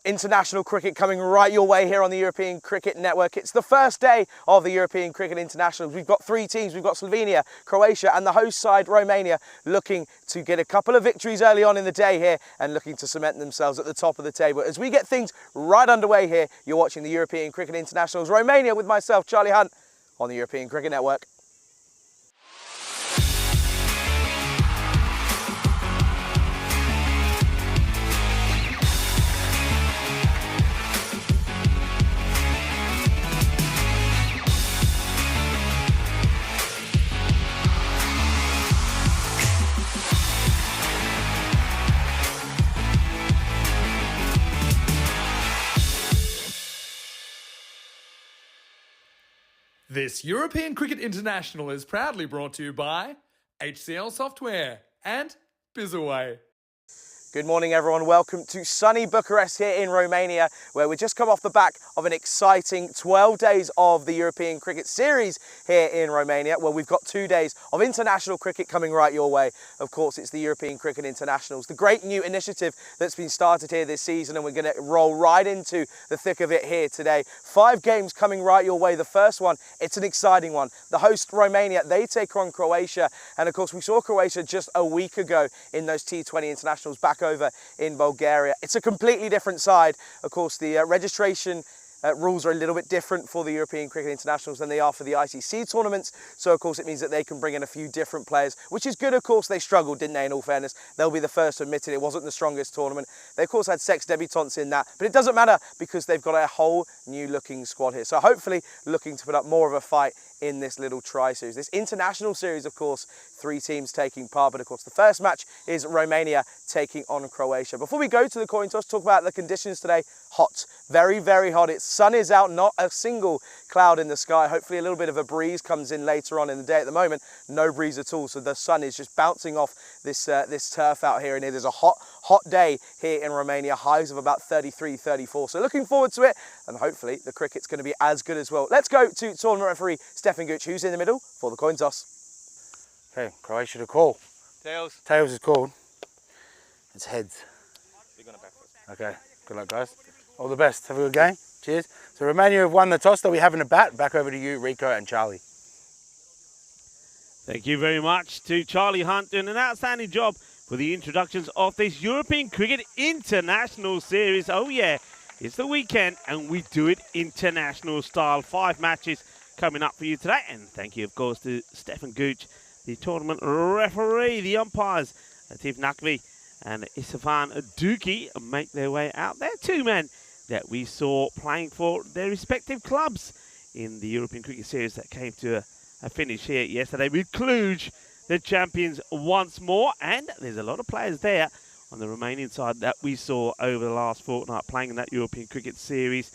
International cricket coming right your way here on the European Cricket Network. It's the first day of the European Cricket Internationals. We've got three teams. We've got Slovenia, Croatia and the host side, Romania, looking to get a couple of victories early on in the day here and looking to cement themselves at the top of the table. As we get things right underway here, you're watching the European Cricket Internationals, Romania with myself, Charlie Hunt, on the European Cricket Network. This European Cricket International is proudly brought to you by HCL Software and Bizaway. Good morning everyone, welcome to sunny Bucharest here in Romania, where we've just come off the back of an exciting 12 days of the European Cricket Series here in Romania. Well, we've got 2 days of international cricket coming right your way. Of course, it's the European Cricket Internationals, the great new initiative that's been started here this season, and we're going to roll right into the thick of it here today. 5 games coming right your way. The first one, it's an exciting one. The host Romania, they take on Croatia, and of course we saw Croatia just a week ago in those T20 internationals back over in Bulgaria. It's a completely different side. Of course, the registration rules are a little bit different for the European Cricket Internationals than they are for the ICC tournaments. So, of course, it means that they can bring in a few different players, which is good. Of course, they struggled, didn't they, in all fairness? They'll be the first to admit it. It wasn't the strongest tournament. They, of course, had sex debutantes in that, but it doesn't matter because they've got a whole new-looking squad here. So, hopefully, looking to put up more of a fight in this little tri-series. This international series, of course, 3 teams taking part, but of course the first match is Romania taking on Croatia. Before we go to the coin toss, talk about the conditions today. Hot, very, very hot. It's sun is out, not a single cloud in the sky. Hopefully a little bit of a breeze comes in later on in the day. At the moment, no breeze at all, so the sun is just bouncing off this this turf out here, and it is a hot day here in Romania, highs of about 33, 34. So looking forward to it, and hopefully the cricket's going to be as good as well. Let's go to tournament referee Stefan Guc, who's in the middle for the coin toss. Okay, Croatia to call. Tails. Tails is called. It's heads. Okay, good luck guys. All the best, have a good game. Cheers. So Romania have won the toss, so we having a bat. Back over to you, Rico and Charlie. Thank you very much to Charlie Hunt, doing an outstanding job for the introductions of this European Cricket International Series. Oh yeah, it's the weekend and we do it international style. 5 matches coming up for you today. And thank you, of course, to Stefan Guc, the tournament referee. The umpires, Atif Nakvi and Isafan Duki, make their way out. They're 2 men that we saw playing for their respective clubs in the European Cricket Series that came to a finish here yesterday with Cluj, the champions once more. And there's a lot of players there on the Romanian side that we saw over the last fortnight playing in that European Cricket Series.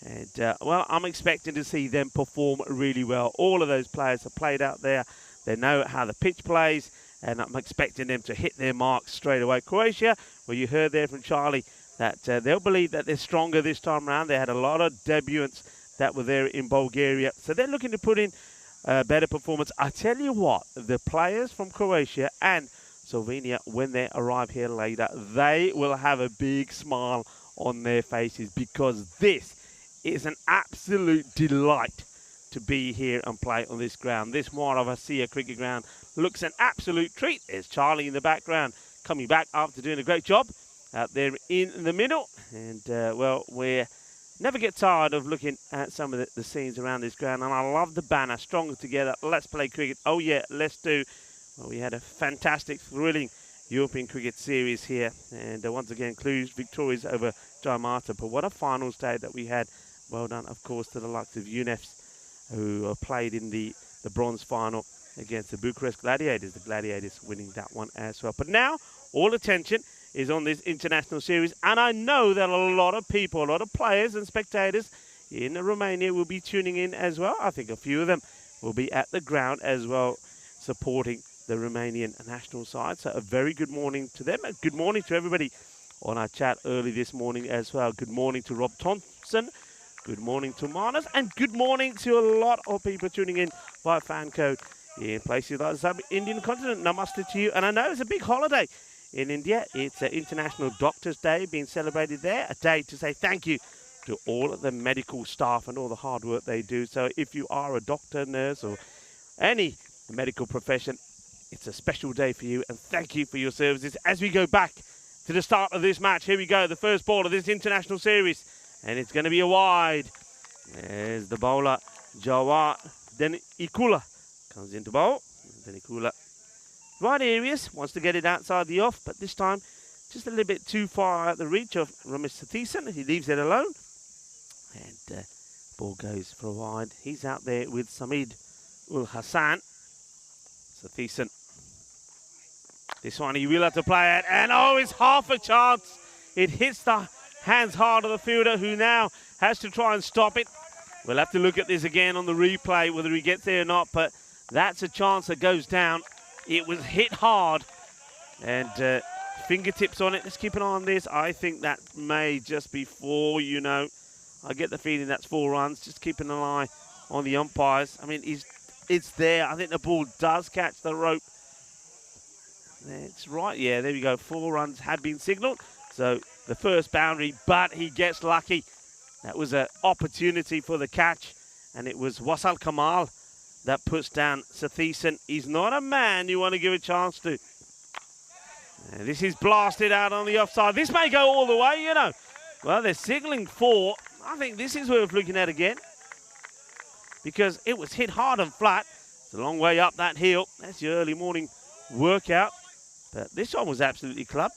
And, well, I'm expecting to see them perform really well. All of those players have played out there. They know how the pitch plays, and I'm expecting them to hit their marks straight away. Croatia, well, you heard there from Charlie that they'll believe that they're stronger this time around. They had a lot of debutants that were there in Bulgaria. So they're looking to put in better performance. I tell you what, the players from Croatia and Slovenia, when they arrive here later, they will have a big smile on their faces because this is an absolute delight to be here and play on this ground. This Moravassia cricket ground looks an absolute treat. There's Charlie in the background coming back after doing a great job out there in the middle. And, well, we never get tired of looking at some of the scenes around this ground. And I love the banner, stronger together, let's play cricket. Oh, yeah, let's do. Well, we had a fantastic, thrilling European Cricket Series here. And once again, Cluj victorious over Jakarta. But what a finals day that we had. Well done, of course, to the likes of UNEFs, who played in the bronze final against the Bucharest Gladiators. The Gladiators winning that one as well. But now, all attention is on this international series. And I know that a lot of people, a lot of players and spectators in Romania will be tuning in as well. I think a few of them will be at the ground as well, supporting the Romanian national side. So a very good morning to them. And good morning to everybody on our chat early this morning as well. Good morning to Rob Thompson. Good morning to Marnus, and good morning to a lot of people tuning in via fan code in places like the Indian continent. Namaste to you. And I know it's a big holiday in India. It's International Doctors' Day being celebrated there, a day to say thank you to all of the medical staff and all the hard work they do. So if you are a doctor, nurse, or any medical profession, it's a special day for you, and thank you for your services. As we go back to the start of this match, here we go, the first ball of this international series, and it's going to be a wide. There's the bowler, Jawar Denikula, comes into bowl. Denikula, right areas, wants to get it outside the off, but this time just a little bit too far out the reach of Ramesh Sathisan. He leaves it alone, and ball goes for a wide. He's out there with Samid Ul Hassan. Sathisan, this one he will have to play at, and oh, it's half a chance. It hits the hands hard of the fielder, who now has to try and stop it. We'll have to look at this again on the replay, whether he gets there or not, but that's a chance that goes down. It was hit hard, and fingertips on it. Let's keep an eye on this. I think that may just be 4, you know. I get the feeling that's 4 runs. Just keeping an eye on the umpires. I mean, it's there. I think the ball does catch the rope. It's right, yeah, there we go. 4 runs had been signalled. So the first boundary, but he gets lucky. That was an opportunity for the catch, and it was Wasal Kamal that puts down Sathisan. He's not a man you want to give a chance to. And this is blasted out on the offside. This may go all the way, you know. Well, they're signalling 4. I think this is worth looking at again, because it was hit hard and flat. It's a long way up that hill. That's your early morning workout. But this one was absolutely clubbed.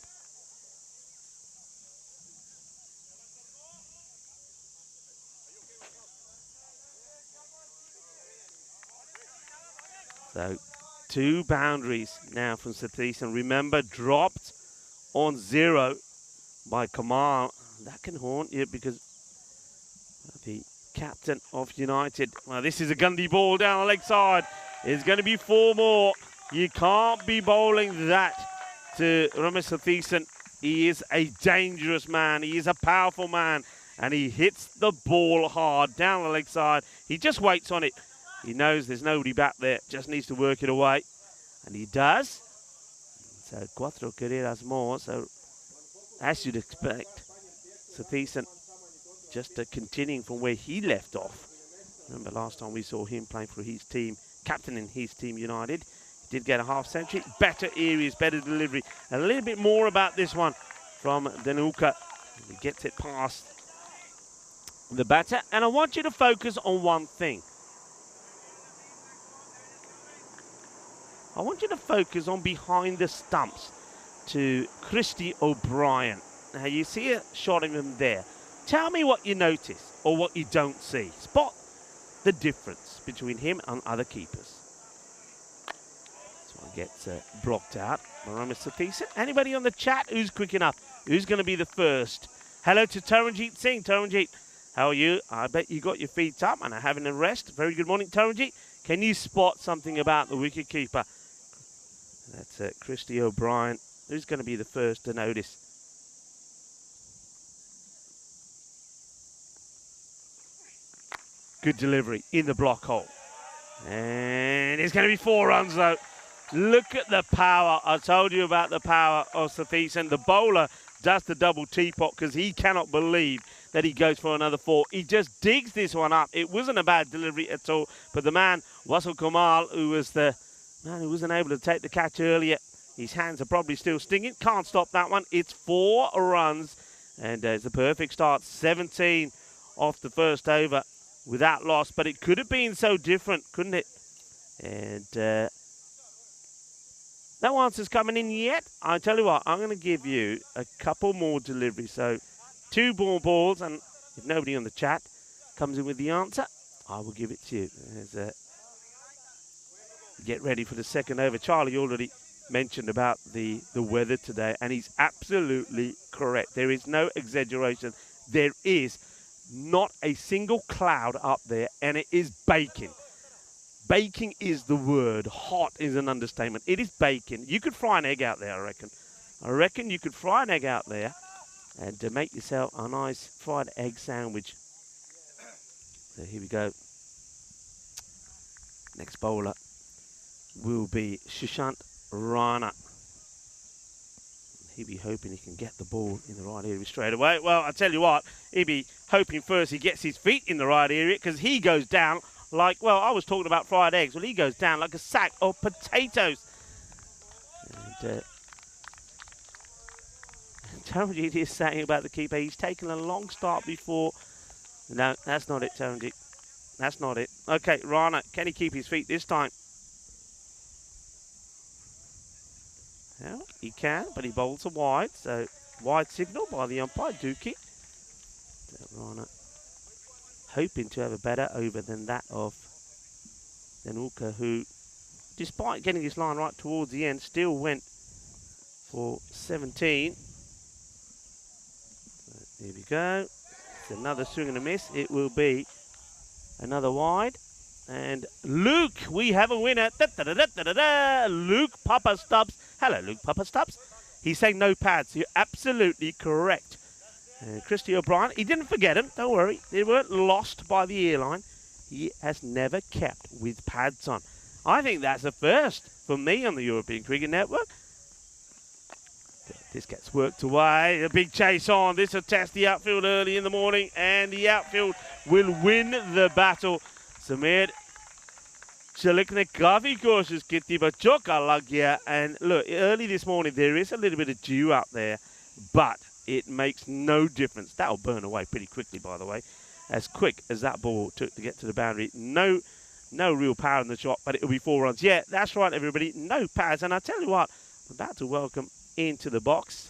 So 2 boundaries now from Satish, and remember, dropped on 0 by Kamal. That can haunt you, because the captain of United. Well, this is a gundy ball down the leg side. It's going to be 4 more. You can't be bowling that to Ramesh Sathisan. He is a dangerous man. He is a powerful man, and he hits the ball hard down the leg side. He just waits on it. He knows there's nobody back there, just needs to work it away, and he does. So 4 carreras more. So as you'd expect, Sathisan just continuing from where he left off. Remember last time we saw him playing for his team, captaining his team United. He did get a half century, better areas, better delivery. A little bit more about this one from Danuka. He gets it past the batter. And I want you to focus on one thing. I want you to focus on behind the stumps to Christy O'Brien. Now you see a shot of him there. Tell me what you notice or what you don't see. Spot the difference between him and other keepers. So he gets blocked out by Ramesh Sathisan. Anybody on the chat who's quick enough? Who's going to be the first? Hello to Taranjeet Singh. Taranjeet, how are you? I bet you got your feet up and are having a rest. Very good morning, Taranjeet. Can you spot something about the wicketkeeper? That's Christy O'Brien. Who's going to be the first to notice? Good delivery in the block hole. And it's going to be 4 runs, though. Look at the power. I told you about the power of Sathisan. The bowler does the double teapot because he cannot believe that he goes for another 4. He just digs this one up. It wasn't a bad delivery at all. But the man, Wasal Kamal, who was the man who wasn't able to take the catch earlier, his hands are probably still stinging. Can't stop that one. It's 4 runs. And it's a perfect start. 17 off the first over without loss. But it could have been so different, couldn't it? And no answers coming in yet. I tell you what, I'm going to give you a couple more deliveries. So 2 more balls, and if nobody on the chat comes in with the answer, I will give it to you. Get ready for the second over. Charlie already mentioned about the weather today, and he's absolutely correct. There is no exaggeration. There is not a single cloud up there, and it is baking. Baking is the word. Hot is an understatement. It is baking. You could fry an egg out there, I reckon. I reckon you could fry an egg out there and make yourself a nice fried egg sandwich. So here we go. Next bowler will be Sushant Rana. he'd be hoping he can get the ball in the right area straight away. Well, I tell you what, he'd be hoping first he gets his feet in the right area because he goes down like, well, I was talking about fried eggs. Well, he goes down like a sack of potatoes. And Taranjit is saying about the keeper, he's taken a long start before. No, that's not it, Taranjit. That's not it. Okay, Rana, can he keep his feet this time? Well, he can, but he bowls a wide, so wide signal by the umpire, Dookie. Rana hoping to have a better over than that of Danuka, who, despite getting his line right towards the end, still went for 17. So here we go. It's another swing and a miss. It will be another wide. And Luke, we have a winner. Luke Papa Stubbs. Hello, Luke Papa Stubbs. He's saying no pads. You're absolutely correct. And Christy O'Brien, he didn't forget him. Don't worry. They weren't lost by the airline. He has never kept with pads on. I think that's a first for me on the European Cricket Network. This gets worked away. A big chase on. This will test the outfield early in the morning. And the outfield will win the battle. Samir Chalikne काफी कोशिश की थी but चौका लग गया. And look, early this morning there is a little bit of dew out there, but it makes no difference. That'll burn away pretty quickly, by the way. As quick as that ball took to get to the boundary. No real power in the shot, but it'll be 4 runs. Yeah, that's right, everybody. No pads. And I tell you what, I'm about to welcome into the box.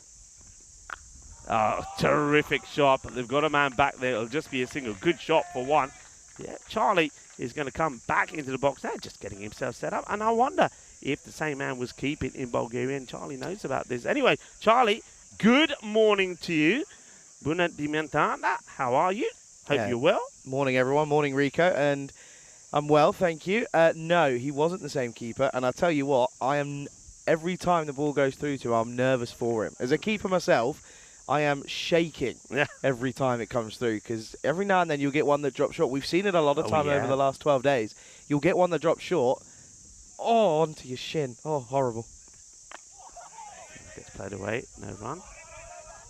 Oh, terrific shot. But they've got a man back there. It'll just be a single. Good shot for one. Yeah, Charlie is going to come back into the box now, just getting himself set up. And I wonder if the same man was keeping in Bulgaria, and Charlie knows about this. Anyway, Charlie, good morning to you. Bună dimineața. How are you? Hope you're well. Morning, everyone. Morning, Rico. And I'm well, thank you. No, he wasn't the same keeper. And I'll tell you what, every time the ball goes through to him, I'm nervous for him. As a keeper myself, I am shaking every time it comes through, because every now and then you'll get one that drops short. We've seen it a lot of time over the last 12 days. You'll get one that drops short. Oh, onto your shin. Oh, horrible. Gets played away. No run.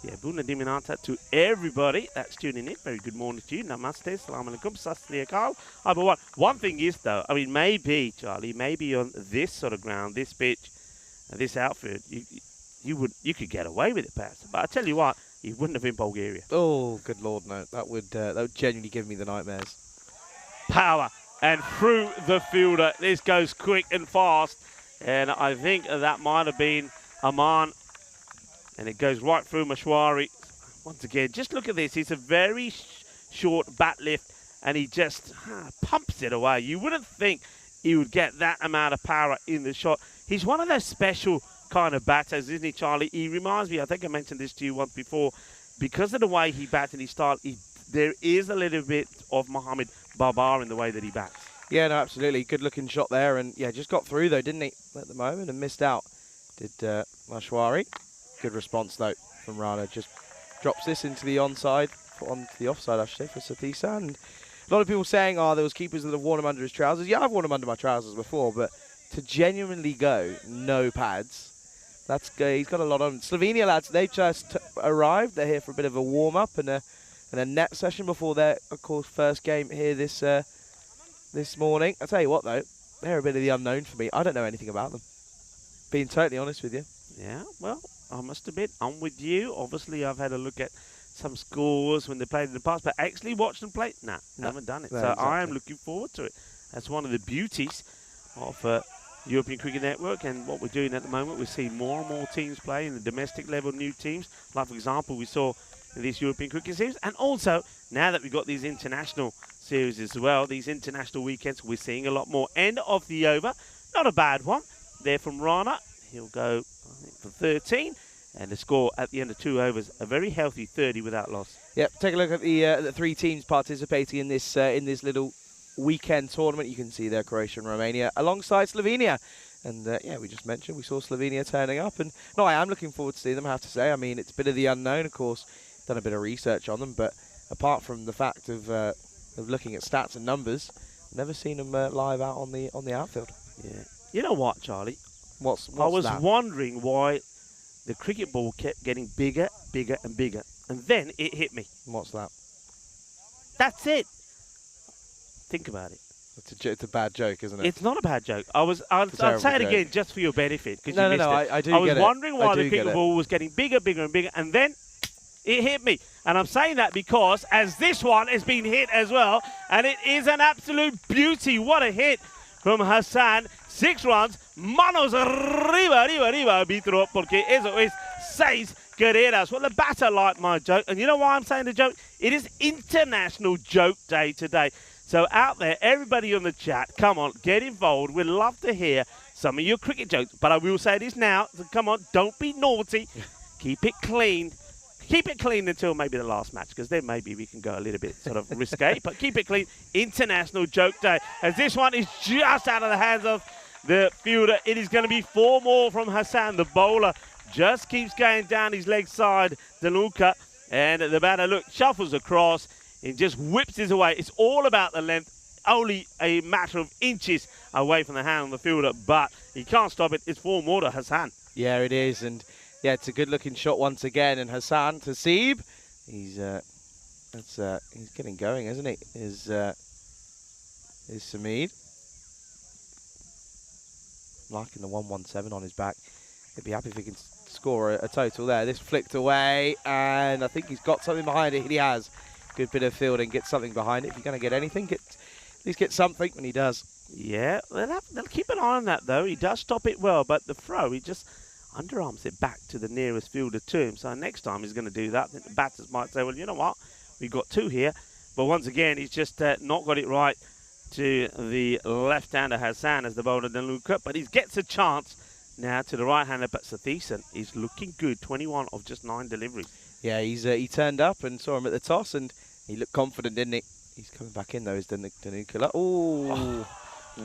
Yeah, Bună dimineața to everybody that's tuning in. Very good morning to you. Namaste. Salam alaikum. Sat Sri Akal. But one thing is, though, I mean, maybe, Charlie, maybe on this sort of ground, this pitch, this outfield, you could get away with it, perhaps. But I tell you what, you wouldn't have been Bulgaria. Oh, good Lord, no. That would genuinely give me the nightmares. Power and through the fielder. This goes quick and fast. And I think that might have been Aman. And it goes right through Mashwari. Once again, just look at this. It's a very short bat lift, and he just pumps it away. You wouldn't think he would get that amount of power in the shot. He's one of those special kind of batters, isn't he, Charlie? He reminds me, I think I mentioned this to you once before, because of the way he bats and his style, there is a little bit of Mohammed Babar in the way that he bats. Yeah, no, absolutely. Good-looking shot there, and yeah, just got through, though, didn't he, at the moment, and missed out. Did Mashwari. Good response, though, from Rana. Just drops this into the onside, onto the offside, I should say, for Satisa. And a lot of people saying, oh, there was keepers that have worn him under his trousers. Yeah, I've worn him under my trousers before, but to genuinely go no pads, that's good. He's got a lot on. Slovenia lads, they've just arrived. They're here for a bit of a warm-up and a net session before their, of course, first game here this morning. I'll tell you what, though, they're a bit of the unknown for me. I don't know anything about them, being totally honest with you. Yeah, well, I must admit, I'm with you. Obviously, I've had a look at some scores when they played in the past, but actually watched them play, no, haven't done it. No, so exactly. I am looking forward to it. That's one of the beauties of European Cricket Network, and what we're doing at the moment, we're seeing more and more teams play in the domestic level, new teams. Like, for example, we saw in this European Cricket Series, and also, now that we've got these international series as well, these international weekends, we're seeing a lot more. End of the over, not a bad one there from Rana. He'll go, I think, for 13. And the score at the end of 2 overs, a very healthy 30 without loss. Yep, take a look at the 3 teams participating in this little weekend tournament. You can see there Croatia and Romania alongside Slovenia. And yeah, we just mentioned we saw Slovenia turning up. And no, I am looking forward to seeing them, I have to say. I mean, it's a bit of the unknown, of course. Done a bit of research on them. But apart from the fact of looking at stats and numbers, never seen them live out on the outfield. Yeah. You know what, Charlie? What's I was that? wondering why the cricket ball kept getting bigger, bigger, and bigger. And then it hit me. What's that? That's it. Think about it. It's a bad joke, isn't it? It's not a bad joke. I'll say it again just for your benefit. No, I do get it. I was wondering why the cricket ball was getting bigger, bigger, and bigger, and then it hit me. And I'm saying that because as this one has been hit as well, and it is an absolute beauty. What a hit from Hassan. 6 runs. Manos arriba, arriba, arriba, arbitro, porque eso es 6 carreras. Well, the batter liked my joke. And you know why I'm saying the joke? It is International Joke Day today. So out there, everybody on the chat, come on, get involved. We'd love to hear some of your cricket jokes. But I will say this now. So come on, don't be naughty. Keep it clean. Keep it clean until maybe the last match, because then maybe we can go a little bit sort of risque. But keep it clean. International Joke Day. As this one is just out of the hands of the fielder. It is going to be 4 more from Hassan. The bowler just keeps going down his leg side, Danuka. And the batter, look, shuffles across. It just whips his away. It's all about the length. Only a matter of inches away from the hand of the fielder. But he can't stop it. It's 4 more to Hassan. Yeah, it is. And yeah, it's a good-looking shot once again. And Hassan Tasib, he's getting going, isn't he? Is Samid liking the 117 on his back? He'd be happy if he can score a total there. This flicked away, and I think he's got something behind it. He has. Good bit of fielding. Get something behind it. If you're going to get anything, at least get something when he does. Yeah, they'll keep an eye on that, though. He does stop it well, but the throw, he just underarms it back to the nearest fielder to him. So next time he's going to do that. I think the batters might say, well, you know what? We've got 2 here. But once again, he's just not got it right to the left-hander Hassan as the bowler Danuka. But he gets a chance now to the right-hander. But Sathiesan is looking good. 21 of just 9 deliveries. Yeah, he turned up and saw him at the toss, and he looked confident, didn't he? He's coming back in, though, is Danuka. Oh.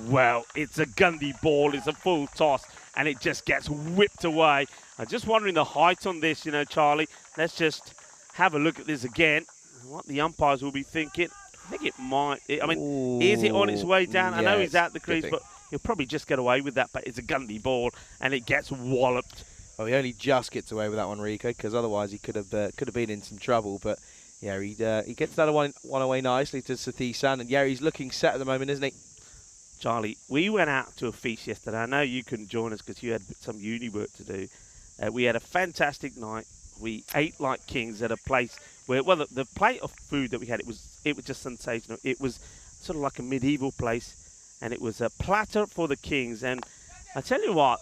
Well, it's a Gundy ball. It's a full toss, and it just gets whipped away. I'm just wondering the height on this, you know, Charlie. Let's just have a look at this again. What the umpires will be thinking. I think it might. Is it on its way down? I know he's out the crease, but he'll probably just get away with that. But it's a Gundy ball, and it gets walloped. Well, he only just gets away with that one, Rico, because otherwise he could have been in some trouble. But yeah, he gets that one away nicely to Sathiesan, and yeah, he's looking set at the moment, isn't he? Charlie, we went out to a feast yesterday. I know you couldn't join us because you had some uni work to do. We had a fantastic night. We ate like kings at a place where, well, the plate of food that we had, it was just sensational. It was sort of like a medieval place, and it was a platter for the kings. And I tell you what,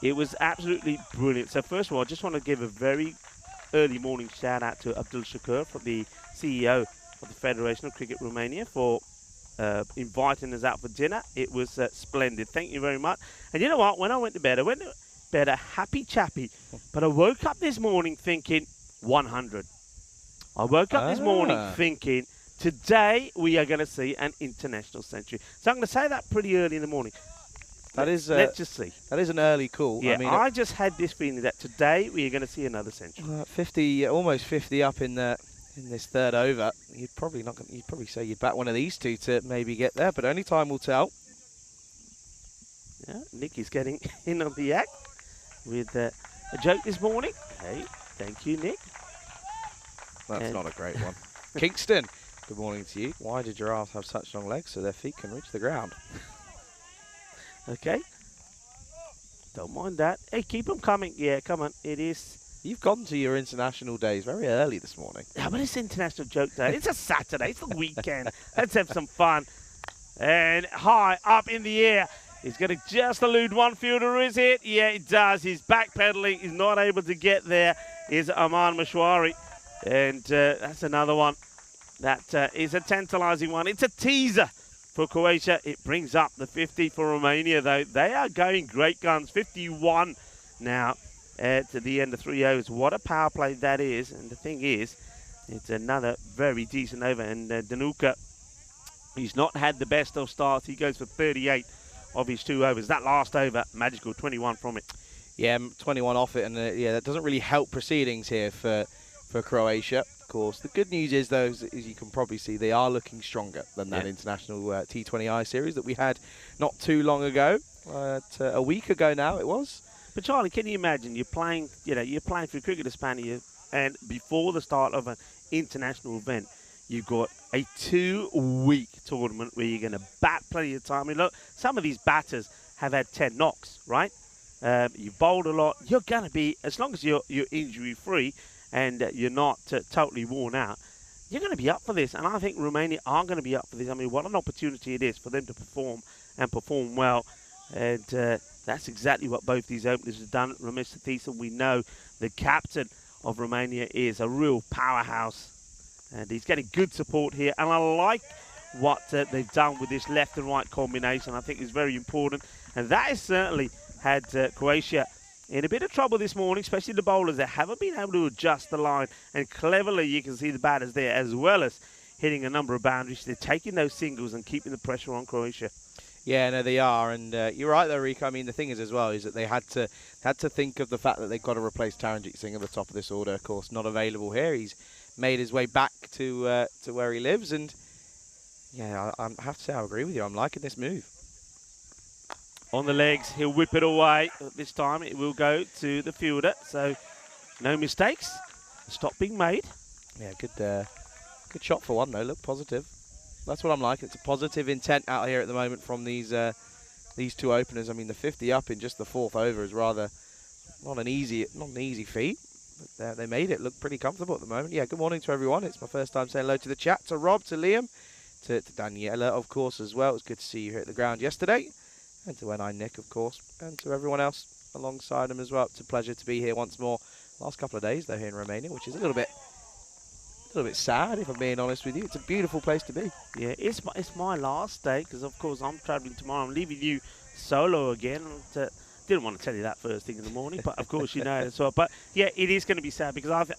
it was absolutely brilliant. So first of all, I just want to give a very early morning shout out to Abdul Shakur, for the CEO of the Federation of Cricket Romania, for inviting us out for dinner. It was splendid. Thank you very much. And you know what? When I went to bed a happy chappy. But I woke up this morning thinking 100. I woke up this morning thinking today we are going to see an international century. So I'm going to say that pretty early in the morning. Let's just see. That is an early call. Yeah, I just had this feeling that today we are going to see another century. 50, almost 50 up in this third over. You'd probably say you'd back one of these two to maybe get there, but only time will tell. Yeah, Nick is getting in on the act with a joke this morning. Hey, thank you, Nick. That's not a great one. Kingston, good morning to you. Why do giraffes have such long legs so their feet can reach the ground? Okay. Don't mind that. Hey, keep them coming. Yeah, come on. It is. You've gone to your international days very early this morning. Yeah, but it's International Joke Day. It's a Saturday. It's the weekend. Let's have some fun. And high up in the air. He's going to just elude one fielder, is it? Yeah, it does. He's backpedaling. He's not able to get there. Is Aman Mashwari. And that's another one. That is a tantalising one. It's a teaser for Croatia. It brings up the 50 for Romania, though. They are going great guns. 51 now to the end of 3 overs. What a power play that is. And the thing is, it's another very decent over. And Danuka, he's not had the best of starts. He goes for 38 of his 2 overs. That last over, magical, 21 from it. Yeah, 21 off it. And yeah, that doesn't really help proceedings here for Croatia. Of course, the good news is, though, as you can probably see, they are looking stronger than that international T20I series that we had not too long ago. A week ago now it was. But Charlie, can you imagine you're playing for Cricket Hispania, and before the start of an international event, you've got a 2-week tournament where you're going to bat plenty of time. I mean, look, some of these batters have had 10 knocks, right? You've bowled a lot. You're going to be, as long as you're injury-free and you're not totally worn out, you're going to be up for this. And I think Romania are going to be up for this. I mean, what an opportunity it is for them to perform and perform well. And that's exactly what both these openers have done. Ramesh Sathisa, we know the captain of Romania is a real powerhouse. And he's getting good support here. And I like what they've done with this left and right combination. I think it's very important. And that has certainly had Croatia in a bit of trouble this morning, especially the bowlers. They haven't been able to adjust the line. And cleverly, you can see the batters there, as well as hitting a number of boundaries. They're taking those singles and keeping the pressure on Croatia. Yeah, no, they are, and you're right though, Rico. I mean, the thing is as well is that they had to think of the fact that they've got to replace Taranjit Singh at the top of this order. Of course, not available here. He's made his way back to where he lives, and yeah, I have to say I agree with you. I'm liking this move. On the legs, he'll whip it away. This time it will go to the fielder, so no mistakes. Stop being made. Yeah, good shot for one though. Look positive. That's what I'm like. It's a positive intent out here at the moment from these two openers. I mean, the 50 up in just the 4th over is rather not an easy feat. But they made it look pretty comfortable at the moment. Yeah, good morning to everyone. It's my first time saying hello to the chat, to Rob, to Liam, to Daniela, of course, as well. It's good to see you here at the ground yesterday. And to NI Nick, of course, and to everyone else alongside him as well. It's a pleasure to be here once more. Last couple of days, though, here in Romania, which is a little bit sad, if I'm being honest with you. It's a beautiful place to be. Yeah, it's my last day, because, of course, I'm travelling tomorrow. I'm leaving you solo again. Didn't want to tell you that first thing in the morning, but, of course, you know it as well. But, yeah, it is going to be sad, because,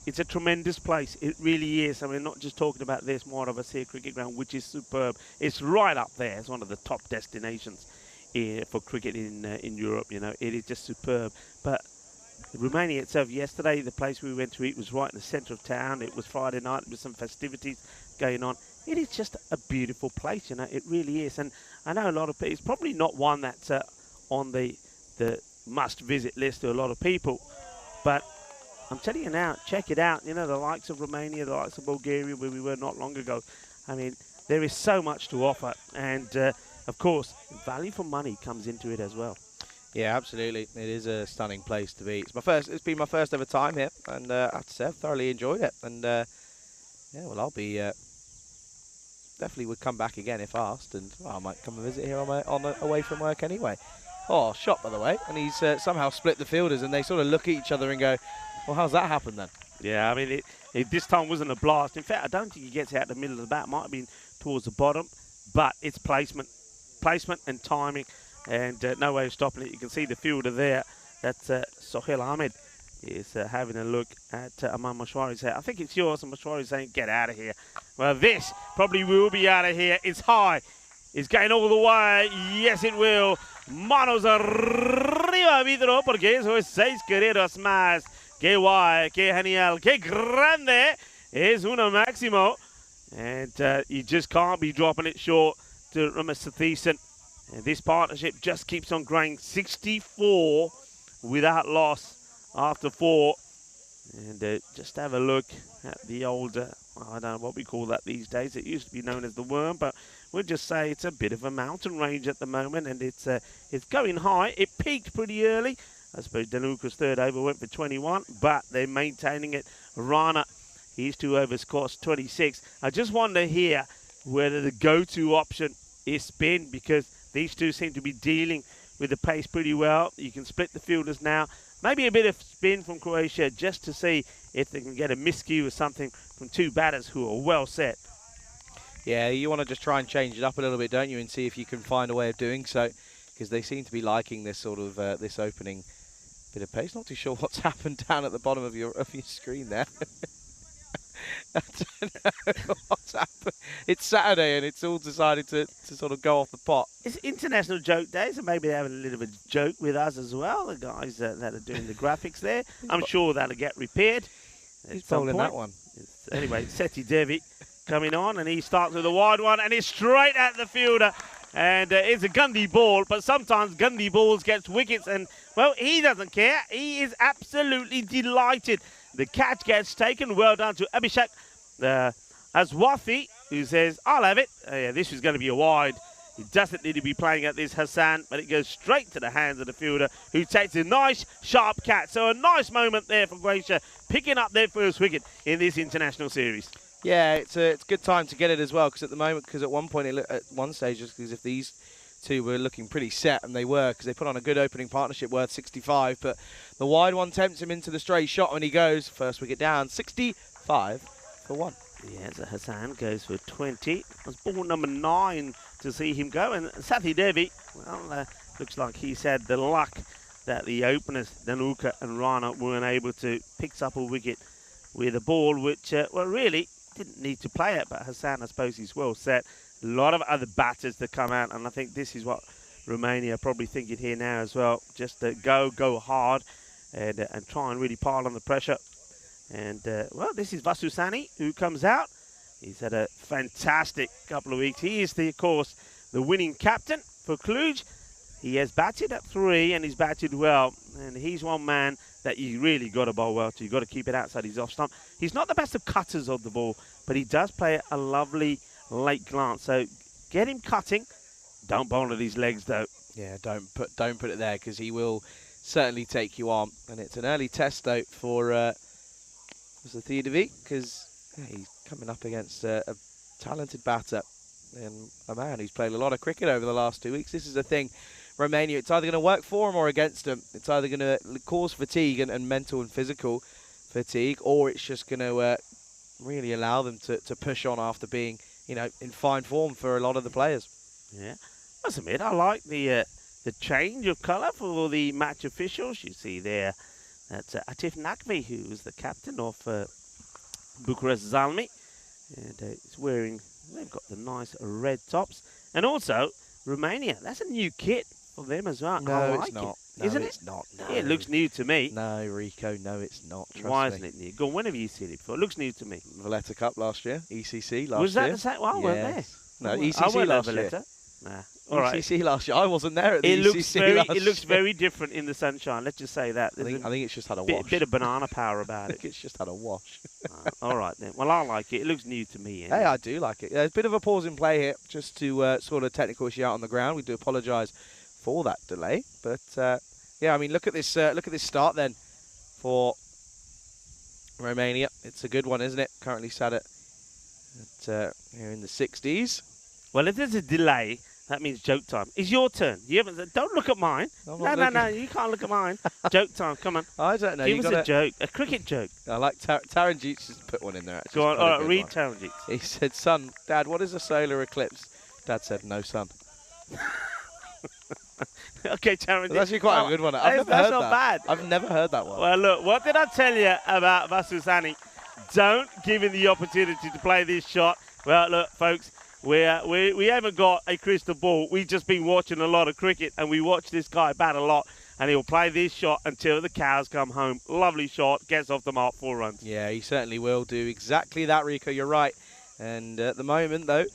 it's a tremendous place. It really is. I mean, not just talking about this, Moravasir Cricket Ground, which is superb. It's right up there. It's one of the top destinations for cricket in Europe. You know, it is just superb. But Romania itself, yesterday, the place we went to eat was right in the centre of town. It was Friday night. There was some festivities going on. It is just a beautiful place, you know. It really is. And I know a lot of people, it's probably not one that's on the must-visit list to a lot of people. But I'm telling you now, check it out. You know, the likes of Romania, the likes of Bulgaria, where we were not long ago. I mean, there is so much to offer. And, of course, value for money comes into it as well. Yeah, absolutely. It is a stunning place to be. It's been my first ever time here, and I have to say I've thoroughly enjoyed it. And yeah, well, I'll be definitely would come back again if asked, and I might come and visit here away from work anyway. Oh, shot by the way, and he's somehow split the fielders, and they sort of look at each other and go, "Well, how's that happened then?" Yeah, I mean, this time wasn't a blast. In fact, I don't think he gets out the middle of the bat. Might have been towards the bottom, but it's placement and timing. And no way of stopping it. You can see the fielder there. That's Sohail Ahmed is having a look at Aman Mashwari's head. I think it's yours, and Mashwari's saying, get out of here. Well, this probably will be out of here. It's high. It's going all the way. Yes, it will. Manos arriba, Vidro, porque eso es 6 carreras más. Qué guay, qué genial, qué grande. Es uno máximo. And you just can't be dropping it short to Ramesh Sathisa. And this partnership just keeps on growing. 64 without loss after 4. And just have a look at the old, I don't know what we call that these days. It used to be known as the Worm, but we'll just say it's a bit of a mountain range at the moment, and it's going high. It peaked pretty early. I suppose Danuka's third over went for 21, but they're maintaining it. Rana, his 2 overs cost 26. I just wonder here whether the go-to option is spin, because these two seem to be dealing with the pace pretty well. You can split the fielders now. Maybe a bit of spin from Croatia just to see if they can get a miscue or something from 2 batters who are well set. Yeah, you want to just try and change it up a little bit, don't you, and see if you can find a way of doing so, because they seem to be liking this sort of this opening bit of pace. Not too sure what's happened down at the bottom of your screen there. I don't know what's happened. It's Saturday and it's all decided to sort of go off the pot. It's International Joke Day, so maybe they're having a little bit of joke with us as well, the guys that are doing the graphics there. I'm sure that'll get repaired. Who's bowling that one? Anyway, Seti Devi coming on, and he starts with a wide one, and it's straight at the fielder. And it's a Gundy ball, but sometimes Gundy balls gets wickets, and, well, he doesn't care. He is absolutely delighted. The catch gets taken. Well done to Abhishek Aswathi, who says, I'll have it. Yeah, this is going to be a wide. He doesn't need to be playing at this, Hassan, but it goes straight to the hands of the fielder, who takes a nice, sharp catch. So a nice moment there for Croatia, picking up their first wicket in this international series. Yeah, it's a good time to get it as well, because at the moment, because at one point, at one stage, just as if these two were looking pretty set, and they were, because they put on a good opening partnership worth 65, but the wide one tempts him into the straight shot when he goes. First wicket down, 65 for 1. Yeah, so Hassan goes for 20. That's ball number 9 to see him go. And Sathi Devi, well, looks like he's had the luck that the openers, Dhanuka and Rana, weren't able to pick up a wicket with a ball which, well, really didn't need to play it. But Hassan, I suppose he's well set. A lot of other batters to come out, and I think this is what Romania are probably thinking here now as well. Just to go hard and try and really pile on the pressure. And, well, this is Vasusani who comes out. He's had a fantastic couple of weeks. He is, of course, the winning captain for Cluj. He has batted at 3 and he's batted well. And he's one man that you really got to bowl well to. You've got to keep it outside his off stump. He's not the best of cutters of the ball, but he does play a lovely late glance. So get him cutting. Don't bowl at his legs, though. Yeah, don't put it there, because he will certainly take you on. And it's an early test, though, for Sathidevi, because he's coming up against a talented batter and a man who's played a lot of cricket over the last 2 weeks. This is the thing, Romania, it's either going to work for him or against him. It's either going to cause fatigue and mental and physical fatigue, or it's just going to really allow them to push on after being, you know, in fine form for a lot of the players. Yeah, must admit, I like the change of colour for the match officials. You see there, that's Atif Naqvi, who was the captain of Bucharest Zalmi. And he's wearing, they've got the nice red tops. And also, Romania, that's a new kit for them as well. No, I like it's not. It. No, Isn't it's it? not. No. Yeah, it looks new to me. No, Rico, no, it's not. Trust Why me. isn't it new? Go on, when have you seen it before? It looks new to me. Valletta Cup last year, ECC last year. Was that the same? Well, I weren't there. Yes. No, I ECC weren't last at year. Valletta. Nah. All right. ECC last year. I wasn't there at the ECC last year. It looks very different in the sunshine. Let's just say that. I think it's just had a bit, wash. bit of banana power about I think it. it's just had a wash. All right then. Well, I like it. It looks new to me. Anyway. Hey, I do like it. There's a bit of a pause in play here, just to sort of technical issue out on the ground. We do apologise for that delay, but yeah, I mean, look at this start then for Romania. It's a good one, isn't it? Currently sat at here in the 60s. Well, if there's a delay, that means joke time. It's your turn. You haven't. Don't look at mine. No. You can't look at mine. Joke time. Come on. I don't know. Give us a joke. A cricket joke. I like Taranjeet just put one in there. Actually. Go on. All right, read Taranjeet. He said, "Son, Dad, what is a solar eclipse?" Dad said, "No, son." Okay, Taranjeet. That's actually quite a good one. I've never that's heard not that. bad. I've never heard that one. Well, look, what did I tell you about Vasusani? Don't give him the opportunity to play this shot. Well, look, folks. We haven't got a crystal ball. We've just been watching a lot of cricket, and we watch this guy bat a lot, and he'll play this shot until the cows come home. Lovely shot, gets off the mark, 4 runs. Yeah, he certainly will do exactly that, Rico. You're right. And at the moment, though,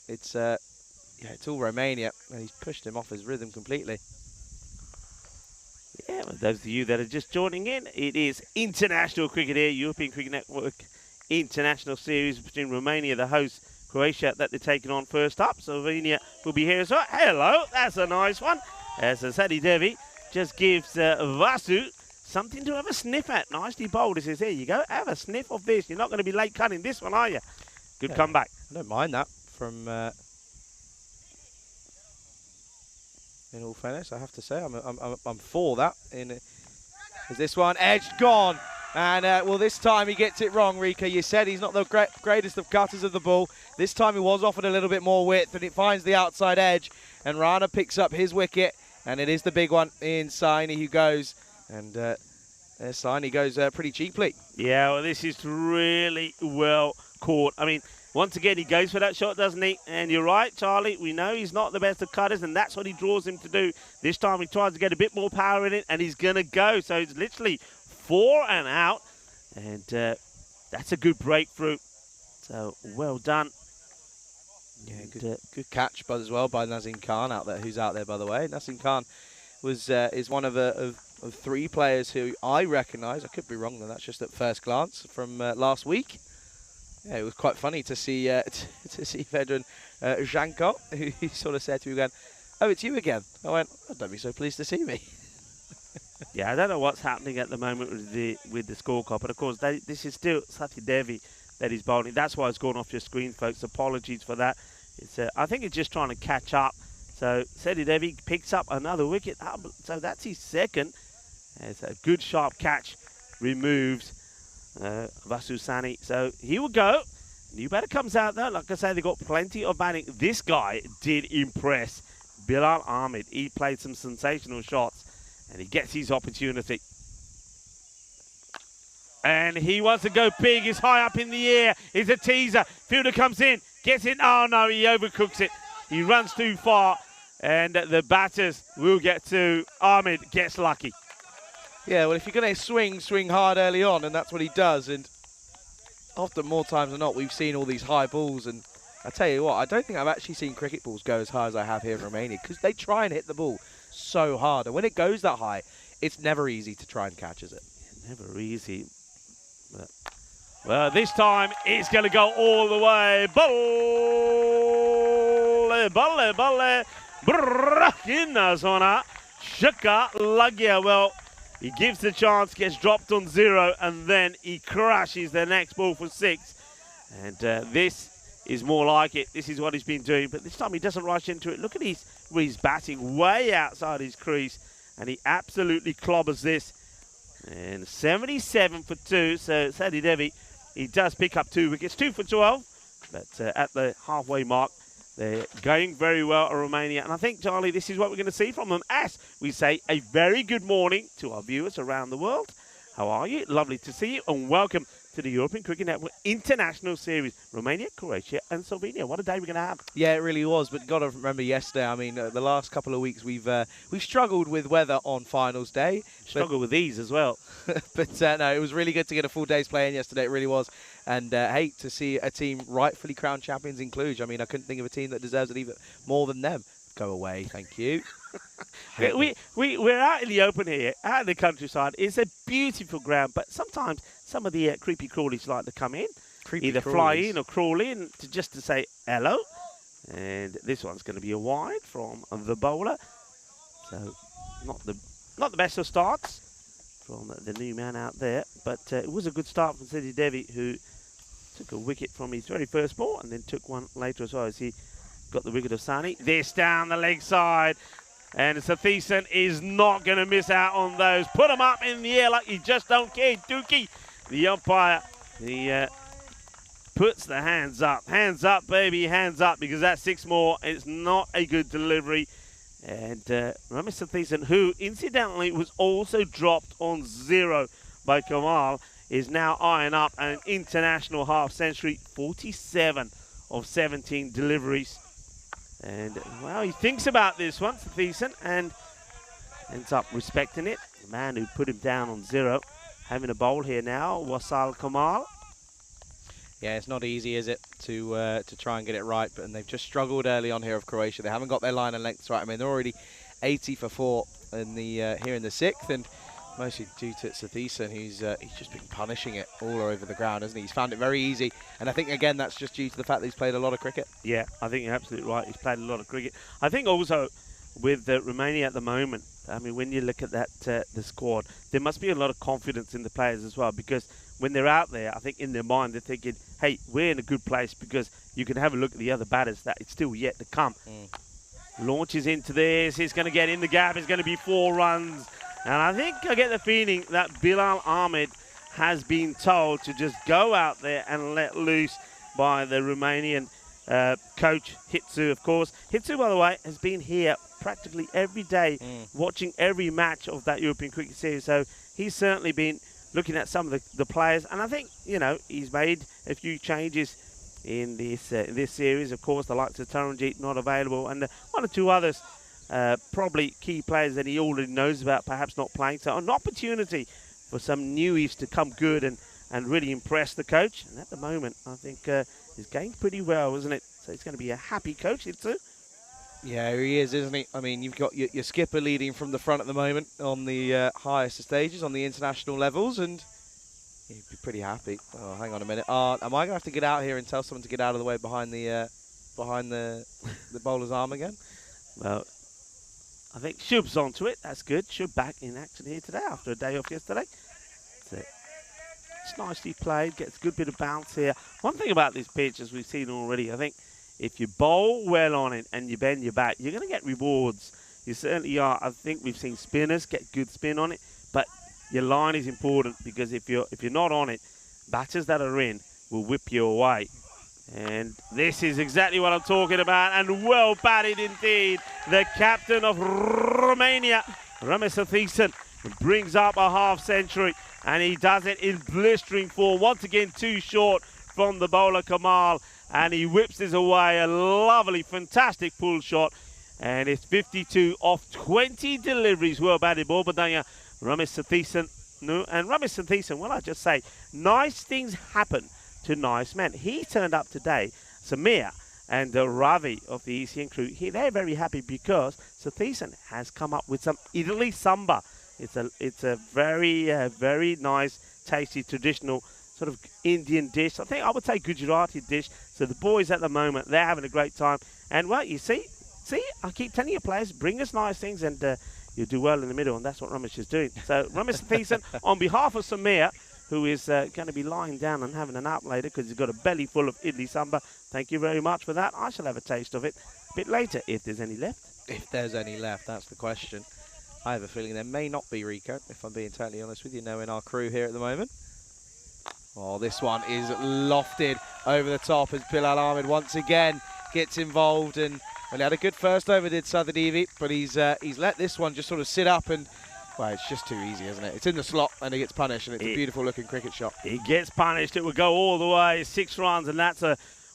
it's all Romania, and he's pushed him off his rhythm completely. Yeah, well, those of you that are just joining in, it is international cricket here, European Cricket Network international series between Romania, the host, Croatia, that they're taking on first up. Slovenia will be here as well. Hello, that's a nice one. As Sadi Devi just gives Vasu something to have a sniff at. Nicely bowled. He says, here you go, have a sniff of this. You're not going to be late cutting this one, are you? Good comeback. I don't mind that from... in all fairness, I have to say, I'm for that. Is this one edged? Gone. And, well, this time he gets it wrong, Rika. You said he's not the greatest of cutters of the ball. This time he was offered a little bit more width, and it finds the outside edge. And Rana picks up his wicket, and it is the big one in Saini who goes. And Saini goes pretty cheaply. Yeah, well, this is really well caught. I mean, once again, he goes for that shot, doesn't he? And you're right, Charlie. We know he's not the best of cutters, and that's what he draws him to do. This time he tries to get a bit more power in it, and he's going to go. So it's literally 4 and out, and that's a good breakthrough. So well done. Yeah, And, good catch, but as well by Nazim Khan out there, who's out there by the way. Nazim Khan was is one of 3 players who I recognise. I could be wrong though. That's just at first glance from last week. Yeah, it was quite funny to see to see Vedran Janko, who he sort of said to me again, "Oh, it's you again." I went, "Oh, don't be so pleased to see me." Yeah, I don't know what's happening at the moment with the scorecard, but of course this is still Sati Devi that is bowling. That's why it's gone off your screen, folks. Apologies for that. It's I think it's just trying to catch up. So Sati Devi picks up another wicket. So that's his second. It's a good sharp catch. Removes Vasu Sani. So he will go. New batter comes out though. Like I say, they got plenty of batting. This guy did impress. Bilal Ahmed. He played some sensational shots. And he gets his opportunity. And he wants to go big. He's high up in the air. It's a teaser. Fielder comes in. Gets it. Oh, no, he overcooks it. He runs too far. And the batters will get to. Ahmed gets lucky. Yeah, well, if you're going to swing hard early on, and that's what he does. And often, more times than not, we've seen all these high balls. And I tell you what, I don't think I've actually seen cricket balls go as high as I have here in Romania, because they try and hit the ball so hard. And when it goes that high, it's never easy to try and catch, is it? Never easy. But, well, this time it's going to go all the way. Balle. Brakina zona. Shaka Lagya. Well, he gives the chance, gets dropped on 0, and then he crashes the next ball for 6. And this is more like it. This is what he's been doing, but this time he doesn't rush into it. Look at where he's batting way outside his crease, and he absolutely clobbers this. And 77 for 2, so Sadi Devi, he does pick up 2 wickets, 2 for 12, but at the halfway mark, they're going very well, Romania. And I think, Charlie, this is what we're going to see from them as we say a very good morning to our viewers around the world. How are you? Lovely to see you, and welcome to the European Cricket Network International Series. Romania, Croatia and Slovenia. What a day we're going to have. Yeah, it really was. But got to remember yesterday, I mean, the last couple of weeks we've struggled with weather on finals day. Struggled with these as well. But no, it was really good to get a full day's play in yesterday. It really was. And hey, to see a team rightfully crowned champions in Cluj. I mean, I couldn't think of a team that deserves it even more than them. Go away, thank you. We're out in the open here, out in the countryside. It's a beautiful ground, but sometimes some of the creepy crawlies like to come in, either fly in or crawl in just to say hello. And this one's going to be a wide from the bowler, so not the best of starts from the new man out there, but it was a good start from Sadi Devi, who took a wicket from his very first ball and then took one later as well as he got the wicket of Sani. This down the leg side. And Sathisen is not going to miss out on those. Put them up in the air like you just don't care. Dookie, the umpire, he puts the hands up. Hands up, baby, hands up, because that's 6 more. It's not a good delivery. And remember Sathisen, who incidentally was also dropped on 0 by Kamal, is now eyeing up an international half century, 47 of 17 deliveries. And, well, he thinks about this one, Sathisen, and ends up respecting it. The man who put him down on 0, having a bowl here now, Wasal Kamal. Yeah, it's not easy, is it, to try and get it right? But they've just struggled early on here of Croatia. They haven't got their line and lengths right. I mean, they're already 80 for 4 in the here in the 6th, and mostly due to Sathisen, he's just been punishing it all over the ground, hasn't he? He's found it very easy, and I think, again, that's just due to the fact that he's played a lot of cricket. Yeah, I think you're absolutely right. He's played a lot of cricket. I think also with Romania at the moment, I mean, when you look at that the squad, there must be a lot of confidence in the players as well, because when they're out there, I think in their mind they're thinking, hey, we're in a good place, because you can have a look at the other batters that it's still yet to come. Launches into this. He's going to get in the gap. It's going to be 4 runs. And I think I get the feeling that Bilal Ahmed has been told to just go out there and let loose by the Romanian coach, Hitsu, of course. Hitsu, by the way, has been here practically every day, watching every match of that European Cricket Series. So he's certainly been looking at some of the players. And I think, you know, he's made a few changes in this series. Of course, the likes of Taranjeet not available, and 1 or 2 others. Probably key players that he already knows about, perhaps not playing. So an opportunity for some newies to come good and really impress the coach. And at the moment, I think he's going pretty well, isn't it? So he's going to be a happy coach, too. Yeah, he is, isn't he? I mean, you've got your skipper leading from the front at the moment on the highest stages, on the international levels, and he'd be pretty happy. Oh, hang on a minute. Am I going to have to get out here and tell someone to get out of the way behind the bowler's arm again? Well, I think Shub's onto it. That's good. Shub back in action here today after a day off yesterday. It's nicely played. Gets a good bit of bounce here. One thing about this pitch, as we've seen already, I think if you bowl well on it and you bend your bat, you're going to get rewards. You certainly are. I think we've seen spinners get good spin on it, but your line is important because if you're not on it, batters that are in will whip you away. And this is exactly what I'm talking about, and well batted indeed. The captain of Romania, Ramesh Thiessen, brings up a half century, and he does it in blistering form. Once again, too short from the bowler Kamal, and he whips this away. A lovely, fantastic pull shot, and it's 52 off 20 deliveries. Well batted ball, but then Ramesh Thiessen. No, and Ramesh Thiessen, well, I just say, nice things happen to nice men. He turned up today, Samir and Ravi of the ECI crew. They're very happy because Thiessen has come up with some Italy samba. It's a very very nice, tasty, traditional sort of Indian dish. I would say Gujarati dish. So the boys at the moment, they're having a great time. And well, you see, I keep telling you, players, bring us nice things, and you'll do well in the middle, and that's what Ramesh is doing. So Ramesh Thiessen, on behalf of Samir, who is going to be lying down and having a nap later because he's got a belly full of idli samba. Thank you very much for that. I shall have a taste of it a bit later, if there's any left. If there's any left, that's the question. I have a feeling there may not be, Rico, if I'm being totally honest with you, knowing our crew here at the moment. Oh, this one is lofted over the top as Bilal Ahmed once again gets involved. And well, he had a good first over, did Sadadevi, but he's let this one just sort of sit up and, well, it's just too easy, isn't it? It's in the slot and he gets punished, and it's a beautiful-looking cricket shot. He gets punished. It will go all the way, 6 runs, and that's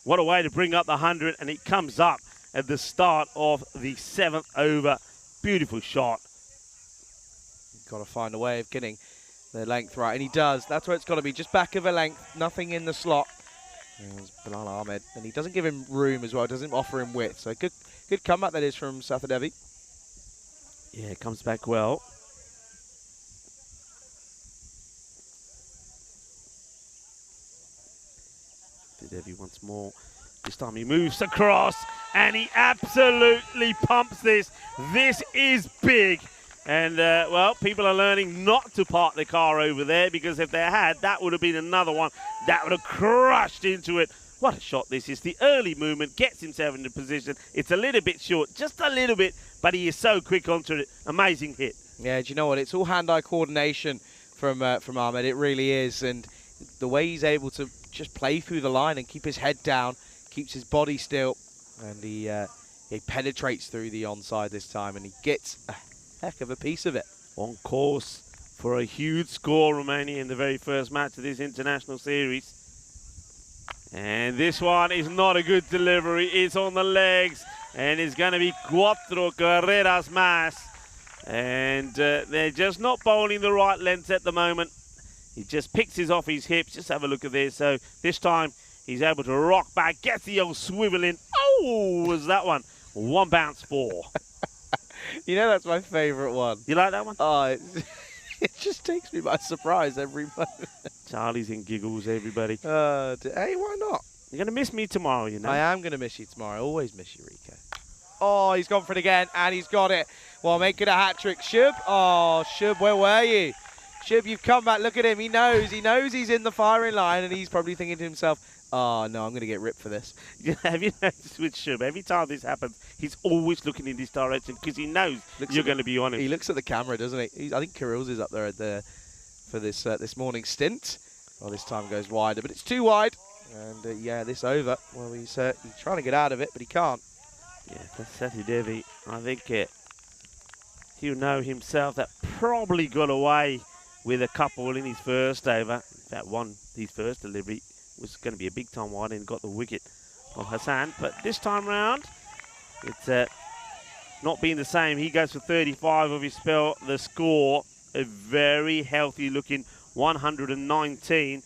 what a way to bring up the 100, and it comes up at the start of the 7th over. Beautiful shot. Got to find a way of getting the length right, and he does. That's where it's got to be, just back of a length, nothing in the slot. There's Bilal Ahmed, and he doesn't give him room as well, doesn't offer him width. So good comeback that is from Sadadevi. Yeah, it comes back well. Devi once more. This time he moves across and he absolutely pumps this. This is big. And, well, people are learning not to park the car over there, because if they had, that would have been another one that would have crushed into it. What a shot this is. The early movement gets himself into position. It's a little bit short, just a little bit, but he is so quick onto it. Amazing hit. Yeah, do you know what? It's all hand-eye coordination from Ahmed. It really is. And the way he's able to just play through the line and keep his head down, keeps his body still, and he penetrates through the onside this time, and he gets a heck of a piece of it. On course for a huge score, Romania, in the very first match of this international series. And this one is not a good delivery. It's on the legs, and it's going to be cuatro carreras más. And they're just not bowling the right length at the moment. He just picks his off his hips. Just have a look at this. So this time he's able to rock back, gets the old swivel in. Oh, was that one? 1 bounce 4. You know, that's my favourite one. You like that one? Oh, it just takes me by surprise every moment. Charlie's in giggles, everybody. Hey, why not? You're going to miss me tomorrow, you know. I am going to miss you tomorrow. I always miss you, Rico. Oh, he's gone for it again, and he's got it. Well, make it a hat-trick. Shub, oh, Shub, where were you? Shub, you've come back. Look at him. He knows he's in the firing line, and he's probably thinking to himself, oh, no, I'm going to get ripped for this. Have you noticed with Shub, every time this happens, he's always looking in this direction because he knows you're going to be on him. He looks at the camera, doesn't he? I think Kirill's is up there for this morning's stint. Well, this time goes wider, but it's too wide. And, yeah, this over. Well, he's trying to get out of it, but he can't. Yeah, that's Sadadevi. I think he'll know himself that probably got away with a couple in his first over. In fact, his first delivery was going to be a big time wide and got the wicket of Hassan. But this time round, it's not being the same. He goes for 35 of his spell. The score, a very healthy looking 119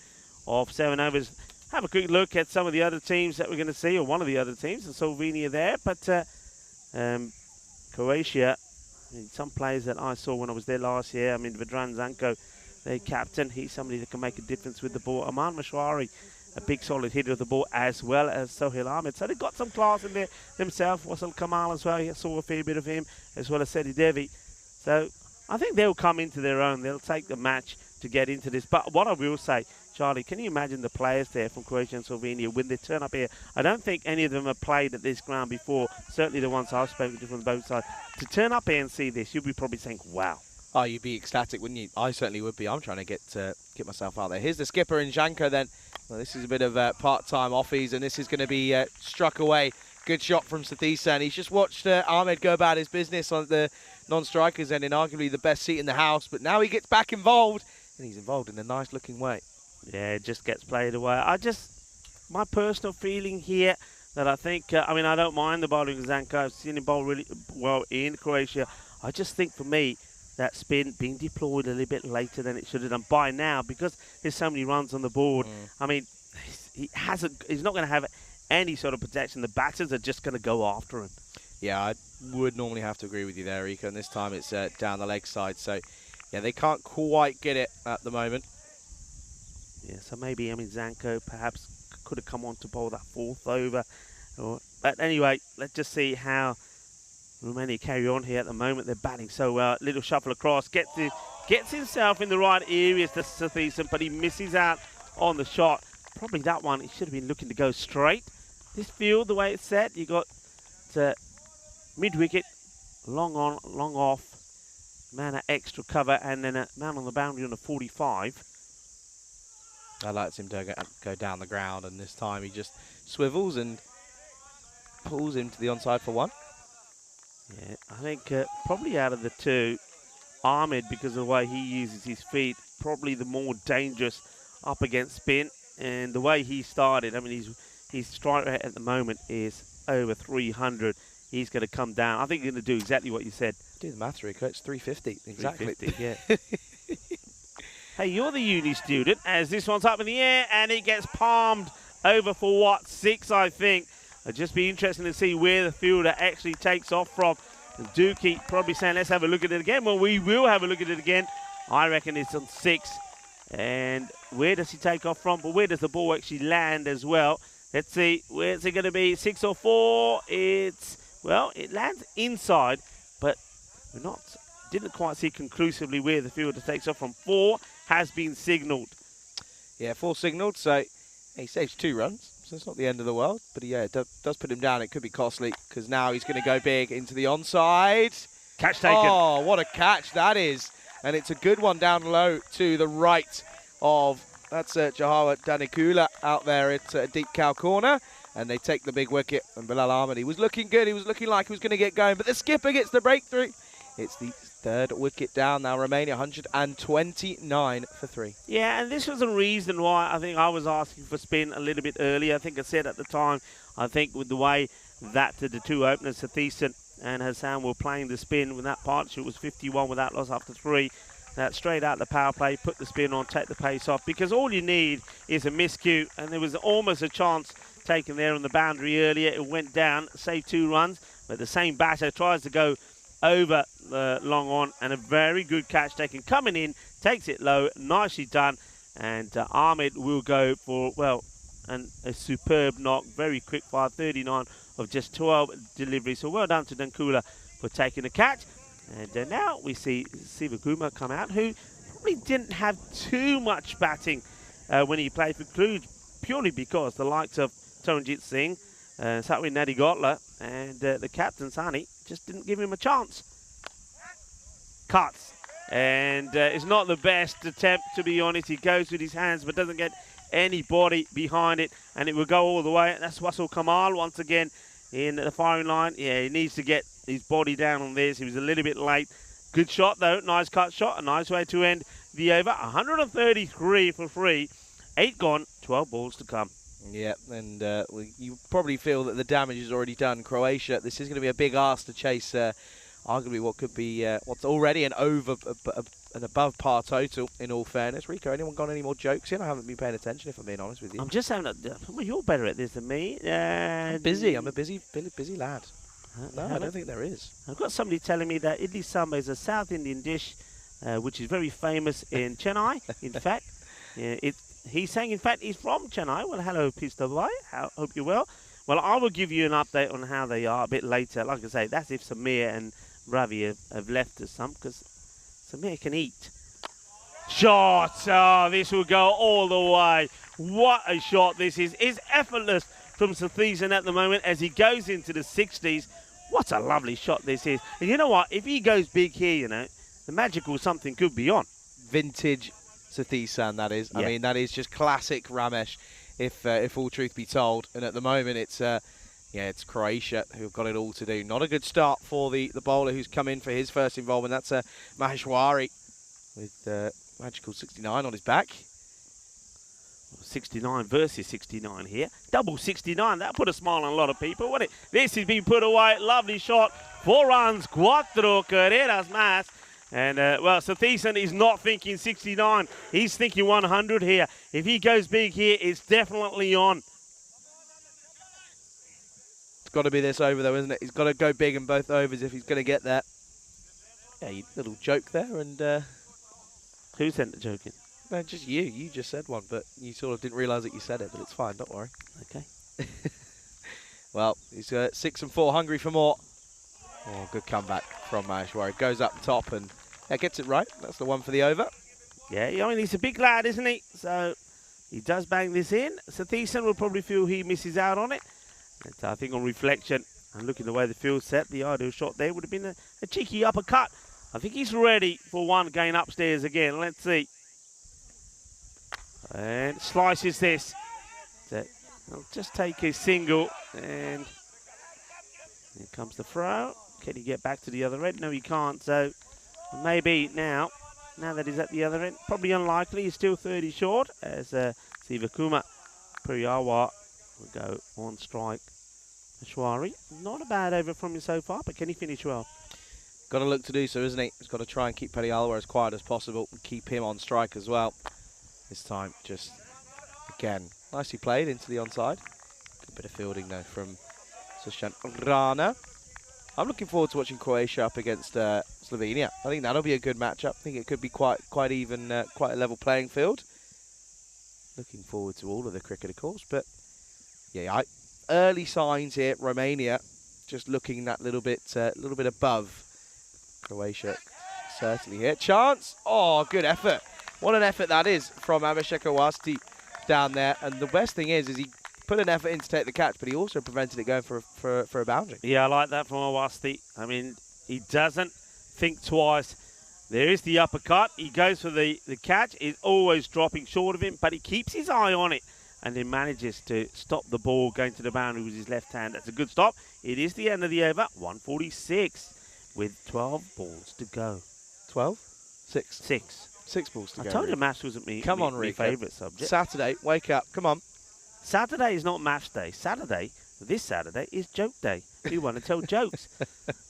of 7 overs. have a quick look at some of the other teams that we're going to see, or one of the other teams, and Slovenia there. But Croatia, I mean, some players that I saw when I was there last year, I mean, Vedran Zanko, their captain, he's somebody that can make a difference with the ball. Aman Mashwari, a big solid hitter of the ball, as well as Sohail Ahmed. So they've got some class in there themselves. Wassel Kamal as well, I saw a fair bit of him, as well as Seti Devi. So I think they'll come into their own. They'll take the match to get into this. But what I will say, Charlie, can you imagine the players there from Croatia and Slovenia when they turn up here? I don't think any of them have played at this ground before, certainly the ones I've spoken to from both sides. To turn up here and see this, you'll be probably saying, wow. Oh, you'd be ecstatic, wouldn't you? I certainly would be. I'm trying to get myself out there. Here's the skipper in Janko then. Well, this is a bit of part-time offies, and this is going to be struck away. Good shot from Sathisa, and he's just watched Ahmed go about his business on the non-strikers and in arguably the best seat in the house. But now he gets back involved, and he's involved in a nice-looking way. Yeah, it just gets played away. My personal feeling here that I think, I mean, I don't mind the bowling of Zanko. I've seen him bowl really well in Croatia. I just think for me, that spin being deployed a little bit later than it should have done by now, because there's so many runs on the board. I mean, he's not going to have any sort of protection. The batters are just going to go after him. Yeah, I would normally have to agree with you there, Rico, and this time it's down the leg side. So, yeah, they can't quite get it at the moment. Yeah, so maybe, I mean, Zanko perhaps could have come on to bowl that fourth over. But anyway, let's just see how Romania carry on here at the moment. They're batting so well. Little shuffle across. Gets himself in the right areas, the Sathisa, but he misses out on the shot. Probably that one, he should have been looking to go straight. This field, the way it's set, you got mid-wicket, long on, long off, man at extra cover, and then a man on the boundary on a 45. I liked him to go down the ground, and this time he just swivels and pulls him to the onside for one. Yeah, I think probably out of the two, Ahmed, because of the way he uses his feet, probably the more dangerous up against spin. And the way he started, I mean, his strike rate at the moment is over 300. He's going to come down. I think he's going to do exactly what you said. Do the math, Rico. It's 350. Exactly. 350, yeah. Hey, you're the uni student, as this one's up in the air, and it gets palmed over for what, 6, I think. It'll just be interesting to see where the fielder actually takes off from. Dookie probably saying, let's have a look at it again. Well, we will have a look at it again. I reckon it's on 6. And where does he take off from? But where does the ball actually land as well? Let's see. Where's it going to be? 6 or 4? Well, it lands inside, but didn't quite see conclusively where the fielder takes off from. 4 has been signalled. Yeah, 4 signalled, so he saves 2 runs. So it's not the end of the world, but it does put him down. It could be costly, because now he's going to go big into the onside. Catch taken. Oh, what a catch that is. And it's a good one down low to the right of, that's Jahawa Danikula out there at deep cow corner. And they take the big wicket. And Bilal Ahmed, he was looking good. He was looking like he was going to get going. But the skipper gets the breakthrough. It's the 3rd wicket down now. Romania 129 for 3. Yeah, and this was the reason why I think I was asking for spin a little bit earlier. I think I said at the time, I think with the way that the 2 openers, Sathisa and Hassan, were playing the spin when that partnership was 51 without loss after 3. That straight out the power play, put the spin on, take the pace off, because all you need is a miscue, and there was almost a chance taken there on the boundary earlier. It went down, saved 2 runs, but the same batter tries to go over the long on, and a very good catch taken coming in, takes it low, nicely done, and Ahmed will go for, well, a superb knock, very quick fire, 39 of just 12 deliveries. So well done to Dankula for taking the catch. And now we see Sivaguma come out, who probably didn't have too much batting when he played for Cluj, purely because the likes of Taranjit Singh, Satwin Nadigotla, and the captain, Sani, just didn't give him a chance. Cuts. And it's not the best attempt, to be honest. He goes with his hands, but doesn't get anybody behind it, and it will go all the way. That's Wassel Kamal once again in the firing line. Yeah, he needs to get his body down on this. He was a little bit late. Good shot, though. Nice cut shot. A nice way to end the over. 133 for 3. 8 gone, 12 balls to come. Yeah, and you probably feel that the damage is already done. Croatia, this is going to be a big ask to chase arguably what could be what's already an above par total. In all fairness, Rico, anyone got any more jokes in? I haven't been paying attention, if I'm being honest with you. I'm just having well, you're better at this than me. I'm busy. I'm a busy lad. No, I don't think there is. I've got somebody telling me that idli sambar is a South Indian dish, which is very famous in Chennai. In fact, he's saying, in fact, he's from Chennai. Well, hello, Pista Boy. Hope you're well. Well, I will give you an update on how they are a bit later. Like I say, that's if Samir and Ravi have left us some, because Samir can eat. Shot! Oh, this will go all the way. What a shot this is. It's effortless from Sathisan at the moment as he goes into the 60s. What a lovely shot this is. And you know what? If he goes big here, you know, the magical something could be on. Vintage Sathisan, that is. Yeah. I mean, that is just classic Ramesh, if all truth be told. And at the moment, it's Croatia who've got it all to do. Not a good start for the bowler who's come in for his first involvement. That's Maheshwari with magical 69 on his back. 69 versus 69 here. Double 69. That put a smile on a lot of people, wouldn't it? This has been put away. Lovely shot. 4 runs. 4 carreras más. And, well, Sathisan is not thinking 69. He's thinking 100 here. If he goes big here, it's definitely on. It's got to be this over, though, isn't it? He's got to go big in both overs if he's going to get that. Yeah, little joke there. And who sent the joke in? no, just you. You just said one, but you sort of didn't realise that you said it, but it's fine. Don't worry. Okay. Well, he's 6 and 4, hungry for more. Oh, good comeback from Maheshwari. Goes up top and gets it right. That's the one for the over. Yeah, I mean, he's a big lad, isn't he? So he does bang this in. Sathisan will probably feel he misses out on it. And I think on reflection and looking the way the field's set, the ideal shot there would have been a cheeky uppercut. I think he's ready for one going upstairs again. Let's see. And slices this. So he'll just take a single and here comes the throw. Can he get back to the other end? No, he can't. So maybe now that he's at the other end, probably unlikely. He's still 30 short as Sivakuma Priyawa will go on strike. Ashwari, not a bad over from him so far, but can he finish well? Got to look to do so, isn't he? He's got to try and keep Perialwa as quiet as possible and keep him on strike as well. This time, just again, nicely played into the onside. Good bit of fielding though from Sushant Rana. I'm looking forward to watching Croatia up against Slovenia. I think that'll be a good matchup. I think it could be quite even, quite a level playing field. Looking forward to all of the cricket, of course. But yeah, early signs here. Romania just looking that little bit above Croatia. Certainly here. Chance. Oh, good effort. What an effort that is from Abhishek Awasti down there. And the best thing is he put an effort in to take the catch, but he also prevented it going for a boundary. Yeah, I like that from Awasti. I mean, he doesn't think twice. There is the uppercut. He goes for the catch. He's always dropping short of him, but he keeps his eye on it and then manages to stop the ball going to the boundary with his left hand. That's a good stop. It is the end of the over. 146 with 12 balls to go. 12? 6. 6 balls to go. I told you maths wasn't my favourite subject. Saturday, wake up. Come on. Saturday is not match day. This Saturday is joke day. We want to tell jokes.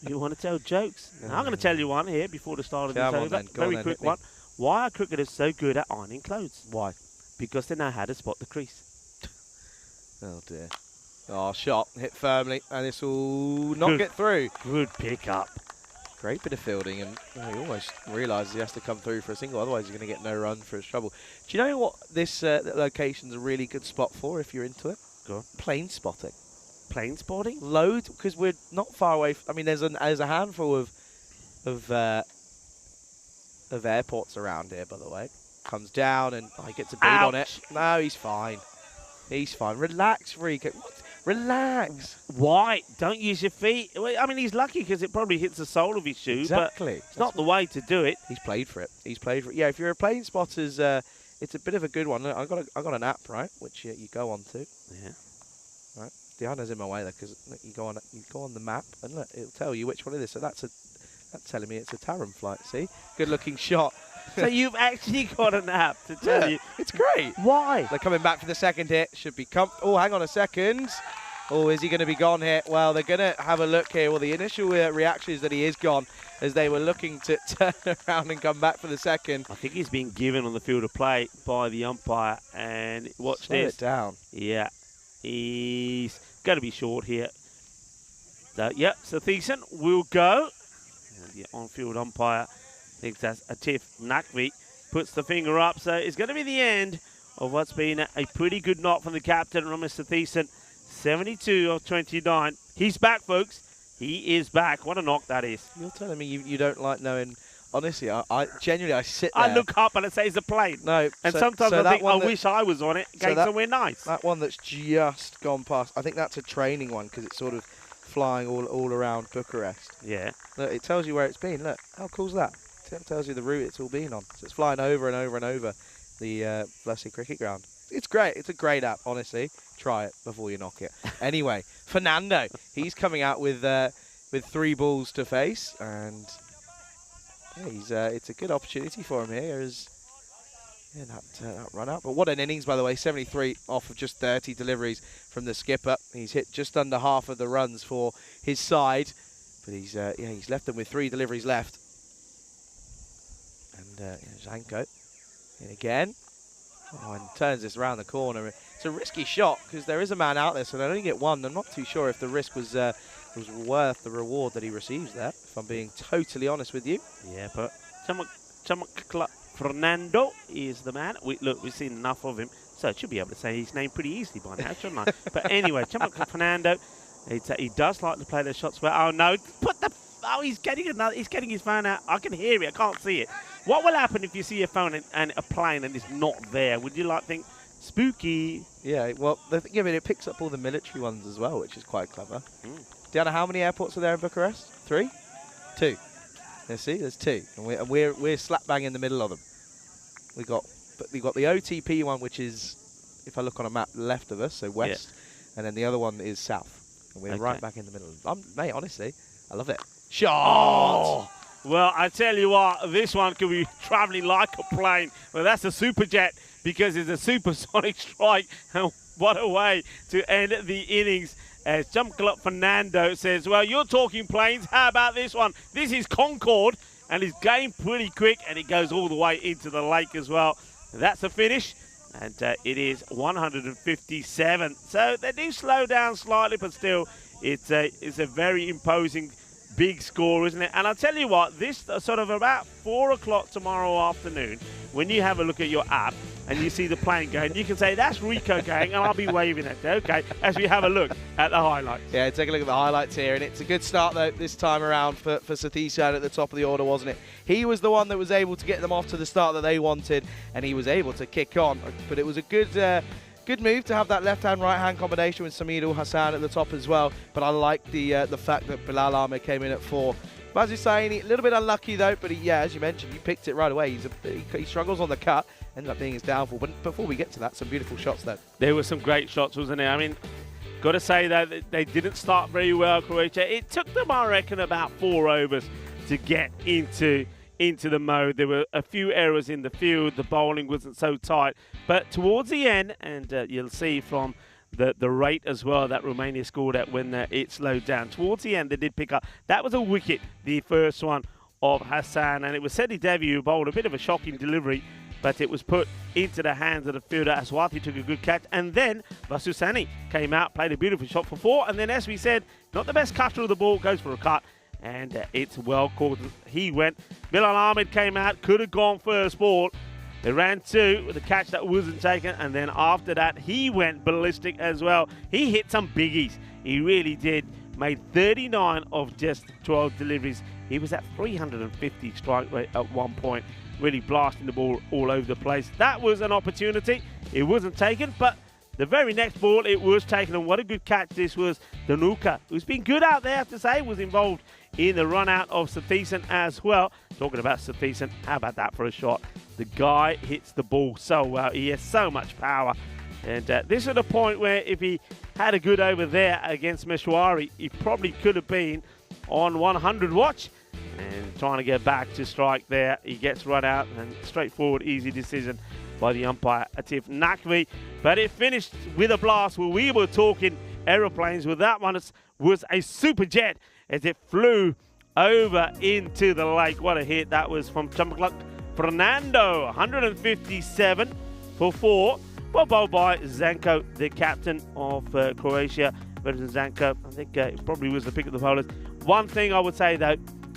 You want to tell jokes? Now, I'm going to tell you one here before the start of this over. Very quick one. Why are cricketers so good at ironing clothes? Why? Because they know how to spot the crease. Oh, dear. Oh, shot. Hit firmly. And this will not get through. Good pick up. Great bit of fielding. And he almost realises he has to come through for a single. Otherwise, he's going to get no run for his trouble. Do you know what this location's a really good spot for if you're into it? Go on. Plane spotting. Plane spotting? Loads, because we're not far away. I mean, there's a handful of airports around here, by the way. Comes down and he gets a beat on it. No, he's fine. He's fine. Relax, Rico. What? Relax. Why? Don't use your feet. I mean, he's lucky because it probably hits the sole of his shoe. Exactly. But it's not the way to do it. He's played for it. Yeah, if you're a plane spotter's, it's a bit of a good one. I got an app, right, which you go on to. Yeah. Right. Diana's in my way there because you go on the map and look, it'll tell you which one it is. So that's telling me it's a Taran flight. See, good looking shot. So you've actually got an app to tell you. It's great. Why? They're coming back for the second hit. Should be oh, hang on a second. Oh, is he going to be gone here? Well, they're going to have a look here. Well, the initial reaction is that he is gone, as they were looking to turn around and come back for the second. I think he's been given on the field of play by the umpire. And watch Slow this. it down. Yeah, he's going to be short here. So, yep, so Thiessen will go. And the on-field umpire thinks that's Atif Nakvi. Puts the finger up. So it's going to be the end of what's been a pretty good knock from the captain, Mr. Thiessen. 72 of 29. He's back, folks. He is back. What a knock that is. You're telling me you don't like knowing. Honestly, I genuinely sit there. I look up and it says a plane. No. And sometimes I think, I wish I was on it, going somewhere nice. That one that's just gone past, I think that's a training one because it's sort of flying all around Bucharest. Yeah. Look, it tells you where it's been. Look, how cool's that? It tells you the route it's all been on. So it's flying over and over and over the Blessed Cricket Ground. It's great. It's a great app, honestly. Try it before you knock it. Anyway, Fernando, he's coming out with 3 balls to face, and yeah, it's a good opportunity for him here as that run out. But what an innings, by the way, 73 off of just 30 deliveries from the skipper. He's hit just under half of the runs for his side, but he's left them with 3 deliveries left. And Zanko in again. Oh, and turns this around the corner. It's a risky shot because there is a man out there, so they only get 1. I'm not too sure if the risk was worth the reward that he receives there, if I'm being totally honest with you. Yeah, but Chamakla Fernando is the man. We've seen enough of him, so I should be able to say his name pretty easily by now, shouldn't I? But anyway, Chamakla Fernando, he does like to play those shots well. Oh, no, he's getting his phone out. I can hear it, I can't see it. What will happen if you see your phone and a plane and it's not there? Would you think, spooky? Yeah, well, the thing of it picks up all the military ones as well, which is quite clever. Diana, how many airports are there in Bucharest? 3? 2. Let's see, there's 2, and we're slap bang in the middle of them. We got the OTP one, which is, if I look on a map, left of us, so west, and then the other one is south, and we're right back in the middle. Mate, honestly, I love it. Shot! Oh! Well, I tell you what, this one could be traveling like a plane. Well, that's a super jet because it's a supersonic strike. And what a way to end the innings. As Jump Club Fernando says, well, you're talking planes. How about this one? This is Concorde, and it's game pretty quick, and it goes all the way into the lake as well. That's a finish, and it is 157. So they do slow down slightly, but still, it's a very imposing big score, isn't it? And I'll tell you what, this sort of about 4 o'clock tomorrow afternoon, when you have a look at your app and you see the plane going, you can say, that's Rico going, and I'll be waving at it, okay, as we have a look at the highlights. Yeah, take a look at the highlights here, and it's a good start, though, this time around for Sathisan at the top of the order, wasn't it? He was the one that was able to get them off to the start that they wanted, and he was able to kick on, but it was a good move to have that left-hand, right-hand combination with Samir Hassan at the top as well. But I like the fact that Bilal Ahmed came in at 4. Bazu Saini, a little bit unlucky though, but as you mentioned, he picked it right away. He struggles on the cut, ended up being his downfall. But before we get to that, some beautiful shots though. There were some great shots, wasn't there? I mean, got to say that they didn't start very well, Croatia. It took them, I reckon, about 4 overs to get into the mode. There were a few errors in the field. The bowling wasn't so tight. But towards the end, and you'll see from the rate as well that Romania scored at when it slowed down. Towards the end, they did pick up. That was a wicket, the first one of Hassan. And it was Seti Devi who bowled a bit of a shocking delivery, but it was put into the hands of the fielder. Aswathi took a good catch. And then Vasusani came out, played a beautiful shot for 4. And then, as we said, not the best cutter of the ball, goes for a cut. And it's well called. He went. Bilal Ahmed came out, could have gone first ball. They ran 2 with a catch that wasn't taken. And then after that, he went ballistic as well. He hit some biggies. He really did. Made 39 of just 12 deliveries. He was at 350 strike rate at one point. Really blasting the ball all over the place. That was an opportunity. It wasn't taken, but the very next ball, it was taken. And what a good catch this was. Danuka, who's been good out there, I have to say, was involved in the run out of Sathisan as well. Talking about Sathisan, how about that for a shot? The guy hits the ball so well. He has so much power. And this is the point where if he had a good over there against Meshwari, he probably could have been on 100 watch. And trying to get back to strike there. He gets run out, and straightforward, easy decision by the umpire, Atif Nakvi. But it finished with a blast where we were talking aeroplanes. Well, that one was a super jet as it flew over into the lake. What a hit that was from Chamberlain Fernando. 157 for 4. Well bowled by Zanko, the captain of Croatia. Veteran Zanko, I think it probably was the pick of the bowlers. One thing I would say though,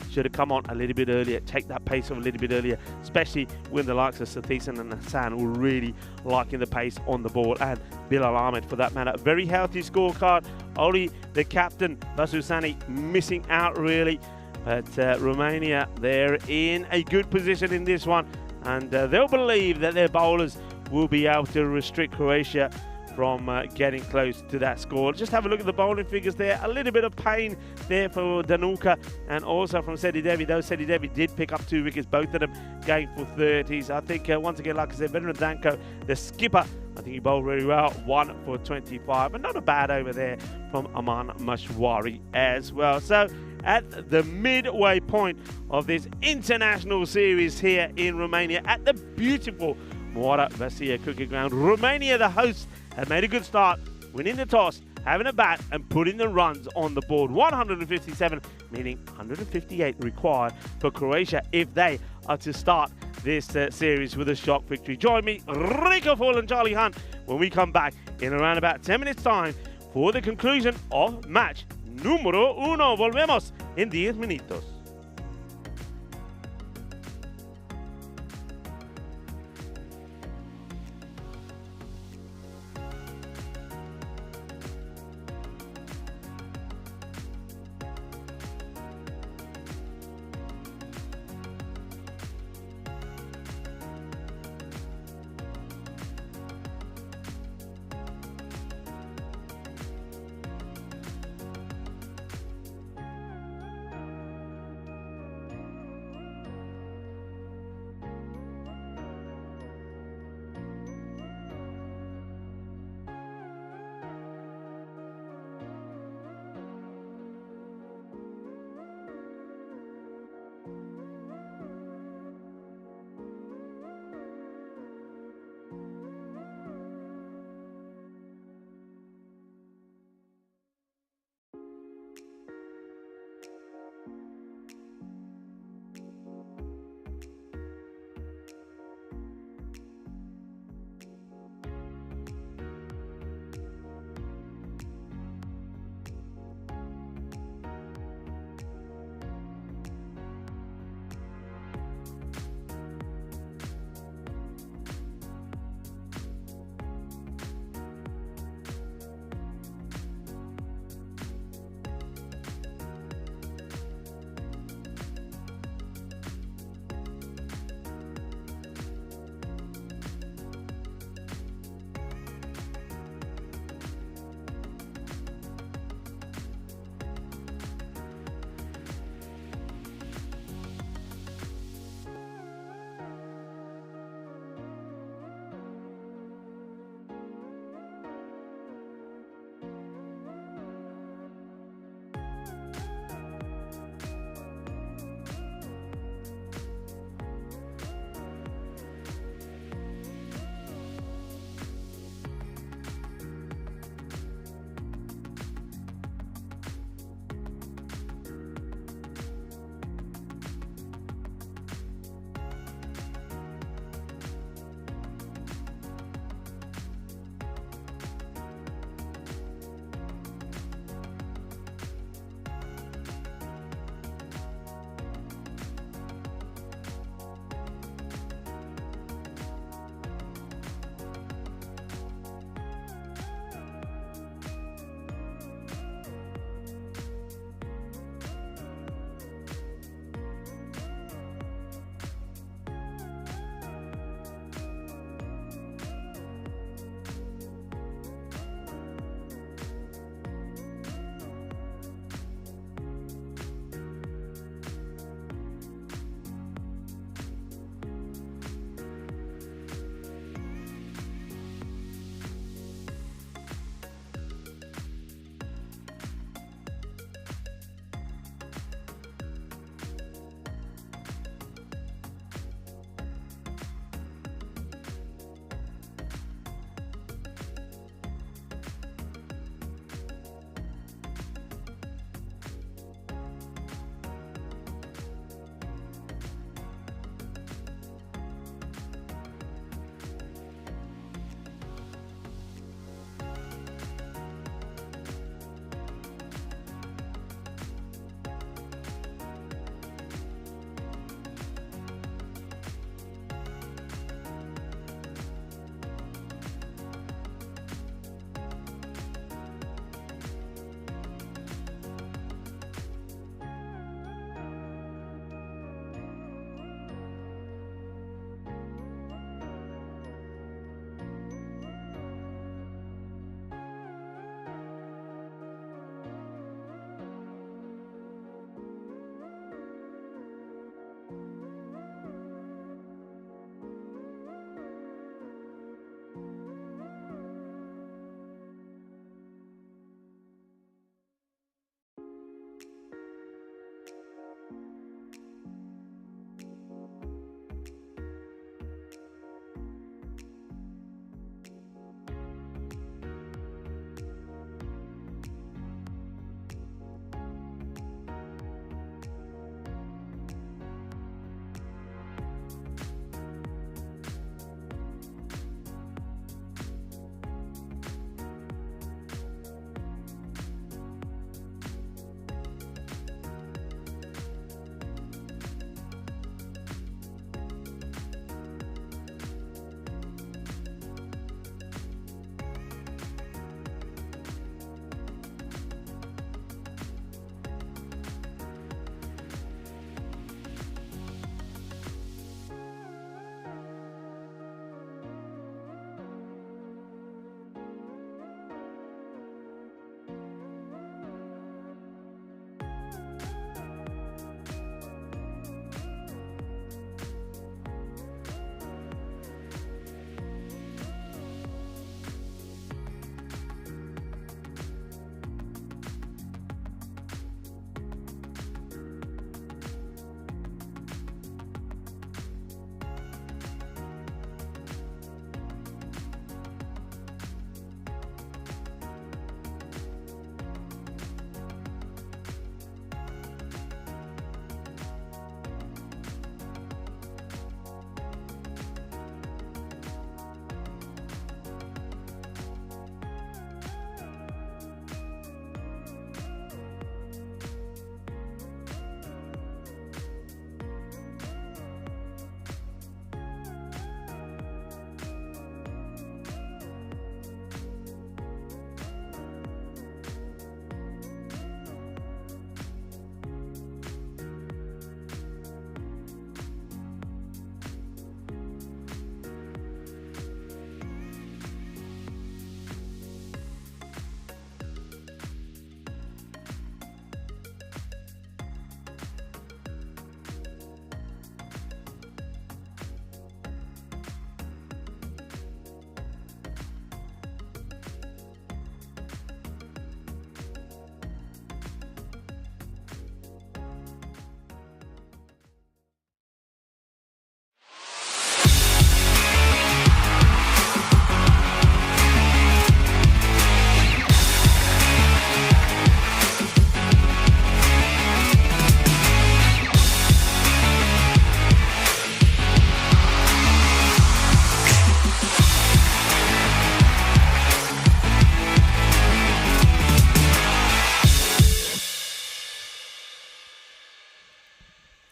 should have come on a little bit earlier, take that pace off a little bit earlier, especially when the likes of Sathisan and Hassan were really liking the pace on the ball, and Bilal Ahmed for that matter. Very healthy scorecard. Only the captain, Basusani, missing out really. But Romania, they're in a good position in this one, and they'll believe that their bowlers will be able to restrict Croatia from getting close to that score. Just have a look at the bowling figures there. A little bit of pain there for Danuka and also from Seti Devi, though Seti Devi did pick up 2 wickets, both of them going for 30s. I think once again, like I said, veteran Danko, the skipper, I think he bowled really well, 1 for 25, and not a bad over there from Aman Mashwari as well. So at the midway point of this international series here in Romania at the beautiful Moara Vasia cricket ground, Romania, the hosts, have made a good start, winning the toss, having a bat and putting the runs on the board. 157, meaning 158 required for Croatia if they are to start this series with a shock victory. Join me, Rico Fall and Charlie Hunt, when we come back in around about 10 minutes time for the conclusion of match número 1. Volvemos en 10 minutos.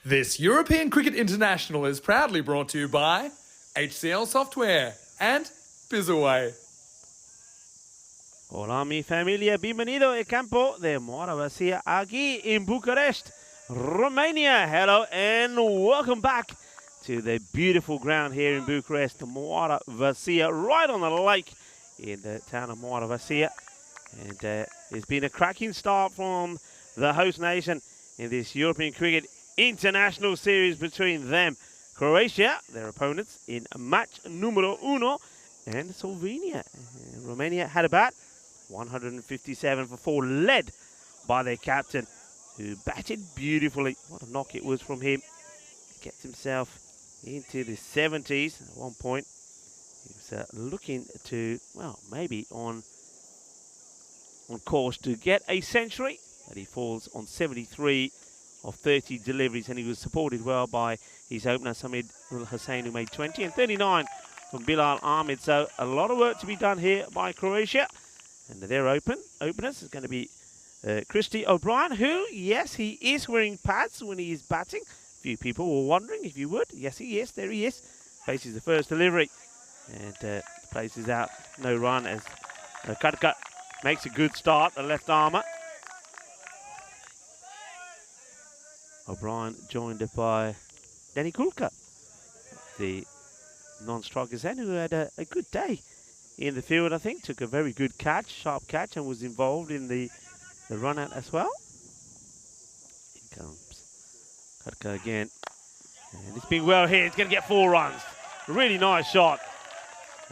This European Cricket International is proudly brought to you by HCL Software and Bizaway. Hola mi familia, bienvenido al campo de Moara Vacía aquí in Bucharest, Romania. Hello and welcome back to the beautiful ground here in Bucharest, Moara Vacía, right on the lake in the town of Moara Vacía. And it's been a cracking start from the host nation in this European Cricket International Series between them, Croatia, their opponents, in match numero uno, and Slovenia. Romania had a bat, 157 for 4, led by their captain, who batted beautifully. What a knock it was from him. Gets himself into the 70s. At one point, he was looking to, well, maybe on course to get a century, but he falls on 73 of 30 deliveries, and he was supported well by his opener, Samid Hussain, who made 20, and 39 from Bilal Ahmed. So a lot of work to be done here by Croatia. And their openers is going to be Christy O'Brien, who, yes, he is wearing pads when he is batting. A few people were wondering if you would. Yes, he is. There he is. Faces the first delivery and places out no run as Katka makes a good start, the left armour. O'Brien joined by Danny Kulka, the non-striker then, who had a good day in the field, I think. Took a very good catch, sharp catch, and was involved in the run-out as well. Here comes Katka again. And it's been well here. He's going to get 4 runs. Really nice shot.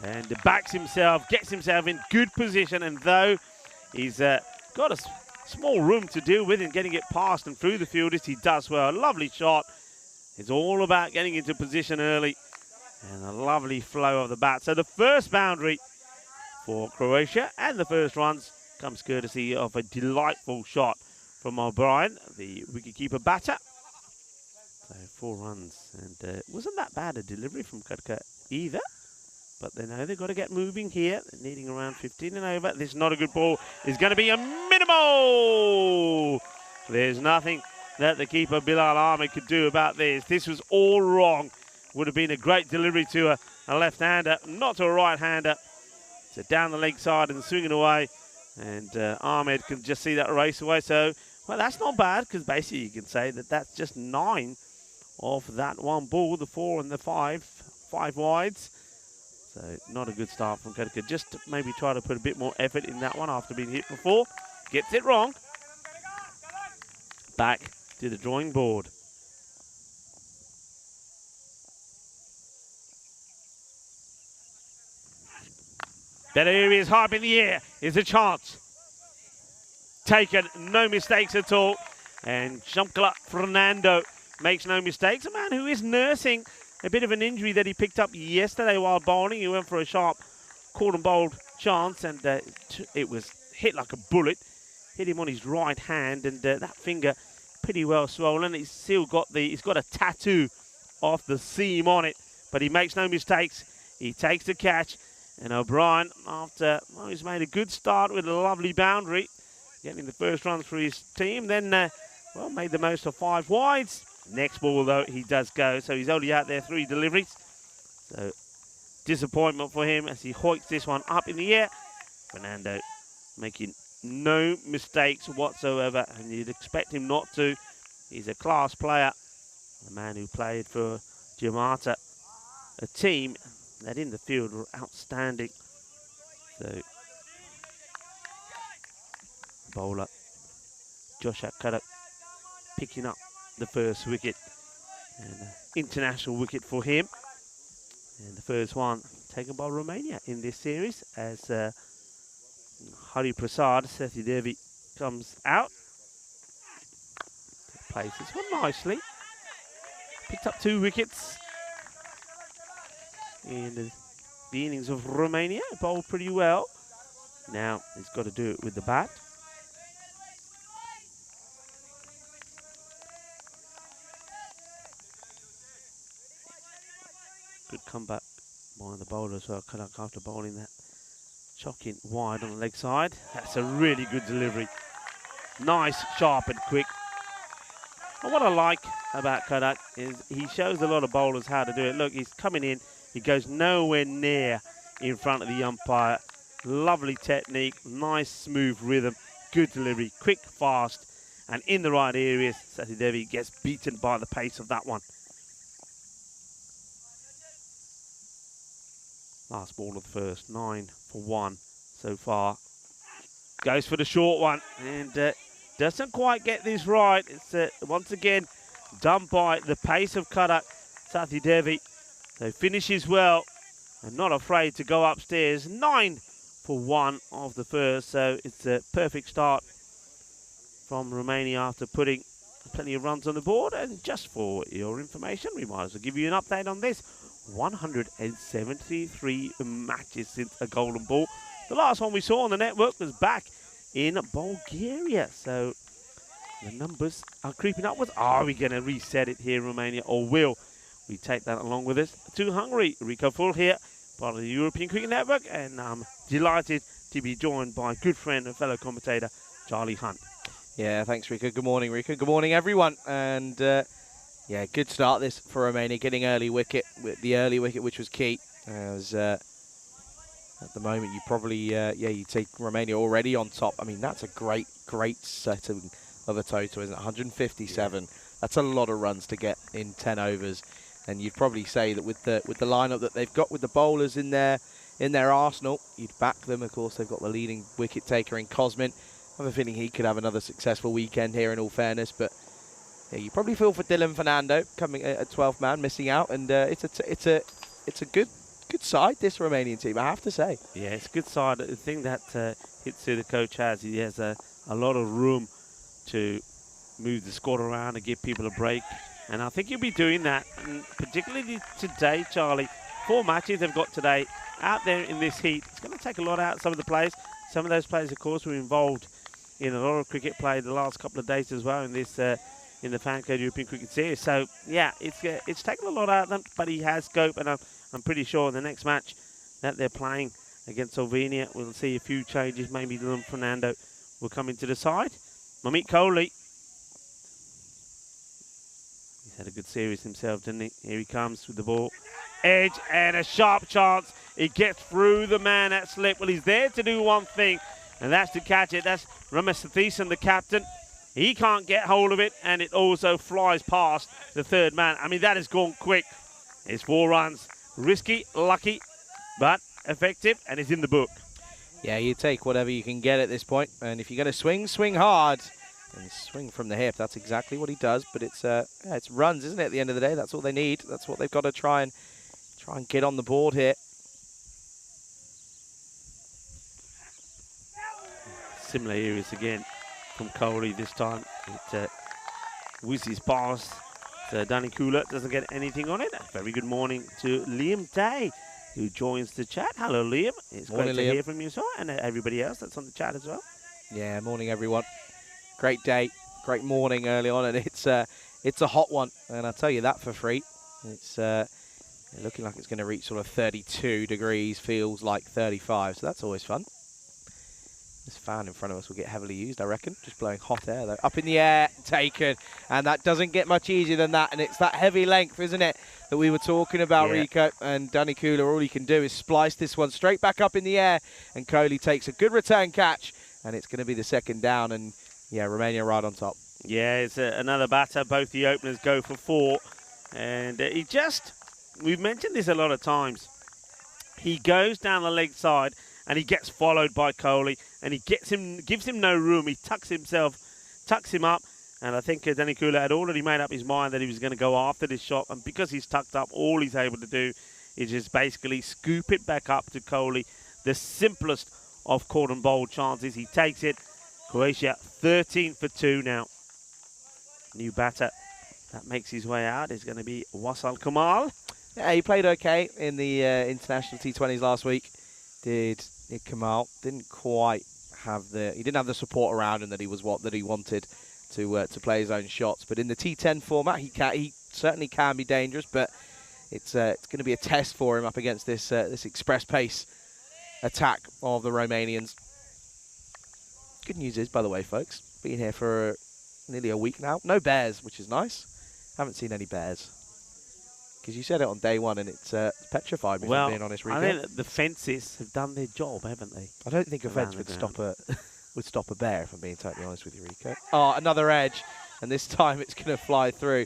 And backs himself, gets himself in good position, and though he's got a small room to deal with in getting it past and through the fielders, he does well. A lovely shot. It's all about getting into position early and a lovely flow of the bat. So the first boundary for Croatia and the first runs comes courtesy of a delightful shot from O'Brien, the wicketkeeper batter. So 4 runs, and wasn't that bad a delivery from Katka either. But they know they've got to get moving here. They're needing around 15 and over. This is not a good ball. It's going to be a minimal. There's nothing that the keeper, Bilal Ahmed, could do about this. This was all wrong. Would have been a great delivery to a left-hander, not to a right-hander. So down the leg side and swinging away. And Ahmed can just see that race away. So, well, that's not bad, because basically you can say that that's just 9 of that one ball, the 4 and the 5 wides. So not a good start from Katka. Just to maybe try to put a bit more effort in that one after being hit before. Gets it wrong. Back to the drawing board. Better here he is, high up in the air. Here's a chance. Taken, no mistakes at all. And Shamkla Fernando makes no mistakes. A man who is nursing a bit of an injury that he picked up yesterday while bowling. He went for a sharp caught and bowled chance, and it was hit like a bullet. Hit him on his right hand, and that finger pretty well swollen. He's still got he's got a tattoo of the seam on it, but he makes no mistakes. He takes the catch, and O'Brien, after he's made a good start with a lovely boundary, getting the first run for his team, then made the most of 5 wides. Next ball, though, he does go, so he's only out there 3 deliveries. So, disappointment for him as he hoiks this one up in the air. Fernando making no mistakes whatsoever, and you'd expect him not to. He's a class player, a man who played for Jamata, a team that in the field were outstanding. So, bowler Josh Karak picking up the first wicket, and international wicket for him, and the first one taken by Romania in this series as Hari Prasad Sethi Devi comes out, plays this one nicely, picked up 2 wickets in the innings of Romania, bowled pretty well. Now he's got to do it with the bat. Good comeback by the bowler as well. Kadak after bowling that shocking wide on the leg side. That's a really good delivery. Nice, sharp and quick. And what I like about Kodak is he shows a lot of bowlers how to do it. Look, he's coming in. He goes nowhere near in front of the umpire. Lovely technique, nice smooth rhythm, good delivery, quick, fast, and in the right areas. Sathy Devi gets beaten by the pace of that one. Last ball of the first, 9 for 1 so far. Goes for the short one and doesn't quite get this right. It's once again done by the pace of Kodak Sathy Devi. So finishes well and not afraid to go upstairs. 9 for 1 of the first, so it's a perfect start from Romania after putting plenty of runs on the board. And just for your information, we might as well give you an update on this. 173 matches since a golden ball. The last one we saw on the network was back in Bulgaria. So the numbers are creeping upwards. Are we going to reset it here in Romania, or will we take that along with us to Hungary? Rico Full here, part of the European Cricket Network, and I'm delighted to be joined by good friend and fellow commentator Charlie Hunt. Yeah, thanks, Rico. Good morning, Rico. Good morning, everyone. And yeah, good start this for Romania, getting early wicket, the early wicket, which was key. As at the moment, you probably, you take Romania already on top. I mean, that's a great setting of a total, isn't it? 157. Yeah. That's a lot of runs to get in 10 overs. And you'd probably say that with the lineup that they've got with the bowlers in their arsenal, you'd back them. Of course, they've got the leading wicket taker in Cosmin. I have a feeling he could have another successful weekend here, in all fairness. But yeah, you probably feel for Dylan Fernando coming at 12th man, missing out. And it's a good side, this Romanian team, I have to say. Yeah, it's a good side. The thing that Hitsu, the coach, he has a lot of room to move the squad around and give people a break. And I think he'll be doing that, and particularly today, Charlie. 4 matches they've got today out there in this heat. It's going to take a lot out of some of the players. Some of those players, of course, were involved in a lot of cricket play the last couple of days as well in this in the Fancode European Cricket Series. So yeah, it's taken a lot out of them, but he has scope, and I'm pretty sure in the next match that they're playing against Slovenia, we'll see a few changes. Maybe Dylan Fernando will come into the side. Mamit Kohli, he's had a good series himself, didn't he? Here he comes with the ball. Edge and a sharp chance. It gets through the man at slip. Well, he's there to do one thing, and that's to catch it. That's Ramesh Satisan, the captain. He can't get hold of it, and it also flies past the third man. I mean, that has gone quick. It's 4 runs. Risky, lucky, but effective, and it's in the book. Yeah, you take whatever you can get at this point, and if you're going to swing, swing hard. And swing from the hip, that's exactly what he does. But it's runs, isn't it, at the end of the day? That's all they need. That's what they've got to try and get on the board here. Similar areas again from Kohli this time. It whizzes past. Danny Kula doesn't get anything on it. Very good morning to Liam Day, who joins the chat. Hello, Liam. It's great to hear from you, sir, and everybody else that's on the chat as well. Yeah, morning, everyone. Great day, great morning early on, and it's a hot one, and I'll tell you that for free. It's looking like it's going to reach sort of 32 degrees, feels like 35, so that's always fun. This fan in front of us will get heavily used, I reckon. Just blowing hot air, though. Up in the air, taken, and that doesn't get much easier than that, and it's that heavy length, isn't it, that we were talking about, yeah. Rico, and Danny Kula, all he can do is splice this one straight back up in the air, and Kohli takes a good return catch, and it's going to be the second down, and yeah, Romania right on top. Yeah, it's another batter. Both the openers go for 4. And we've mentioned this a lot of times. He goes down the leg side and he gets followed by Kohli, and he gives him no room. He tucks him up. And I think Danny Kula had already made up his mind that he was going to go after this shot. And because he's tucked up, all he's able to do is just basically scoop it back up to Kohli. The simplest of caught and bowled chances. He takes it. Croatia 13 for 2 now. New batter that makes his way out is going to be Wasal Kamal. Yeah, he played okay in the international T20s last week. Did Kamal? Didn't quite have he didn't have the support around him that he wanted to play his own shots. But in the T10 format, he certainly can be dangerous. But it's going to be a test for him up against this express pace attack of the Romanians. Good news is, by the way, folks, been here for nearly a week now. No bears, which is nice. Haven't seen any bears. Because you said it on day one, and it's petrified me, if I'm being honest, Rico. I think the fences have done their job, haven't they? I don't think a fence Around would the stop a bear, if I'm being totally honest with you, Rico. Oh, another edge, and this time it's going to fly through.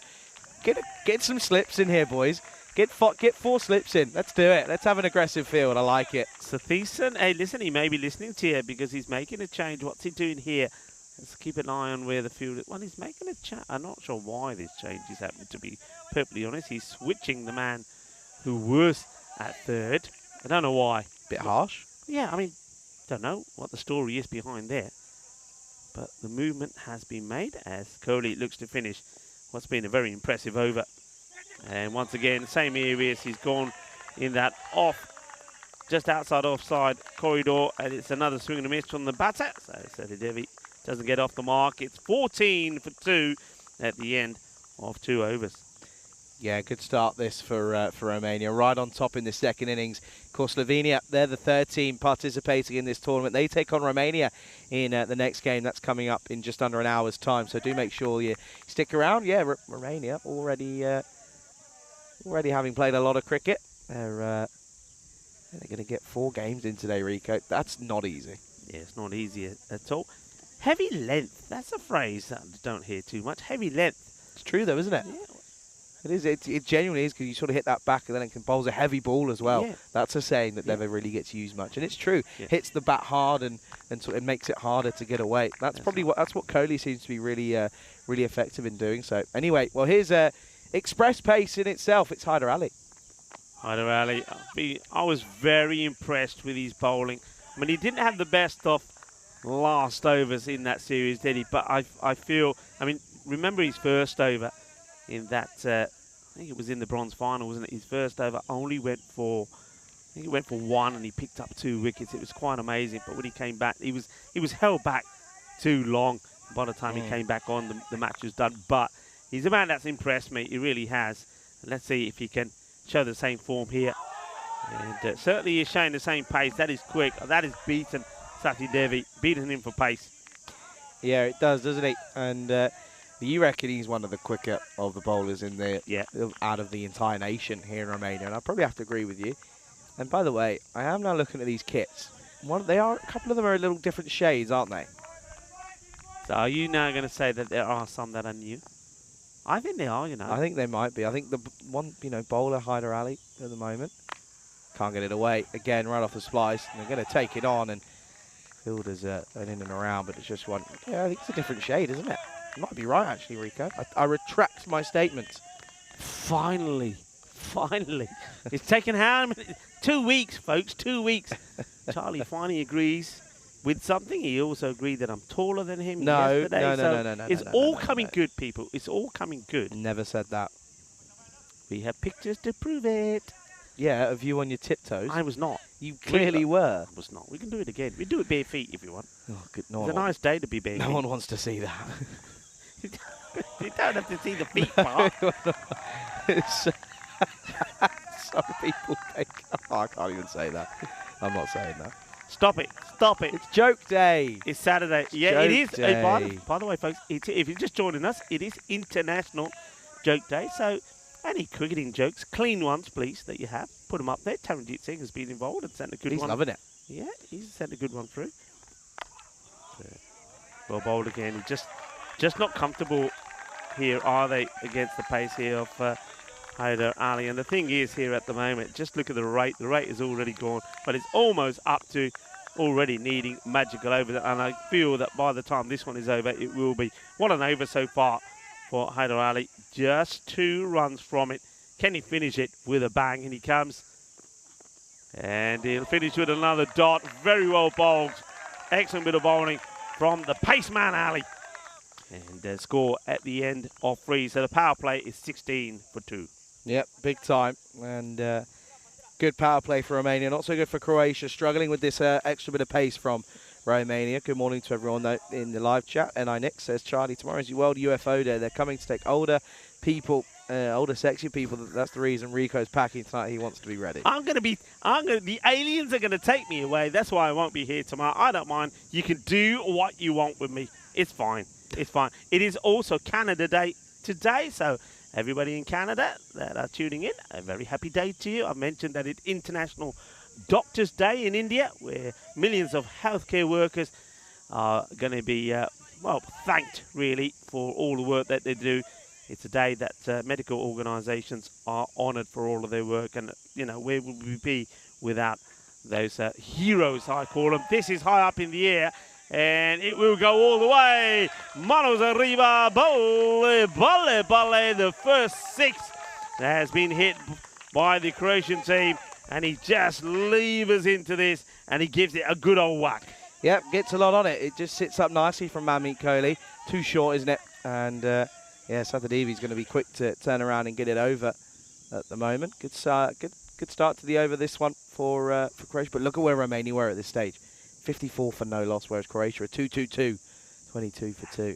Get some slips in here, boys. Get 4 slips in. Let's do it. Let's have an aggressive field. I like it. So Thiessen, hey, listen, he may be listening to you because he's making a change. What's he doing here? Let's keep an eye on where the field is. Well, he's making a change. I'm not sure why this change is happening, to be perfectly honest. He's switching the man who was at third. I don't know why. Bit harsh. Yeah, I mean, don't know what the story is behind there. But the movement has been made as Coley looks to finish what's been a very impressive over. And once again, same areas. He's gone in that just outside offside corridor. And it's another swing and a miss from the batter. So Sadidevi doesn't get off the mark. It's 14 for 2 at the end of 2 overs. Yeah, good start this for Romania. Right on top in the second innings. Of course, Slovenia, they're the third team participating in this tournament. They take on Romania in the next game. That's coming up in just under an hour's time. So do make sure you stick around. Yeah, Romania already having played a lot of cricket. They're going to get 4 games in today, Rico. That's not easy. Yeah, it's not easy at all. Heavy length. That's a phrase that I don't hear too much. Heavy length. It's true, though, isn't it? Yeah. It is. It genuinely is, because you sort of hit that back and then it can bowls a heavy ball as well. Yeah. That's a saying that never really gets used much, and it's true. Yeah. Hits the bat hard and sort of makes it harder to get away. That's probably what Kohli seems to be really really effective in doing. So anyway, well, here's express pace in itself. It's Hyder Ali. Hyder Ali. I was very impressed with his bowling. I mean, he didn't have the best of last overs in that series, did he? But I feel. I mean, remember his first over in that, I think it was in the bronze final, wasn't it? His first over only went for, I think it went for 1 and he picked up 2 wickets. It was quite amazing. But when he came back, he was held back too long. By the time he came back on, the match was done. But he's a man that's impressed me. He really has. And let's see if he can show the same form here. And certainly he's showing the same pace. That is quick. That is beaten Sati Devi, beating him for pace. Yeah, it does, doesn't it? And you reckon he's one of the quicker of the bowlers in the out of the entire nation here in Romania, and I probably have to agree with you. And by the way, I am now looking at these kits. A couple of them are a little different shades, aren't they? So are you now going to say that there are some that are new? I think they are, you know. I think they might be. I think the one, bowler Hyder Ali at the moment can't get it away again, right off the splice. And they're going to take it on, and fielders an in and around, but it's just one. Yeah, I think it's a different shade, isn't it? You might be right, actually, Rico. I retract my statement. Finally. It's taken how many? 2 weeks, folks, 2 weeks. Charlie finally agrees with something. He also agreed that I'm taller than him yesterday. No. It's all coming good, people. It's all coming good. Never said that. We have pictures to prove it. Yeah, of you on your tiptoes. I was not. You clearly were. I was not. We can do it again. We do it bare feet if you want. Oh, good. It's a nice day to be bare feet. No one wants to see that. You don't have to see the feet part. Some people think... Oh, I can't even say that. I'm not saying that. Stop it. It's joke day. It's Saturday. Yeah, it is. By the way, folks, if you're just joining us, it is International Joke Day. So any cricketing jokes, clean ones, please, that you have, put them up there. Taranjit Singh has been involved and sent a good one. He's loving it. Yeah, he's sent a good one through. Well bowled again. Just not comfortable here, are they, against the pace here of Hyder Ali? And the thing is here at the moment, just look at the rate. The rate is already gone, but it's almost up to already needing magical overs. And I feel that by the time this one is over, it will be. What an over so far for Hyder Ali. Just 2 runs from it. Can he finish it with a bang? And he comes. And he'll finish with another dot. Very well bowled. Excellent bit of bowling from the pace man Ali. And score at the end of 3. So the power play is 16 for 2. Yep, big time. And good power play for Romania. Not so good for Croatia. Struggling with this extra bit of pace from Romania. Good morning to everyone though in the live chat. NI Nick says, Charlie, tomorrow is World UFO Day. They're coming to take older people, older sexy people. That's the reason Rico's packing tonight. He wants to be ready. The aliens are going to take me away. That's why I won't be here tomorrow. I don't mind. You can do what you want with me. It's fine. It's fine. It is also Canada Day today, so everybody in Canada that are tuning in, a very happy day to you. I've mentioned that it's International Doctors' Day in India, where millions of healthcare workers are going to be, well, thanked, really, for all the work that they do. It's a day that medical organisations are honoured for all of their work, and, you know, where would we be without those heroes, I call them. This is high up in the air, and it will go all the way. Manos arriba, bolle, bolle, bolle. The first 6 has been hit by the Croatian team, and he just levers into this, and he gives it a good old whack. Yep, gets a lot on it. It just sits up nicely from Manmeet Kohli. Too short, isn't it? And, yeah, Sathadevi's going to be quick to turn around and get it over at the moment. Good start to the over, this one for Croatia. But look at where Romania were at this stage. 54 for no loss, whereas Croatia are 2-2-2. 22 for 2.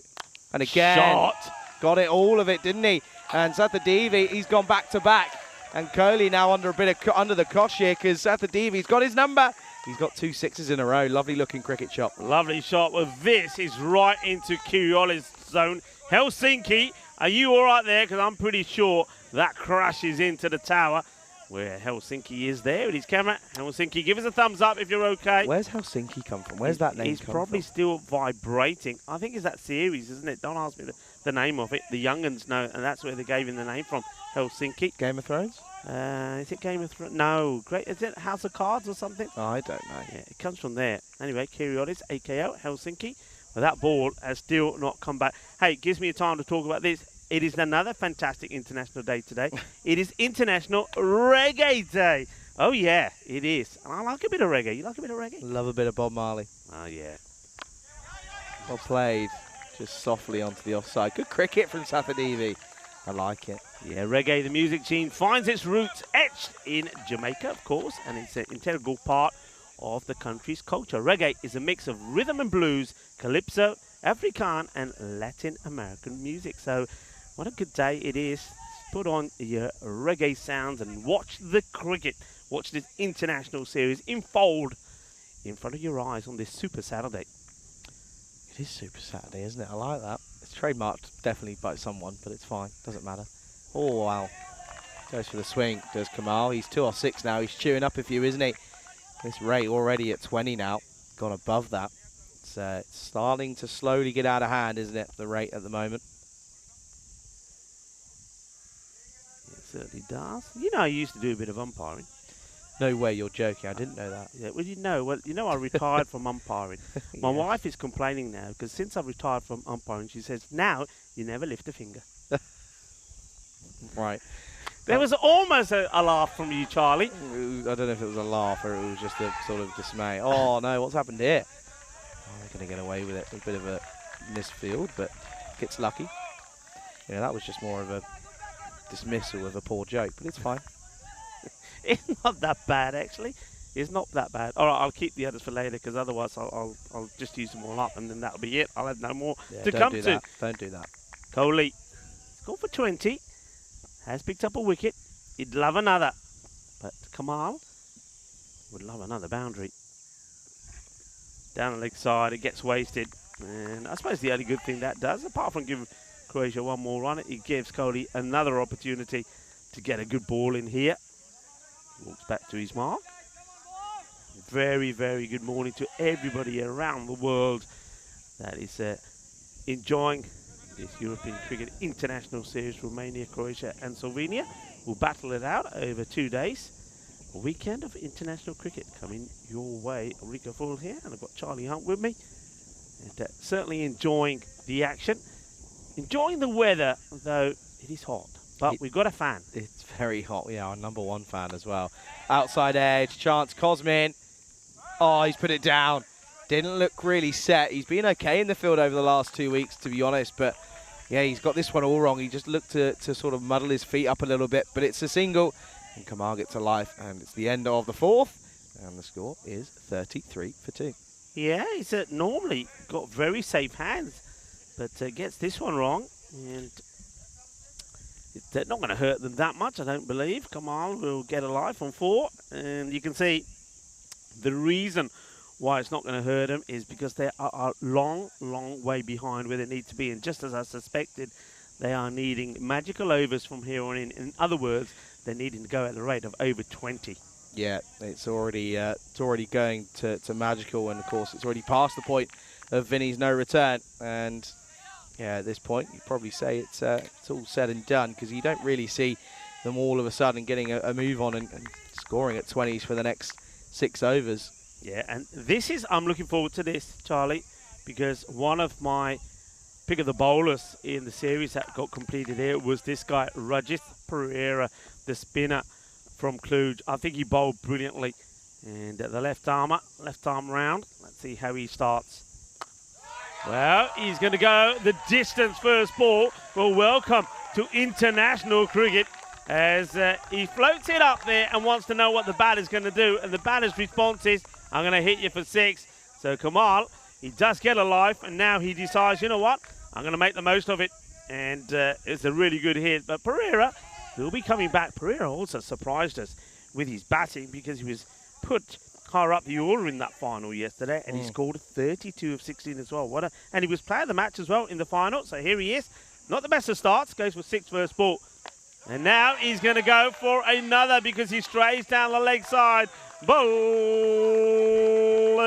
And again, Shot. got it, all of it, didn't he? And Sathadevi, he's gone back to back. And Kohli now under a bit of under the cosh here, because Sathadevi's got his number. He's got 2 6s in a row. Lovely looking cricket shot. Lovely shot. Well, this is right into Kyrgios's zone. Helsinki, are you all right there? Because I'm pretty sure that crashes into the tower where Helsinki is there with his camera. Helsinki, give us a thumbs up if you're okay. Where's Helsinki come from? Where's that name He's come probably from? still vibrating. I think it's that series, isn't it? Don't ask me the name of it. The young'uns know, and that's where they gave him the name from, Helsinki. Game of Thrones? Is it Game of Thrones? No. Great. Is it House of Cards or something? Oh, I don't know. Yeah, it comes from there. Anyway, Kyrgios, AKO, Helsinki. Well, that ball has still not come back. Hey, it gives me a time to talk about this. It is another fantastic international day today. It is International Reggae Day. Oh, yeah, it is. And I like a bit of reggae. You like a bit of reggae? Love a bit of Bob Marley. Oh, yeah. Well played. Just softly onto the offside. Good cricket from Sathadevi. I like it. Yeah, reggae, the music scene, finds its roots etched in Jamaica, of course, and it's an integral part of the country's culture. Reggae is a mix of rhythm and blues, calypso, African and Latin American music. So what a good day it is. Put on your reggae sounds and watch the cricket. Watch this international series unfold in front of your eyes on this Super Saturday. It is Super Saturday, isn't it? I like that. It's trademarked definitely by someone, but it's fine. Doesn't matter. Oh, wow. Goes for the swing, does Kamal. He's 2 off 6 now. He's chewing up a few, isn't he? This rate already at 20 now. Gone above that. It's starting to slowly get out of hand, isn't it? The rate at the moment. It certainly does. You know, I used to do a bit of umpiring. No way, you're joking. I didn't know that. Yeah, well, you know, I retired from umpiring. My Yeah. wife is complaining now because since I've retired from umpiring, she says, now you never lift a finger. Right. There was almost a laugh from you, Charlie. I don't know if it was a laugh or it was just a sort of dismay. Oh, no, what's happened here? Oh, they're going to get away with it. A bit of a misfield, but gets lucky. You know, that was just more of a dismissal of a poor joke, but it's fine. It's not that bad, actually. It's not that bad. All right, I'll keep the others for later because otherwise I'll just use them all up and then that'll be it. I'll have no more to don't come do to. that. Don't do that. Kohli, scored for 20, has picked up a wicket. He'd love another, but Kamal would love another boundary. Down the leg side, it gets wasted. And I suppose the only good thing that does, apart from giving Croatia one more run, it gives Kohli another opportunity to get a good ball in here. Walks back to his mark. Very, very good morning to everybody around the world that is enjoying this European Cricket International Series. Romania, Croatia and Slovenia will battle it out over 2 days. A weekend of international cricket coming your way. Rico Full here, and I've got Charlie Hunt with me. And, certainly enjoying the action. Enjoying the weather, though it is hot. But we've got a fan. It's very hot. Yeah, our #1 fan as well. Outside edge, chance, Cosmin. Oh, he's put it down. Didn't look really set. He's been okay in the field over the last 2 weeks, to be honest. But, yeah, he's got this one all wrong. He just looked to sort of muddle his feet up a little bit. But it's a single, and Kamal gets a life. And it's the end of the 4th. And the score is 33 for 2. Yeah, he's normally got very safe hands. But gets this one wrong. And it's not going to hurt them that much, I don't believe. Kamal will get a life on 4. And you can see the reason why it's not going to hurt them is because they are a long, long way behind where they need to be. And just as I suspected, they are needing magical overs from here on in. In other words, they're needing to go at the rate of over 20. Yeah, it's already going to magical, and of course it's already past the point of Vinny's no return. And yeah, at this point you'd probably say it's all said and done, because you don't really see them all of a sudden getting a move on and scoring at 20s for the next 6 overs. Yeah, and I'm looking forward to this, Charlie, because one of my pick of the bowlers in the series that got completed here was this guy, Rajith Pereira, the spinner from Cluj. I think he bowled brilliantly. And the left arm round. Let's see how he starts. Well, he's going to go the distance first ball. Well, welcome to international cricket, as he floats it up there and wants to know what the batter's going to do. And the batter's response is, I'm going to hit you for 6. So Kamal, he does get a life, and now he decides, you know what, I'm going to make the most of it. And it's a really good hit. But Pereira will be coming back. Pereira also surprised us with his batting, because he was put higher up the order in that final yesterday, and he scored 32 of 16 as well. And he was player of the match as well in the final. So here he is. Not the best of starts. Goes for 6 first ball. And now he's going to go for another, because he strays down the leg side. Bolle.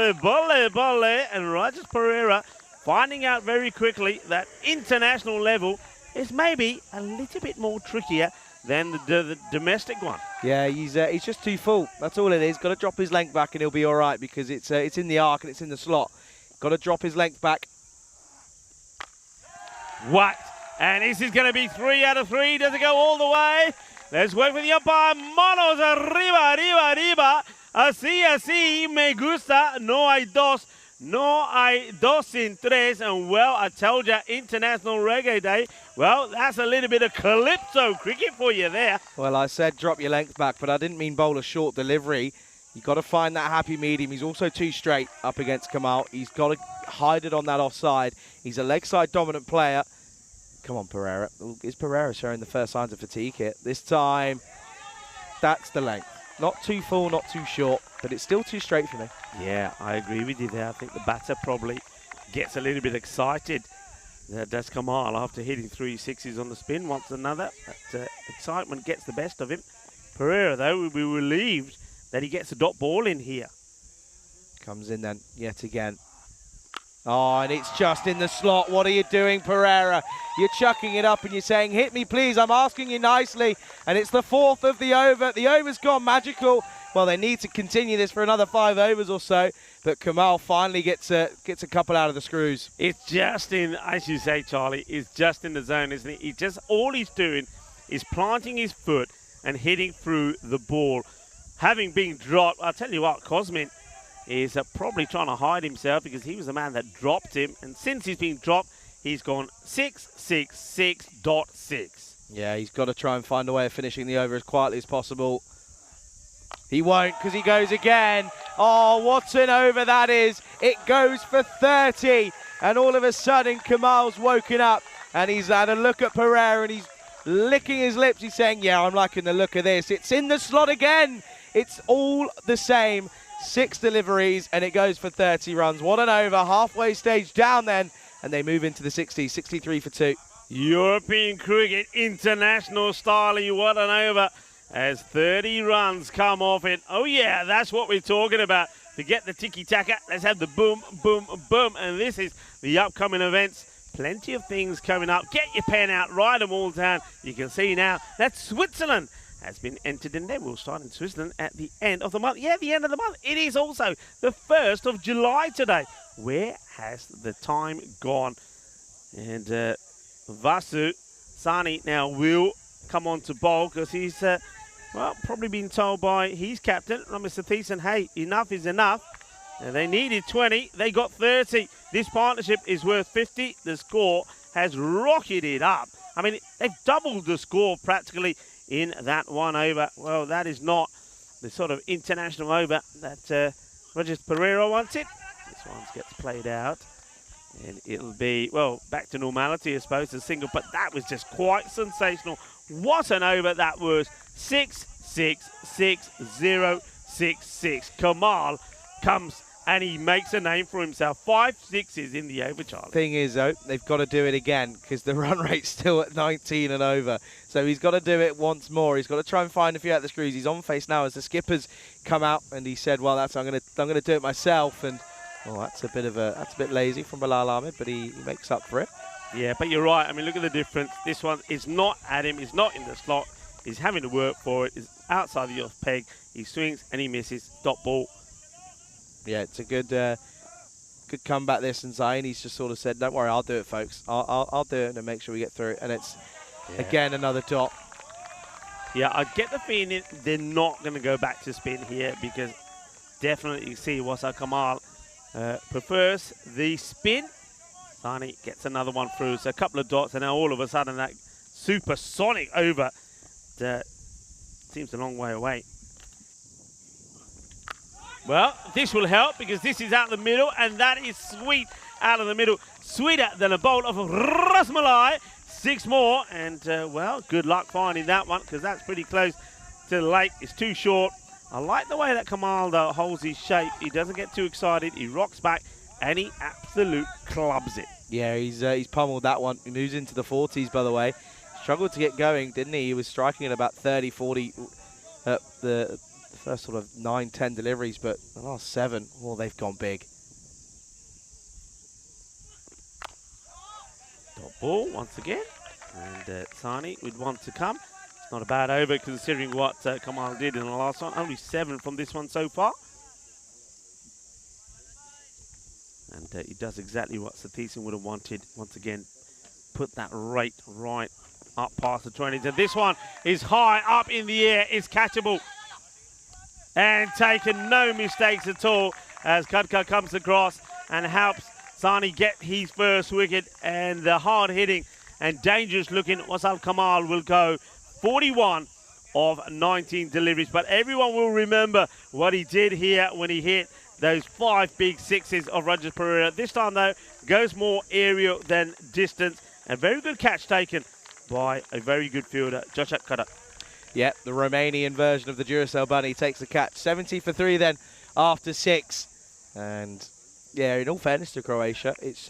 And Rajith Pereira finding out very quickly that international level is maybe a little bit more trickier than the domestic one. Yeah, he's just too full. That's all it is. Got to drop his length back and he'll be all right, because it's in the arc and it's in the slot. Got to drop his length back. What? And this is going to be 3 out of 3. Does it go all the way? Let's wait for the umpire. Manos arriba, arriba, arriba. Así, así, me gusta. No hay dos. No hay dos sin tres. And well, I told you, International Reggae Day. Well, that's a little bit of calypso cricket for you there. Well, I said drop your length back, but I didn't mean bowl a short delivery. You've got to find that happy medium. He's also too straight up against Kamal. He's got to hide it on that offside. He's a leg side dominant player. Come on, Pereira. Is Pereira showing the first signs of fatigue here? This time, that's the length. Not too full, not too short, but it's still too straight for me. Yeah, I agree with you there. I think the batter probably gets a little bit excited. That's Kamal after hitting 3 sixes on the spin. Wants another. That excitement gets the best of him. Pereira, though, will be relieved that he gets a dot ball in here. Comes in then, yet again. Oh, and it's just in the slot. What are you doing, Pereira? You're chucking it up and you're saying, hit me, please. I'm asking you nicely. And it's the 4th of the over. The over's gone magical. Well, they need to continue this for another 5 overs or so. But Kamal finally gets a couple out of the screws. It's just in, as you say, Charlie, it's just in the zone, isn't it? All he's doing is planting his foot and hitting through the ball. Having been dropped, I'll tell you what, Cosmin is probably trying to hide himself, because he was the man that dropped him. And since he's been dropped, he's gone 666.6. Yeah, he's got to try and find a way of finishing the over as quietly as possible. He won't, because he goes again. Oh, what an over that is. It goes for 30. And all of a sudden, Kamal's woken up and he's had a look at Pereira and he's licking his lips. He's saying, yeah, I'm liking the look of this. It's in the slot again. It's all the same. 6 deliveries and it goes for 30 runs. What an over. Halfway stage down then. And they move into the 60s. 63 for 2. European cricket international style. What an over. As 30 runs come off it. Oh, yeah, that's what we're talking about. Forget the tiki-taka. Let's have the boom, boom, boom. And this is the upcoming events. Plenty of things coming up. Get your pen out. Write them all down. You can see now that Switzerland has been entered in there. We'll start in Switzerland at the end of the month. Yeah, the end of the month. It is also the 1st of July today. Where has the time gone? And Vasu Sani now will come on to bowl, because he's, probably been told by his captain, Mr. T10, hey, enough is enough. And they needed 20. They got 30. This partnership is worth 50. The score has rocketed up. I mean, they've doubled the score practically in that 1 over. Well, that is not the sort of international over that Rajith Pereira wanted. This one gets played out. And it'll be, well, back to normality, I suppose, a single. But that was just quite sensational. What an over that was. 6-6-6-0-6-6. Kamal comes and he makes a name for himself. 5 sixes in the over, Charlie. Thing is, though, they've got to do it again because the run rate's still at 19 and over. So he's got to do it once more. He's got to try and find a few out the screws. He's on face now as the skippers come out, and he said, "Well, I'm going to do it myself." And that's a bit lazy from Bilal Ahmed, but he makes up for it. Yeah, but you're right. I mean, look at the difference. This one is not at him. He's not in the slot. He's having to work for it. He's outside the off peg. He swings and he misses. Dot ball. Yeah, it's a good comeback this, and Zayn, he's just sort of said, "Don't worry, I'll do it, folks. I'll do it and make sure we get through it." And it's again another dot. Yeah, I get the feeling they're not going to go back to spin here because definitely you see Wasal Kamal prefers the spin. Sani gets another one through, so a couple of dots, and now all of a sudden that supersonic over seems a long way away. Well, this will help because this is out the middle, and that is sweet out of the middle. Sweeter than a bowl of rasmalai. 6 more, and well, good luck finding that one because that's pretty close to the lake. It's too short. I like the way that Kamal, though, holds his shape. He doesn't get too excited. He rocks back, and he absolute clubs it. Yeah, he's pummeled that one. He moves into the 40s, by the way. Struggled to get going, didn't he? He was striking at about 30, 40 the first sort of 9, 10 deliveries, but the last 7, well, they've gone big. Dot ball once again, and Sani would want to come. It's not a bad over considering what Kamal did in the last one. Only 7 from this one so far. And he does exactly what Sathisan would have wanted. Once again, put that rate right up past the 20s. And this one is high up in the air. It's catchable. And taken no mistakes at all as Kadka comes across and helps Sani get his first wicket. And the hard-hitting and dangerous-looking Wasal Kamal will go 41 of 19 deliveries. But everyone will remember what he did here when he hit those 5 big sixes of Rajat Pereira. This time, though, goes more aerial than distance. A very good catch taken by a very good fielder, Joshat Kadak. Yeah, the Romanian version of the Duracell Bunny takes the catch. 70 for 3 then after 6. And, yeah, in all fairness to Croatia, it's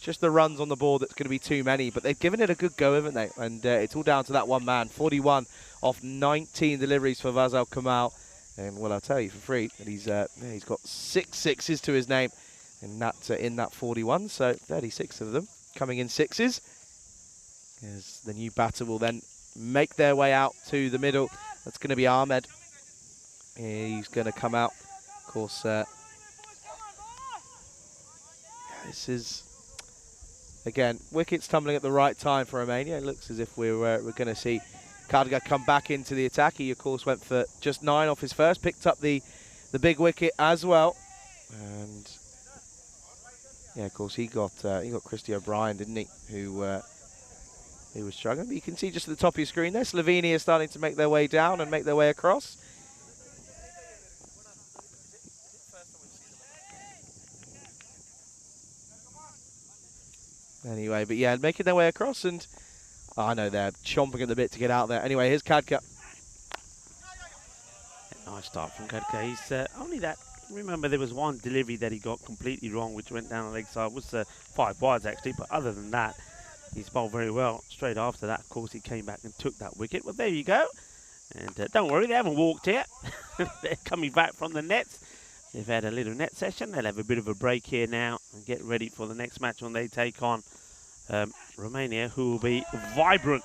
just the runs on the board that's going to be too many. But they've given it a good go, haven't they? And it's all down to that one man. 41 off 19 deliveries for Wasal Kamal. And, well, I'll tell you for free that he's got 6 sixes to his name in that 41. So 36 of them coming in sixes. As the new batter will then make their way out to the middle. That's going to be Ahmed. He's going to come out. Of course, this is, again, wickets tumbling at the right time for Romania. It looks as if we're going to see Kadga come back into the attack. He, of course, went for just 9 off his first, picked up the big wicket as well. And, yeah, of course, he got Christy O'Brien, didn't he, who was struggling. But you can see just at the top of your screen there, Slovenia is starting to make their way down and make their way across. Anyway, but yeah, making their way across, and I know they're chomping at the bit to get out there. Anyway, here's Kadka. Nice start from Kadka. He's only that. Remember, there was one delivery that he got completely wrong, which went down the leg side. It was 5 wides actually, but other than that, he's bowled very well. Straight after that, of course, he came back and took that wicket. Well, there you go. And don't worry, they haven't walked yet. They're coming back from the nets. They've had a little net session. They'll have a bit of a break here now and get ready for the next match when they take on Romania, who will be vibrant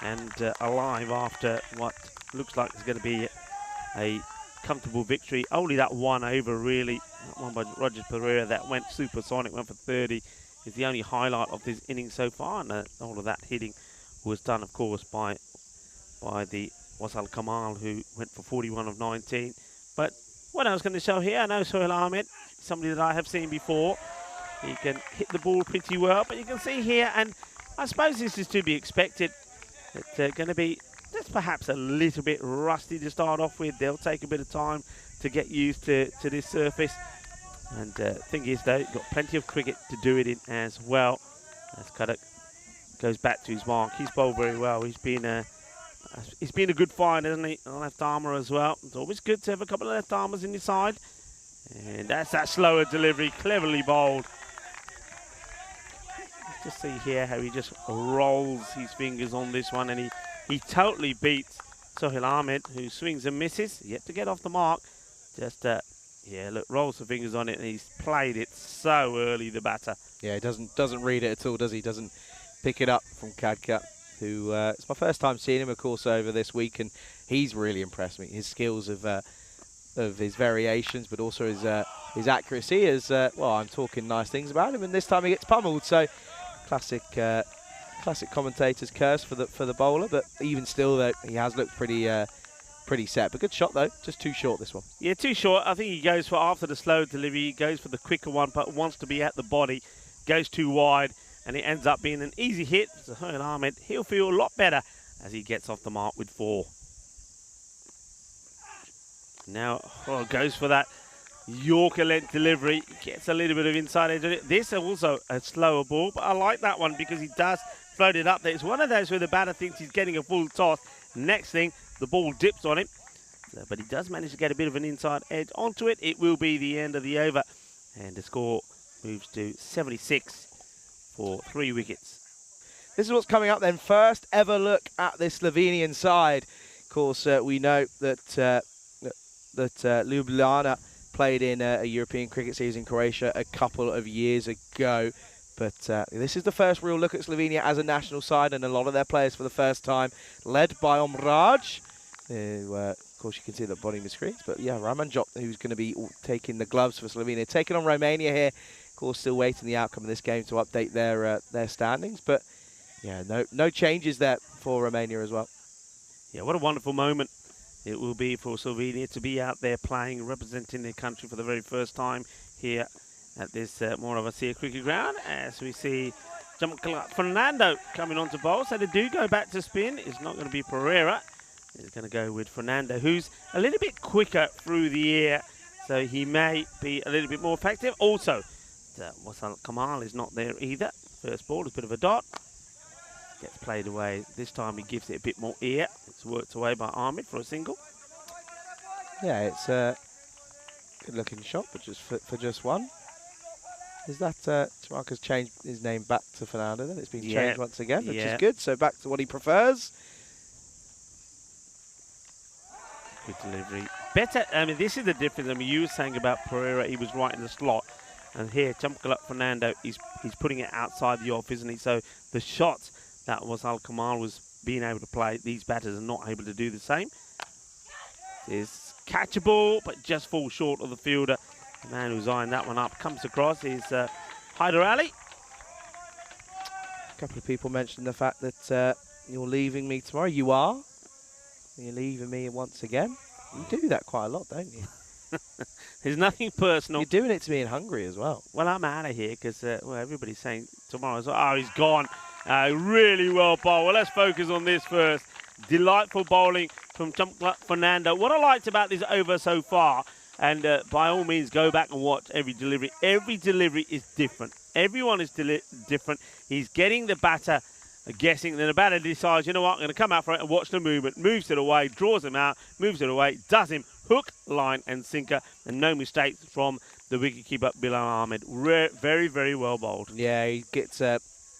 and alive after what looks like is going to be a comfortable victory. Only that one over, really. That one by Roger Pereira that went supersonic, went for 30, is the only highlight of this inning so far. And all of that hitting was done, of course, by the Wasal Kamal, who went for 41 of 19. But what I was going to show here, I know Sohail Ahmed, somebody that I have seen before. He can hit the ball pretty well, but you can see here, and I suppose this is to be expected. It's going to be just perhaps a little bit rusty to start off with. They'll take a bit of time to get used to this surface. And thing is, though, got plenty of cricket to do it in as well. As Kadak goes back to his mark, he's bowled very well. He's been a good find, hasn't he? A left armour as well. It's always good to have a couple of left armours in your side. And that's that slower delivery, cleverly bowled. Just see here how he just rolls his fingers on this one, and he totally beats Sohail Ahmed, who swings and misses, yet to get off the mark. Just, yeah, look, rolls the fingers on it, and he's played it so early, the batter. Yeah, he doesn't read it at all, does he? Doesn't pick it up from Khadka, who it's my first time seeing him, of course, over this week, and he's really impressed me. His skills of his variations, but also his accuracy is, well, I'm talking nice things about him, and this time he gets pummeled, so classic commentator's curse for the bowler, but even still, though, he has looked pretty set. But good shot, though. Just too short, this one. Yeah, too short. I think he goes for, after the slow delivery, he goes for the quicker one, but wants to be at the body, goes too wide, and it ends up being an easy hit. Sohail Ahmed, he'll feel a lot better as he gets off the mark with 4. Now, goes for that Yorker length delivery, gets a little bit of inside edge on it. This is also a slower ball, but I like that one because he does float it up there. It's one of those where the batter thinks he's getting a full toss. Next thing, the ball dips on him, but he does manage to get a bit of an inside edge onto it. It will be the end of the over, and the score moves to 76 for 3 wickets. This is what's coming up then. First ever look at this Slovenian side. Of course, we know that Ljubljana played in a European cricket series in Croatia a couple of years ago. But this is the first real look at Slovenia as a national side, and a lot of their players for the first time, led by Omraj, who, of course, you can see at the bottom of the screens. But yeah, Ramanjot, who's going to be taking the gloves for Slovenia, taking on Romania here. Of course, still waiting the outcome of this game to update their standings. But yeah, no changes there for Romania as well. Yeah, what a wonderful moment it will be for Slovenia to be out there playing, representing their country for the very first time here at this Moravia cricket ground, as we see Fernando coming on to bowl. So they do go back to spin. It's not going to be Pereira. It's going to go with Fernando, who's a little bit quicker through the air, so he may be a little bit more effective. Also, Wasal Kamal is not there either. First ball is a bit of a dot. Gets played away. This time he gives it a bit more air. It's worked away by Ahmed for a single. Yeah, it's a good-looking shot, but just for just one. Is that Tamarka's changed his name back to Fernando? Then it's been changed once again, which is good. So back to what he prefers. Good delivery. Better. I mean, this is the difference. I mean, you were saying about Pereira, he was right in the slot, and here Chamkalak Fernando, he's putting it outside the off, isn't he? So the shots that was Al Kamal was being able to play, these batters are not able to do the same. It's catchable, but just falls short of the fielder. The man who's eyeing that one up comes across is Hyder Ali. A couple of people mentioned the fact that you're leaving me tomorrow. You are. You're leaving me once again. You do that quite a lot, don't you? There's nothing personal. You're doing it to me in Hungary as well. Well, I'm out of here because well, everybody's saying tomorrow. Oh, he's gone. Really well bowled. Well, let's focus on this first. Delightful bowling from Chamkalak Fernando. What I liked about this over so far, and by all means, go back and watch every delivery. Every delivery is different. Everyone is different. He's getting the batter guessing, then the batter decides, you know what, I'm going to come out for it and watch the movement. Moves it away, draws him out, moves it away, does him hook, line and sinker, and no mistakes from the wicketkeeper Bilal Ahmed. Very, very well bowled. Yeah, he gets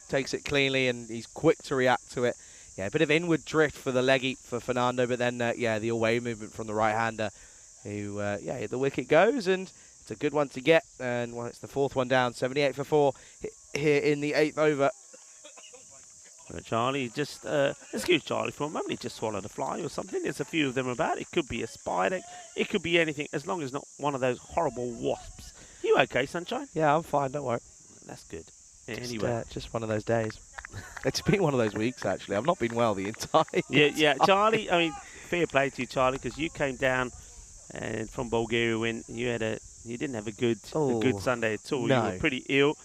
takes it cleanly and he's quick to react to it. Yeah, a bit of inward drift for the leggy for Fernando, but then yeah, the away movement from the right-hander who yeah, the wicket goes, and it's a good one to get. And well, it's the fourth one down, 78 for 4 here in the 8th over. Charlie, just excuse Charlie for a moment. He just swallowed a fly or something. There's a few of them about. It could be a spider. It could be anything, as long as not one of those horrible wasps. You okay, Sunshine? Yeah, I'm fine. Don't worry. That's good. Anyway, just one of those days. It's been one of those weeks actually. I've not been well the entire. Yeah, Charlie. I mean, fair play to you, Charlie, because you came down and from Bulgaria when you didn't have a good Sunday at all. No. You were pretty ill.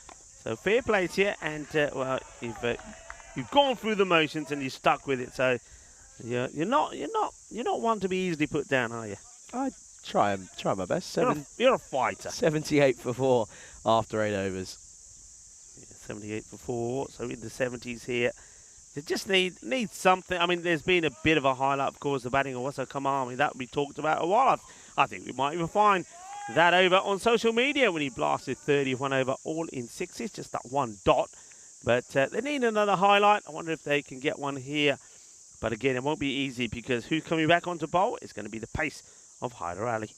So fair play to you, and well, you've gone through the motions and you stuck with it. So you're not one to be easily put down, are you? I try my best. You're a fighter. 78 for 4 after 8 overs. Yeah, 78 for 4. So in the 70s here. They just need something. I mean, there's been a bit of a highlight, of course, the batting of Wasal Kamal. I mean, that we talked about a while. I think we might even find that over on social media when he blasted 31 over all in sixes, just that one dot. But they need another highlight. I wonder if they can get one here. But again, it won't be easy because who's coming back onto bowl? It's going to be the pace of Hyder Ali.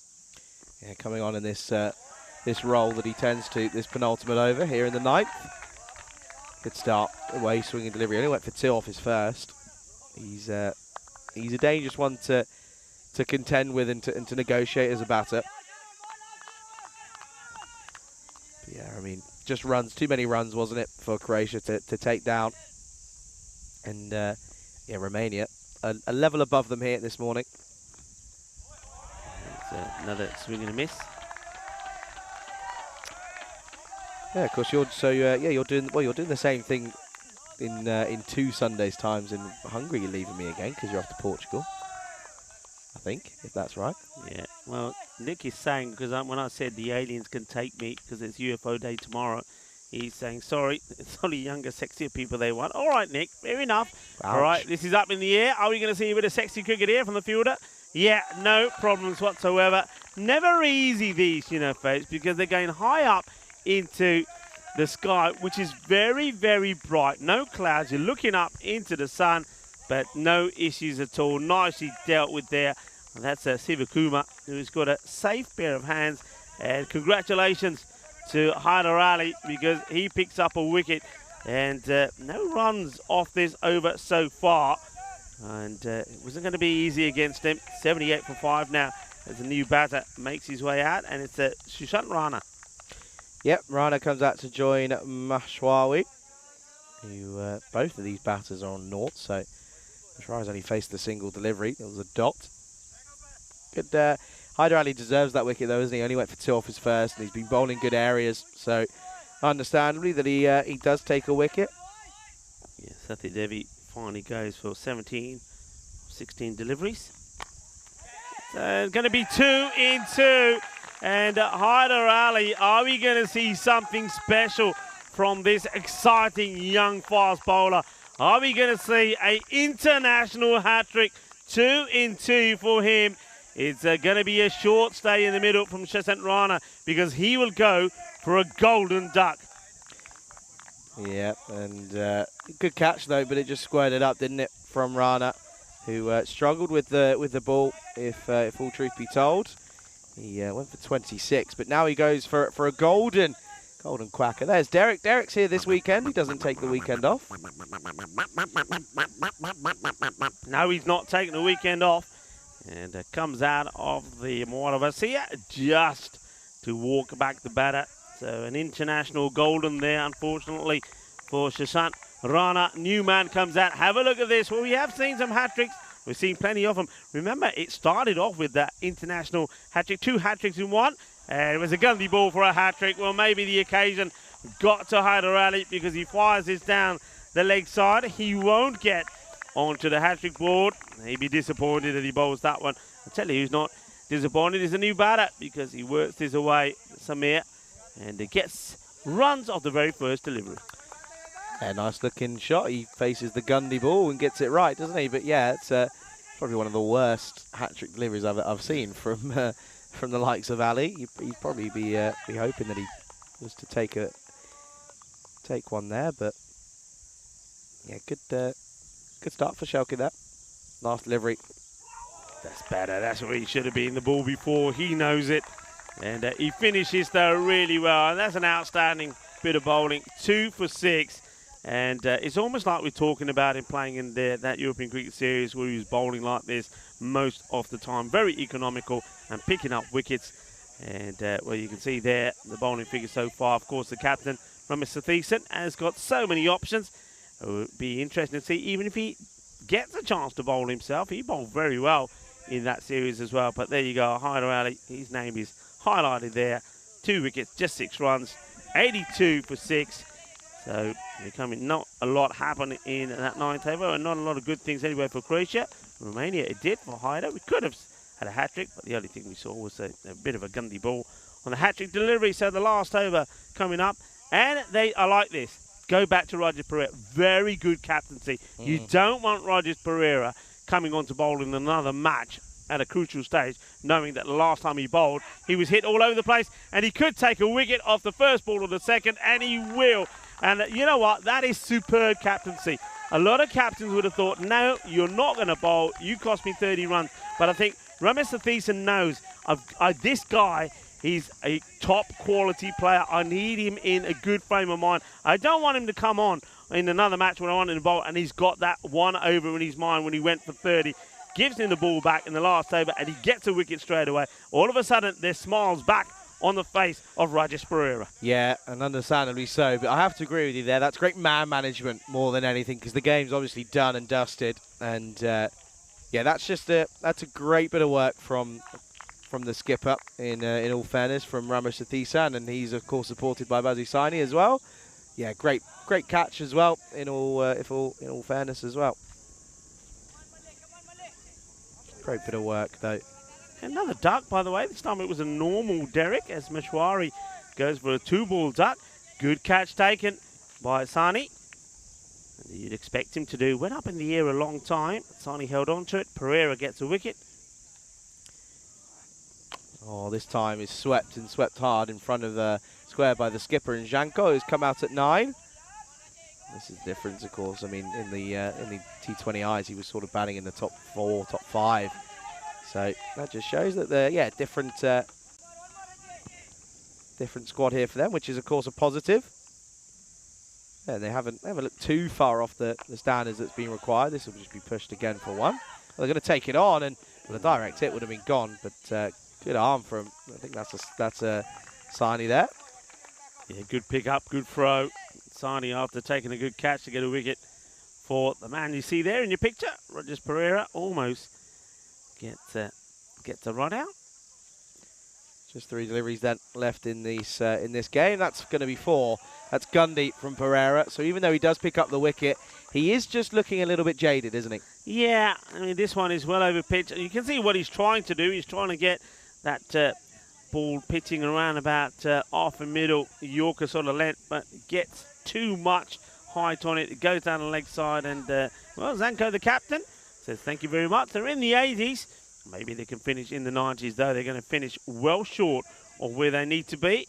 Yeah, coming on in this this role that he tends to, this penultimate over here in the ninth. Good start, away swinging delivery. Only went for two off his first. He's a dangerous one to contend with and to negotiate as a batter. But yeah, I mean, just runs, too many runs, wasn't it, for Croatia to take down. And yeah, Romania a level above them here this morning. Another swing and a miss. Yeah, of course. You're doing the same thing in 2 Sundays times in Hungary. You're leaving me again because you're off to Portugal. I think, if that's right. Yeah. Well, Nick is saying, because when I said the aliens can take me because it's UFO day tomorrow, he's saying sorry, it's only younger, sexier people they want. All right, Nick, fair enough. Ouch. All right, this is up in the air. Are we going to see a bit of sexy cricket here from the fielder? Yeah, no problems whatsoever. Never easy these, folks, because they're going high up into the sky, which is very, very bright. No clouds. You're looking up into the sun, but no issues at all. Nicely dealt with there. And that's Sivakuma, who's got a safe pair of hands. And congratulations to Hyder Ali, because he picks up a wicket. And no runs off this over so far. And it wasn't going to be easy against him. 78 for 5 now as a new batter makes his way out. And it's Sushant Rana. Yep, Rana comes out to join Mashwawi, who both of these batters are on naught, so Mashwawi's only faced the single delivery. It was a dot. Good. Hyder Ali deserves that wicket though, isn't he? Only went for 2 off his first, and he's been bowling good areas, so understandably that he does take a wicket. Yeah, Sathi Devi finally goes for 16 deliveries. So it's going to be 2 in 2. And Hyder Ali, are we going to see something special from this exciting young fast bowler? Are we going to see an international hat-trick? 2 in 2 for him. It's going to be a short stay in the middle from Sushant Rana because he will go for a golden duck. Yeah, and good catch though, but it just squared it up, didn't it, from Rana, who struggled with the ball, if all truth be told. He went for 26, but now he goes for a golden quacker. There's Derek. Derek's here this weekend. He doesn't take the weekend off. No, he's not taking the weekend off. And comes out of the Moravassia just to walk back the batter. So an international golden there, unfortunately, for Sushant Rana. New man comes out. Have a look at this. Well, we have seen some hat-tricks. We've seen plenty of them. Remember, it started off with that international hat-trick, 2 hat-tricks in one. And it was a Gundy ball for a hat-trick. Well, maybe the occasion got to Hyder Ali because he fires this down the leg side. He won't get onto the hat-trick board. He'd be disappointed that he bowls that one. I'll tell you who's not disappointed is a new batter because he works this away, Samir, and he gets runs off the very first delivery. A nice looking shot. He faces the Gundy ball and gets it right, doesn't he? But yeah, it's probably one of the worst hat-trick deliveries I've seen from the likes of Ali. He'd probably be hoping that he was to take one there, but yeah, good start for Shelky there. Last delivery. That's better. That's where he should have been the ball before. He knows it. And he finishes though really well. And that's an outstanding bit of bowling. 2 for 6. And it's almost like we're talking about him playing in that European Cricket Series where he was bowling like this most of the time. Very economical and picking up wickets. And well, you can see there the bowling figure so far. Of course, the captain, Mr. Thiessen, has got so many options. It would be interesting to see, even if he gets a chance to bowl himself. He bowled very well in that series as well. But there you go, Hyder Ali. His name is highlighted there. 2 wickets, just 6 runs, 82 for 6. So becoming not a lot happened in that 9th over, and not a lot of good things anyway for Croatia. Romania, it did for Hyder. We could have had a hat-trick, but the only thing we saw was a bit of a Gundy ball on the hat-trick delivery. So the last over coming up, and they are like this. Go back to Rogers Pereira. Very good captaincy. You don't want Rogers Pereira coming on to bowl in another match at a crucial stage, knowing that the last time he bowled, he was hit all over the place, and he could take a wicket off the first ball or the second, and he will. And you know what? That is superb captaincy. A lot of captains would have thought, no, you're not going to bowl. You cost me 30 runs. But I think Ramesh Satheesan knows this guy, he's a top quality player. I need him in a good frame of mind. I don't want him to come on in another match when I want him to bowl, and he's got that one over in his mind when he went for 30. Gives him the ball back in the last over, and he gets a wicket straight away. All of a sudden, there's smiles back on the face of Rajesh Perera. Yeah, and understandably so. But I have to agree with you there. That's great man management more than anything, because the game's obviously done and dusted. And yeah, that's a great bit of work from the skipper. In all fairness, from Ramesh Satheesan, and he's of course supported by Bazzi Saini as well. Yeah, great catch as well. In all fairness as well. Great bit of work though. Another duck, by the way. This time it was a normal Derek as Meshwari goes for a 2-ball duck. Good catch taken by Sani. You'd expect him to do. Went up in the air a long time. Sani held on to it. Perera gets a wicket. Oh, this time is swept hard in front of the square by the skipper, and Janko has come out at 9. This is the difference, of course. I mean, in the T20Is, he was sort of batting in the top 4, top 5. So that just shows that they're different squad here for them, which is of course a positive. Yeah, they haven't looked too far off the standards that's been required. This will just be pushed again for 1. They're going to take it on, and well, the direct hit would have been gone, but good arm from. I think that's a Saini there. Yeah, good pick up, good throw. Saini after taking a good catch to get a wicket for the man you see there in your picture. Rajesh Perera almost gets a run out. Just 3 deliveries then left in this game. That's going to be 4. That's Gundy from Perera. So even though he does pick up the wicket, he is just looking a little bit jaded, isn't he? Yeah, I mean, this one is well over pitch. You can see what he's trying to do. He's trying to get that ball pitching around about off and middle Yorker sort of length, but gets too much height on it. It goes down the leg side, and well, Zanko, the captain, says thank you very much. They're in the 80s. Maybe they can finish in the 90s, though. They're going to finish well short of where they need to be.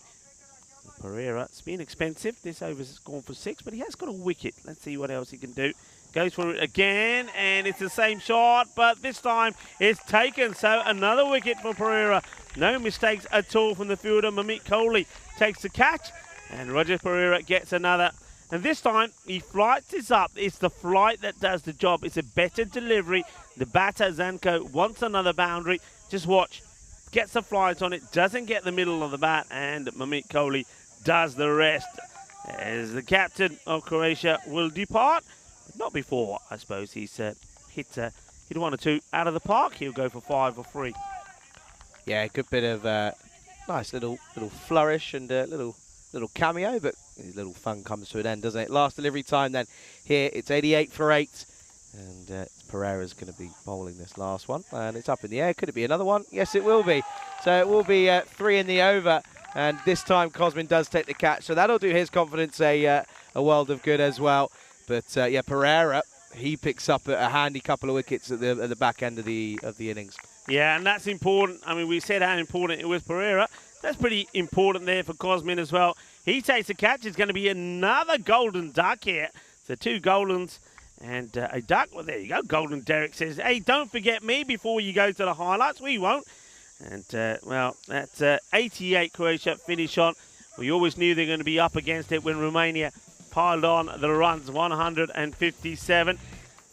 Perera, it's been expensive. This over's gone for 6, but he has got a wicket. Let's see what else he can do. Goes for it again, and it's the same shot, but this time it's taken. So another wicket for Perera. No mistakes at all from the fielder. Mamit Kohli takes the catch, and Rajesh Perera gets another. And this time, he flights this up. It's the flight that does the job. It's a better delivery. The batter, Zanko, wants another boundary. Just watch. Gets the flight on it. Doesn't get the middle of the bat. And Mamit Kohli does the rest. As the captain of Croatia will depart. Not before, I suppose, he's hit 1 or 2 out of the park. He'll go for 5 or 3. Yeah, good bit of nice little flourish and little cameo, but his little fun comes to an end, doesn't it? Last delivery time then. Here it's 88 for 8, and Perera's going to be bowling this last one, and it's up in the air. Could it be another one? Yes, it will be. So it will be 3 in the over, and this time Cosmin does take the catch, so that'll do his confidence a world of good as well. But yeah, Perera, he picks up a handy couple of wickets at the back end of the innings. Yeah, and that's important. I mean, we said how important it was Perera. That's pretty important there for Cosmin as well. He takes a catch. It's going to be another golden duck here. So 2 goldens and a duck. Well, there you go. Golden Derek says, hey, don't forget me before you go to the highlights. We won't. And, well, that's 88 Croatia finish on. We always knew they were going to be up against it when Romania piled on the runs, 157.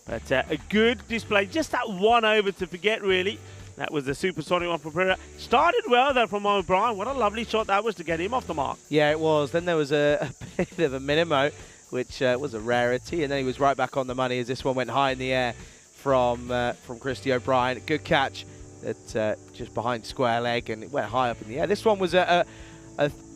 But a good display. Just that 1 over to forget, really. That was the supersonic one from Perera. Started well, though, from O'Brien. What a lovely shot that was to get him off the mark. Yeah, it was. Then there was a bit of a minimo, which was a rarity. And then he was right back on the money as this one went high in the air from Christy O'Brien. Good catch at just behind square leg, and it went high up in the air. This one was a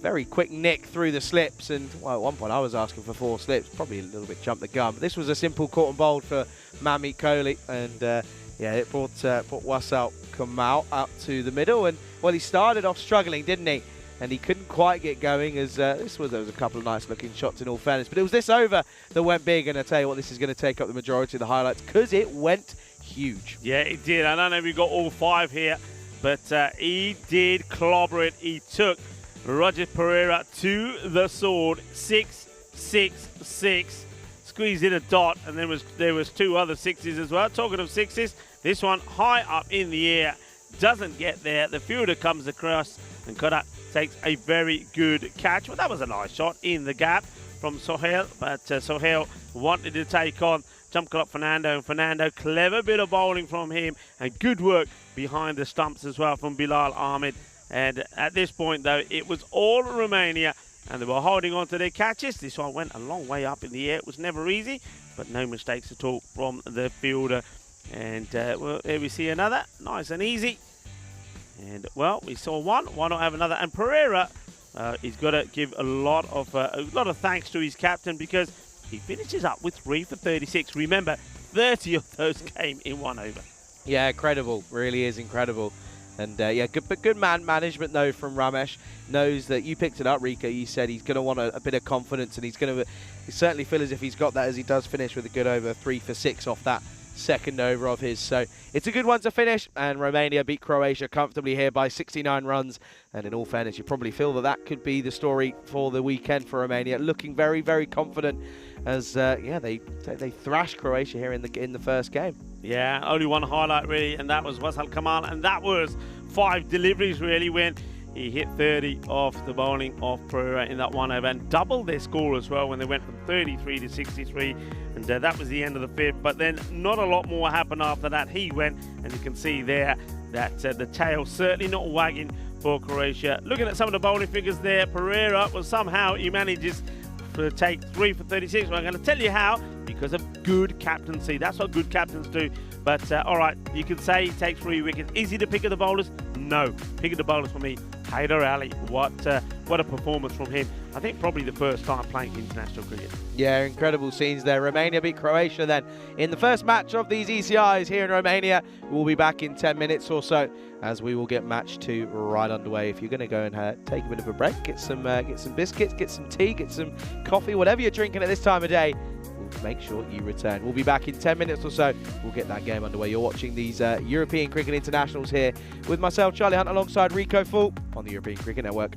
very quick nick through the slips, and well, at one point I was asking for 4 slips, probably a little bit jumped the gun, but this was a simple caught and bowled for Mamit Kohli, and yeah, it brought Wasal Kamau out to the middle, and well, he started off struggling, didn't he? And he couldn't quite get going as there was a couple of nice looking shots in all fairness, but it was this over that went big, and I tell you what, this is going to take up the majority of the highlights because it went huge. Yeah, he did. I don't know if he got all 5 here, but he did clobber it. He took Roger Pereira to the sword, 6-6-6. Squeezed in a dot, and there was 2 other 6s as well. Talking of 6s, this one high up in the air, doesn't get there. The fielder comes across, and Kodak takes a very good catch. Well, that was a nice shot in the gap from Sohail, but Sohail wanted to take on jump clock Fernando, and Fernando, clever bit of bowling from him, and good work behind the stumps as well from Bilal Ahmed. And at this point, though, it was all Romania, and they were holding on to their catches. This one went a long way up in the air. It was never easy, but no mistakes at all from the fielder. And, well, here we see another. Nice and easy. And, well, we saw one. Why not have another? And Pereira, he's got to give a lot of thanks to his captain, because he finishes up with 3 for 36. Remember, 30 of those came in 1 over. Yeah, incredible. Really is incredible. And yeah, good man management though from Ramesh. Knows that you picked it up, Rico. You said he's going to want a bit of confidence, and he certainly feel as if he's got that, as he does finish with a good over, 3 for 6 off that second over of his. So it's a good one to finish, and Romania beat Croatia comfortably here by 69 runs. And in all fairness, you probably feel that that could be the story for the weekend for Romania, looking very, very confident as yeah, they thrashed Croatia here in the first game. Yeah, only one highlight really, and that was Wasal Kamal, and that was 5 deliveries really when he hit 30 off the bowling of Pereira in that 1 over, and doubled their score as well when they went from 33 to 63, and that was the end of the 5th. But then not a lot more happened after that. He went, and you can see there that the tail certainly not wagging for Croatia. Looking at some of the bowling figures there, Pereira, well, somehow he manages to take 3 for 36. Well, I'm going to tell you how, because of good captaincy. That's what good captains do. But all right, you can say he takes 3 wickets. Is he the pick of the bowlers? No. Pick of the bowlers for me, Haider Ali. What a performance from him. I think probably the first time playing international cricket. Yeah, incredible scenes there. Romania beat Croatia then in the first match of these ECIs here in Romania. We'll be back in 10 minutes or so as we will get match 2 right underway. If you're going to go and take a bit of a break, get some biscuits, get some tea, get some coffee, whatever you're drinking at this time of day, make sure you return. We'll be back in 10 minutes or so. We'll get that game underway. You're watching these European Cricket Internationals here with myself, Charlie Hunt, alongside Rico Full on the European Cricket Network.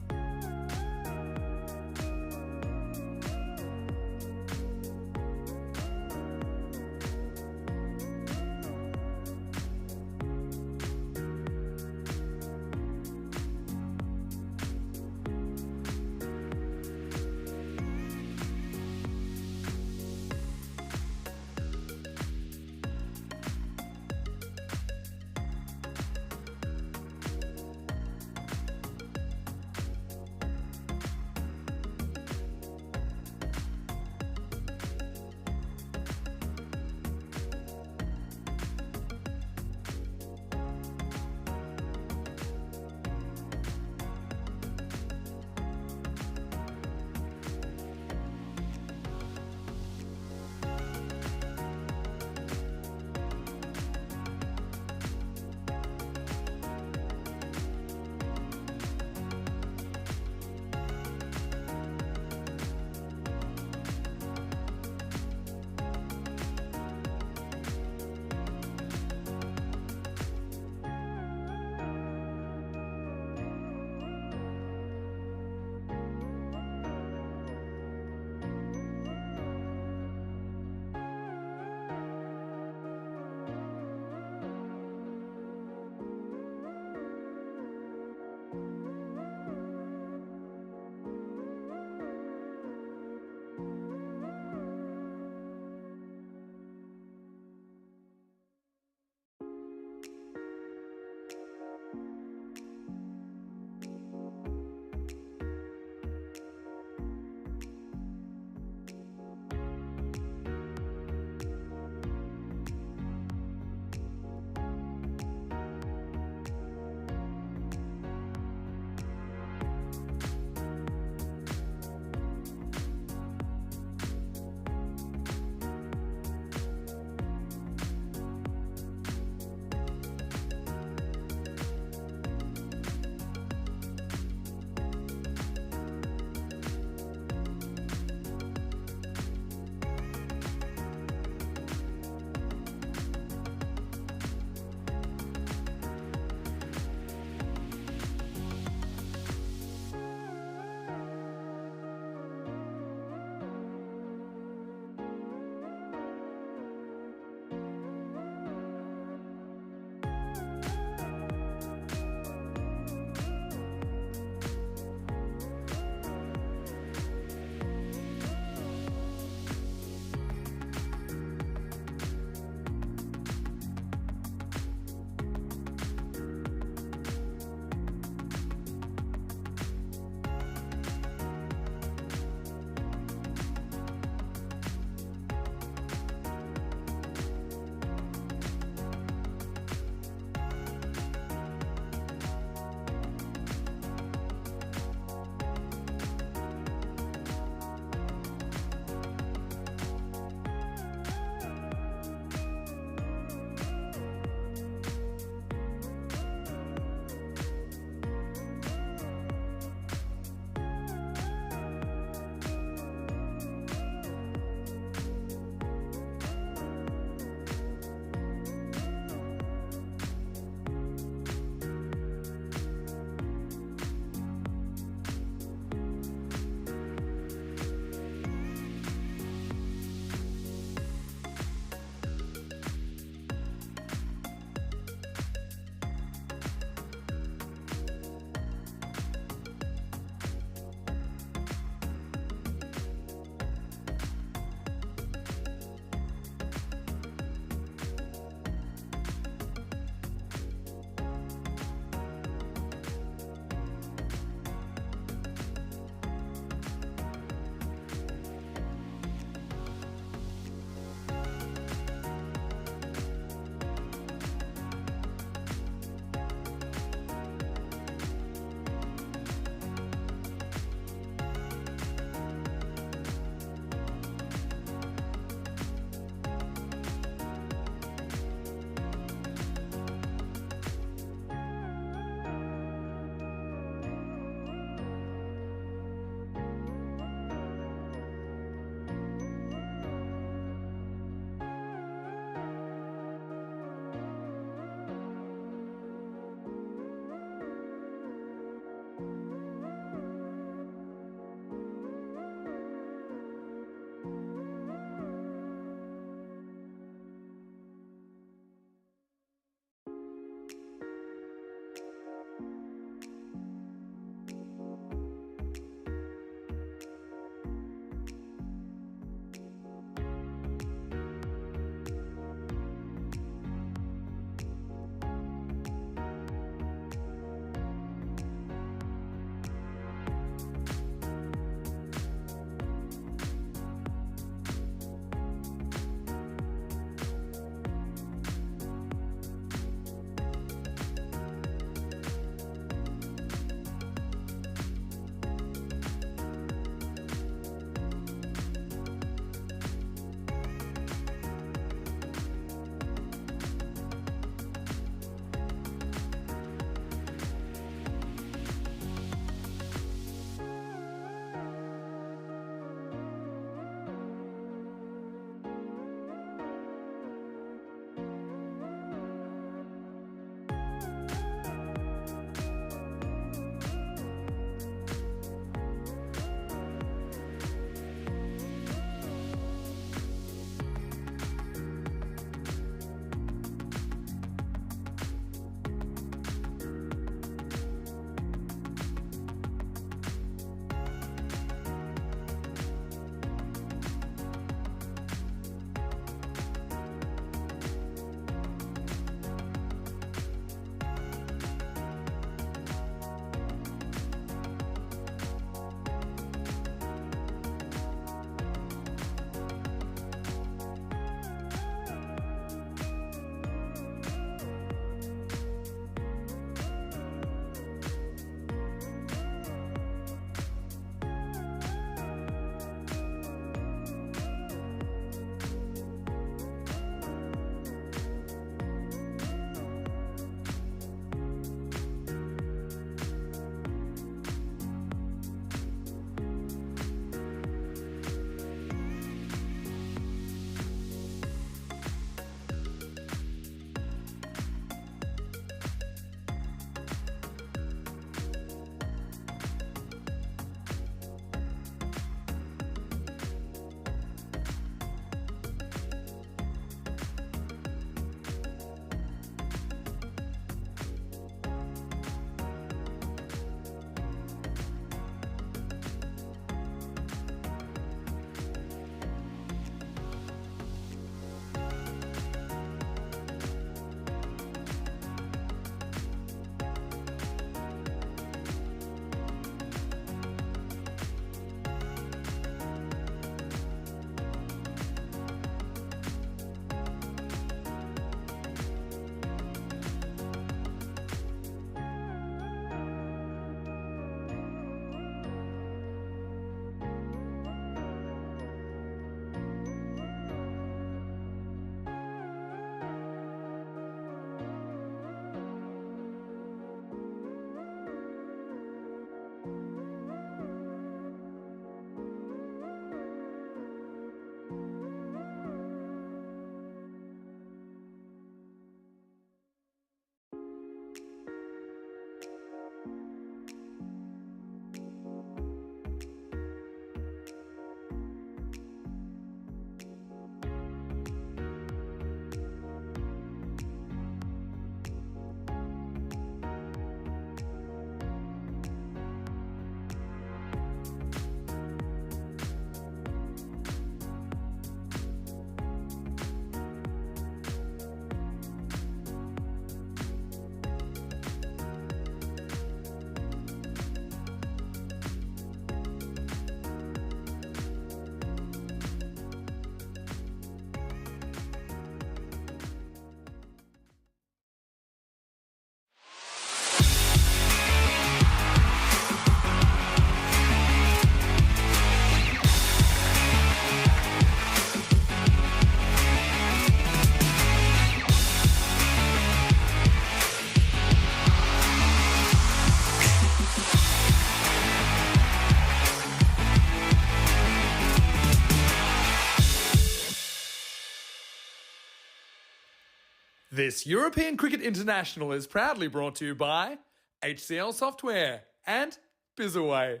This European Cricket International is proudly brought to you by HCL Software and Bizaway.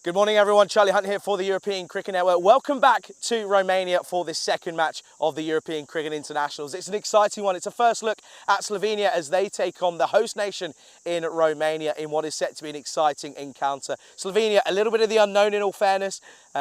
Good morning, everyone. Charlie Hunt here for the European Cricket Network. Welcome back to Romania for this second match of the European Cricket Internationals. It's an exciting one. It's a first look at Slovenia as they take on the host nation in Romania in what is set to be an exciting encounter. Slovenia, a little bit of the unknown in all fairness.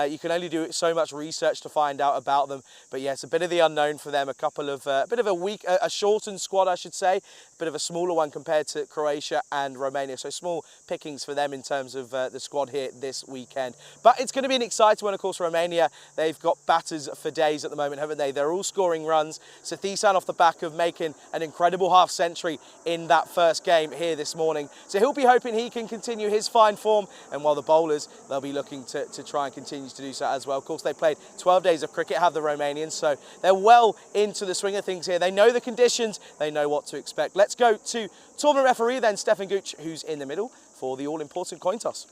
You can only do so much research to find out about them. But yes, a bit of the unknown for them. A bit of a shortened squad, I should say. A bit of a smaller one compared to Croatia and Romania. So small pickings for them in terms of the squad here this weekend. But it's going to be an exciting one, of course. Romania, they've got batters for days at the moment, haven't they? They're all scoring runs. Sathisan off the back of making an incredible half century in that first game here this morning. So he'll be hoping he can continue his fine form. And while the bowlers, they'll be looking to try and continue to do so as well. Of course, they played 12 days of cricket, have the Romanians, so they're well into the swing of things here. They know the conditions, they know what to expect. Let's go to tournament referee then, Stefan Guc, who's in the middle for the all-important coin toss.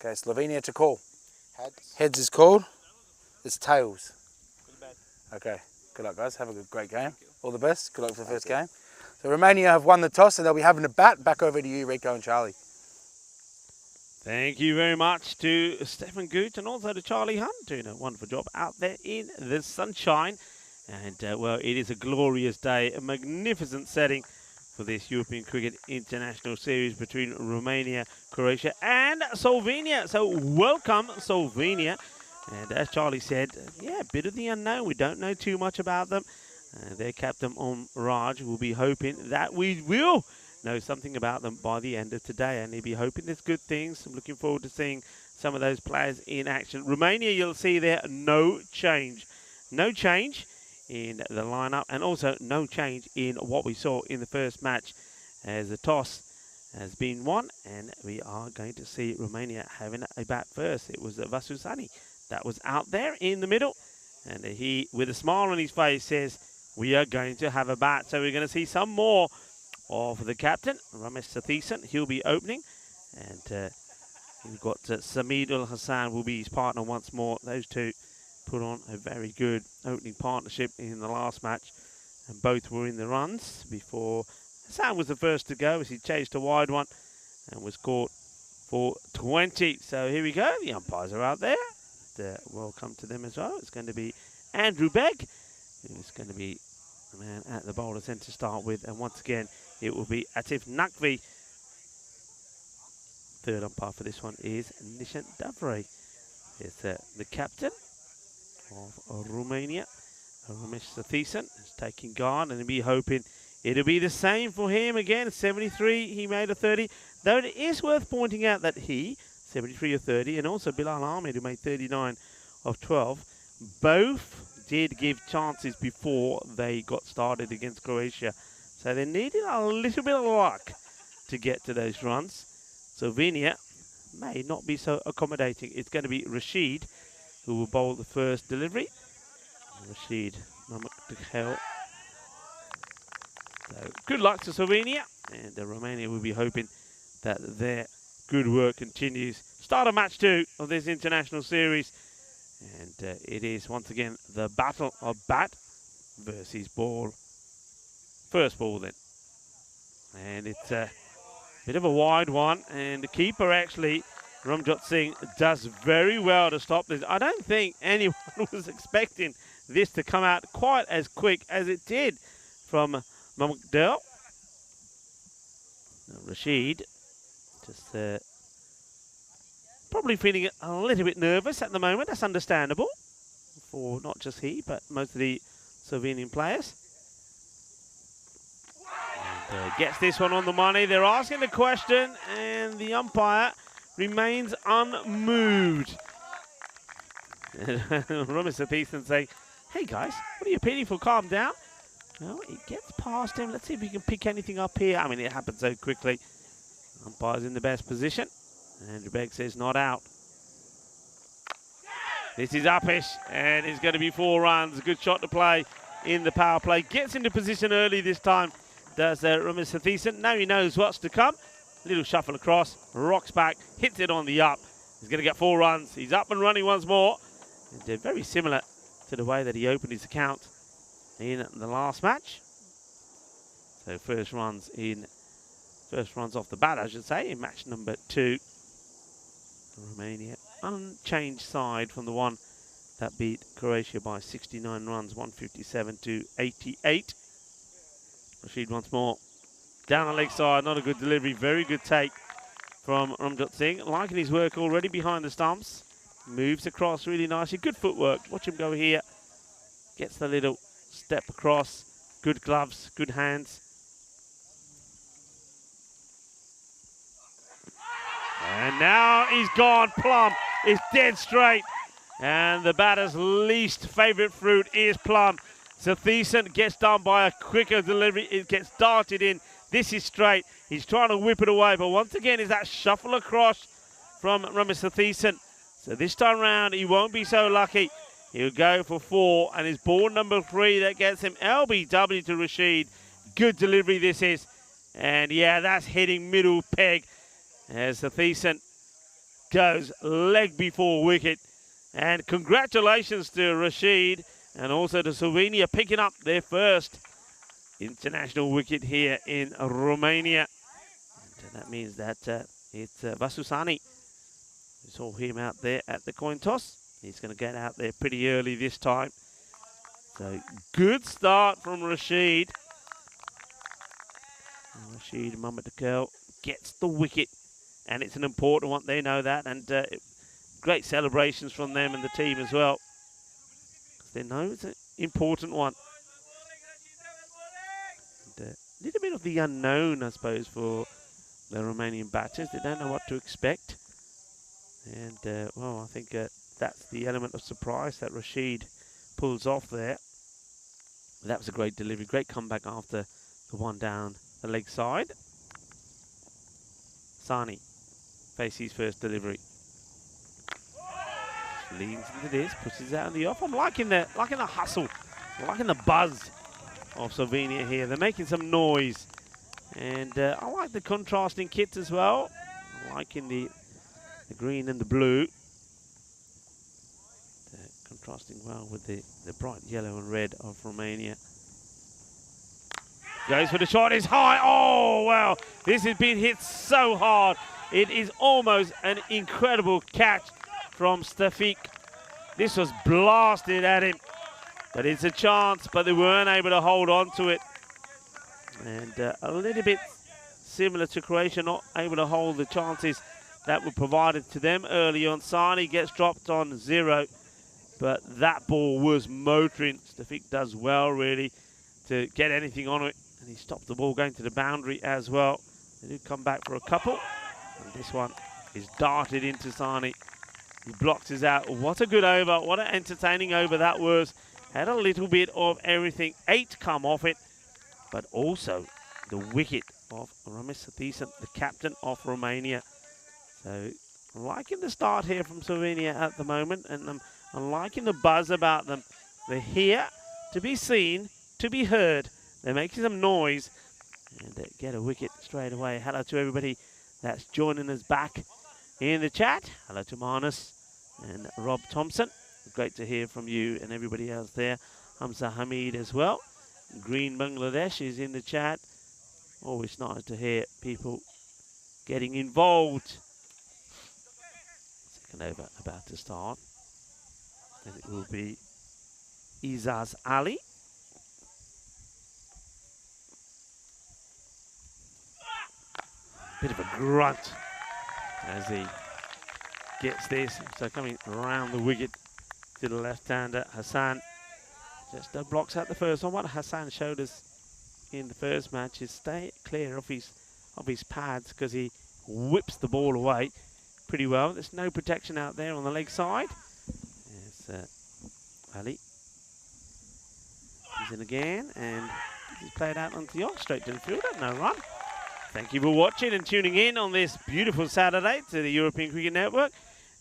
Okay, Slovenia to call. Heads. Heads is called. It's tails. Okay, good luck, guys. Have a great game. All the best. Good luck for the first game. So Romania have won the toss and they'll be having a bat. Back over to you, Rico and Charlie. Thank you very much to Stefan Guc and also to Charlie Hunt, doing a wonderful job out there in the sunshine. And, well, it is a glorious day, a magnificent setting for this European Cricket International Series between Romania, Croatia and Slovenia. So welcome, Slovenia. And as Charlie said, yeah, a bit of the unknown. We don't know too much about them. Their captain, Raj, will be hoping that we will know something about them by the end of today, and he'll be hoping there's good things. I'm looking forward to seeing some of those players in action. Romania, you'll see there, no change. No change in the lineup, and also no change in what we saw in the first match as the toss has been won, and we are going to see Romania having a bat first. It was Vasusani that was out there in the middle, and he, with a smile on his face, says, we are going to have a bat. So we're going to see some more of the captain, Ramesh Sathisan. He'll be opening, and we've got Samid Ul Hassan will be his partner once more. Those two put on a very good opening partnership in the last match, and both were in the runs before Hassan was the first to go as he chased a wide one and was caught for 20. So here we go. The umpires are out there. Welcome to them as well. It's going to be Andrew Begg, who's going to be the man at the bowler's end to start with, and once again it will be Atif Naqvi. Third umpire for this one is Nishant Davray. It's the captain of Romania, Ramesh Sathisan, is taking guard, and he'll be hoping it'll be the same for him again. 73, he made a 30. Though it is worth pointing out that he, 73 of 30, and also Bilal Ahmed, who made 39 of 12, both did give chances before they got started against Croatia. So they needed a little bit of luck to get to those runs. Slovenia may not be so accommodating. It's going to be Rashid who will bowl the first delivery. Rashid Mamakdhel. So good luck to Slovenia, and Romania will be hoping that their good work continues. Start of match 2 of this international series, and it is once again the battle of bat versus ball. First ball then, and it's a bit of a wide one, and the keeper actually, Ramjot Singh, does very well to stop this. I don't think anyone was expecting this to come out quite as quick as it did from Mamakdhel. Rashid just probably feeling a little bit nervous at the moment. That's understandable for not just he, but most of the Slovenian players. And gets this one on the money. They're asking the question, and the umpire remains unmoved. Ramesh Sathisan saying, hey guys, what are you appealing for? Calm down. Well, it gets past him. Let's see if we can pick anything up here. I mean, it happened so quickly. Umpire's in the best position. Andrew Begg says not out. This is uppish, and it's going to be 4 runs. Good shot to play in the power play. Gets into position early this time, does Ramesh Sathisan. Now he knows what's to come. Little shuffle across, rocks back, hits it on the up. He's going to get 4 runs. He's up and running once more. And very similar to the way that he opened his account in the last match. So first runs off the bat, I should say, in match number 2. Romania, unchanged side from the one that beat Croatia by 69 runs, 157 to 88. Rashid once more. Down the leg side, not a good delivery, very good take from Ramjot Singh. Liking his work already behind the stumps. Moves across really nicely, good footwork. Watch him go here. Gets the little step across. Good gloves, good hands. And now he's gone plumb. It's dead straight. And the batter's least favourite fruit is plum. Sathisen gets done by a quicker delivery. It gets darted in. This is straight. He's trying to whip it away. But once again, is that shuffle across from Ramesh Sathisen. So this time round, he won't be so lucky. He'll go for 4. And his ball number 3 that gets him LBW to Rashid. Good delivery this is. And yeah, that's hitting middle peg. As Sathisen goes leg before wicket. And congratulations to Rashid and also to Slovenia picking up their first international wicket here in Romania. And that means that it's Vasusani. We saw him out there at the coin toss. He's going to get out there pretty early this time. So good start from Rashid. And Rashid Mamadakal gets the wicket. And it's an important one, they know that. And great celebrations from them and the team as well. They know it's an important one. And a little bit of the unknown, I suppose, for the Romanian batters. They don't know what to expect. And, well, I think that's the element of surprise that Rashid pulls off there. That was a great delivery, great comeback after the one down the leg side. Sani face his first delivery. Leans into this, pushes out in the off. I'm liking the hustle, I'm liking the buzz of Slovenia here. They're making some noise, and I like the contrasting kits as well. I'm liking the green and the blue. They're contrasting well with the bright yellow and red of Romania. Goes for the shot, it's high. Oh wow, this has been hit so hard. It is almost an incredible catch from Stefik. This was blasted at him, but it's a chance, but they weren't able to hold on to it. And a little bit similar to Croatia, not able to hold the chances that were provided to them early on. Sani gets dropped on 0, but that ball was motoring. Stefik does well, really, to get anything on it, and he stopped the ball going to the boundary as well. They do come back for a couple. And this one is darted into Sani. He blocks us out. What a good over. What an entertaining over that was. Had a little bit of everything. 8 come off it. But also the wicket of Ramesh Sathisen, the captain of Romania. So I'm liking the start here from Slovenia at the moment. And I'm liking the buzz about them. They're here to be seen, to be heard. They're making some noise. And they get a wicket straight away. Hello to everybody that's joining us back in the chat. Hello to Marnus and Rob Thompson. Great to hear from you and everybody else there. Hamza Hamid as well. Green Bangladesh is in the chat. Always nice to hear people getting involved. Second over about to start. And it will be Izaz Ali. Bit of a grunt as he gets this. So coming around the wicket to the left-hander, Hassan just blocks out the first one. What Hassan showed us in the first match is stay clear of his pads, because he whips the ball away pretty well. There's no protection out there on the leg side. There's Ali. He's in again, and he's played out onto the off, straight to the fielder. No run. Thank you for watching and tuning in on this beautiful Saturday to the European Cricket Network.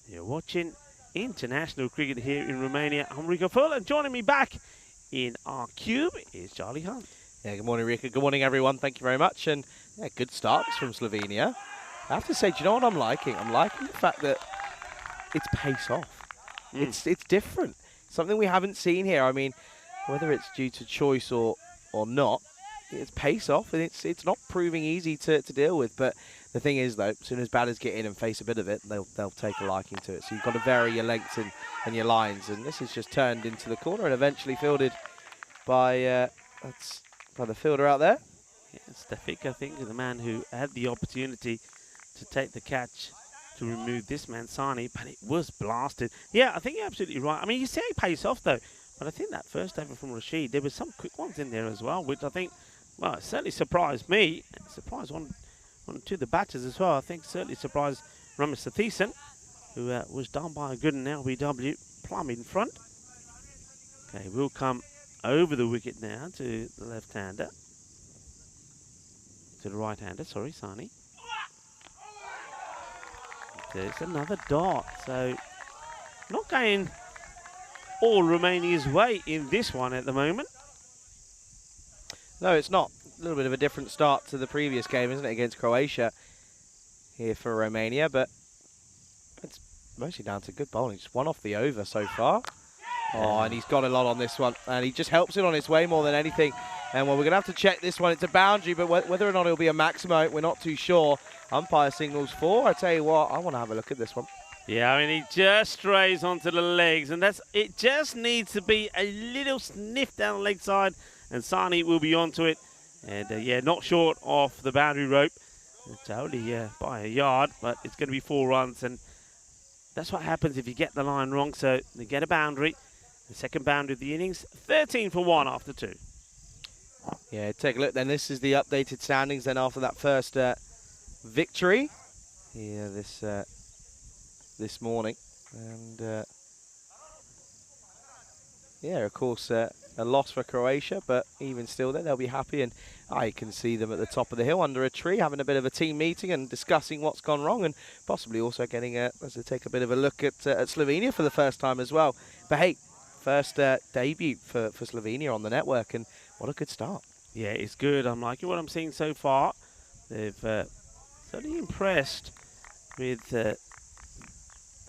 You're watching international cricket here in Romania. I'm Rico Full, and joining me back in our cube is Charlie Hunt. Yeah, good morning, Rico. Good morning, everyone. Thank you very much. And yeah, good starts from Slovenia. I have to say, do you know what I'm liking? I'm liking the fact that it's pace off. It's different. Something we haven't seen here. I mean, whether it's due to choice or not, it's pace off, and it's not proving easy to deal with. But the thing is, though, as soon as batters get in and face a bit of it, they'll take a liking to it. So you've got to vary your lengths and your lines, and this is just turned into the corner and eventually fielded by the fielder out there. Yeah, Stefik, I think, the man who had the opportunity to take the catch to remove this man, Sani, but it was blasted. Yeah, I think you're absolutely right. I mean, you say pace off, though, but I think that first over from Rashid, there were some quick ones in there as well, which I think, well, it certainly surprised me. It surprised one or two of the batters as well. I think certainly surprised Ramesh Satheesan, who was done by a good LBW plumb in front. Okay, we'll come over the wicket now to the left-hander. To the right-hander, sorry, Sani. There's another dot, so not going all Romania's way in this one at the moment. No, it's not. A little bit of a different start to the previous game, isn't it, against Croatia here for Romania, but it's mostly down to good bowling. Just one off the over so far. Oh, and he's got a lot on this one, and he just helps it on its way more than anything. And well, we're going to have to check this one. It's a boundary, but whether or not it'll be a maximo, we're not too sure. Umpire signals 4. I tell you what, I want to have a look at this one. Yeah, I mean, he just strays onto the legs, and it just needs to be a little sniff down the leg side, and Sani will be onto it. And yeah, not short of the boundary rope. It's only by a yard, but it's going to be 4 runs, and that's what happens if you get the line wrong. So they get a boundary. The second boundary of the innings, 13 for 1 after 2. Yeah, take a look then. This is the updated standings then after that first victory here this morning. And yeah, of course, a loss for Croatia, but even still they'll be happy. And I can see them at the top of the hill under a tree having a bit of a team meeting and discussing what's gone wrong, and possibly also getting as they take a bit of a look at Slovenia for the first time as well. But hey, first debut for Slovenia on the network, and what a good start. Yeah, it's good. I'm liking what I'm seeing so far. They've certainly impressed with the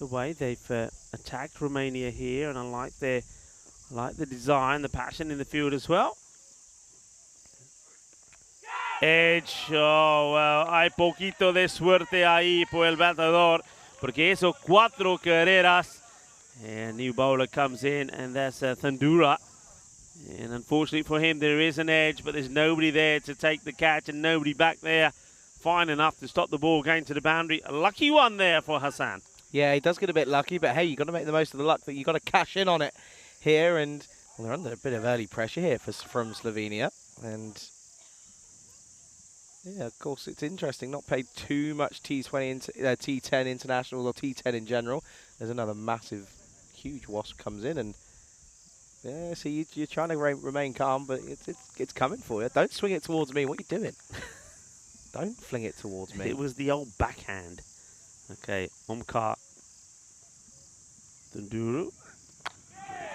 way they've attacked Romania here, and I like the design, the passion in the field as well. Edge, oh, well, hay poquito de suerte ahí por el bateador, porque eso 4 carreras. And new bowler comes in, and that's Thandura. And unfortunately for him, there is an edge, but there's nobody there to take the catch and nobody back there fine enough to stop the ball going to the boundary. A lucky one there for Hassan. Yeah, he does get a bit lucky, but hey, you've got to make the most of the luck that you've got to cash in on it here. And well, they're under a bit of early pressure here from Slovenia. And yeah, of course, it's interesting. Not paid too much T10 international or T10 in general. There's another massive, huge wasp comes in, and yeah, so you're trying to remain calm, but it's coming for you. Don't swing it towards me. What are you doing? Don't fling it towards me. It was the old backhand. Okay, Omkar Thanduru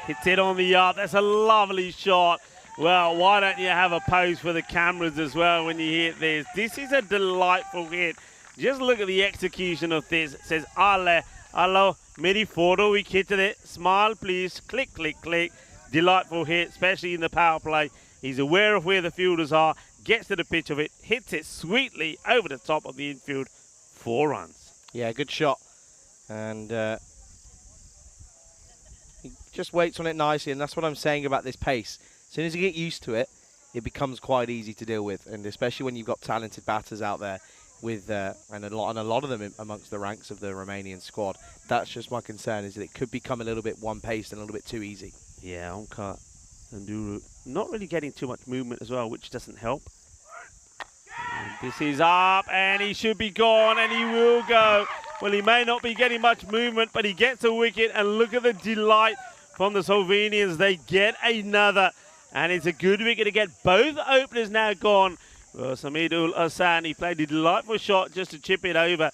hits it on the yard. That's a lovely shot. Well, why don't you have a pose for the cameras as well when you hit this? This is a delightful hit. Just look at the execution of this. It says, Ale, hello, meri photo, we hitted it. Smile, please. Click, click, click. Delightful hit, especially in the power play. He's aware of where the fielders are, gets to the pitch of it, hits it sweetly over the top of the infield. 4 runs. Yeah, good shot. And he just waits on it nicely, and that's what I'm saying about this pace. As soon as you get used to it, it becomes quite easy to deal with, and especially when you've got talented batters out there with and a lot of them amongst the ranks of the Romanian squad. That's just my concern, is that it could become a little bit one-paced and a little bit too easy. Yeah, Omkar Thanduru not really getting too much movement as well, which doesn't help. And this is up, and he should be gone, and he will go. Well, he may not be getting much movement, but he gets a wicket, and look at the delight from the Slovenians. They get another, and it's a good wicket to get both openers now gone. Well, Samidul Hassan, he played a delightful shot just to chip it over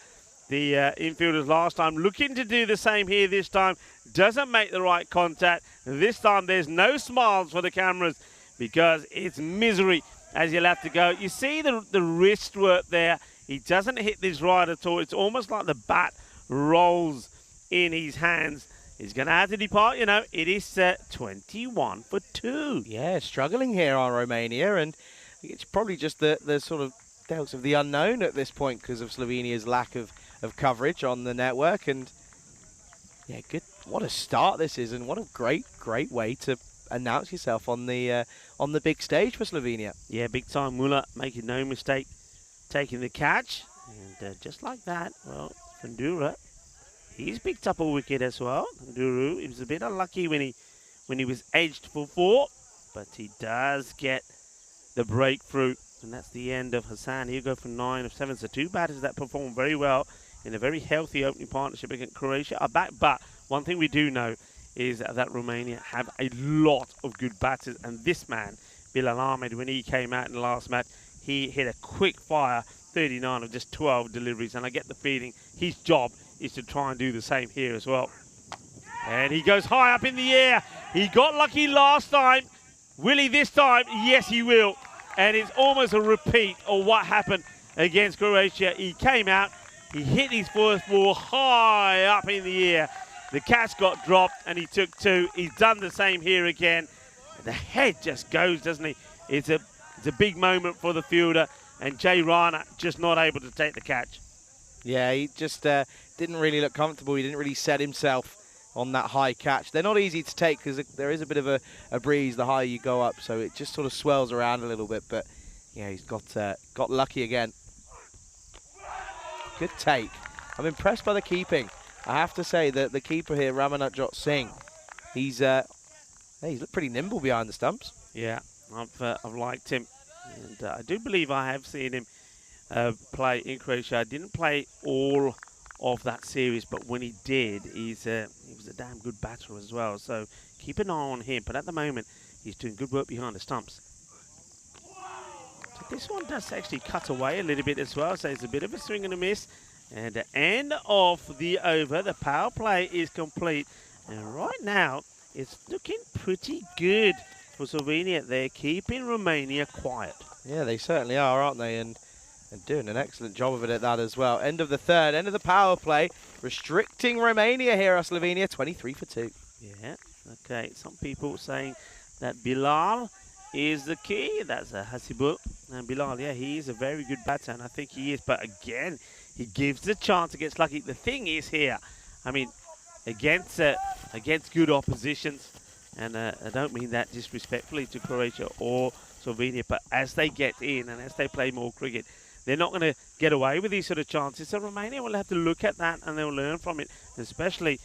the infielders last time. Looking to do the same here this time. Doesn't make the right contact. This time there's no smiles for the cameras because it's misery as you'll have to go. You see the wrist work there. He doesn't hit this right at all. It's almost like the bat rolls in his hands. He's going to have to depart, you know. It is 21 for 2. Yeah, struggling here on Romania, and it's probably just the sort of doubts of the unknown at this point because of Slovenia's lack of coverage on the network. And yeah, good. What a start this is, and what a great way to announce yourself on the big stage for Slovenia. Yeah, big time. Muller making no mistake, taking the catch, and just like that, well, Fundura, he's picked up a wicket as well. Funduru, he was a bit unlucky when he was edged for 4, but he does get the breakthrough, and that's the end of Hassan. He'll go for 9 of 7. So 2 batters that performed very well in a very healthy opening partnership against Croatia are back. But one thing we do know is that Romania have a lot of good batters, and this man, Bilal Ahmed, when he came out in the last match, he hit a quick fire 39 of just 12 deliveries, and I get the feeling his job is to try and do the same here as well. And he goes high up in the air. He got lucky last time. Will he this time? Yes, he will. And it's almost a repeat of what happened against Croatia. He came out, he hit his first ball high up in the air. The catch got dropped and he took 2. He's done the same here again. The head just goes, doesn't he? It's a big moment for the fielder, and Jay Rana just not able to take the catch. Yeah, he just didn't really look comfortable. He didn't really set himself on that high catch. They're not easy to take because there is a bit of a breeze the higher you go up, so it just sort of swells around a little bit. But yeah, he's got lucky again. Good take. I'm impressed by the keeping. I have to say that the keeper here, Ramanatjot Singh, he's looked pretty nimble behind the stumps. Yeah, I've liked him, and I do believe I have seen him play in Croatia. I didn't play all of that series, but when he did, he was a damn good batter as well. So keep an eye on him. But at the moment, he's doing good work behind the stumps. So this one does actually cut away a little bit as well. So it's a bit of a swing and a miss. And the end of the over, the power play is complete. And right now, it's looking pretty good for Slovenia. They're keeping Romania quiet. Yeah, they certainly are, aren't they? And doing an excellent job of it at that as well. End of the third, end of the power play. Restricting Romania here are Slovenia, 23 for 2. Yeah, okay. Some people saying that Bilal is the key. That's a Hasibul. And Bilal, yeah, he is a very good batter, and I think he is. But again, he gives the chance, gets lucky. The thing is here, I mean, against good oppositions, and I don't mean that disrespectfully to Croatia or Slovenia, but as they get in and as they play more cricket, they're not going to get away with these sort of chances. So Romania will have to look at that and they'll learn from it, especially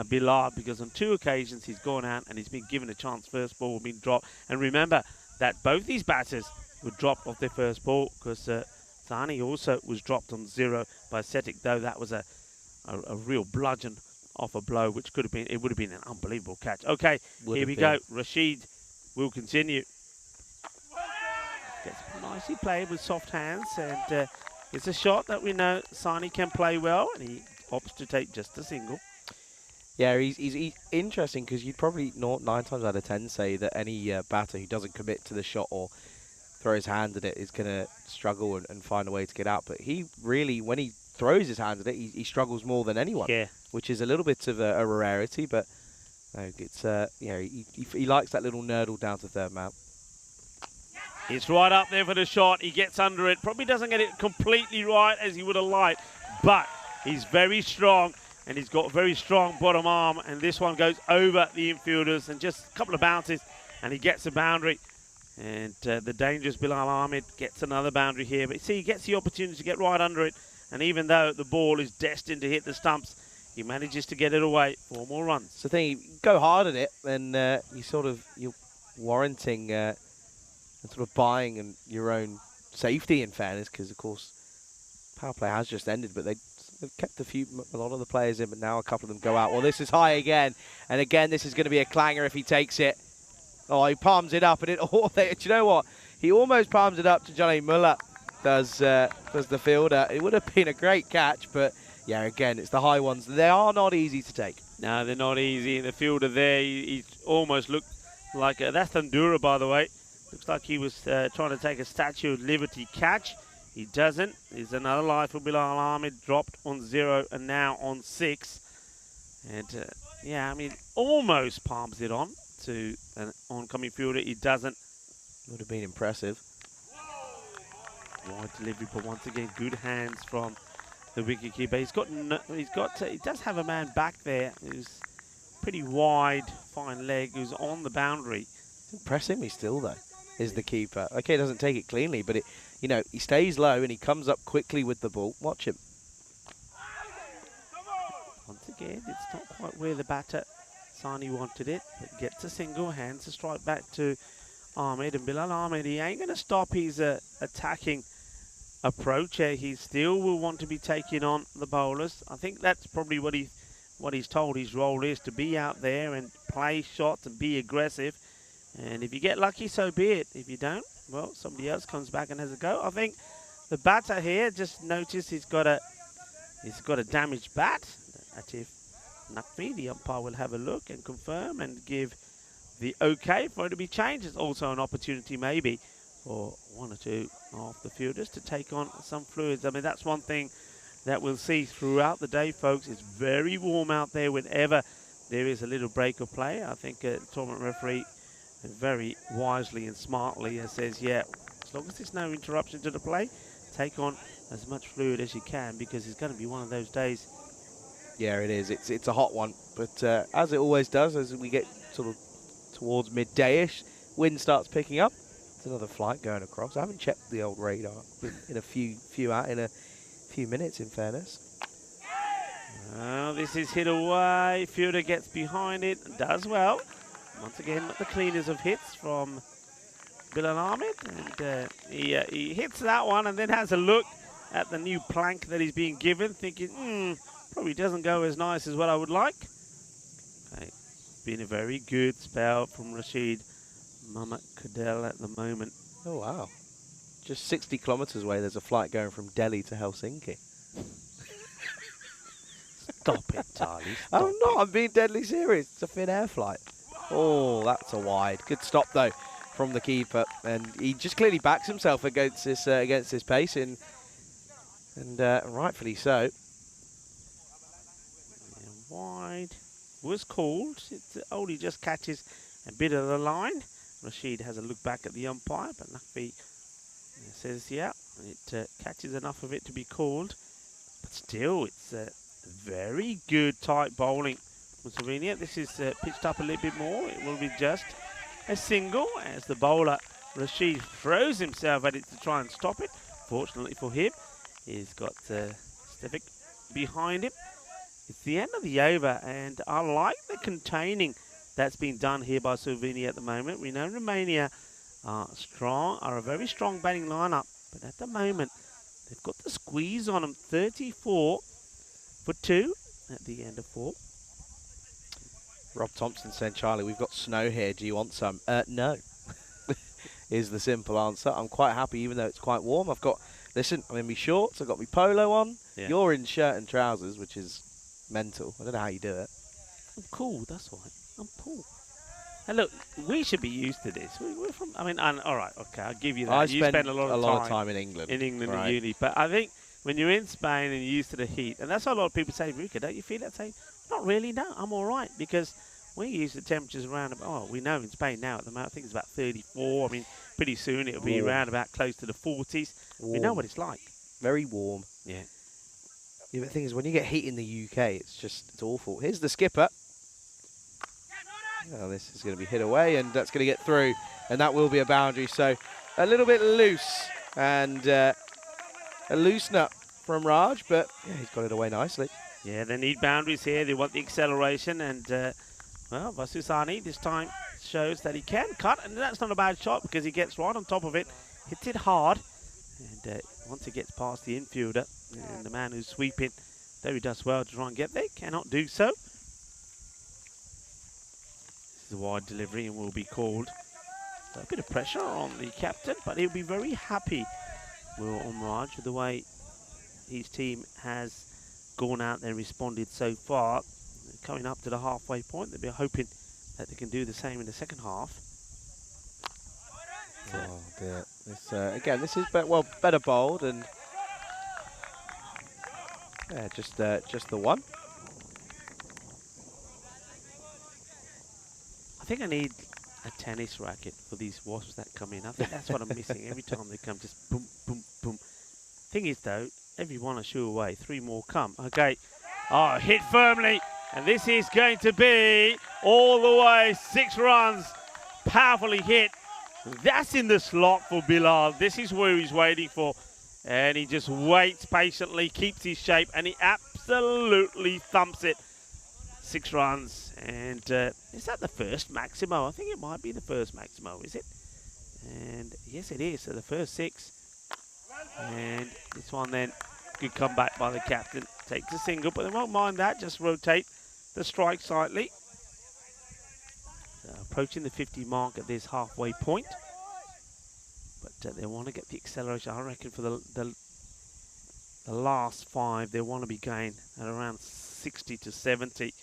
Bilal, because on 2 occasions he's gone out and he's been given a chance. First ball being dropped. And remember that both these batters were dropped off their first ball, because Zani also was dropped on 0 by Setic, though that was a real bludgeon off a blow, which could have been, it would have been an unbelievable catch. Okay, here we go. Rashid will continue. Gets nicely played with soft hands, and it's a shot that we know Sani can play well, and he opts to take just a single. Yeah, he's interesting, because you'd probably 9 times out of 10 say that any batter who doesn't commit to the shot or throw his hand at it is going to struggle and find a way to get out. But he really, when he throws his hand at it, he struggles more than anyone. Yeah. Which is a little bit of a rarity, but it's he likes that little nurdle down to third man. It's right up there for the shot. He gets under it. Probably doesn't get it completely right as he would have liked, but he's very strong, and he's got a very strong bottom arm, and this one goes over the infielders, and just a couple of bounces, and he gets a boundary. And the dangerous Bilal Ahmed gets another boundary here. But see, he gets the opportunity to get right under it, and even though the ball is destined to hit the stumps, he manages to get it away. 4 more runs. So the thing, you go hard at it, and you're warranting and sort of buying and your own safety, in fairness, because of course power play has just ended, but they've kept a lot of the players in, but now a couple of them go out. Well, this is high again, and again this is going to be a clanger if he takes it. Oh, he palms it up, and do you know what? He almost palms it up to Johnny Muller, does the fielder. It would have been a great catch, but yeah, again, it's the high ones. They are not easy to take. No, they're not easy. The fielder there, he almost looked like that's Thandura, by the way. Looks like he was trying to take a Statue of Liberty catch. He doesn't. There's another life for Bilal Ahmed, dropped on 0 and now on 6. And yeah, I mean, almost palms it on to an oncoming fielder. He doesn't. Would have been impressive. Wide delivery, but once again, good hands from the wicketkeeper. He does have a man back there who's pretty wide, fine leg, who's on the boundary. Impressing me still though, is the keeper. Okay, he doesn't take it cleanly, but he stays low and he comes up quickly with the ball. Watch him. Once again, it's not quite where the batter, Sani, wanted it, but gets a single, hands a strike back to Ahmed, and Bilal Ahmed, he ain't going to stop his attacking approach. He still will want to be taking on the bowlers. I think that's probably what he's told his role is, to be out there and play shots and be aggressive. And if you get lucky, so be it. If you don't, well, somebody else comes back and has a go. I think the batter here, just notice he's got a damaged bat. Atif Naqvi, the umpire, will have a look and confirm and give the okay for it to be changed. It's also an opportunity maybe for one or two of the fielders to take on some fluids. I mean, that's one thing that we'll see throughout the day, folks. It's very warm out there whenever there is a little break of play. I think the tournament referee very wisely and smartly says, yeah, as long as there's no interruption to the play, take on as much fluid as you can, because it's going to be one of those days. Yeah, it is. It's a hot one, but as it always does, as we get sort of towards midday-ish, wind starts picking up. It's another flight going across. I haven't checked the old radar in a few minutes, in fairness. Well, this is hit away. Fielder gets behind it, does well. Once again, not the cleaners of hits from Bilal Ahmed, and he hits that one and then has a look at the new plank that he's being given, thinking, probably doesn't go as nice as what I would like. Okay. Been a very good spell from Rashid Mamat Kadel at the moment. Oh, wow. Just 60 kilometres away, there's a flight going from Delhi to Helsinki. Stop it, Charlie. I'm not. I'm being deadly serious. It's a Finnair flight. Oh, that's a wide. Good stop, though, from the keeper. And he just clearly backs himself against this pace, and rightfully so. Wide was called. It only just catches a bit of the line. Rashid has a look back at the umpire, but Naqvi says, yeah, it catches enough of it to be called. But still, it's very good tight bowling from Slovenia. This is pitched up a little bit more. It will be just a single as the bowler Rashid throws himself at it to try and stop it. Fortunately for him, he's got Stevic behind him. It's the end of the over, and I like the containing that's been done here by Slovenia at the moment. We know Romania are a very strong batting lineup, but at the moment they've got the squeeze on them. 34 for 2 at the end of 4. Rob Thompson said, Charlie, we've got snow here. Do you want some? No, is the simple answer. I'm quite happy, even though it's quite warm. Listen, I'm in my shorts. I've got my polo on. Yeah. You're in shirt and trousers, which is mental. I don't know how you do it. I'm cool, that's why. I'm cool. And look, we should be used to this. We're from, I mean, all right, okay, I'll give you that. I spend a lot of time in England. In England, right. In uni. But I think when you're in Spain and you're used to the heat, and that's what a lot of people say, Ruka, don't you feel that same? Not really, no, I'm all right, because we're used to temperatures around, we know in Spain now at the moment, I think it's about 34. I mean, pretty soon it'll be around about close to the 40s. Warm. We know what it's like. Very warm. Yeah. Yeah, but the thing is, when you get heat in the UK, it's awful. Here's the skipper. Oh, this is going to be hit away, and that's going to get through, and that will be a boundary. So a little bit loose, and a loosener from Raj, but yeah, he's got it away nicely. Yeah, they need boundaries here. They want the acceleration, and well, Vasusani this time shows that he can cut, and that's not a bad shot because he gets right on top of it, hits it hard, and once it gets past the infielder, and the man who's sweeping, though he does well to try and get there, cannot do so. This is a wide delivery and will be called. So a bit of pressure on the captain, but he'll be very happy, Will Umraj, with the way his team has gone out there and responded so far. Coming up to the halfway point, they'll be hoping that they can do the same in the second half. Oh dear. This, again, this is better bowled, and yeah, just the one. think I need a tennis racket for these wasps that come in. I think that's what I'm missing. Every time they come, just boom, boom, boom. Thing is, though, every one I shoo away, 3 more come. Okay. Oh, hit firmly. And this is going to be all the way 6 runs. Powerfully hit. That's in the slot for Bilal. This is where he's waiting for. And he just waits patiently, keeps his shape, and he absolutely thumps it. 6 runs. And is that the first Maximo? I think it might be the first Maximo, is it? And yes, it is. So the first 6. And this one then, good comeback by the captain. Takes a single, but they won't mind that. Just rotate the strike slightly. So approaching the 50 mark at this halfway point. But they want to get the acceleration. I reckon for the last 5, they want to be going at around 60 to 70.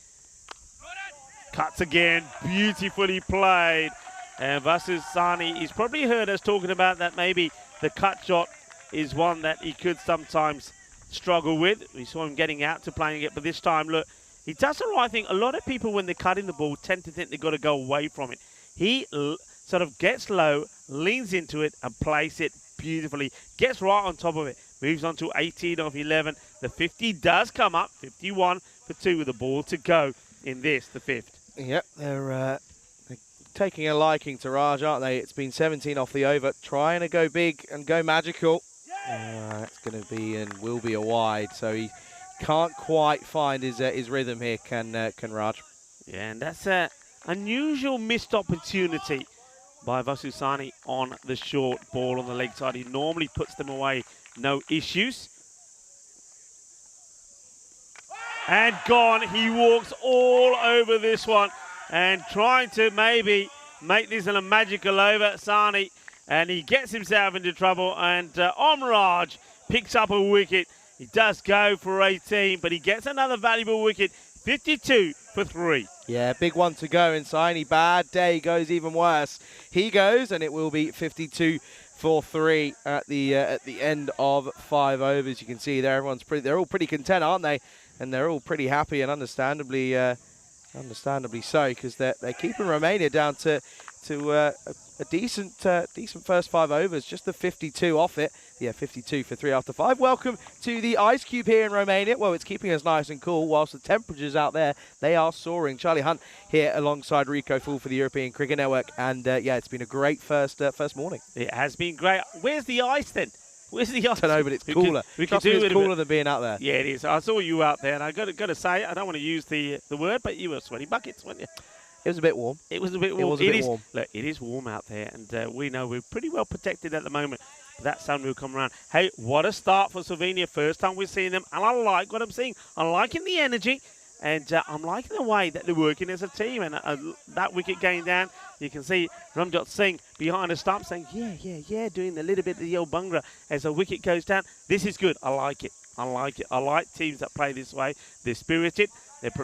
Cuts again, beautifully played. And Vasu Sani, he's probably heard us talking about that maybe the cut shot is one that he could sometimes struggle with. We saw him getting out to playing it, but this time, look, he does the right thing. A lot of people, when they're cutting the ball, tend to think they've got to go away from it. He sort of gets low, leans into it, and plays it beautifully. Gets right on top of it. Moves on to 18 of 11. The 50 does come up. 51 for 2 with the ball to go in this, the 5th. Yep, they're taking a liking to Raj, aren't they? It's been 17 off the over. Trying to go big and go magical. It's going to be and will be a wide, so he can't quite find his rhythm here, can Raj. Yeah, and that's an unusual missed opportunity by Vasusani on the short ball on the leg side. He normally puts them away, no issues. And gone. He walks all over this one and trying to maybe make this a magical over, Sani. And he gets himself into trouble, and Omraj picks up a wicket. He does go for 18, but he gets another valuable wicket, 52 for 3. Yeah, big one to go, and Saini, bad day, goes even worse. He goes, and it will be 52 for 3 at the end of 5 overs. You can see there, they're all pretty content, aren't they? And they're all pretty happy, and understandably so, because they're keeping Romania down to a decent first 5 overs, just the 52 off it. Yeah, 52 for 3 after 5. Welcome to the Ice Cube here in Romania. Well, it's keeping us nice and cool whilst the temperatures out there, they are soaring. Charlie Hunt here alongside Rico Fool for the European Cricket Network. And yeah, it's been a great first morning. It has been great. Where's the ice then? Where's the ice? I don't know, but it's cooler. It's cooler than being out there. Yeah, it is. I saw you out there, and I got to say, I don't want to use the word, but you were sweaty buckets, weren't you? It was a bit warm. It was a bit warm. Look, it is warm out there, and we know we're pretty well protected at the moment. But that sun will come around. Hey, what a start for Slovenia. First time we're seeing them, and I like what I'm seeing. I'm liking the energy, and I'm liking the way that they're working as a team. And that wicket going down, you can see Ramjot Singh behind the stump saying, yeah, doing a little bit of the old bungra as a wicket goes down. This is good. I like it. I like teams that play this way. They're spirited.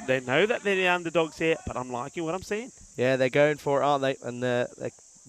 They know that they're the underdogs here, but I'm liking what I'm seeing. Yeah, they're going for it, aren't they? And they're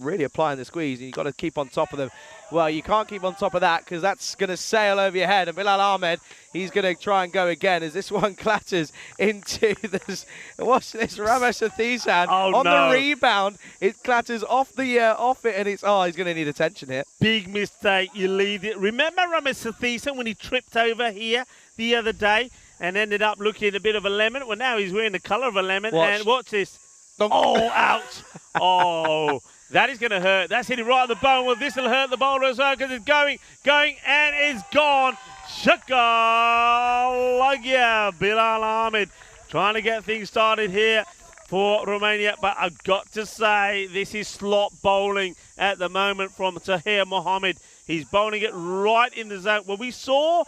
really applying the squeeze, and you've got to keep on top of them. Well, you can't keep on top of that because that's going to sail over your head. And Bilal Ahmed, he's going to try and go again as this one clatters into this. What's this? Ramesh Sathisan on the rebound. It clatters off it, and he's going to need attention here. Big mistake. You leave it. Remember Ramesh Sathisan when he tripped over here the other day and ended up looking a bit of a lemon? Well, now he's wearing the colour of a lemon. And watch this. Oh, ouch. Oh. That is going to hurt. That's hitting right on the bone. Well, this will hurt the bowler as well because it's going, and it's gone. Shukalagia. Bilal Ahmed trying to get things started here for Romania. But I've got to say, this is slot bowling at the moment from Tahir Mohammed. He's bowling it right in the zone. Well, we saw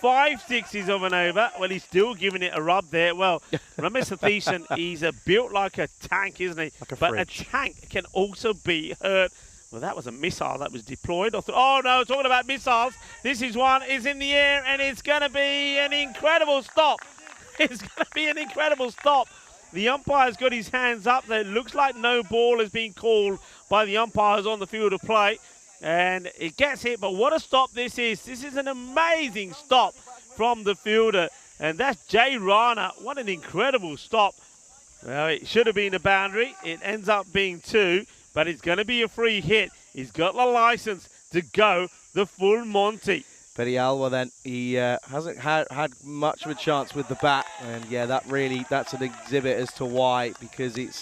5 sixes of an over. Well, he's still giving it a rub there. Well, Ramesh Sathisan, he's built like a tank, isn't he? But a tank can also be hurt. Well, that was a missile that was deployed. Oh, no, talking about missiles. This is one. It's in the air, and it's going to be an incredible stop. It's going to be an incredible stop. The umpire's got his hands up there. It looks like no ball has been called by the umpires on the field of play. And it gets hit, but what a stop this is. This is an amazing stop from the fielder. And that's Jay Rana. What an incredible stop Well, it should have been a boundary. It ends up being 2, but it's going to be a free hit. He's got the license to go the full Monty. Alwa then, he hasn't had much of a chance with the bat, and yeah, that's an exhibit as to why, because he's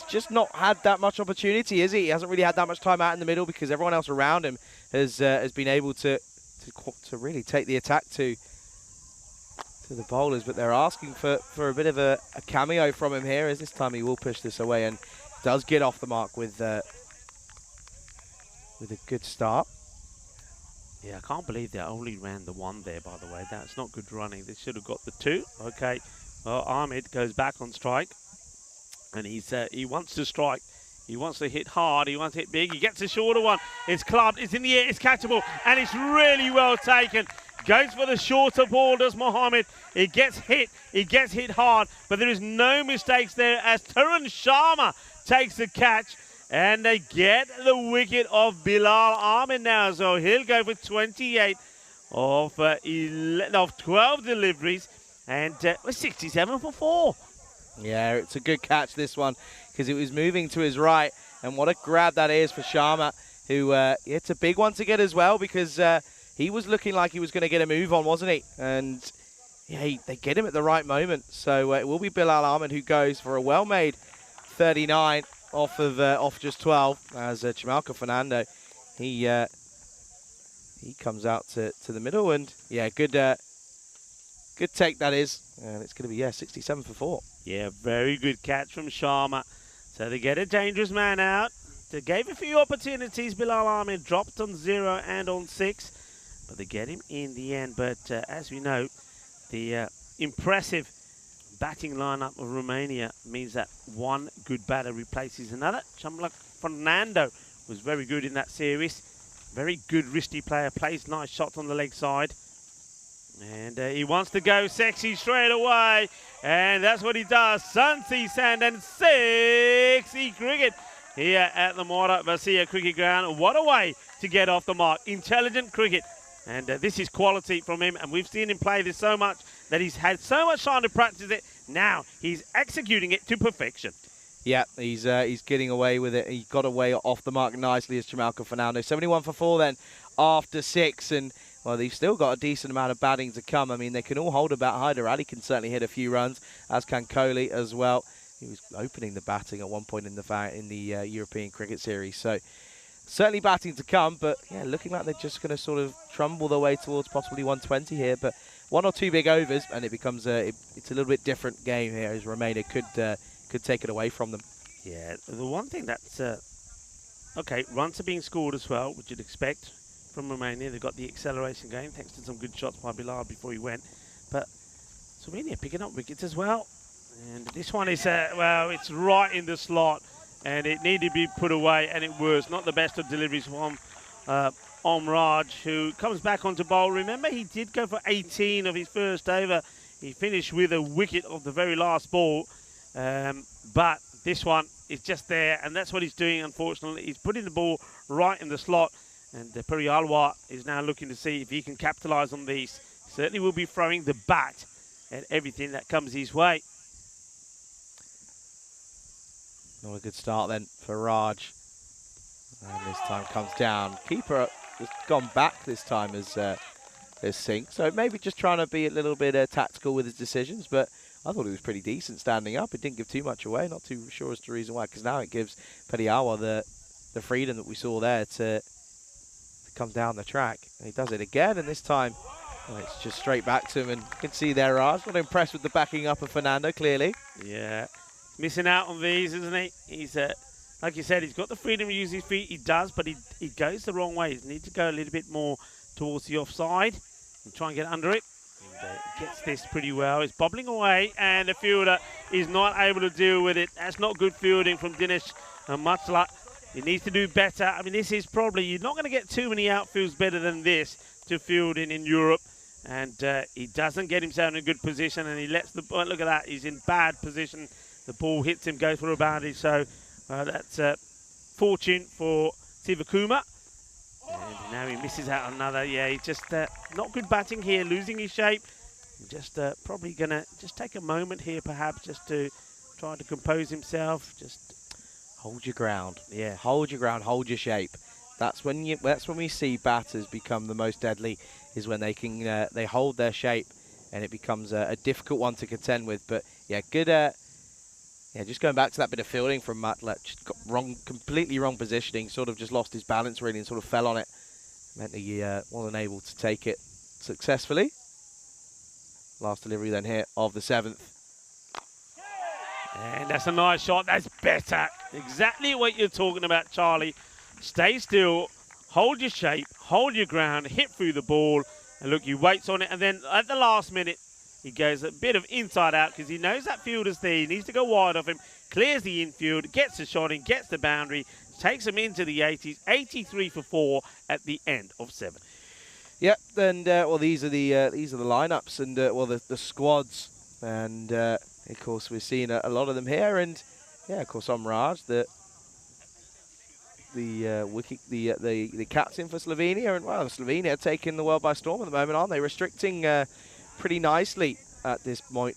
just not had that much opportunity, is he? He hasn't really had that much time out in the middle because everyone else around him has been able to really take the attack to the bowlers, but they're asking for a bit of a cameo from him here, as this time he will push this away and does get off the mark with a good start. Yeah, I can't believe they only ran the 1 there, by the way. That's not good running. They should have got the 2. Okay, well, Ahmed goes back on strike, and he wants to strike. He wants to hit hard. He wants to hit big. He gets a shorter one. It's clubbed. It's in the air. It's catchable, and it's really well taken. Goes for the shorter ball, does Mohammed. It gets hit. It gets hit hard, but there is no mistakes there as Tarun Sharma takes the catch. And they get the wicket of Bilal Ahmed now. So he'll go for 28 of 12 deliveries and 67 for 4. Yeah, it's a good catch, this one, because it was moving to his right. And what a grab that is for Sharma, who it's a big one to get as well, because he was looking like he was going to get a move on, wasn't he? And yeah, they get him at the right moment. So it will be Bilal Ahmed who goes for a well-made 39. Off just 12, as Chimalka Fernando, he comes out to the middle, and yeah, good take that is, and it's going to be 67 for 4. Yeah, very good catch from Sharma. So they get a dangerous man out. They gave a few opportunities. Bilal Ahmed dropped on 0 and on 6, but they get him in the end. But as we know, the impressive batting lineup of Romania means that one good batter replaces another. Chimalka Fernando was very good in that series. Very good wristy player, plays nice shots on the leg side. And he wants to go sexy straight away. And that's what he does. Sunsea Sand and sexy cricket here at the Mora Vasia Cricket Ground. What a way to get off the mark. Intelligent cricket. And this is quality from him. And we've seen him play this so much that he's had so much time to practice it. Now he's executing it to perfection. Yeah, he's getting away with it. He got away off the mark nicely as Chimalka Fernando. 71 for 4 then after 6. And, well, they've still got a decent amount of batting to come. I mean, they can all hold a bat. Hyder Ali can certainly hit a few runs, as can Kohli as well. He was opening the batting at one point in the European Cricket Series. So certainly batting to come, but yeah, looking like they're just going to sort of trumble their way towards possibly 120 here. But 1 or 2 big overs, and it becomes it's a little bit different game here, as Romania could take it away from them. Yeah, the one thing that's okay, runs are being scored as well, which you'd expect from Romania. They've got the acceleration game thanks to some good shots by Bilal before he went. But Slovenia picking up wickets as well, and this one is well, it's right in the slot, and it needed to be put away, and it was not the best of deliveries from Raj, who comes back onto bowl. Remember, he did go for 18 of his first over. He finished with a wicket of the very last ball, but this one is just there, and that's what he's doing, unfortunately. He's putting the ball right in the slot, and Alwa is now looking to see if he can capitalise on these. Certainly will be throwing the bat at everything that comes his way. Not a good start then for Raj. And this time comes down. Keeper has gone back this time as Singh. So maybe just trying to be a little bit tactical with his decisions, but I thought he was pretty decent standing up. It didn't give too much away. Not too sure as to the reason why, because now it gives Pediawa the freedom that we saw there to come down the track. And he does it again, and this time well, it's just straight back to him, and you can see there Raj. Not impressed with the backing up of Fernando, clearly. Yeah, missing out on these, isn't he? He's like you said, he's got the freedom to use his feet. He does, but he goes the wrong way. He needs to go a little bit more towards the offside and try and get under it. And gets this pretty well. He's bobbling away, and the fielder is not able to deal with it. That's not good fielding from Dinesh Matsala. He needs to do better. I mean, this is probably, you're not going to get too many outfields better than this to field in Europe. And he doesn't get himself in a good position, and he lets the ball, look at that, he's in bad position. The ball hits him, goes for a boundary. So that's fortune for Sivakuma. And now he misses out another. Yeah, he's just not good batting here, losing his shape. Just probably going to just take a moment here, perhaps, just to trying to compose himself. Just hold your ground. Yeah. Hold your ground. Hold your shape. That's when we see batters become the most deadly. Is when they can they hold their shape, and it becomes a difficult one to contend with. But yeah, good. Yeah, just going back to that bit of fielding from Matlet, just got completely wrong positioning. Sort of just lost his balance really and sort of fell on it. Meant that he wasn't able to take it successfully. Last delivery then here of the 7th. And that's a nice shot. That's better. Exactly what you're talking about, Charlie. Stay still, hold your shape, hold your ground, hit through the ball, and look, he waits on it, and then at the last minute, he goes a bit of inside out because he knows that fielder's there. He needs to go wide of him, clears the infield, gets the shot in, gets the boundary, takes him into the 80s, 83 for 4 at the end of 7. Yep, and well, these are the lineups and well the squads, and of course we're seeing a lot of them here, and yeah, of course I'm Raj, the captain for Slovenia, and well, Slovenia are taking the world by storm at the moment, aren't they? Restricting pretty nicely at this point,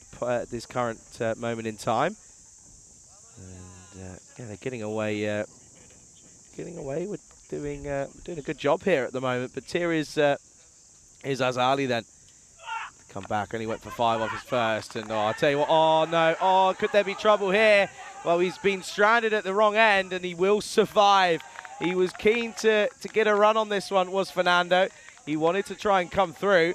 this current moment in time, and yeah, they're getting away with doing a good job here at the moment. But here is Azali then. Come back, and he went for 5 off his first, and I'll tell you what, oh no, oh, could there be trouble here? Well, he's been stranded at the wrong end, and he will survive. He was keen to get a run on this one, was Fernando. He wanted to try and come through,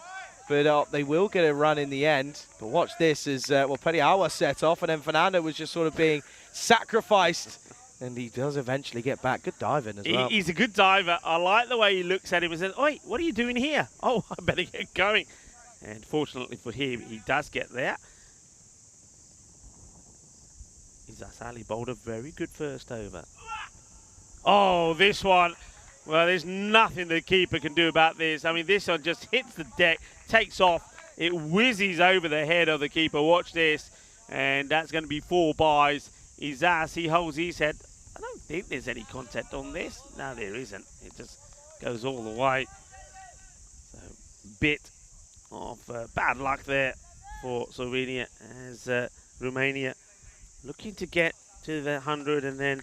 but they will get a run in the end. But watch this as, well, Periawa set off, and then Fernando was just sort of being sacrificed, and he does eventually get back. Good diving as well. He's a good diver. I like the way he looks at him and says, "Oi, what are you doing here?" Oh, I better get going. And fortunately for him, he does get there. Izasali bowled a very good first over. Oh, this one. Well, there's nothing the keeper can do about this. I mean, this one just hits the deck, takes off. It whizzes over the head of the keeper. Watch this. And that's going to be 4 byes. Izas, he holds his head. I don't think there's any contact on this. No, there isn't. It just goes all the way. So, bit of bad luck there for Slovenia as Romania looking to get to the 100, and then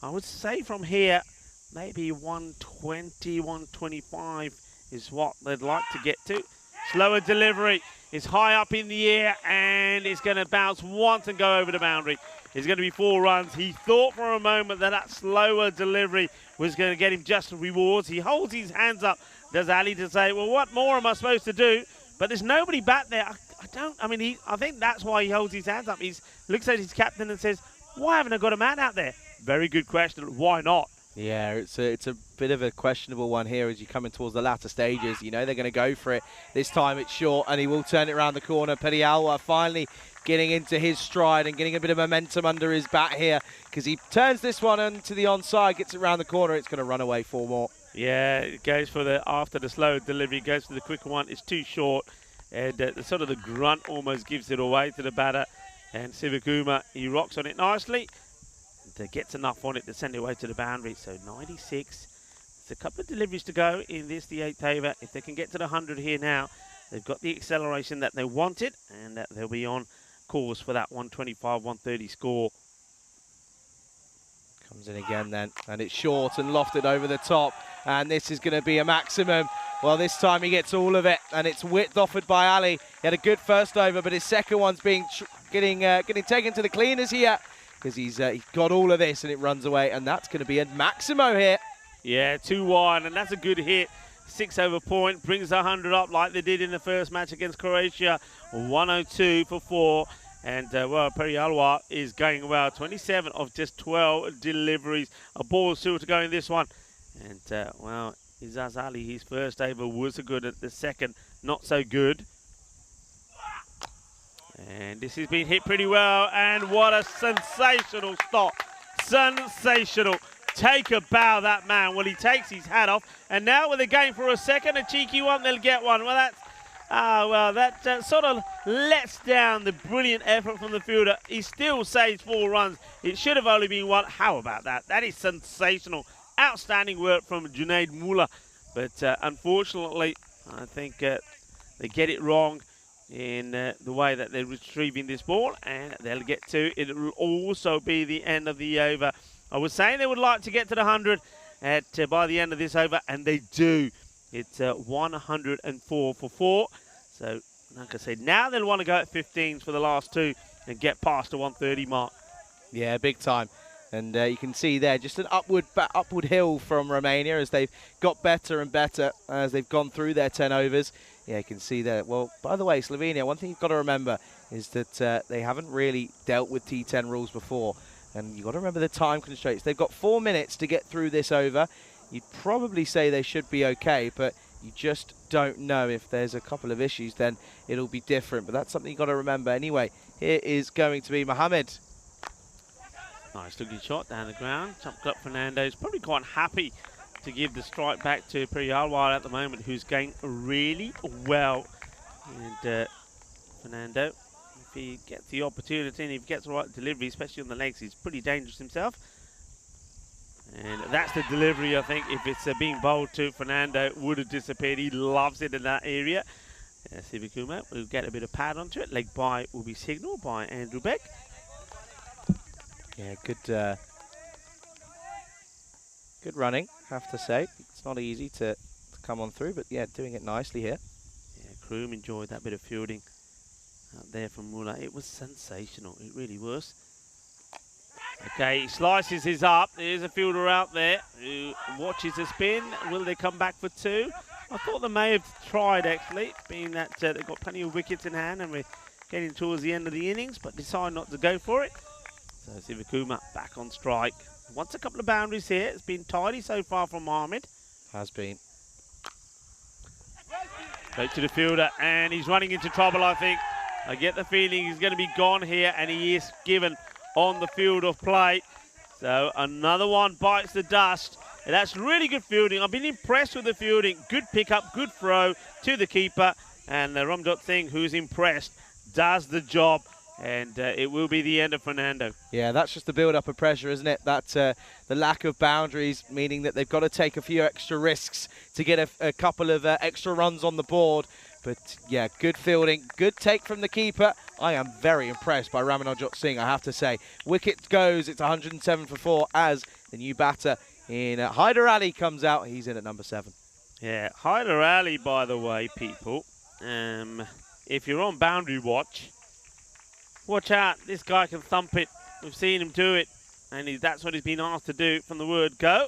I would say from here maybe 120, 125 is what they'd like to get to. Slower delivery is high up in the air, and it's going to bounce once and go over the boundary. It's going to be 4 runs. He thought for a moment that slower delivery was going to get him just rewards. He holds his hands up, does Ali, to say, well, what more am I supposed to do? But there's nobody back there. I think that's why he holds his hands up. He looks at his captain and says, why haven't I got a man out there? Very good question. Why not? Yeah, it's a bit of a questionable one here as you're coming towards the latter stages. You know they're going to go for it. This time it's short, and he will turn it around the corner. Periawa finally getting into his stride and getting a bit of momentum under his bat here, because he turns this one into the onside, gets it around the corner. It's going to run away 4 more. Yeah, it goes for after the slow delivery, goes for the quicker one. It's too short, and the grunt almost gives it away to the batter. And Sivakuma, he rocks on it nicely. Gets enough on it to send it away to the boundary. So 96. There's a couple of deliveries to go in this, the 8th over. If they can get to the 100 here now, they've got the acceleration that they wanted, and they'll be on course for that 125, 130 score. Comes in again then, and it's short and lofted over the top, and this is going to be a maximum. Well, this time he gets all of it, and it's width offered by Ali. He had a good first over, but his second one's getting taken to the cleaners here, because he's got all of this, and it runs away, and that's going to be a Maximo here. Yeah, 2-1, and that's a good hit. 6 over point, brings the 100 up like they did in the first match against Croatia. 102 for 4, and well, Perialwa is going well. 27 of just 12 deliveries. A ball still to go in this one, and well, Izaz Ali, his first over was good, at the second not so good. And this has been hit pretty well, and what a sensational stop. Sensational. Take a bow, that man. Well, he takes his hat off, and now when they're going for a second, a cheeky one, they'll get one. Well, that sort of lets down the brilliant effort from the fielder. He still saves 4 runs. It should have only been 1. How about that? That is sensational. Outstanding work from Junaid Mulla, but unfortunately, I think they get it wrong. in the way that they're retrieving this ball, and they'll get to it. Will also be the end of the over. I was saying they would like to get to the 100 by the end of this over, and they do. It's 104 for 4. So, like I said, now they'll want to go at 15s for the last two and get past the 130 mark. Yeah, big time. And you can see there just an upward hill from Romania as they've got better and better as they've gone through their 10 overs. Yeah, you can see there. Well, by the way, Slovenia, one thing you've got to remember is that they haven't really dealt with T10 rules before. And you've got to remember the time constraints. They've got 4 minutes to get through this over. You'd probably say they should be okay, but you just don't know. If there's a couple of issues, then it'll be different. But that's something you've got to remember. Anyway, here is going to be Mohammed. Nice looking shot down the ground. Jumped up Fernando's probably quite happy to give the strike back to Priyalwar at the moment, who's going really well. And Fernando, if he gets the opportunity and if he gets the right delivery, especially on the legs, he's pretty dangerous himself. And that's the delivery, I think. If it's being bowled to Fernando, would have disappeared. He loves it in that area. Sivakuma will get a bit of pad onto it. Leg by will be signalled by Andrew Beck. Yeah, good running, have to say. It's not easy to come on through, but yeah, doing it nicely here. Yeah, Kroom enjoyed that bit of fielding out there from Muller. It was sensational, it really was. Okay, he slices his up. There's a fielder out there who watches the spin. Will they come back for 2? I thought they may have tried, actually, being that they've got plenty of wickets in hand and we're getting towards the end of the innings, but decide not to go for it. So Sivakuma back on strike. Wants a couple of boundaries here. It's been tidy so far from Mohammed. Has been. Straight to the fielder, and he's running into trouble, I think. I get the feeling he's going to be gone here, and he is given on the field of play. So another one bites the dust. And that's really good fielding. I've been impressed with the fielding. Good pickup, good throw to the keeper. And Ramjot Singh, who's impressed, does the job. And it will be the end of Fernando. Yeah, that's just the build-up of pressure, isn't it? That's the lack of boundaries, meaning that they've got to take a few extra risks to get a couple of extra runs on the board. But, yeah, good fielding, good take from the keeper. I am very impressed by Ramjot Singh, I have to say. Wicket goes, it's 107 for 4 as the new batter in Hyder Ali comes out. He's in at number 7. Yeah, Hyder Ali, by the way, people, if you're on boundary watch, watch out, this guy can thump it. We've seen him do it, and that's what he's been asked to do from the word go.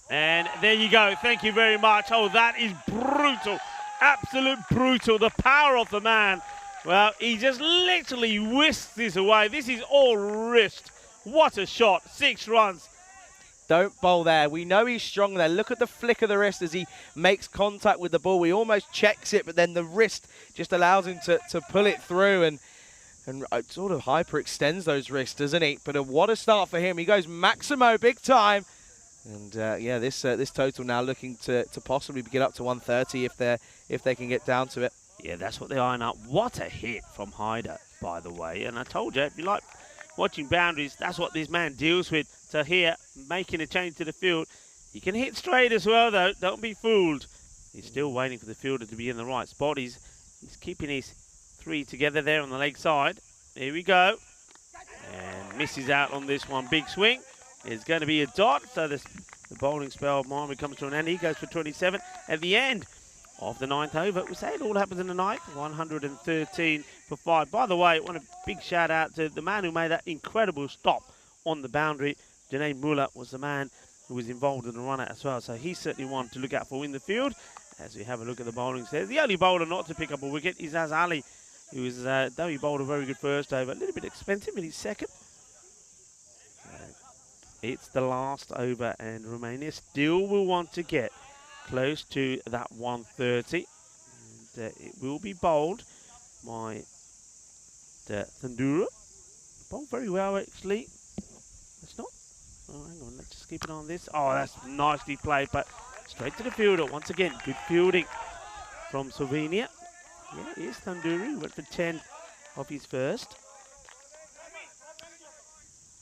And there you go, thank you very much. Oh, that is brutal, absolute brutal. The power of the man. Well, he just literally whisks this away. This is all wrist. What a shot, 6 runs. Don't bowl there. We know he's strong there. Look at the flick of the wrist as he makes contact with the ball. He almost checks it, but then the wrist just allows him to pull it through and sort of hyperextends those wrists, doesn't he? But what a start for him. He goes Maximo big time. And yeah, this total now looking to possibly get up to 130 if they can get down to it. Yeah, that's what they iron up. What a hit from Hyder, by the way. And I told you, if you like watching boundaries, that's what this man deals with. So here, making a change to the field. He can hit straight as well, though. Don't be fooled. He's still waiting for the fielder to be in the right spot. He's keeping his 3 together there on the leg side. Here we go. And misses out on this one. Big swing. It's going to be a dot. So the bowling spell of Mohammed comes to an end. He goes for 27 at the end of the 9th over. We say it all happens in the 9th. 113 for 5. By the way, I want a big shout out to the man who made that incredible stop on the boundary. Janae Muller was the man who was involved in the run out as well. So he's certainly one to look out for in the field. As we have a look at the bowling there. The only bowler not to pick up a wicket is Az Ali, who is, though he bowled a very good first over, a little bit expensive in his second. It's the last over, and Romania still will want to get close to that 130. And, it will be bowled by Thandura. Bowled very well, actually. It's not. Oh, hang on, let's just keep an eye on this. Oh, that's nicely played, but straight to the fielder. Once again, good fielding from Slovenia. Yeah, here's Thanduri. Went for 10 off his first.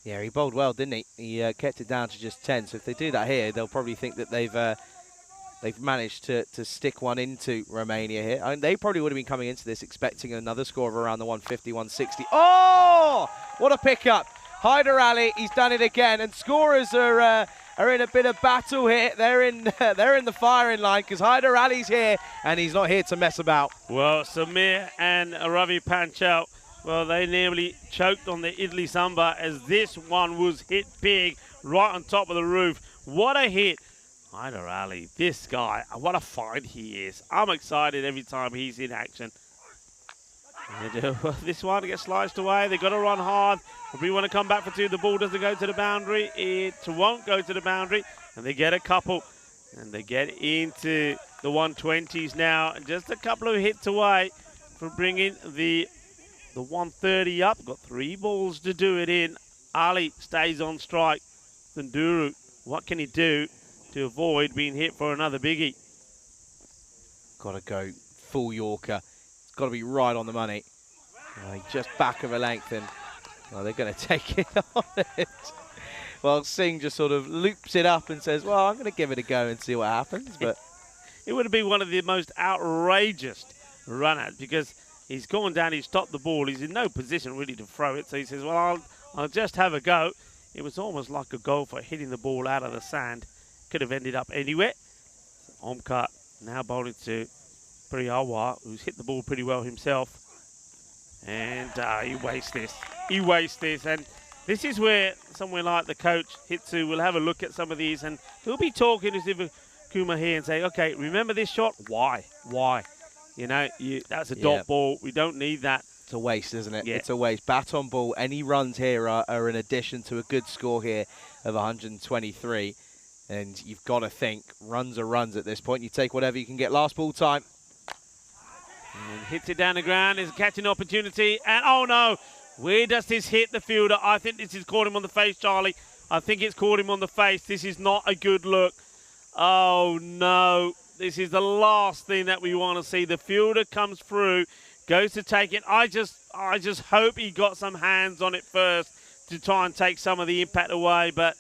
Yeah, he bowled well, didn't he? He kept it down to just 10. So if they do that here, they'll probably think that they've they've managed to stick one into Romania here. I mean, they probably would have been coming into this expecting another score of around the 150, 160. Oh, what a pickup. Hyder Ali, he's done it again, and scorers are in a bit of battle here. They're in the firing line because Hyder Ali's here, and he's not here to mess about. Well, Samir and Ravi Panchal, well, they nearly choked on the Italy Samba as this one was hit big right on top of the roof. What a hit. Hyder Ali, this guy, what a find he is. I'm excited every time he's in action. And, this one gets sliced away. They've got to run hard. If we want to come back for two, the ball doesn't go to the boundary. It won't go to the boundary. And they get a couple. And they get into the 120s now. Just a couple of hits away from bringing the 130 up. Got 3 balls to do it in. Ali stays on strike. Thunduru, what can he do to avoid being hit for another biggie? Got to go full Yorker. It's got to be right on the money. Just back of a length, and they're going to take it on it. Well, Singh just sort of loops it up and says, well, I'm going to give it a go and see what happens. But it would have been one of the most outrageous run-outs because he's gone down, he's stopped the ball, he's in no position really to throw it. So he says, well, I'll just have a go. It was almost like a golfer hitting the ball out of the sand. Could have ended up anywhere. Omkar now bowling to Priyawa, who's hit the ball pretty well himself. And he wastes this. He wastes this. And this is where someone like the coach, Hitsu, will have a look at some of these. And he'll be talking to Sivakuma here and say, okay, remember this shot? Why? Why? You know, that's a dot ball. We don't need that. It's a waste, isn't it? Yeah. It's a waste. Bat on ball. Any runs here are an addition to a good score here of 123. And you've got to think runs are runs at this point. You take whatever you can get. Last ball time. And hits it down the ground. There's a catching opportunity. And oh no, where does this hit the fielder? I think this has caught him on the face, Charlie. I think it's caught him on the face. This is not a good look. Oh no, this is the last thing that we want to see. The fielder comes through, goes to take it. I just hope he got some hands on it first to try and take some of the impact away. But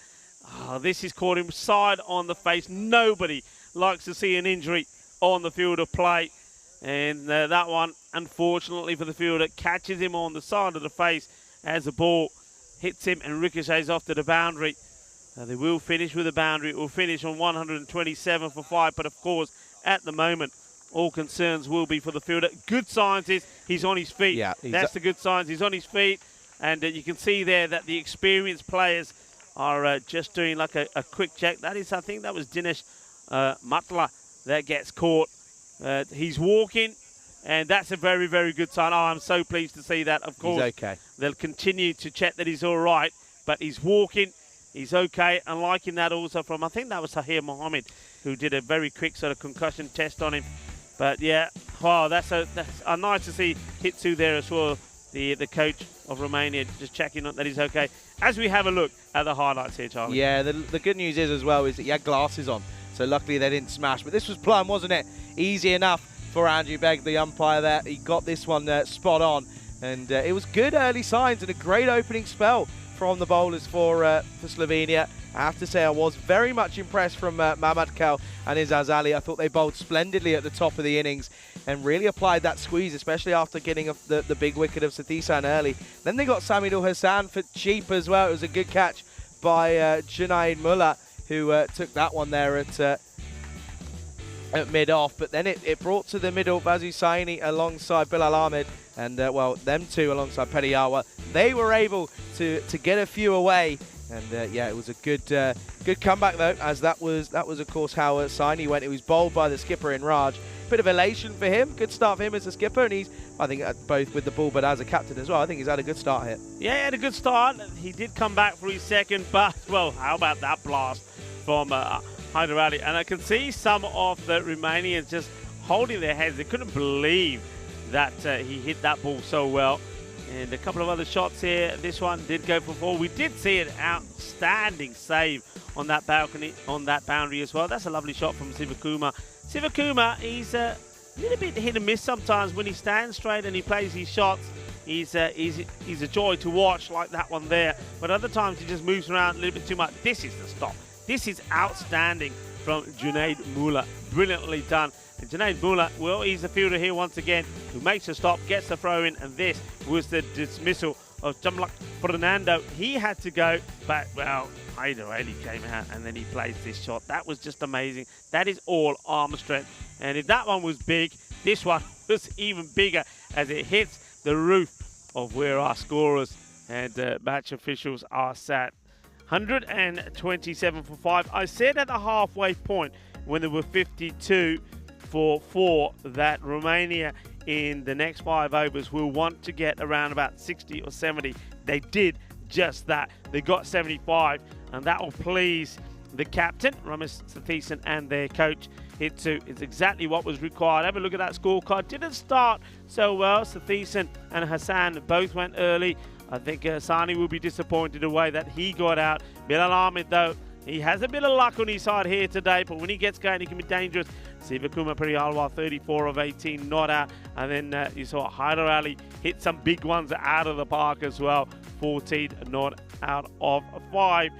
this has caught him side on the face. Nobody likes to see an injury on the fielder plate. And that one, unfortunately for the fielder, catches him on the side of the face as the ball hits him and ricochets off to the boundary. They will finish with a boundary. It will finish on 127 for 5. But, of course, at the moment, all concerns will be for the fielder. Good signs is he's on his feet. Yeah, that's the good signs. He's on his feet. And you can see there that the experienced players are just doing like a quick check. That is, I think that was Dinesh Matla that gets caught. He's walking, and that's a very, very good sign. Oh, I'm so pleased to see that. Of course, he's okay. They'll continue to check that he's all right, but he's walking. He's okay, and liking that also from, I think that was Tahir Mohammed, who did a very quick sort of concussion test on him. But yeah, wow, that's nice to see Hitsu there as well, the coach of Romania, just checking on that he's okay. As we have a look at the highlights here, Charlie. Yeah, the good news is as well is that he had glasses on, so luckily they didn't smash. But this was plumb, wasn't it? Easy enough for Andrew Begg, the umpire there. He got this one spot on, and it was good early signs and a great opening spell from the bowlers for Slovenia. I have to say I was very much impressed from Mamad Kal and Izaz Ali. I thought they bowled splendidly at the top of the innings and really applied that squeeze, especially after getting the big wicket of Satisan early. Then they got Samidul Hassan for cheap as well. It was a good catch by Junaid Mullah, who took that one there at mid-off. But then it brought to the middle Bazu Saini alongside Bilal Ahmed. And, well, them two alongside Periyawa, they were able to get a few away. And, yeah, it was a good comeback, though, as that was of course, how Saini went. It was bowled by the skipper in Raj. Bit of elation for him. Good start for him as a skipper. And he's, I think, both with the ball, but as a captain as well, I think he's had a good start here. Yeah, he had a good start. He did come back for his second, but, well, how about that blast from Hyder Ali? And I can see some of the Romanians just holding their heads. They couldn't believe that he hit that ball so well. And a couple of other shots here. This one did go for 4. We did see an outstanding save on that balcony, on that boundary as well. That's a lovely shot from Sivakuma. Sivakuma, he's a little bit hit and miss sometimes when he stands straight and he plays his shots. He's a joy to watch, like that one there. But other times he just moves around a little bit too much. This is the stop. This is outstanding from Junaid Muller. Brilliantly done. And Junaid Muller, well, he's the fielder here once again, who makes a stop, gets the throw in, and this was the dismissal of Jamlak Fernando. He had to go, but, well, Haider Ali came out and then he plays this shot. That was just amazing. That is all arm strength. And if that one was big, this one was even bigger as it hits the roof of where our scorers and match officials are sat. 127 for 5. I said at the halfway point when there were 52 for 4 that Romania in the next 5 overs will want to get around about 60 or 70. They did just that. They got 75, and that will please the captain, Ramesh Satheesan, and their coach, Hitsu. It's exactly what was required. Have a look at that scorecard. Didn't start so well. Satheesan and Hassan both went early. I think Sani will be disappointed the way that he got out. Bilal Ahmed, though, he has a bit of luck on his side here today, but when he gets going, he can be dangerous. Sivakuma Priyalwa, 34 of 18, not out. And then you saw Haider Ali hit some big ones out of the park as well. 14 not out of 5.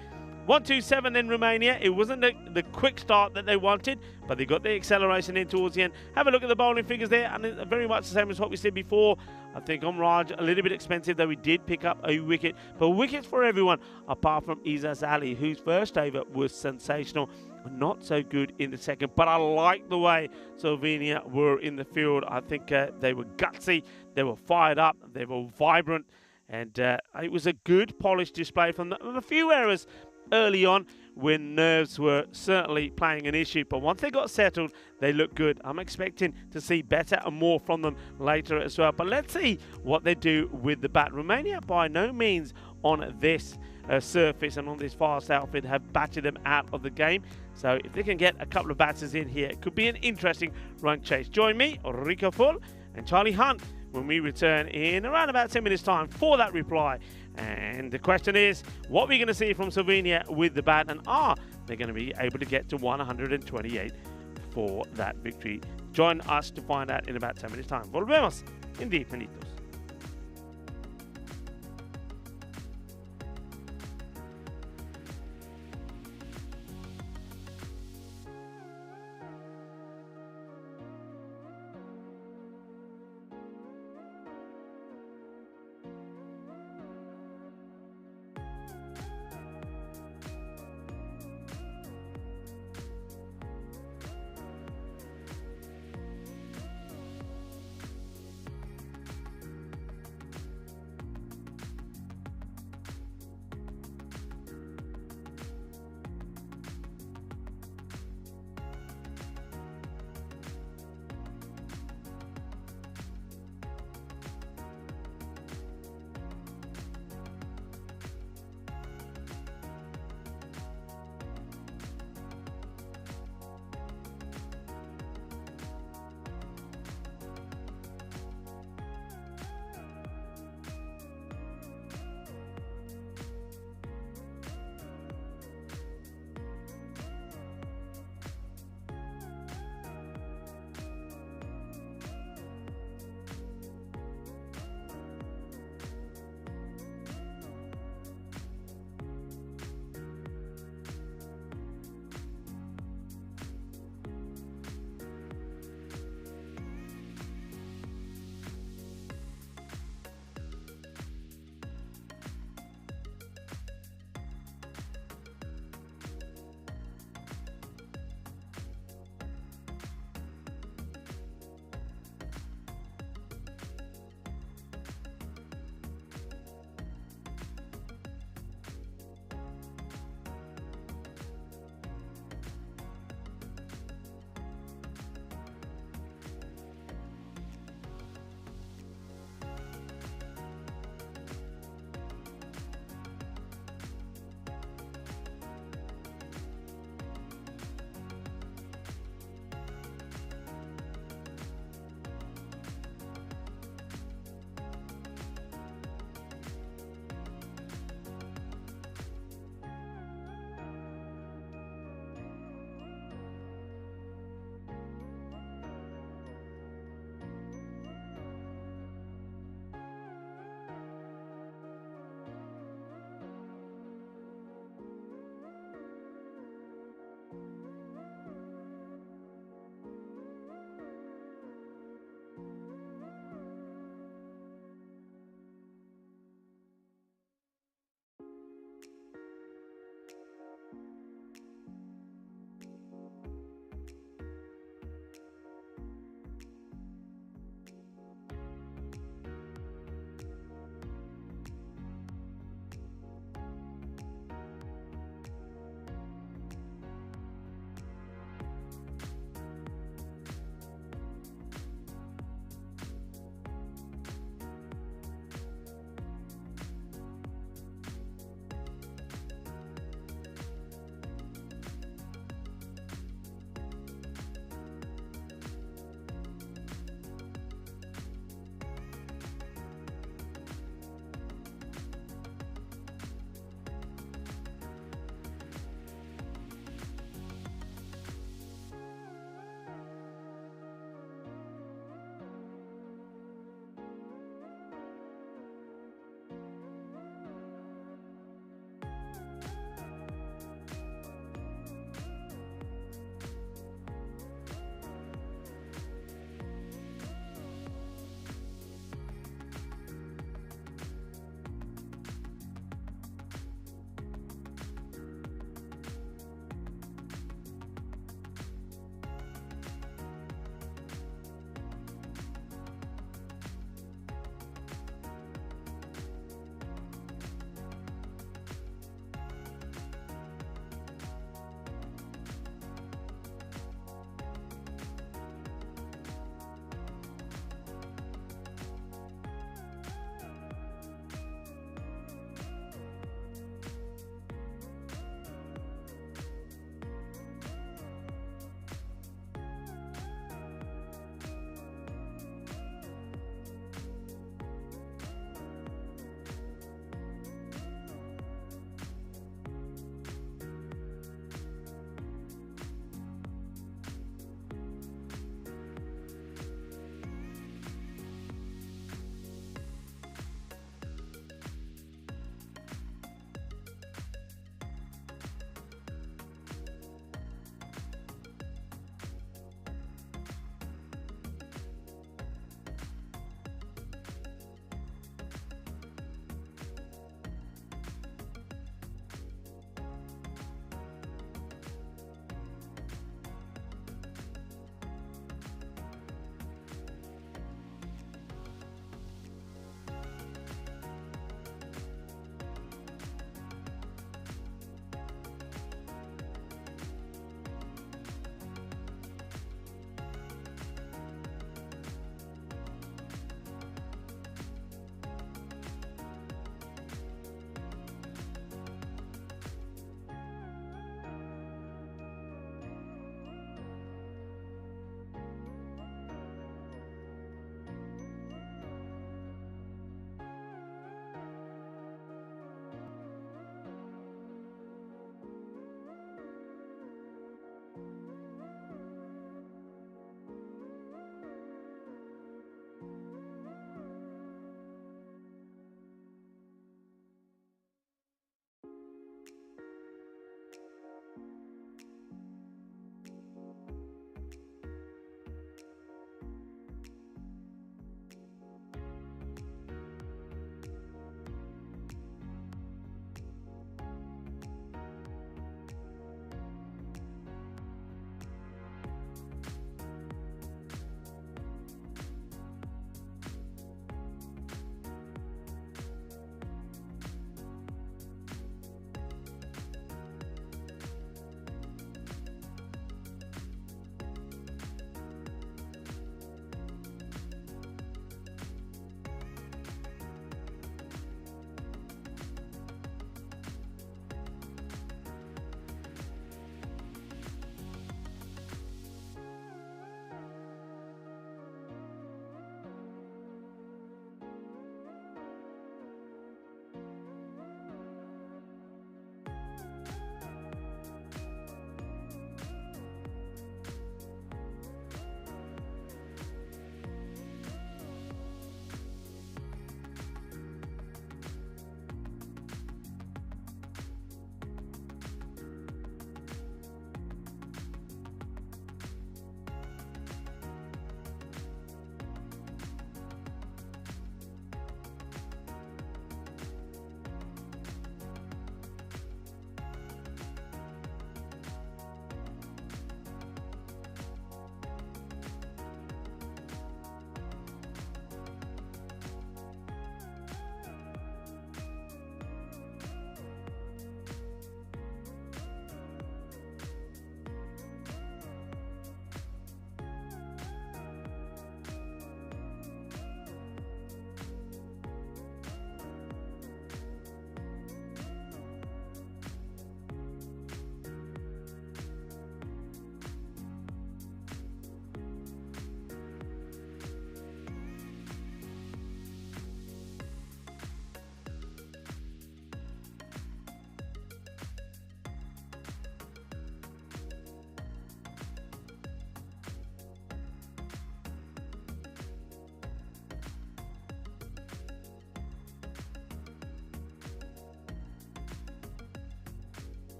1-2-7 in Romania. It wasn't the quick start that they wanted, but they got the acceleration in towards the end. Have a look at the bowling figures there, and it's very much the same as what we said before. I think Omraj, a little bit expensive, though he did pick up a wicket. But wickets for everyone, apart from Izaz Ali, whose first over was sensational. Not so good in the second, but I like the way Slovenia were in the field. I think they were gutsy, they were fired up, they were vibrant, and it was a good polished display from them. A few errors early on when nerves were certainly playing an issue, but once they got settled, they looked good. I'm expecting to see better and more from them later as well, but let's see what they do with the bat. Romania by no means on this surface and on this fast outfit have batted them out of the game, so if they can get a couple of batters in here, it could be an interesting run chase. Join me, Rico Full and Charlie Hunt, when we return in around about 10 minutes time for that reply. And the question is, what are we going to see from Slovenia with the bat, and are they going to be able to get to 128 for that victory? Join us to find out in about 10 minutes time. Volvemos en 10 minutos.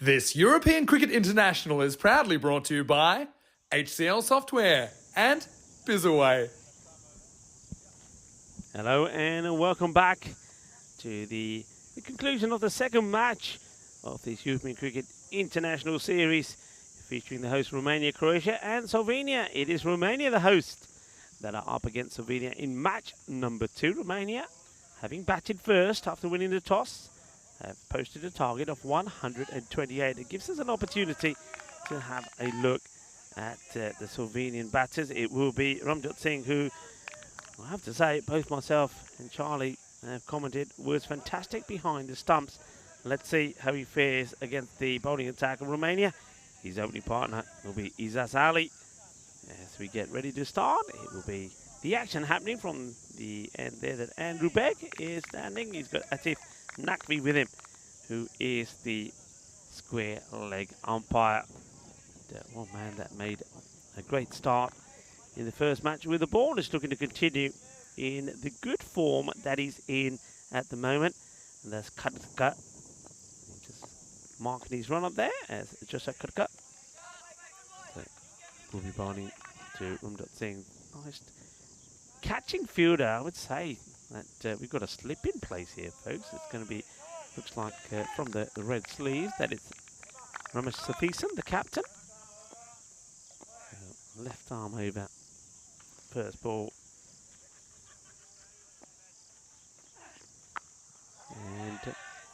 This European Cricket International is proudly brought to you by HCL Software and Bizaway. Hello and welcome back to the conclusion of the second match of this European Cricket International Series featuring the host Romania, Croatia and Slovenia. It is Romania, the host, that are up against Slovenia in match number 2. Romania, having batted first after winning the toss, have posted a target of 128. It gives us an opportunity to have a look at the Slovenian batters. It will be Ramjot Singh, who, I have to say, both myself and Charlie have commented was fantastic behind the stumps. Let's see how he fares against the bowling attack of Romania. His opening partner will be Izaz Ali. As we get ready to start, it will be the action happening from the end there that Andrew Begg is standing. He's got Atif Naqvi with him, who is the square leg umpire. One man that made a great start in the first match with the ball is looking to continue in the good form that he's in at the moment. And that's Katka. Just marking his run up there as just a Katka. So we'll be bowling to Ramjot Singh. Nice catching fielder, I would say that we've got a slip in place here, folks. It's going to be, looks like from the red sleeves, that it's Ramesh Satheesan, the captain. Left arm over first ball. And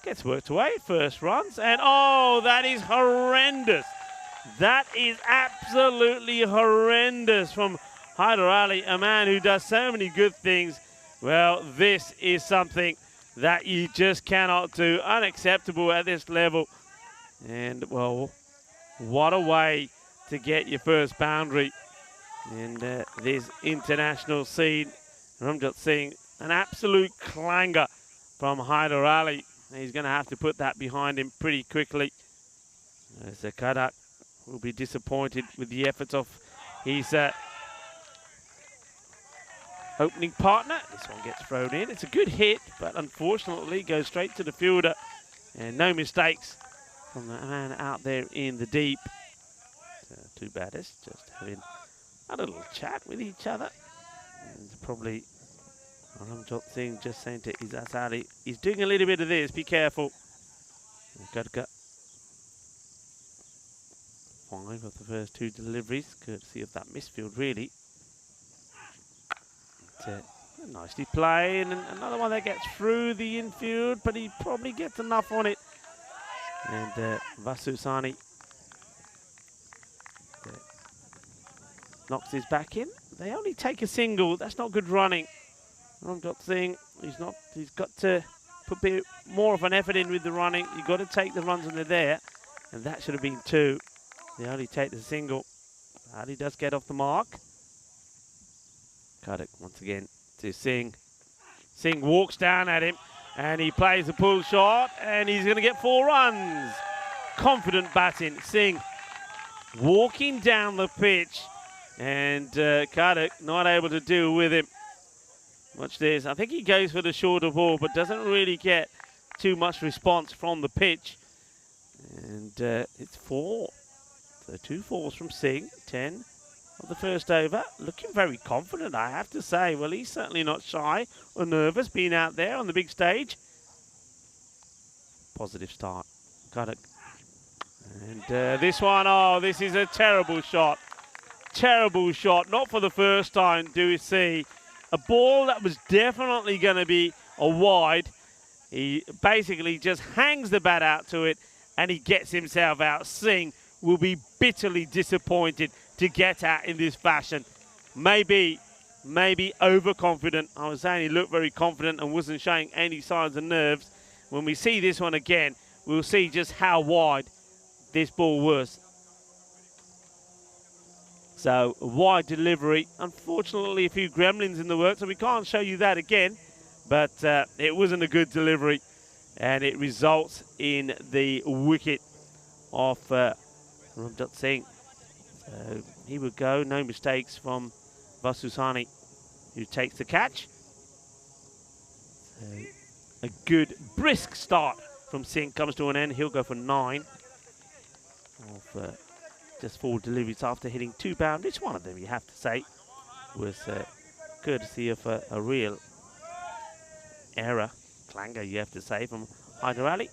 gets worked away, first runs. And oh, that is horrendous. That is absolutely horrendous from Haider Ali, a man who does so many good things. Well, this is something that you just cannot do. Unacceptable at this level. And, well, what a way to get your first boundary. And this international scene, Ramjot Singh, an absolute clanger from Haider Ali. He's going to have to put that behind him pretty quickly. So Kadak will be disappointed with the efforts of his opening partner. This one gets thrown in. It's a good hit, but unfortunately goes straight to the fielder. And no mistakes from the man out there in the deep. Two batters just having a little chat with each other. And probably Ramjot Singh just saying to Izaz Ali, he's doing a little bit of this, be careful. Gadka. 5 of the first 2 deliveries, courtesy of that misfield, really. Nicely played, and another one that gets through the infield, but he probably gets enough on it. And Vasusani knocks his back in. They only take a single. That's not good running. Ramjot Singh, he's got to put a bit more of an effort in with the running. You've got to take the runs when they're there, and that should have been 2. They only take the single. Ali does get off the mark. Cut it once again to Singh. Singh walks down at him, and he plays a pull shot, and he's going to get 4 runs. Confident batting. Singh walking down the pitch, and Kadak not able to deal with him. Watch this. I think he goes for the shorter ball, but doesn't really get too much response from the pitch. And it's 4. So 2 4s from Singh. 10 of the first over. Looking very confident, I have to say. Well, he's certainly not shy or nervous being out there on the big stage. Positive start. Kadak. And this one, oh, this is a terrible shot. Terrible shot. Not for the first time, do we see. A ball that was definitely going to be a wide. He basically just hangs the bat out to it, and he gets himself out. Singh will be bitterly disappointed to get out in this fashion. Maybe overconfident. I was saying he looked very confident and wasn't showing any signs of nerves. When we see this one again, we'll see just how wide this ball was. So, a wide delivery. Unfortunately, a few gremlins in the works, so we can't show you that again. But it wasn't a good delivery, and it results in the wicket of Ramjot Singh. So, he would go. No mistakes from Vasusani, who takes the catch. So, a good, brisk start from Singh comes to an end. He'll go for 9. just 4 deliveries after hitting 2 boundaries. One of them, you have to say, was courtesy of a real error, clanger, you have to say, from Hyder Ali.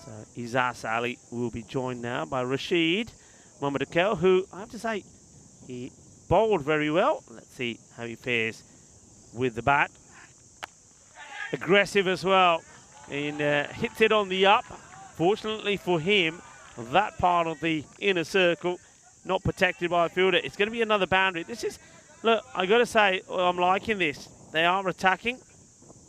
So Izas Ali will be joined now by Rashid Mohammed, who, I have to say, he bowled very well. Let's see how he fares with the bat. Aggressive as well, and hits it on the up. Fortunately for him, that part of the inner circle not protected by a fielder. It's going to be another boundary. This is, look, I got to say, I'm liking this. They are attacking,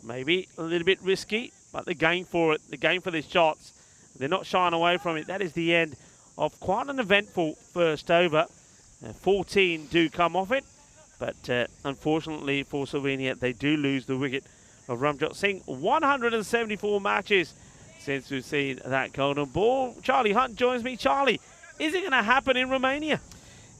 maybe a little bit risky, but they're going for it. They're going for these shots. They're not shying away from it. That is the end of quite an eventful first over. 14 do come off it, but unfortunately for Slovenia, they do lose the wicket of Ramjot Singh. 174 matches since we've seen that golden ball. Charlie Hunt joins me. Charlie, is it going to happen in Romania?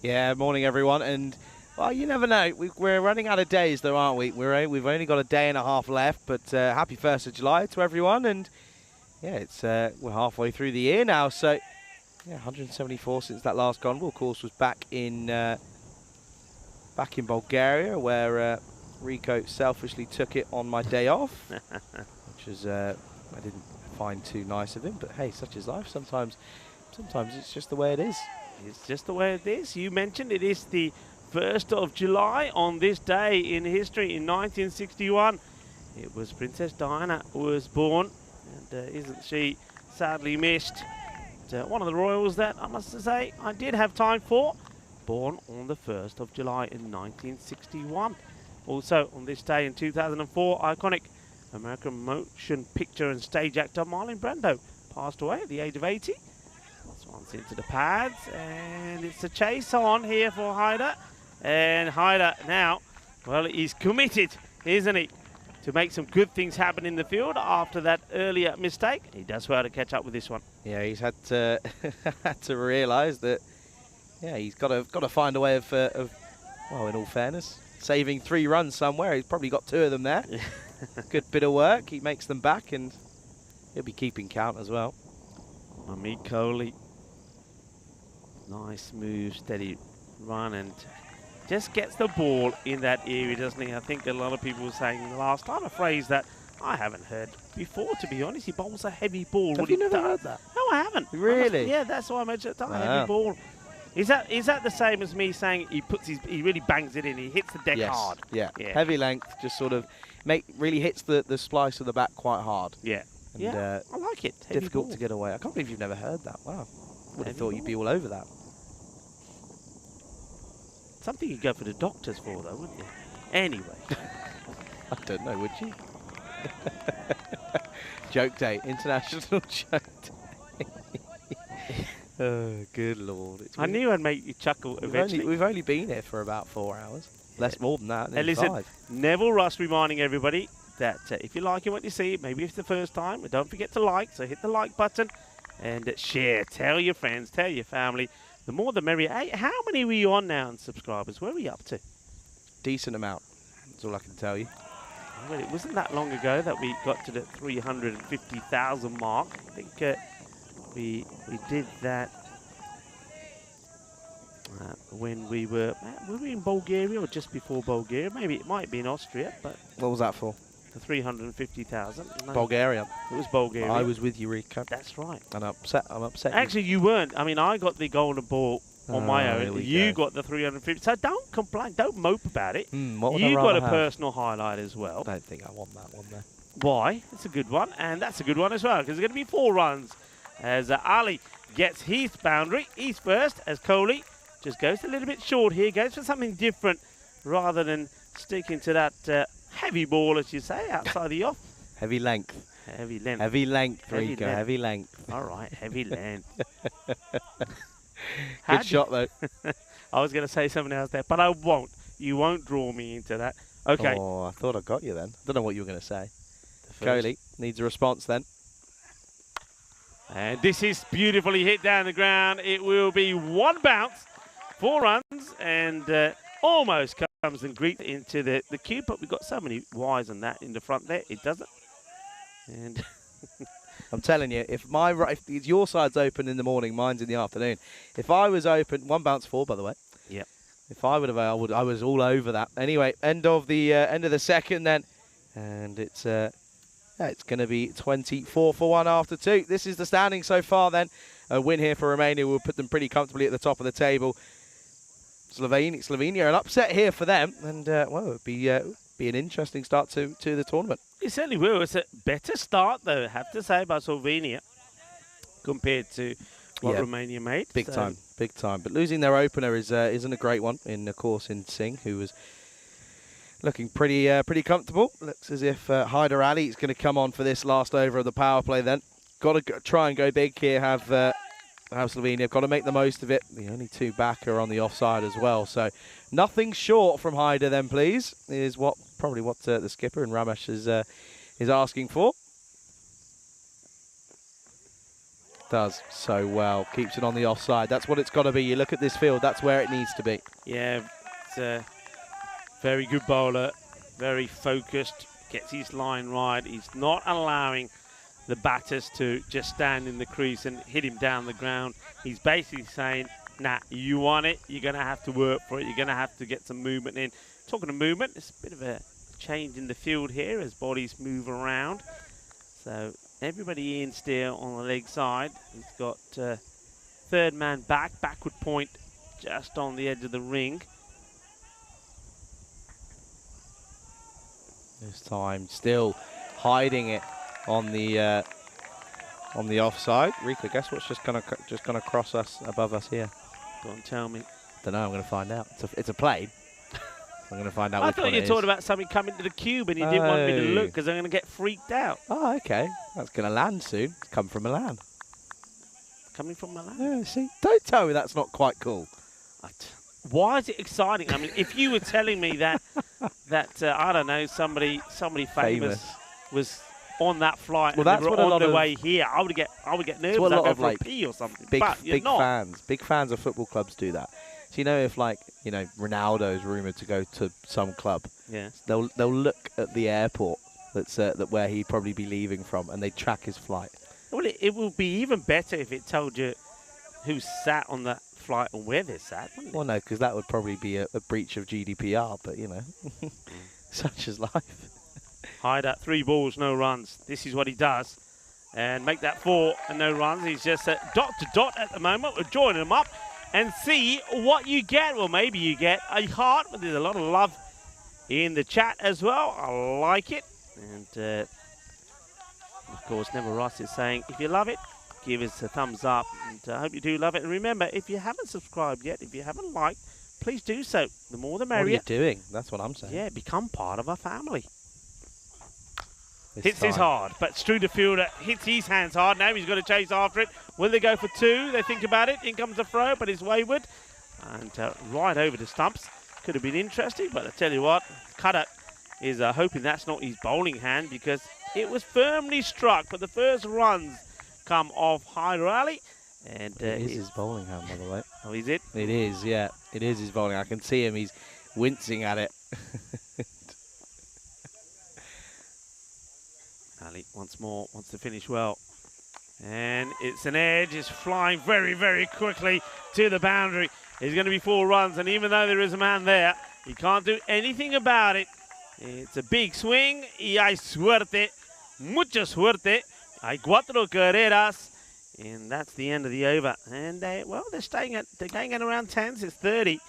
Yeah, morning everyone, and well, you never know. We're running out of days though, aren't we? We've only got a day and a half left, but happy 1st of July to everyone, and yeah, it's we're halfway through the year now, so yeah, 174 since that last golden ball, of course, was back in Bulgaria, where Rico selfishly took it on my day off, which was I didn't find too nice of him, but hey, such is life. Sometimes it's just the way it is. It's just the way it is. You mentioned it is the 1st of July on this day in history in 1961. It was Princess Diana was born, and isn't she sadly missed? One of the royals that I must say I did have time for, born on the 1st of July in 1961. Also on this day in 2004, iconic American motion picture and stage actor Marlon Brando passed away at the age of 80. This one's into the pads, and it's a chase on here for Hyder. And Hyder now, well, he's committed, isn't he, to make some good things happen in the field after that earlier mistake. He does well to catch up with this one. Yeah, he's had to had to realise that. Yeah, he's got to find a way of well, in all fairness, saving 3 runs somewhere. He's probably got 2 of them there. Good bit of work. He makes them back, and he'll be keeping count as well. Amit Kohli, nice move, steady run, and just gets the ball in that area, doesn't he? I think a lot of people were saying last time a phrase that I haven't heard before, to be honest. He bowls a heavy ball. Have you never heard that? No, I haven't. Really? Yeah, that's why I mentioned it. Wow. Heavy ball. Is that the same as me saying he really bangs it in, he hits the deck hard? Yeah. Heavy length, just sort of really hits the splice of the bat quite hard. Yeah. And, yeah, I like it. Heavy difficult ball. to get away. I can't believe you've never heard that. Wow. Would have Heavy thought you'd be all over that. Something you'd go for the doctors for, though, wouldn't you? Anyway. I don't know, would you? Joke day, international joke day. Oh, good lord. I knew I'd make you chuckle eventually. We've only been here for about 4 hours. Less more than that. And listen, 5. Neville Russ reminding everybody that if you're liking what you see, maybe it's the first time, don't forget to like. So hit the like button and share. Tell your friends, tell your family. The more the merrier. Hey, how many are we on now in subscribers? Where are we up to? Decent amount. That's all I can tell you. Well, it wasn't that long ago that we got to the 350,000 mark. I think we did that when we were in Bulgaria or just before Bulgaria. Maybe it might be in Austria, but What was that for? the 350,000. No, Bulgaria. it was Bulgaria. I was with Eureka. That's right. And I'm upset. Actually, you weren't. I mean, I got the golden ball on my here own. we You go. got the 350. So don't complain. Don't mope about it. What would I You got rather a have? personal highlight as well. I don't think I want that one there. Why? It's a good one, and that's a good one as well, because there's going to be 4 runs as Ali gets his boundary. He's first as Kohli just goes a little bit short here, goes for something different rather than sticking to that heavy ball, as you say, outside the off. Heavy length. Heavy length. Heavy length, Heavy Rico. length. Heavy length. All right, heavy length. Good shot, though. I was going to say something else there, but I won't. You won't draw me into that. Okay. Oh, I thought I got you then. Don't know what you were going to say. The first. Kohli needs a response then. And this is beautifully hit down the ground. It will be 1 bounce, 4 runs, and almost comes and greets into the cube. But we've got so many Ys on that in the front there. It doesn't. And I'm telling you, if your side's open in the morning, mine's in the afternoon. If I was open, 1 bounce 4, by the way. Yep. If I would have, I was all over that. Anyway, end of the second then, and it's going to be 24-1 after 2. This is the standing so far then. A win here for Romania will put them pretty comfortably at the top of the table. Slovenia, an upset here for them, and well, it would be an interesting start to the tournament. It certainly will. It's a better start, though, I have to say, by Slovenia compared to what Romania made. Big time. But losing their opener isn't a great one, of course, in Singh, who was looking pretty comfortable. Looks as if Hyder Ali is going to come on for this last over of the power play then. Got to try and go big here, have Slovenia. Got to make the most of it. The only 2 back are on the offside as well. So nothing short from Hyder then, please, is probably what the skipper and Ramesh is asking for. Does so well. Keeps it on the offside. That's what it's got to be. You look at this field, that's where it needs to be. Yeah, it's a very good bowler, very focused, gets his line right. He's not allowing the batters to just stand in the crease and hit him down the ground. He's basically saying, nah, you want it, you're going to have to work for it, you're going to have to get some movement in. Talking of movement, it's a bit of a change in the field here as bodies move around. So everybody in still on the leg side. He's got third man backward point just on the edge of the ring. This time still hiding it on the offside. Rico, guess what's just gonna cross us above us here? Go on, tell me. Don't know. I'm gonna find out. It's a plane. I'm gonna find out. I thought you were talking about something coming to the cube, and you didn't want me to look because I'm gonna get freaked out. Oh, okay. That's gonna land soon. It's come from Milan. Coming from Milan. Yeah. See, don't tell me that's not quite cool. Why is it exciting? I mean, if you were telling me that I don't know, somebody famous was on that flight, well, and that's they were what on the way here, I would get nervous. What a lot I'd of go for like a pee or something. big But big fans of football clubs do that. So you know, if Ronaldo is rumored to go to some club, they'll look at the airport that's where he'd probably be leaving from, and they track his flight. Well, it would be even better if it told you who sat on that flight and where they sat, wouldn't it? Well, no, because that would probably be a breach of GDPR, but, you know, such is life. Hyder, 3 balls, no runs. This is what he does. And make that 4 and no runs. He's just dot to dot at the moment. We're joining him up and see what you get. Well, maybe you get a heart, but there's a lot of love in the chat as well. I like it. And, of course, Never Ross is saying, if you love it, give us a thumbs up, and I hope you do love it. And remember, if you haven't subscribed yet, if you haven't liked, please do so. The more the merrier. What are you doing? That's what I'm saying. Yeah, become part of our family. Hits his hard, but Struder fielder hits his hands hard. Now he's got to chase after it. Will they go for 2? They think about it. In comes the throw, but it's wayward. And right over the stumps. Could have been interesting, but I tell you what, Cutter is hoping that's not his bowling hand, because it was firmly struck, but the first runs come off Hyder Ali. And it is his bowling hand, by the way. Oh, is it? It is, yeah. It is his bowling. I can see him. He's wincing at it. Ali once more wants to finish well. And it's an edge. It's flying very, very quickly to the boundary. It's going to be 4 runs. And even though there is a man there, he can't do anything about it. It's a big swing. Y hay suerte. Mucha suerte. Hay 4 carreras. And that's the end of the over. And they're going at around 10s. It's 30.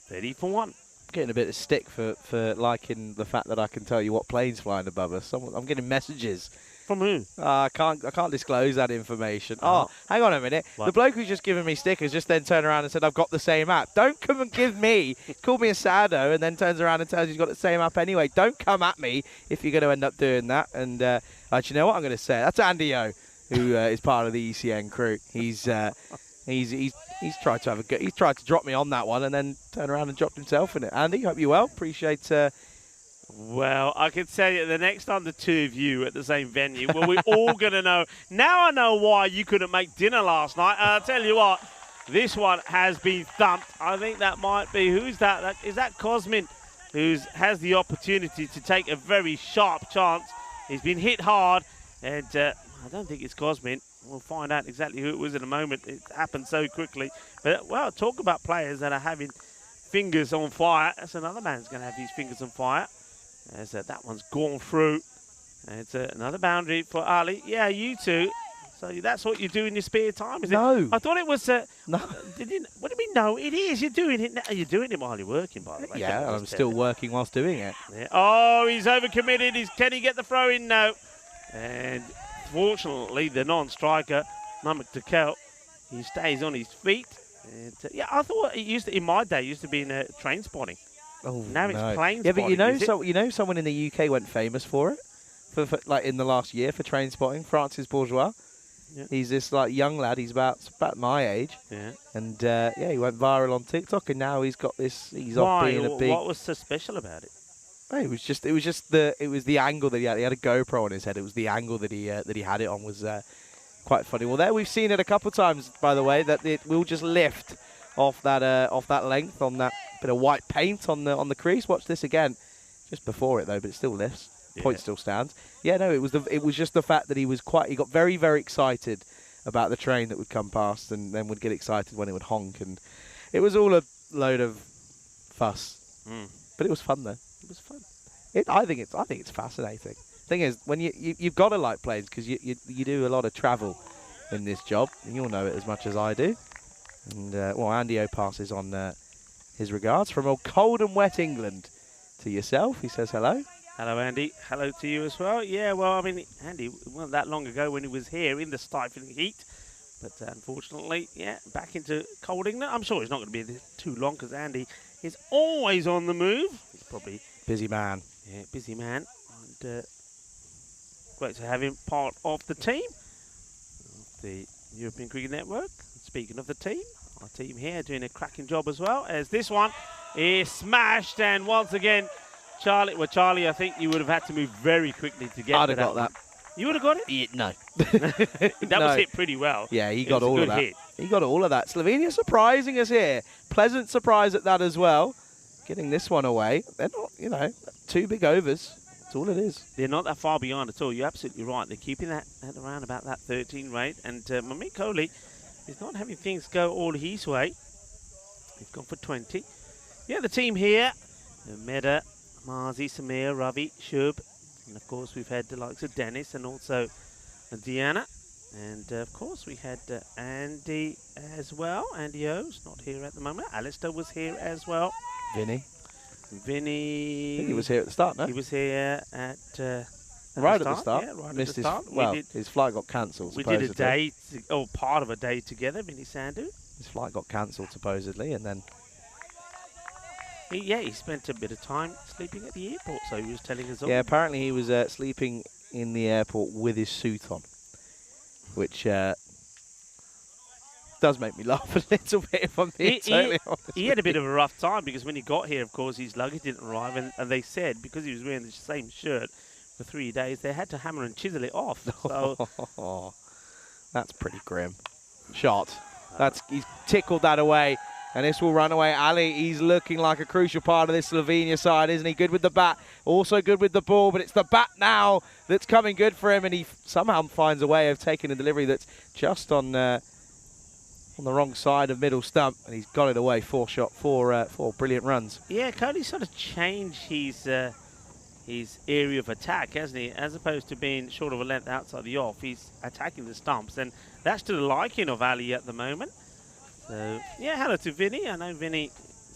30 for 1. Getting a bit of stick for liking the fact that I can tell you what plane's flying above us. I'm getting messages. From who? I can't disclose that information. Oh, hang on a minute. What? The bloke who's just given me stickers just then turned around and said, I've got the same app. Don't come and give me, call me a sado, and then turns around and tells you he's got the same app anyway. Don't come at me if you're going to end up doing that. And you know what I'm going to say? That's Andy O, who is part of the ECN crew. He's tried to have a go. He's tried to drop me on that one and then turn around and dropped himself in it. Andy, hope you're well. Appreciate. Well, I can tell you the next time the 2 of you at the same venue, well, we're all going to know. Now I know why you couldn't make dinner last night. I'll tell you what, this one has been thumped. I think that might be, who's that? Is that Cosmin, who has the opportunity to take a very sharp chance. He's been hit hard, and I don't think it's Cosmin. We'll find out exactly who it was in a moment. It happened so quickly. But, well, talk about players that are having fingers on fire. That's another man's going to have his fingers on fire. As that one's gone through. And it's another boundary for Ali. Yeah, you two. So that's what you do in your spare time, is it? No. I thought it was... No. What do you mean, no? It is. You're doing it now. You're doing it while you're working, by the way. Yeah, I'm still working whilst doing it. Yeah. Oh, he's overcommitted. Can he get the throw in? No. And fortunately, the non-striker, Mamak Tekel, he stays on his feet. And, yeah, I thought in my day, it used to be in train spotting. Oh, now it's plane yeah, spotting. but you know someone in the UK went famous for it, for like in the last year for train spotting. Francis Bourgeois. Yeah. He's this like young lad. He's about my age. Yeah. And yeah, he went viral on TikTok, and now he's got this. He's off being a big. What was so special about it? Oh, it was just the angle that he had. He had a GoPro on his head. It was the angle that he had it on was quite funny. Well, there we've seen it a couple of times, by the way, that it will just lift off that length on that bit of white paint on the crease. Watch this again, just before it though, but it still lifts. Point still stands. Yeah, no, it was just the fact that he got very, very excited about the train that would come past, and then would get excited when it would honk, and it was all a load of fuss. But it was fun though. It was fun. I think it's fascinating. Thing is, when you've got to like planes because you do a lot of travel in this job, and you'll know it as much as I do. And well, Andy O passes on his regards from old cold and wet England to yourself. He says hello. Hello, Andy. Hello to you as well. Yeah, well, I mean, Andy, it wasn't that long ago when he was here in the stifling heat. But unfortunately, yeah, back into cold England. I'm sure it's not going to be too long because Andy is always on the move. He's probably... Busy man. Yeah, busy man. And great to have him part of the team, of the European Cricket Network. Speaking of the team, our team here doing a cracking job as well, as this one is smashed. And once again... Charlie, I think you would have had to move very quickly to get I'd have got that. You would have got it? Yeah, no. That was hit pretty well. Yeah, he got all of that. Hit. He got all of that. Slovenia surprising us here. Pleasant surprise at that as well. Getting this one away. They're not, 2 big overs. That's all it is. They're not that far behind at all. You're absolutely right. They're keeping that at around about that 13 rate. And Mamik Kohli is not having things go all his way. He's gone for 20. Yeah, the team here. Meda, Marzi, Samir, Ravi, Shub, and of course we've had the likes of Dennis and also Deanna, and of course we had Andy as well. Andy O's not here at the moment. Alistair was here as well. Vinny. I think he was here at the start, no? He was here at right at the start. Yeah, right Missed at the start. Well, his flight got cancelled. We did a day, part of a day together, Vinny Sandhu. His flight got cancelled supposedly, and then. He spent a bit of time sleeping at the airport, so he was telling us all. Yeah, apparently he was sleeping in the airport with his suit on, which does make me laugh a little bit, if I'm being totally honest. He had a bit of a rough time, because when he got here, of course, his luggage didn't arrive, and they said, because he was wearing the same shirt for 3 days, they had to hammer and chisel it off. So that's pretty grim. Shot. He's tickled that away. And this will run away. Ali, he's looking like a crucial part of this Slovenia side, isn't he? Good with the bat, also good with the ball, but it's the bat now that's coming good for him, and he somehow finds a way of taking a delivery that's just on the wrong side of middle stump, and he's got it away. 4 brilliant runs. Yeah, Kohli sort of changed his area of attack, hasn't he? As opposed to being short of a length outside the off, he's attacking the stumps, and that's to the liking of Ali at the moment. So, yeah, hello to Vinny. I know Vinny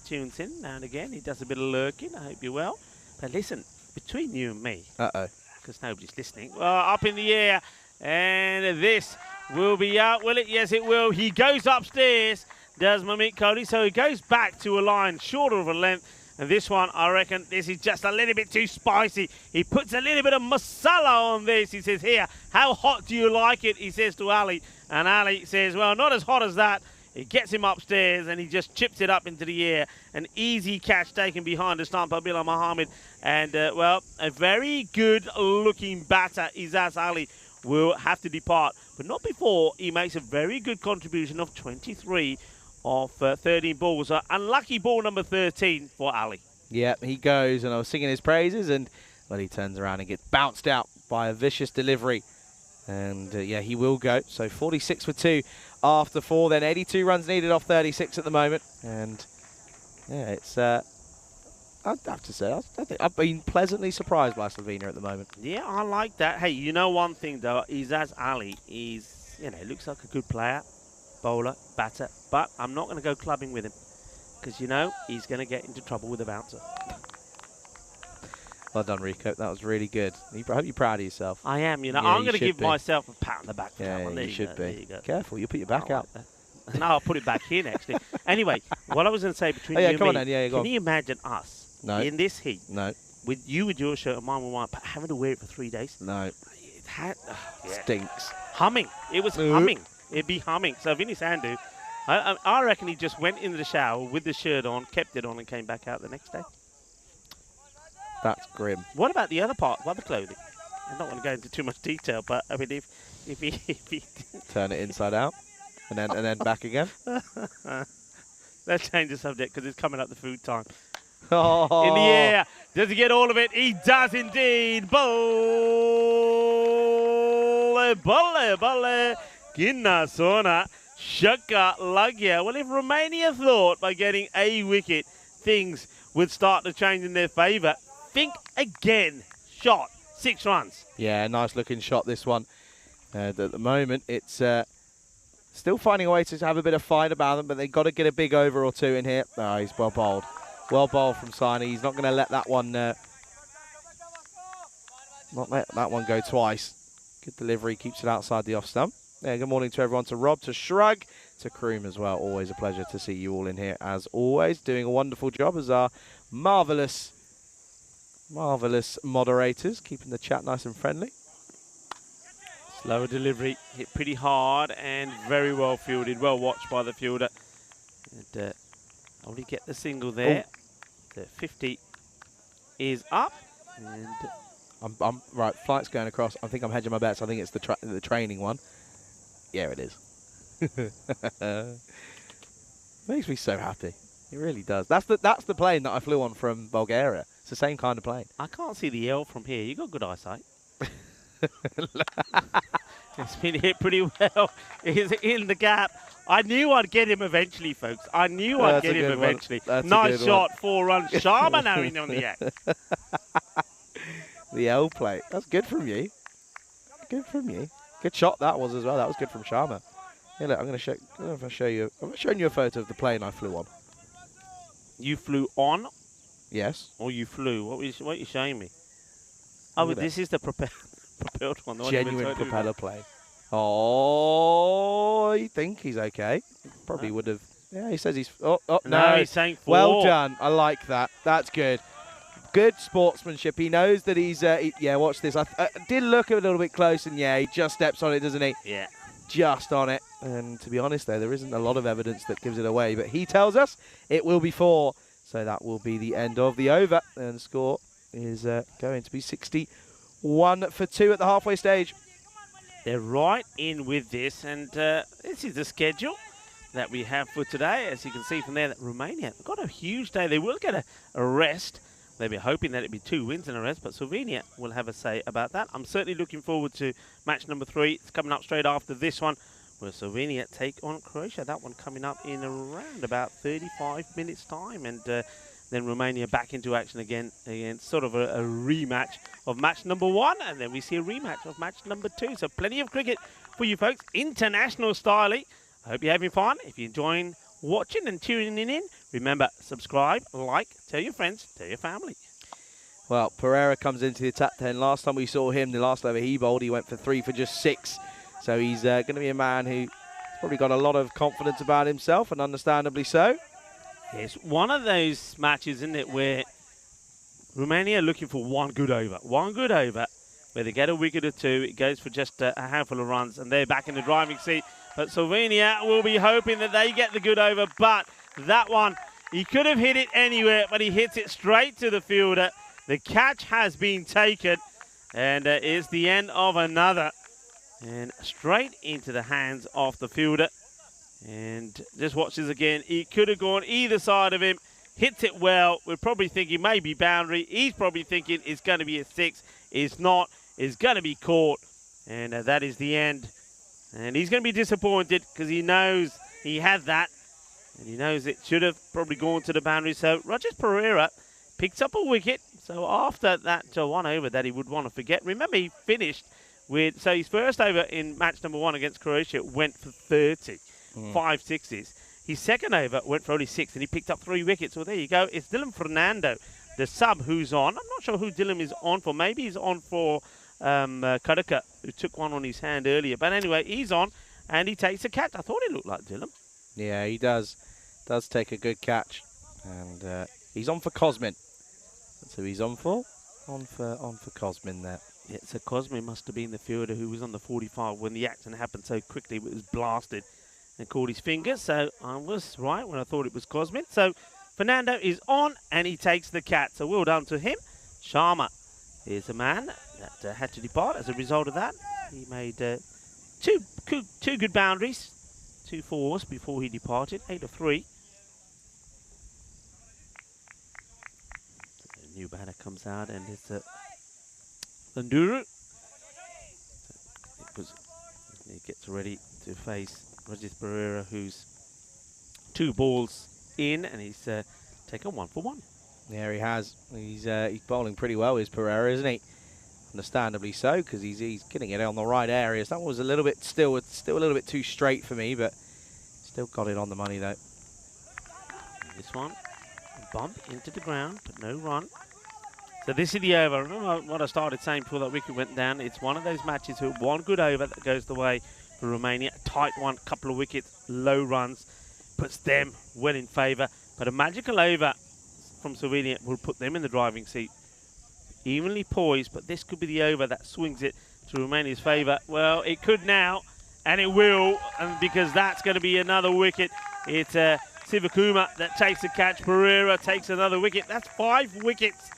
tunes in now and again. He does a bit of lurking. I hope you're well. But listen, between you and me, because nobody's listening, up in the air, and this will be out, will it? Yes, it will. He goes upstairs, does Mamik Kohli. So he goes back to a line shorter of a length. And this one, I reckon, this is just a little bit too spicy. He puts a little bit of masala on this. He says, here, how hot do you like it? He says to Ali. And Ali says, well, not as hot as that. He gets him upstairs, and he just chips it up into the air. An easy catch taken behind the stump by Bilal Mohammed. And, well, a very good-looking batter, Izaz Ali, will have to depart. But not before he makes a very good contribution of 23 of 13 balls. Unlucky ball number 13 for Ali. Yeah, he goes, and I was singing his praises, and, well, he turns around and gets bounced out by a vicious delivery And yeah, he will go. So 46 for 2 after 4. Then 82 runs needed off 36 at the moment. And yeah, it's I'd have to say, I think I've been pleasantly surprised by Slovenia at the moment. Yeah, I like that. Hey, you know one thing though, is as Ali is, you know, looks like a good player, bowler, batter, but I'm not going to go clubbing with him because, you know, he's going to get into trouble with the bouncer. Well done, Rico. That was really good. I hope you're proud of yourself. I am, you know. Yeah, I'm going to give be. myself a pat on the back for yeah, that one. There you should go, there be. you go. Careful, you put your back out. No, I'll put it back in, actually. Anyway, what I was going to say between Oh, yeah, you and come me, on then. Yeah, go can on. you imagine us No. in this heat, No. with you with your shirt and mine with mine, having to wear it for 3 days? No. It had, yeah. Stinks. Humming. It was humming. It'd be humming. So Vinny Sandhu, I reckon he just went into the shower with the shirt on, kept it on, and came back out the next day. That's grim. What about the other part, other clothing? I'm not going to go into too much detail, but I mean, if he Turn it inside out, and then back again. let's change the subject because it's coming up the food time. Oh. In the air, does he get all of it? He does indeed. Bolle, bolle, bolle. Ginna sona, shaka lagya. Well, if Romania thought by getting a wicket things would start to change in their favour, think again. Shot, 6 runs. Yeah, nice looking shot this one. At the moment, it's still finding a way to have a bit of fight about them, but they've got to get a big over or two in here. Oh, he's well bowled. Well bowled from Sani. He's not going to let that one go twice. Good delivery, keeps it outside the off stump. Yeah, good morning to everyone, to Rob, to Shrug, to Kroom as well. Always a pleasure to see you all in here, as always. Doing a wonderful job as our marvellous moderators, keeping the chat nice and friendly. Slower delivery, hit pretty hard and very well fielded, well watched by the fielder. And only get the single there. Oh. The 50 is up. And I'm right. Flight's going across. I think I'm hedging my bets. I think it's the training one. Yeah, it is. Makes me so happy. It really does. That's the plane that I flew on from Bulgaria. It's the same kind of plane. I can't see the L from here. You got good eyesight. It's been hit pretty well. He's in the gap. I knew I'd get him eventually, folks. I knew I'd get him eventually. Nice shot, 4 runs. Sharma now in on the act. The L plate. That's good from you. Good from you. Good shot that was as well. That was good from Sharma. Yeah, look, I'm going to show you. I'm showing you a photo of the plane I flew on. You flew on? Yes. Or you flew? What are you showing me? Oh, but this is the propelled one. Genuine propeller plane. Oh, you think he's okay? Probably would have. Yeah, he says he's. Oh, no, he's saying 4. Well done. I like that. That's good. Good sportsmanship. He knows that he's. Yeah, watch this. I did look a little bit close, and yeah, he just steps on it, doesn't he? Yeah. Just on it. And to be honest, though, there isn't a lot of evidence that gives it away. But he tells us it will be 4. So that will be the end of the over. And the score is going to be 61 for 2 at the halfway stage. They're right in with this, and this is the schedule that we have for today. As you can see from there, that Romania have got a huge day. They will get a rest. They'll be hoping that it'll be 2 wins and a rest, but Slovenia will have a say about that. I'm certainly looking forward to match number 3. It's coming up straight after this one, where Slovenia take on Croatia. That one coming up in around about 35 minutes' time, and then Romania back into action again against sort of a rematch of match number 1, and then we see a rematch of match number 2. So plenty of cricket for you folks, international style. I hope you're having fun. If you're enjoying watching and tuning in, remember, subscribe, like, tell your friends, tell your family. Well, Pereira comes into the top 10. Last time we saw him, the last over he bowled, he went for 3 for just 6. So he's going to be a man who's probably got a lot of confidence about himself, and understandably so. It's one of those matches, isn't it, where Romania are looking for one good over. One good over, where they get a wicket or 2, it goes for just a handful of runs, and they're back in the driving seat. But Slovenia will be hoping that they get the good over, but that one, he could have hit it anywhere, but he hits it straight to the fielder. The catch has been taken, and it's the end of another. And straight into the hands of the fielder. And just watch this again. He could have gone either side of him. Hits it well. We're probably thinking maybe boundary. He's probably thinking it's going to be a 6. It's not. It's going to be caught. And that is the end. And he's going to be disappointed because he knows he had that. And he knows it should have probably gone to the boundary. So Rogers Pereira picks up a wicket. So after that one over that he would want to forget. Remember, he finished with, so his first over in match number 1 against Croatia went for 30, 5 sixes. His second over went for only 6, and he picked up 3 wickets. Well, there you go. It's Dylan Fernando, the sub, who's on. I'm not sure who Dylan is on for. Maybe he's on for Kadaka, who took one on his hand earlier. But anyway, he's on, and he takes a catch. I thought he looked like Dylan. Yeah, he does. Does take a good catch. And he's on for Cosmin. That's who he's on for. On for Cosmin there. Yeah, so Cosmin must have been the fielder who was on the 45 when the accident happened so quickly. It was blasted and caught his fingers. So I was right when I thought it was Cosmin. So Fernando is on, and he takes the catch. So well done to him. Sharma is a man that had to depart as a result of that. He made two good boundaries, 2 fours before he departed, 8 of 3. The new batter comes out, and it's Landuru. He gets ready to face Rogers Pereira, who's 2 balls in, and he's taken 1 for 1. Yeah, he has. He's bowling pretty well, is Pereira, isn't he? Understandably so, because he's getting it on the right areas. That was a little bit still a little bit too straight for me, but still got it on the money though. This one, a bump into the ground, but no run. So this is the over. Remember what I started saying before that wicket went down? It's one of those matches who 1 good over that goes the way for Romania. A tight one, couple of wickets, low runs, puts them well in favour. But a magical over from Slovenia will put them in the driving seat. Evenly poised, but this could be the over that swings it to Romania's favour. Well, it could now, and it will, and because that's going to be another wicket. It's Sivakuma that takes the catch. Pereira takes another wicket. That's 5 wickets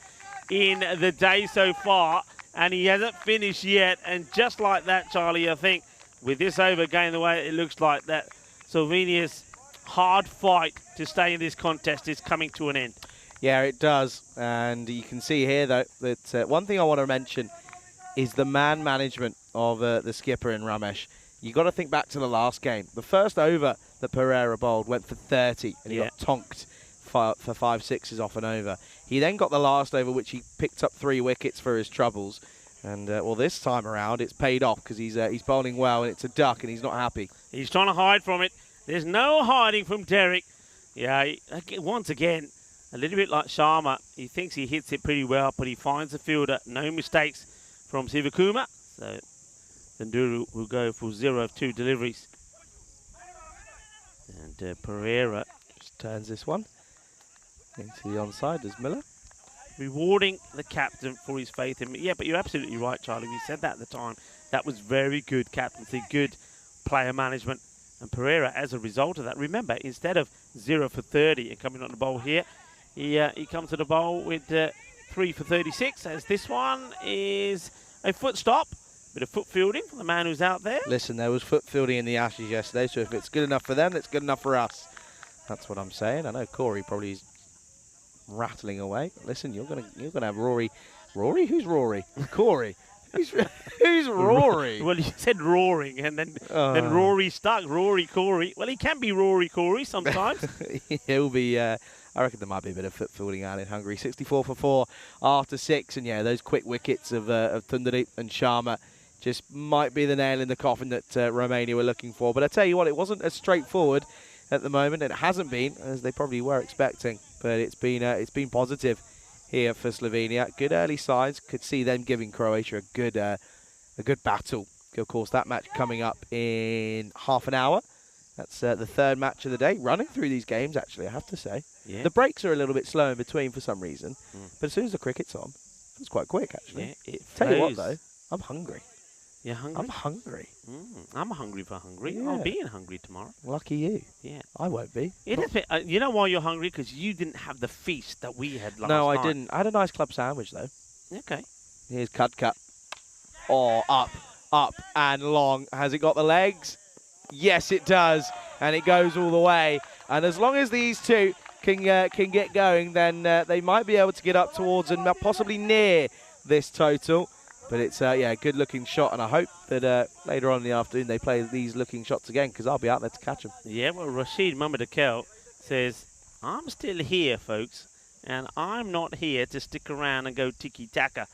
in the day so far, and he hasn't finished yet. And just like that, Charlie, I think with this over going the way it looks like, that Slovenia's hard fight to stay in this contest is coming to an end. Yeah, it does. And you can see here, though, that one thing I want to mention is the man management of the skipper in Ramesh. You got to think back to the last game. The first over that Pereira bowled went for 30, and he got tonked for 5 sixes off and over. He then got the last over, which he picked up 3 wickets for his troubles. And, well, this time around, it's paid off because he's bowling well, and it's a duck, and he's not happy. He's trying to hide from it. There's no hiding from Derek. Yeah, once again, a little bit like Sharma. He thinks he hits it pretty well, but he finds the fielder. No mistakes from Sivakuma. So Landuru will go for 0 of 2 deliveries. And Pereira just turns this one into the onside, does Miller. Rewarding the captain for his faith in me. Yeah, but you're absolutely right, Charlie. We said that at the time. That was very good captaincy, good player management. And Pereira, as a result of that, remember, instead of 0 for 30 and coming on the bowl here, he comes to the bowl with 3 for 36, as this one is a foot stop. Bit of foot fielding from the man who's out there. Listen, there was foot fielding in the Ashes yesterday, so if it's good enough for them, it's good enough for us. That's what I'm saying. I know Corey probably is rattling away. Listen, you're gonna have Rory. Rory? Who's Rory? Corey. Who's Rory? Well, you said roaring, and then Rory stuck. Rory Corey. Well, he can be Rory Corey sometimes. He'll be. I reckon there might be a bit of foot fielding out in Hungary. 64 for 4 after 6, and yeah, those quick wickets of Thundereep and Sharma just might be the nail in the coffin that Romania were looking for. But I tell you what, it wasn't as straightforward at the moment. It hasn't been, as they probably were expecting, but it's been positive here for Slovenia. Good early signs. Could see them giving Croatia a good battle. Of course, that match coming up in half an hour. That's the 3rd match of the day. Running through these games, actually, I have to say. Yeah. The breaks are a little bit slow in between for some reason, but as soon as the cricket's on, it's quite quick, actually. Yeah, tell you what, though, I'm hungry. You're hungry? I'm hungry. I'm hungry for Hungary. Yeah. I'll be in Hungary tomorrow. Lucky you. Yeah. I won't be. You know why you're hungry? Because you didn't have the feast that we had last night. No, I didn't. I had a nice club sandwich, though. Okay. Here's cut. Oh, up and long. Has it got the legs? Yes, it does. And it goes all the way. And as long as these two can get going, then they might be able to get up towards and possibly near this total. But it's, yeah, a good-looking shot, and I hope that later on in the afternoon they play these looking shots again, because I'll be out there to catch them. Yeah, well, Rashid Mamadakel says, I'm still here, folks, and I'm not here to stick around and go tiki-taka.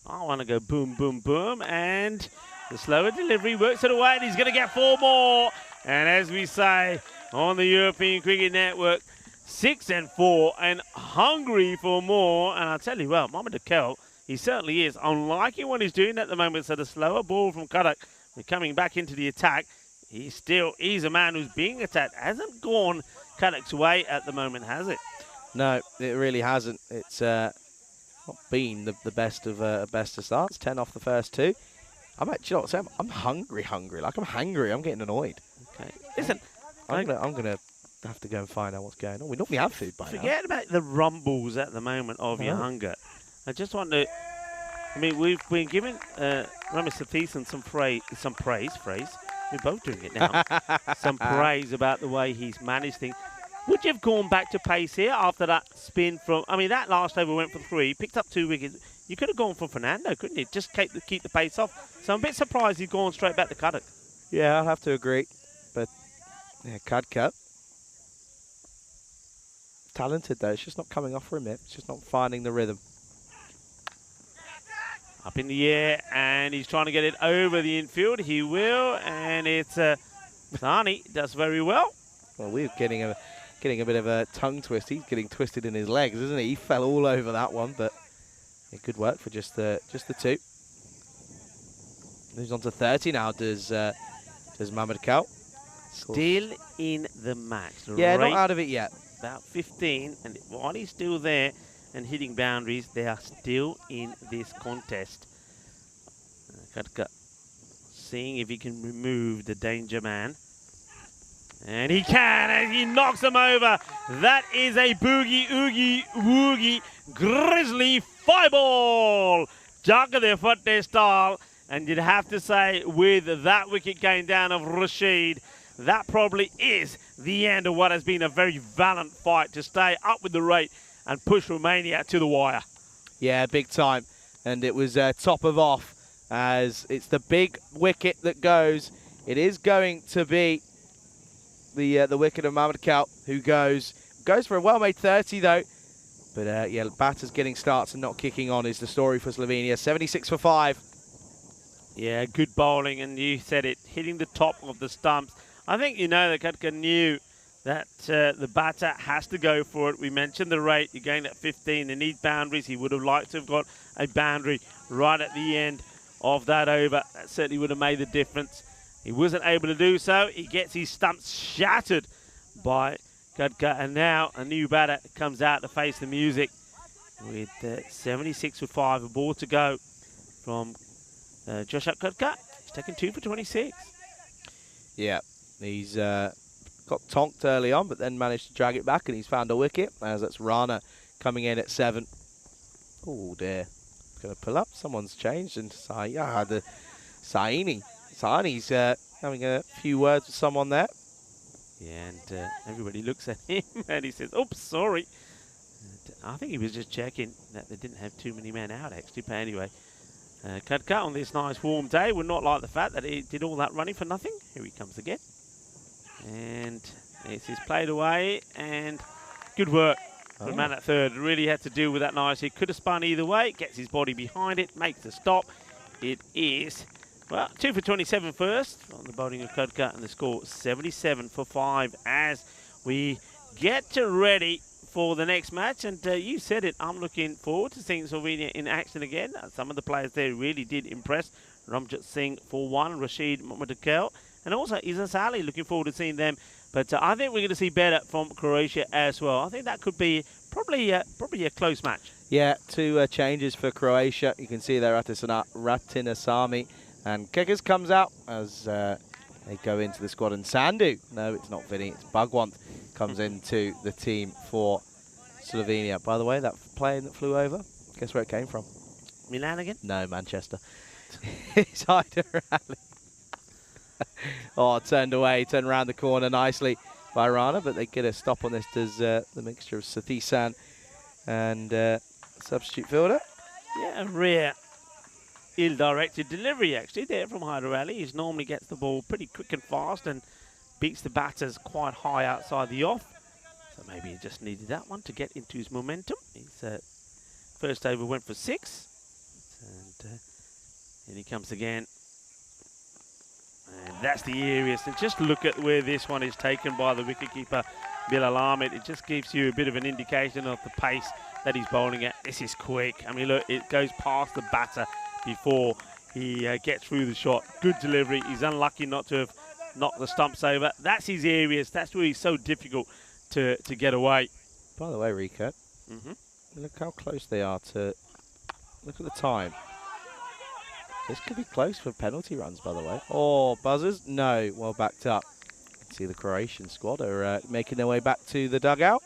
I want to go boom, boom, boom, and the slower delivery works it away, and he's going to get 4 more. And as we say on the European Cricket Network, 6 and 4, and hungry for more. And I'll tell you what, Mamadakel, he certainly is. I'm liking what he's doing at the moment. So the slower ball from Kadak, we're coming back into the attack. He's a man who's being attacked. Hasn't gone Kadak's way at the moment, has it? No, it really hasn't. It's not been the best of starts. 10 off the first 2. I'm actually, you know what, Sam? I'm hungry. Like, I'm hangry. I'm getting annoyed. Okay. Listen, I'm gonna have to go and find out what's going on. We normally have food by now. Forget about the rumbles at the moment of your hunger. I just want to. I mean, we've been giving Ramesh Satheesan some praise. We're both doing it now. Some praise about the way he's managed things. Would you have gone back to pace here after that spin from? I mean, that last over went for 3, picked up 2 wickets. You could have gone for Fernando, couldn't you? Just keep the pace off. So I'm a bit surprised he's gone straight back to Kadak. Yeah, I'll have to agree. But yeah, Kadka, talented though. It's just not coming off for him. It's just not finding the rhythm. Up in the air, and he's trying to get it over the infield. He will, and it's Sani does very well. Well, we're getting a bit of a tongue twist. He's getting twisted in his legs, isn't he? He fell all over that one, but yeah, good work for just the 2. Moves on to 30 now. Does Mamadakel? Still in the match. Yeah, not out of it yet. About 15, and while he's still there and hitting boundaries, they are still in this contest. Kadka seeing if he can remove the danger man. And he can, and he knocks him over. That is a boogie, oogie, woogie, grizzly 5-ball. Jagade Fatte style. And you'd have to say, with that wicket going down of Rashid, that probably is the end of what has been a very valiant fight to stay up with the rate and push Romania to the wire. Yeah, big time. And it was top of off, as it's the big wicket that goes. It is going to be the wicket of Mamadakel, who goes for a well-made 30 though. But yeah, batters getting starts and not kicking on is the story for Slovenia. 76 for 5. Yeah, good bowling, and you said it, hitting the top of the stumps. I think you know that Kadka knew that the batter has to go for it. We mentioned the rate. You're going at 15. They need boundaries. He would have liked to have got a boundary right at the end of that over. That certainly would have made the difference. He wasn't able to do so. He gets his stumps shattered by Kadka, and now a new batter comes out to face the music with 76 for 5. A ball to go from Josh Kadka. He's taken 2 for 26. Yeah, he's got tonked early on, but then managed to drag it back, and he's found a wicket, as that's Rana coming in at 7. Oh dear, going to pull up. Someone's changed, and the Saini's having a few words with someone there. Yeah, and everybody looks at him and he says, oops, sorry. And I think he was just checking that they didn't have too many men out, actually. But anyway, Kadka on this nice warm day would not like the fact that he did all that running for nothing. Here he comes again. And this is played away, and good work for the man at third. Really had to deal with that nice. He could have spun either way, gets his body behind it, makes the stop. It is, well, 2 for 27 first on the bowling of Kadka, and the score 77 for 5 as we get ready for the next match. And you said it, I'm looking forward to seeing Slovenia in action again. Some of the players there really did impress. Ramjit Singh for 1, Rashid Mamadakel, and also Izzat Ali, looking forward to seeing them. But I think we're going to see better from Croatia as well. I think that could be probably a close match. Yeah, 2 changes for Croatia. You can see there Ratinasami and Kekas comes out as they go into the squad. And Sandu, no, it's not Vinny, it's Bhagwant, comes into the team for Slovenia. By the way, that plane that flew over, guess where it came from? Milan again? No, Manchester. It's Hyder Ali. Oh, turned away, turned around the corner nicely by Rana, but they get a stop on this. Does the mixture of Satheesan and substitute fielder. Yeah, Rhea ill-directed delivery, actually, there from Hyder Ali. He normally gets the ball pretty quick and fast and beats the batters quite high outside the off. So maybe he just needed that one to get into his momentum. His first over went for 6. And here he comes again. And that's the areas. And just look at where this one is taken by the wicketkeeper, Bilal Ahmed. It just gives you a bit of an indication of the pace that he's bowling at. This is quick. I mean, look, it goes past the batter before he gets through the shot. Good delivery. He's unlucky not to have knocked the stumps over. That's his areas. That's where he's so difficult to get away. By the way, Rico, look how close they are to... Look at the time. This could be close for penalty runs, by the way. Oh, buzzers? No, well backed up. You can see the Croatian squad are making their way back to the dugout.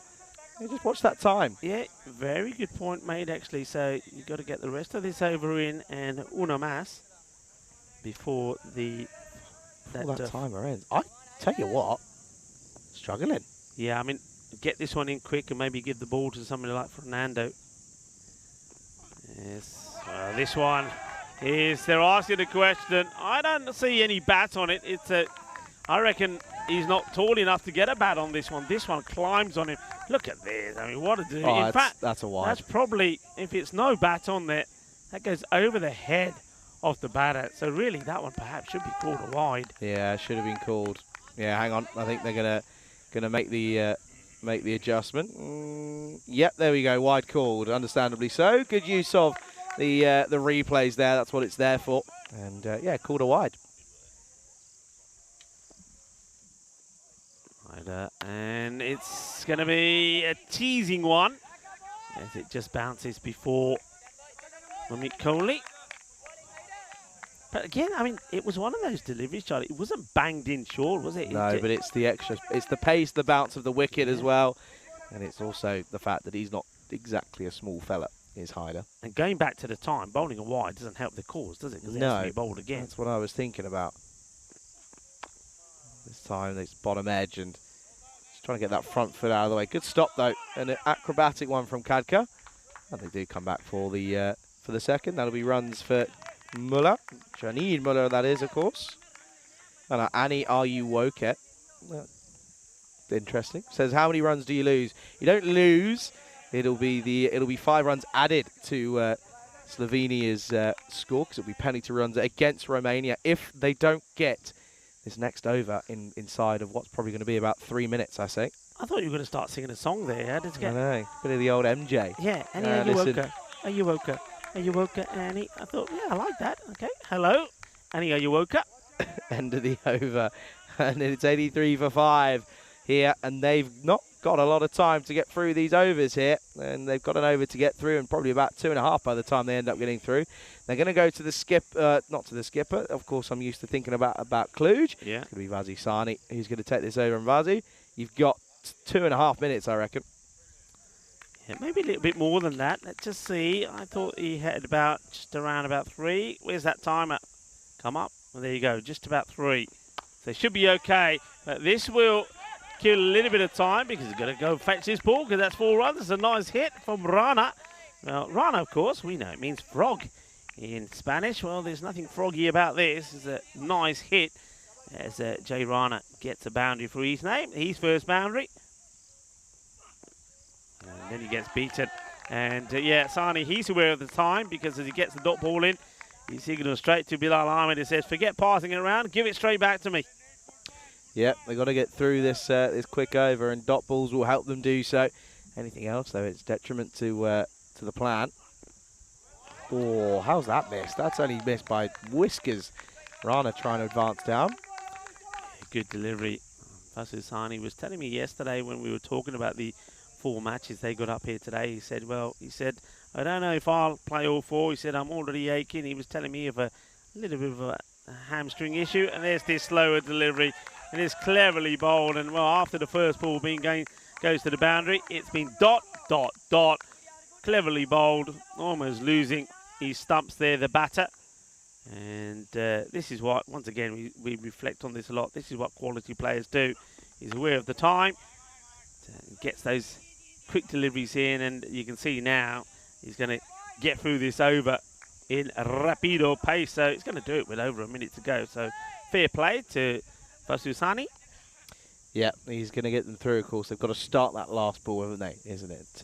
You just watch that time. Yeah, very good point made, actually. So you've got to get the rest of this over in and una mas before that timer ends. I tell you what, struggling. Yeah, I mean, get this one in quick and maybe give the ball to somebody like Fernando. Yes, this one is, they're asking the question. I don't see any bat on it. I reckon he's not tall enough to get a bat on this one. This one climbs on him. Look at this. I mean, what a do. Oh, in fact, that's a wide. That's probably, if it's no bat on there, that goes over the head of the batter. So really, that one perhaps should be called a wide. Yeah, should have been called. Yeah, hang on. I think they're gonna make the adjustment. Yep, there we go. Wide called, understandably so. Good use of the replays there. That's what it's there for. And yeah, called a wide. And it's going to be a teasing one as it just bounces before Mamit Kohli. But again, I mean, it was one of those deliveries, Charlie. It wasn't banged in short, was it? No, but it's the extra. It's the pace, the bounce of the wicket as well. And it's also the fact that he's not exactly a small fella, is Hyder. And going back to the time, bowling a wide doesn't help the cause, does it? Because it has to be bowled again. That's what I was thinking about. This time, it's bottom edge and just trying to get that front foot out of the way. Good stop, though. And an acrobatic one from Khadka. And they do come back for the second. That'll be runs for Muller. Janid Muller, that is, of course. And Annie, are you woke? Interesting. Says, how many runs do you lose? You don't lose. It'll be 5 runs added to Slovenia's score, because it'll be penalty runs against Romania if they don't get this next over inside of what's probably going to be about 3 minutes, I say. I thought you were going to start singing a song there. How did you get? I know. Bit of the old MJ. Yeah, Annie, are you woke? Are you woke? Are you woke, Annie? I thought, yeah, I like that. Okay, hello. Annie, are you woke? End of the over. And it's 83 for 5 here. And they've not got a lot of time to get through these overs here. And they've got an over to get through and probably about 2.5 by the time they end up getting through. They're going to go to the skip, not to the skipper. Of course, I'm used to thinking about Kluge. Yeah. It's going to be Vazi Sani who's going to take this over. And Vazi, you've got 2.5 minutes, I reckon. Yeah, maybe a little bit more than that. Let's just see. I thought he had just around about 3. Where's that timer? Come up. Well, there you go. Just about 3. So it should be okay. But this will kill a little bit of time because he's going to go fetch this ball because that's 4 runs. It's a nice hit from Rana. Well, Rana, of course, we know it means frog in Spanish. Well, there's nothing froggy about this. It's a nice hit as Jay Rana gets a boundary for his name. His first boundary. And then he gets beaten. And yeah, Sani, he's aware of the time because as he gets the dot ball in, he signals straight to Bilal Ahmed and says, forget passing it around, give it straight back to me. Yep, they've got to get through this this quick over, and dot balls will help them do so. Anything else, though, it's detriment to the plan. Oh, how's that missed? That's only missed by whiskers. Rana trying to advance down. Good delivery. Vasu Sani was telling me yesterday when we were talking about the 4 matches they got up here today. He said, I don't know if I'll play all 4. He said, I'm already aching. He was telling me of a little bit of a hamstring issue. And there's this slower delivery. And it's cleverly bowled. And, well, after the first ball goes to the boundary, it's been dot, dot, dot. Cleverly bowled, almost losing his stumps there, the batter. And this is what, once again, we reflect on this a lot. This is what quality players do. He's aware of the time. Gets those quick deliveries in, and you can see now he's going to get through this over in rapido pace. So he's going to do it with over a minute to go. So fair play to Fasusani. Yeah, he's going to get them through, of course. They've got to start that last ball, haven't they, isn't it,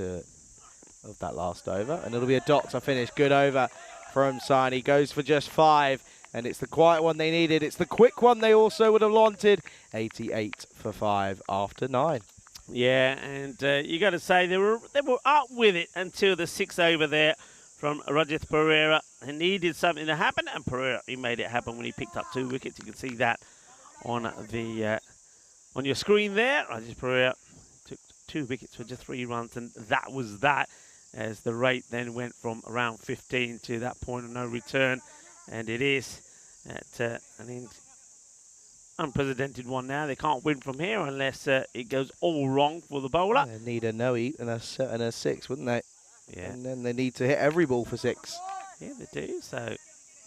of that last over. And it'll be a doctor finish. Good over from Sani. Goes for just 5, and it's the quiet one they needed. It's the quick one they also would have wanted. 88 for 5 after 9. Yeah, and you got to say they were up with it until the 6th over there from Rajith Pereira. He needed something to happen, and Pereira, he made it happen when he picked up 2 wickets. You can see that on the on your screen there. Rajith Pereira took 2 wickets for just 3 runs, and that was that, as the rate then went from around 15 to that point of no return. And it is at an unprecedented one now. They can't win from here unless it goes all wrong for the bowler. They need a no-eat and a 6, wouldn't they? Yeah. And then they need to hit every ball for 6. Yeah, they do. So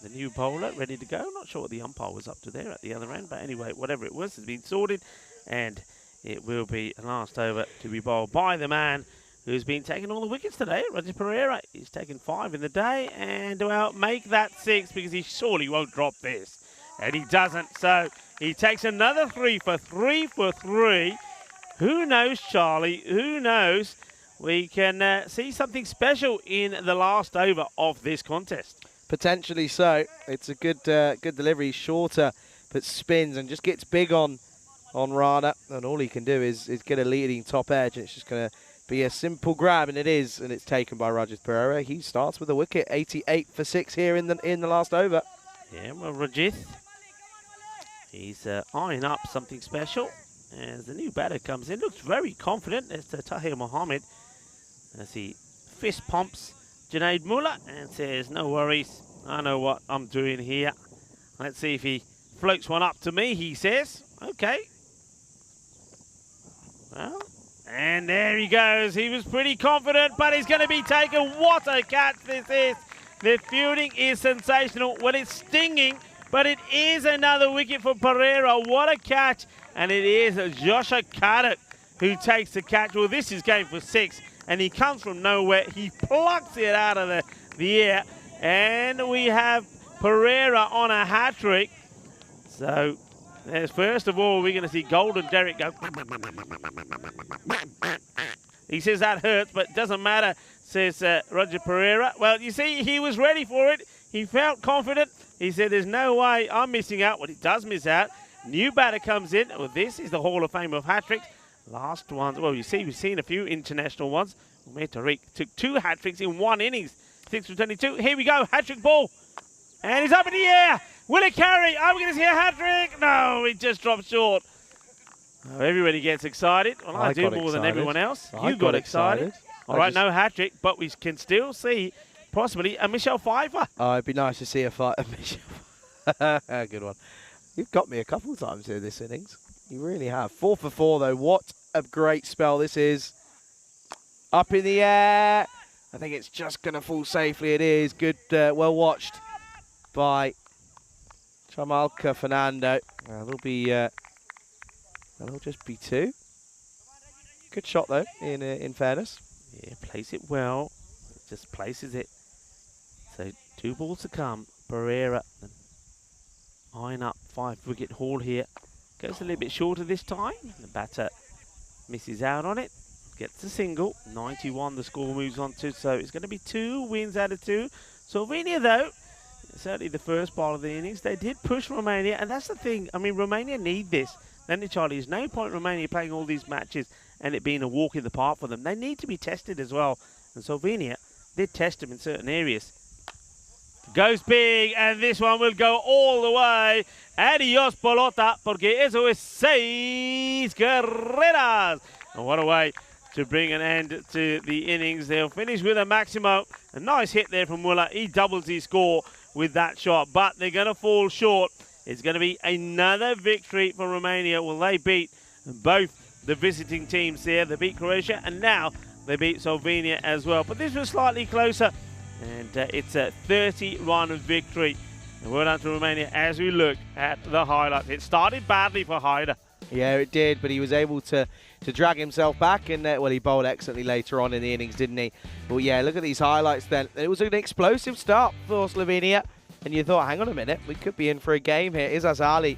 the new bowler ready to go. I'm not sure what the umpire was up to there at the other end, but anyway, whatever it was has been sorted, and it will be a last over to be bowled by the man who's been taking all the wickets today, Rajith Pereira. He's taken 5 in the day, and well, make that 6, because he surely won't drop this. And he doesn't, so he takes another 3 for 3 for 3. Who knows, Charlie? Who knows? We can see something special in the last over of this contest. Potentially so. It's a good good delivery, shorter, but spins and just gets big on Rana. And all he can do is get a leading top edge, and it's just going to be a simple grab, and it is, and it's taken by Rajith Pereira. He starts with a wicket, 88 for 6 here in the last over. Yeah, well, Rajith, he's eyeing up something special as the new batter comes in. Looks very confident. It's Tahir Mohammed as he fist pumps Junaid Mullah and says, no worries, I know what I'm doing here. Let's see if he floats one up to me, he says. Okay. Well, and there he goes. He was pretty confident, but he's going to be taken. What a catch this is. The fielding is sensational. Well, it's stinging, but it is another wicket for Pereira. What a catch. And it is Joshua Kadek who takes the catch. Well, this is going for 6, and he comes from nowhere. He plucks it out of the air, and we have Pereira on a hat-trick. So, first of all, we're going to see Golden Derek go. He says that hurts, but it doesn't matter, says Rajith Pereira. Well, you see, he was ready for it. He felt confident. He said, there's no way I'm missing out. Well, he does miss out. New batter comes in. Well, this is the Hall of Fame of hat-tricks. Last ones, well, you see, we've seen a few international ones. Umair Tariq took 2 hat-tricks in 1 innings. 6 for 22. Here we go, hat-trick ball. And he's up in the air. Will it carry? Are we going to see a hat-trick? No, it just dropped short. Oh, everybody gets excited. Well, I do more than everyone else. You got excited. All right, no hat-trick, but we can still see possibly a Michelle Pfeiffer. Oh, it'd be nice to see a Michelle. Good one. You've got me a couple of times here this innings. You really have. 4 for 4, though. What a great spell this is. Up in the air. I think it's just going to fall safely. It is. Good, well watched by Chamalka Fernando. That'll just be 2. Good shot, though, in fairness. Yeah, plays it well. Just places it. So 2 balls to come. Pereira eyeing up 5-wicket haul here. Goes a little bit shorter this time. The batter misses out on it. Gets a single. 91 the score moves on to. So it's going to be 2 wins out of 2. Slovenia, though, certainly the first part of the innings, they did push Romania. And that's the thing. I mean, Romania need this. Then, Charlie, there's no point in Romania playing all these matches and it being a walk in the park for them. They need to be tested as well. And Slovenia did test them in certain areas. Goes big, and this one will go all the way. Adios, pelota, porque eso es 6 carreras. And what a way to bring an end to the innings. They'll finish with a Maximo. A nice hit there from Muller. He doubles his score with that shot, but they're going to fall short. It's going to be another victory for Romania. Will they beat both the visiting teams there? They beat Croatia, and now they beat Slovenia as well. But this was slightly closer. And it's a 30-run victory. And well done to Romania as we look at the highlights. It started badly for Haider. Yeah, it did, but he was able to drag himself back, and well, he bowled excellently later on in the innings, didn't he? But yeah, look at these highlights then. It was an explosive start for Slovenia, and you thought, hang on a minute, we could be in for a game here. Izaz Ali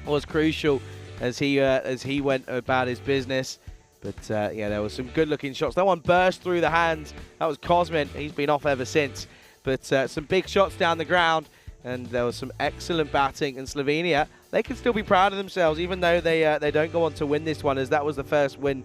was crucial as he went about his business. But yeah, there were some good-looking shots. That one burst through the hands. That was Cosmin. He's been off ever since. But some big shots down the ground, and there was some excellent batting. And Slovenia, they can still be proud of themselves, even though they don't go on to win this one, as that was the first win,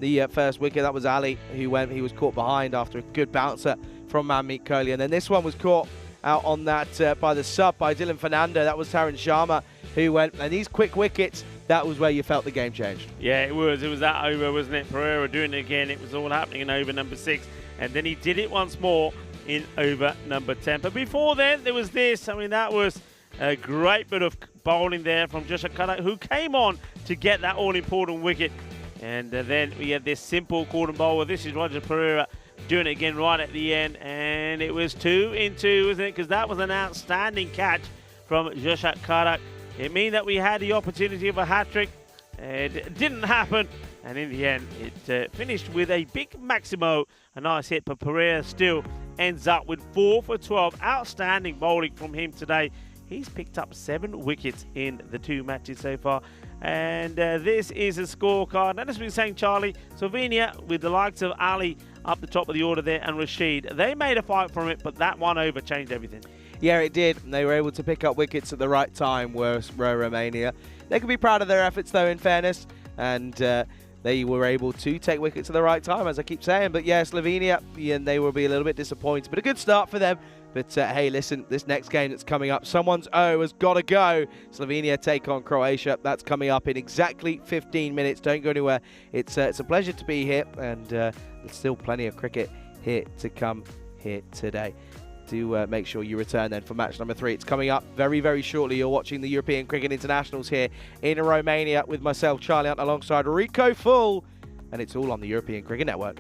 the first wicket. That was Ali who went. He was caught behind after a good bouncer from Manmeet Kohli, and then this one was caught out on that by the sub by Dylan Fernando. That was Tarun Sharma who went, and these quick wickets. That was where you felt the game changed. Yeah, it was. It was that over, wasn't it? Pereira doing it again. It was all happening in over number 6. And then he did it once more in over number 10. But before then, there was this. I mean, that was a great bit of bowling there from Joshua Kadak, who came on to get that all-important wicket. And then we had this simple cordon bowler. This is Roger Pereira doing it again right at the end. And it was 2 in 2, wasn't it? Because that was an outstanding catch from Joshua Kadak. It means that we had the opportunity of a hat-trick. It didn't happen, and in the end, it finished with a big Maximo, a nice hit, but Pereira still ends up with 4 for 12. Outstanding bowling from him today. He's picked up 7 wickets in the 2 matches so far, and this is a scorecard. And as we were saying, Charlie, Slovenia, with the likes of Ali up the top of the order there, and Rashid, they made a fight from it, but that one over changed everything. Yeah, it did. They were able to pick up wickets at the right time, whereas Romania. They could be proud of their efforts, though, in fairness. And they were able to take wickets at the right time, as I keep saying. But yeah, Slovenia, they will be a little bit disappointed. But a good start for them. But hey, listen, this next game that's coming up, someone's O has got to go. Slovenia take on Croatia. That's coming up in exactly 15 minutes. Don't go anywhere. It's a pleasure to be here. And there's still plenty of cricket here to come here today. Do make sure you return then for match number 3. It's coming up very, very shortly. You're watching the European Cricket Internationals here in Romania with myself, Charlie Hunt, alongside Rico Full, and it's all on the European Cricket Network.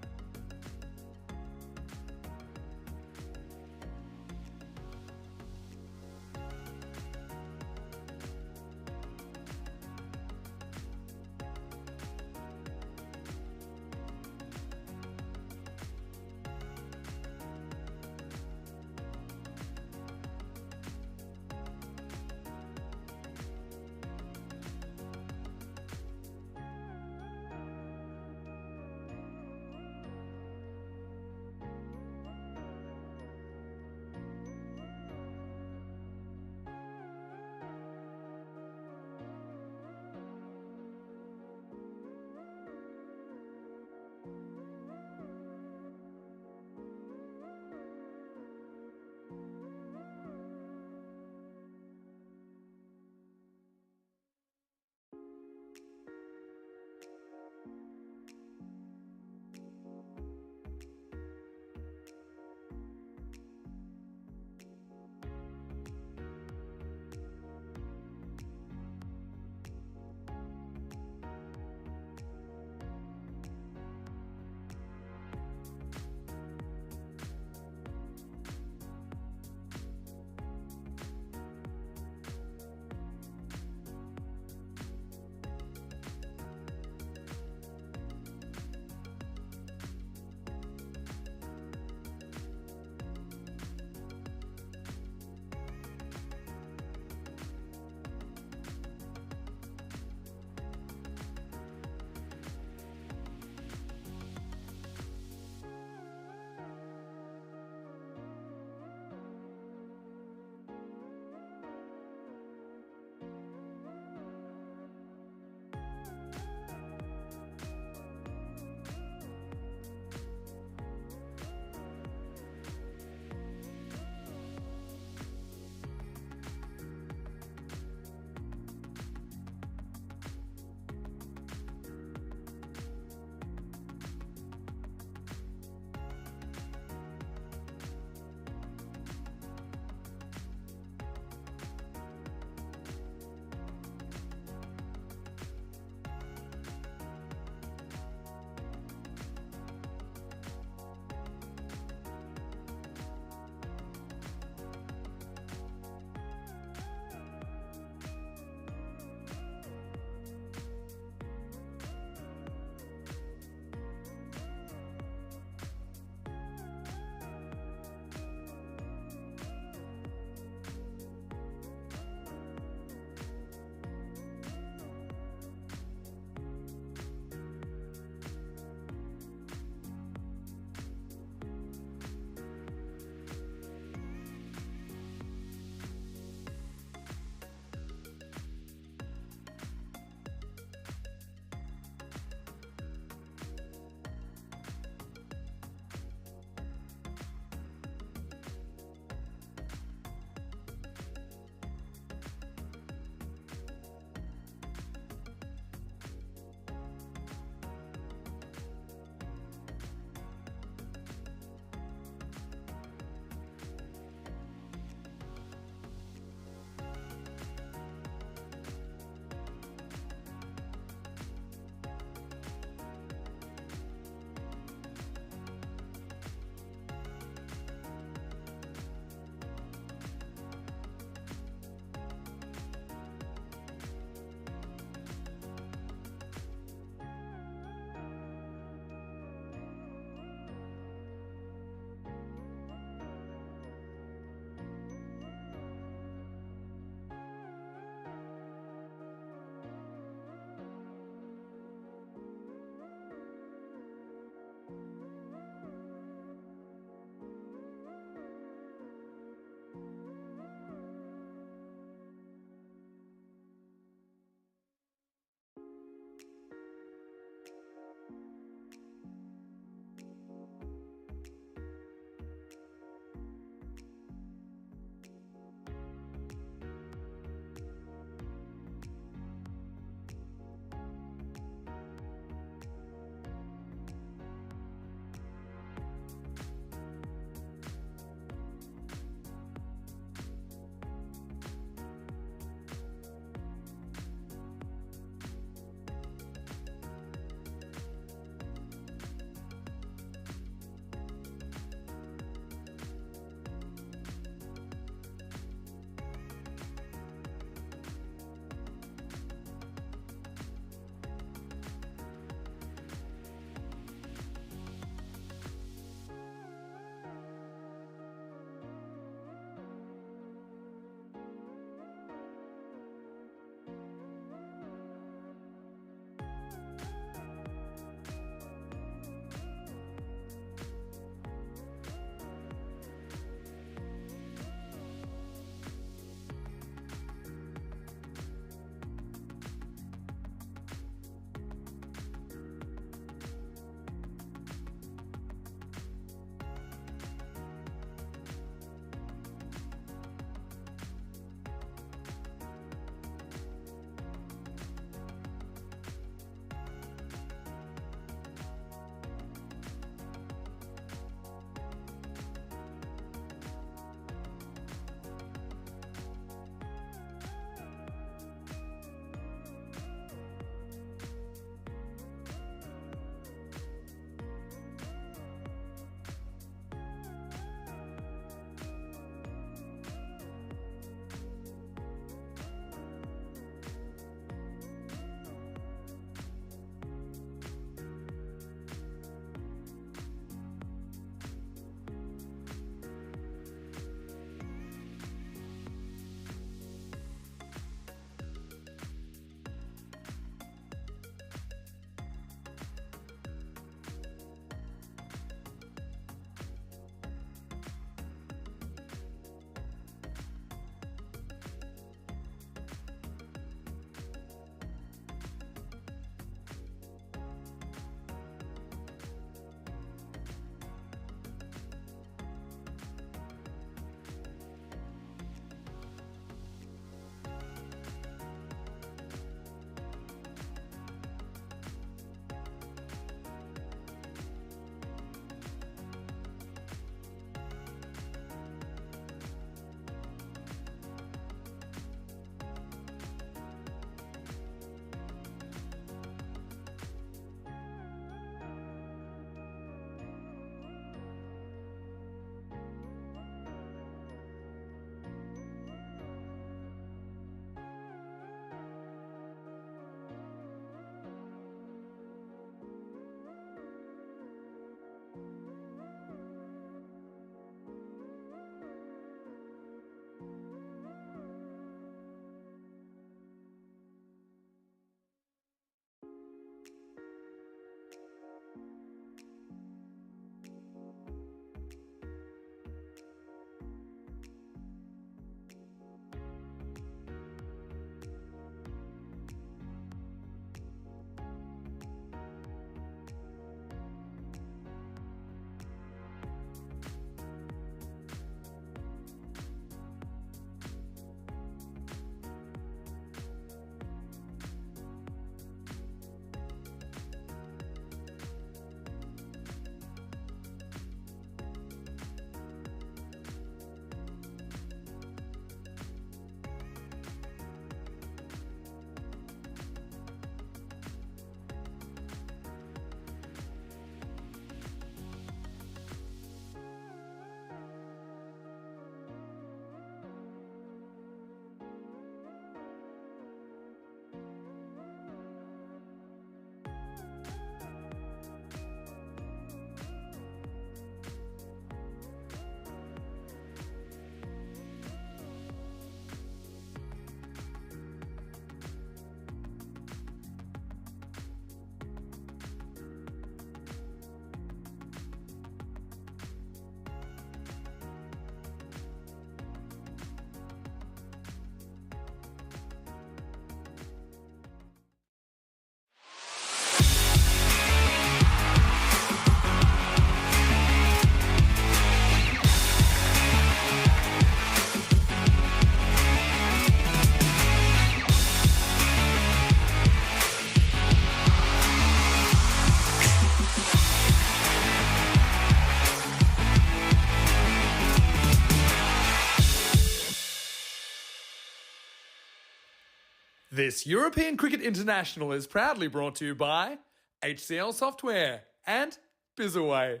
This European Cricket International is proudly brought to you by HCL Software and Bizaway.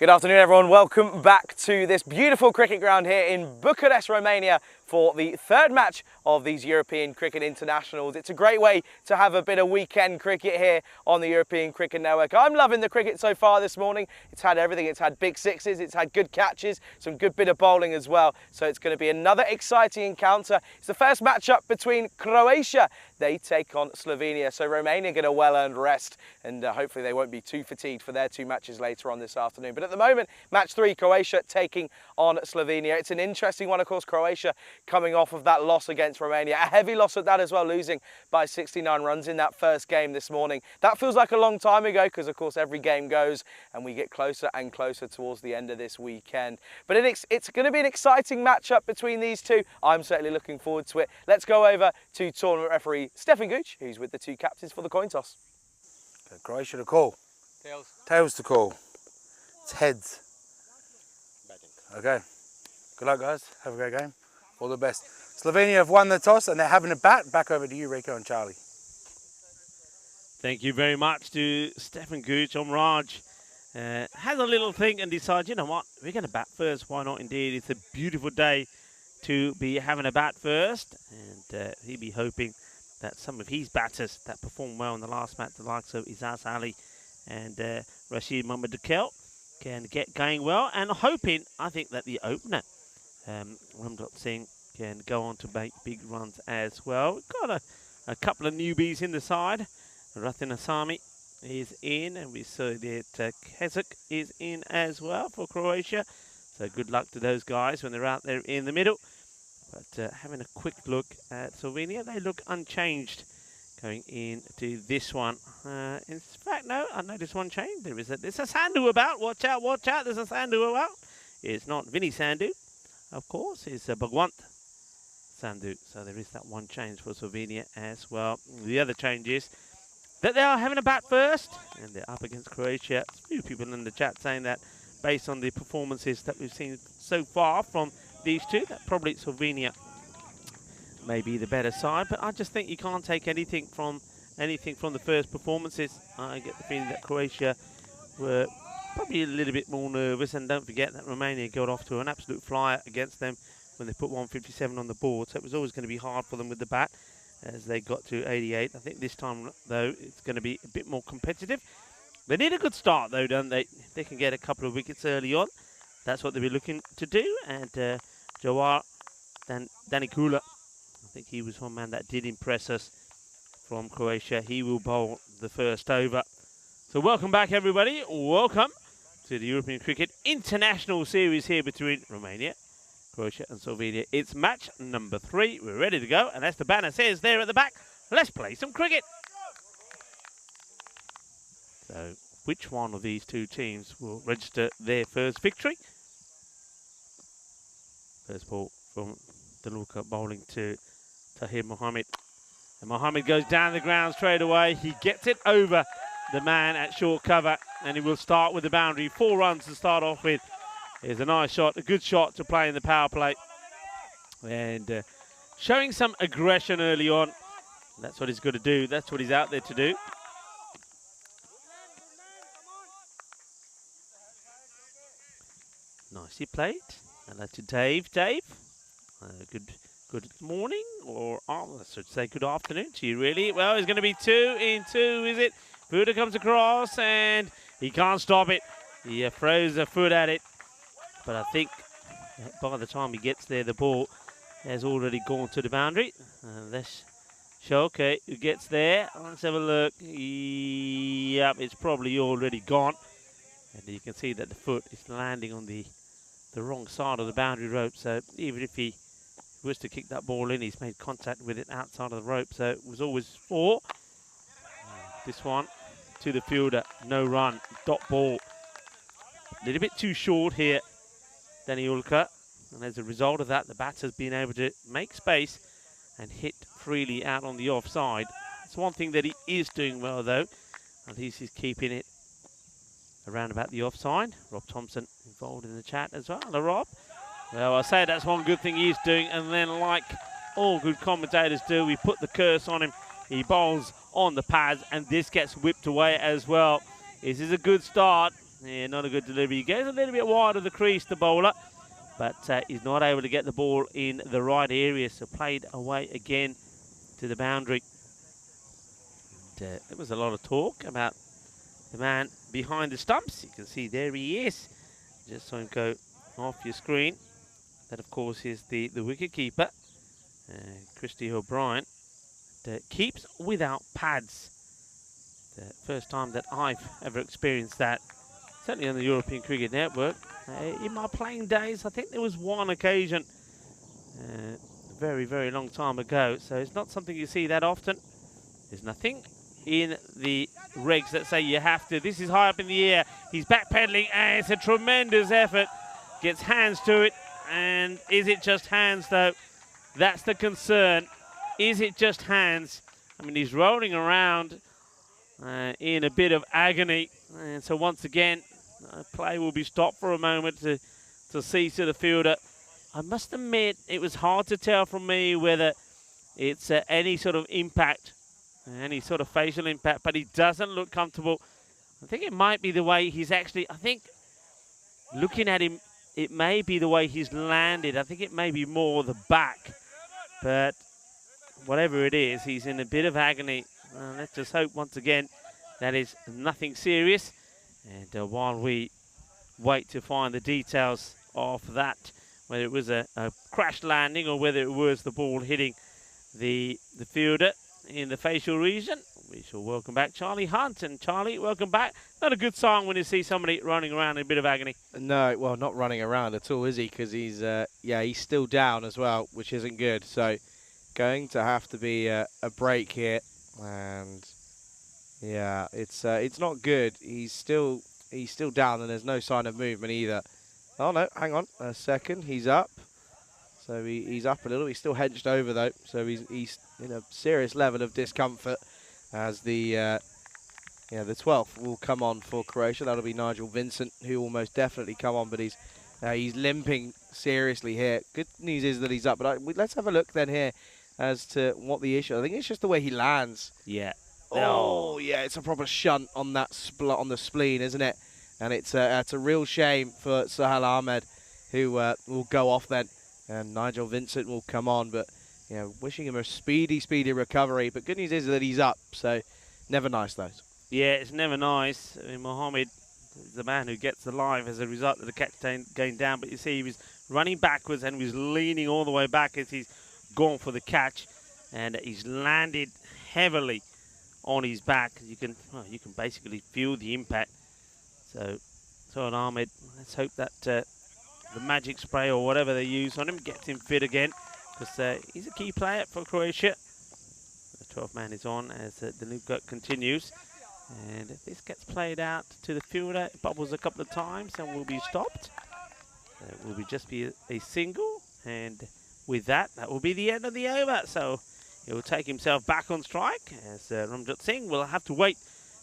Good afternoon, everyone. Welcome back to this beautiful cricket ground here in Bucharest, Romania, for the third match of these European Cricket Internationals. It's a great way to have a bit of weekend cricket here on the European Cricket Network. I'm loving the cricket so far this morning. It's had everything. It's had big sixes, it's had good catches, some good bit of bowling as well. So it's going to be another exciting encounter. It's the first matchup between Croatia. They take on Slovenia. So Romania get a well-earned rest, and hopefully they won't be too fatigued for their two matches later on this afternoon. But at the moment, match 3, Croatia taking on Slovenia. It's an interesting one, of course. Croatia coming off of that loss against Romania. A heavy loss at that as well, losing by 69 runs in that first game this morning. That feels like a long time ago because, of course, every game goes and we get closer and closer towards the end of this weekend. But it's going to be an exciting matchup between these two. I'm certainly looking forward to it. Let's go over to tournament referee Stefan Guc, who's with the two captains for the coin toss. Okay, Croatia to call. Tails. Tails to call. It's heads. Okay. Good luck, guys. Have a great game. All the best. Slovenia have won the toss and they're having a bat. Back over to you, Rico and Charlie. Thank you very much to Stefan Guc. Raj has a little think and decides, you know what, we're going to bat first. Why not? Indeed, it's a beautiful day to be having a bat first. And he'll be hoping that some of his batters that performed well in the last match, the likes of Izaz Ali and Rashid Mohammed-Dukel, can get going well. And hoping, I think, that the opener, Ramdot Singh, can go on to make big runs as well. We've got a couple of newbies in the side. Rathin Asami is in, and we saw that Kesik is in as well for Croatia. So good luck to those guys when they're out there in the middle. But having a quick look at Slovenia, they look unchanged going into this one. In fact, no, I noticed one change. There's a Sandhu about. Watch out, watch out. There's a Sandhu about. It's not Vinny Sandhu, of course. It's Bhagwant Sandhu. So there is that one change for Slovenia as well. The other change is that they are having a bat first, and they're up against Croatia. A few people in the chat saying that based on the performances that we've seen so far from these two, that probably Slovenia may be the better side. But I just think you can't take anything from the first performances. I get the feeling that Croatia were probably a little bit more nervous, and don't forget that Romania got off to an absolute flyer against them when they put 157 on the board. So it was always going to be hard for them with the bat as they got to 88. I think this time, though, it's going to be a bit more competitive. They need a good start, though, don't they? If they can get a couple of wickets early on, that's what they'll be looking to do. And Jawar Danikula, I think he was one man that did impress us from Croatia. He will bowl the first over. So welcome back, everybody. Welcome to the European Cricket International Series here between Romania, Croatia and Slovenia. It's match number 3. We're ready to go. And as the banner says there at the back, let's play some cricket. So which one of these two teams will register their first victory? First ball from Daluka bowling to Tahir Mohammed. And Mohammed goes down the ground straight away. He gets it over the man at short cover, and he will start with the boundary. 4 runs to start off with. Here's a nice shot, a good shot to play in the power play. And showing some aggression early on. That's what he's got to do. That's what he's out there to do. Nicely played. Hello to Dave. Dave, good morning, or I should say good afternoon to you, really. Well, it's going to be 2 in 2, is it? Fuda comes across, and he can't stop it. He throws a foot at it. But I think by the time he gets there, the ball has already gone to the boundary. Let's show, okay, who gets there? Let's have a look. Yep, it's probably already gone. And you can see that the foot is landing on the wrong side of the boundary rope. So even if he was to kick that ball in, he's made contact with it outside of the rope. So it was always 4. This one to the fielder, no run, dot ball. A little bit too short here, Danny Ulka. And as a result of that, the batter's been able to make space and hit freely out on the offside. It's one thing that he is doing well, though. At least he's keeping it around about the offside. Rob Thompson involved in the chat as well. Hello, Rob. Well, I say that's one good thing he's doing. And then, like all good commentators do. We put the curse on him. He bowls on the pads, and this gets whipped away as well. This is a good start. Yeah, not a good delivery. He goes a little bit wide of the crease, the bowler, but he's not able to get the ball in the right area, so played away again to the boundary. There was a lot of talk about the man behind the stumps. You can see there he is. Just saw him go off your screen. That, of course, is the wicket keeper, Christy O'Brien. Keeps without pads. The first time that I've ever experienced that, certainly on the European Cricket Network. In my playing days, I think there was one occasion a very, very long time ago. So it's not something you see that often. There's nothing in the regs that say you have to. This is high up in the air. He's backpedaling, and it's a tremendous effort. Gets hands to it, and is it just hands, though? That's the concern. Is it just hands? I mean, he's rolling around in a bit of agony. And so once again, play will be stopped for a moment to see to the fielder. I must admit, it was hard to tell from me whether it's any sort of impact, any sort of facial impact, but he doesn't look comfortable. I think it might be the way he's actually, I think, looking at him, it may be the way he's landed. I think it may be more the back. But whatever it is, he's in a bit of agony. Let's just hope once again that is nothing serious. And while we wait to find the details of that, whether it was a crash landing or whether it was the ball hitting the fielder in the facial region, we shall welcome back Charlie Hunt. And Charlie, welcome back. Not a good sign when you see somebody running around in a bit of agony. No, well, not running around at all, is he? Because he's, he's still down as well, which isn't good. So going to have to be a break here. And yeah, it's not good. He's still down, and there's no sign of movement either. Oh no, hang on a second. He's up. So he's up a little. He's still hedged over though. So he's in a serious level of discomfort as the 12th will come on for Croatia. That'll be Nigel Vincent, who will most definitely come on, but he's limping seriously here. Good news is that he's up, but let's have a look then here as to what the issue. I think it's just the way he lands. Yeah. Oh yeah, it's a proper shunt on that on the spleen, isn't it? And it's a real shame for Sahal Ahmed, who will go off then, and Nigel Vincent will come on. But wishing him a speedy recovery. But good news is that he's up, so never nice those. Yeah, it's never nice. I mean, Mohammed is the man who gets alive as a result of the catch going down. But you see, he was running backwards and was leaning all the way back as he's gone for the catch, and he's landed heavily on his back. You can basically feel the impact. So Ahmed, let's hope that the magic spray or whatever they use on him gets him fit again, because he's a key player for Croatia. The 12th man is on as the loop continues, and if this gets played out to the fielder, it bubbles a couple of times and will be stopped. It will just be a single, and with that will be the end of the over. So he will take himself back on strike, as Ramjot Singh will have to wait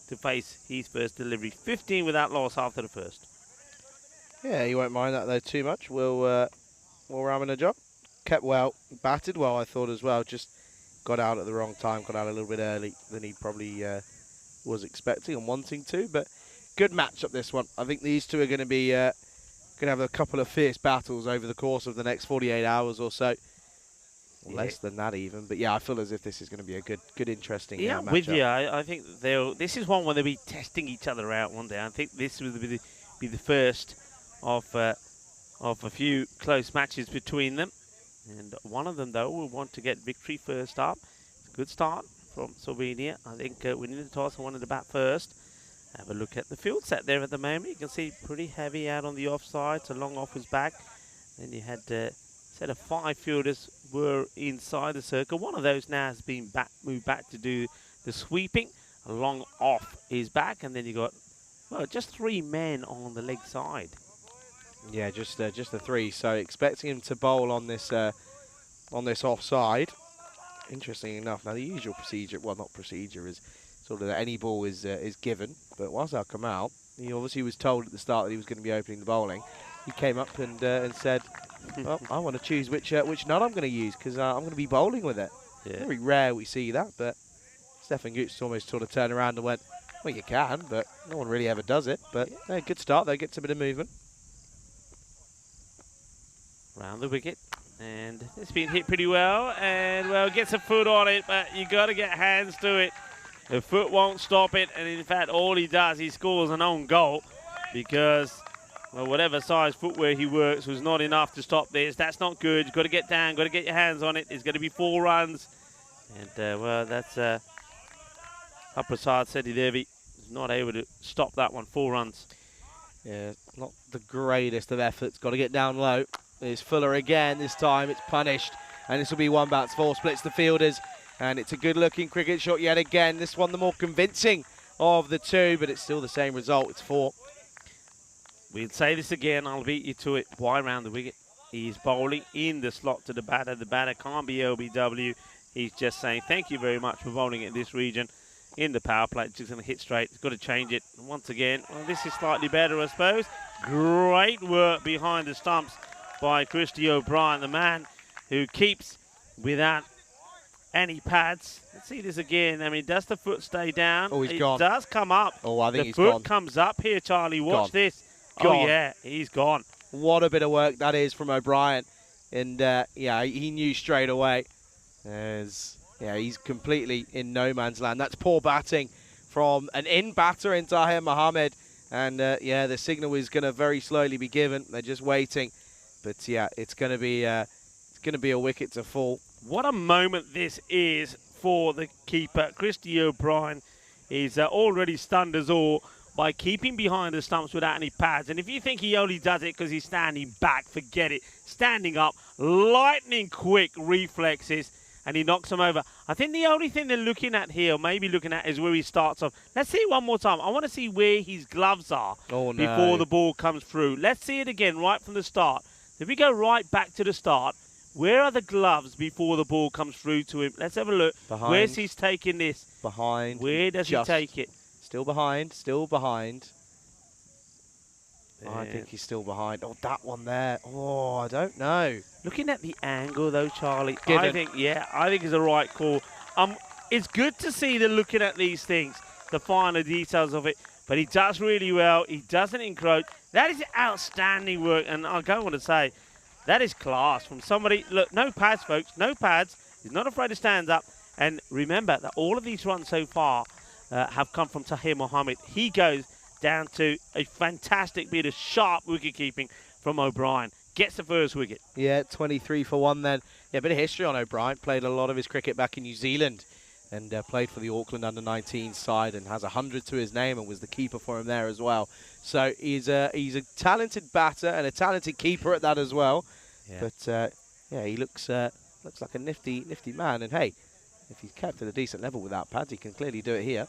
to face his first delivery. 15 without loss after the first. Yeah, he won't mind that though too much. Will Raman a job. Kept well, batted well, I thought as well. Just got out at the wrong time, got out a little bit early than he probably was expecting and wanting to. But good matchup this one. I think these two are going to be going to have a couple of fierce battles over the course of the next 48 hours or so. Less than that even, but yeah, I feel as if this is going to be a good, interesting matchup. Yeah, with you. I think this is one where they'll be testing each other out one day. I think this will be the first of a few close matches between them, and one of them though will want to get victory first up. It's a good start from Slovenia. I think we need to toss one at the bat first. Have a look at the field set there at the moment. You can see pretty heavy out on the offside, so long off his back. Then you had set of 5 fielders were inside the circle. One of those now has been moved back to do the sweeping along off his back, and then you got just 3 men on the leg side. Yeah, just the 3. So expecting him to bowl on this offside. Interesting enough, now the usual procedure, well not procedure, is sort of that any ball is given. But whilst I come out, he obviously was told at the start that he was going to be opening the bowling. He came up and said, Well, I want to choose which nut I'm going to use because I'm going to be bowling with it. Yeah. Very rare we see that, but Stefan Gooch almost sort of turned around and went, well, you can, but no one really ever does it. But yeah, good start there, gets a bit of movement. Round the wicket. And it's been hit pretty well. And, well, gets a foot on it, but you got to get hands to it. The foot won't stop it. And, in fact, all he does, he scores an own goal because, well, whatever size footwear he works was not enough to stop this. That's not good. You've got to get down, got to get your hands on it. It's going to be 4 runs. And, well, that's Prasad Sethi Devi is not able to stop that one. 4 runs. Yeah, not the greatest of efforts. Got to get down low. There's Fuller again. This time it's punished. And this will be 1 bounce, 4 splits the fielders. And it's a good-looking cricket shot yet again. This one the more convincing of the 2, but it's still the same result. It's 4. We'll say this again. I'll beat you to it. Why round the wicket? He's bowling in the slot to the batter. The batter can't be LBW. He's just saying, thank you very much for bowling at this region. In the power play, just going to hit straight. He's got to change it. And once again, well, this is slightly better, I suppose. Great work behind the stumps by Christy O'Brien, the man who keeps without any pads. Let's see this again. I mean, does the foot stay down? Oh, he's it gone. Does come up. Oh, I think the he's foot gone. comes up here, Charlie. Watch Gone. this. Gone. Oh, yeah, he's gone. What a bit of work that is from O'Brien. And, yeah, he knew straight away. Yeah, he's completely in no man's land. That's poor batting from an in-batter in Tahir Mohammed. And, yeah, the signal is going to very slowly be given. They're just waiting. But, yeah, it's going to be a wicket to fall. What a moment this is for the keeper. Christy O'Brien is already stunned us all by keeping behind the stumps without any pads. And if you think he only does it because he's standing back, forget it. Standing up, lightning quick reflexes, and he knocks him over. I think the only thing they're looking at here, or maybe looking at, is where he starts off. Let's see it one more time. I want to see where his gloves are before the ball comes through. Let's see it again right from the start. If we go right back to the start, where are the gloves before the ball comes through to him? Let's have a look. Behind. Where's he taking this? Behind. Where does he take it? Still behind. Still behind. There. I think he's still behind. Oh, that one there. Oh, I don't know. Looking at the angle, though, Charlie, Given. I think it's the right call. It's good to see they're looking at these things, the finer details of it. But he does really well. He doesn't encroach. That is outstanding work. And I go on to say, that is class from somebody. Look, no pads, folks. No pads. He's not afraid to stand up. And remember that all of these runs so far have come from Tahir Mohammed. He goes down to a fantastic bit of sharp wicket-keeping from O'Brien. Gets the first wicket. Yeah, 23 for 1 then. Yeah, a bit of history on O'Brien. Played a lot of his cricket back in New Zealand and played for the Auckland under-19 side and has 100 to his name and was the keeper for him there as well. So he's a talented batter and a talented keeper at that as well. Yeah. But, yeah, he looks like a nifty man. And, hey, if he's kept at a decent level without pads, he can clearly do it here.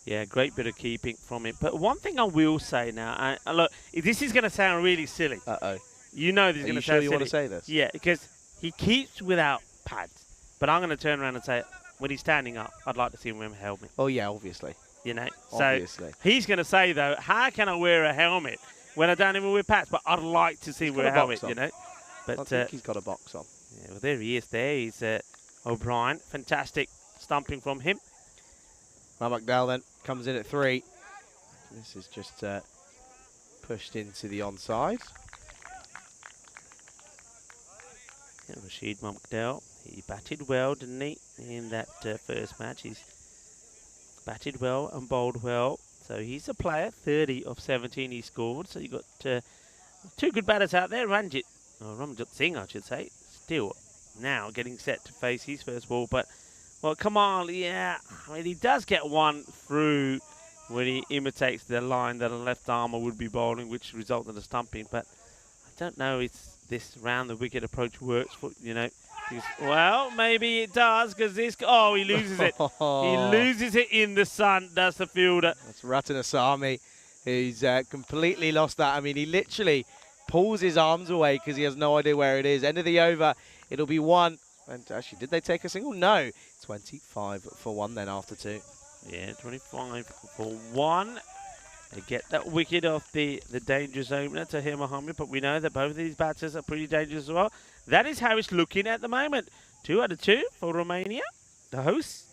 Yeah, great bit of keeping from him. But one thing I will say now, look, this is going to sound really silly. Uh-oh. You know this is going to sound silly. Are you sure you want to say this? Yeah, because he keeps without pads. But I'm going to turn around and say, when he's standing up, I'd like to see him wear a helmet. Oh, yeah, obviously. You know? Obviously. So he's going to say, though, how can I wear a helmet when I don't even wear pads? But I'd like to see him wear a helmet, you know? But I think he's got a box on. Yeah, well, there he is there. He's O'Brien. Fantastic stumping from him. McDowell then comes in at 3. This is just pushed into the onside. Yeah, Rashid McDowell, he batted well, didn't he, in that first match. He's batted well and bowled well. So he's a player. 30 of 17 he scored. So you got 2 good batters out there. Ranjit Singh, I should say, still now getting set to face his first ball. But, well, Kamal, yeah, I mean, he does get one through when he imitates the line that a left armer would be bowling, which results in a stumping. But I don't know if this round-the-wicket approach works for, you know. Well, maybe it does, because this... Oh, he loses it. He loses it in the sun, does the fielder. That's Ratanasamy, who's completely lost that. I mean, he literally pulls his arms away because he has no idea where it is. End of the over, it'll be 1. And actually, did they take a single? No. 25 for 1 then after 2. Yeah, 25 for 1. They get that wicket off the dangerous opener to Mohammed, but we know that both of these batters are pretty dangerous as well. That is how it's looking at the moment. 2 out of 2 for Romania, the hosts.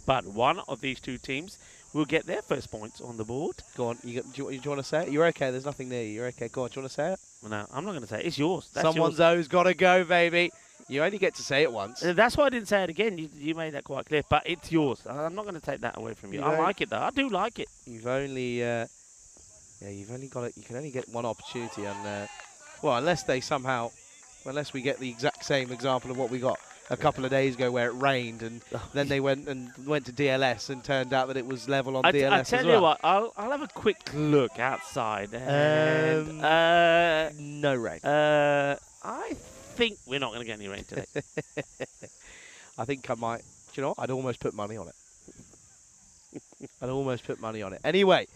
But one of these two teams will get their first points on the board. Go on. Do you want to say it? You're okay. There's nothing near you. You're okay. Go on. Do you want to say it? No, I'm not going to say it. It's yours. That's Someone's yours. O's got to go, baby. You only get to say it once. That's why I didn't say it again. You made that quite clear. But it's yours. I'm not going to take that away from you. I like it, though. I do like it. You've only... you've only got it. You can only get one opportunity, and well, unless we get the exact same example of what we got a couple of days ago, where it rained, and then they went to DLS, and turned out that it was level on DLS. I tell you what, I'll have a quick look outside. And, no rain. I think we're not going to get any rain today. I think I might. Do you know what? I'd almost put money on it. I'd almost put money on it. Anyway.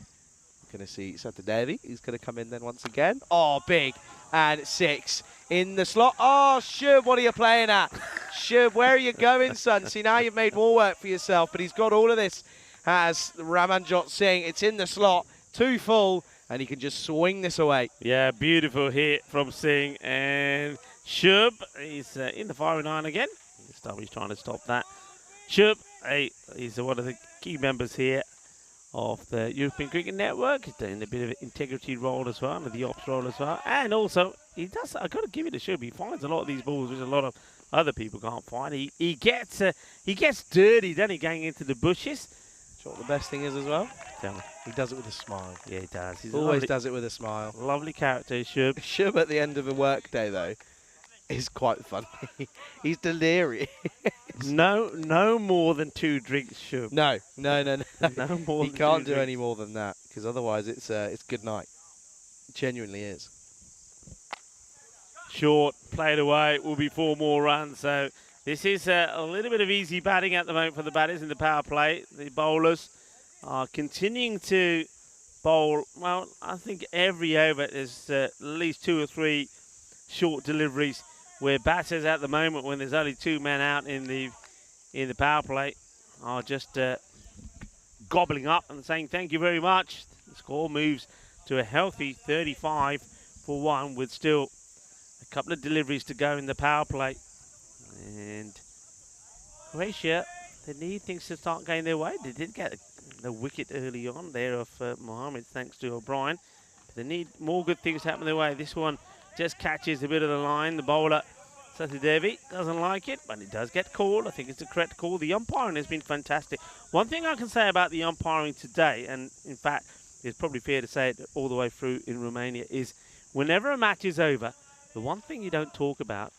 Going to see Saturday. He's going to come in then once again. Oh, big. And 6 in the slot. Oh, Shub, what are you playing at? Shub, where are you going, son? See, now you've made more work for yourself, but he's got all of this. As Ramanjot Singh, it's in the slot, 2 full, and he can just swing this away. Yeah, beautiful hit from Singh. And Shub, he's in the firing line again. He's trying to stop that. Shub, he's one of the key members here of the European Cricket Network. He's doing a bit of an integrity role as well, and the ops role as well. And also, he does, I've got to give it a Shub. He finds a lot of these balls, which a lot of other people can't find. He gets dirty, doesn't he, going into the bushes? Do you know what the best thing is as well? Tell me. He does it with a smile. Yeah, he does. He's always does it with a smile. Lovely character, Shub. Shub at the end of a work day, though, is quite funny. He's delirious. No more than 2 drinks, Shub. No. No more. He can't do any more than that, because otherwise it's good night. It genuinely is. Short, played away, will be 4 more runs. So this is a little bit of easy batting at the moment for the batters in the power play. The bowlers are continuing to bowl. Well, I think every over there's at least 2 or 3 short deliveries, where batters at the moment, when there's only 2 men out in the power play, are just gobbling up and saying thank you very much. The score moves to a healthy 35 for 1, with still a couple of deliveries to go in the power play. And Croatia, they need things to start going their way. They did get the wicket early on there of Mohammed, thanks to O'Brien. But they need more good things to happen their way. This one just catches a bit of the line. The bowler, Satidevi, doesn't like it, but it does get called. I think it's the correct call. The umpiring has been fantastic. One thing I can say about the umpiring today, and in fact, it's probably fair to say it all the way through in Romania, is whenever a match is over, the one thing you don't talk about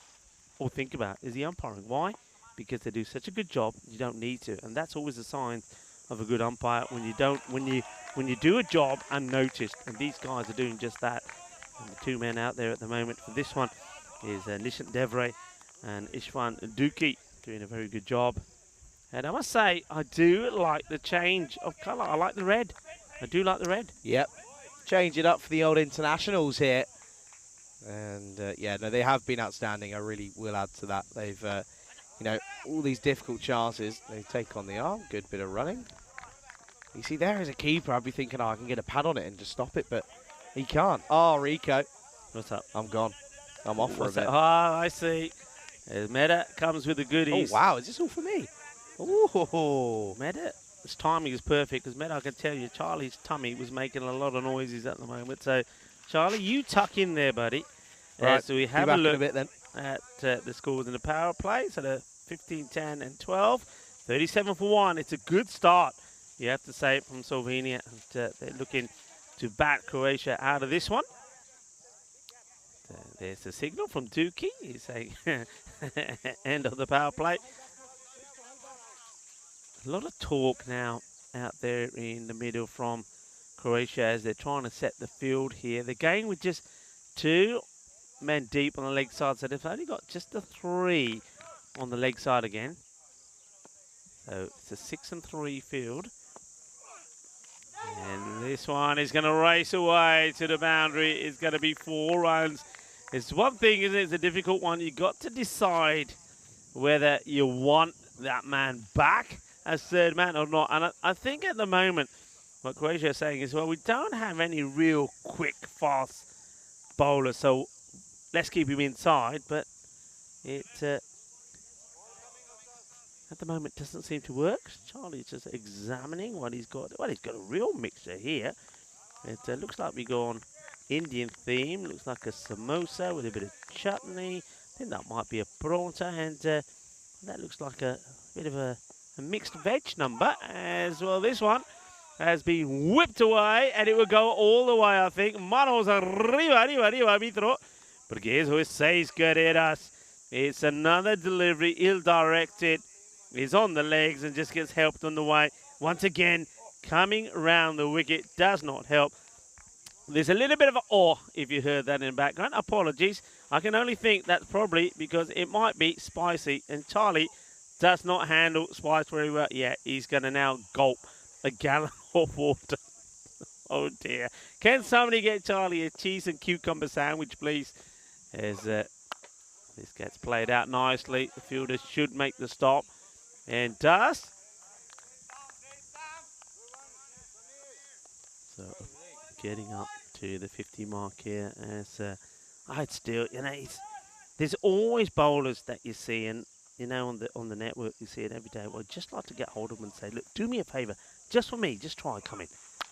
or think about is the umpiring. Why? Because they do such a good job, you don't need to. And that's always a sign of a good umpire, when you do a job unnoticed. And these guys are doing just that. And the 2 men out there at the moment for this one is Nishant Devre and Ishwan Duki, doing a very good job. And I must say, I do like the change of colour. I like the red. I do like the red. Yep. Change it up for the old internationals here. And yeah, no, they have been outstanding. I really will add to that. They've, all these difficult chances, they take on the arm. Good bit of running. You see, there as a keeper, I'd be thinking, I can get a pad on it and just stop it, but he can't. Oh, Rico. What's up? I'm gone. I'm off for a bit. Oh, I see. Meta comes with the goodies. Oh, wow. Is this all for me? Oh, Meta. His timing is perfect, because Meta, I can tell you, Charlie's tummy was making a lot of noises at the moment. So, Charlie, you tuck in there, buddy. Right. So we have a look in a bit, then. at the scores in the power play. So the 15, 10, and 12. 37 for 1. It's a good start, you have to say, from Slovenia. They're looking to bat Croatia out of this one. There's the signal from Duki. He's saying end of the power play. A lot of talk now out there in the middle from Croatia as they're trying to set the field here. They're going with just 2 men deep on the leg side, so they've only got just the 3 on the leg side again. So it's a 6 and 3 field. And this one is going to race away to the boundary. It's going to be 4 runs. It's one thing, isn't it? It's a difficult one. You've got to decide whether you want that man back as third man or not. And I think at the moment, what Croatia is saying is, well, we don't have any real quick, fast bowlers, so let's keep him inside. But it, at the moment, doesn't seem to work. Charlie's just examining what he's got. Well, he's got a real mixture here. It looks like we go on Indian theme. Looks like a samosa with a bit of chutney. I think that might be a paratha, and that looks like a bit of a mixed veg number as well. This one has been whipped away, and it will go all the way, I think. Manos arriba, arbitro. Porque eso es 6 carreras. It's another delivery, ill-directed. He's on the legs and just gets helped on the way. Once again, coming around the wicket does not help. There's a little bit of an awe if you heard that in the background. Apologies. I can only think that's probably because it might be spicy, and Charlie does not handle spice very well. Yeah, he's going to now gulp a gallon of water. Oh dear. Can somebody get Charlie a cheese and cucumber sandwich, please? As this gets played out nicely. The fielder should make the stop, and does. So getting up to the 50 mark here, as I'd still, you know, there's always bowlers that you see, and you know, on the network you see it every day. Well, I'd just like to get hold of them and say, look, do me a favour, just for me, just try coming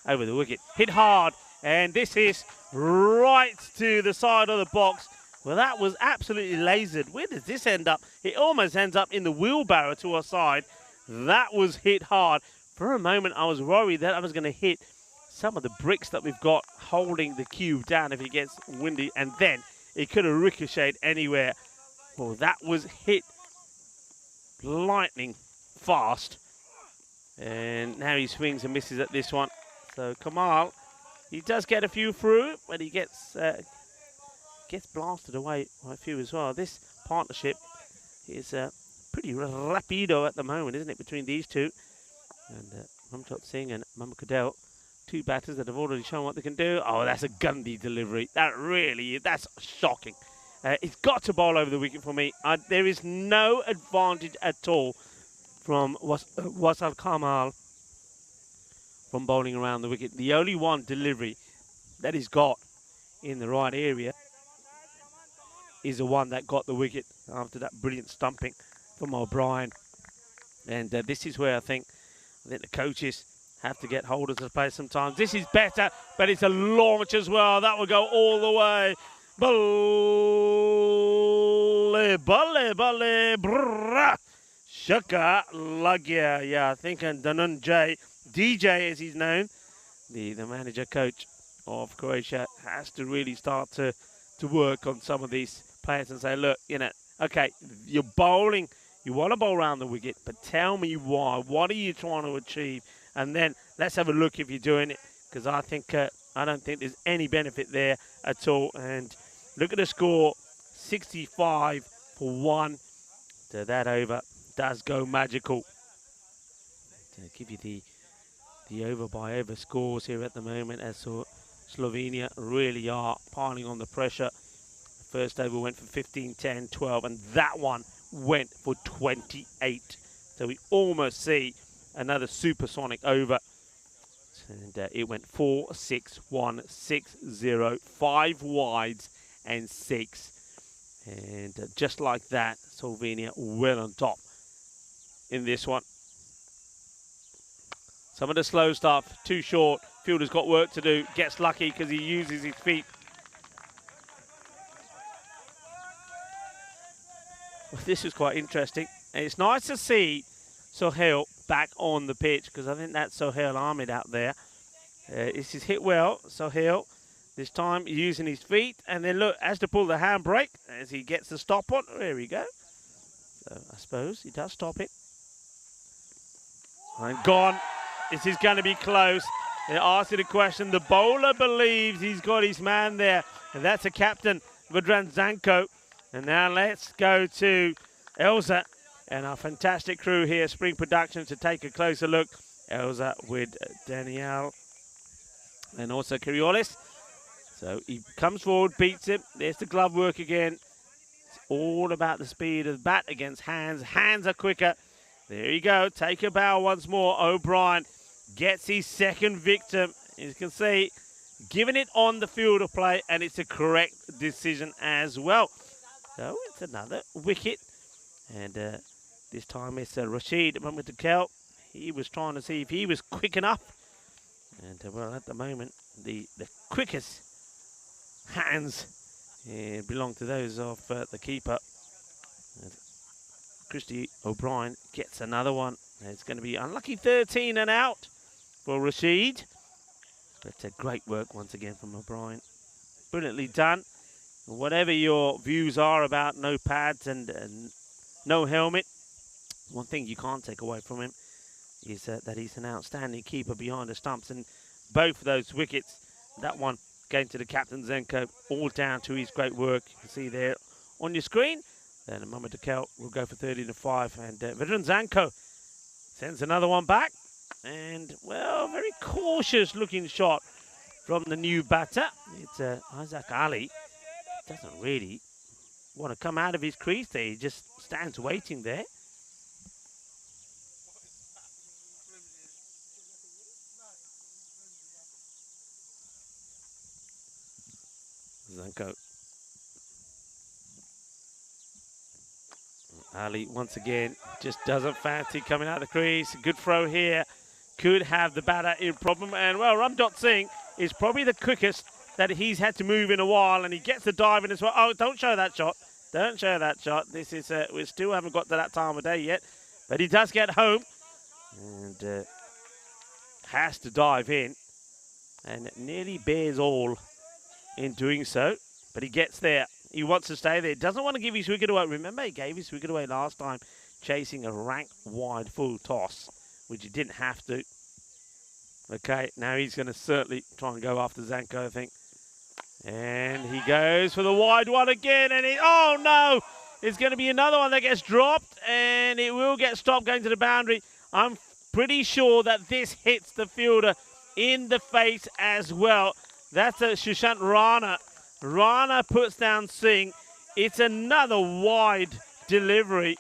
over the wicket, hit hard, and this is right to the side of the box. Well, that was absolutely lasered. Where does this end up? It almost ends up in the wheelbarrow to our side. That was hit hard. For a moment, I was worried that I was going to hit some of the bricks that we've got holding the cube down if it gets windy, and then it could have ricocheted anywhere. Well, that was hit lightning fast, and now he swings and misses at this one. So Kamal, he does get a few through, but he gets blasted away by a few as well. This partnership is pretty rapido at the moment, isn't it, between these two? And Ramjot Singh and Mohammad Cadell, two batters that have already shown what they can do. Oh, that's a Gandhi delivery. That's shocking. It's got to bowl over the wicket for me. There is no advantage at all from Wasal Kamal from bowling around the wicket. The only one delivery that he's got in the right area is the one that got the wicket after that brilliant stumping from O'Brien. And this is where I think the coaches have to get hold of the play sometimes. This is better, but it's a launch as well. That will go all the way. Balle, brrrr. Shaka Lagya. Yeah, I think Dhananjay, DJ as he's known, the manager coach of Croatia, has to really start to work on some of these players and say, look, you know, okay, you're bowling, you want to bowl around the wicket, but tell me why. What are you trying to achieve? And then let's have a look if you're doing it, because I don't think there's any benefit there at all. And look at the score, 65 for 1. So that over does go magical. To give you the over by over scores here at the moment, as Slovenia really are piling on the pressure. The first over went for 15, 10, 12, and that one went for 28. So we almost see another supersonic over. And it went 4, 6, 1, 6, 0, 5 wides and 6. And just like that, Slovenia well on top in this one. Some of the slow stuff, too short. Fielder's got work to do. Gets lucky because he uses his feet. Well, this is quite interesting. And it's nice to see Sohail back on the pitch, because I think that's Sohail Ahmed out there. This is hit well. Sohail, this time using his feet. And then look, has to pull the handbrake as he gets the stop on. There we go. So I suppose he does stop it. And gone. This is going to be close. They asked you the question. The bowler believes he's got his man there. And that's the captain, Vedran Zanko. And now let's go to Elza and our fantastic crew here, Spring Productions, to take a closer look. Elza with Danielle and also Kiriolis. So he comes forward, beats him. There's the glove work again. It's all about the speed of the bat against hands. Hands are quicker. There you go. Take a bow once more. O'Brien gets his second victim. As you can see, giving it on the field of play, and it's a correct decision as well. So it's another wicket, and this time it's Rashid Mamoudakel. He was trying to see if he was quick enough, and well, at the moment, the quickest hands belong to those of the keeper. And Christy O'Brien gets another one. It's going to be unlucky 13 and out for Rashid. But great work once again from O'Brien. Brilliantly done. Whatever your views are about no pads and no helmet, one thing you can't take away from him is that he's an outstanding keeper behind the stumps. And both of those wickets, that one going to the captain Zenko, all down to his great work. You can see there on your screen. Then Mamoudakel will go for 13-5. And veteran Zenko sends another one back. And, well, very cautious looking shot from the new batter. It's Isaac Ali. Doesn't really want to come out of his crease there. He just stands waiting there. Zenko. Ali, once again, just doesn't fancy coming out of the crease. Good throw here. Could have the batter in problem. And, well, Ramjot Singh is probably the quickest that he's had to move in a while. And he gets the dive in as well. Oh, don't show that shot. Don't show that shot. This is, we still haven't got to that time of day yet. But he does get home. And has to dive in. And nearly bears all in doing so. But he gets there. He wants to stay there. Doesn't want to give his wicket away. Remember, he gave his wicket away last time, chasing a rank wide full toss, which he didn't have to. Okay, now he's going to certainly try and go after Zenko, I think. And he goes for the wide one again. And oh no! It's going to be another one that gets dropped. And it will get stopped going to the boundary. I'm pretty sure that this hits the fielder in the face as well. That's a Sushant Rana. Rana puts down Singh. It's another wide delivery.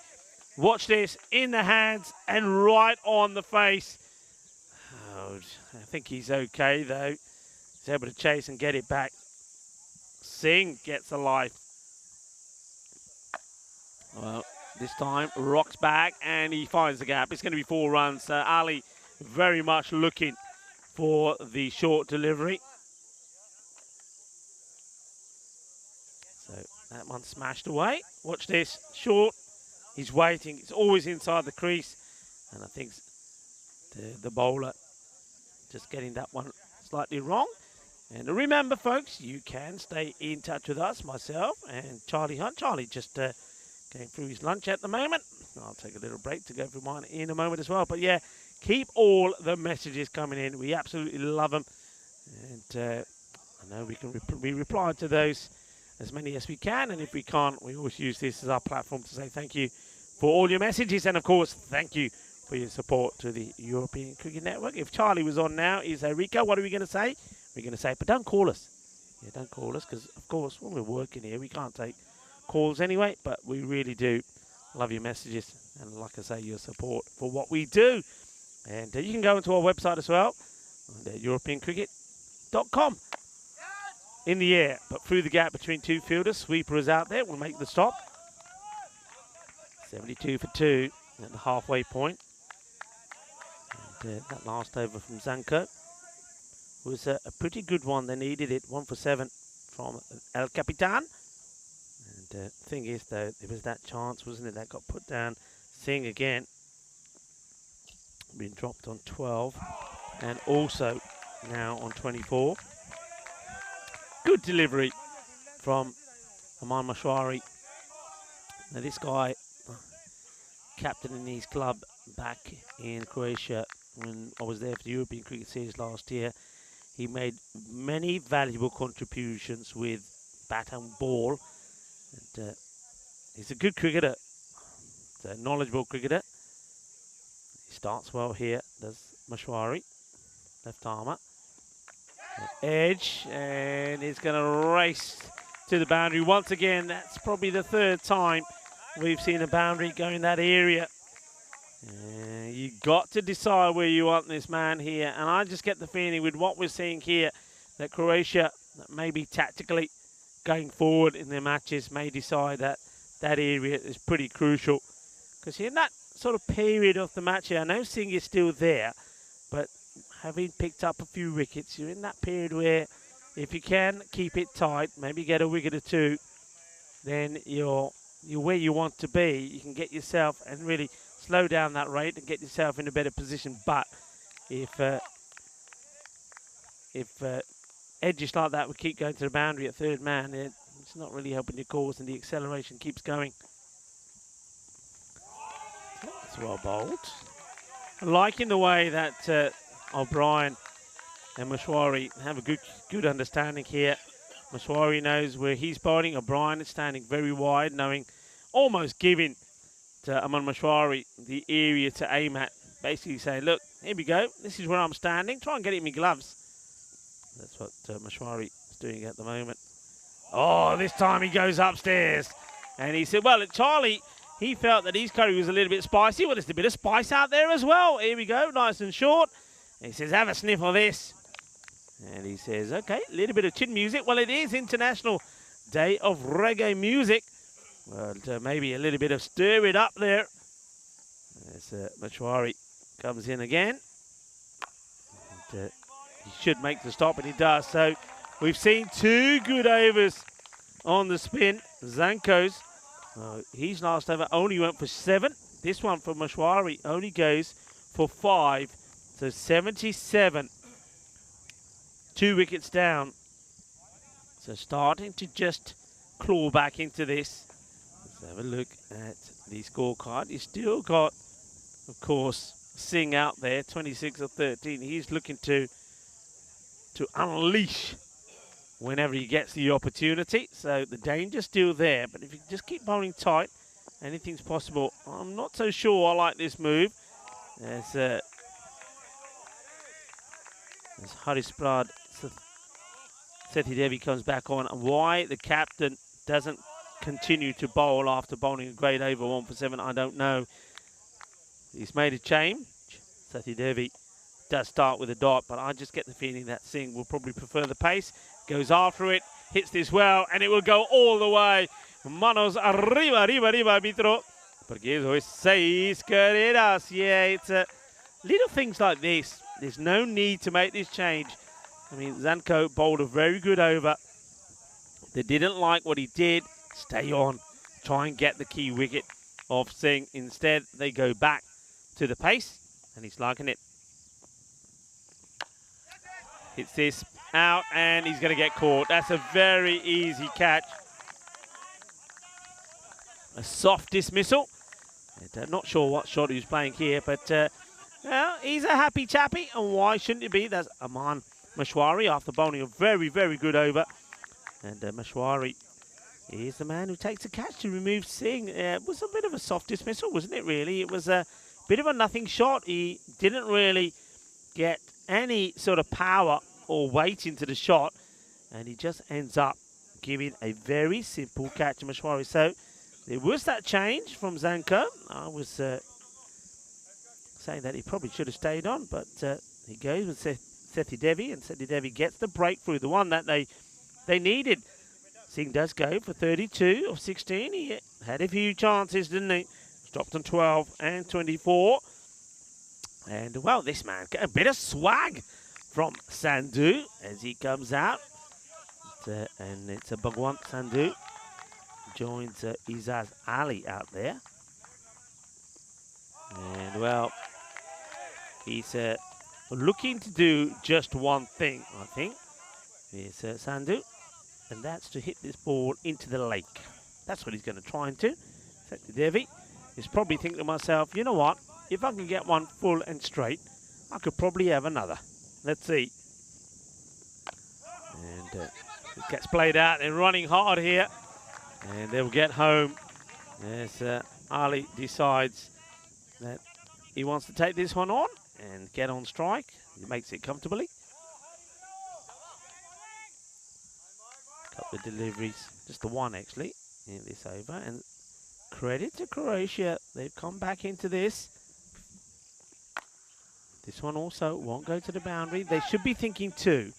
Watch this, in the hands and right on the face. Oh, I think he's okay though. He's able to chase and get it back. Singh gets a life. Well, this time rocks back and he finds the gap. It's going to be 4 runs. So Ali very much looking for the short delivery. So that one smashed away. Watch this, short. He's waiting. It's always inside the crease. And I think the bowler just getting that one slightly wrong. And remember, folks, you can stay in touch with us, myself and Charlie Hunt. Charlie just going through his lunch at the moment. I'll take a little break to go through mine in a moment as well. But, yeah, keep all the messages coming in. We absolutely love them. And I know we can we reply to those as many as we can. And if we can't, we always use this as our platform to say thank you for all your messages. And, of course, thank you for your support to the European Cricket Network. If Charlie was on now, he'd say, Rico, what are we going to say? We're going to say, but don't call us. Yeah, don't call us because, of course, when we're working here, we can't take calls anyway. But we really do love your messages and, like I say, your support for what we do. And you can go into our website as well, EuropeanCricket.com. In the air, but through the gap between two fielders. Sweeper is out there. We'll make the stop. 72 for 2 at the halfway point. And that last over from Zenko was a pretty good one. They needed it. 1 for 7 from El Capitan. And the thing is, though, there was that chance, wasn't it, that got put down. Singh again. Been dropped on 12. And also now on 24. Good delivery from Aman Mashwari. Now this guy, captain in his club back in Croatia when I was there for the European Cricket Series last year. He made many valuable contributions with bat and ball. And, he's a good cricketer. He's a knowledgeable cricketer. He starts well here, does Mashwari, left armour. Edge, and it's going to race to the boundary once again. That's probably the 3rd time we've seen a boundary go in that area. You You've got to decide where you want this man here. And I just get the feeling with what we're seeing here that Croatia, maybe tactically going forward in their matches, may decide that that area is pretty crucial. Because in that sort of period of the match here, I know Singh is still there, but having picked up a few wickets, you're in that period where if you can keep it tight, maybe get a wicket or two, then you're where you want to be. You can get yourself and really slow down that rate and get yourself in a better position. But if edges like that would keep going to the boundary at third man, it's not really helping your cause, and the acceleration keeps going. That's well bowled. Liking the way that O'Brien and Mashwari have a good understanding here. Mashwari knows where he's bowling. O'Brien is standing very wide, knowing, almost giving to Aman Mashwari the area to aim at. Basically saying, look, here we go. This is where I'm standing. Try and get it in my gloves. That's what Mashwari is doing at the moment. Oh, this time he goes upstairs. And he said, well, Charlie, he felt that his curry was a little bit spicy. Well, there's a bit of spice out there as well. Here we go, nice and short. And he says, have a sniff of this. And he says, okay, a little bit of chin music. Well, it is International Day of Reggae Music. Well, maybe a little bit of stir it up there. As Mashwari comes in again. And, he should make the stop, and he does. So we've seen 2 good overs on the spin. Zanko's, his last over only went for 7. This one for Mashwari only goes for 5. So 77. 2 wickets down. So starting to just claw back into this. Let's have a look at the scorecard. He's still got, of course, Singh out there, 26 of 13. He's looking to unleash whenever he gets the opportunity. So the danger's still there. But if you just keep bowling tight, anything's possible. I'm not so sure I like this move. As Hariprasad Sethi Devi comes back on, and why the captain doesn't continue to bowl after bowling a great over 1 for 7, I don't know. He's made a change. Sethi Devi does start with a dot, but I just get the feeling that Singh will probably prefer the pace. Goes after it, hits this well, and it will go all the way. Manos arriba, arriba, arriba, arbitro. Porque eso es 6 carreras. Yeah, it's little things like this. There's no need to make this change. I mean, Zanko bowled a very good over. They didn't like what he did. Stay on. Try and get the key wicket of Singh. Instead, they go back to the pace, and he's liking it. Hits this out, and he's going to get caught. That's a very easy catch. A soft dismissal. And, not sure what shot he was playing here, but well, he's a happy chappy, and why shouldn't it be? That's Aman Mashwari after bowling a very, very good over. And Mashwari is the man who takes a catch to remove Singh. It was a bit of a soft dismissal, wasn't it, really? It was a bit of a nothing shot. He didn't really get any sort of power or weight into the shot, and he just ends up giving a very simple catch to Mashwari. So there was that change from Zanko. I was saying that he probably should have stayed on, but he goes with Sethi Devi, and Sethi Devi gets the breakthrough, the one that they needed. Singh does go for 32 of 16. He had a few chances, didn't he? Stopped on 12 and 24. And, well, this man got a bit of swag from Sandhu as he comes out. And it's a Bhagwant Sandhu. Joins Izaz Ali out there. And, well, he's looking to do just one thing, I think. Here's Sandhu. And that's to hit this ball into the lake. That's what he's going to try and do. Sethi Devi is probably thinking to myself, you know what? If I can get one full and straight, I could probably have another. Let's see. And it gets played out. They're running hard here. And they'll get home as Ali decides that he wants to take this one on and get on strike. He makes it comfortably. Couple of deliveries, just the one actually, in this over. And credit to Croatia, they've come back into this. This one also won't go to the boundary. They should be thinking 2.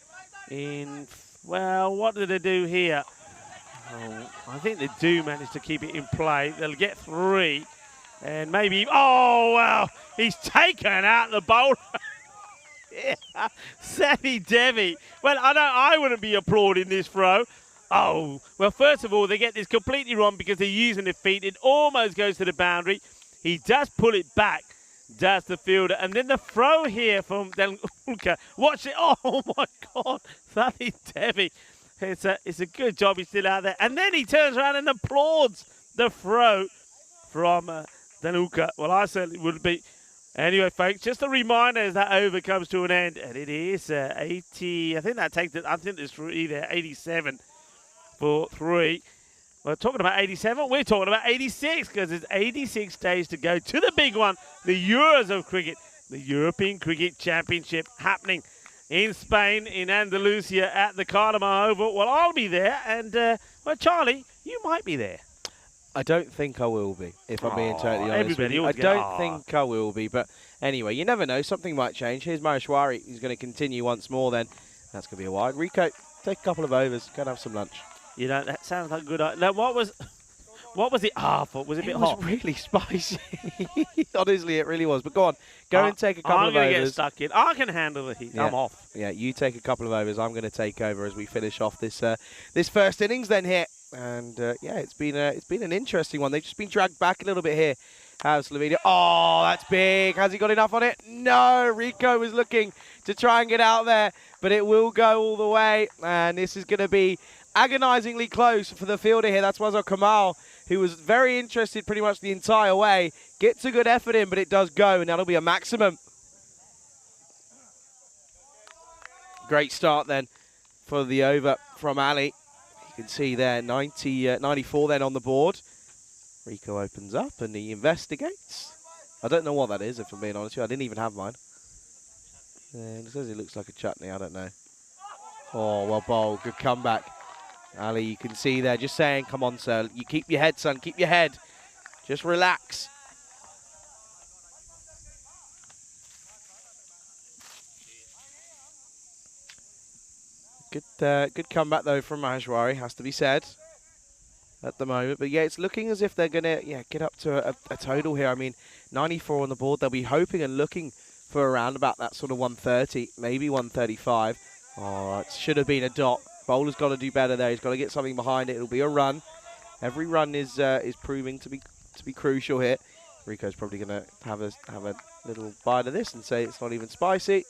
Well, what do they do here? Oh, I think they do manage to keep it in play. They'll get 3. And maybe, oh, well, he's taken out the bowl. Yeah, Sammy Devi. Well, I wouldn't be applauding this throw. Oh, well, first of all, they get this completely wrong because they're using their feet. It almost goes to the boundary. He does pull it back, does the fielder. And then the throw here from Delulka. Watch it. Oh, my God. Sammy Devi. It's a good job he's still out there. And then he turns around and applauds the throw from Danuka. Well, I certainly would be. Anyway, folks, just a reminder as that over comes to an end. And it is 80. I think that takes it. I think there's 3 there. 87 for 3. We're talking about 87. We're talking about 86 because there's 86 days to go to the big one, the Euros of cricket, the European Cricket Championship happening in Spain, in Andalusia, at the Cardiff Oval. Well, I'll be there, and, well, Charlie, you might be there. I don't think I will be, if I'm being totally honest with you. I don't think I will be, but anyway, you never know. Something might change. Here's Maheshwari. He's going to continue once more then. That's going to be a wide. Rico, take a couple of overs. Go and have some lunch. You know, that sounds like a good idea. Now, what was it for? Was it a bit hot? It was really spicy. Honestly, it really was. But go on. Go and take a couple of overs. I'm going to get stuck in. I can handle the heat. Yeah. I'm off. Yeah, you take a couple of overs. I'm going to take over as we finish off this this first innings then here. And, yeah, it's been an interesting one. They've just been dragged back a little bit here. How's Slovenia? Oh, that's big. Has he got enough on it? No. Rico was looking to try and get out there, but it will go all the way. And this is going to be agonizingly close for the fielder here. That's Wazir Kamal, who was very interested pretty much the entire way. Gets a good effort in, but it does go, and that'll be a maximum. Great start then for the over from Ali. You can see there, 94 then on the board. Rico opens up and he investigates. I don't know what that is, if I'm being honest with you. I didn't even have mine. And it says it looks like a chutney. I don't know. Oh, well bowled. Good comeback. Ali, you can see there, just saying, come on, sir. You keep your head, son. Keep your head. Just relax. Good comeback, though, from Maheshwari, has to be said, at the moment. But, yeah, it's looking as if they're going to get up to a total here. I mean, 94 on the board. They'll be hoping and looking for around about that sort of 130, maybe 135. Oh, it should have been a dot. Bowler's got to do better there. He's got to get something behind it. It'll be a run. Every run is proving to be crucial here. Rico's probably going to have a little bite of this and say it's not even spicy.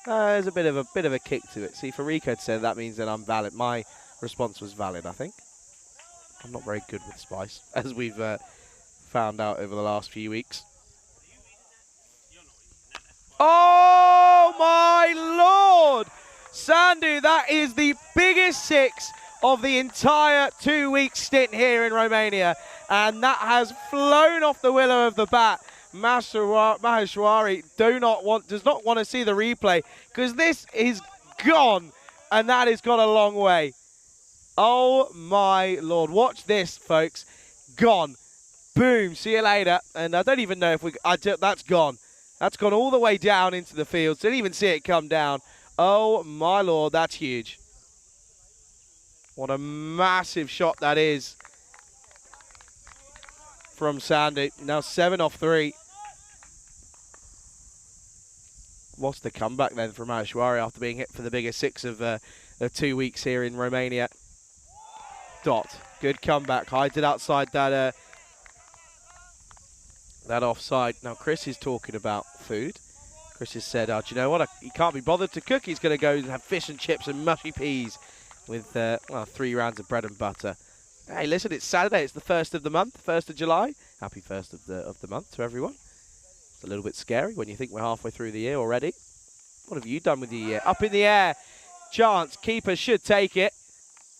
There's a bit of a kick to it. See, for Rico to say that means that I'm valid. My response was valid, I think. I'm not very good with spice, as we've found out over the last few weeks. Oh my Lord! Sandhu, that is the biggest 6 of the entire 2-week stint here in Romania. And that has flown off the willow of the bat. Maheshwari does not want to see the replay because this is gone, and that has gone a long way. Oh my Lord! Watch this, folks. Gone. Boom. See you later. And I don't even know if that's gone. That's gone all the way down into the field. Didn't even see it come down. Oh my Lord! That's huge. What a massive shot that is from Sandhu. Now 7 off 3. What's the comeback then from Maheshwari after being hit for the biggest 6 of 2 weeks here in Romania? Dot. Good comeback. Hides it outside that offside. Now Chris is talking about food. Chris has said, do you know what? He can't be bothered to cook. He's going to go and have fish and chips and mushy peas with 3 rounds of bread and butter. Hey, listen, it's Saturday. It's the 1st of the month, 1st of July. Happy 1st of the month to everyone. It's a little bit scary when you think we're halfway through the year already. What have you done with the year? Up in the air. Chance. Keeper should take it.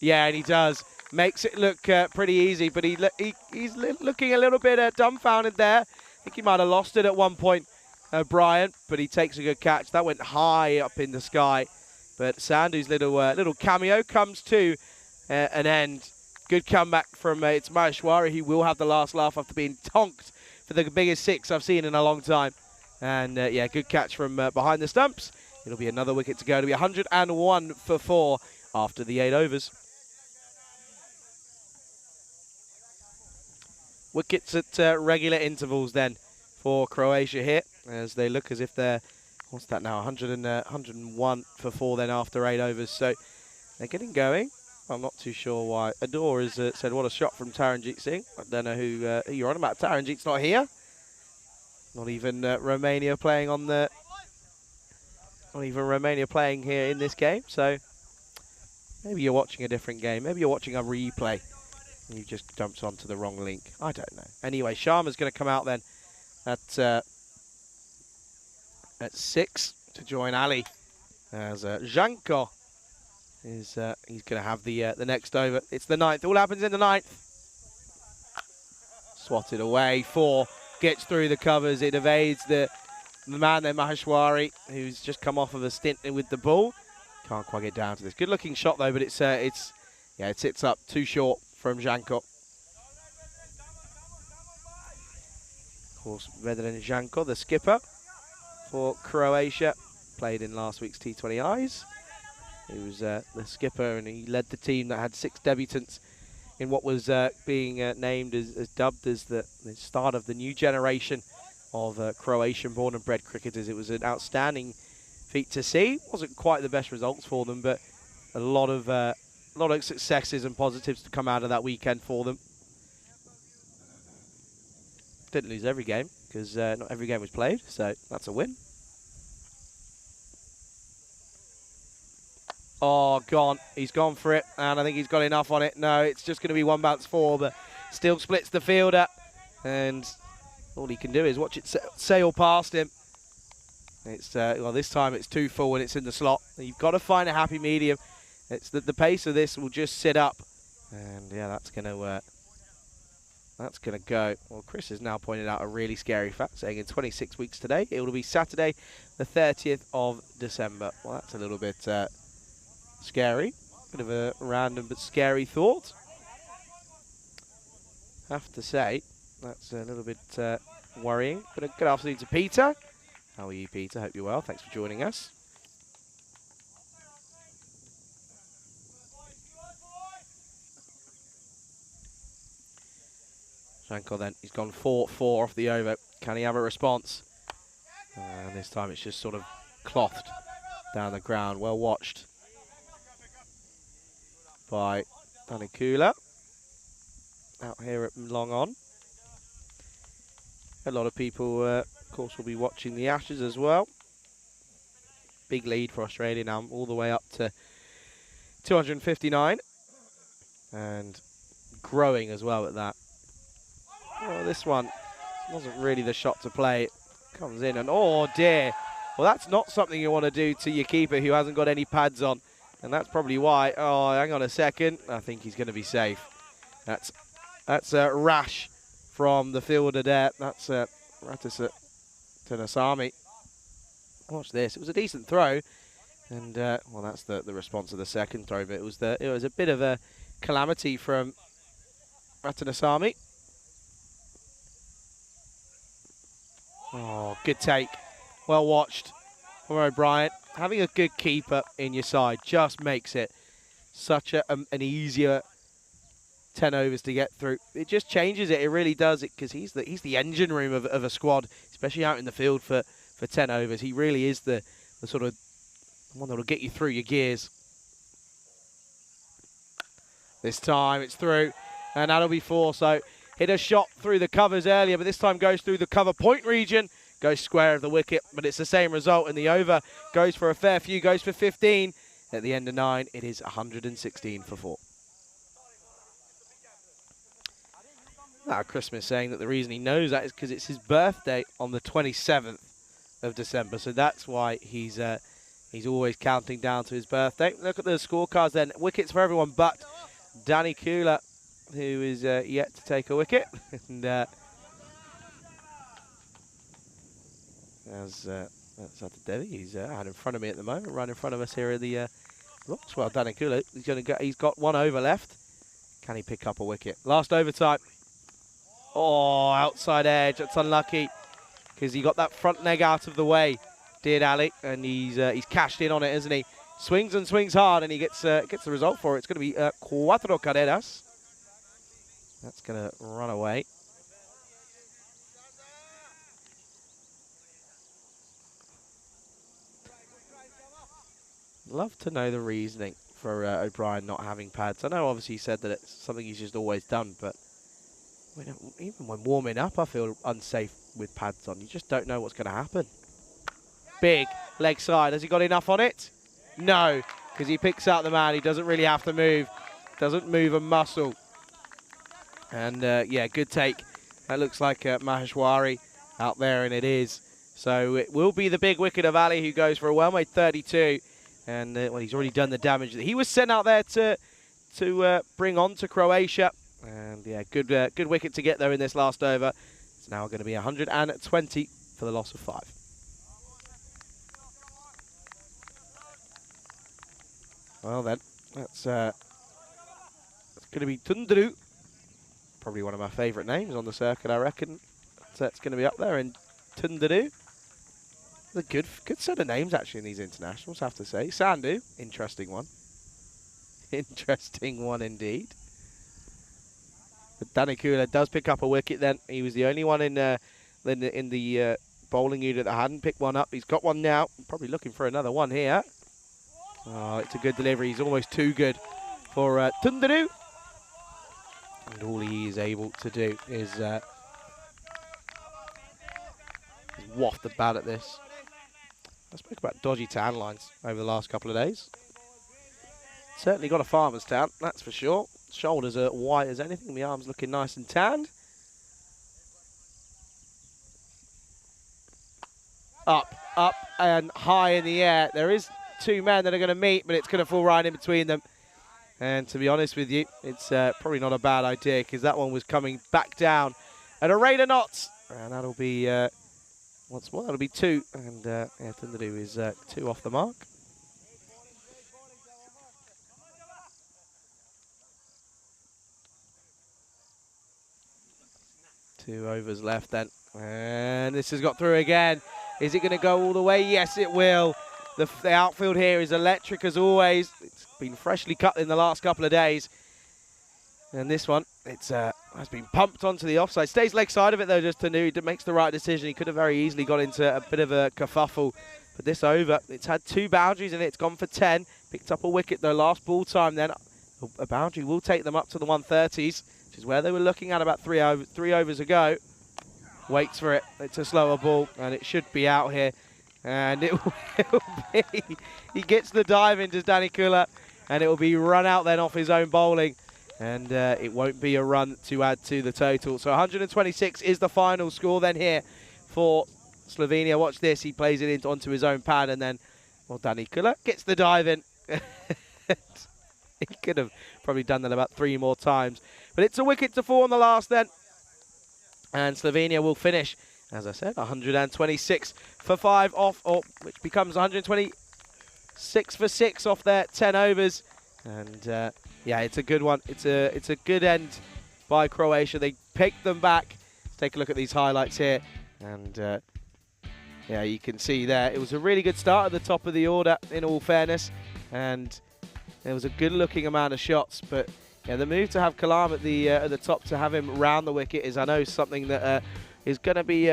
Yeah, and he does. Makes it look pretty easy, but he's looking a little bit dumbfounded there. I think he might have lost it at one point, Brian, but he takes a good catch. That went high up in the sky. But Sandhu's little cameo comes to an end. Good comeback from it's Maheshwari. He will have the last laugh after being tonked for the biggest 6 I've seen in a long time. And yeah, good catch from behind the stumps. It'll be another wicket to go. It'll be 101 for 4 after the 8 overs. Wickets at regular intervals then for Croatia here, as they look as if they're, what's that now, 101 for 4 then after 8 overs. So they're getting going. I'm not too sure why. Adore has said, what a shot from Taranjeet Singh. I don't know who you're on about. Taranjeet's not here. Not even Romania playing on the... Not even Romania playing here in this game. So maybe you're watching a different game. Maybe you're watching a replay. You just jumped onto the wrong link. I don't know. Anyway, Sharma's going to come out then at 6 to join Ali, as Janko is he's going to have the next over. It's the 9th. All happens in the 9th. Swatted away. 4 gets through the covers. It evades the man there, Maheshwari, who's just come off of a stint with the ball. Can't quite get down to this. Good looking shot though, but it sits up too short from Janko. Of course, Vedran Janko, the skipper for Croatia, played in last week's T20Is. He was the skipper, and he led the team that had 6 debutants in what was being named as dubbed as the start of the new generation of Croatian-born and bred cricketers. It was an outstanding feat to see. Wasn't quite the best results for them, but a lot of successes and positives to come out of that weekend for them. Didn't lose every game, because not every game was played, so that's a win. Oh, gone. He's gone for it, and I think he's got enough on it. No, it's just going to be 1 bounce 4, but still splits the fielder, and all he can do is watch it sail past him. It's well, this time it's 2 full and it's in the slot. You've got to find a happy medium. It's that the pace of this will just sit up, and yeah, that's gonna go. Well, Chris has now pointed out a really scary fact, saying in 26 weeks today, it will be Saturday, the 30th of December. Well, that's a little bit scary. Bit of a random but scary thought. Have to say, that's a little bit worrying. But a good afternoon to Peter. How are you, Peter? Hope you're well. Thanks for joining us. Janko then, he's gone 4-4 off the over. Can he have a response? And this time it's just sort of clothed down the ground. Well watched by Danikula out here at Long On. A lot of people, of course, will be watching the Ashes as well. Big lead for Australia now, all the way up to 259. And growing as well at that. Well, this one wasn't really the shot to play. It comes in and, oh dear. Well, that's not something you want to do to your keeper who hasn't got any pads on. And that's probably why. Oh, hang on a second. I think he's going to be safe. That's a rash from the fielder there. That's Ratanasamy. Watch this. It was a decent throw. And, well, that's the response of the second throw. But it was a bit of a calamity from Ratanasamy. Oh, good take. Well watched from O'Brien. Having a good keeper in your side just makes it such an easier 10 overs to get through. It just changes it. It really does it, because he's the engine room of a squad, especially out in the field for 10 overs. He really is the sort of one that will get you through your gears. This time it's through, and that'll be 4. So hit a shot through the covers earlier, but this time goes through the cover point region, goes square of the wicket, but it's the same result, and the over goes for a fair few, goes for 15. At the end of 9, it is 116 for 4. Now, Christmas saying that the reason he knows that is because it's his birthday on the 27th of December, so that's why he's always counting down to his birthday. Look at the scorecards then. Wickets for everyone but Danikula, who is yet to take a wicket. And as that's Devi, he's out in front of me at the moment, right in front of us here at the blocks. Well, Danikula, he's got 1 over left. Can he pick up a wicket? Last overtime. Oh, outside edge. That's unlucky. because he got that front leg out of the way, did Ali, and he's cashed in on it, isn't he? Swings and swings hard, and he gets the result for it. It's going to be cuatro carreras. That's going to run away. Love to know the reasoning for O'Brien not having pads. I know obviously he said that it's something he's just always done, but even when warming up, I feel unsafe with pads on. You just don't know what's going to happen. Big leg side. Has he got enough on it? No, because he picks out the man. He doesn't really have to move. Doesn't move a muscle. And yeah, good take. That looks like Maheshwari out there, and it is. So it will be the big wicket of Ali, who goes for a well-made 32. And well, he's already done the damage. He was sent out there to bring on to Croatia. And yeah, good wicket to get there in this last over. It's now going to be 120 for the loss of 5. Well then, that's going to be Tundaru. Probably one of my favourite names on the circuit, I reckon. So that's going to be up there in Tundaru. A good set of names actually in these internationals, I have to say. Sandhu, interesting one. Interesting one indeed. But Danikula does pick up a wicket then. He was the only one in the bowling unit that hadn't picked one up. He's got one now. Probably looking for another one here. Oh, it's a good delivery. He's almost too good for Tundaru. And all he is able to do is waft the bat at this. I spoke about dodgy tan lines over the last couple of days. Certainly got a farmer's tan, that's for sure. Shoulders are white as anything. The arms looking nice and tanned. Up, and high in the air. There is 2 men that are going to meet, but it's going to fall right in between them. And to be honest with you, it's probably not a bad idea, because that one was coming back down at a rate of knots. And that'll be... once more, that'll be 2, and yeah, Tundaru is 2 off the mark. Two overs left then, and this has got through again. Is it going to go all the way? Yes, it will. The outfield here is electric as always. It's been freshly cut in the last couple of days. And this one, it's has been pumped onto the offside. Stays leg side of it though, just Tundaru. He makes the right decision. He could have very easily got into a bit of a kerfuffle. But this over, it's had 2 boundaries in it. It's gone for 10. Picked up a wicket though last ball time then. A boundary will take them up to the 130s, which is where they were looking at about 3 overs ago. Waits for it. It's a slower ball and it should be out here. And it will be, he gets the dive into Danikula, and it will be run out then off his own bowling. And it won't be a run to add to the total. So 126 is the final score then here for Slovenia. Watch this. He plays it onto his own pad, and then, well, Danikula gets the dive in. He could have probably done that about 3 more times. But it's a wicket to fall on the last then. And Slovenia will finish, as I said, 126 for 5 off, which becomes 126 for 6 off their 10 overs. And yeah, it's a good one. It's a good end by Croatia. They picked them back. Let's take a look at these highlights here. And yeah, you can see there. It was a really good start at the top of the order, in all fairness. And there was a good-looking amount of shots. But yeah, the move to have Kalam at the top, to have him round the wicket, is, I know, something that is going to be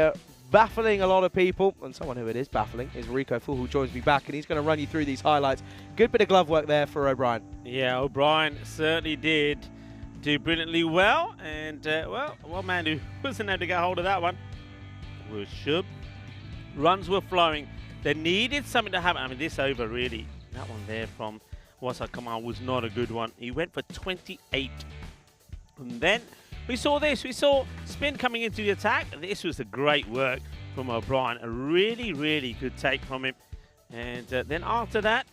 baffling a lot of people. And someone who it is baffling is Rico Full, who joins me back, and he's going to run you through these highlights. Good bit of glove work there for O'Brien. Yeah, O'Brien certainly did do brilliantly well. And, well, one man who wasn't able to get hold of that one was Shub. Runs were flowing. They needed something to happen. I mean, this over, really, that one there from Wasa Kamal was not a good one. He went for 28. And then we saw this. We saw spin coming into the attack. This was the great work from O'Brien. A really, really good take from him. And then after that,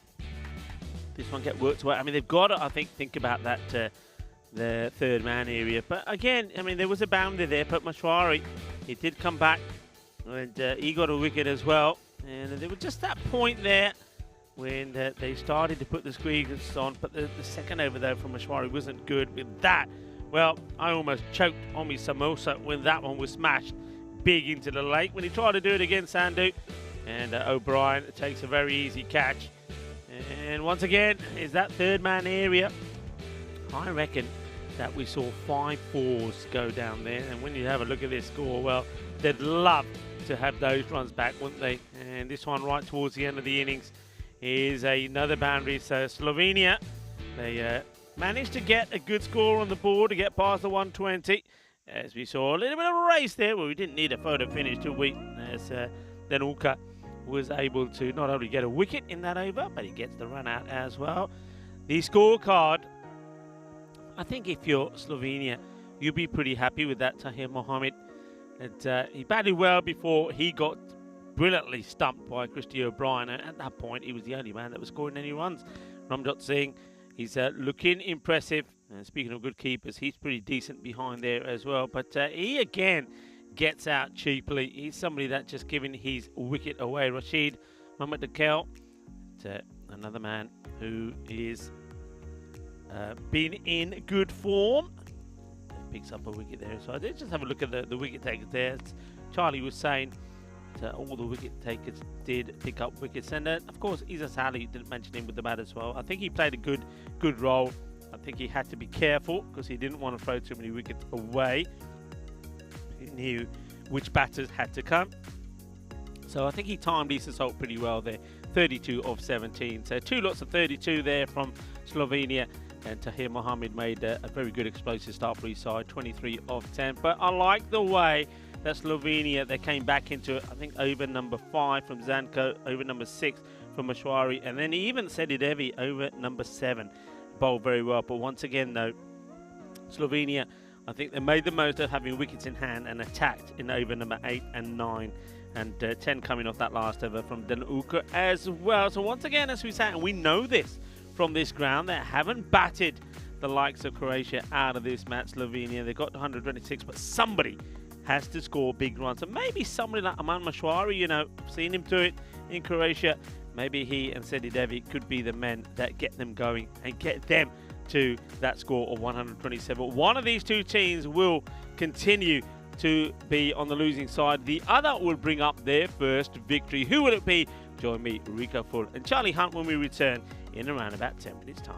this one get worked away. I mean, they've got to, I think about that, the third man area. But again, I mean, there was a boundary there. But Mashwari, he did come back, and he got a wicket as well. And there was just that point there when they started to put the squeezes on. But the second over there from Mashwari wasn't good with that. Well, I almost choked on my samosa when that one was smashed. big into the lake when he tried to do it against Sandu. And O'Brien takes a very easy catch. And once again, is that third man area. I reckon that we saw 5 fours go down there. And when you have a look at this score, well, they'd love to have those runs back, wouldn't they? And this one right towards the end of the innings is another boundary. So Slovenia, they managed to get a good score on the board to get past the 120. As we saw a little bit of a race there, where we didn't need a photo finish, did we? As Danuka was able to not only get a wicket in that over, but he gets the run out as well. The scorecard, I think if you're Slovenia, you'll be pretty happy with that. Tahir Mohammed, and he batted well before he got brilliantly stumped by Christy O'Brien, and at that point he was the only man that was scoring any runs. Ramjot Singh, he's looking impressive. And speaking of good keepers, he's pretty decent behind there as well, but he again gets out cheaply. He's somebody that just giving his wicket away. Rashid Mohamed Dakel, another man who is been in good form. Picks up a wicket there. So let's just have a look at the wicket takers there. As Charlie was saying, all the wicket takers did pick up wickets. And of course, Isa Sali, didn't mention him with the bat as well. I think he played a good role. I think he had to be careful because he didn't want to throw too many wickets away. He knew which batters had to come. So I think he timed his assault pretty well there. 32 of 17. So 2 lots of 32 there from Slovenia. And Tahir Mohammed made a very good explosive start for his side. 23 of 10. But I like the way that Slovenia, they came back into it. I think over number 5 from Zanko, over number 6 from Mashwari. And then even Sedidevi over number 7. Bowled very well. But once again, though, Slovenia, I think they made the most of having wickets in hand and attacked in over number 8 and 9. And 10 coming off that last over from Danuka as well. So once again, as we say, and we know this from this ground, they haven't batted the likes of Croatia out of this match. Slovenia, they got 126, but somebody has to score big runs. And maybe somebody like Aman Mashwari, you know, seen him do it in Croatia. Maybe he and Sedi Devi could be the men that get them going and get them to that score of 127. One of these two teams will continue to be on the losing side. The other will bring up their first victory. Who will it be? Join me, Rico Full and Charlie Hunt when we return in around about 10 minutes time.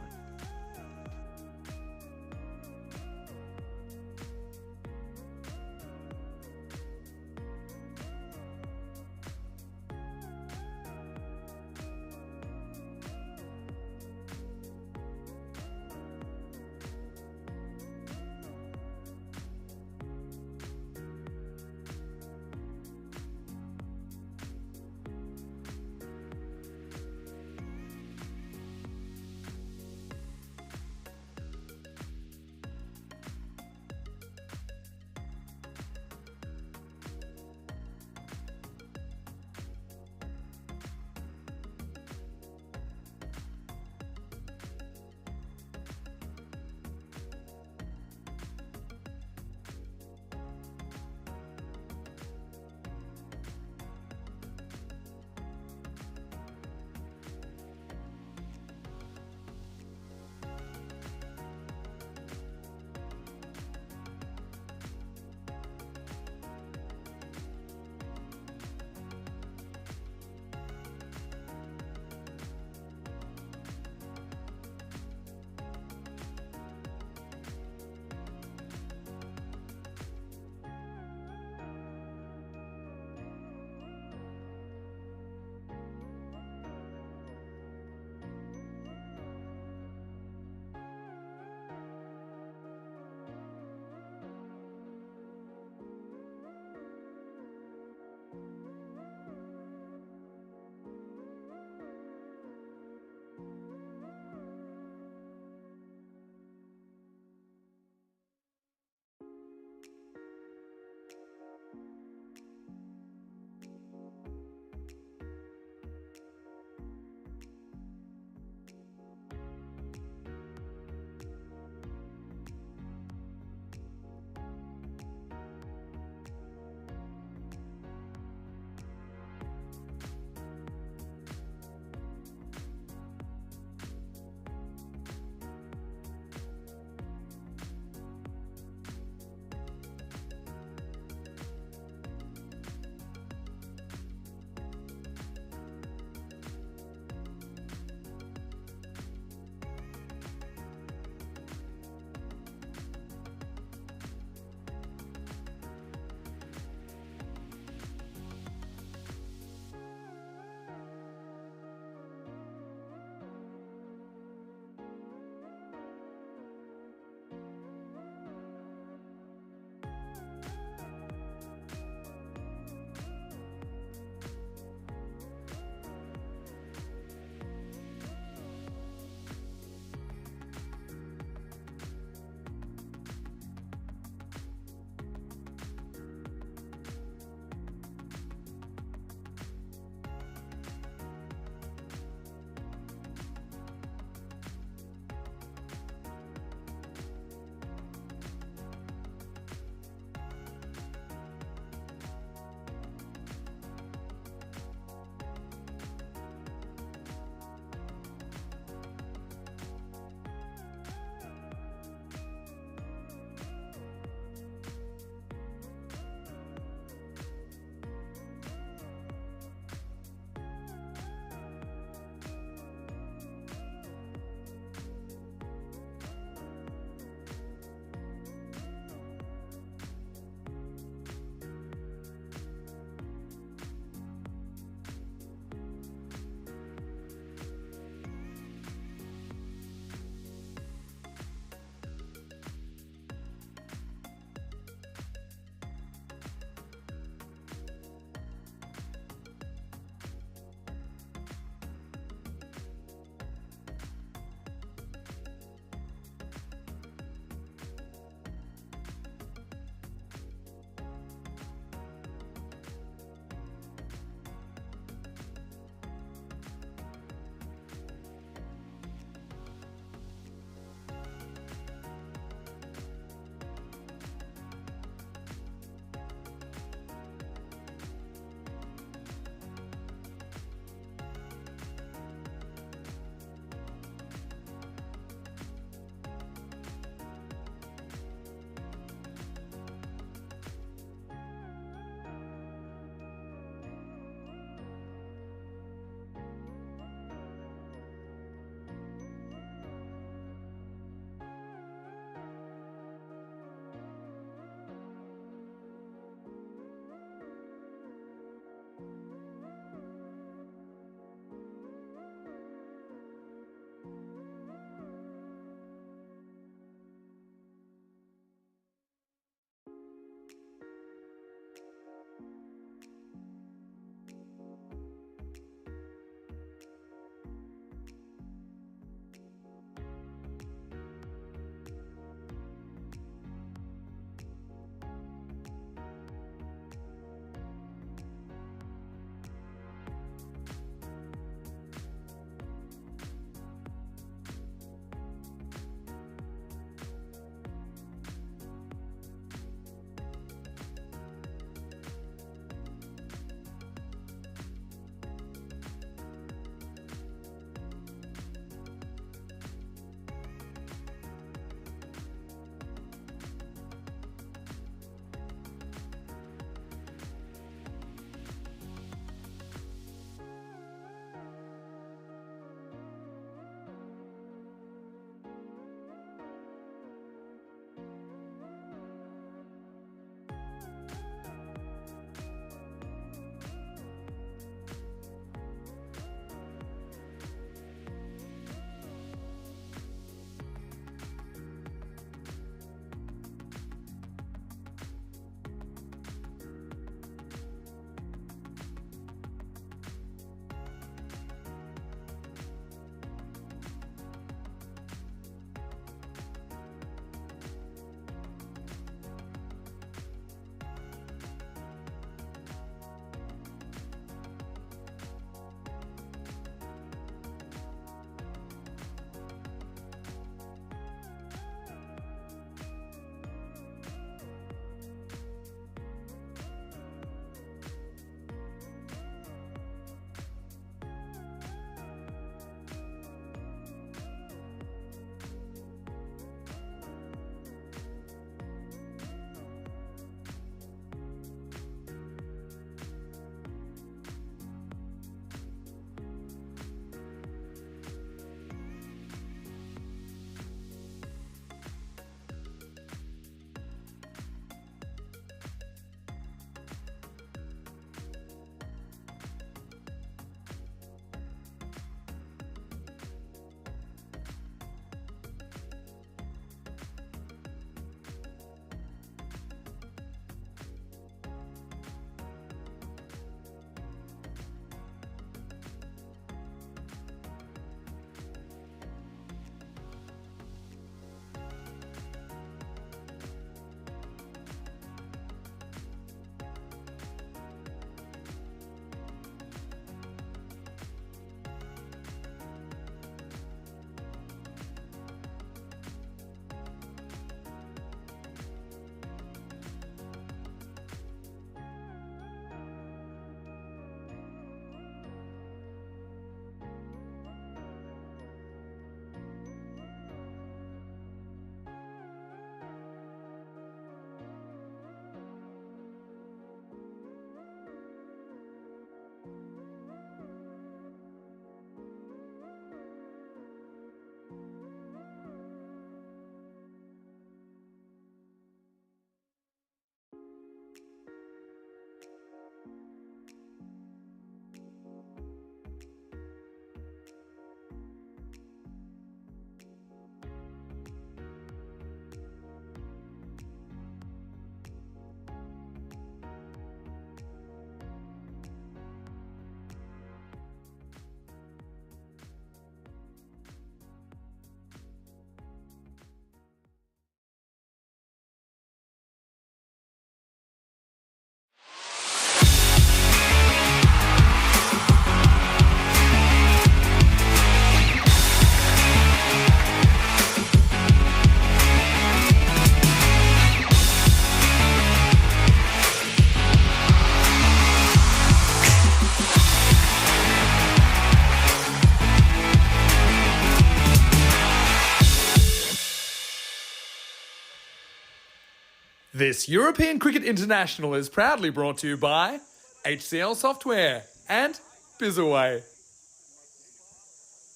This European Cricket International is proudly brought to you by HCL Software and Bizaway.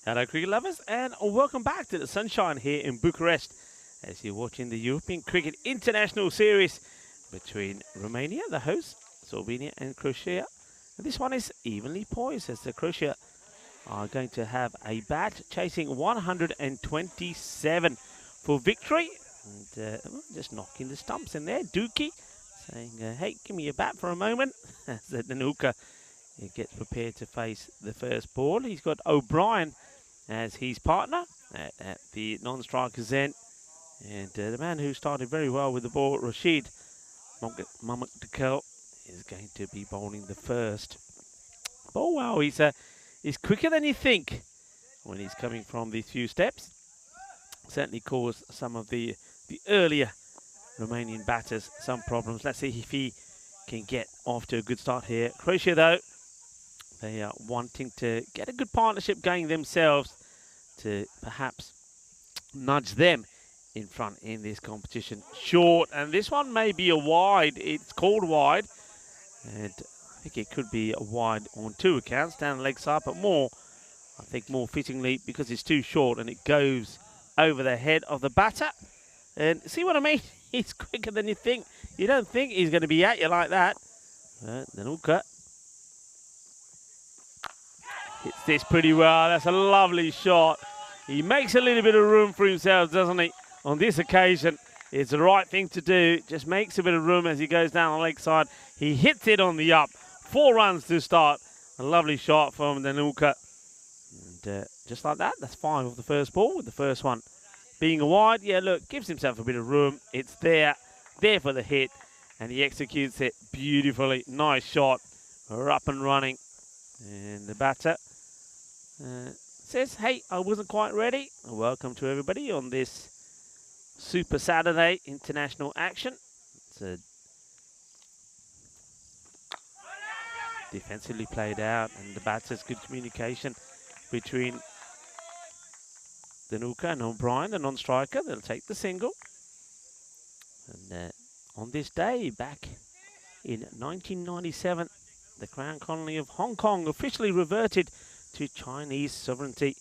Hello cricket lovers and welcome back to the sunshine here in Bucharest as you're watching the European Cricket International Series between Romania, the host, Slovenia and Croatia. And this one is evenly poised as the Croatia are going to have a bat chasing 127 for victory. And just knocking the stumps in there. Dookie saying, hey, give me your bat for a moment. As Danuka gets prepared to face the first ball. He's got O'Brien as his partner at the non-striker's end. And the man who started very well with the ball, Rashid Mamakdakel, is going to be bowling the first. Oh, wow, he's quicker than you think when he's coming from these few steps. Certainly caused some of the earlier Romanian batters some problems. Let's see if he can get off to a good start here. Croatia, though, they are wanting to get a good partnership going themselves to perhaps nudge them in front in this competition. Short, and this one may be a wide. It's called wide, and I think it could be a wide on two accounts, down the leg side, but I think more fittingly because it's too short and it goes over the head of the batter. And see what I mean? He's quicker than you think. You don't think he's going to be at you like that. Danuka hits this pretty well. That's a lovely shot. He makes a little bit of room for himself, doesn't he? On this occasion, it's the right thing to do. Just makes a bit of room as he goes down the leg side. He hits it on the up. 4 runs to start. A lovely shot from Danuka. And just like that, that's 5 of the first ball, with the first one being a wide. Yeah, look, gives himself a bit of room. It's there for the hit, and he executes it beautifully. Nice shot. We're up and running. And the batter says, hey, I wasn't quite ready. Welcome to everybody on this Super Saturday international action. It's a defensively played out, and the batter's good communication between Danuka and O'Brien, the non-striker. They'll take the single. And on this day, back in 1997, the Crown Colony of Hong Kong officially reverted to Chinese sovereignty,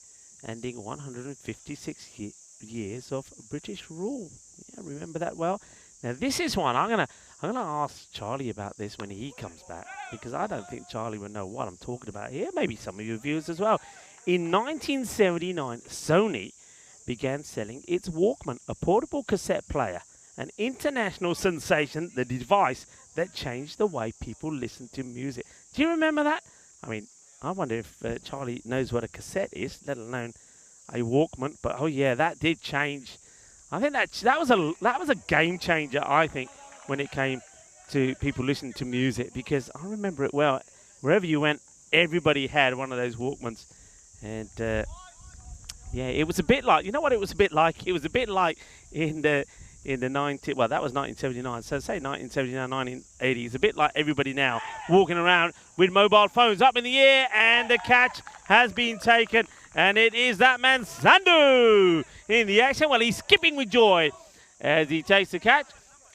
ending 156 years of British rule. Yeah, remember that well. Now this is one I'm gonna ask Charlie about this when he comes back, because I don't think Charlie would know what I'm talking about here. Maybe some of you viewers as well. In 1979, Sony began selling its Walkman, a portable cassette player, an international sensation, the device that changed the way people listen to music. Do you remember that? I mean, I wonder if Charlie knows what a cassette is, let alone a Walkman. But oh yeah, that did change. I think that was a game changer, I think, when it came to people listening to music, because I remember it well. Wherever you went, everybody had one of those Walkmans. And yeah, it was a bit like, you know what it was a bit like? It was a bit like in the 90s, well, that was 1979, so say 1979, 1980. It's a bit like everybody now walking around with mobile phones up in the air, and the catch has been taken, and it is that man Sandu in the action. Well, he's skipping with joy as he takes the catch,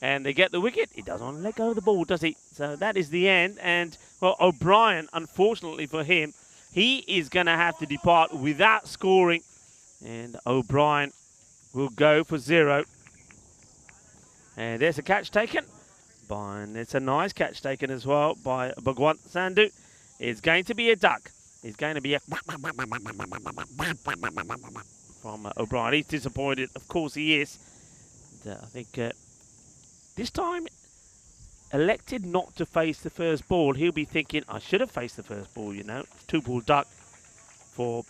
and they get the wicket. He doesn't want to let go of the ball, does he? So that is the end, and well, O'Brien, unfortunately for him, he is going to have to depart without scoring, and O'Brien will go for 0. And there's a catch taken, and it's a nice catch taken as well by Bhagwant Sandhu. It's going to be a duck. It's going to be a from O'Brien. He's disappointed. Of course he is. And, I think this time elected not to face the first ball. He'll be thinking, I should have faced the first ball, you know. It's 2-ball duck for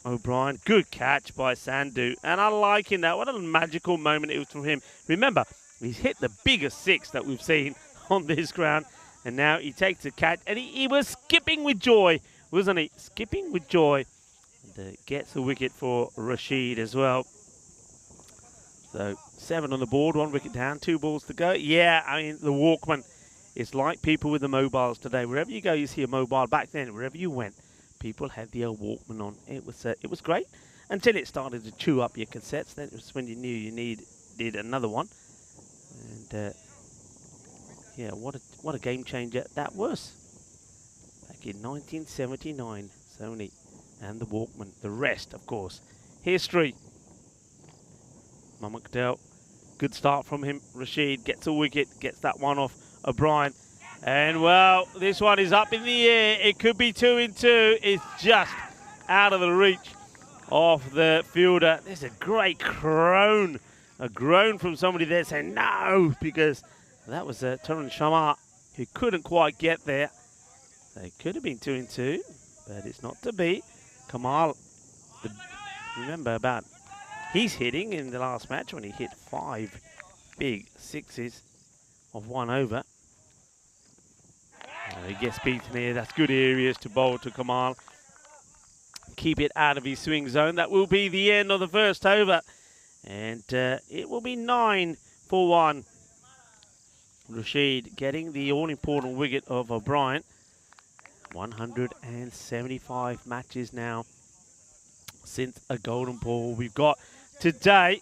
O'Brien. Good catch by Sandhu. And I like him that. What a magical moment it was from him. Remember, he's hit the biggest 6 that we've seen on this ground. And now he takes a catch. And he was skipping with joy, wasn't he? Skipping with joy. And gets a wicket for Rashid as well. So 7 on the board, 1 wicket down, 2 balls to go. Yeah, I mean, the Walkman is like people with the mobiles today. Wherever you go, you see a mobile. Back then, wherever you went, people had the old Walkman on. It was great until it started to chew up your cassettes. Then it was when you knew you needed another one. And yeah, what a game changer that was. Back in 1979, Sony and the Walkman. The rest, of course, history. Mamakdale, good start from him. Rashid gets a wicket, gets that one off O'Brien. And, well, this one is up in the air. It could be 2 in 2. It's just out of the reach of the fielder. There's a great groan. A groan from somebody there saying no, because that was Tarun Sharma who couldn't quite get there. They could have been 2 in 2, but it's not to be. Kamal, remember about his hitting in the last match when he hit 5 big sixes of 1 over. He gets beaten here. That's good areas to bowl to Kamal. Keep it out of his swing zone. That will be the end of the first over. And it will be 9 for 1. Rashid getting the all-important wicket of O'Brien. 175 matches now since a golden ball. We've got today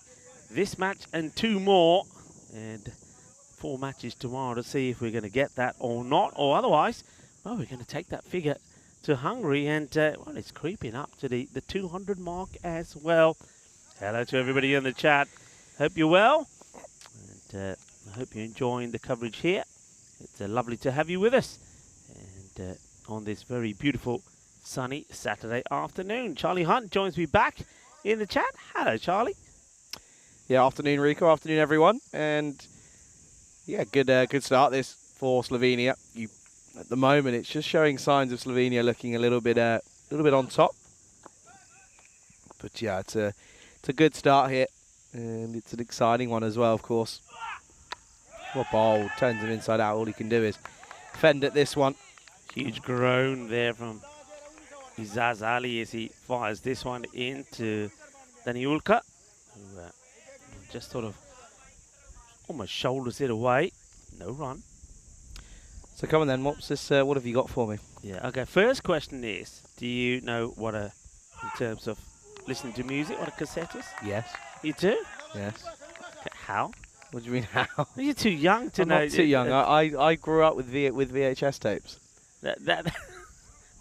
this match and 2 more. And 4 matches tomorrow to see if we're going to get that or not, or otherwise, well, we're going to take that figure to Hungary, and well, it's creeping up to the 200 mark as well. Hello to everybody in the chat. Hope you're well, and I hope you're enjoying the coverage here. It's lovely to have you with us, and on this very beautiful sunny Saturday afternoon. Charlie Hunt joins me back in the chat. Hello, Charlie. Yeah, afternoon, Rico. Afternoon, everyone. And yeah, good start this for Slovenia. At the moment, it's just showing signs of Slovenia looking a little bit on top. But yeah, it's a good start here, and it's an exciting one as well, of course. What ball turns him inside out. All he can do is fend at this one. Huge groan there from Izaz Ali as he fires this one into Daniulka, who just sort of almost shoulders it away. No run. So come on then, what's this? What have you got for me? Yeah, okay. First question is, do you know what in terms of listening to music, what a cassette is? Yes. You do? Yes. Okay, how? What do you mean how? You're too young to I'm know. not too young. I grew up with VHS tapes.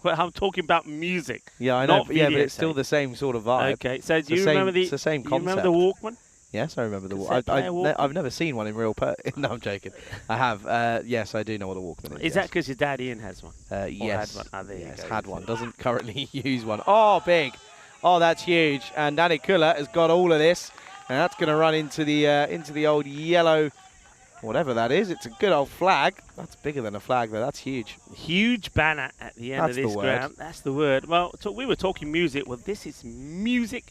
Well, I'm talking about music. Yeah, I know. Not But yeah, but video it's still tape. the same sort of vibe. Okay, so do you remember it's the same you concept. remember the Walkman? Yes, I remember the Cassette player Walkman? I've never seen one in real. No, I'm joking. I have. Yes, I do know what a Walkman is. Is that because your dad Ian has one? Yes. Had one? Oh, there you Yes, go. had one. Doesn't currently use one. Oh, big. Oh, that's huge. And Danny Kula has got all of this, and that's going to run into the old yellow, whatever that is. It's a good old flag. That's bigger than a flag, though. That's huge. Huge banner at the end That's of this the word. ground. That's the word. Well, so we were talking music. Well, this is music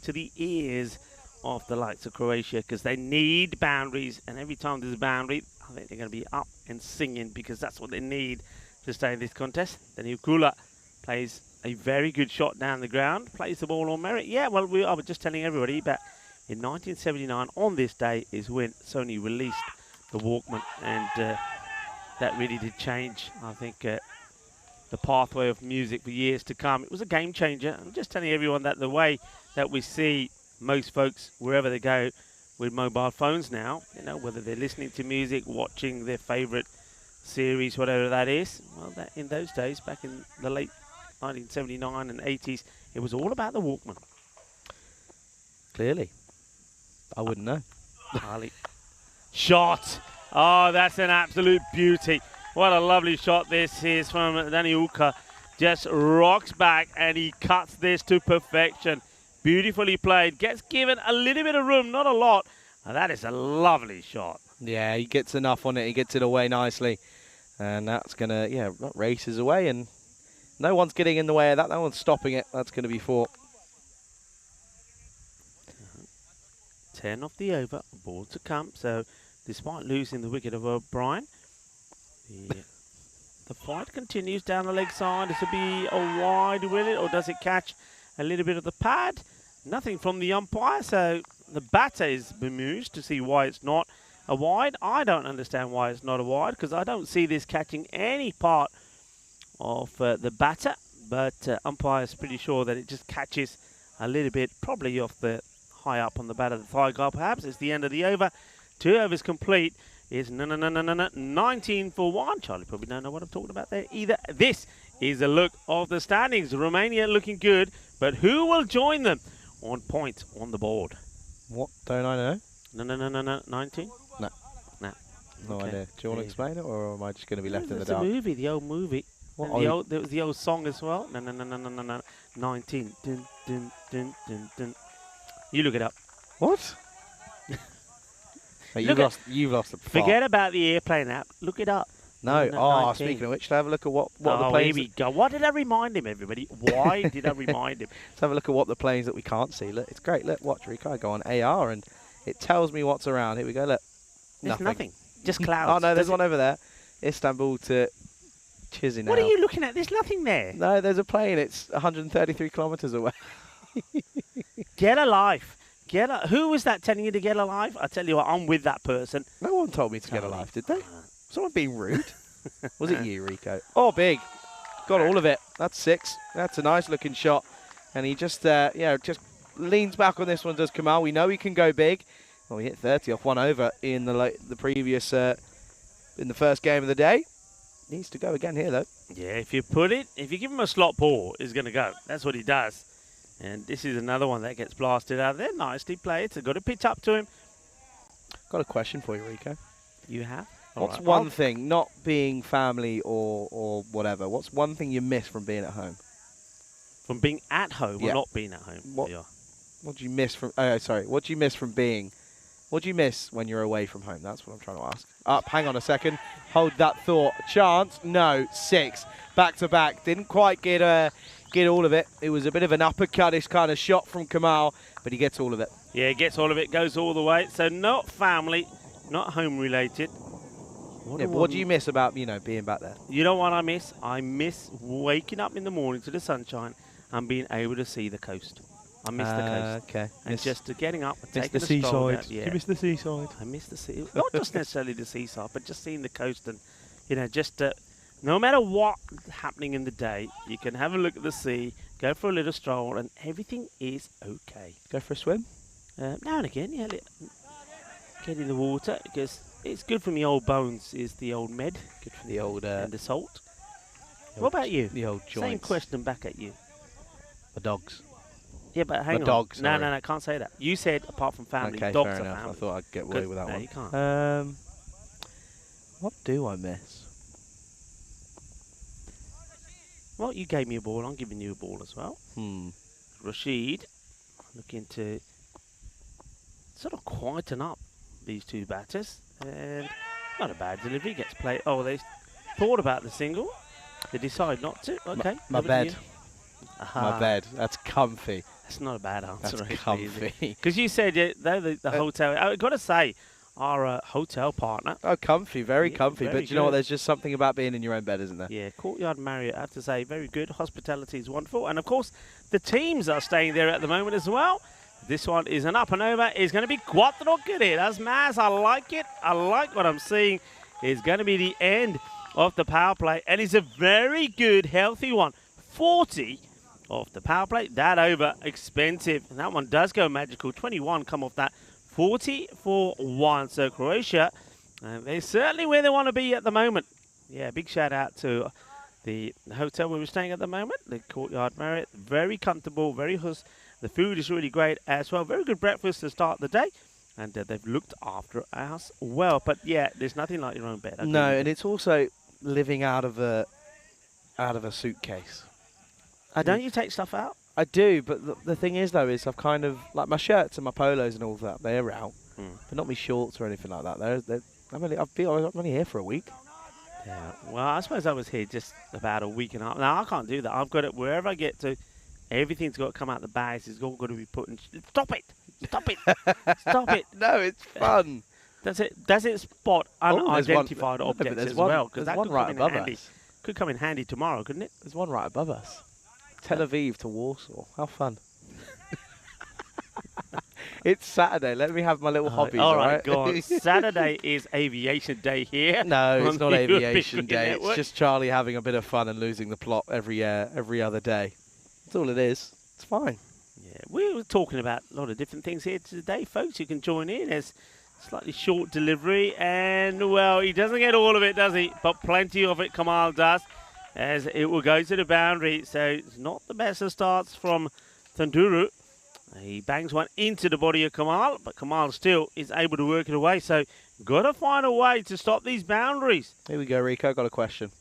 to the ears of the likes of Croatia, because they need boundaries, and every time there's a boundary, I think they're going to be up and singing, because that's what they need to stay in this contest. Then Kula plays a very good shot down the ground, plays the ball on merit. Yeah, well, I was just telling everybody that in 1979, on this day, is when Sony released the Walkman, and that really did change, I think, the pathway of music for years to come. It was a game changer. I'm just telling everyone that the way that we see most folks, wherever they go, with mobile phones now, you know, whether they're listening to music, watching their favorite series, whatever that is, well, that in those days, back in the late 1979 and 80s, it was all about the Walkman. Clearly. I wouldn't know. Ali. Shot. Oh, that's an absolute beauty. What a lovely shot this is from Daniulka. Just rocks back and he cuts this to perfection. Beautifully played. Gets given a little bit of room, not a lot. And that is a lovely shot. Yeah, he gets enough on it. He gets it away nicely. And that's going to, yeah, that races away. And no one's getting in the way of that. No one's stopping it. That's going to be 4. 10 off the over. Ball to come. So, despite losing the wicket of O'Brien, the fight continues down the leg side. This will be a wide, will it? Or does it catch a little bit of the pad? Nothing from the umpire. So, the batter is bemused to see why it's not a wide. I don't understand why it's not a wide, because I don't see this catching any part of the batter. But umpire is pretty sure that it just catches a little bit, probably off the high up on the bat of the thigh guard. Perhaps it's the end of the over. 2 overs complete. is 19 for 1. Charlie probably don't know what I'm talking about there either. This is a look of the standings. Romania looking good, but who will join them on points on the board? What? Don't I know? No. 19? No. No. No Okay. idea. Do you want to explain it, or am I just going to be left in the It's dark? a movie, the old movie. What And are the you- old, there was the old song as well. No. 19. Dun, dun, dun, dun, dun. You look it up. What? Hey, Look at- you've lost the plot. Forget about the airplane app. Look it up. No. No, Oh, 19. speaking of which, let's have a look at what the Oh, planes. here we go. What did I remind him, everybody? Why did I remind him? Let's have a look at what the planes that we can't see. Look, it's great. Look, watch, Rico. I go on AR and it tells me what's around. Here we go. Look. There's nothing. Just clouds. Oh no, there's Does one over there. Istanbul to Chisinau. What are you looking at? There's nothing there. No, there's a plane. It's 133 kilometers away. Get a life. Who was that telling you to get a life? I tell you what, I'm with that person. No one told me to get a Charlie. life, did they? Someone being rude. Was it you, Rico? Oh, big. Got all of it. That's 6. That's a nice looking shot. And he just, just leans back on this one, does Kamal. We know he can go big. Well, he hit 30 off 1 over in the previous, in the first game of the day. Needs to go again here, though. Yeah, if you give him a slot ball, he's going to go. That's what he does. And this is another one that gets blasted out of there. Nicely played. So got to pitch up to him. Got a question for you, Rico. You have? What's Alright, one thing, not being family or whatever, what's one thing you miss from being at home? From being at home Yeah. or not being at home? What- Yeah. What do you miss from, what do you miss from being, what do you miss when you're away from home? That's what I'm trying to ask. Up, hang on a second. Hold that thought. Chance, no, 6. Back to back. Didn't quite get all of it. It was a bit of an uppercutish kind of shot from Kamal, but he gets all of it. Yeah, he gets all of it, goes all the way. So not family, not home related. Yeah, but what do you miss about, being back there? You know what I miss? I miss waking up in the morning to the sunshine and being able to see the coast. I miss the coast. Okay. And just getting up and miss taking the a stroll seaside. down. Yeah. You miss the seaside. I miss the sea. Not just necessarily the seaside, but just seeing the coast and, just no matter what's happening in the day, you can have a look at the sea, go for a little stroll, and everything is okay. Go for a swim? Now and again, yeah. Get in the water because it's good for me old bones. Is the old med Good for the old, and the salt? What about you? The old joints. Same question back at you. The dogs. Yeah, but hang on. dog, No, sorry. can't say that. You said apart from family, Okay, dogs fair are enough. family. I thought I'd get away with that no, one. you can't. What do I miss? Well, you gave me a ball. I'm giving you a ball as well. Rashid looking to sort of quieten up these two batters. And not a bad delivery. Gets played. Oh, they thought about the single. They decide not to. Okay. My over to bed. you. My bed. That's comfy. That's not a bad answer. That's actually, is it? comfy. Because you said the hotel. I've got to say, our hotel partner. Oh, comfy. Very Yeah, comfy. very But you know what? good. There's just something about being in your own bed, isn't there? Yeah, Courtyard Marriott, I have to say, very good. Hospitality is wonderful. And, of course, the teams are staying there at the moment as well. This one is an up and over. It's going to be cuatro queridas más. I like it. I like what I'm seeing. It's going to be the end of the power play. And it's a very good, healthy one. 40 off the power play. That over expensive. And that one does go magical. 21 come off that. 40 for 1. So Croatia, they're certainly where they want to be at the moment. Yeah, big shout out to the hotel where we're staying at the moment, the Courtyard Marriott. Very comfortable, very the food is really great as well. Very good breakfast to start the day. And they've looked after us well. But yeah, there's nothing like your own bed. I No, agree. and it's also living out of a suitcase. Don't you take stuff out? I do, but the thing is, though, is I've kind of, like my shirts and my polos and all that, they're out. But not my shorts or anything like that. I'm only here for a week. Yeah. Well, I suppose I was here just about a week and a half. Now, I can't do that. I've got it wherever I get to. Everything's got to come out the bags. It's all got to be put in. Stop it! Stop it! Stop it! No, it's fun. Does it spot Oh, there's one- unidentified no, but objects there's as one- well? Because there's that one could right come in above handy. us. Could come in handy tomorrow, couldn't it? There's one right above us. Tel Aviv to Warsaw. How fun. It's Saturday. Let me have my little hobbies, all right? right, go on. Saturday is aviation day here. No, on it's not the European aviation Cricket day. Network. It's just Charlie having a bit of fun and losing the plot every other day. That's all it is. It's fine. Yeah, we were talking about a lot of different things here today, folks. You can join in as Slightly short delivery, and, well, he doesn't get all of it, does he? But plenty of it Kamal does, as it will go to the boundary. So it's not the best of starts from Thunduru. He bangs one into the body of Kamal, but Kamal still is able to work it away. So got to find a way to stop these boundaries. Here we go, Rico. Got a question.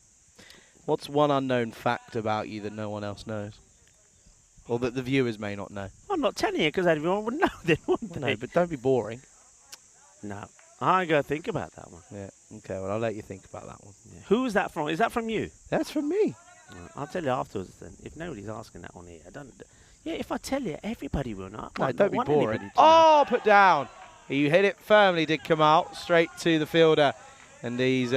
What's one unknown fact about you that no one else knows? Or that the viewers may not know? I'm not telling you because everyone would know then, wouldn't they? No, but don't be boring. No. I got to think about that one. Yeah, okay, well, I'll let you think about that one. Yeah. Who is that from? Is that from you? That's from me. I'll tell you afterwards then, if nobody's asking that one here. Yeah, if I tell you, everybody will know. No, don't be boring. Oh, put down. He hit it firmly, did come out straight to the fielder. And he's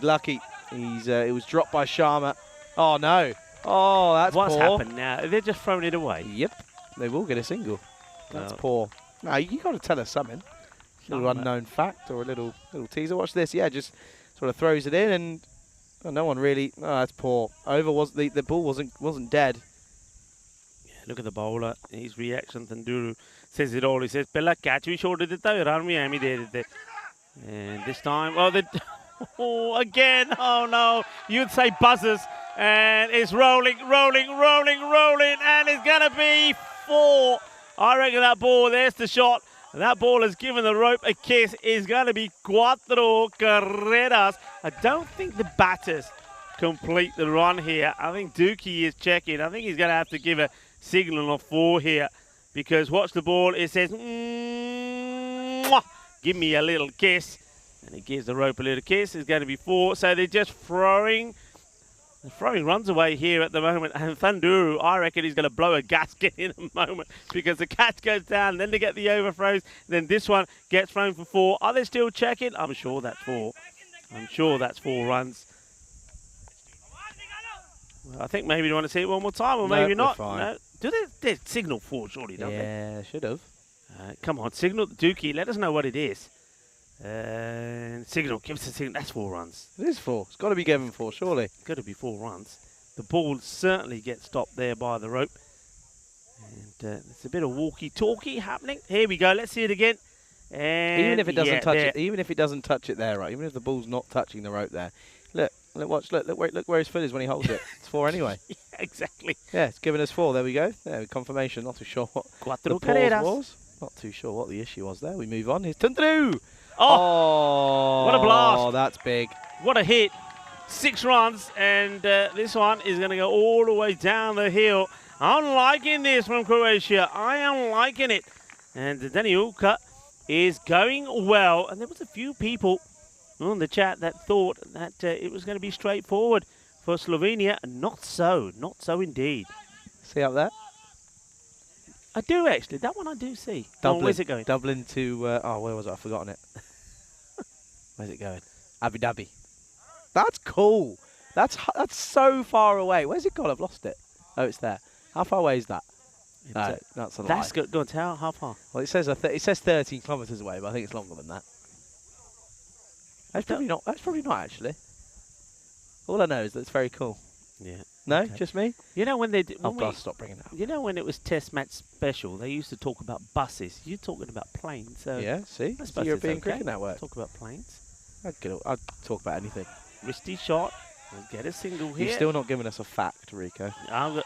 lucky. It was dropped by Sharma. Oh, no. Oh, that's What's poor. happened now? They're just throwing it away. Yep, they will get a single. That's No. poor. No, you got to tell us something. A little unknown fact or a little teaser. Watch this. Yeah, just sort of throws it in, and no one really. Oh, that's poor. Over was the ball wasn't dead. Yeah, look at the bowler. His reaction. Thunduru says it all. He says, "Pella catch we showed it run we am did it." And this time, again. Oh no! You'd say buzzers, and it's rolling, and it's gonna be 4. I reckon that ball. There's the shot. And that ball has given the rope a kiss. Is going to be 4 carreras. I don't think the batters complete the run here. I think Dookie is checking. I think he's going to have to give a signal of 4 here. Because watch the ball. It says, mwah, give me a little kiss. And it gives the rope a little kiss. It's going to be 4. So they're just throwing runs away here at the moment, and Thunduru, I reckon he's going to blow a gasket in a moment because the catch goes down, then they get the overthrows, then this one gets thrown for 4. Are they still checking? I'm sure that's 4. I'm sure that's 4 runs. Well, I think maybe they want to see it one more time, or maybe not. No. Do they signal 4, surely, don't they? Yeah, should have. Come on, signal Dookie. Let us know what it is. Signal, give us a signal. That's 4 runs. It is 4. It's got to be given 4, surely. It's got to be 4 runs. The ball certainly gets stopped there by the rope. And there's a bit of walkie-talkie happening. Here we go. Let's see it again. And even if it doesn't touch it, even if it doesn't touch it there, right? Even if the ball's not touching the rope there. Look, look where his foot is when he holds it. It's 4 anyway. Yeah, exactly. Yeah, it's giving us 4. There we go. There, confirmation. Not too sure what the pause was. Not too sure what the issue was there. We move on. Here's Thunduru. Oh, what a blast. Oh, that's big. What a hit. 6 runs, and this one is going to go all the way down the hill. I'm liking this from Croatia. I am liking it. And Daniuka is going well. And there was a few people on the chat that thought that it was going to be straightforward for Slovenia. Not so. Not so indeed. See up there? I do, actually. That one I do see. Dublin. Where's it going? Dublin to, where was it? I've forgotten it. Where's it going? Abu Dhabi. That's cool. That's so far away. Where's it gone? I've lost it. Oh, it's there. How far away is that? No, that's a lie. That's good. Go on, tell how far? Well, it says 13 kilometres away, but I think it's longer than that. That's probably not. That's probably not actually. All I know is that it's very cool. Yeah. No, okay. Just me. You know when they did. I'll stop bringing it up. You know when it was Test match special, they used to talk about buses. You're talking about planes. So yeah. See, that's the European Cricket Network. Talk about planes. I'd talk about anything. Wristy shot. We'll get a single here. You're still not giving us a fact, Rico. No.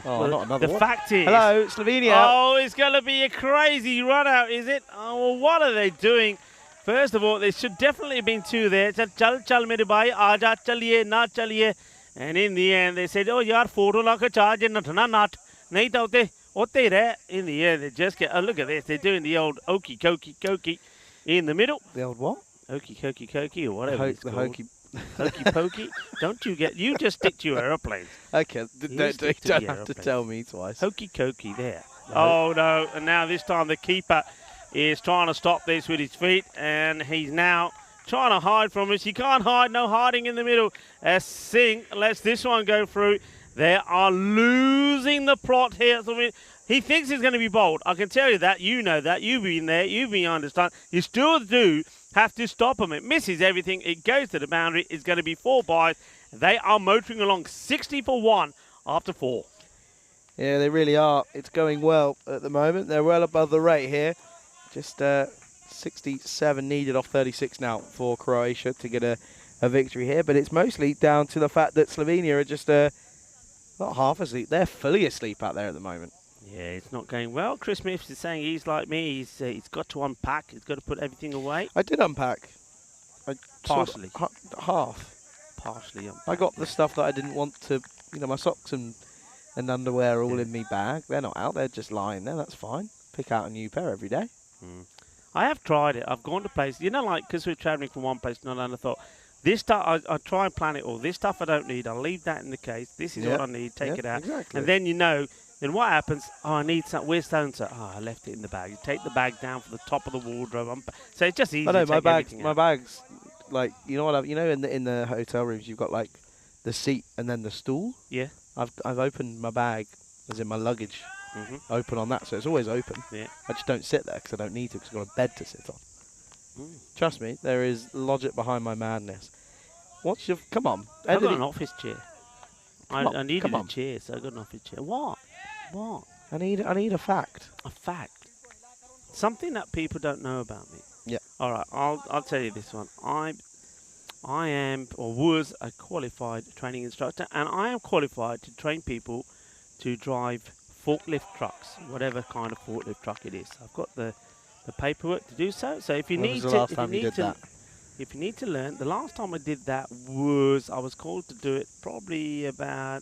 Oh, not another one. The fact is... Hello, Slovenia. Oh, it's going to be a crazy run out, is it? Oh, well, what are they doing? First of all, there should definitely have been 2 there. Chal mere bhai, aaja chaliye, na chaliye. And in the end, they said, oh, yaar, photo la ka charge and not. Nahi ta otte re. In the end, they just get... Oh, look at this. They're doing the old okey kokey in the middle. The old what? Okey kokey or whatever it's called. Hokey... Hokey pokey. You just stick to your aeroplanes. Okay, don't have to tell me twice. Hokey cokey there. Oh no, and now this time the keeper is trying to stop this with his feet, and he's now trying to hide from us. He can't hide, no hiding in the middle. As Singh lets this one go through. They are losing the plot here. He thinks he's going to be bowled. I can tell you that. You know that. You've been there. You've been understand. You still do have to stop him. It misses everything. It goes to the boundary. It's going to be 4 byes. They are motoring along 60 for 1 after 4. Yeah, they really are. It's going well at the moment. They're well above the rate here. Just 67 needed off 36 now for Croatia to get a victory here. But it's mostly down to the fact that Slovenia are just not half asleep. They're fully asleep out there at the moment. Yeah, it's not going well. Chris Smith is saying he's like me. He's got to unpack. He's got to put everything away. I did unpack. Partially. Half. Partially unpack. I got the stuff that I didn't want to, my socks and underwear are all in me bag. They're not out. They're just lying there. That's fine. Pick out a new pair every day. I have tried it. I've gone to places, because we're travelling from one place to another, I thought, this stuff, I try and plan it all. This stuff I don't need. I'll leave that in the case. This is what I need. Take it out. Exactly. And then then what happens? Oh, I need some. Where's so-and-so? Oh, I left it in the bag. You take the bag down from the top of the wardrobe. So it's just easy I know, to take everything my out. bags, like, in the hotel rooms, you've got, like, the seat and then the stool. Yeah. I've opened my bag, as in my luggage, open on that, so it's always open. Yeah. I just don't sit there because I don't need to, because I've got a bed to sit on. Trust me, there is logic behind my madness. Come on. I've got an office chair. I needed come a chair, so I got an office chair. What? I need a fact. A fact. Something that people don't know about me. Yeah. All right, I'll tell you this one. I am or was a qualified training instructor, and I am qualified to train people to drive forklift trucks, whatever kind of forklift truck it is. I've got the paperwork to do so. So if you need to, if you need to learn, the last time I did that I was called to do it probably about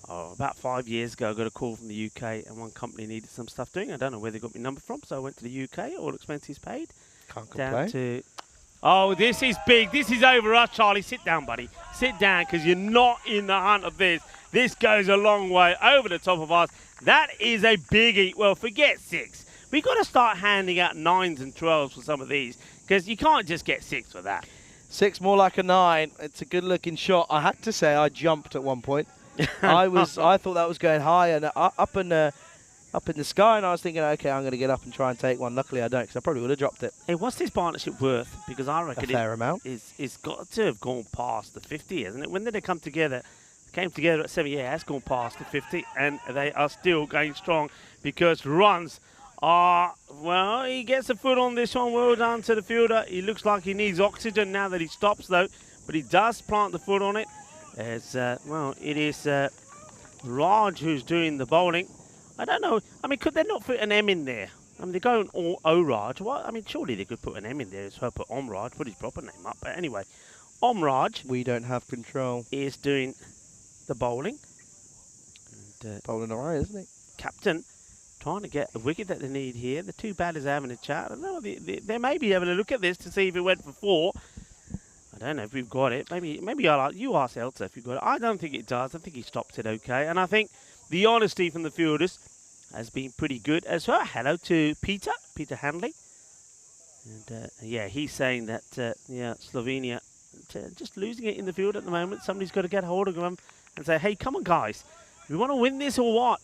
5 years ago. I got a call from the UK, and one company needed some stuff doing. I don't know where they got my number from, so I went to the UK, all expenses paid. Can't Down complain. Oh, this is big. This is over us, Charlie. Sit down, buddy. Sit down, because you're not in the hunt of this. This goes a long way over the top of us. That is a biggie. Well, forget 6. We've got to start handing out 9s and 12s for some of these, because you can't just get 6 for that. 6 more like a 9. It's a good-looking shot. I had to say I jumped at one point. I thought that was going high and up in the sky, and I was thinking, okay, I'm going to get up and try and take one. Luckily, I don't, because I probably would have dropped it. Hey, what's this partnership worth? Because I reckon A fair amount. It's got to have gone past the 50, hasn't it? When did they come together? They came together at 7 years. It's gone past the 50, and they are still going strong because runs are, well, he gets a foot on this one. Well done to the fielder. He looks like he needs oxygen now that he stops, though, but he does plant the foot on it. It is Raj who's doing the bowling. I don't know. I mean, could they not put an M in there? I mean, they're going O-Raj. Well, I mean, surely they could put an M in there as well, put Omraj, put his proper name up. But anyway, Omraj. We don't have control. Is doing the bowling. And, bowling all right, isn't he? Captain trying to get the wicket that they need here. The two batters are having a chat. I don't know. They may be having a look at this to see if it went for 4. I don't know if we've got it. Maybe you ask Elsa if you've got it. I don't think it does. I think he stopped it okay. And I think the honesty from the fielders has been pretty good as well. Hello to Peter Handley. And he's saying that Slovenia just losing it in the field at the moment. Somebody's got to get hold of them and say, hey, come on, guys. We want to win this or what?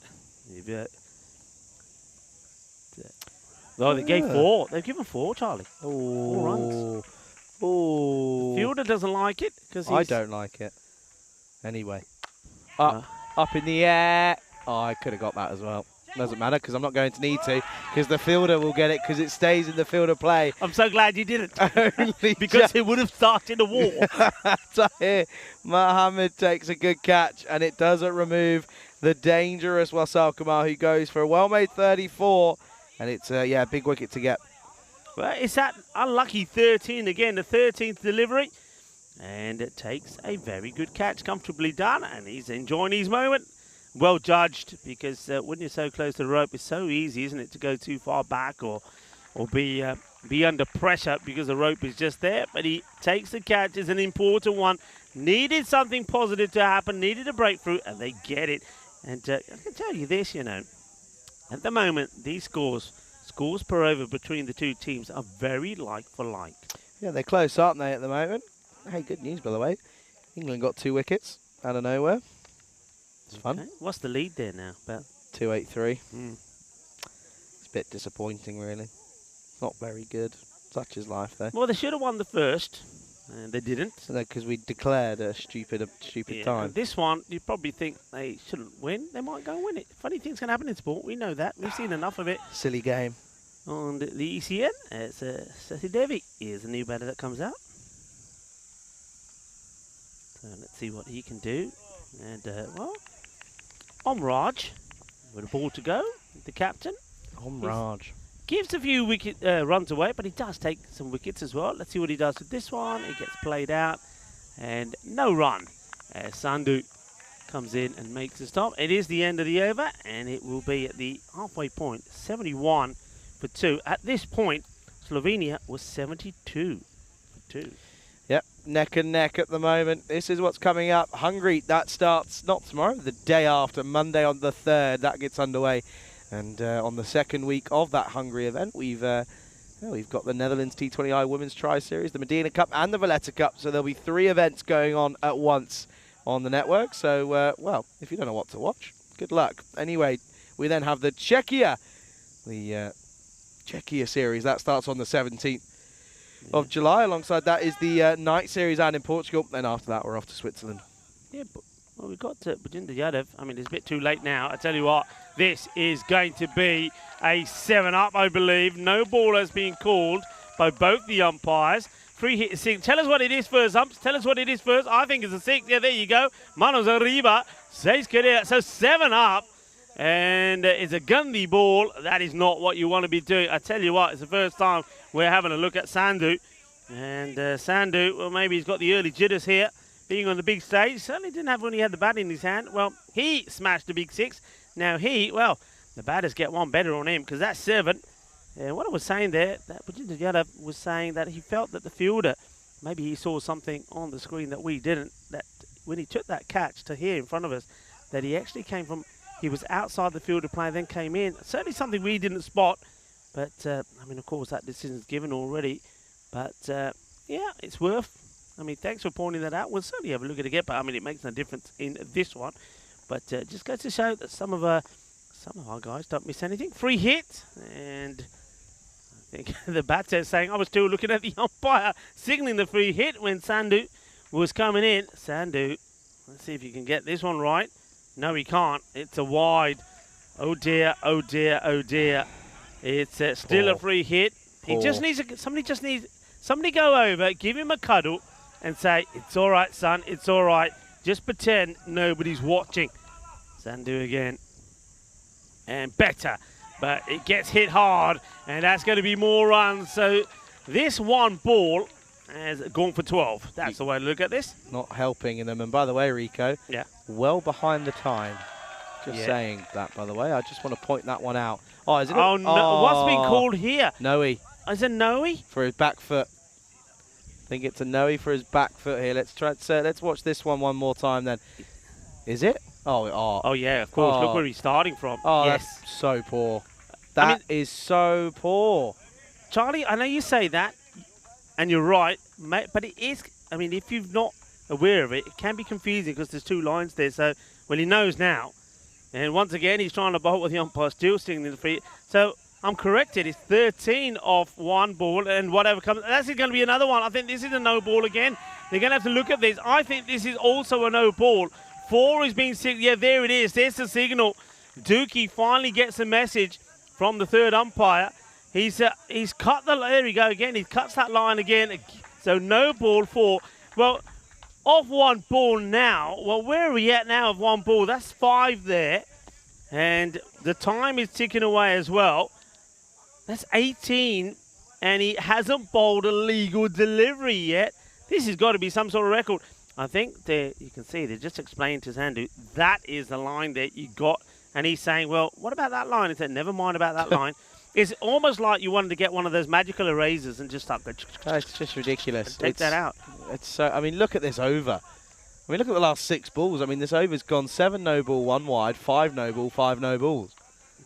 They gave 4. They've given 4, Charlie. 4 runs. Oh. The fielder doesn't like it because I don't like it. Anyway, up in the air. Oh, I could have got that as well. Doesn't matter because I'm not going to need to, because the fielder will get it because it stays in the field of play. I'm so glad you didn't. Only because it would have started a war. So here, Mohammed takes a good catch, and it doesn't remove the dangerous Wasal Kumar, who goes for a well-made 34, and it's a big wicket to get. Well, it's that unlucky 13 again, the 13th delivery. And it takes a very good catch, comfortably done, and he's enjoying his moment. Well judged, because when you're so close to the rope, it's so easy, isn't it, to go too far back or be under pressure because the rope is just there. But he takes the catch. It's an important one. Needed something positive to happen, needed a breakthrough, and they get it. And I can tell you this, at the moment, these scores per over between the two teams are very like for like. Yeah, they're close, aren't they, at the moment? Hey, good news, by the way. England got 2 wickets out of nowhere. It's fun. Okay. What's the lead there now? About 283. It's a bit disappointing, really. Not very good. Such is life, though. Well, they should have won the first, and they didn't. Because we declared a stupid time. And this one, you probably think they shouldn't win. They might go and win it. Funny things can happen in sport. We know that. We've seen enough of it. Silly game. on the ECN. It's Sati Devi is the new batter that comes out. So let's see what he can do. And, well, Omraj with a ball to go, the captain. Omraj. Gives a few wicket runs away, but he does take some wickets as well. Let's see what he does with this one. He gets played out, and no run. Sandhu comes in and makes a stop. It is the end of the over, and it will be at the halfway point, 71 for 2. At this point, Slovenia was 72 for 2. Yep, neck and neck at the moment. This is what's coming up. Hungary, that starts not tomorrow, the day after, Monday on the 3rd. That gets underway. And on the second week of that Hungary event, we've got the Netherlands T20I Women's Tri-Series, the Medina Cup and the Valletta Cup. So there'll be 3 events going on at once on the network. So, well, if you don't know what to watch, good luck. Anyway, we then have the Czechia Series. That starts on the 17th of July. Alongside that is the Night Series out in Portugal. Then after that, we're off to Switzerland. Yeah, but well, we've got Bajinda Yadav. I mean, it's a bit too late now. I tell you what, this is going to be a 7-up, I believe. No ball has been called by both the umpires. 3 hit 6. Tell us what it is first, umps. Tell us what it is first. I think it's a 6. Yeah, there you go. Manos arriba. 6 querer. So 7-up. And it's a Gandhi ball. That is not what you want to be doing. I tell you what, it's the first time we're having a look at Sandhu. And Sandhu, well, maybe he's got the early jitters here. Being on the big stage, certainly didn't have when he had the bat in his hand. Well, he smashed the big 6. Now well, the batters get one better on him because that's 7. And what I was saying there, that Bajinda Yadav was saying that he felt that the fielder, maybe he saw something on the screen that we didn't, that when he took that catch to here in front of us, that he actually came from, he was outside the field to play, then came in. Certainly something we didn't spot. But, I mean, of course, that decision's given already. But, yeah, it's worth. I mean, thanks for pointing that out. We'll certainly have a look at it again, but I mean, it makes no difference in this one. But just goes to show that some of our guys don't miss anything. Free hit, and I think the batter saying, I was still looking at the umpire signalling the free hit when Sandhu was coming in. Sandhu, let's see if you can get this one right. No, he can't. It's a wide. Oh dear, oh dear, oh dear. It's still a free hit. He just needs somebody go over, give him a cuddle, and say, it's all right, son, it's all right. Just pretend nobody's watching. Sandhu again. And better. But it gets hit hard, and that's going to be more runs. So this one ball has gone for 12. That's the way to look at this. Not helping in them. And by the way, Rico, well behind the time. Just saying that, by the way. I just want to point that one out. Oh, is it? Oh, no. What's been called here? Noe. Is it Noe? For his back foot. I think it's a Noe for his back foot here. Let's watch this one more time then. Is it? Oh, yeah, of course. Look where he's starting from. Oh, yes. That's so poor. That is so poor. Charlie, I know you say that, and you're right, mate, but it is, I mean, if you're not aware of it, it can be confusing because there's 2 lines there. So, well, he knows now. And once again, he's trying to bowl with the umpire still sticking in the free. So, I'm corrected. It's 13 off 1 ball, and whatever comes. That's going to be another one. I think this is a no ball again. They're going to have to look at this. I think this is also a no ball. 4 is being signaled. Yeah, there it is. There's the signal. Dookie finally gets a message from the 3rd umpire. He's cut the. There we go again. He cuts that line again. So no ball 4. Well, off 1 ball now. Well, where are we at now of 1 ball? That's 5 there, and the time is ticking away as well. That's 18, and he hasn't bowled a legal delivery yet. This has got to be some sort of record. I think you can see they just explained to Sandhu, that is the line that you got. And he's saying, well, what about that line? He said, never mind about that line. It's almost like you wanted to get one of those magical erasers and just start going. It's just ridiculous. Take that out. It's so. I mean, look at this over. I mean, look at the last 6 balls. I mean, this over's gone 7 no ball, 1 wide, 5 no ball, 5 no balls.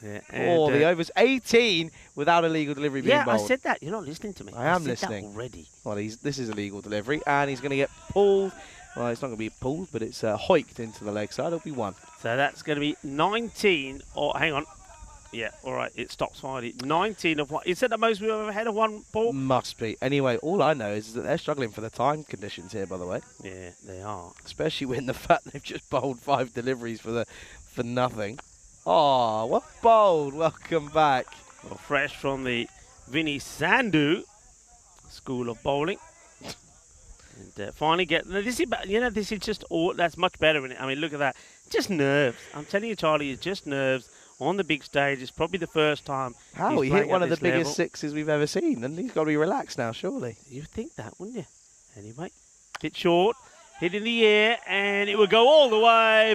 Yeah, the over's 18 without a legal delivery being bowled. Yeah, I said that. You're not listening to me. I am listening. That already. Well, this is a legal delivery, and he's going to get pulled. Well, it's not going to be pulled, but it's hoiked into the leg side. It'll be 1. So that's going to be 19. Or hang on. Yeah, all right. It stops finally. 19 of 1. Is that the most we've ever had of 1 ball? Must be. Anyway, all I know is that they're struggling for the time conditions here, by the way. Yeah, they are. Especially when the fact they've just bowled 5 deliveries for nothing. Oh, what bowled. Welcome back. Well, fresh from the Vinny Sandu School of Bowling. And finally this is just all that's much better in it. I mean, look at that. Just nerves. I'm telling you, Charlie, it's just nerves on the big stage. It's probably the first time. How he hit one of the biggest sixes we've ever seen, and he's got to be relaxed now, surely. You'd think that, wouldn't you? Anyway, hit short, hit in the air, and it would go all the way.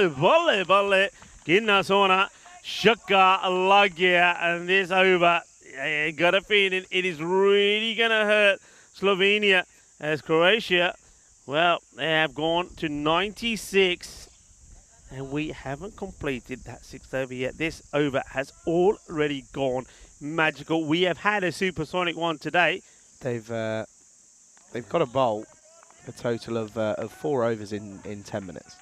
Volley, volley. Ginnasona, Shaka, Lagia, and this over. I got a feeling it is really going to hurt Slovenia as Croatia, well, they have gone to 96, and we haven't completed that sixth over yet. This over has already gone magical. We have had a supersonic one today. They've got to bowl a total of 4 overs in 10 minutes.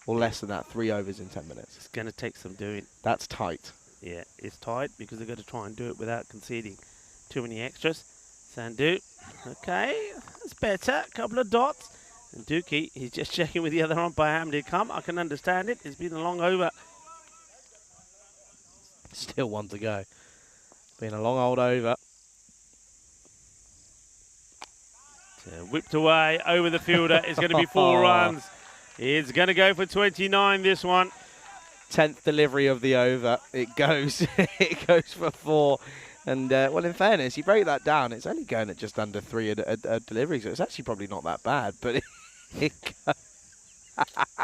Or less than that, 3 overs in 10 minutes. It's going to take some doing. That's tight. Yeah, it's tight because they've got to try and do it without conceding too many extras. Sandu, okay, that's better. A couple of dots. And Dookie, he's just checking with the other umpire. How did come? I can understand it. It's been a long over. Still one to go. Been a long old over. So whipped away over the fielder. It's going to be 4 runs. It's going to go for 29, this one. 10th delivery of the over. It goes. It goes for 4. And, well, in fairness, you break that down, it's only going at just under 3 a delivery, so it's actually probably not that bad. But it goes.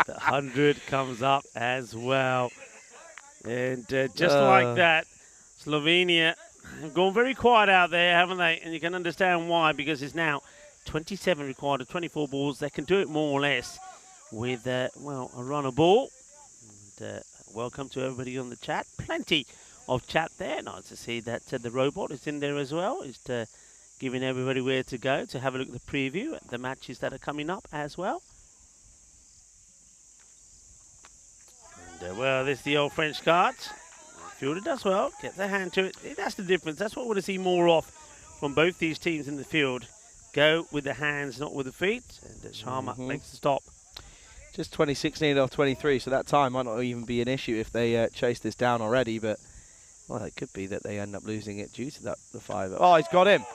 The 100 comes up as well. And just like that, Slovenia have gone very quiet out there, haven't they? And you can understand why, because it's now 27 required of 24 balls. They can do it more or less with, well, a runner ball. And, welcome to everybody on the chat. Plenty of chat there. Nice to see that the robot is in there as well. It's giving everybody where to go to have a look at the preview at the matches that are coming up as well. And, well, this is the old French cards. Fielder does well, gets their hand to it. That's the difference. That's what we want to see more of from both these teams in the field. Go with the hands, not with the feet. And Sharma makes the stop. Just 26 needed off 23, so that time might not even be an issue if they chase this down already, but, well, it could be that they end up losing it due to the 5. Oh, he's got him.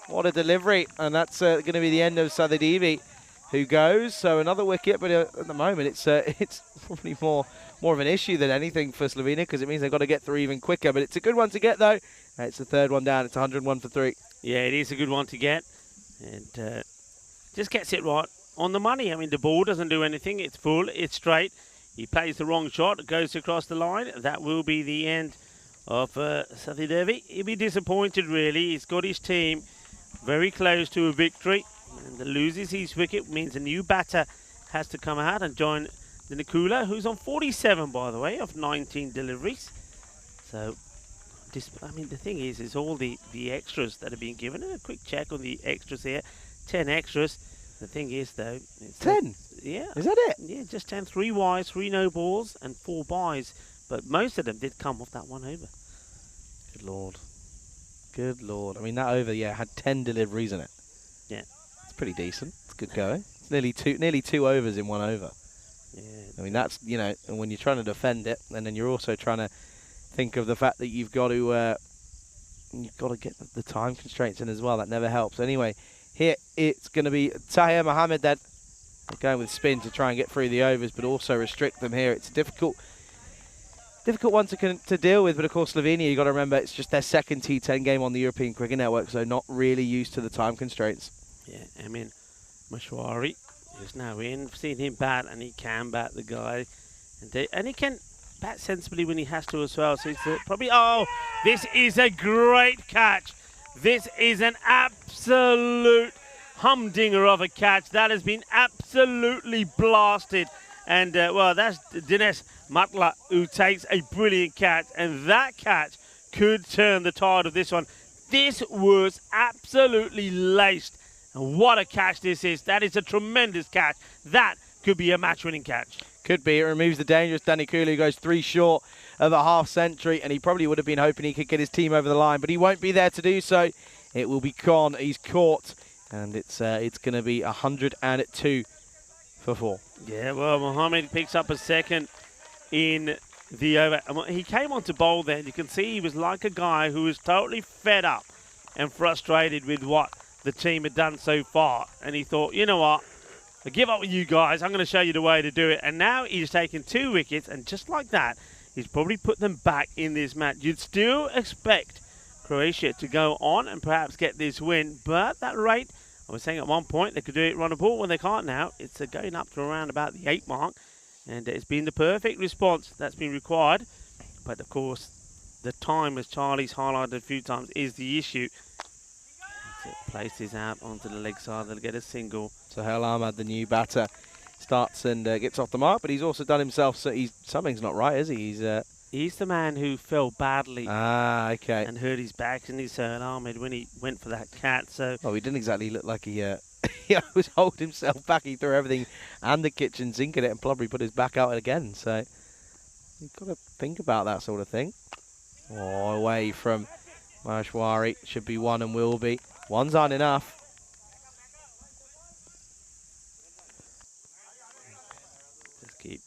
What a delivery. And that's going to be the end of Sadidevi, who goes. So another wicket, but at the moment it's probably more of an issue than anything for Slovenia, because it means they've got to get through even quicker. But it's a good one to get, though. It's the 3rd one down. It's 101 for 3. Yeah, it is a good one to get. And just gets it right on the money. I mean, the ball doesn't do anything. It's full. It's straight. He plays the wrong shot. It goes across the line. That will be the end of Sadidevi. He'll be disappointed, really. He's got his team very close to a victory. And the loses his wicket means a new batter has to come out and join the Nikula, who's on 47, by the way, of 19 deliveries. So, I mean, the thing is all the extras that are being given. And a quick check on the extras here. 10 extras. The thing is, though... It's 10? Yeah. Is that it? Yeah, just 10. 3 wides, 3 no balls, and 4 byes. But most of them did come off that one over. Good Lord. Good Lord. I mean, that over, yeah, had 10 deliveries in it. Yeah. It's pretty decent. It's good going. It's nearly two overs in 1 over. Yeah. I mean, that's, you know, and when you're trying to defend it, and then you're also trying to think of the fact that you've got to get the time constraints in as well. That never helps. Anyway, here it's going to be Tahir Mohammed then. They're going with spin to try and get through the overs, but also restrict them here. It's a difficult one to deal with, but of course Slovenia, you've got to remember, it's just their 2nd T10 game on the European Cricket Network, so not really used to the time constraints. Yeah, I mean, Mashwari is now in. I've seen him bat, and he can bat the guy. And he can bat sensibly when he has to as well. So he's probably... Oh, this is a great catch. This is an absolute humdinger of a catch. That has been absolutely blasted. And, well, that's Dinesh Matla who takes a brilliant catch. And that catch could turn the tide of this one. This was absolutely laced. And what a catch this is. That is a tremendous catch. That could be a match-winning catch. Could be. It removes the dangerous Danny Cooley, who goes 3 short of a half century, and he probably would have been hoping he could get his team over the line, but he won't be there to do so. It will be gone. He's caught, and it's going to be 102 for 4. Yeah, well, Mohammed picks up a 2nd in the over. And he came on to bowl there. You can see he was like a guy who was totally fed up and frustrated with what the team had done so far. And he thought, you know what? I give up with you guys. I'm going to show you the way to do it. And now he's taken 2 wickets. And just like that, he's probably put them back in this match. You'd still expect Croatia to go on and perhaps get this win. But that rate, I was saying at one point they could do it run a ball. When they can't now, it's going up to around about the 8 mark. And it's been the perfect response that's been required. But of course, the time, as Charlie's highlighted a few times, is the issue. Places out onto the leg side. They'll get a single. Sohail Ahmad, the new batter, starts and gets off the mark, but he's also done himself, so something's not right, is he? He's the man who fell badly okay. and hurt his back and his arm when he went for that cat. So he didn't exactly look like he was holding himself back. He threw everything and the kitchen sink at it and probably put his back out again. So you've got to think about that sort of thing. Away from Maheshwari. Should be one and will be. Ones aren't enough. Just keep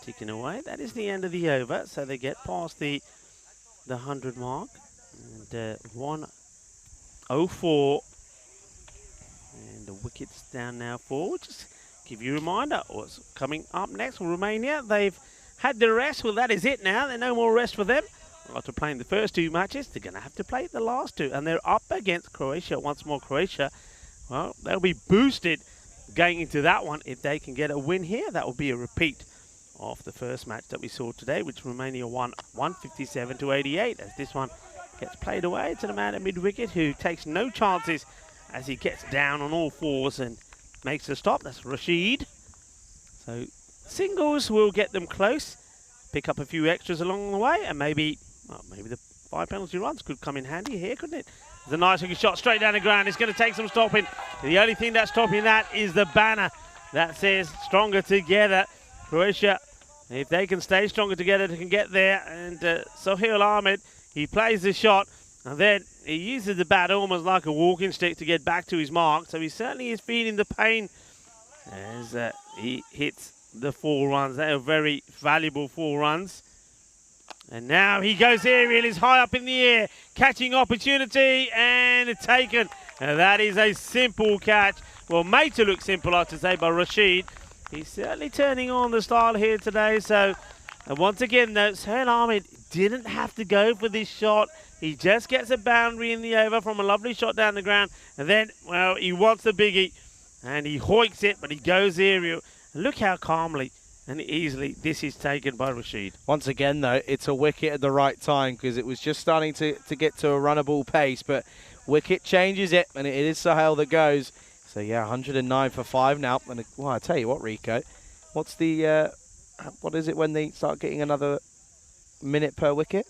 ticking away. That is the end of the over. So they get past the 100 mark. And 104. And the wicket's down now for. Just give you a reminder what's coming up next. Romania, they've had the rest. Well, that is it now. There's no more rest for them. After playing the first 2 matches, they're going to have to play the last 2. And they're up against Croatia. Once more, Croatia, well, they'll be boosted going into that one. If they can get a win here, that will be a repeat of the first match that we saw today, which Romania won 157 to 88. As this one gets played away to the man at mid-wicket, who takes no chances as he gets down on all fours and makes a stop. That's Rashid. So singles will get them close. Pick up a few extras along the way, and maybe the 5 penalty runs could come in handy here, couldn't it? It's a nice looking shot straight down the ground. It's going to take some stopping. The only thing that's stopping that is the banner that says stronger together. Croatia, if they can stay stronger together, they can get there. And Sohail Ahmed, he plays the shot, and then he uses the bat almost like a walking stick to get back to his mark. So he certainly is feeling the pain as he hits the 4 runs. They are very valuable 4 runs. And now he goes aerial, is high up in the air, catching opportunity, and it's taken. And that is a simple catch. Well, made to look simple, I have to say, by Rashid. He's certainly turning on the style here today. So, and once again, though, Sohail Ahmed didn't have to go for this shot. He just gets a boundary in the over from a lovely shot down the ground. And then, well, he wants the biggie, and he hoiks it, but he goes aerial. And look how calmly and easily this is taken by Rashid. Once again, though, it's a wicket at the right time because it was just starting to get to a runnable pace, but wicket changes it, and it is Sohail that goes. So, yeah, 109 for 5 now. And, well, I tell you what, Rico, what's the, what is it when they start getting another minute per wicket?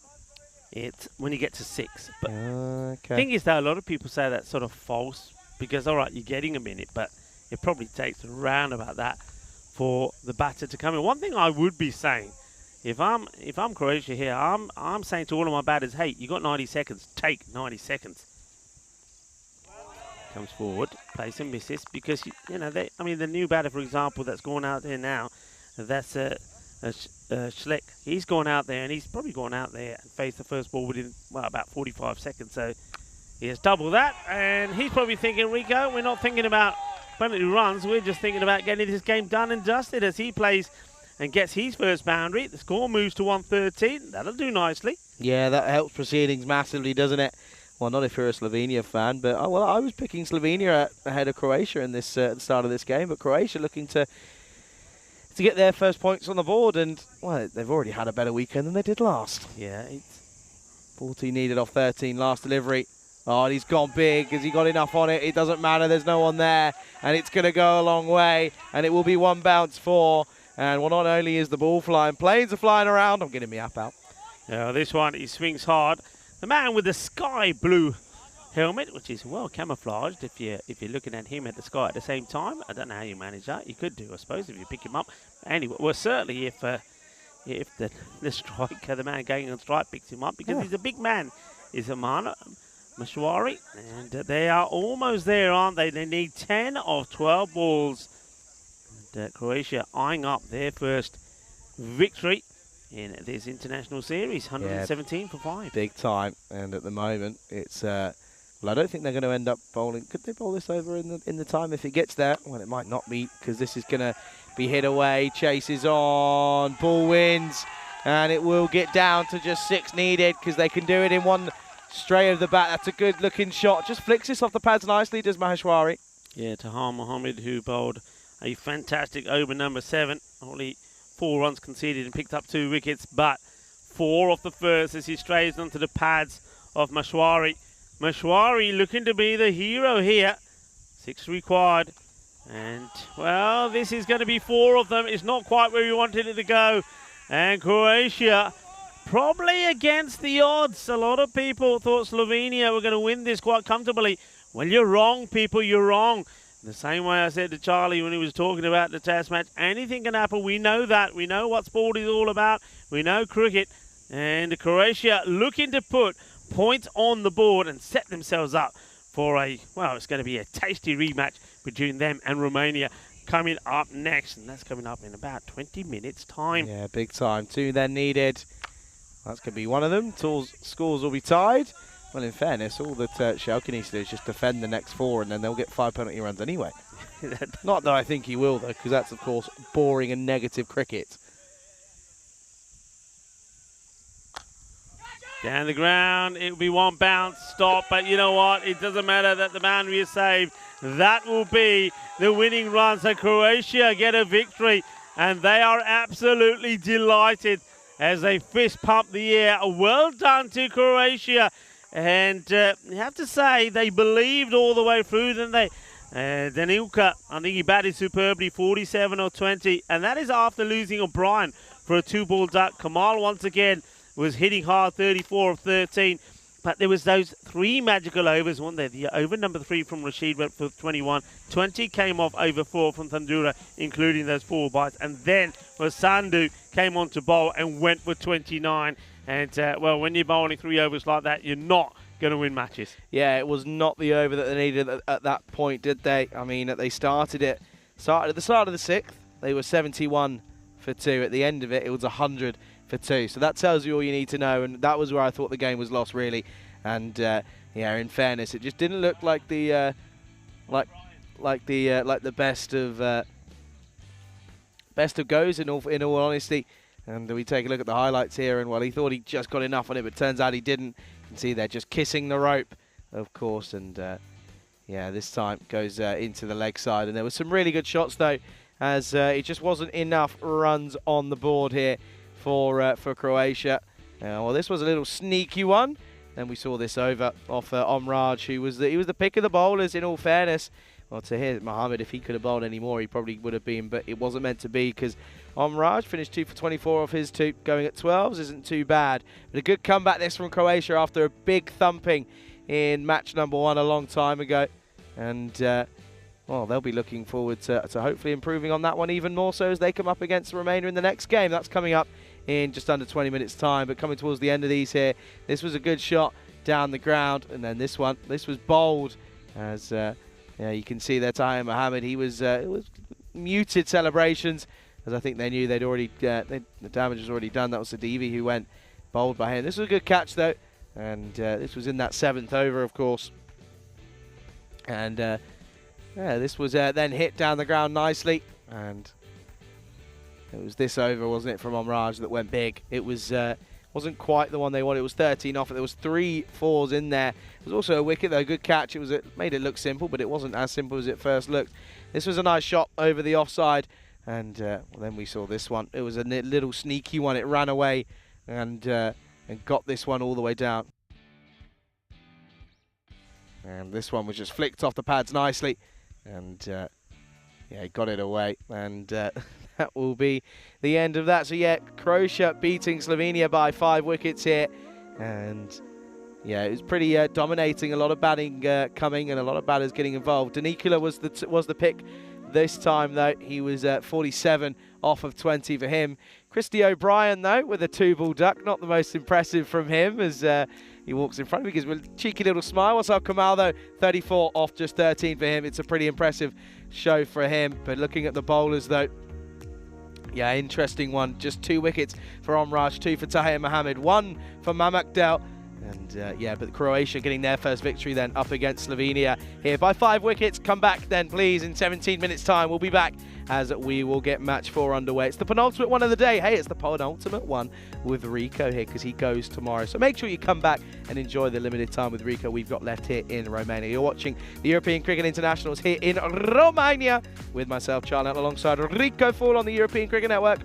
It's when you get to 6. But okay. thing is, though, a lot of people say that's sort of false because, all right, you're getting a minute, but it probably takes around about that for the batter to come in. One thing I would be saying, if I'm Croatia here, I'm saying to all of my batters, hey, you got 90 seconds, take 90 seconds. Comes forward, plays and misses because you know the new batter, for example, that's going out there now, that's Schleck. He's gone out there and he's probably gone out there and faced the first ball within about 45 seconds. So he has double that, and he's probably thinking, Rico, we're not thinking about penalty runs, we're just thinking about getting this game done and dusted as he plays and gets his first boundary. The score moves to 113. That'll do nicely. Yeah, that helps proceedings massively, doesn't it? Well, not if you're a Slovenia fan, but I was picking Slovenia ahead of Croatia in this at the start of this game, but Croatia looking to get their first points on the board, and well, they've already had a better weekend than they did last. Yeah, it's 14 needed off 13 last delivery. Oh, and he's gone big. Has he got enough on it? It doesn't matter. There's no one there, and it's going to go a long way, and it will be 1 bounce 4. And well, not only is the ball flying, planes are flying around. I'm getting my app out. Yeah, this one, he swings hard. The man with the sky blue helmet, which is well camouflaged if you're looking at him at the sky at the same time. I don't know how you manage that. You could do, I suppose, if you pick him up. Anyway, well, certainly if the striker, the man going on strike, picks him up, because he's a big man, is Maheshwari, and they are almost there, aren't they? They need 10 of 12 balls. And, Croatia eyeing up their first victory in this international series. 117 for 5. Big time. And at the moment, it's well, I don't think they're going to end up bowling. Could they bowl this over in the time if it gets there? Well, it might not be, because this is going to be hit away. Chase is on. Ball wins. And it will get down to just 6 needed, because they can do it in one stray of the bat. That's a good looking shot. Just flicks this off the pads nicely, does Maheshwari. Yeah, Tahar Mohammed, who bowled a fantastic over number 7. Only 4 runs conceded and picked up 2 wickets, but 4 off the first as he strays onto the pads of Maheshwari. Maheshwari looking to be the hero here. 6 required. And, well, this is going to be 4 of them. It's not quite where we wanted it to go. And Croatia probably against the odds. A lot of people thought Slovenia were going to win this quite comfortably. Well, you're wrong, people. You're wrong. The same way I said to Charlie when he was talking about the test match, anything can happen. We know that. We know what sport is all about. We know cricket. And Croatia looking to put points on the board and set themselves up for it's going to be a tasty rematch between them and Romania coming up next. And that's coming up in about 20 minutes' time. Yeah, big time. 2 then needed. That's going to be one of them. Scores will be tied. Well, in fairness, all that Shalke needs to do is just defend the next 4, and then they'll get 5 penalty runs anyway. Not that I think he will, though, because that's, of course, boring and negative cricket. Down the ground, it will be 1 bounce, stop, but you know what? It doesn't matter that the boundary is saved. That will be the winning run. So Croatia get a victory, and they are absolutely delighted as they fist pump the air. Well done to Croatia. And you have to say, they believed all the way through, didn't they? Danilka, I think he batted superbly, 47 or 20. And that is after losing O'Brien for a 2-ball duck. Kamal, once again, was hitting hard, 34 of 13. But there was those 3 magical overs, weren't there? The over number 3 from Rashid went for 21. 20 came off over 4 from Thandura, including those 4 bites. And then Sandhu came on to bowl and went for 29. And, well, when you're bowling 3 overs like that, you're not going to win matches. Yeah, it was not the over that they needed at that point, did they? I mean, they started at the start of the 6th. They were 71 for 2. At the end of it, it was 100 for 2. So that tells you all you need to know. And that was where I thought the game was lost, really. And yeah, in fairness, it just didn't look like the the best of goes. In all honesty. And we take a look at the highlights here, and well, he thought he just got enough on it, but turns out he didn't. You can see they're just kissing the rope, of course, and yeah, this time goes into the leg side. And there were some really good shots, though, as it just wasn't enough runs on the board here for Croatia. Well, this was a little sneaky one. Then we saw this over off Omraj, who was he was the pick of the bowlers, in all fairness. Well, to hear Mohammed, if he could have bowled any more, he probably would have been, but it wasn't meant to be, because Omraj finished 2 for 24 off his 2, going at 12s isn't too bad. But a good comeback this from Croatia after a big thumping in match number 1 a long time ago. And, well, they'll be looking forward to hopefully improving on that one even more so as they come up against Romania in the next game. That's coming up in just under 20 minutes' time. But coming towards the end of these here, this was a good shot down the ground. And then this was bold as... yeah, you can see there, Tahir Mohammed, it was muted celebrations, as I think they knew they'd already, the damage was already done. That was Sadivi who went bowled by him. This was a good catch, though, and this was in that 7th over, of course. And yeah, this was then hit down the ground nicely, and it was this over, wasn't it, from Omraj that went big. It was... wasn't quite the one they wanted. It was 13 off. There was 3 4s in there. It was also a wicket, though. Good catch. It made it look simple, but it wasn't as simple as it first looked. This was a nice shot over the offside, and well, then we saw this one. It was a little sneaky one. It ran away and got this one all the way down. And this one was just flicked off the pads nicely, and yeah, he got it away, and that will be the end of that. So yeah, Croatia beating Slovenia by 5 wickets here, and yeah, it was pretty dominating. A lot of batting coming, and a lot of batters getting involved. Danicula was the pick this time, though. He was 47 off of 20 for him. Christy O'Brien, though, with a 2-ball duck. Not the most impressive from him, as he walks in front of me, gives a cheeky little smile. What's up, Kamal, though? 34 off just 13 for him. It's a pretty impressive show for him. But looking at the bowlers, though, Yeah, interesting one. Just 2 wickets for Omraj, 2 for Tahir Mohammed, 1 for Mamak Del. And yeah, but Croatia getting their first victory then up against Slovenia here by 5 wickets. Come back then, please, in 17 minutes' time. We'll be back as we will get match 4 underway. It's the penultimate one of the day. Hey, it's the penultimate one with Rico here because he goes tomorrow. So make sure you come back and enjoy the limited time with Rico we've got left here in Romania. You're watching the European Cricket Internationals here in Romania with myself, Charlie, alongside Rico Fall on the European Cricket Network.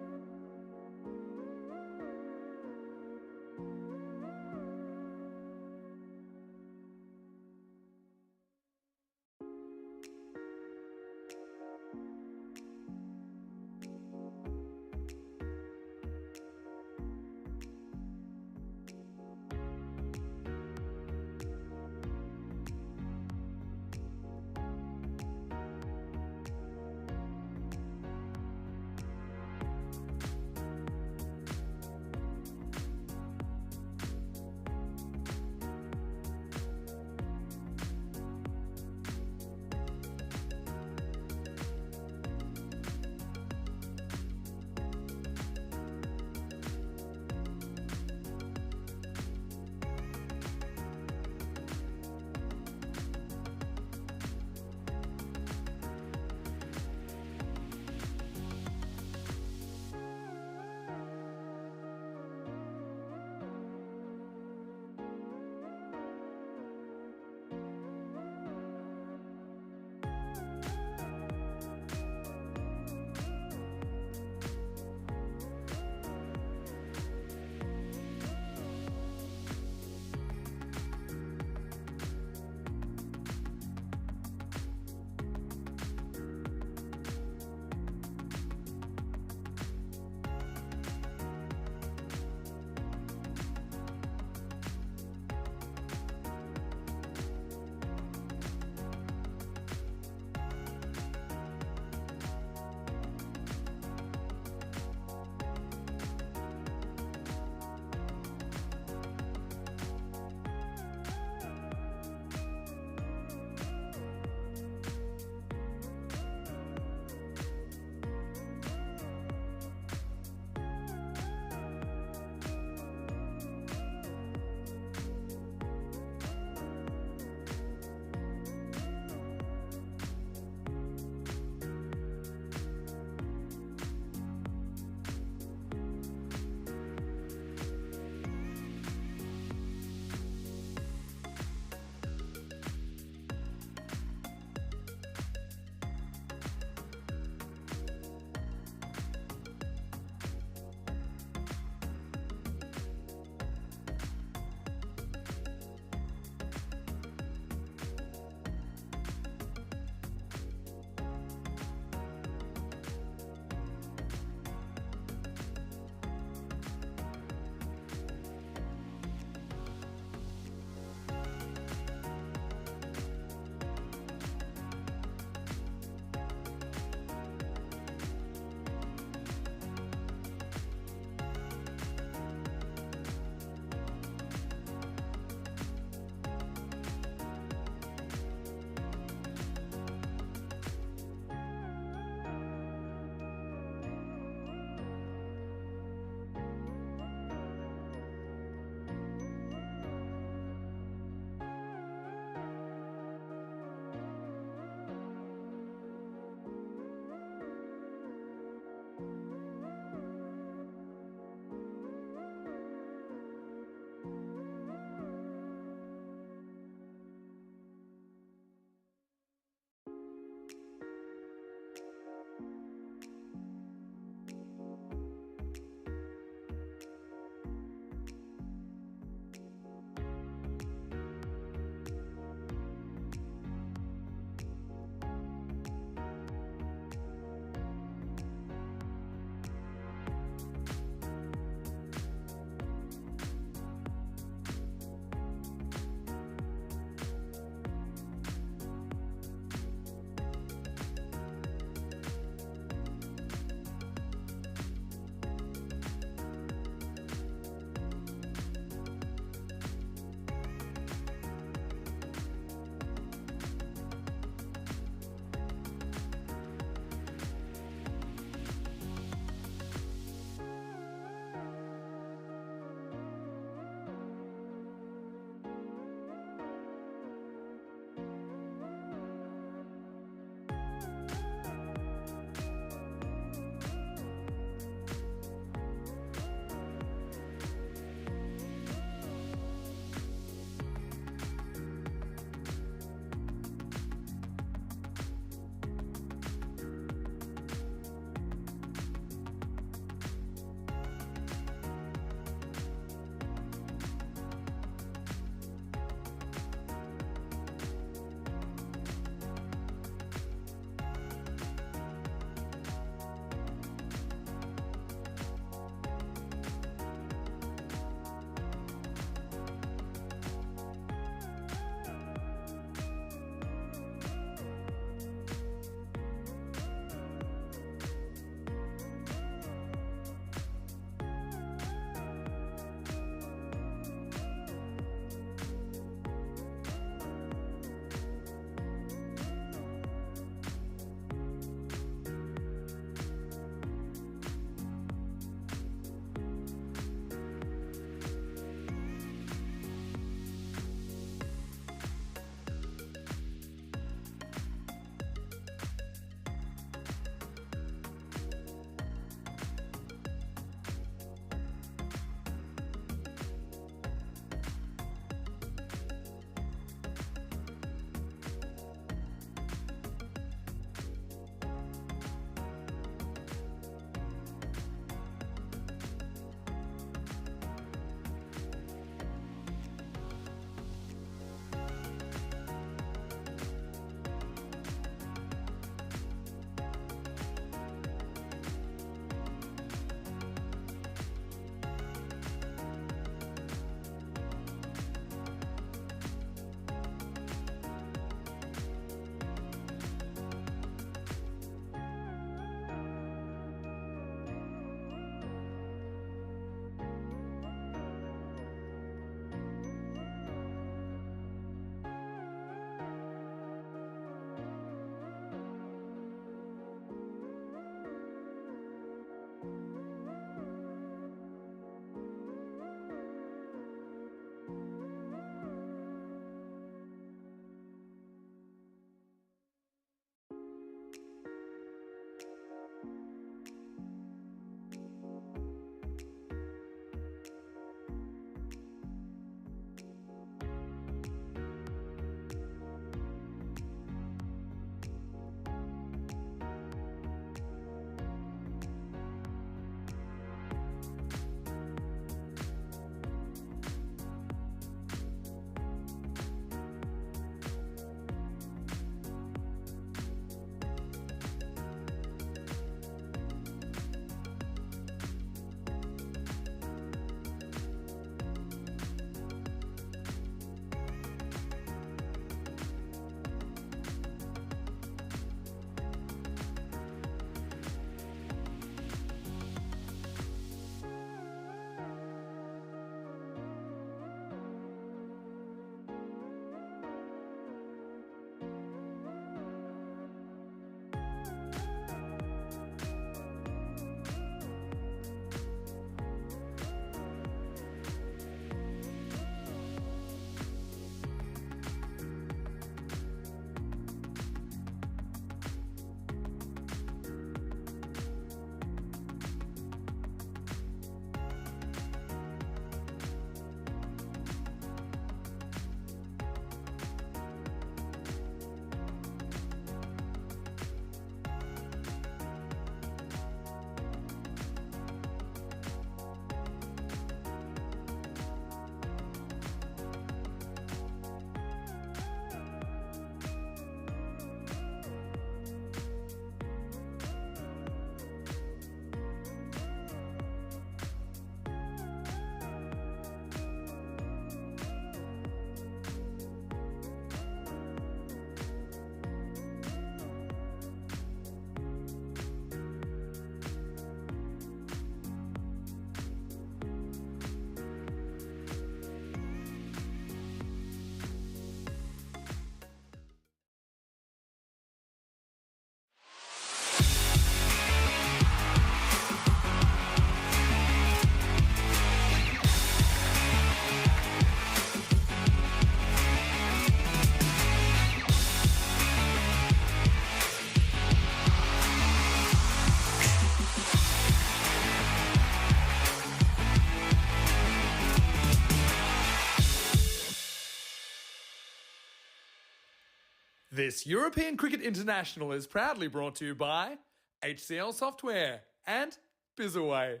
This European Cricket International is proudly brought to you by HCL Software and Bizaway.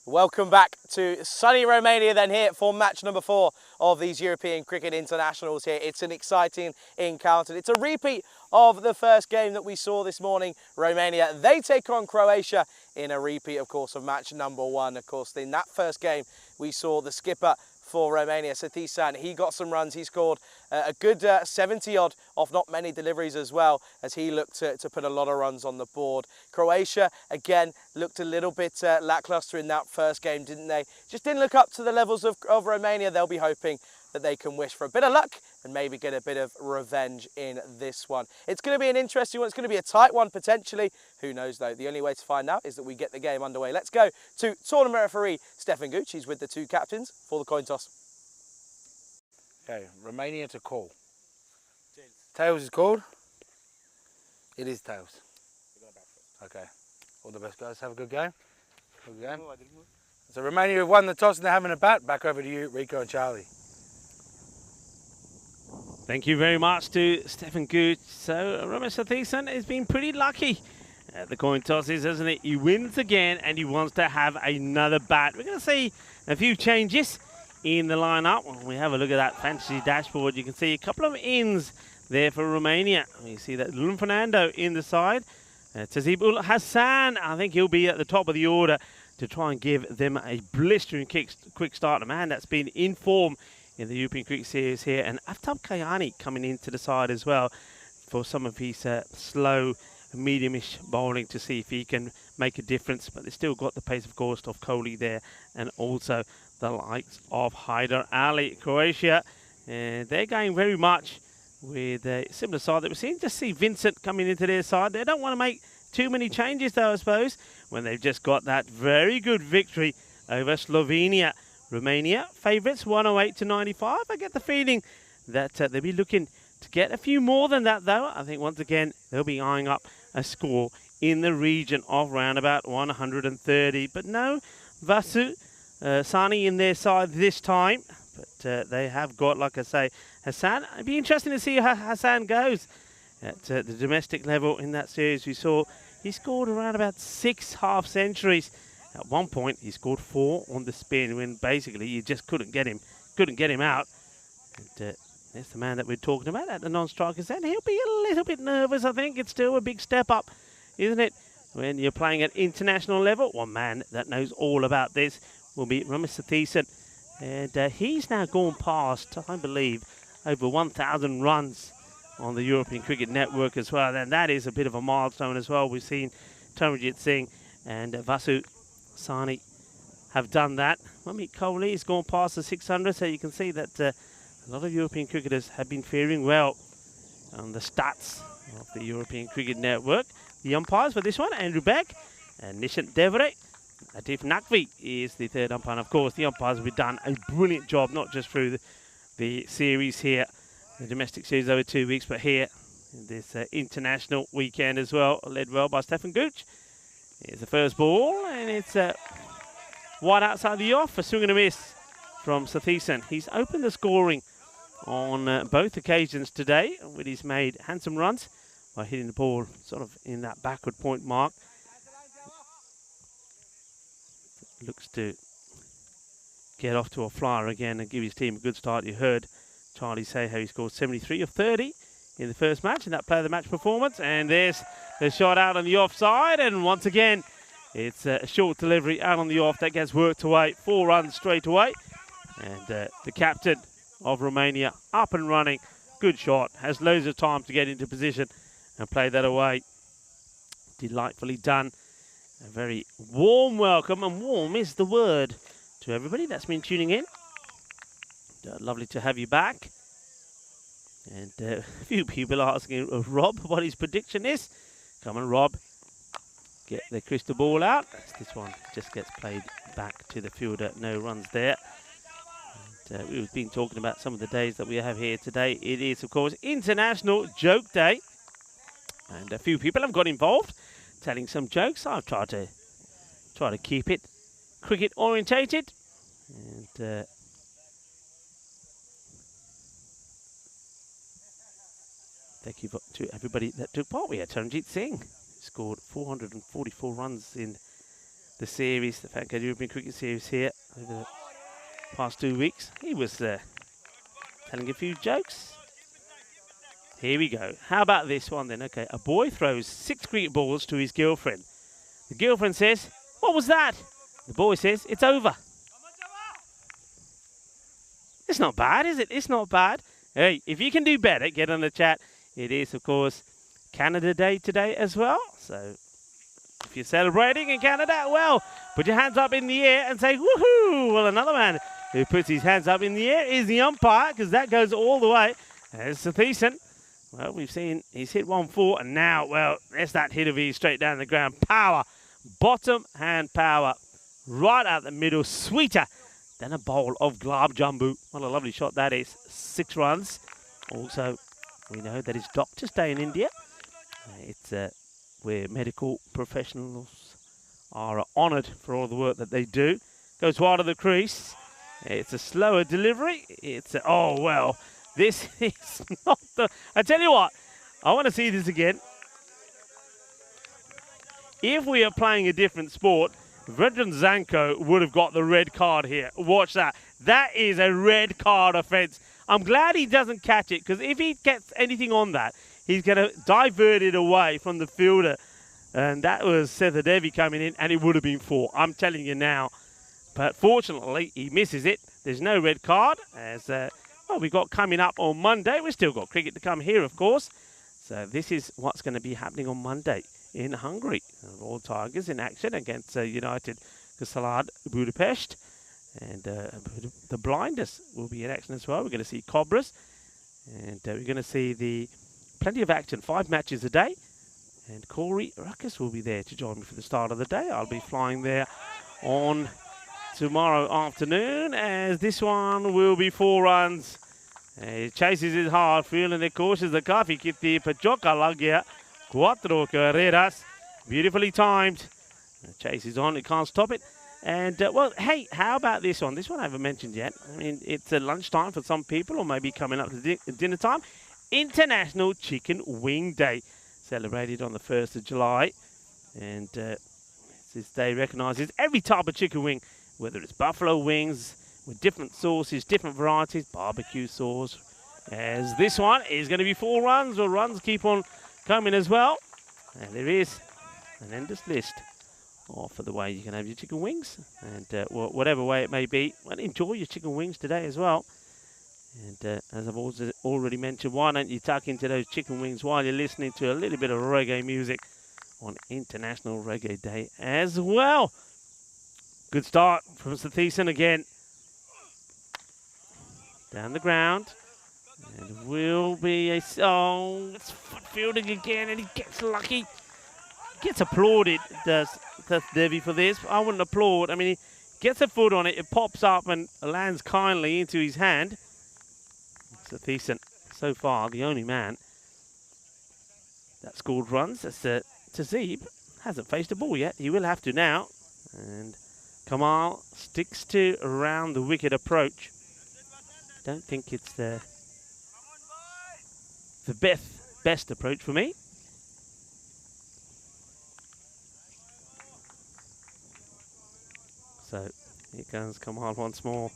Welcome back to sunny Romania then here for match number 4 of these European Cricket Internationals here. It's an exciting encounter. It's a repeat of the first game that we saw this morning. Romania, they take on Croatia in a repeat, of course, of match number 1. Of course, in that first game, we saw the skipper for Romania, T10, he got some runs. He scored a good 70-odd off not many deliveries as well, as he looked to put a lot of runs on the board. Croatia, again, looked a little bit lackluster in that first game, didn't they? Just didn't look up to the levels of Romania. They'll be hoping that they can wish for a bit of luck and maybe get a bit of revenge in this one. It's going to be an interesting one. It's going to be a tight one, potentially. Who knows, though? The only way to find out is that we get the game underway. Let's go to tournament referee Stefan Guc. He's with the 2 captains for the coin toss. Okay, Romania to call. Tails is called. It is tails. Okay. All the best, guys. Have a good game. Good game. So Romania have won the toss and they're having a bat. Back over to you, Rico and Charlie. Thank you very much to Stefan Guc. So Ramesh Sathisen has been pretty lucky at the coin tosses, hasn't it? He wins again and he wants to have another bat. We're going to see a few changes in the lineup. When we have a look at that fantasy dashboard, you can see a couple of ins there for Romania. You see that Lun Fernando in the side. Tazib Ul Hassan, I think he'll be at the top of the order to try and give them a blistering quick start. A man that's been in form in the European Cricket Series here. And Aftab Kayani coming into the side as well for some of his slow, medium-ish bowling to see if he can make a difference. But they've still got the pace, of course, of Kohli there and also the likes of Haider Ali. Croatia, they're going very much with a similar side that we're seeing. Just see Vincent coming into their side. They don't want to make too many changes, though, I suppose, when they've just got that very good victory over Slovenia. Romania favourites 108 to 95. I get the feeling that they'll be looking to get a few more than that, though. I think once again they'll be eyeing up a score in the region of round about 130. But no, Vasu Sani in their side this time. But they have got, like I say, Hassan. It'd be interesting to see how Hassan goes at the domestic level in that series. We saw he scored around about 6 half-centuries. At one point, he scored 4 on the spin when basically you just couldn't get him out. And there's the man that we're talking about at the non-strikers end. He'll be a little bit nervous, I think. It's still a big step up, isn't it? When you're playing at international level. One man that knows all about this will be Ramesh Sathisen. And he's now gone past, I believe, over 1,000 runs on the European Cricket Network as well. And that is a bit of a milestone as well. We've seen Taranjit Singh and Vasu Sani have done that. Amit Kohli has gone past the 600, so you can see that a lot of European cricketers have been faring well on the stats of the European Cricket Network. The umpires for this one, Andrew Beck and Nishant Devre. Atif Naqvi is the third umpire. And of course, the umpires have done a brilliant job, not just through the series here, the domestic series over 2 weeks, but here in this international weekend as well, led well by Stefan Guc. Here's the first ball, and it's wide outside the off, a swing and a miss from Sathisen. He's opened the scoring on both occasions today, with he's made handsome runs by hitting the ball sort of in that backward point mark. Looks to get off to a flyer again and give his team a good start. You heard Charlie say how he scored 73 of 30 in the first match in that player of the match performance. And there's the shot out on the offside, and once again it's a short delivery out on the off that gets worked away. 4 runs straight away, and the captain of Romania up and running. Good shot, has loads of time to get into position and play that away. Delightfully done. A very warm welcome, and warm is the word, to everybody that's been tuning in. Lovely to have you back. And a few people are asking Rob what his prediction is. Come on, Rob. Get the crystal ball out. This one just gets played back to the fielder. No runs there. And, we've been talking about some of the days that we have here today. It is, of course, International Joke Day. And a few people have got involved, telling some jokes. I've tried to keep it cricket orientated. And Thank you to everybody that took part. We had Charanjit Singh, scored 444 runs in the series, the Fancade European Cricket Series here over the past 2 weeks. He was telling a few jokes. Here we go. How about this one then? Okay, a boy throws 6 cricket balls to his girlfriend. The girlfriend says, "What was that?" The boy says, "It's over." It's not bad, is it? It's not bad. Hey, if you can do better, get on the chat. It is, of course, Canada Day today as well. So if you're celebrating in Canada, well, put your hands up in the air and say, woohoo! Well, another man who puts his hands up in the air is the umpire, because that goes all the way. There's Sathiesan. Well, we've seen he's hit 1-4, and now, well, there's that hit of his straight down the ground. Power, bottom hand power, right out the middle, sweeter than a bowl of glab jambu. What a lovely shot that is. 6 runs. Also, we know that it's Doctor's Day in India. It's where medical professionals are honoured for all the work that they do. Goes wide of the crease. It's a slower delivery. It's oh, well, this is not the... I tell you what, I want to see this again. If we are playing a different sport, Vedran Zanko would have got the red card here. Watch that. That is a red card offence. I'm glad he doesn't catch it, because if he gets anything on that, he's going to divert it away from the fielder. And that was Setha Devi coming in, and it would have been 4. I'm telling you now. But fortunately, he misses it. There's no red card. As well, we've got coming up on Monday. We've still got cricket to come here, of course. So this is what's going to be happening on Monday in Hungary. All Tigers in action against United Kasalad Budapest. And the Blinders will be in action as well. We're going to see Cobras. And we're going to see plenty of action. 5 matches a day. And Corey Ruckus will be there to join me for the start of the day. I'll be flying there on tomorrow afternoon, as this one will be 4 runs. He chases it hard, feeling the cautious. The Kafi Kitty Pachoka Lagia. 4 carreras. Beautifully timed. The chase is on. It can't stop it. And, well, hey, how about this one? This one I haven't mentioned yet. I mean, it's lunchtime for some people, or maybe coming up to dinner time. International Chicken Wing Day, celebrated on the 1st of July. And this day recognises every type of chicken wing, whether it's buffalo wings, with different sauces, different varieties, barbecue sauce. As this one is going to be 4 runs, or runs keep on coming as well. And there is an endless list for the way you can have your chicken wings, and whatever way it may be, well, enjoy your chicken wings today as well. And as I've already mentioned, why don't you tuck into those chicken wings while you're listening to a little bit of reggae music on International Reggae Day as well. Good start from Sathiesan again. Down the ground. And will be a... Oh, it's foot fielding again, and he gets lucky. Gets applauded, does Devi, for this. I wouldn't applaud. I mean, he gets a foot on it, it pops up and lands kindly into his hand. Sathiesan, so far, the only man that scored runs. That's Tazib. Hasn't faced a ball yet. He will have to now. And Kamal sticks to around the wicket approach. Don't think it's the best approach for me. So here comes Kamal once more.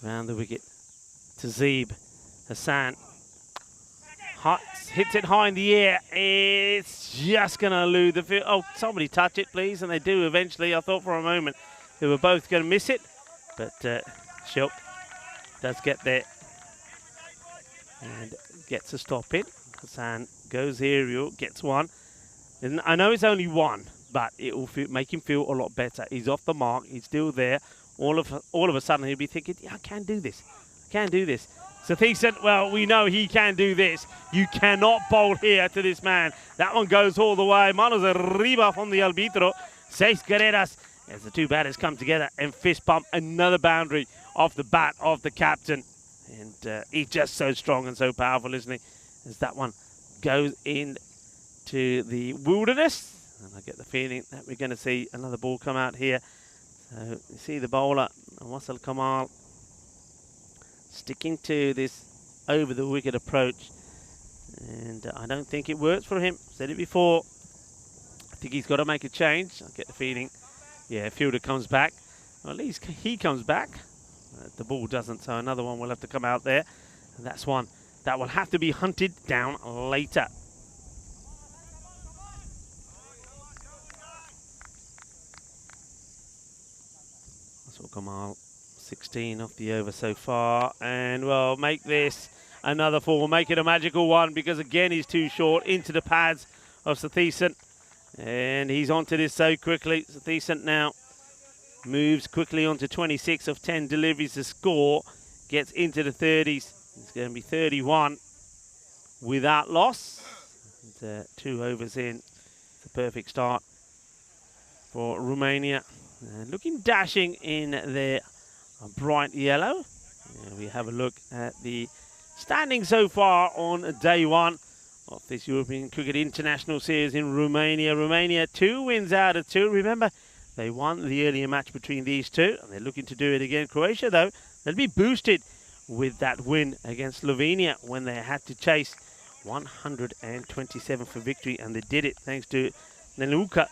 Round the wicket. Tazib Hassan hits it high in the air. It's just going to elude the field. Oh, somebody touch it, please. And they do eventually. I thought for a moment they were both going to miss it. But Shilp does get there and gets a stop in. Hassan goes aerial, gets one. And I know it's only 1, but it will make him feel a lot better. He's off the mark. He's still there. All of a sudden, he'll be thinking, yeah, I can do this. I can do this. Sathiesan, well, we know he can do this. You cannot bowl here to this man. That one goes all the way. Manos arriba from the arbitro. 6 carreras as the 2 batters come together and fist pump another boundary off the bat of the captain. And he's just so strong and so powerful, isn't he? As that one goes in to the wilderness, and I get the feeling that we're going to see another ball come out here. So you see the bowler, Wasal Kamal, sticking to this over the wicket approach. And I don't think it works for him. Said it before. I think he's got to make a change. I get the feeling. Yeah, fielder comes back. Well, at least he comes back. The ball doesn't, so another one will have to come out there. And that's one that will have to be hunted down later. That's what Kamal, 16 off the over so far. And, well, make this another 4. Make it a magical one because, again, he's too short into the pads of Sathiesan. And he's onto this so quickly. Sathiesan now moves quickly on to 26 of 10 deliveries to score. Gets into the 30s. It's going to be 31 without loss. And, 2 overs in. It's a perfect start for Romania. Looking dashing in their bright yellow. We have a look at the standings so far on day 1 of this European Cricket International Series in Romania. Romania 2 wins out of 2. Remember, they won the earlier match between these two, and they're looking to do it again. Croatia, though, they'll be boosted with that win against Slovenia when they had to chase 127 for victory, and they did it thanks to Neluka,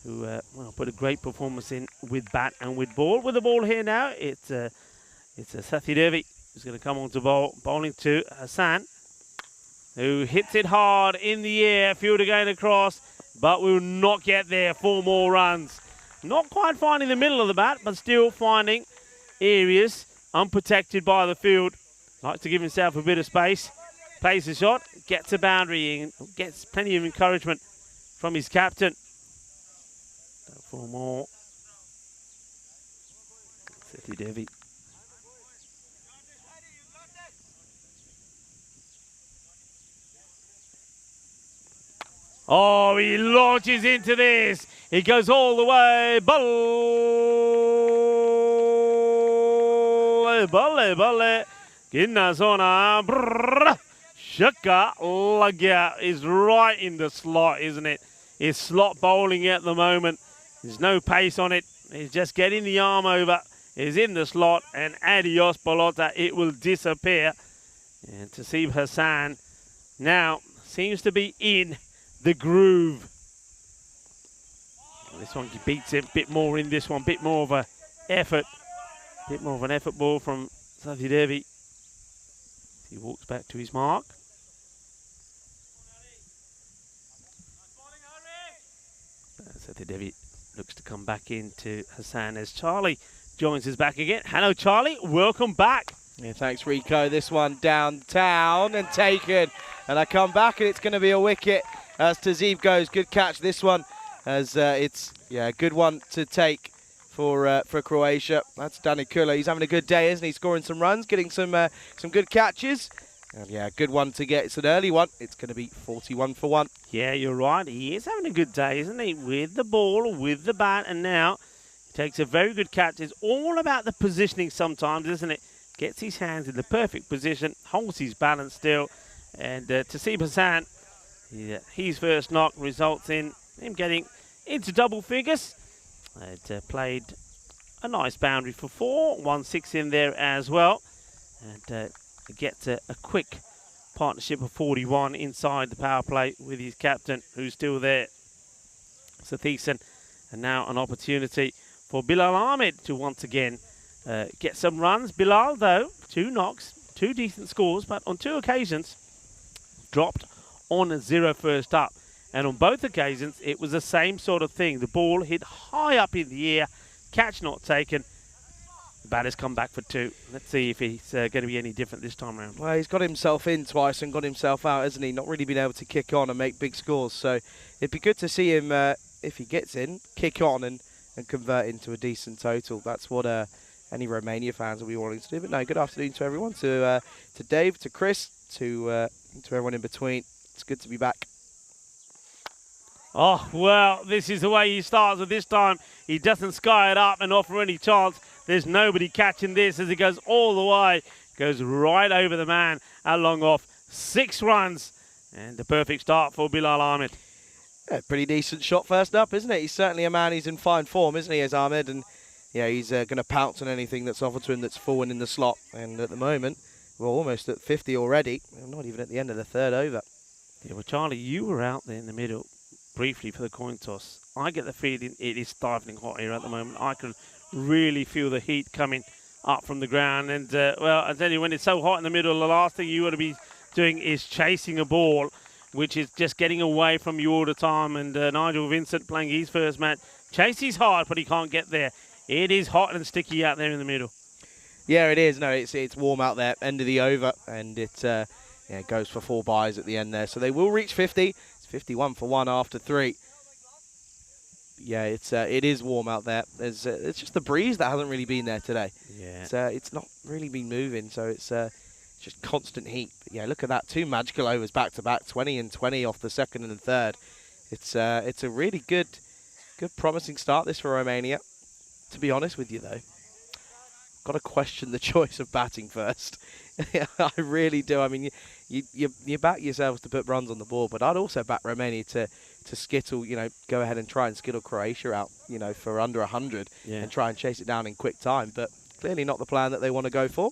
who well, put a great performance in with bat and with ball. With the ball here now, it's a Sathidevi who's going to come on to bowl, bowling to Hassan, who hits it hard in the air. Fielder going across, but will not get there. 4 more runs. Not quite finding the middle of the bat, but still finding areas unprotected by the field. Likes to give himself a bit of space. Plays the shot, gets a boundary, and gets plenty of encouragement from his captain. 4 more. Sethi Devi. Oh, he launches into this. He goes all the way. Balle, balle. Ginna zona. Shaka Lagya is right in the slot, isn't it? It's slot bowling at the moment. There's no pace on it. He's just getting the arm over. He's in the slot, and adios Balota. It will disappear. And Tasib Hassan now seems to be in the groove. This one beats him. Bit more in this one. Bit more of a effort. Bit more of an effort ball from Sathi Devi. He walks back to his mark. Sathi Devi looks to come back into Hassan as Charlie joins us back again. Hello, Charlie. Welcome back. Yeah, thanks, Rico. This one downtown and taken. And I come back and it's going to be a wicket as Tazib goes. Good catch this one, as it's a good one to take for Croatia. That's Danny Kula. He's having a good day, isn't he? Scoring some runs, getting some good catches. And yeah, good one to get. It's an early one. It's going to be 41 for 1. Yeah, you're right. He is having a good day, isn't he? With the ball, with the bat, and now he takes a very good catch. It's all about the positioning sometimes, isn't it? Gets his hands in the perfect position, holds his balance still, and Tasib Hassan, his first knock results in him getting into double figures. It played a nice boundary for 4, 1-6 in there as well, and gets a quick partnership of 41 inside the power play with his captain, who's still there, Sathiesan. And now an opportunity for Bilal Ahmed to once again get some runs. Bilal, though, 2 knocks, 2 decent scores, but on 2 occasions dropped on a 0 first up. And on both occasions, it was the same sort of thing. The ball hit high up in the air, catch not taken. The batter's come back for 2. Let's see if he's going to be any different this time around. Well, he's got himself in twice and got himself out, hasn't he? Not really been able to kick on and make big scores. So it'd be good to see him, if he gets in, kick on and convert into a decent total. That's what any Romania fans will be wanting to do. But no, good afternoon to everyone, to Dave, to Chris, to everyone in between. It's good to be back. Oh, well, this is the way he starts, but this time he doesn't sky it up and offer any chance. There's nobody catching this as he goes all the way. Goes right over the man at long off. 6 runs and a perfect start for Bilal Ahmed. Yeah, pretty decent shot first up, isn't it? He's certainly a man who's in fine form, isn't he, as Ahmed? And yeah, he's going to pounce on anything that's offered to him that's fallen in the slot. And at the moment, we're almost at 50 already. We're not even at the end of the third over. Yeah, well, Charlie, you were out there in the middle briefly for the coin toss. I get the feeling it is stifling hot here at the moment. I can really feel the heat coming up from the ground. And, well, I tell you, when it's so hot in the middle, the last thing you want to be doing is chasing a ball, which is just getting away from you all the time. And Nigel Vincent playing his first match. Chases hard, but he can't get there. It is hot and sticky out there in the middle. Yeah, it is. No, it's warm out there. End of the over, and it goes for 4 byes at the end there. So they will reach 50. It's 51 for 1 after 3. Yeah, it is warm out there. It's just the breeze that hasn't really been there today. Yeah. It's not really been moving, so it's just constant heat. But yeah, look at that. 2 magical overs back to back, 20 and 20 off the second and third. It's a really good, promising start this for Romania. To be honest with you, though, got to question the choice of batting first. I really do. I mean, you back yourselves to put runs on the board, but I'd also back Romania to skittle, go ahead and try and skittle Croatia out, for under 100 and try and chase it down in quick time. But clearly not the plan that they want to go for.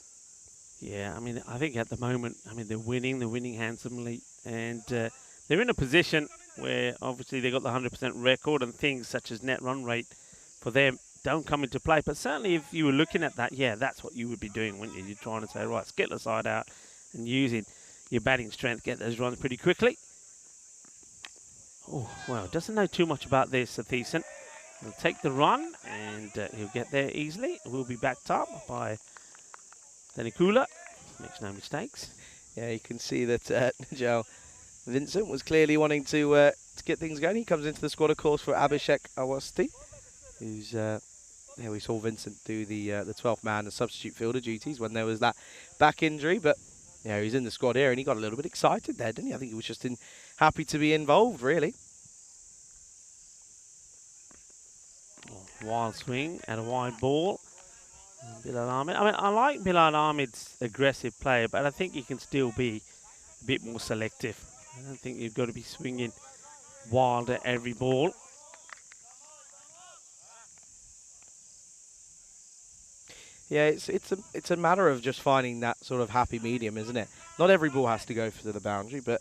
Yeah, I mean, I think at the moment, they're winning handsomely, and they're in a position where obviously they got the 100% record, and things such as net run rate for them don't come into play. But certainly if you were looking at that, yeah, that's what you would be doing, wouldn't you? You're trying to say, right, skittle the side out and using your batting strength, get those runs pretty quickly. Oh, well, doesn't know too much about this, Sathisan. He'll take the run, and he'll get there easily. We'll be backed up by Denikula. Makes no mistakes. Yeah, you can see that Nigel Vincent was clearly wanting to get things going. He comes into the squad, of course, for Abhishek Awasti, who's... we saw Vincent do the 12th man, the substitute fielder duties when there was that back injury. But he's in the squad here, and he got a little bit excited there, didn't he? I think he was just happy to be involved, really. Wild swing at a wide ball. Bilal Ahmed. I mean, I like Bilal Ahmed's aggressive play, but I think he can still be a bit more selective. I don't think you've got to be swinging wild at every ball. Yeah, it's a matter of just finding that sort of happy medium, isn't it? Not every ball has to go to the boundary, but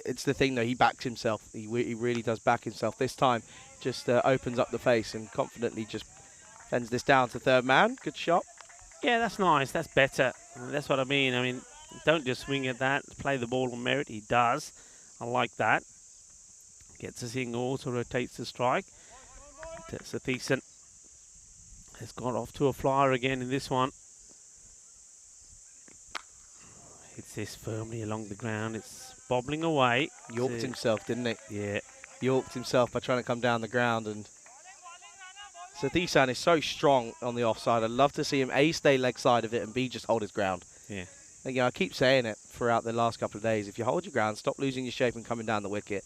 it's the thing though. He backs himself. He really does back himself. This time, just opens up the face and confidently just sends this down to third man. Good shot. Yeah, that's nice. That's better. That's what I mean. I mean, don't just swing at that. Play the ball on merit. He does. I like that. Gets a single, also rotates the strike. That's a decent. Has got off to a flyer again in this one. Hits this firmly along the ground. It's bobbling away. Yorked himself, didn't he? Yeah. Yorked himself by trying to come down the ground. And Sathisan is so strong on the offside. I'd love to see him A, stay leg side of it, and B, just hold his ground. Yeah. And, I keep saying it throughout the last couple of days. If you hold your ground, stop losing your shape and coming down the wicket,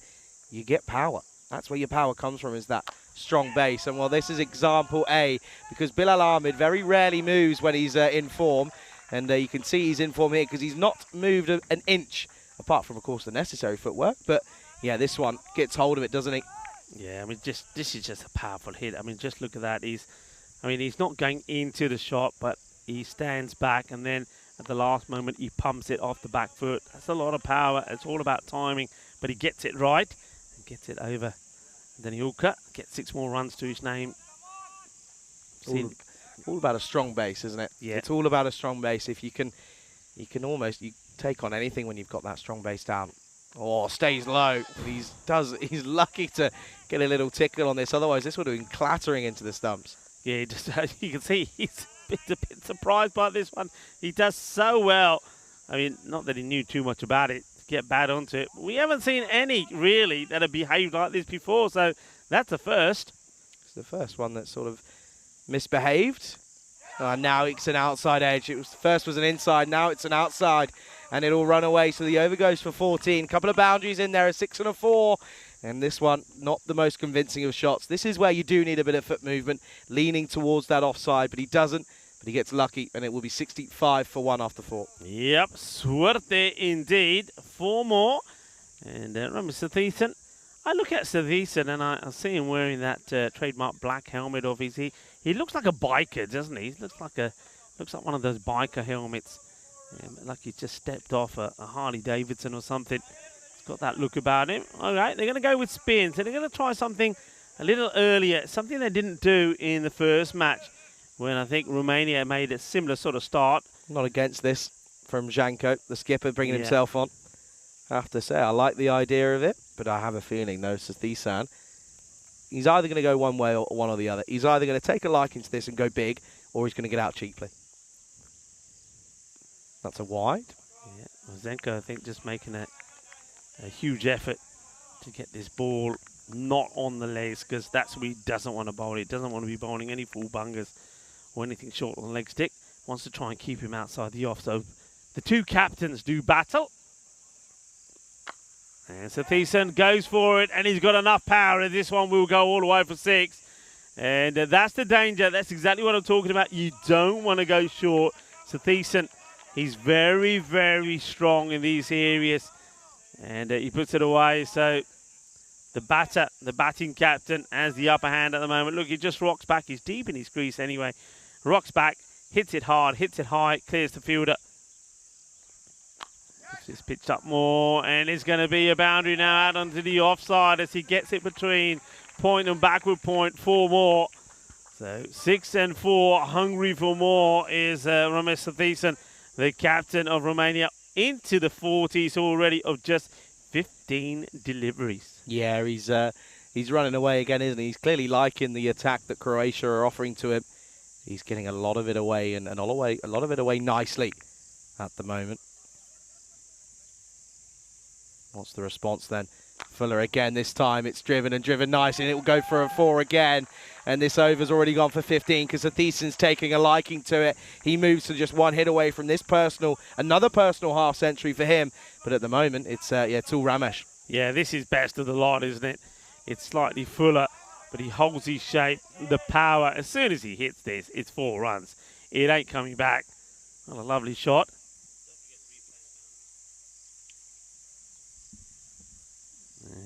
you get power. That's where your power comes from, is that strong base. And, well, this is example A, because Bilal Ahmed very rarely moves when he's in form. And you can see he's in form here because he's not moved an inch, apart from, of course, the necessary footwork. But, yeah, this one gets hold of it, doesn't he? Yeah, I mean, this is just a powerful hit. I mean, just look at that. He's not going into the shot, but he stands back, and then at the last moment, he pumps it off the back foot. That's a lot of power. It's all about timing, but he gets it right and gets it over. And then he'll get 6 more runs to his name. All about a strong base, isn't it? Yeah. It's all about a strong base. If you can you take on anything when you've got that strong base down. Oh, stays low. He's lucky to get a little tickle on this. Otherwise, this would have been clattering into the stumps. Yeah, you can see he's a bit surprised by this one. He does so well. I mean, not that he knew too much about it to get bad onto it. We haven't seen any, really, that have behaved like this before. So that's a first. It's the first one that sort of misbehaved. Now it's an outside edge. First was an inside, now it's an outside, and it'll run away. So the over goes for 14. Couple of boundaries in there, a 6 and a 4. And this one, not the most convincing of shots. This is where you do need a bit of foot movement, leaning towards that offside, but he doesn't. But he gets lucky, and it will be 65 for 1 after 4. Yep, suerte indeed. 4 more. And remember, Sathisan, I look at Savisa and I see him wearing that trademark black helmet of his. He looks like a biker, doesn't he? He looks like one of those biker helmets, like he just stepped off a Harley Davidson or something. He's got that look about him. All right, they're going to go with spins. And they're going to try something a little earlier, something they didn't do in the first match, when I think Romania made a similar sort of start. Not against this from Janko, the skipper, bringing himself on. I have to say, I like the idea of it, but I have a feeling, though, Sathisan, he's either going to go one way or one or the other. He's either going to take a liking to this and go big, or he's going to get out cheaply. That's a wide. Yeah, well, Zenko, I think, just making a huge effort to get this ball not on the legs, because that's what he doesn't want to bowl. He doesn't want to be bowling any full bungers or anything short on the leg stick. Wants to try and keep him outside the off. So the two captains do battle. And Sathisan goes for it, and he's got enough power, and this one will go all the way for 6. And that's the danger. That's exactly what I'm talking about. You don't want to go short. Sathisan, he's very, very strong in these areas. And he puts it away. So the batting captain, has the upper hand at the moment. Look, he just rocks back. He's deep in his crease anyway. Rocks back, hits it hard, hits it high, clears the fielder. It's pitched up more, and it's going to be a boundary now out onto the offside as he gets it between point and backward point. 4 more. So 6 and 4, hungry for more is Ramesh Sathisan, the captain of Romania, into the 40s already of just 15 deliveries. Yeah, he's running away again, isn't he? He's clearly liking the attack that Croatia are offering to him. He's getting a lot of it away, and a lot of it away nicely at the moment. What's the response then? Fuller again this time. It's driven and driven nicely, and it will go for a 4 again. And this over's already gone for 15 because Sathisan's taking a liking to it. He moves to just 1 hit away from this another personal half century for him. But at the moment, it's all Ramesh. Yeah, this is best of the lot, isn't it? It's slightly Fuller, but he holds his shape, the power. As soon as he hits this, it's 4 runs. It ain't coming back. What a lovely shot.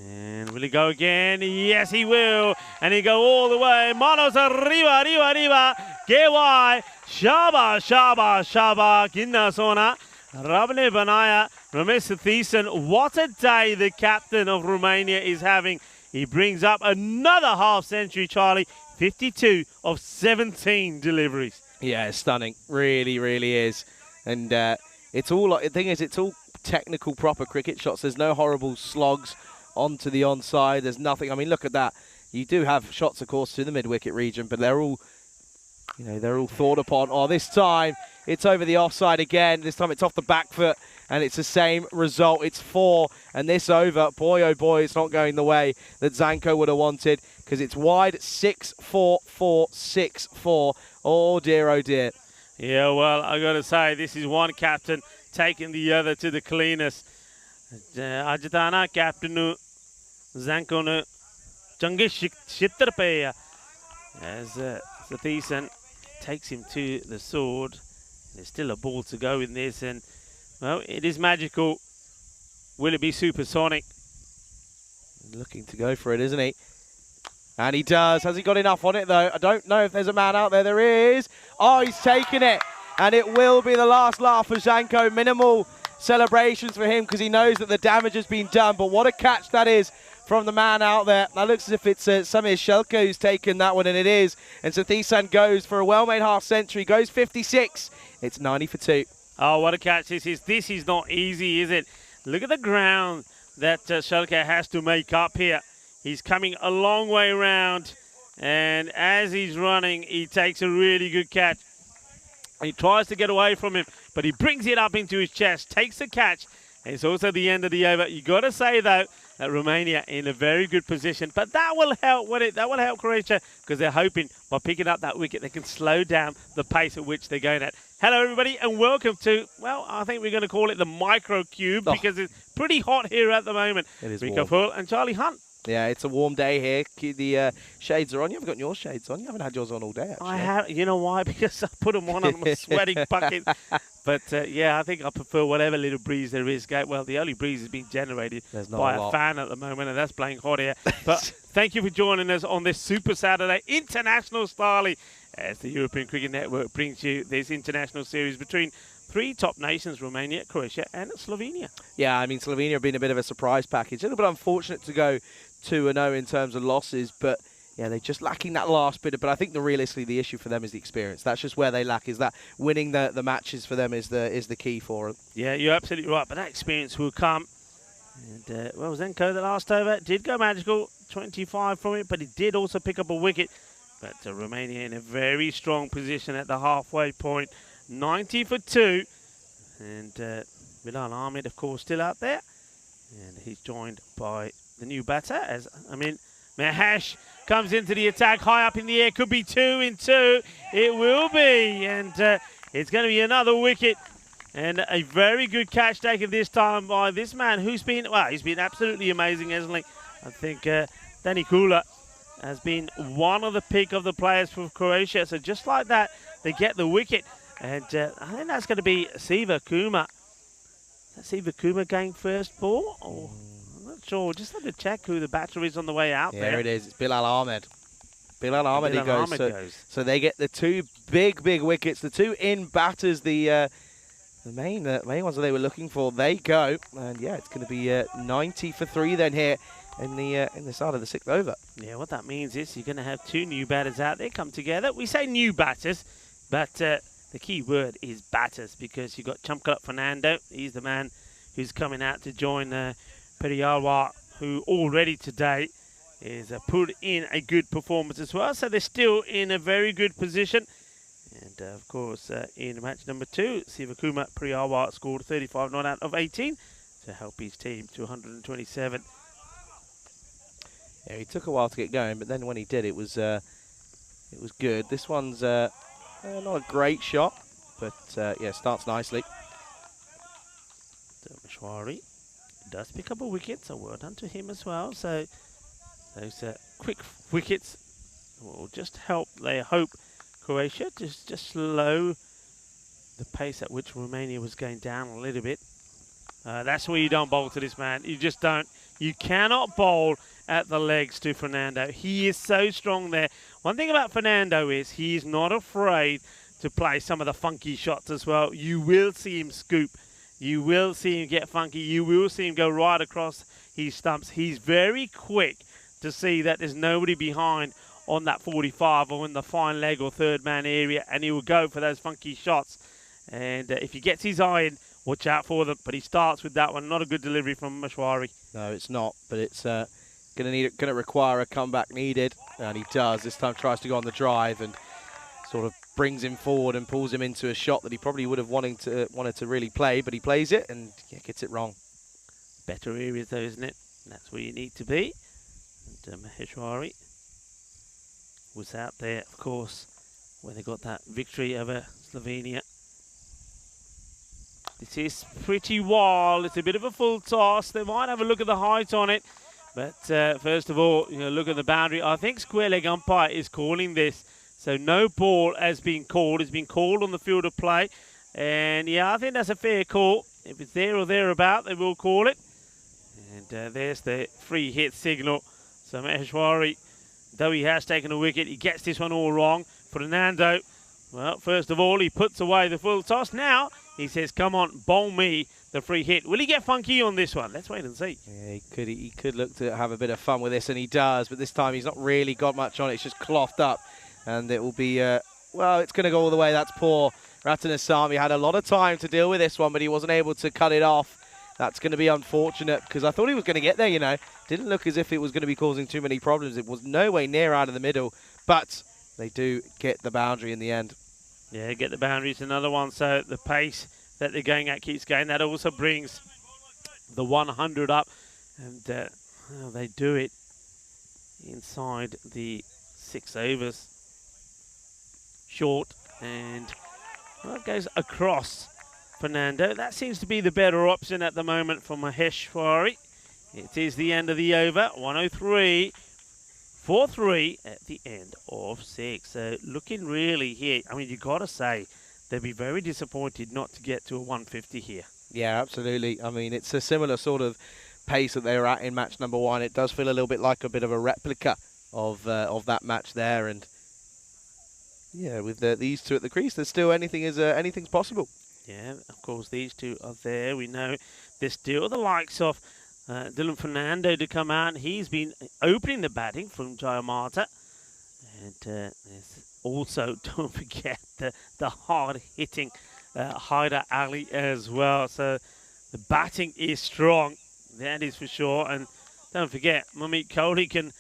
And will he go again? Yes, he will. And he go all the way. Manos arriba, arriba, arriba. Que guay. Shaba, shaba, shaba. Ginna sona. Rabne Banaya. Ramesh Sathisan. What a day the captain of Romania is having. He brings up another half century, Charlie. 52 of 17 deliveries. Yeah, it's stunning. Really, really is. And it's all, the thing is, it's all technical, proper cricket shots. There's no horrible slogs onto the onside. There's nothing. I mean, look at that. You do have shots, of course, to the mid-wicket region, but they're all, they're all thought upon. Oh, this time it's over the offside again. This time it's off the back foot, and it's the same result. It's 4, and this over, boy, oh boy, it's not going the way that Zanko would have wanted, because it's wide. 6-4, 4-6-4. Oh dear, oh dear. Yeah, well, I got to say, this is one captain taking the other to the cleanest. Ajitana captain Zanko nu change shitter pe as Sathisan takes him to the sword. There's still a ball to go in this, and well, it is magical. Will it be supersonic? Looking to go for it, isn't he? And he does. Has he got enough on it, though? I don't know if there's a man out there. There is. Oh, he's taken it. And it will be the last laugh for Zanko. Minimal celebrations for him because he knows that the damage has been done. But what a catch that is from the man out there. That looks as if it's Samir Shelko who's taken that one, and it is. And Sathisan goes for a well-made half century. Goes 56. It's 90 for 2. Oh, what a catch this is. This is not easy, is it? Look at the ground that Shelko has to make up here. He's coming a long way around, and as he's running, he takes a really good catch. He tries to get away from him, but he brings it up into his chest, takes the catch, and it's also the end of the over. You got to say, though, that Romania in a very good position, but that will help, won't it? That will help Croatia, because they're hoping by picking up that wicket, they can slow down the pace at which they're going at. Hello, everybody, and welcome to, well, I think we're going to call it the micro cube, because it's pretty hot here at the moment. It is Rico warm. Full and Charlie Hunt. Yeah, it's a warm day here. The shades are on. You haven't got your shades on. You haven't had yours on all day, actually. I have. You know why? Because I put them on and I'm a sweating bucket. But, yeah, I think I prefer whatever little breeze there is. Well, the only breeze is being generated by a fan at the moment, and that's blowing hot air. But thank you for joining us on this Super Saturday International Style as the European Cricket Network brings you this international series between 3 top nations, Romania, Croatia and Slovenia. Yeah, I mean, Slovenia have been a bit of a surprise package. A little bit unfortunate to go 2-0 in terms of losses, but yeah, they're just lacking that last bit. But I think realistically the issue for them is the experience. That's just where they lack, is that winning the matches for them is the key for them. Yeah, you're absolutely right, but that experience will come. And, well, Zenko, the last over, did go magical, 25 from it, but he did also pick up a wicket. But Romania in a very strong position at the halfway point. 90 for 2, and Bilal Ahmed, of course, still out there, and he's joined by the new batter as Mahesh comes into the attack high up in the air. Could be 2 in 2. It will be, and it's going to be another wicket, and a very good catch taken this time by this man who's been he's been absolutely amazing, hasn't he? I think Danny Kula has been one of the pick of the players for Croatia. So just like that, they get the wicket. And I think that's going to be Siva Kuma. Is that Siva Kuma going first ball? Or, I'm not sure. Just had to check who the batter is on the way out there. There it is. It's Bilal Ahmed. Bilal Ahmed, Bilal goes. Ahmed So they get the 2 big wickets. The 2 in batters, the main ones that they were looking for, they go. And yeah, it's going to be 90 for 3 then here in the start of the 6th over. Yeah, what that means is you're going to have 2 new batters out there come together. We say new batters, but the key word is batters, because you've got Chamkalap Fernando. He's the man who's coming out to join Periyawa, who already today is put in a good performance as well. So they're still in a very good position. And, of course, in match number 2, Sivakuma Periyawa scored 35 not out of 18 to help his team to 127. Yeah, he took a while to get going, but then when he did, it was good. This one's not a great shot, but yeah, starts nicely. Meshwari does pick up a wicket, so well done to him as well. So those quick wickets will just help, they hope, Croatia just slow the pace at which Romania was going down a little bit. That's where you don't bowl to this man. You just don't. You cannot bowl at the legs to Fernando. He is so strong there. One thing about Fernando is he is not afraid to play some of the funky shots as well. You will see him scoop. You will see him get funky. You will see him go right across his stumps. He's very quick to see that there's nobody behind on that 45 or in the fine leg or third man area, and he will go for those funky shots. And if he gets his eye in, watch out for them. But he starts with that one. Not a good delivery from Meshwari. No, it's not, but it's going to require a comeback needed, and he does. This time tries to go on the drive and sort of brings him forward and pulls him into a shot that he probably would have wanted to really play, but he plays it and gets it wrong. Better areas though, isn't it? That's where you need to be. And Maheshwari was out there, of course, when they got that victory over Slovenia. This is pretty wild. It's a bit of a full toss. They might have a look at the height on it. But first of all, look at the boundary. I think square leg umpire is calling this. So no ball has been called. It's been called on the field of play. And yeah, I think that's a fair call. If it's there or thereabout, they will call it. And there's the free hit signal. So Maheshwari, though he has taken a wicket, he gets this one all wrong. Fernando, well, first of all, he puts away the full toss. Now he says, come on, bowl me the free hit. Will he get funky on this one? Let's wait and see. Yeah, he could look to have a bit of fun with this, and he does. But this time he's not really got much on it. It's just clothed up. And it will be, well, it's going to go all the way. That's poor. Ratanasamy had a lot of time to deal with this one, but he wasn't able to cut it off. That's going to be unfortunate, because I thought he was going to get there, Didn't look as if it was going to be causing too many problems. It was no way near out of the middle, but they do get the boundary in the end. Yeah, get the boundary. It's another one, so the pace that they're going at keeps going. That also brings the 100 up, and well, they do it inside the 6 overs. Short, and well, it goes across Fernando. That seems to be the better option at the moment for Maheshwari. It is the end of the over, 103. 4-3 at the end of 6. So looking really here, I mean, you got to say, they'd be very disappointed not to get to a 150 here. Yeah, absolutely. I mean, it's a similar sort of pace that they were at in match number 1. It does feel a little bit like a bit of a replica of that match there. And yeah, with these two at the crease, there's still anything's possible. Yeah, of course, these two are there. We know there's still the likes of Dylan Fernando to come out. He's been opening the batting from Jayamata. And there's also, don't forget, the hard-hitting Haider Ali as well. So the batting is strong, that is for sure. And don't forget, Mamit Kohli can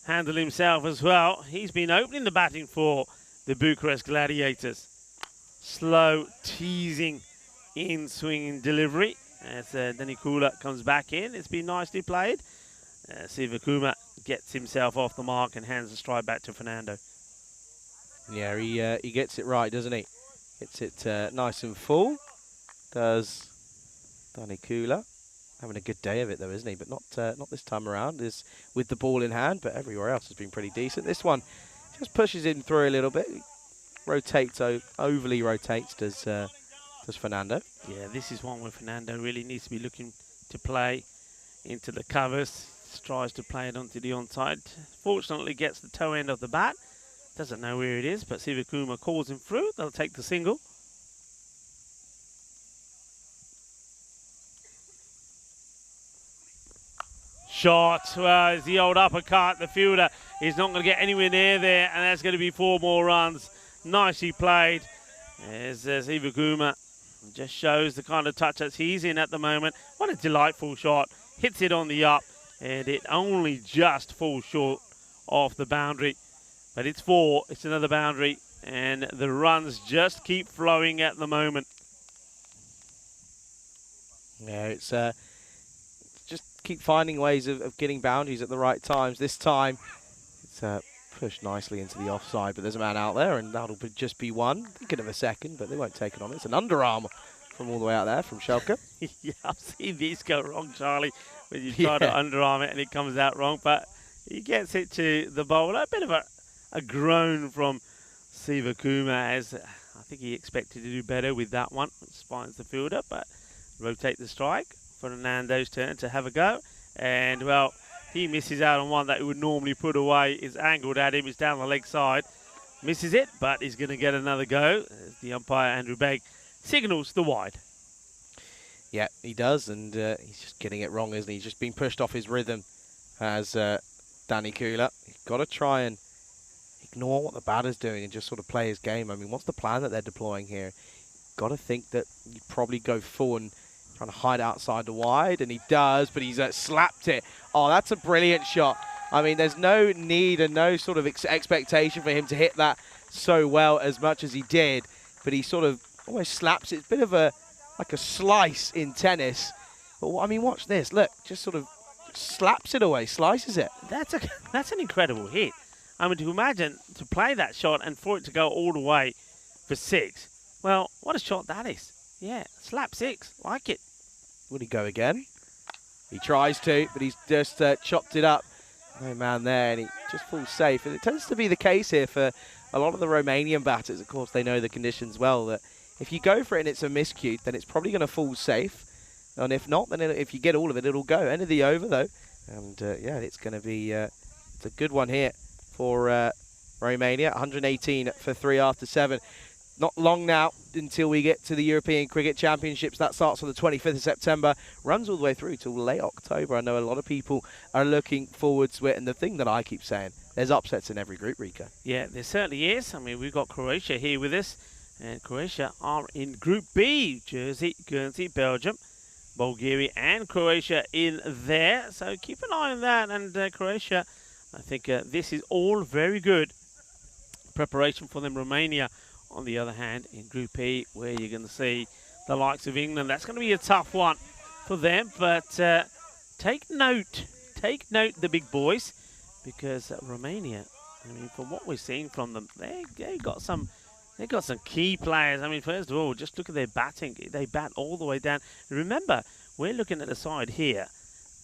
handle himself as well. He's been opening the batting for the Bucharest Gladiators. Slow, teasing in swinging delivery as Danny Kula comes back in. It's been nicely played. Sivakuma gets himself off the mark and hands the stride back to Fernando. Yeah, he gets it right, doesn't he? Gets it nice and full. Does Danny Kula. Having a good day of it though, isn't he? But not this time around. Is with the ball in hand, but everywhere else has been pretty decent. This one just pushes him through a little bit. Rotates, overly rotates, does Fernando. Yeah, this is one where Fernando really needs to be looking to play into the covers. Tries to play it onto the onside. Fortunately gets the toe end of the bat. Doesn't know where it is, but Sivakuma calls him through. They'll take the single. Shot, well, it's the old uppercut. The fielder is not going to get anywhere near there, and that's going to be 4 more runs. Nicely played. As Sivakuma just shows the kind of touch that he's in at the moment. What a delightful shot. Hits it on the up, and it only just falls short of the boundary. But it's 4, it's another boundary, and the runs just keep flowing at the moment. Yeah, it's just keep finding ways of getting boundaries at the right times. This time, it's pushed nicely into the offside, but there's a man out there, and that'll just be one. Thinking of a second, but they won't take it on. It's an underarm from all the way out there from Schalke. Yeah, I've seen these go wrong, Charlie, when you try to underarm it and it comes out wrong, but he gets it to the bowler. A bit of a groan from Sivakuma, as I think he expected to do better with that one. Spines the fielder, but rotate the strike. Fernando's turn to have a go, and well, he misses out on one that he would normally put away. It's angled at him. It's down the leg side. Misses it, but he's going to get another go. As the umpire, Andrew Begg, signals the wide. Yeah, he does, and he's just getting it wrong, isn't he? He's just been pushed off his rhythm as Danny Kula. He's got to try and ignore what the batter's doing and just sort of play his game. I mean, what's the plan that they're deploying here? Got to think that you'd probably go full and trying to hide outside the wide, and he does, but he's slapped it. Oh, that's a brilliant shot. I mean, there's no need and no sort of expectation for him to hit that so well as much as he did, but he sort of almost slaps it. It's a bit of like a slice in tennis. But I mean, watch this. Look, just sort of slaps it away, slices it. That's an incredible hit. I mean, to imagine to play that shot and for it to go all the way for 6. Well, what a shot that is. Yeah, slap 6. Like it. Will he go again? He tries to, but he's just chopped it up. No man there, and he just falls safe. And it tends to be the case here for a lot of the Romanian batters. Of course, they know the conditions well, that if you go for it and it's a miscue, then it's probably going to fall safe. And if not, then if you get all of it, it'll go. End of the over, though. And, yeah, it's going to be it's a good one here for Romania. 118 for 3 after 7. Not long now until we get to the European Cricket Championships. That starts on the 25th of September, runs all the way through till late October. I know a lot of people are looking forward to it. And the thing that I keep saying, there's upsets in every group, Rika. Yeah, there certainly is. I mean, we've got Croatia here with us. And Croatia are in Group B. Jersey, Guernsey, Belgium, Bulgaria and Croatia in there. So keep an eye on that. And Croatia, I think this is all very good preparation for them. Romania, on the other hand, in Group E, where you're going to see the likes of England. That's going to be a tough one for them. But take note, the big boys, because Romania, I mean, from what we're seeing from them, they got some key players. I mean, first of all, just look at their batting. They bat all the way down. Remember, we're looking at the side here.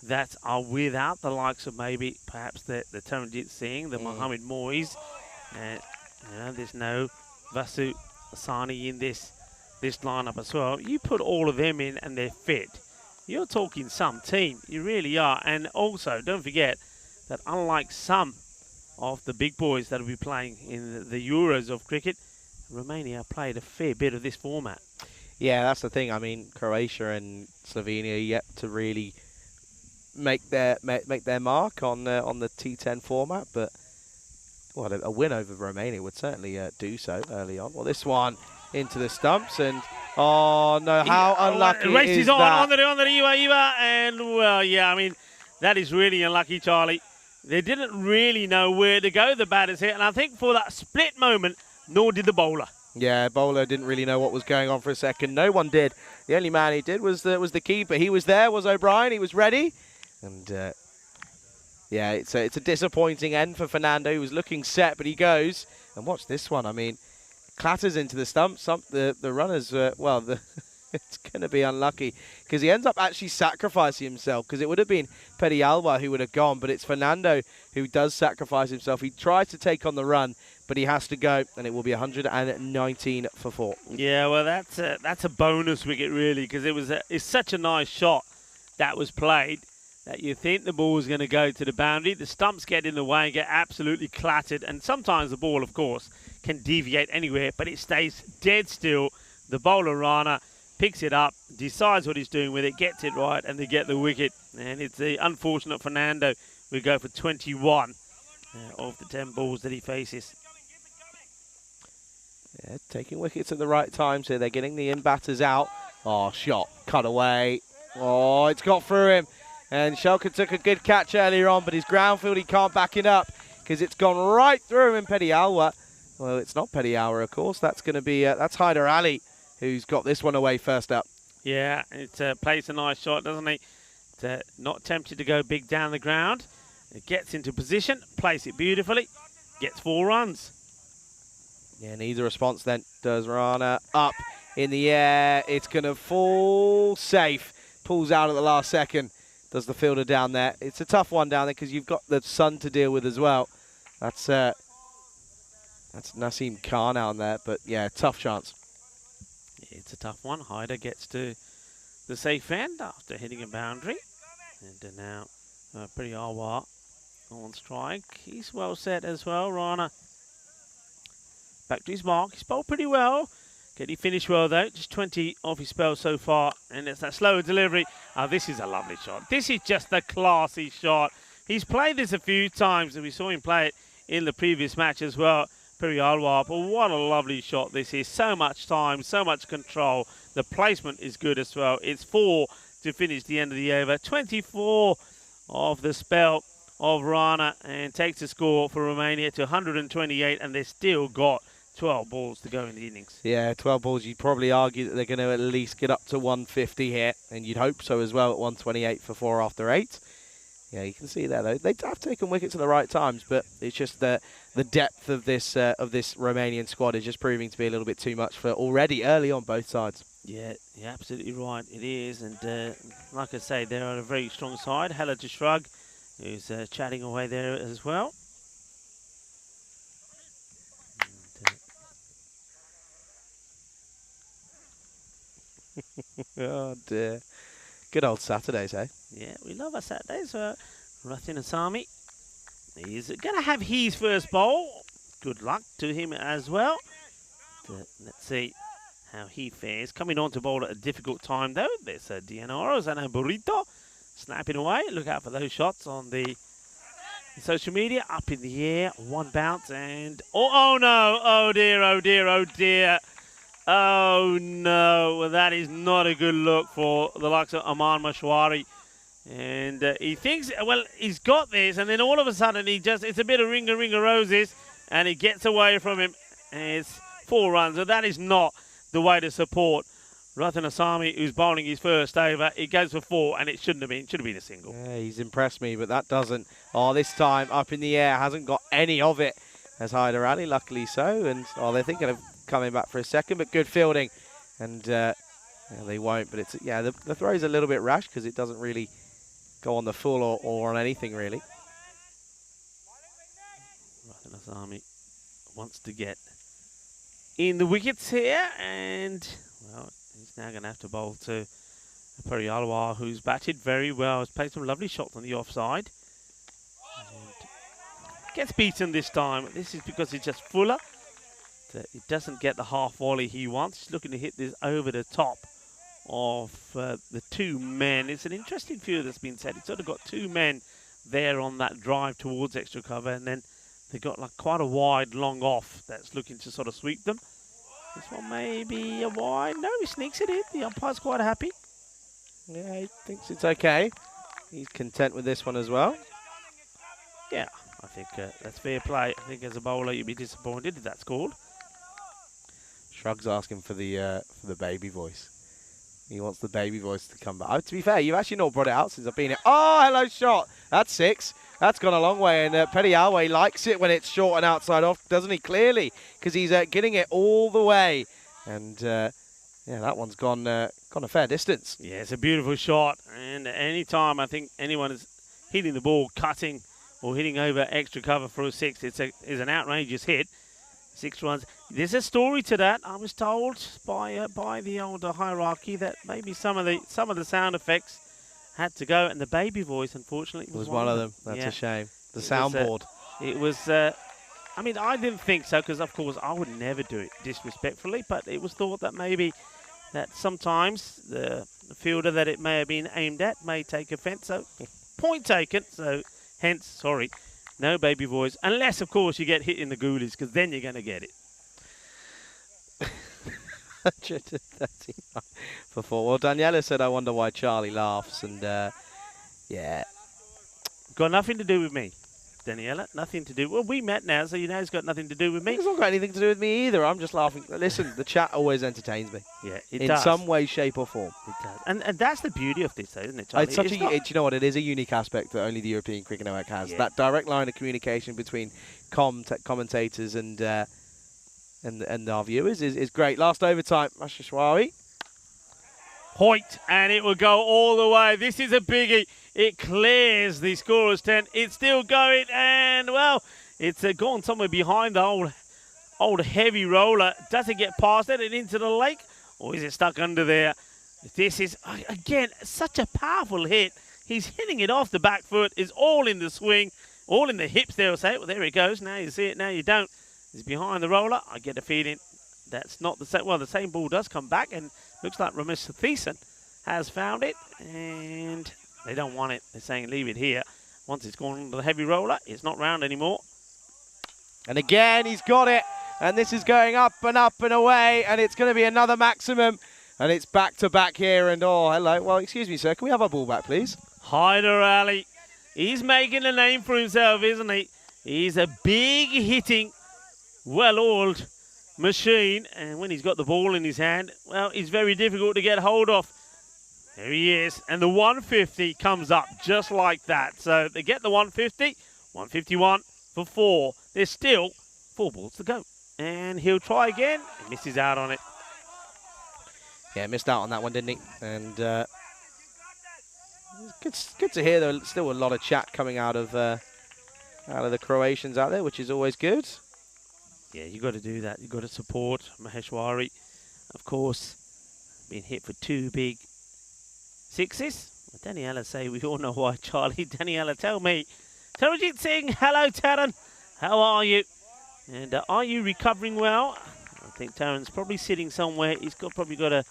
that are without the likes of maybe perhaps the Taranjit Singh, the Mohammed Moyes, and there's no Vasu Asani in this lineup as well. You put all of them in and they're fit. You're talking some team. You really are. And also, don't forget that unlike some of the big boys that will be playing in the Euros of cricket, Romania played a fair bit of this format. Yeah, that's the thing. I mean, Croatia and Slovenia yet to really make their mark on the T10 format, but well, a win over Romania would certainly do so early on. Well, this one into the stumps, and oh no, how unlucky race is on, that? on the Iwa, and well, yeah, I mean, that is really unlucky, Charlie. They didn't really know where to go, the batters here, and I think for that split moment, nor did the bowler. Yeah, bowler didn't really know what was going on for a second. No one did. The only man he did was the keeper. He was there, was O'Brien. He was ready, and yeah, it's a disappointing end for Fernando. He was looking set, but he goes and watch this one. I mean, clatters into the stumps. The runners, it's going to be unlucky because he ends up actually sacrificing himself, because it would have been Perialba who would have gone, but it's Fernando who does sacrifice himself. He tries to take on the run, but he has to go, and it will be 119 for 4. Yeah, well, that's a bonus wicket, really, because it's such a nice shot that was played that you think the ball is going to go to the boundary. The stumps get in the way and get absolutely clattered, and sometimes the ball, of course, can deviate anywhere, but it stays dead still. The bowler, Rana, picks it up, decides what he's doing with it, gets it right, and they get the wicket. And it's the unfortunate Fernando who go for 21 of the 10 balls that he faces. Yeah, taking wickets at the right times here. They're getting the in-batters out. Oh, shot, cut away. Oh, it's got through him. And Schalke took a good catch earlier on, but his ground field, he can't back it up because it's gone right through him in Perialwa. Well, it's not Perialwa, of course. That's going to be, that's Hyder Ali, who's got this one away first up. Yeah, it plays a nice shot, doesn't he? Not tempted to go big down the ground. It gets into position, plays it beautifully, gets 4 runs. Yeah, needs a response then. Does Rana up in the air. It's going to fall safe. Pulls out at the last second. Does the fielder down there. It's a tough one down there because you've got the sun to deal with as well. That's Naseem Khan out there, but yeah, tough chance. It's a tough one. Hyder gets to the safe end after hitting a boundary. And now Perialwa on strike. He's well set as well. Rana back to his mark. He's bowled pretty well. He finished well though, just 20 off his spell so far, and it's that slower delivery. Oh, this is a lovely shot. This is just a classy shot. He's played this a few times, and we saw him play it in the previous match as well, Perialwa. But what a lovely shot this is. So much time, so much control. The placement is good as well. It's 4 to finish the end of the over. 24 of the spell of Rana, and takes the score for Romania to 128, and they've still got 12 balls to go in the innings. Yeah, 12 balls. You'd probably argue that they're going to at least get up to 150 here, and you'd hope so as well at 128 for 4 after 8. Yeah, you can see there though. They have taken wickets at the right times, but it's just the depth of this Romanian squad is just proving to be a little bit too much for already early on both sides. Yeah, you're absolutely right. It is, and like I say, they're on a very strong side. Hella to Shrug, who's chatting away there as well. Oh dear. Good old Saturdays, eh? Yeah, we love our Saturdays. Rathin Asami, he's going to have his first bowl. Good luck to him as well. Let's see how he fares. Coming on to bowl at a difficult time, though. There's Dianoro, Zano Burrito, snapping away. Look out for those shots on the social media. Up in the air, one bounce, and... Oh no! Oh dear, oh dear, oh dear. Oh no, well, that is not a good look for the likes of Aman Mashwari. And he thinks, well, he's got this, and then all of a sudden it's a bit of ring of roses, and he gets away from him, and it's 4 runs. So that is not the way to support Rathan Asami, who's bowling his first over. It goes for 4, and it should have been a single. Yeah, he's impressed me, but that doesn't. Oh, this time up in the air, hasn't got any of it, as Hyder Ali, luckily so. And they're thinking of coming back for a second, but good fielding, and they won't. But it's the throw's a little bit rash because it doesn't really go on the full or on anything really. Rathan's Army wants to get in the wickets here, and well, he's now going to have to bowl to Perialawa, who's batted very well. Has played some lovely shots on the offside. And gets beaten this time. This is because he's just fuller. He doesn't get the half volley he wants. He's looking to hit this over the top of the two men. It's an interesting view that's been said. He's sort of got two men there on that drive towards extra cover, and then they've got like quite a wide long off that's looking to sort of sweep them. This one may be a wide. No, he sneaks it in. The umpire's quite happy. Yeah, he thinks it's okay. He's content with this one as well. Yeah, I think that's fair play. I think as a bowler you'd be disappointed if that's called. Shrug's asking for the baby voice. He wants the baby voice to come back. Oh, to be fair, you've actually not brought it out since I've been here. Oh, hello, shot. That's 6. That's gone a long way, and Perialawa likes it when it's short and outside off, doesn't he? Clearly, because he's getting it all the way. And, yeah, that one's gone a fair distance. Yeah, it's a beautiful shot, and any time I think anyone is hitting the ball, cutting or hitting over extra cover for a 6, it's an outrageous hit. 6 runs. There's a story to that. I was told by the older hierarchy that maybe some of the sound effects had to go, and the baby voice, unfortunately, was one of them. That's a shame. The soundboard. It was. I mean, I didn't think so because, of course, I would never do it disrespectfully. But it was thought that maybe that sometimes the fielder that it may have been aimed at may take offence. So, point taken. So, hence, sorry. No baby voice, unless, of course, you get hit in the goolies, because then you're going to get it. 139 for 4. Well, Daniela said, I wonder why Charlie laughs, and yeah. Got nothing to do with me, Daniela. Nothing to do. Well, we met now, so you know it's got nothing to do with me. It's not got anything to do with me either. I'm just laughing. Listen, the chat always entertains me. Yeah, it in does. some way, shape, or form. It does. And that's the beauty of this, though, isn't it, Charlie? It's such you know what? It is a unique aspect that only the European Cricket Network has. Yeah. That direct line of communication between commentators and our viewers is great. Last overtime, Mashashwari. Hoyt, and it will go all the way. This is a biggie. It clears the scorer's 10. It's still going, and, well, it's gone somewhere behind the old heavy roller. Does it get past it and into the lake, or is it stuck under there? This is, again, such a powerful hit. He's hitting it off the back foot. It's all in the swing, all in the hips, they'll say. Well, there it goes. Now you see it, now you don't. It's behind the roller. I get a feeling that's not the same. Well, the same ball does come back, and looks like Ramesh Thiessen has found it, and they don't want it. They're saying leave it here. Once it's gone into the heavy roller, it's not round anymore. And again, he's got it. And this is going up and away, and it's going to be another maximum. And it's back to back here, and oh, hello. Well, excuse me, sir. Can we have our ball back, please? Hyder Ali. He's making a name for himself, isn't he? He's a big hitting, well-oiled machine. And when he's got the ball in his hand, well, he's very difficult to get hold of. There he is. And the 150 comes up just like that. So they get the 150, 151 for 4. There's still 4 balls to go. And he'll try again. He misses out on it. Yeah, missed out on that one, didn't he? And good to hear. There's still a lot of chat coming out of the Croatians out there, which is always good. Yeah, you got to do that. You got to support Maheshwari. Of course, being hit for 2 big 6s. Well, Daniela say we all know why, Charlie. Daniela, tell me. Taranjit Singh, hello, Taran. How are you? And are you recovering well? I think Taran's probably sitting somewhere. He's probably got a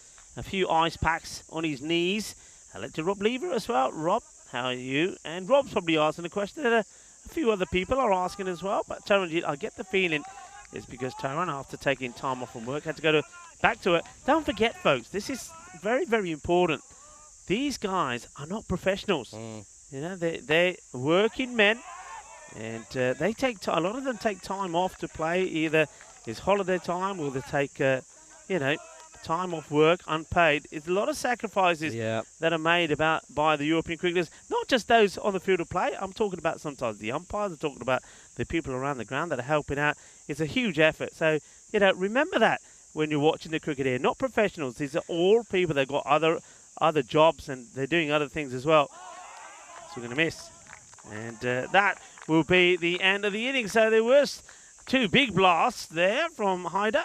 few ice packs on his knees. Hello to Rob Lever as well. Rob, how are you? And Rob's probably asking a question that a few other people are asking as well. But Taranjit, I get the feeling it's because Taran, after taking time off from work, had to go back to it. Don't forget, folks, this is very, very important. These guys are not professionals. You know, they're working men. And they take a lot of them take time off to play. Either it's holiday time or they take, time off work unpaid. It's a lot of sacrifices that are made by the European cricketers. Not just those on the field of play. I'm talking about sometimes the umpires. I'm talking about the people around the ground that are helping out. It's a huge effort. So, remember that when you're watching the cricket here. Not professionals. These are all people that got other jobs and they're doing other things as well. swing and a miss. And that will be the end of the inning. So there was 2 big blasts there from Haider,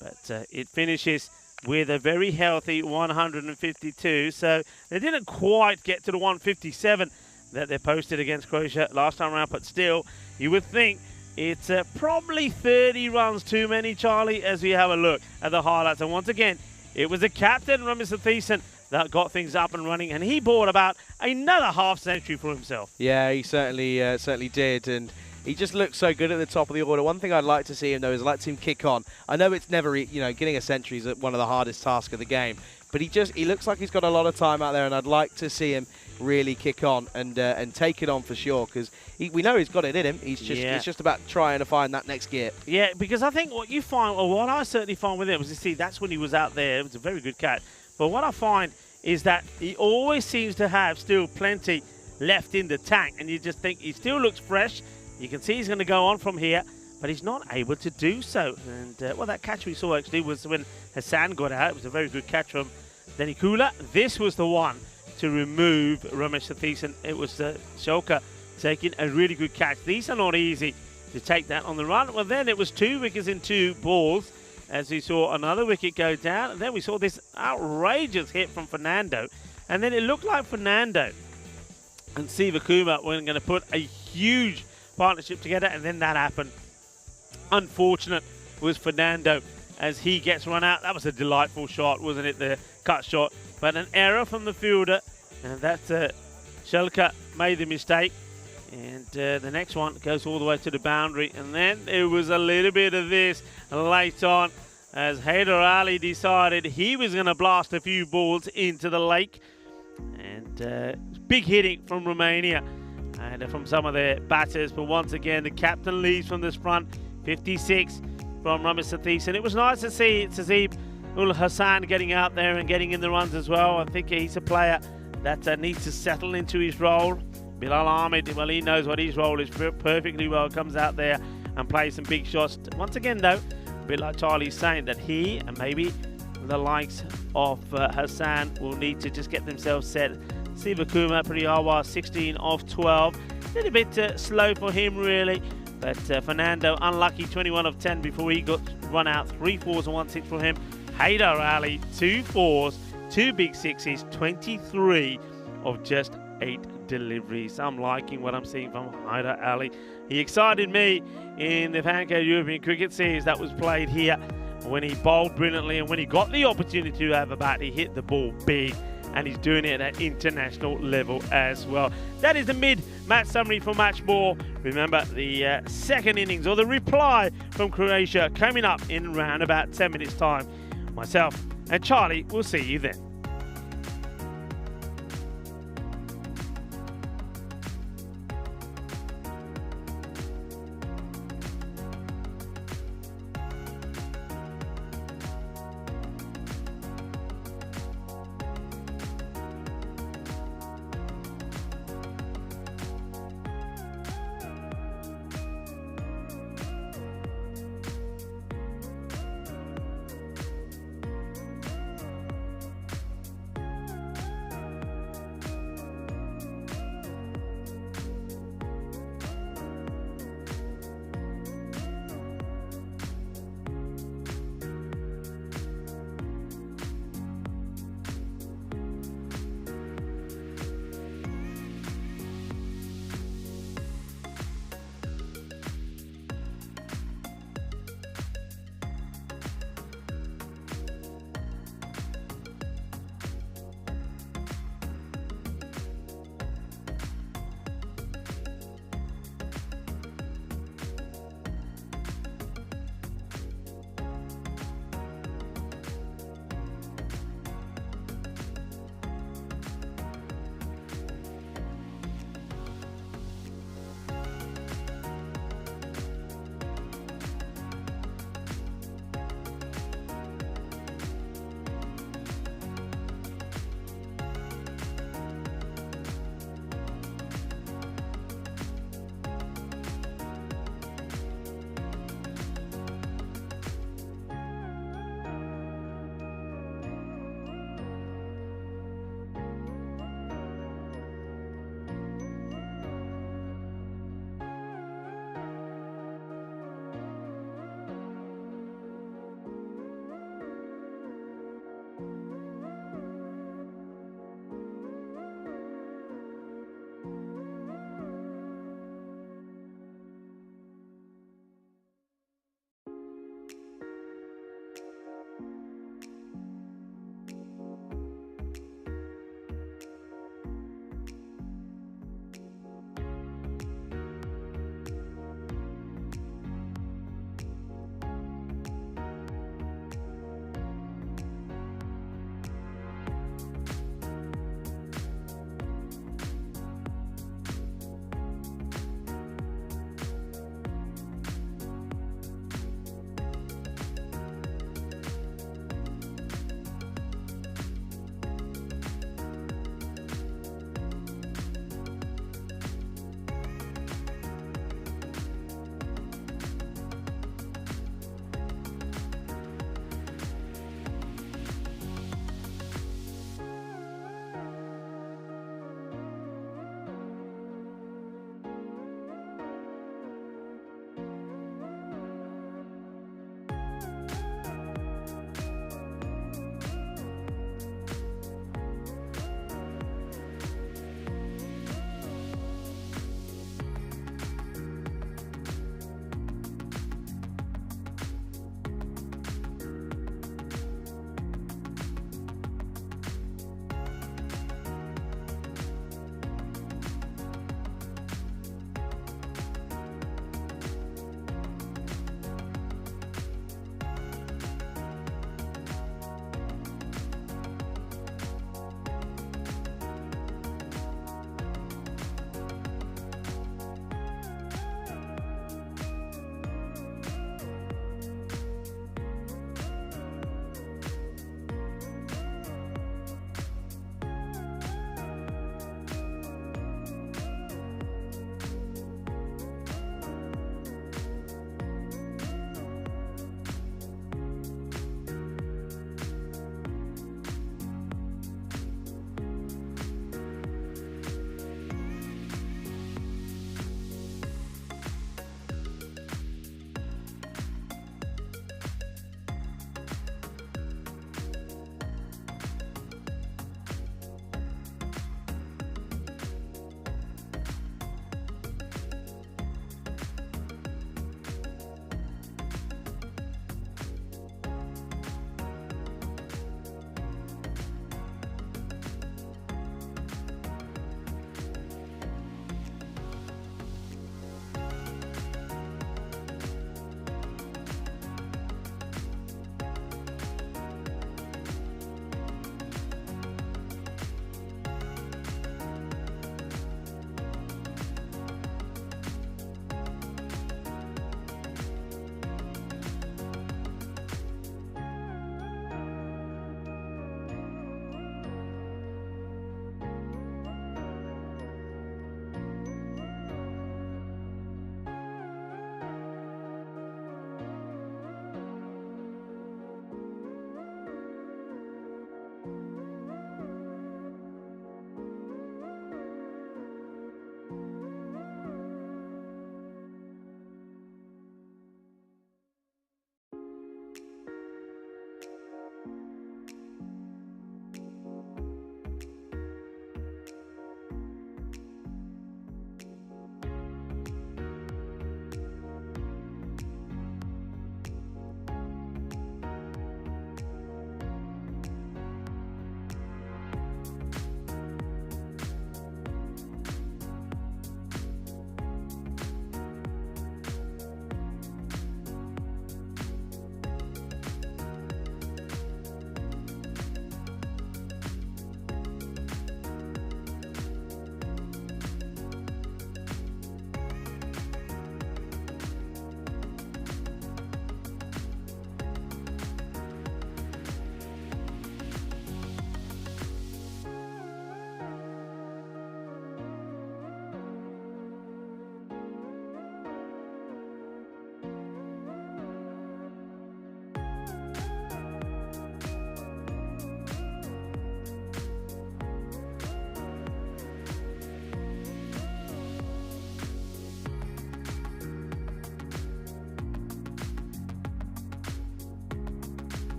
but it finishes with a very healthy 152. So they didn't quite get to the 157 that they posted against Croatia last time around, but still, you would think it's probably 30 runs too many, Charlie, as we have a look at the highlights. And once again, it was the captain, Ramis Thiessen, that got things up and running, and he bought about another half century for himself. Yeah, he certainly did, and he just looks so good at the top of the order. One thing I'd like to see him, though, is I'd like to see him kick on. I know it's never, getting a century is one of the hardest tasks of the game, but he looks like he's got a lot of time out there, and I'd like to see him really kick on and take it on for sure, because we know he's got it in him. It's just about trying to find that next gear. Yeah, because I think what you find, or what I certainly find with him, was you see that's when he was out there. It was a very good catch. But what I find is that he always seems to have still plenty left in the tank, and you just think he still looks fresh. You can see he's going to go on from here, but he's not able to do so. And that catch we saw actually was when Hassan got out. It was a very good catch from Danny Kula. This was the one to remove Ramesh Thiessen. It was Sholka taking a really good catch. These are not easy to take that on the run. Well, then it was 2 wickets in 2 balls, as we saw another wicket go down. And then we saw this outrageous hit from Fernando. And then it looked like Fernando and Siva Kumar were going to put a huge partnership together, and then that happened. Unfortunate was Fernando as he gets run out. That was a delightful shot, wasn't it? The cut shot. But an error from the fielder, and that Shelka made the mistake. And the next one goes all the way to the boundary. And then there was a little bit of this late on as Haider Ali decided he was going to blast a few balls into the lake. And big hitting from Romania and from some of their batters. But once again, the captain leads from this front. 56 from Ramis Thiessen. It was nice to see Sazib Ul Hassan getting out there and getting in the runs as well. I think he's a player that needs to settle into his role. Bilal Ahmed, well, he knows what his role is perfectly well. Comes out there and plays some big shots. Once again, though, a bit like Charlie's saying, that he and maybe the likes of Hassan will need to just get themselves set. Siva Kumar, pretty hard, 16 of 12. A little bit slow for him, really. But Fernando, unlucky, 21 of 10 before he got run out. 3 fours and 1 6 for him. Haider Ali, 2 fours, 2 big sixes, 23 of just 8 deliveries. I'm liking what I'm seeing from Haider Ali. He excited me in the Pancake European Cricket Series that was played here when he bowled brilliantly, and when he got the opportunity to have a bat, he hit the ball big. And he's doing it at international level as well. That is the mid-match summary for Match Ball. Remember, the second innings, or the reply from Croatia, coming up in around about 10 minutes' time. Myself and Charlie will see you then.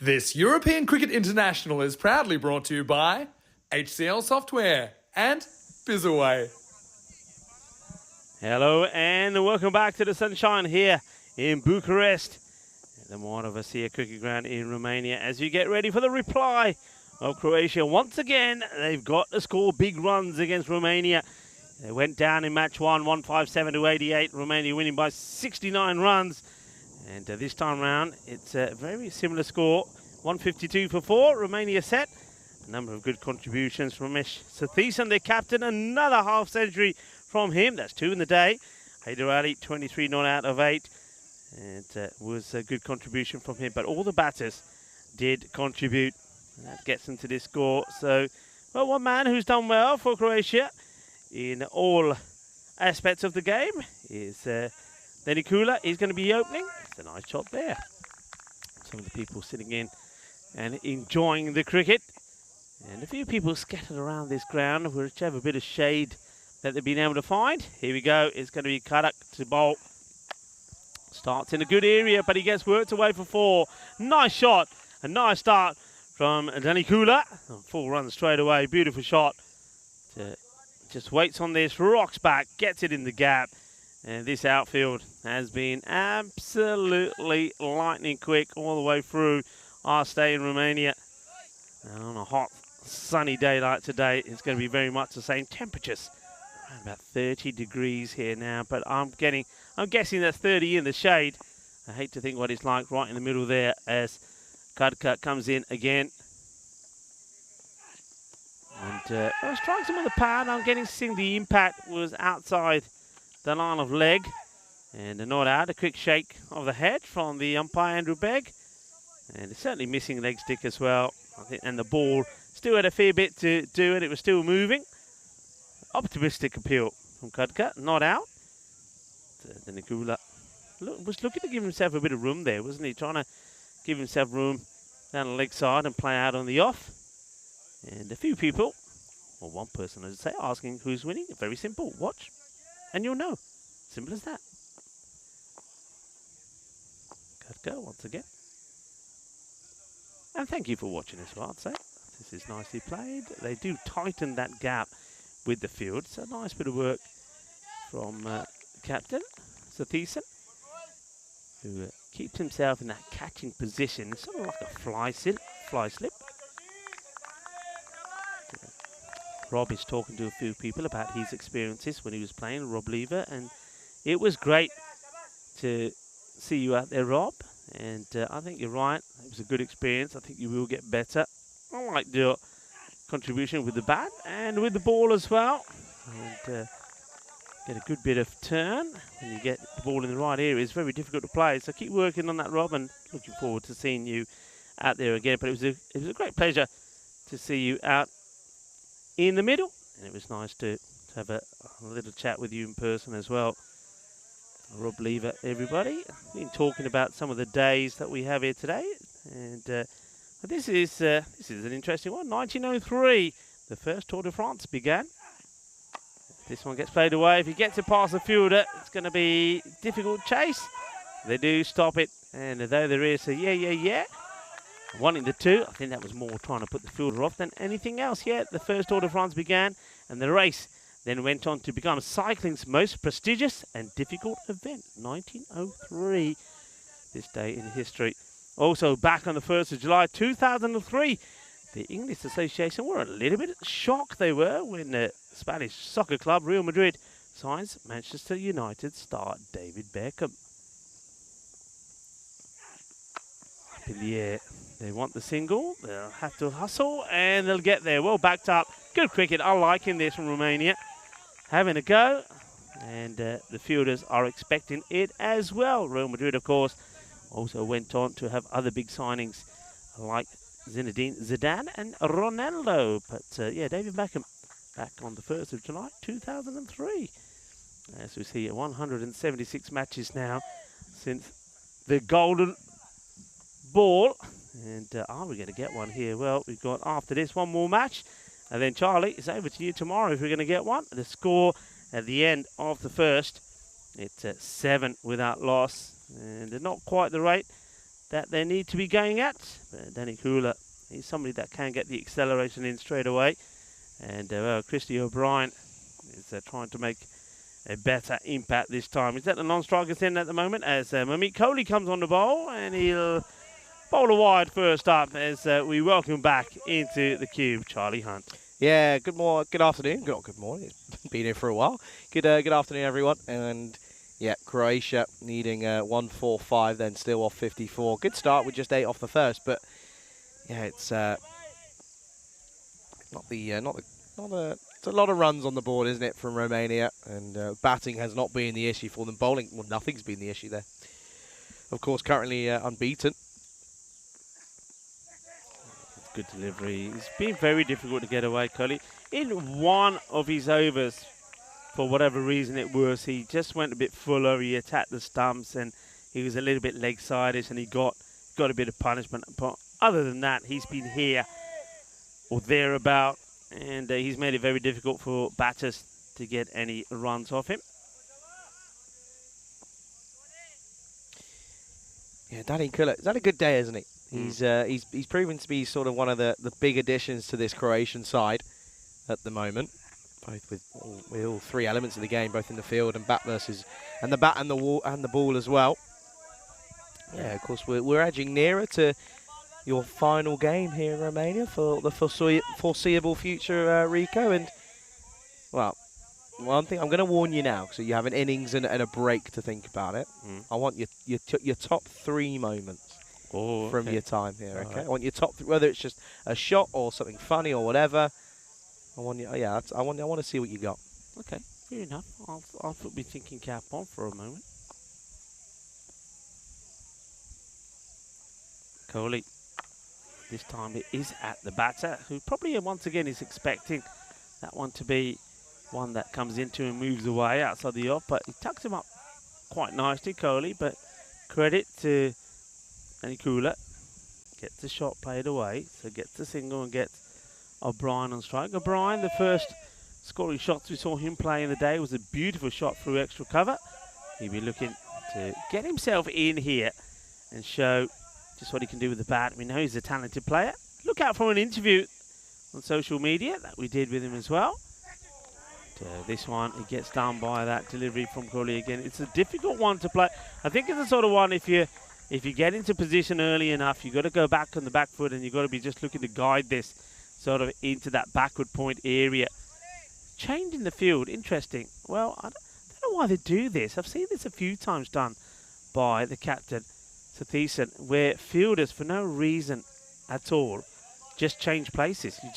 This European Cricket International is proudly brought to you by HCL Software and Bizaway. Hello and welcome back to the sunshine here in Bucharest. The Moravassia Cricket Ground in Romania as you get ready for the reply of Croatia. Once again, they've got to score big runs against Romania. They went down in match 1, 157 to 88. Romania winning by 69 runs. And this time round, it's a very similar score. 152 for 4. Romania set. A number of good contributions from Ramesh Satheesan, their captain. Another half century from him. That's 2 in the day. Haider Ali, 23 not out of 8. And was a good contribution from him. But all the batters did contribute. And that gets them to this score. So, well, one man who's done well for Croatia in all aspects of the game is Denikula. He's going to be opening. It's a nice shot there. Some of the people sitting in and enjoying the cricket. And a few people scattered around this ground, whichever bit of shade that they've been able to find. Here we go. It's going to be Kadak to bowl. Starts in a good area, but he gets worked away for 4. Nice shot. A nice start from Denikula. 4 runs straight away. Beautiful shot. Just waits on this, rocks back, gets it in the gap. And this outfield has been absolutely lightning quick all the way through our stay in Romania. And on a hot, sunny day like today, it's going to be very much the same temperatures. Around about 30 degrees here now, but I'm guessing that's 30 in the shade. I hate to think what it's like right in the middle there as Kadka comes in again. And strikes him on the pad. I'm getting to see the impact was outside the line of leg. And a not out, a quick shake of the head from the umpire, Andrew Begg. And it's certainly missing leg stick as well. I think, and the ball still had a fair bit to do, and it was still moving. Optimistic appeal from Kadka, not out. The Nagula was looking to give himself a bit of room there, wasn't he? Trying to give himself room down the leg side and play out on the off. And a few people, or one person I should say, asking who's winning. Very simple. Watch and you'll know. Simple as that. Kadka once again. And thank you for watching as well, I'd say. This is nicely played. They do tighten that gap with the field. It's a nice bit of work from Captain Satheesan, who keeps himself in that catching position, sort of like a fly slip. Rob is talking to a few people about his experiences when he was playing, Rob Lever, and it was great to see you out there, Rob. And I think you're right. It was a good experience. I think you will get better. I like your contribution with the bat and with the ball as well. And get a good bit of turn when you get the ball in the right area. It's very difficult to play. So keep working on that, Rob, and looking forward to seeing you out there again. But it was a great pleasure to see you out in the middle. And it was nice to have a little chat with you in person as well. Rob Lever, everybody. Been talking about some of the days that we have here today, and this is an interesting one. 1903, the first Tour de France began. If this one gets played away, if he gets it past the fielder, it's going to be difficult chase. They do stop it, and though there is a yeah, 1 in the 2, I think that was more trying to put the fielder off than anything else. Yeah, the first Tour de France began, and the race then went on to become cycling's most prestigious and difficult event. 1903, this day in history. Also back on the 1st of July 2003, the English Association were a little bit shocked, they were, when the Spanish soccer club Real Madrid signs Manchester United star David Beckham. Up in the air. They want the single, they'll have to hustle, and they'll get there. Well backed up. Good cricket. I'm liking this from Romania. Having a go, and the fielders are expecting it as well. Real Madrid, of course, also went on to have other big signings like Zinedine Zidane and Ronaldo. But yeah, David Beckham back on the 1st of July 2003. As we see, 176 matches now since the golden ball. And are we going to get one here? Well, we've got after this one more match. And then, Charlie, it's over to you tomorrow if we're going to get one. The score at the end of the first, it's 7 without loss. And not quite the rate that they need to be going at. But Danny Kula, he's somebody that can get the acceleration in straight away. And Christy O'Brien is trying to make a better impact this time. He's at the non-strikers end at the moment as Mamit Kohli comes on the bowl, and he'll bowl a wide first up as we welcome back into the cube Charlie Hunt. Yeah, good afternoon. Good morning. It's been here for a while. Good afternoon, everyone. And yeah, Croatia needing 145, then still off 54. Good start with just 8 off the first, but yeah, it's it's a lot of runs on the board, isn't it, from Romania? And batting has not been the issue for them. Bowling, well, nothing's been the issue there. Of course, currently unbeaten. Good delivery. It's been very difficult to get away, Kohli. In one of his overs, for whatever reason it was, he just went a bit fuller. He attacked the stumps and he was a little bit leg-sided and he got a bit of punishment. But other than that, he's been here or thereabout, and he's made it very difficult for batters to get any runs off him. Yeah, Danny Kula, he's had a good day, hasn't he? He's proven to be sort of one of the big additions to this Croatian side at the moment, both with all three elements of the game, both in the field and bat and the bat and the ball as well. Yeah, of course we're edging nearer to your final game here in Romania for the foreseeable future, Rico. And well, one thing I'm going to warn you now, so you have an innings and a break to think about it. I want your top 3 moments. From your time here, okay? Right. I want your top, whether it's just a shot or something funny or whatever. I want you, I want to see what you got. Okay, fair enough. I'll put my thinking cap on for a moment. Kohli, this time it is at the batter, who probably once again is expecting that one to be one that comes into and moves away outside the off, but he tucks him up quite nicely, Kohli. But credit to Danny Kula, gets the shot played away, so gets the single and gets O'Brien on strike. O'Brien, the first scoring shots we saw him play in the day was a beautiful shot through extra cover. He'll be looking to get himself in here and show just what he can do with the bat. We know he's a talented player. Look out for an interview on social media that we did with him as well. This one, he gets done by that delivery from Kohli again. It's a difficult one to play. I think it's the sort of one if you get into position early enough, you've got to go back on the back foot and you've got to be just looking to guide this sort of into that backward point area. Change in the field, interesting. Well, I don't know why they do this. I've seen this a few times done by the captain, T10, where fielders, for no reason at all, just change places. You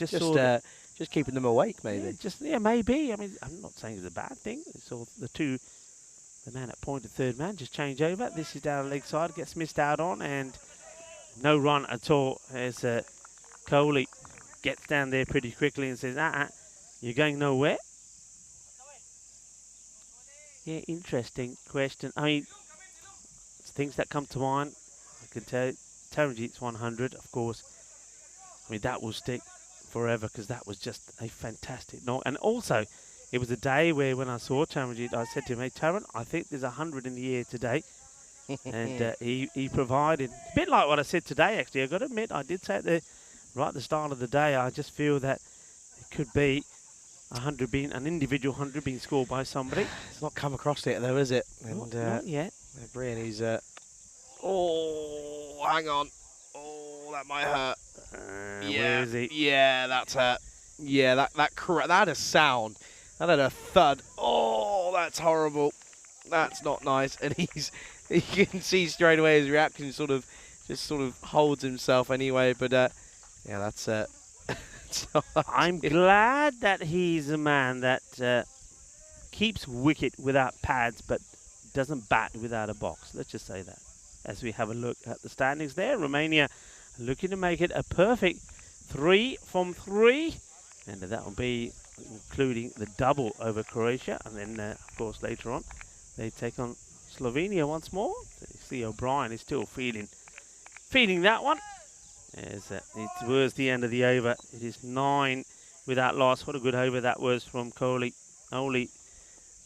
just keeping them awake, maybe. Yeah, maybe. I mean, I'm not saying it's a bad thing. It's all the man at point, the third man, just change over. This is down leg side, gets missed out on, and no run at all as Kohli gets down there pretty quickly and says, you're going nowhere? Yeah, interesting question. I mean, things that come to mind, I can tell you, Taranjit's 100, of course. I mean, that will stick forever because that was just a fantastic knock. And also, it was a day where when I saw Taranjit, I said to him, hey, Taran, I think there's 100 in the air today. And he provided, a bit like what I said today, actually. I've got to admit, I did say it right at the start of the day, I just feel that it could be an individual 100 being scored by somebody. It's not come across yet, though, is it? And, not yet. Brian, he's... oh, hang on. Oh, that might hurt. Where is he? Yeah, that's hurt. Yeah, that had a sound. That had a thud. Oh, that's horrible. That's not nice. And you can see straight away his reaction just sort of holds himself anyway. But yeah, that's I'm glad that he's a man that keeps wicket without pads, but doesn't bat without a box. Let's just say that. As we have a look at the standings there, Romania looking to make it a perfect 3 from 3, and that will be including the double over Croatia, and then of course later on they take on Slovenia once more. See, O'Brien is still feeling that one as it was the end of the over. It is 9 without loss. What a good over that was from Kohli. Only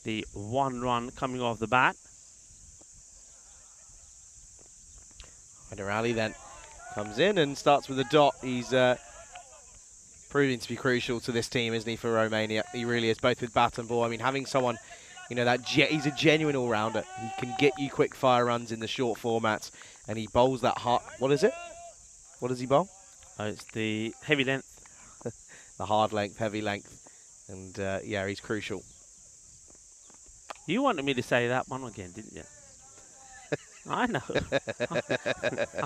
the 1 run coming off the bat. And O'Reilly then comes in and starts with a dot. He's proving to be crucial to this team, isn't he, for Romania? He really is, both with bat and ball. I mean, having someone, you know, he's a genuine all-rounder. He can get you quick fire runs in the short formats, and he bowls that hard. What is it? What does he bowl? Oh, it's the heavy length. The hard length, heavy length. And, yeah, he's crucial. You wanted me to say that one again, didn't you? I know. I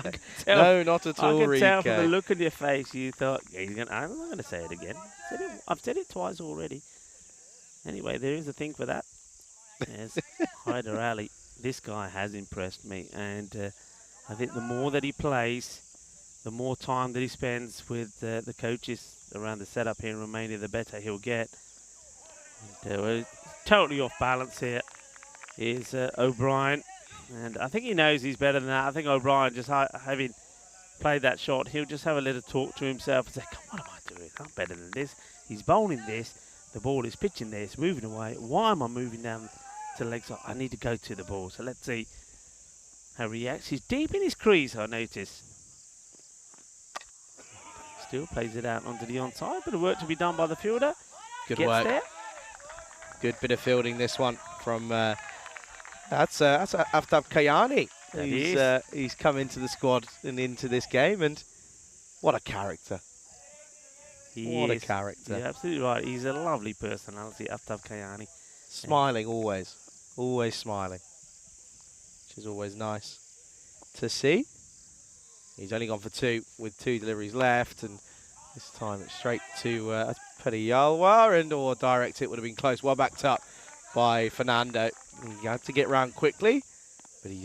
can tell. No, not at all, I can tell from Rico. the look on your face you thought, yeah, I'm not going to say it again. I've said it twice already. Anyway, there is a thing for that. Yes, Hyder Ali. This guy has impressed me. And I think the more that he plays, the more time that he spends with the coaches around the setup here in Romania, the better he'll get. And, we're totally off balance here is O'Brien. And I think he knows he's better than that. I think O'Brien, just having played that shot, he'll just have a little talk to himself and say, come on, what am I doing? I'm better than this. He's bowling this. The ball is pitching this, moving away. Why am I moving down to the leg side? I need to go to the ball. So let's see how he reacts. He's deep in his crease, I notice. Still plays it out onto the onside. Bit of work to be done by the fielder. Good Gets work. there. Good bit of fielding, this one, from... That's Aftab Kayani. He's come into the squad and into this game, and what a character. What a character. You're absolutely right. He's a lovely personality, Aftab Kayani. Smiling always. Always smiling. Which is always nice to see. He's only gone for 2 with 2 deliveries left, and this time it's straight to Periyalwa, and or direct hit would have been close. Well backed up by Fernando. He had to get round quickly, but he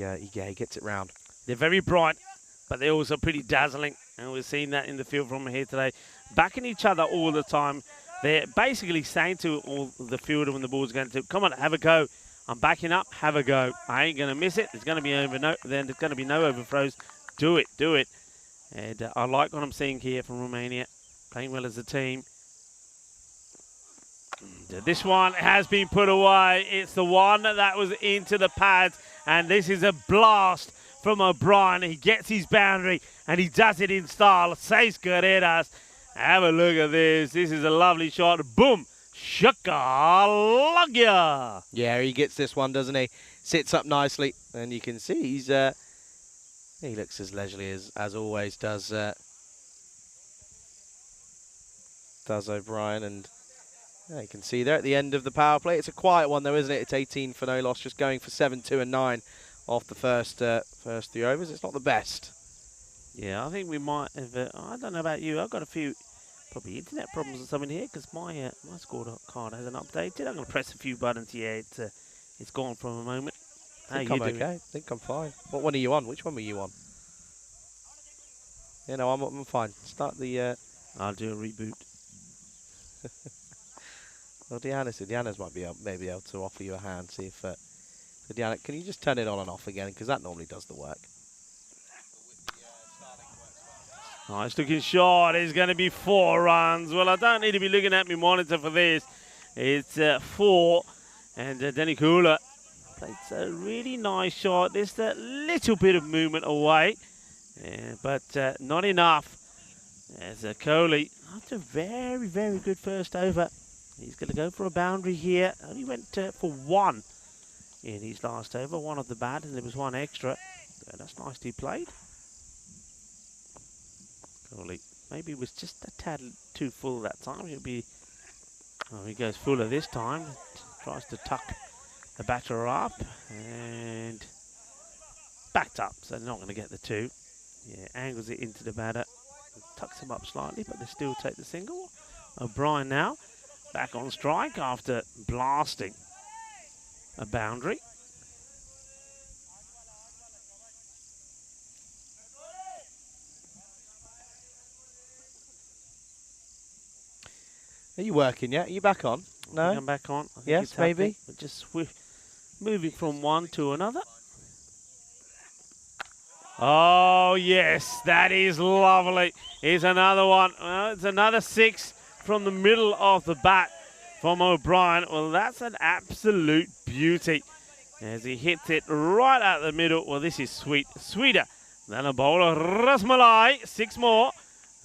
gets it round. They're very bright, but they're also pretty dazzling, and we've seen that in the field from here today. Backing each other all the time. They're basically saying to all the fielder when the ball's going to, come on, have a go. I'm backing up, have a go. I ain't going to miss it. There's going to be then there's going to be no overthrows. Do it, do it. And I like what I'm seeing here from Romania, playing well as a team. This one has been put away. It's the one that was into the pads, and this is a blast from O'Brien. He gets his boundary, and he does it in style. Seis carreras. Have a look at this. This is a lovely shot. Boom. Shakalagya. Yeah, he gets this one, doesn't he? Sits up nicely, and you can see he's he looks as leisurely as always does O'Brien, and yeah, you can see there at the end of the power play. It's a quiet one though, isn't it? It's 18 for no loss, just going for 7, 2 and 9 off the first 3 overs. It's not the best. Yeah, I think we might have, I don't know about you, I've got a few probably internet problems or something here because my scorecard hasn't updated. I'm going to press a few buttons here. It's gone from a moment. I think I'm okay. I think I'm fine. What one are you on? Which one were you on? Yeah, no, I'm fine. Start the... I'll do a reboot. Well, Diana's might be maybe able to offer you a hand. See if... so Diana, can you just turn it on and off again? Because that normally does the work. Nice looking shot. It's going to be 4 runs. Well, I don't need to be looking at my monitor for this. It's 4. And Danny Kula plays a really nice shot. There's a little bit of movement away. But not enough. There's Coley. That's a very, very good first over. He's going to go for a boundary here. Only went for 1 in his last over. 1 of the bat, and there was 1 extra. That's nicely played. Coley maybe was just a tad too full that time. He'll be. Oh, he goes fuller this time. Tries to tuck the batter up and backed up, so they're not going to get the 2. Yeah, angles it into the batter, tucks him up slightly, but they still take the single. O'Brien now back on strike after blasting a boundary. Are you working yet? Are you back on? No? I'm back on. I think Yes, it's happening. maybe. We're just moving from one to another. Oh, yes, that is lovely. Here's another one. It's another 6 from the middle of the bat from O'Brien. Well, that's an absolute beauty as he hits it right out the middle. Well, this is sweet. Sweeter Then a bowler, Rasmalai, 6 more.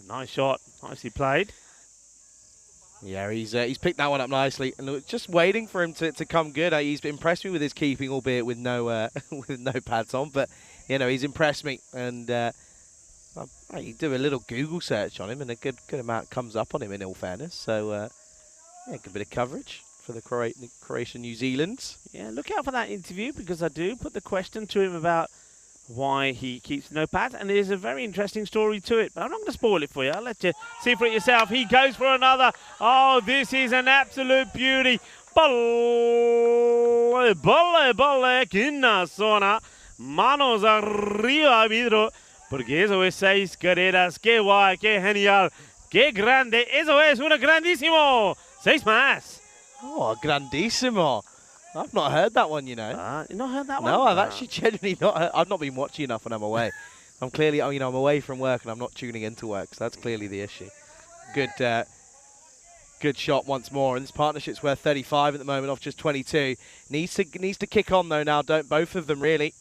Nice shot, nicely played. Yeah, he's picked that one up nicely, and just waiting for him to come good. He's impressed me with his keeping, albeit with no with no pads on. But he's impressed me, and you do a little Google search on him, and a good amount comes up on him. In all fairness, so yeah, good bit of coverage for the Croatian New Zealand. Yeah, look out for that interview, because I do put the question to him about why he keeps no pads, and there's a very interesting story to it, but I'm not going to spoil it for you. I'll let you see for it yourself. He goes for another. Oh, this is an absolute beauty. Bolle, bolle, bolle, quina zona. Manos arriba, vidro. Porque eso es 6 carreras. Qué guay, qué genial, qué grande. Eso es una grandísimo. 6 más. Oh, grandissimo. I've not heard that one, You've not heard that one? No, I've actually genuinely not heard. I've not been watching enough when I'm away. I'm clearly, I'm away from work and I'm not tuning into work, so that's clearly the issue. Good shot once more, and this partnership's worth 35 at the moment off just 22. Needs to kick on though now, don't both of them really.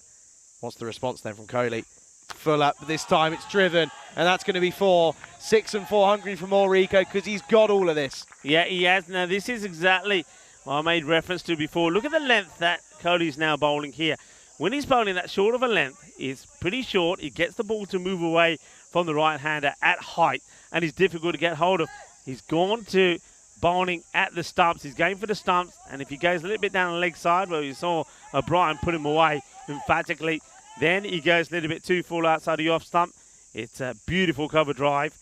What's the response then from Kohli? Full up, but this time it's driven, and that's going to be 4. 6 and 4 hungry for more, Rico, because he's got all of this. Yeah, he has. Now, this is exactly what I made reference to before. Look at the length that Kohli's now bowling here. When he's bowling that short of a length, it's pretty short. It gets the ball to move away from the right-hander at height, and it's difficult to get hold of. He's gone to bowling at the stumps. He's going for the stumps, and if he goes a little bit down the leg side, where you saw O'Brien put him away emphatically, then he goes a little bit too full outside the off stump. It's a beautiful cover drive.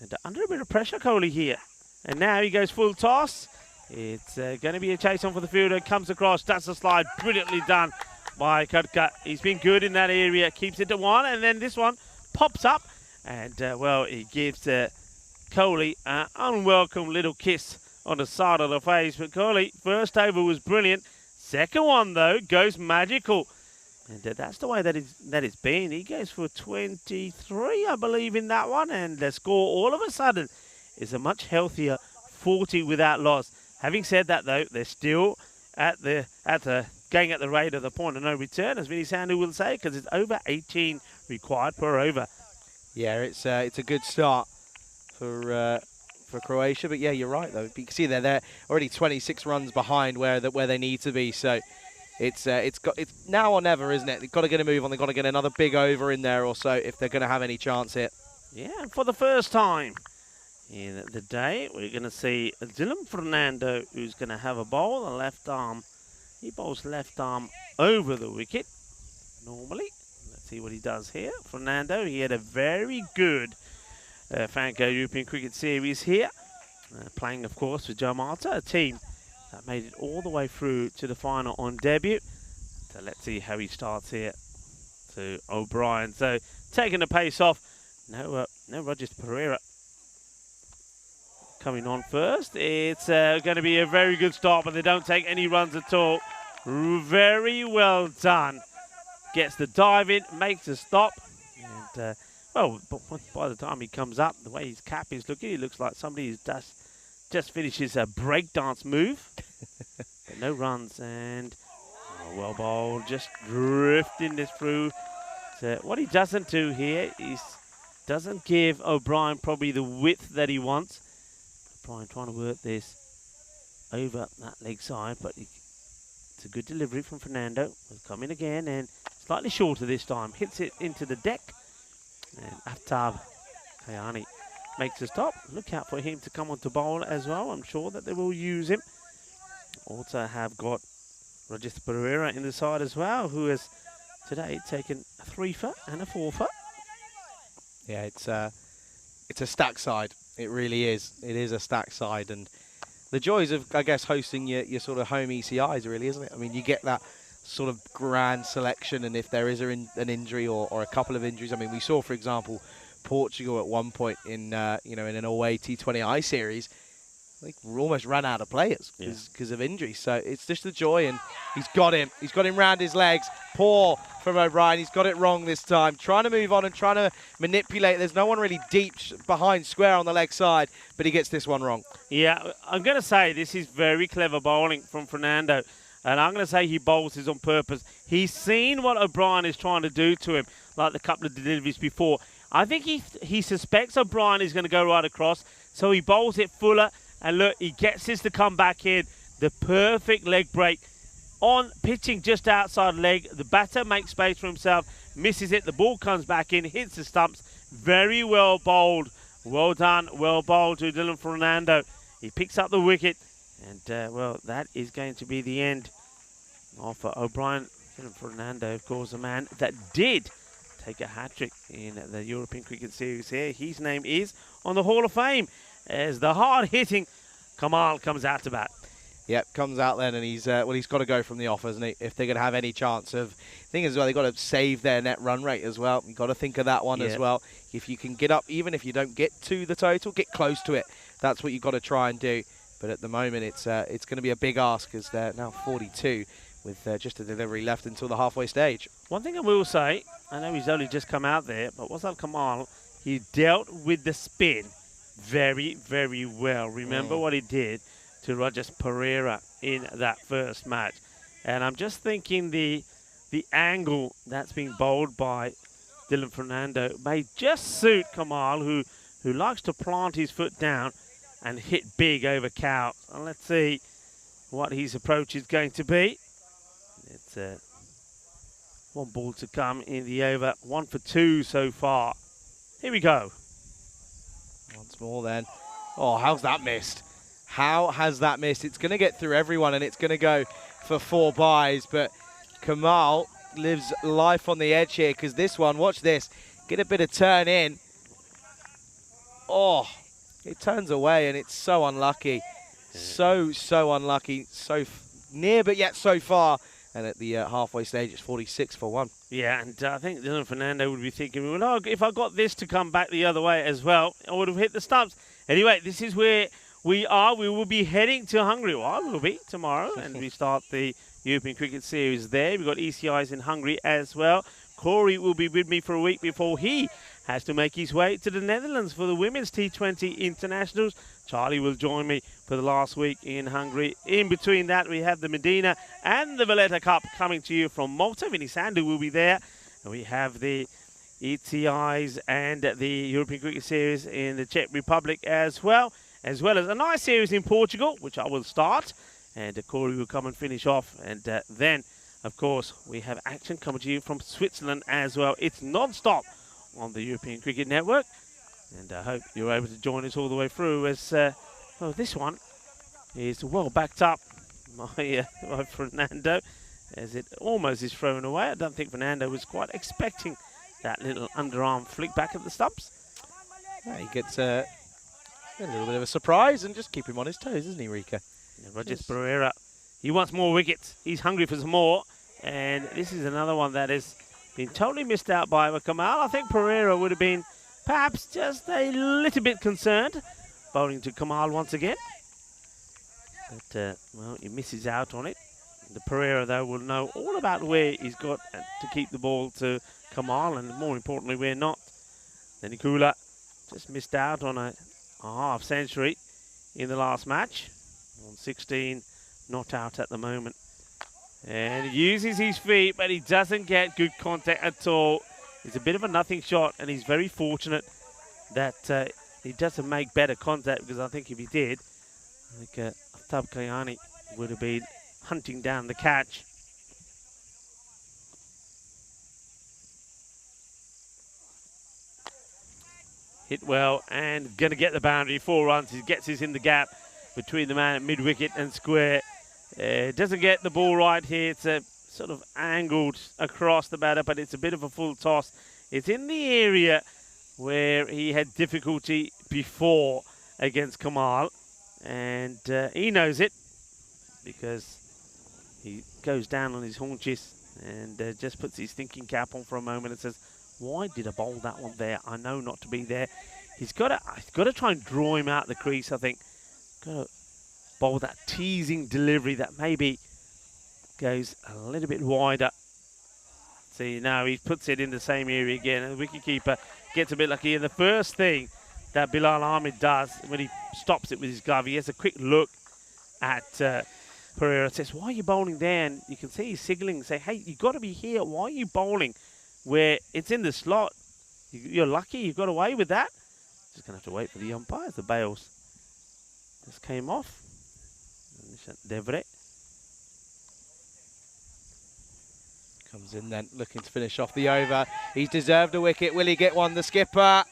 And under a bit of pressure, Kohli here. And now he goes full toss. It's going to be a chase on for the fielder. Comes across. That's a slide. Brilliantly done by Kudka. He's been good in that area. Keeps it to 1. And then this one pops up. And, well, it gives Kohli an unwelcome little kiss on the side of the face. But Kohli, first over was brilliant. Second one, though, goes magical. And that's the way that it's been. He goes for 23, I believe, in that one. And the score, all of a sudden, is a much healthier 40 without loss. Having said that, though, they're still going at the rate of the point of no return, as Vinny Sandhu will say, because it's over 18 required per over. Yeah, it's a good start for Croatia. But yeah, you're right though. You can see they're already 26 runs behind where they need to be. So it's now or never, isn't it? They've got to get a move on. They've got to get another big over in there or so if they're going to have any chance here. Yeah, and for the first time in the day, we're going to see Dylan Fernando, who's going to have a bowl, the left arm. He bowls left arm over the wicket normally. Let's see what he does here. Fernando, he had a very good Franco European Cricket Series here, playing, of course, with Joe Marta, a team that made it all the way through to the final on debut. So let's see how he starts here to O'Brien. So taking the pace off. No Rogers Pereira coming on first. It's going to be a very good start, but they don't take any runs at all. Very well done. Gets the dive in, makes a stop. And, well, by the time he comes up, the way his cap is looking, he looks like somebody who's just finishes a breakdance move. But no runs, and well bowled, just drifting this through. So what he doesn't do here is doesn't give O'Brien probably the width that he wants. O'Brien trying to work this over that leg side, but it's a good delivery from Fernando. He'll come in again and slightly shorter this time. Hits it into the deck. And Aftab Kayani makes a stop. Look out for him to come on to bowl as well. I'm sure that they will use him. Also have got Rogers Pereira in the side as well, who has today taken a 3-for and a 4-for. Yeah, it's a stack side. It really is. It is a stack side, and the joys of, I guess, hosting your sort of home ECIs, really, isn't it? I mean, you get that sort of grand selection, and if there is an injury or a couple of injuries, I mean, we saw, for example, Portugal at one point in in an away T20I series, they almost ran out of players because of injuries. So it's just the joy, and he's got him round his legs. Poor from O'Brien. He's got it wrong this time. Trying to move on and trying to manipulate. There's no one really deep behind square on the leg side, but he gets this one wrong. Yeah, I'm going to say this is very clever bowling from Fernando. And I'm going to say he bowls this on purpose. He's seen what O'Brien is trying to do to him. like the couple of deliveries before. I think he suspects O'Brien is going to go right across, so he bowls it fuller, and look, he gets this to come back in. The perfect leg break on pitching just outside leg. The batter makes space for himself, misses it, the ball comes back in, hits the stumps. Very well bowled. Well done, well bowled to Dylan Fernando. He picks up the wicket, and well, that is going to be the end of O'Brien. Dylan Fernando, of course, a man that did take a hat-trick in the European Cricket Series here. His name is on the Hall of Fame as the hard-hitting Kamal comes out to bat. Yep, comes out then, and he's got to go from the off, hasn't he? If they're going to have any chance of, thing as well, they've got to save their net run rate as well. You've got to think of that one as well. If you can get up, even if you don't get to the total, get close to it. That's what you've got to try and do. But at the moment, it's going to be a big ask because they're now 42 with just a delivery left until the halfway stage. One thing I will say, I know he's only just come out there, but Wasal Kamal, he dealt with the spin very, very well. Remember what he did to Rajesh Pereira in that first match. And I'm just thinking the angle that's being bowled by Dylan Fernando may just suit Kamal, who likes to plant his foot down and hit big over cow. And let's see what his approach is going to be. It's one ball to come in the over. 1 for 2 so far. Here we go. Once more then. Oh, how's that missed? How has that missed? It's going to get through everyone, and it's going to go for 4 byes. But Kamal lives life on the edge here because this one, watch this, get a bit of turn in. Oh, it turns away, and it's so unlucky. So unlucky. So near, but yet so far. And at the halfway stage, it's 46 for 1. Yeah, and I think Dylan Fernando would be thinking, well, no, if I got this to come back the other way as well, I would have hit the stumps. Anyway, this is where we are. We will be heading to Hungary. Well, I will be tomorrow, and we start the European Cricket Series there. We've got ECIs in Hungary as well. Corey will be with me for a week before he has to make his way to the Netherlands for the Women's T20 Internationals. Charlie will join me for the last week in Hungary. In between that, we have the Medina and the Valletta Cup coming to you from Malta. Vinny Sandu will be there. And we have the ECIs and the European Cricket Series in the Czech Republic as well as a nice series in Portugal, which I will start. And Corey will come and finish off. And then, of course, we have action coming to you from Switzerland as well. It's non-stop on the European Cricket Network. And I hope you're able to join us all the way through as, well, this one is well backed up by Fernando as it almost is thrown away. I don't think Fernando was quite expecting that little underarm flick back at the stumps. Yeah, he gets a little bit of a surprise and just keep him on his toes, isn't he, Rika? Yeah, Rajesh Pereira, he wants more wickets. He's hungry for some more. And this is another one that has been totally missed out by Kamal. I think Pereira would have been perhaps just a little bit concerned. Bowling to Kamal once again. But, well, he misses out on it. The Pereira, though, will know all about where he's got to keep the ball to Kamal, and more importantly, where not. Then Nikula just missed out on a half century in the last match. On 16, not out at the moment. And he uses his feet, but he doesn't get good contact at all. It's a bit of a nothing shot, and he's very fortunate that he doesn't make better contact, because I think if he did, I think Aftab Kayani would have been hunting down the catch. Hit well and going to get the boundary. 4 runs. He gets us in the gap between the man at mid-wicket and square. Doesn't get the ball right here. It's a sort of angled across the batter, but it's a bit of a full toss. It's in the area where he had difficulty before against Kamal, and he knows it because he goes down on his haunches and just puts his thinking cap on for a moment and says, why did I bowl that one there? I know not to be there. He's got to try and draw him out the crease, I think. Got to bowl that teasing delivery that maybe goes a little bit wider. See, now he puts it in the same area again, and the wicketkeeper gets a bit lucky. And the first thing that Bilal Ahmed does when he stops it with his glove, he has a quick look at Pereira, says, why are you bowling there? And you can see he's signalling, say, hey, you've got to be here. Why are you bowling where it's in the slot. You're lucky you got away with that. Just going to have to wait for the umpires. The bails just came off. Devre comes in then, looking to finish off the over. He's deserved a wicket. Will he get one? The skipper.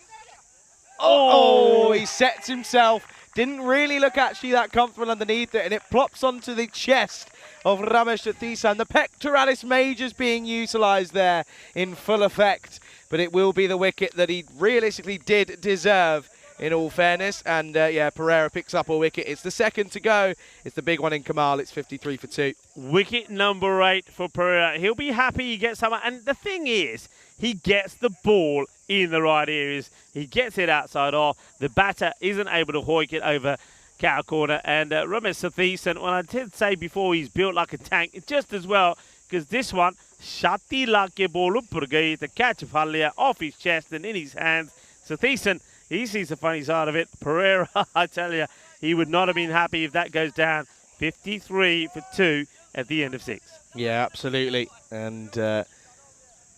Oh, he sets himself. Didn't really look actually that comfortable underneath it, and it plops onto the chest of Ramesh T10. The pectoralis majors being utilised there in full effect, but it will be the wicket that he realistically did deserve, in all fairness. And yeah, Pereira picks up a wicket. It's the second to go. It's the big one in Kamal. It's 53 for 2. Wicket number 8 for Pereira. He'll be happy he gets someone. And the thing is, he gets the ball in the right areas. He gets it outside off. The batter isn't able to hoik it over cow corner. And Ramesh T10, well, I did say before, he's built like a tank. It's just as well, because this one, Shati Lake ball upar gayi to catch Fallia off his chest and in his hands. So T10, he sees the funny side of it. Pereira, I tell you, he would not have been happy if that goes down. 53 for 2 at the end of 6. Yeah, absolutely. And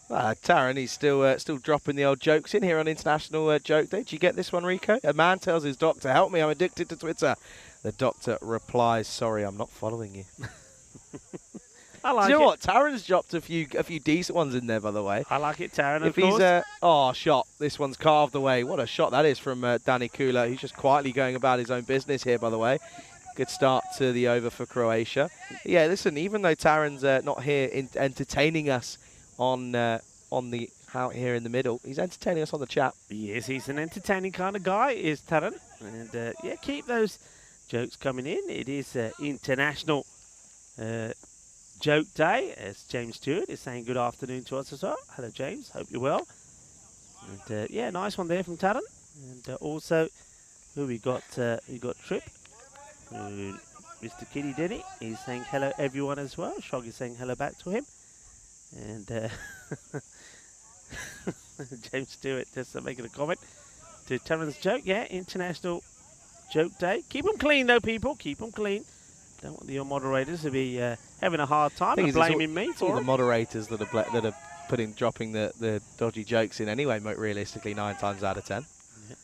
Taran, he's still dropping the old jokes in here on International Joke Day. Did you get this one, Rico? A man tells his doctor, help me, I'm addicted to Twitter. The doctor replies, sorry, I'm not following you. I like it. Do you know what? Taran's dropped a few decent ones in there, by the way. I like it, Taran, If of course. he's shot. This one's carved away. What a shot that is from Danny Kula. He's just quietly going about his own business here, by the way. Good start to the over for Croatia. Yeah, listen, even though Taran's not here entertaining us on the out here in the middle, he's entertaining us on the chat. Yes, he's an entertaining kind of guy, is Taran. And yeah, keep those jokes coming in. It is International Joke Day, as James Stewart is saying good afternoon to us as well. Hello, James. Hope you're well. And yeah, nice one there from Taran. And also, who we got? We got Trip. Mr. Kitty Denny. He's saying hello, everyone, as well. Shog is saying hello back to him. And James Stewart just making a comment to Taran's joke. Yeah, International Joke Day. Keep them clean, though, people. Keep them clean. Don't want the moderators to be having a hard time and blaming me for for the moderators that are dropping the dodgy jokes in anyway. Realistically, 9 times out of 10. Yeah.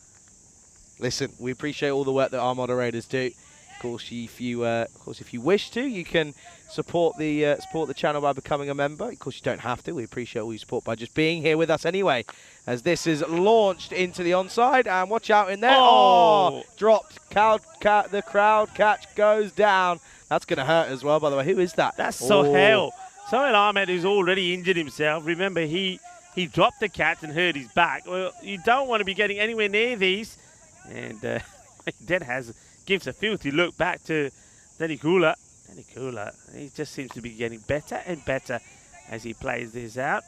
Listen, we appreciate all the work that our moderators do. Of course, if you wish to, you can support the channel by becoming a member. Of course, you don't have to. We appreciate all your support by just being here with us anyway. As this is launched into the onside, and watch out in there. Oh, dropped. The crowd catch goes down. That's going to hurt as well, by the way. Who is that? That's Sohail. Sohail Ahmed, who's already injured himself. Remember, he dropped the catch and hurt his back. Well, you don't want to be getting anywhere near these. And that gives a filthy look back to Danny Kula. Danny Kula, he just seems to be getting better and better as he plays this out.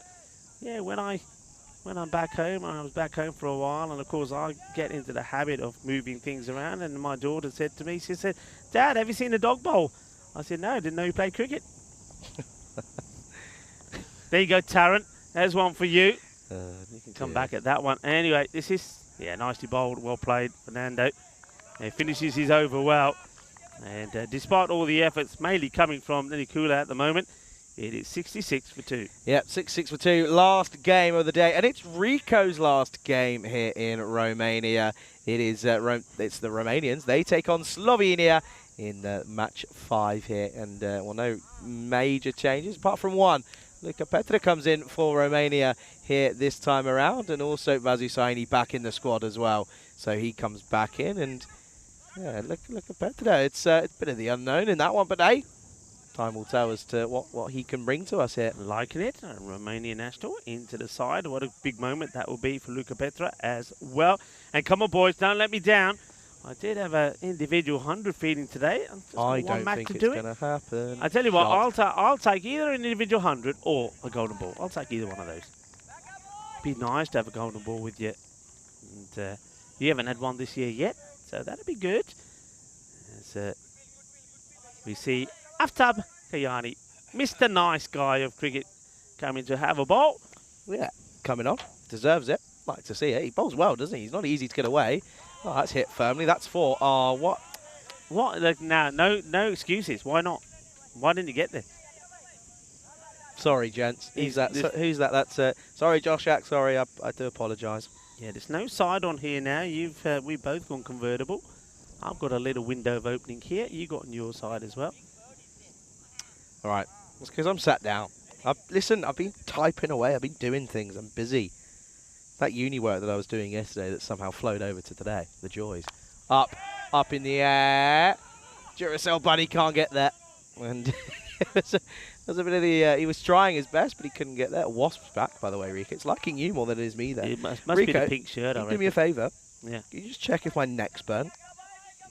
Yeah, when I'm back home, I was back home for a while, and of course I get into the habit of moving things around, and my daughter said to me, she said, Dad, have you seen the dog bowl? I said, no, I didn't know you played cricket. There you go, Taran. There's one for you. You can come back at that one. Anyway, this is, nicely bowled, well played, Fernando. He finishes his over well. And despite all the efforts, mainly coming from Nicola at the moment, it is 66 for 2. Yep, 66 for 2. Last game of the day. And it's Rico's last game here in Romania. It is it's the Romanians. They take on Slovenia in match 5 here. And, no major changes apart from one. Luca Petra comes in for Romania here this time around. And also Vasu Saini back in the squad as well. So he comes back in and... yeah, look at Petra. It's a bit of the unknown in that one, but hey, time will tell as to what he can bring to us here. Liking it. Romanian national into the side. What a big moment that will be for Luca Petra as well. And come on, boys, don't let me down. I did have an individual 100 feeding today. I don't think it's going to happen. I tell you what, I'll take either an individual 100 or a golden ball. I'll take either one of those. Be nice to have a golden ball with you. And you haven't had one this year yet. So that'll be good. As we see Aftab Kayani, Mr. Nice Guy of cricket, coming to have a bowl. Yeah, coming on. Deserves it. Like to see it. He bowls well, doesn't he? He's not easy to get away. Oh, that's hit firmly. That's 4. Oh, what? What? Look, now, no excuses. Why not? Why didn't he get there? Sorry, gents. Who's Who's that? That's sorry, Joshack. Sorry, I do apologise. Yeah, there's no side on here now. We've both gone convertible. I've got a little window of opening here. You got on your side as well. All right. It's because I'm sat down. Listen, I've been typing away. I've been doing things. I'm busy. That uni work that I was doing yesterday that somehow flowed over to today. The joys. Up in the air. Duracell Bunny can't get there. And it was a bit of the... he was trying his best, but he couldn't get there. Wasp's back, by the way, Rico. It's liking you more than it is me there. It must Rico, be the pink shirt, I reckon. do me a favour. Yeah. Can you just check if my neck's burnt?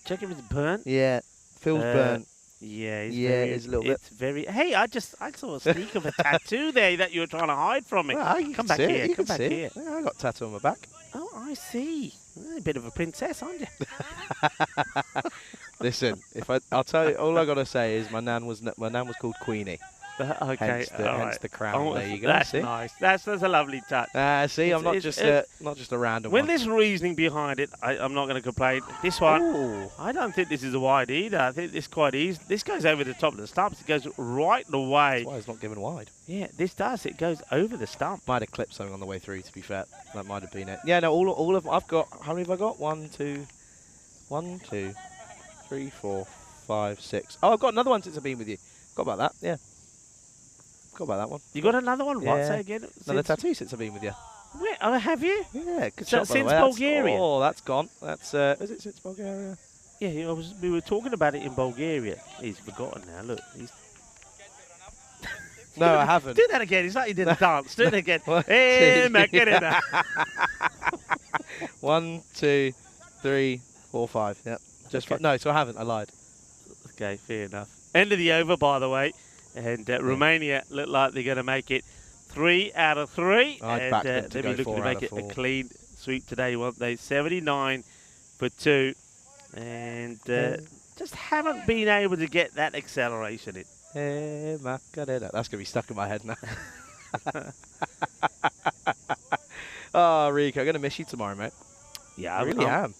Check if it's burnt. Yeah. Feels burnt. Yeah, it's a little bit. It's very... Hey, I saw a sneak of a tattoo there that you were trying to hide from me. Well, you Come can back see here. it. You Come can back see here. it. Yeah, I got a tattoo on my back. Oh, I see. You're a bit of a princess, aren't you? Listen, I'll tell you, all I gotta say is my nan was called Queenie. Okay, hence the crown. Oh, there you go. That's see? nice. That's a lovely touch. See, I'm not just a random When one. there's reasoning behind it, I'm not going to complain. This one, Ooh. I don't think this is a wide either. I think this is quite easy. This goes over the top of the stumps. It goes right away. That's why it's not given wide. Yeah, this does. It goes over the stump. Might have clipped something on the way through. To be fair, that might have been it. Yeah, no, all of I've got. How many have I got? 1, 2, 3, 4, 5, 6. Oh, I've got another one since I've been with you. Got about that. Yeah. Got about that one. You got another one? What? Yeah. Say again. Another tattoo since I've been with you. Where, oh, have you? Yeah, good So shot, by the since way. Bulgaria? Oh, that's gone. That's is it since Bulgaria? Yeah, we were talking about it in Bulgaria. He's forgotten now. Look. No, I haven't. Do that again. It's like you did a dance. Do it again. One, Hey, two, Macarena. 1, 2, 3, 4, 5. Yep. Just Okay. no, so I haven't. I lied. Okay, fair enough. End of the over, by the way. And Romania look like they're going to make it 3 out of 3. I'd back them And to they'll be go looking 4 to out make of it a 4. clean sweep today, won't they? 79 for 2. And just haven't been able to get that acceleration in. Hey, Macarena. That's going to be stuck in my head now. Oh, Rico, I'm going to miss you tomorrow, mate. Yeah, I really am.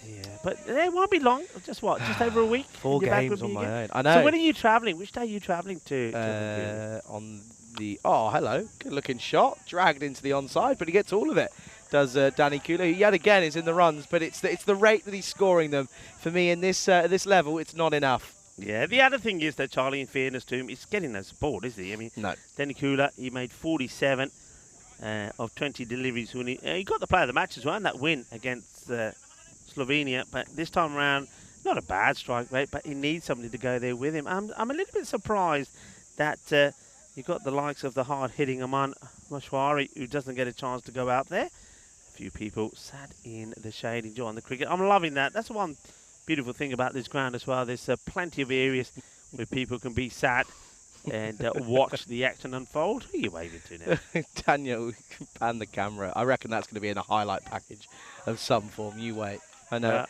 Yeah, but it won't be long. Just what? Just over a week? 4 You're back games with on me my again? own. I know. So when are you travelling? Which day are you travelling to? On the... Oh, hello. Good-looking shot. Dragged into the onside, but he gets all of it. Does Danny Kula, who yet again is in the runs, but it's the rate that he's scoring them. For me, in this level, it's not enough. Yeah, the other thing is that Charlie, in fairness to him, he's getting no support, is he? I mean, No. Danny Kula, he made 47 of 20 deliveries. When he got the player of the match as well, and that win against Slovenia. But this time around, not a bad strike rate, but he needs somebody to go there with him. I'm a little bit surprised that you got the likes of the hard-hitting Aman Mashwari, who doesn't get a chance to go out there. A few people sat in the shade enjoying the cricket. I'm loving that. That's one beautiful thing about this ground as well. There's plenty of areas where people can be sat and watch the action unfold. Who are you waving to now? Daniel, pan the camera. I reckon that's going to be in a highlight package of some form. You wait. I know.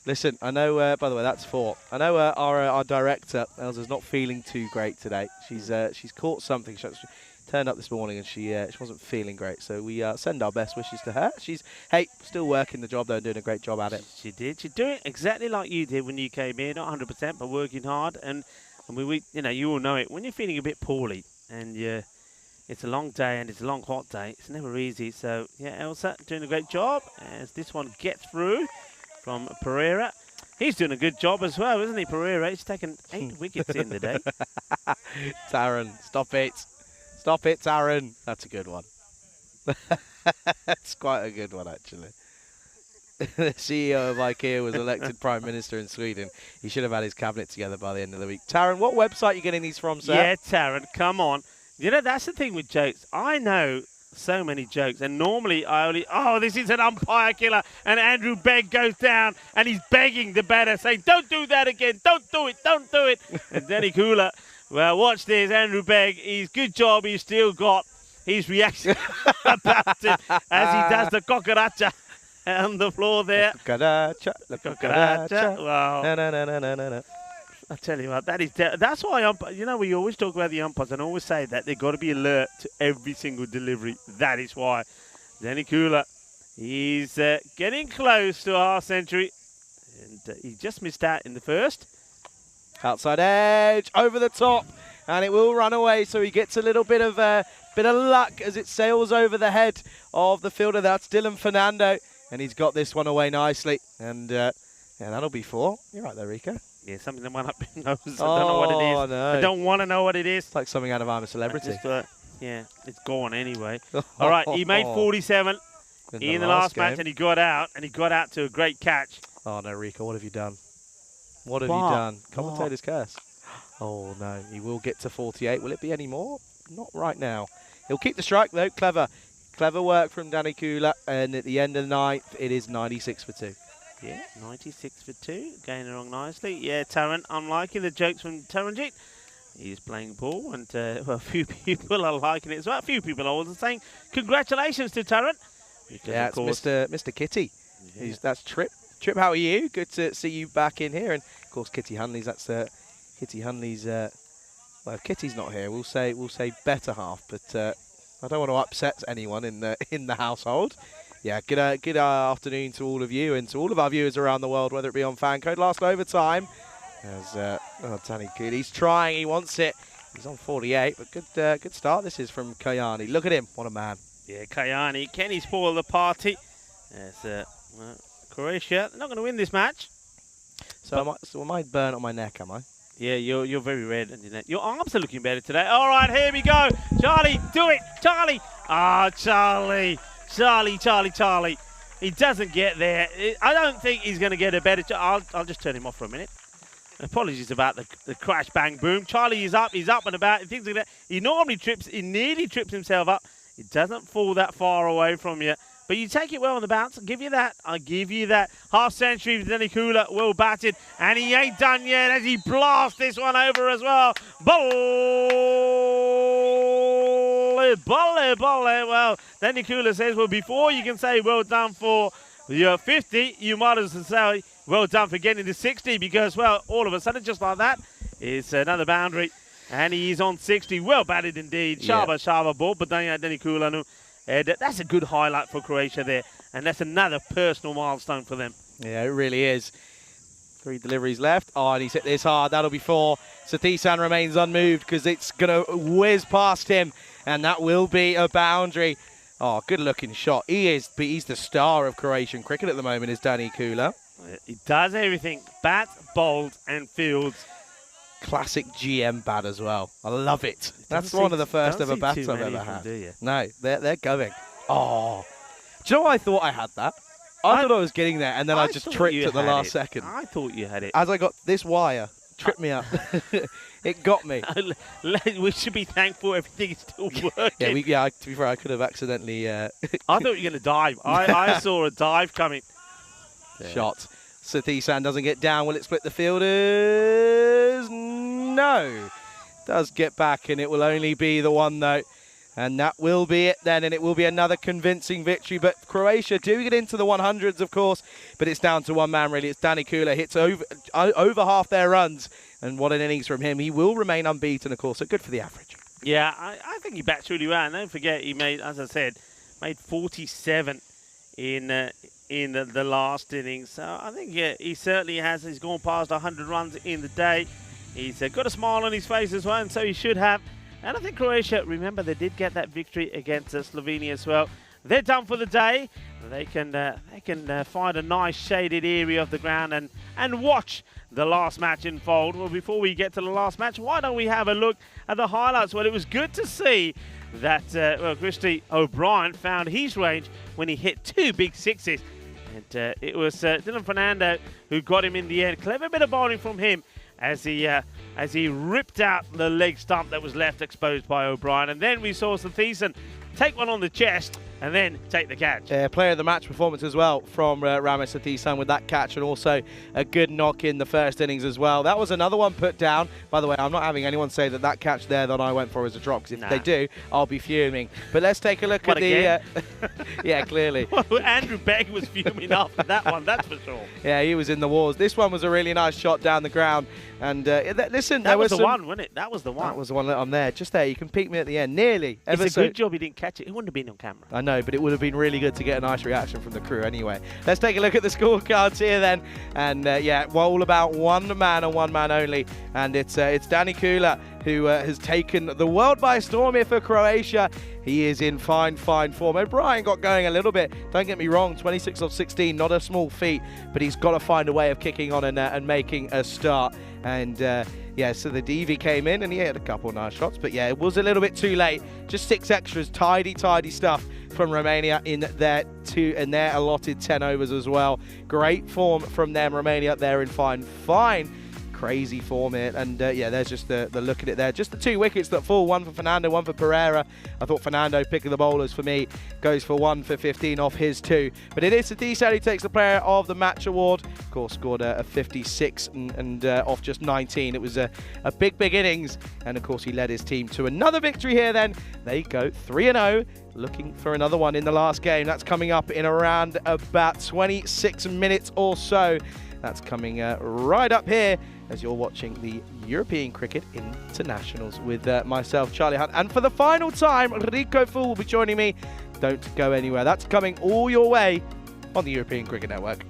Listen, I know, by the way, that's 4. I know our director, Elsa's not feeling too great today. She's caught something. She turned up this morning and she wasn't feeling great. So we send our best wishes to her. She's, hey, still working the job though and doing a great job at it. She did. She's doing exactly like you did when you came here. Not 100%, but working hard. And we you all know it. When you're feeling a bit poorly and it's a long day and it's a long hot day, it's never easy. So, yeah, Elsa doing a great job as this one gets through from Pereira. He's doing a good job as well, isn't he, Pereira? He's taken 8 wickets in the day. Taran, stop it. Stop it, Taran. That's a good one. That's quite a good one, actually. The CEO of IKEA was elected Prime Minister in Sweden. He should have had his cabinet together by the end of the week. Taran, what website are you getting these from, sir? Yeah, Taran, come on. You know, that's the thing with jokes. I know so many jokes, and normally I only, this is an umpire killer, and Andrew Begg goes down, and he's begging the batter, saying, don't do that again, don't do it, don't do it. And Danny Kula, well, watch this, Andrew Begg, good job, he's still got his reaction about it, as he does the cucaracha on the floor there. Cucaracha, the cucaracha. Wow. No, no, no, no, no, no. I tell you what, that's why we always talk about the umpires and always say that they've got to be alert to every single delivery. That is why. Danny Kula, he's getting close to a half century, and he just missed out in the first. Outside edge, over the top. and it will run away. So he gets a little bit of luck as it sails over the head of the fielder. That's Dylan Fernando, and he's got this one away nicely. And yeah, that'll be 4. You're right there, Rico. Yeah, something that went up your nose. I don't know what it is. No. I don't want to know what it is. It's like something out of I'm a Celebrity. Yeah, it's gone anyway. All right, he made 47 in the last match, and he got out, to a great catch. Oh, no, Rico, what have you done? What have you done? Commentator's curse. Oh, no, he will get to 48. Will it be any more? Not right now. He'll keep the strike, though. Clever work from Danny Kula, and at the end of the 9th, it is 96 for 2. Yeah, 96 for 2, going along nicely. Yeah, Tarrant, I'm liking the jokes from Taranjit. He's playing ball, and well, a few people are liking it as well. A few people are also saying congratulations to Tarrant. Yeah, it's Mr. Kitty. Yeah. That's Trip. Trip, how are you? Good to see you back in here. And of course, Kitty Hunley's. That's Kitty Hunley's. Well, if Kitty's not here, we'll say better half. But I don't want to upset anyone in the household. Yeah, good afternoon to all of you and to all of our viewers around the world, whether it be on Fancode. Last overtime. As Danny Kula, he's trying, he wants it. He's on 48, but good start this is from Kayani. Look at him, what a man. Yeah, Kayani, can he spoil the party? As Croatia, they're not going to win this match. So am I burnt on my neck, am I? Yeah, you're very red on your neck. Your arms are looking better today. All right, here we go. Charlie, do it, Charlie. Ah, Charlie. He doesn't get there. I don't think he's going to get a better. I'll just turn him off for a minute. Apologies about the crash, bang, boom. Charlie is up. He's up and about. Things like that. He nearly trips himself up. He doesn't fall that far away from you. But you take it well on the bounce. I'll give you that. Half century for Danny Kula. Well batted. And he ain't done yet as he blasts this one over as well. Bolle. Well, Danny Kula says, well, before you can say well done for your 50, you might as well say well done for getting to 60 because, well, all of a sudden, just like that, it's another boundary. And he's on 60. Well batted indeed. Shava ball, but Danny Kula. That's a good highlight for Croatia there. And that's another personal milestone for them. Yeah, it really is. 3 deliveries left. Oh, and he's hit this hard. That'll be 4. Satisan remains unmoved because it's going to whiz past him. And that will be a boundary. Oh, good-looking shot. He's the star of Croatian cricket at the moment, is Danny Kula. He does everything. Bat, bowled, and fields. Classic GM bat as well. I love it. That's one of the first ever bats I've ever had. No, they're going. Oh. Do you know what I thought I had that? I thought I was getting there, and then I just tripped at the last second. I thought you had it. As I got this wire, tripped me up. It got me. We should be thankful everything is still working. Yeah, to be fair, I could have accidentally... I thought you were going to dive. I saw a dive coming. Shot. Satisan doesn't get down. Will it split the fielders? No. Does get back, and it will only be the one, though. And that will be it then, and it will be another convincing victory. But Croatia do get into the 100s, of course, but it's down to one man, really. It's Danny Kula, hits over half their runs, and what an innings from him. He will remain unbeaten, of course, so good for the average. Yeah, I think he bats really well, and don't forget, he made, as I said, 47 in the last innings. So I think he certainly has. He's gone past 100 runs in the day. He's got a smile on his face as well, and so he should have. And I think Croatia, remember, they did get that victory against Slovenia as well. They're done for the day. They can find a nice shaded area of the ground and watch the last match unfold. Well, before we get to the last match, why don't we have a look at the highlights? Well, it was good to see that Christy O'Brien found his range when he hit 2 big sixes. And it was Dylan Fernando who got him in the end. Clever bit of bowling from him as he ripped out the leg stump that was left exposed by O'Brien. And then we saw Thiessen take one on the chest and then take the catch. Player of the match performance as well from Ramesh Thiessen with that catch, and also a good knock in the first innings as well. That was another one put down. By the way, I'm not having anyone say that catch there that I went for is a drop, because if they do, I'll be fuming. But let's take a look at the... yeah, clearly. Well, Andrew Begg was fuming after that one, that's for sure. Yeah, he was in the wars. This one was a really nice shot down the ground. And listen, that was the one, wasn't it? That was the one. That was the one. I'm there, just there. You can peek me at the end. Nearly. It's a good job he didn't catch it. It wouldn't have been on camera. I know. know, but it would have been really good to get a nice reaction from the crew anyway. Let's take a look at the scorecards here then. And yeah, we're all about one man and one man only. And it's Danny Kula who has taken the world by storm here for Croatia. He is in fine form. O'Brien got going a little bit. Don't get me wrong, 26 of 16, not a small feat, but he's got to find a way of kicking on and making a start. And yeah, so the DV came in and he had a couple of nice shots, but yeah, it was a little bit too late. Just 6 extras, tidy stuff from Romania in their allotted 10 overs as well. Great form from them. Romania, they're in fine crazy form here. And yeah, there's just the look at it there. Just the 2 wickets that fall, one for Fernando, one for Pereira. I thought Fernando, pick of the bowlers for me, goes for 1 for 15 off his 2. But it is T10 who takes the player of the match award. Of course, scored a 56 and off just 19. It was a big innings. And of course, he led his team to another victory here then. They go 3-0. Looking for another one in the last game. That's coming up in around about 26 minutes or so. That's coming right up here as you're watching the European Cricket Internationals with myself, Charlie Hunt. And for the final time, Rico Fool will be joining me. Don't go anywhere. That's coming all your way on the European Cricket Network.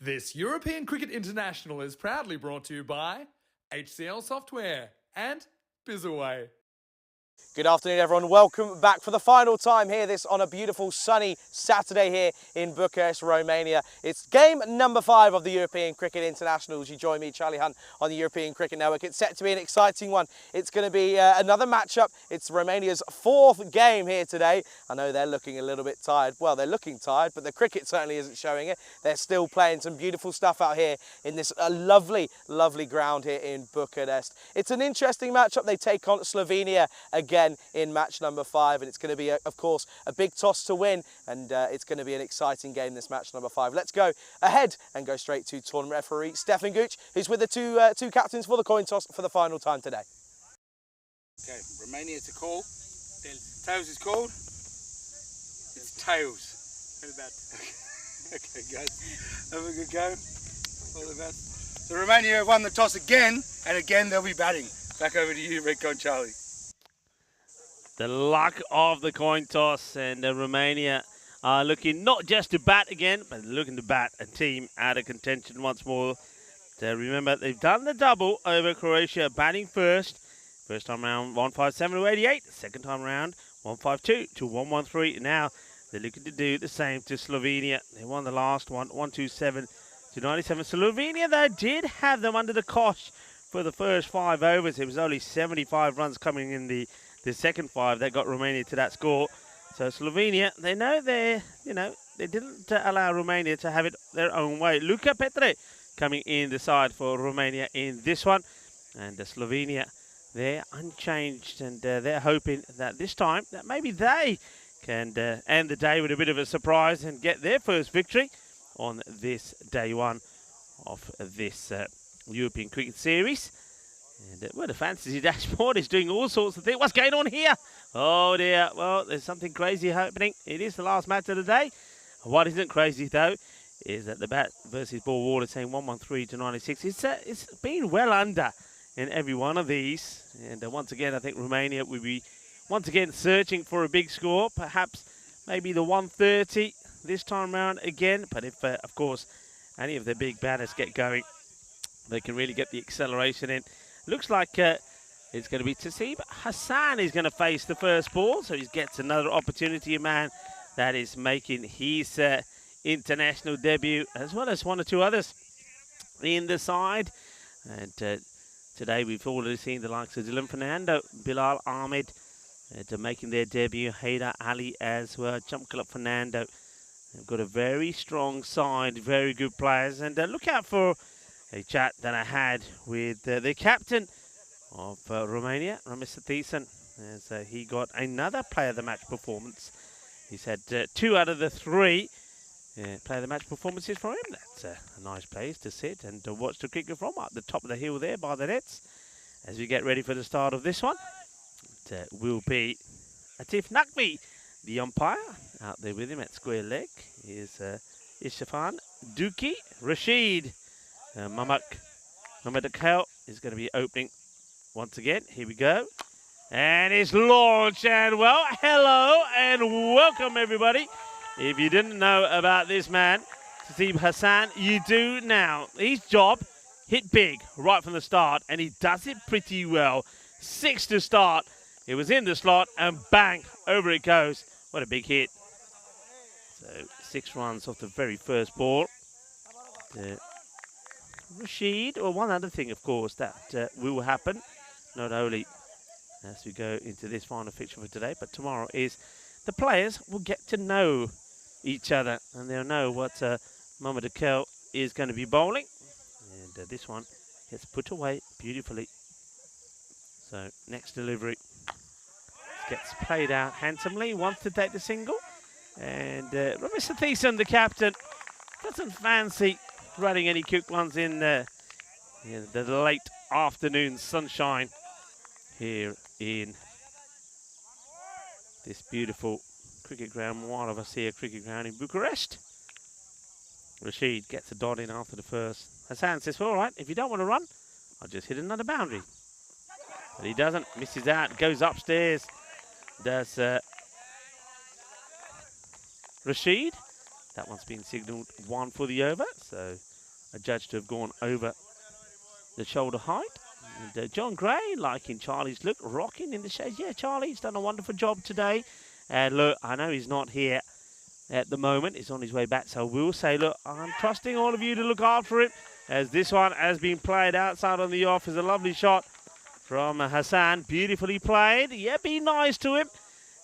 This European Cricket International is proudly brought to you by HCL Software and Bizaway. Good afternoon, everyone. Welcome back for the final time here on a beautiful sunny Saturday here in Bucharest, Romania. It's game number 5 of the European Cricket Internationals. You join me, Charlie Hunt, on the European Cricket Network. It's set to be an exciting one. It's going to be another matchup. It's Romania's 4th game here today. I know they're looking a little bit tired. Well, they're looking tired, but the cricket certainly isn't showing it. They're still playing some beautiful stuff out here in this lovely, lovely ground here in Bucharest. It's an interesting matchup. They take on Slovenia again in match number 5, and it's going to be, of course, a big toss to win, and it's going to be an exciting game, this match number 5. Let's go ahead and go straight to tournament referee Stefan Gooch, who's with the two captains for the coin toss for the final time today. Okay, Romania to call. Tails is called. It's tails. Very bad. Okay, guys, have a good go. All the best. So Romania have won the toss again, and again they'll be batting. Back over to you, Rick and Charlie. The luck of the coin toss, and Romania are looking not just to bat again, but looking to bat a team out of contention once more. So remember, they've done the double over Croatia, batting first. First time round, 157 to 88. Second time round, 152 to 113. Now they're looking to do the same to Slovenia. They won the last one, 127 to 97. Slovenia, though, did have them under the cosh for the first 5 overs. It was only 75 runs coming in the second 5 that got Romania to that score. So Slovenia, they know they didn't allow Romania to have it their own way. Luka Petre coming in the side for Romania in this one. And Slovenia, they're unchanged, and they're hoping that this time that maybe they can end the day with a bit of a surprise and get their first victory on this day 1 of this European Cricket Series. And well, the fantasy dashboard is doing all sorts of things. What's going on here? Oh dear. Well, there's something crazy happening. It is the last match of the day. What isn't crazy though is that the bat versus ball water saying 113 to 96. It's been well under in every one of these. And once again, I think Romania will be once again searching for a big score. Perhaps maybe the 130 this time round again. But if, of course, any of the big batters get going, they can really get the acceleration in. Looks like it's going to be Tasib Hassan is going to face the first ball. So he gets another opportunity, a man that is making his international debut, as well as 1 or 2 others in the side. And today we've already seen the likes of Dylan Fernando, Bilal Ahmed making their debut, Haider Ali as well, Jump Club Fernando. They've got a very strong side, very good players. And look out for a chat that I had with the captain of Romania, Romisa T10, as he got another player of the match performance. He's had 2 out of the 3 player of the match performances from him. That's a nice place to sit and to watch the cricket from, up the top of the hill there by the nets. As we get ready for the start of this one, it will be Atif Naqvi, the umpire, out there with him at square leg. Is Ishafan Duki Rashid. Mamak Khel is going to be opening once again. Here we go. And it's launched. And well, hello and welcome everybody. If you didn't know about this man, Tasib Hassan, you do now. His job, hit big right from the start, and he does it pretty well. 6 to start. It was in the slot, and bang, over it goes. What a big hit. So 6 runs off the very first ball. Rashid, or one other thing, of course, that will happen, not only as we go into this final fixture for today, but tomorrow, is the players will get to know each other, and they'll know what Mohamed Akel is going to be bowling. And this one gets put away beautifully. So next delivery gets played out handsomely, wants to take the single. And Romisa T10, the captain, doesn't fancy running any quick ones in the late afternoon sunshine here in this beautiful cricket ground, one of us here, cricket ground in Bucharest. Rashid gets a dot in after the first. Hassan says, well, all right, if you don't want to run, I'll just hit another boundary. But he doesn't, misses out, goes upstairs, does Rashid. That one's been signalled 1 for the over, so judged to have gone over the shoulder height. And John Gray liking Charlie's look, rocking in the shades. Yeah, Charlie's done a wonderful job today. And look, I know he's not here at the moment. He's on his way back. So we'll say, look, I'm trusting all of you to look after him, as this one has been played outside on the off. Is a lovely shot from Hassan. Beautifully played. Yeah, be nice to him.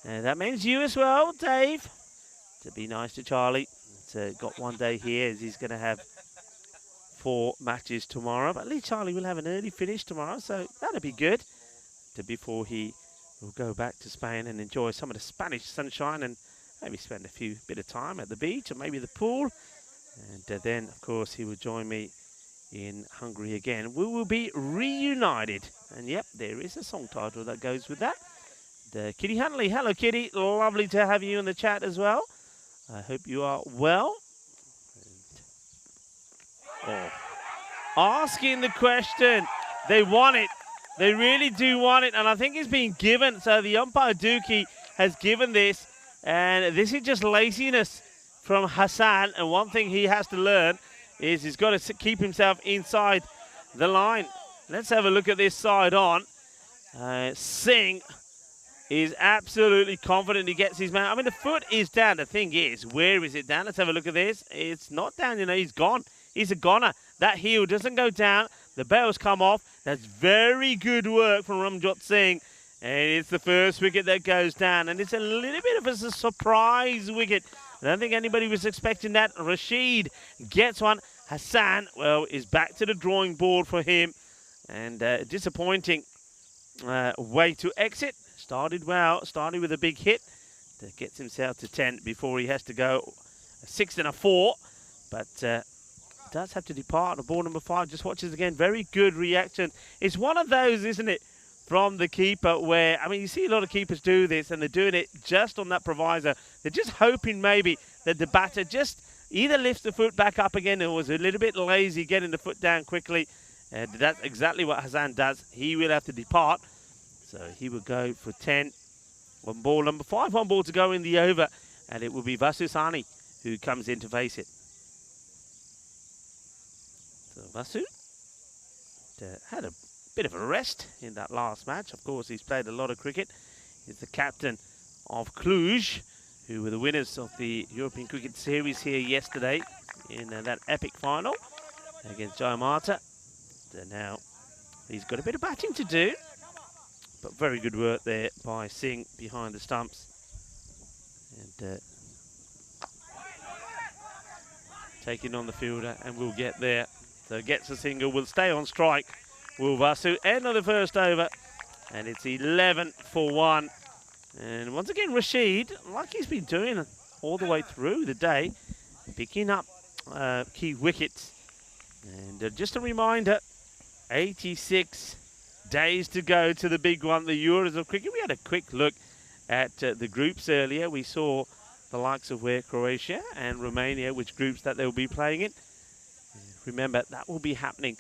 And that means you as well, Dave, to be nice to Charlie. It's got one day here, as he's going to have 4 matches tomorrow. But at least Charlie will have an early finish tomorrow, so that'll be good. Before he will go back to Spain and enjoy some of the Spanish sunshine and maybe spend a bit of time at the beach or maybe the pool. And then, of course, he will join me in Hungary again. We will be reunited. And yep, there is a song title that goes with that. Kitty Huntley. Hello, Kitty. Lovely to have you in the chat as well. I hope you are well. Asking the question. They want it. They really do want it. And I think it's been given. So the umpire, Dookie, has given this. And this is just laziness from Hassan. And one thing he has to learn is he's got to keep himself inside the line. Let's have a look at this side on. Singh is absolutely confident he gets his man. I mean, the foot is down. The thing is, where is it down? Let's have a look at this. It's not down, you know, he's gone. He's a goner. That heel doesn't go down. The bails come off. That's very good work from Ramjot Singh. And it's the first wicket that goes down. And it's a little bit of a surprise wicket. I don't think anybody was expecting that. Rashid gets one. Hassan, well, is back to the drawing board for him. And disappointing way to exit. Started well, started with a big hit that gets himself to 10 before he has to go a 6 and a 4. But does have to depart on ball number 5. Just watches again. Very good reaction. It's one of those, isn't it, from the keeper where, I mean, you see a lot of keepers do this and they're doing it just on that proviso. They're just hoping maybe that the batter just either lifts the foot back up again or was a little bit lazy getting the foot down quickly. And that's exactly what Hassan does. He will have to depart. So he will go for 10 on ball number 5. 1 ball to go in the over. And it will be Vasu Sani who comes in to face it. So Vasu had a bit of a rest in that last match. Of course, he's played a lot of cricket. He's the captain of Cluj, who were the winners of the European Cricket Series here yesterday in that epic final against Jayamata. So now he's got a bit of batting to do. But very good work there by Singh behind the stumps. And taking on the fielder, and we'll get there. So gets a single, will stay on strike. Will Vasu end of the first over. And it's 11 for 1. And once again, Rashid, like he's been doing all the way through the day, picking up key wickets. And just a reminder, 86 days to go to the big one, the Euros of cricket. We had a quick look at the groups earlier. We saw the likes of where Croatia and Romania, which groups that they'll be playing in. Remember, that will be happening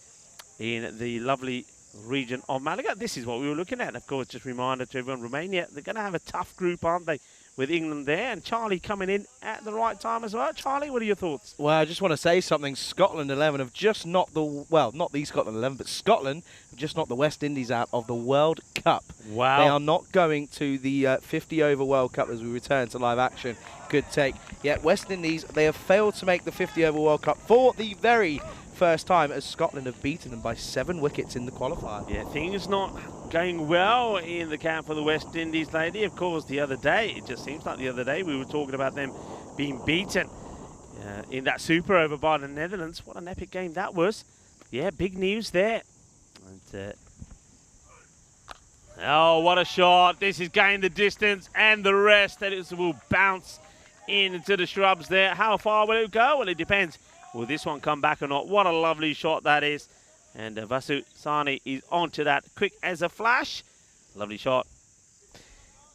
in the lovely region of Malaga. This is what we were looking at. Of course, just a reminder to everyone, Romania, they're going to have a tough group, aren't they, with England there, and Charlie coming in at the right time as well. Charlie, what are your thoughts? Well, I just want to say something. Scotland 11 have just knocked the, well, not the Scotland 11, but Scotland have just knocked the West Indies out of the World Cup. Wow. They are not going to the 50 over World Cup as we return to live action. Good take. Yet West Indies, they have failed to make the 50 over World Cup for the very first time, as Scotland have beaten them by 7 wickets in the qualifier. Yeah, things not going well in the camp for the West Indies lately. Of course, the other day, it just seems like the other day, we were talking about them being beaten in that super over by the Netherlands. What an epic game that was. Yeah, big news there. And, oh, what a shot. This is going the distance and the rest. That it will bounce into the shrubs there. How far will it go? Well, it depends. Will this one come back or not? What a lovely shot that is. And Vasu Sani is onto that quick as a flash. Lovely shot.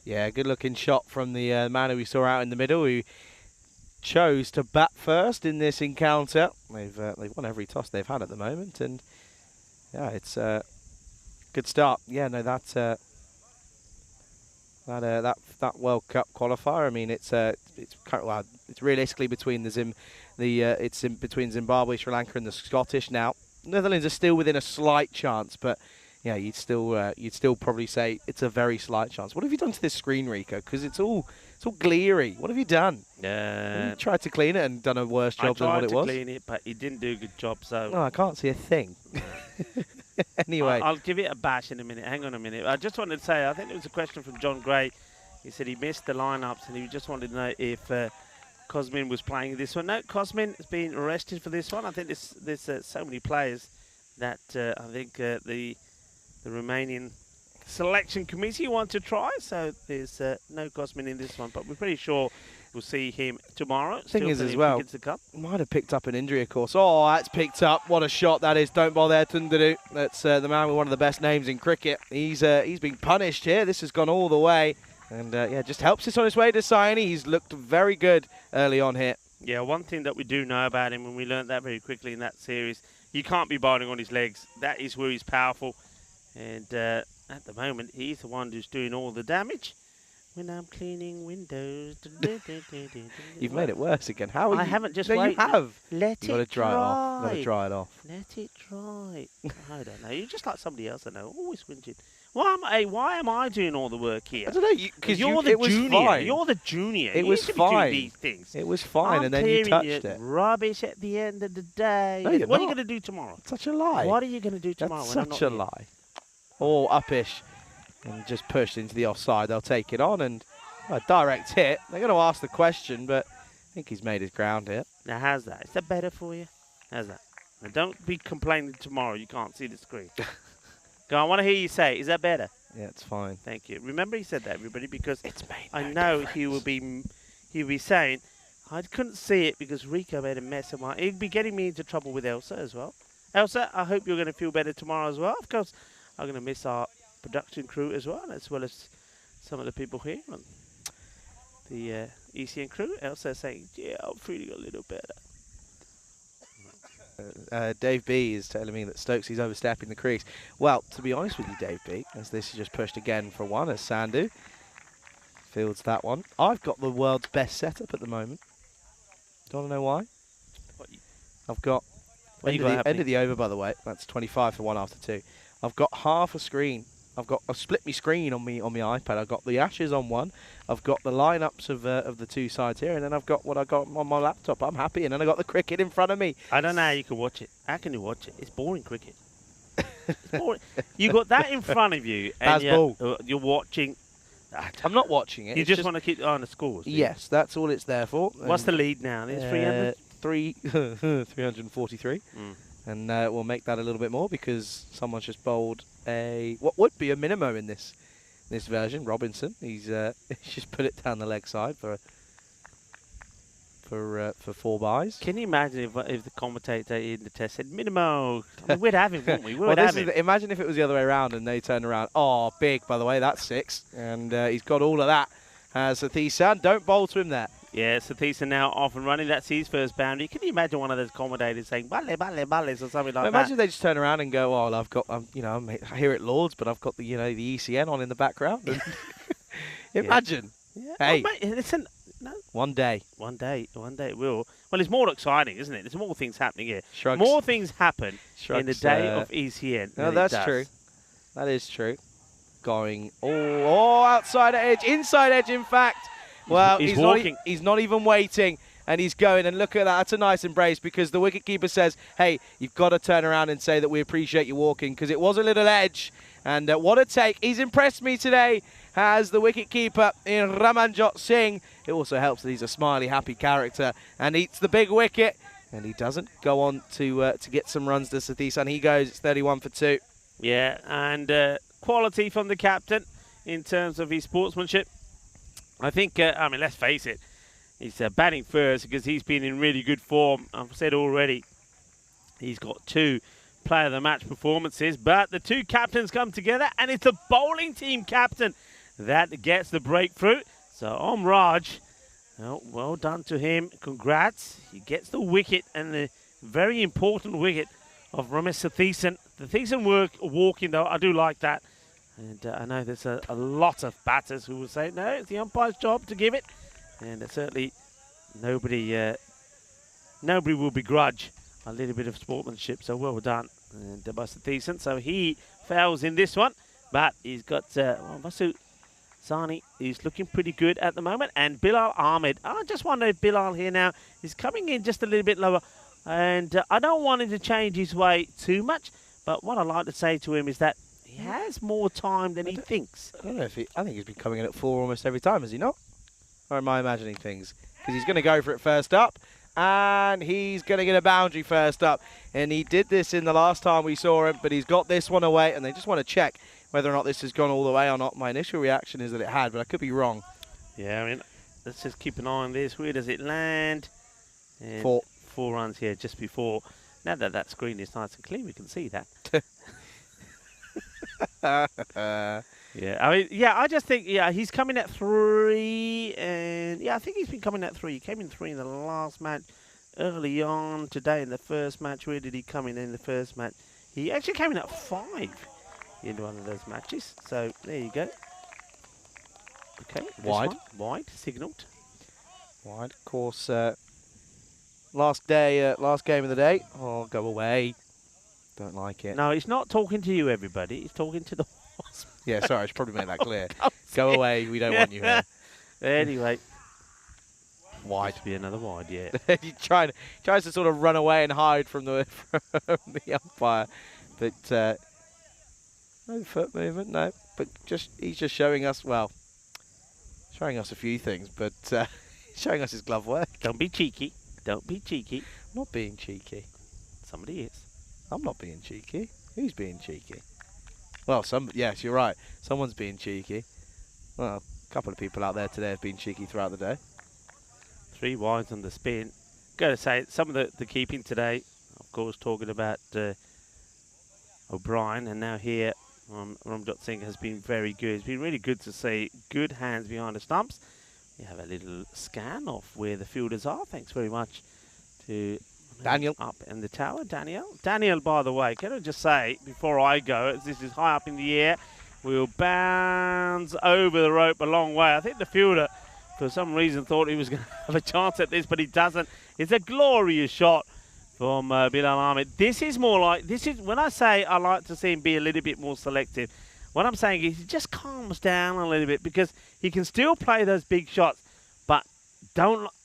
Yeah, good looking shot from the man who we saw out in the middle, who chose to bat first in this encounter. They've won every toss they've had at the moment, and yeah, it's a good start. Yeah, no, that World Cup qualifier. I mean, it's realistically between the It's in between Zimbabwe, Sri Lanka, and the Scottish now. Netherlands are still within a slight chance, but yeah, you'd still probably say it's a very slight chance. What have you done to this screen, Rico? Because it's all glary. What have you done? Yeah. You tried to clean it and done a worse job than what it was. I tried to clean it, but he didn't do a good job. So no, I can't see a thing. Anyway, I'll give it a bash in a minute. Hang on a minute. I just wanted to say, I think there was a question from John Gray. He said he missed the lineups and he just wanted to know if Cosmin was playing this one. No, Cosmin has been arrested for this one. I think there's so many players that I think the Romanian selection committee want to try. So there's no Cosmin in this one, but we're pretty sure we'll see him tomorrow. Thing is as well, might have picked up an injury, of course. Oh, that's picked up. What a shot that is. Don't bother, Tundaru. That's the man with one of the best names in cricket. He's been punished here. This has gone all the way. And, yeah, just helps us on his way to signing. He's looked very good early on here. Yeah, one thing that we do know about him, and we learned that very quickly in that series, you can't be bowling on his legs. That is where he's powerful. And at the moment, he's the one who's doing all the damage. When I'm cleaning windows. You've made it worse again. How are you? I haven't just No, you have. Let You've got to dry it off. Got to dry it off. Let it dry. I don't know. You're just like somebody else I know. Always whinging. Why am I doing all the work here? I don't know. Because you're the junior. Fine. You're the junior. It was should fine. Be doing these things. It was fine, I'm and then you touched it. Rubbish at the end of the day. No, you're what are you not. going to do tomorrow? Such a lie. What are you going to do tomorrow? That's when I'm such not a here? lie. Or uppish, and just pushed into the offside. They'll take it on, and a direct hit. They're going to ask the question, but I think he's made his ground here. Now, how's that? Is that better for you? How's that? Now, don't be complaining tomorrow. You can't see the screen. Go on, I want to hear you say, is that better? Yeah, it's fine. Thank you. Remember he said that, everybody, because It's made I no know difference. he'll be saying, I couldn't see it because Rico made a mess of he'd be getting me into trouble with Elsa as well. Elsa, I hope you're going to feel better tomorrow as well. Of course, I'm going to miss our production crew as well as some of the people here on the ECN crew. Elsa saying, yeah, I'm feeling a little better. Dave B is telling me that Stokes is overstepping the crease. Well, to be honest with you, Dave B, as this is just pushed again for one, as Sandu fields that one. I've got the world's best setup at the moment. Do you want to know why? I've got end of the over, by the way. That's 25 for 1 after 2. I've got half a screen. I've split my screen on my iPad. I've got the Ashes on one. I've got the lineups of the two sides here, and then I've got what I got on my laptop. I'm happy, and then I got the cricket in front of me. I don't know how you can watch it. How can you watch it? It's boring cricket. It's boring. You got that in front of you, and you're watching. I'm not watching it. You just want to keep on the scores. Yes, that's all it's there for. What's the lead now? It's 300. 343. And we'll make that a little bit more because someone's just bowled what would be a minimum in this version. Robinson, he's just put it down the leg side for 4 byes. Can you imagine if the commentator in the test said minimo? I mean, we'd have him, wouldn't we? We would have him. Imagine if it was the other way around and they turn around. Oh, big, by the way, that's 6, and he's got all of that. Sathisan, don't bowl to him there. Yeah, Sathisan now off and running. That's his first boundary. Can you imagine one of those commentators saying "balle, balle, balles" or something like that? Imagine they just turn around and go, "Oh, I've got, I'm here at Lords, but I've got the the ECN on in the background." Imagine. Yeah. Hey, oh, mate, listen. No. One day it will. Well, it's more exciting, isn't it? There's more things happening here. Shrugs. More things happen Shrugs, in the day of ECN. No, that's true. That is true. Going outside edge, inside edge, in fact. Well, he's walking. He's not even waiting, and he's going. And look at that. That's a nice embrace because the wicketkeeper says, hey, you've got to turn around and say that we appreciate you walking because it was a little edge. And what a take. He's impressed me today as the wicketkeeper in Ramanjot Singh. It also helps that he's a smiley, happy character and eats the big wicket. And he doesn't go on to get some runs to Sathisan. He goes, it's 31 for 2. Yeah, and quality from the captain in terms of his sportsmanship. I think, let's face it, he's batting first because he's been in really good form. I've said already he's got 2 player of the match performances, but the 2 captains come together and it's the bowling team captain that gets the breakthrough. So Raj, well done to him. Congrats. He gets the wicket and the very important wicket of Ramesh Sathisan. Sathisan walking though, I do like that. And I know there's a lot of batters who will say, no, it's the umpire's job to give it. And certainly nobody nobody will begrudge a little bit of sportsmanship. So well done, and Mr. Decent. So he fails in this one, but he's got Masood Sani is looking pretty good at the moment, and Bilal Ahmed. I just wonder if Bilal here now is coming in just a little bit lower, and I don't want him to change his way too much. But what I like to say to him is that he has more time than he thinks. I don't know if I think he's been coming in at 4 almost every time, has he not? Or am I imagining things? Because he's going to go for it first up, and he's going to get a boundary first up. And he did this in the last time we saw him, but he's got this one away, and they just want to check whether or not this has gone all the way or not. My initial reaction is that it had, but I could be wrong. Yeah, I mean, let's just keep an eye on this. Where does it land? And 4. 4 runs here just before. Now that that screen is nice and clean, we can see that. Yeah, I mean, yeah, I just think, yeah, he's coming at 3, and yeah, I think he's been coming at 3. He came in 3 in the last match early on today in the first match. Where did he come in the first match? He actually came in at 5 in one of those matches. So there you go. Okay, wide, wide, signalled. Wide, of course. Last game of the day. Oh, go away. Don't like it. No, he's not talking to you, everybody. He's talking to the horse. Yeah, sorry, I should probably make that clear. Go away, we don't want you here. Anyway. Wide. Be another wide, yeah. He tries to sort of run away and hide from the umpire, but no foot movement, no. But he's just showing us, well, showing us a few things, but showing us his glove work. Don't be cheeky. Don't be cheeky. I'm not being cheeky. Somebody is. I'm not being cheeky. Who's being cheeky? Well, yes, you're right. Someone's being cheeky. Well, a couple of people out there today have been cheeky throughout the day. 3 wides on the spin. Got to say, some of the keeping today, of course, talking about O'Brien, and now here, Ramjot Singh has been very good. It's been really good to see good hands behind the stumps. We have a little scan of where the fielders are. Thanks very much to Daniel up in the tower. Daniel, by the way, can I just say, before I go, as this is high up in the air, we'll bounce over the rope a long way. I think the fielder, for some reason, thought he was going to have a chance at this, but he doesn't. It's a glorious shot from Bilal Ahmed. This is when I say I like to see him be a little bit more selective, what I'm saying is he just calms down a little bit, because he can still play those big shots, but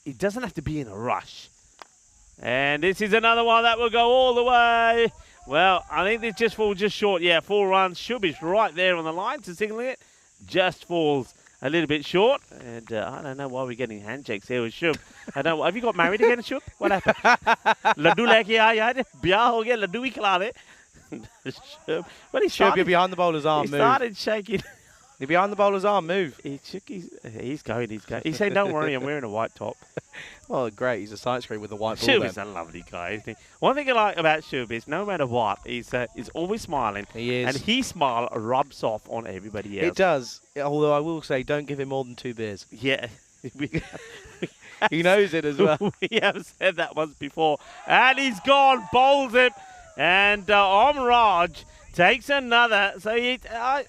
he doesn't have to be in a rush. And this is another one that will go all the way. Well, I think this just falls just short. Yeah, 4 runs. Shub is right there on the line to signal it. Just falls a little bit short. And I don't know why we're getting handshakes here with Shub. I don't know. Have you got married again, Shub? What happened? Laddu leke aaya, biyah ho gaya, laddu bhi khila de. Shub. Well, Shub, you're behind the bowler's arm. He started shaking. You're behind the bowler's arm. Move. He's going. He's saying, "Don't worry, I'm wearing a white top." Well, great. He's a side screen with a white ball. Shub is a lovely guy, isn't he? One thing I like about Shub is no matter what, he's always smiling. He is. And his smile rubs off on everybody else. It does. Although I will say, don't give him more than 2 beers. Yeah. He knows it as well. We have said that once before. And he's gone, bowls him. And Omraj takes another. So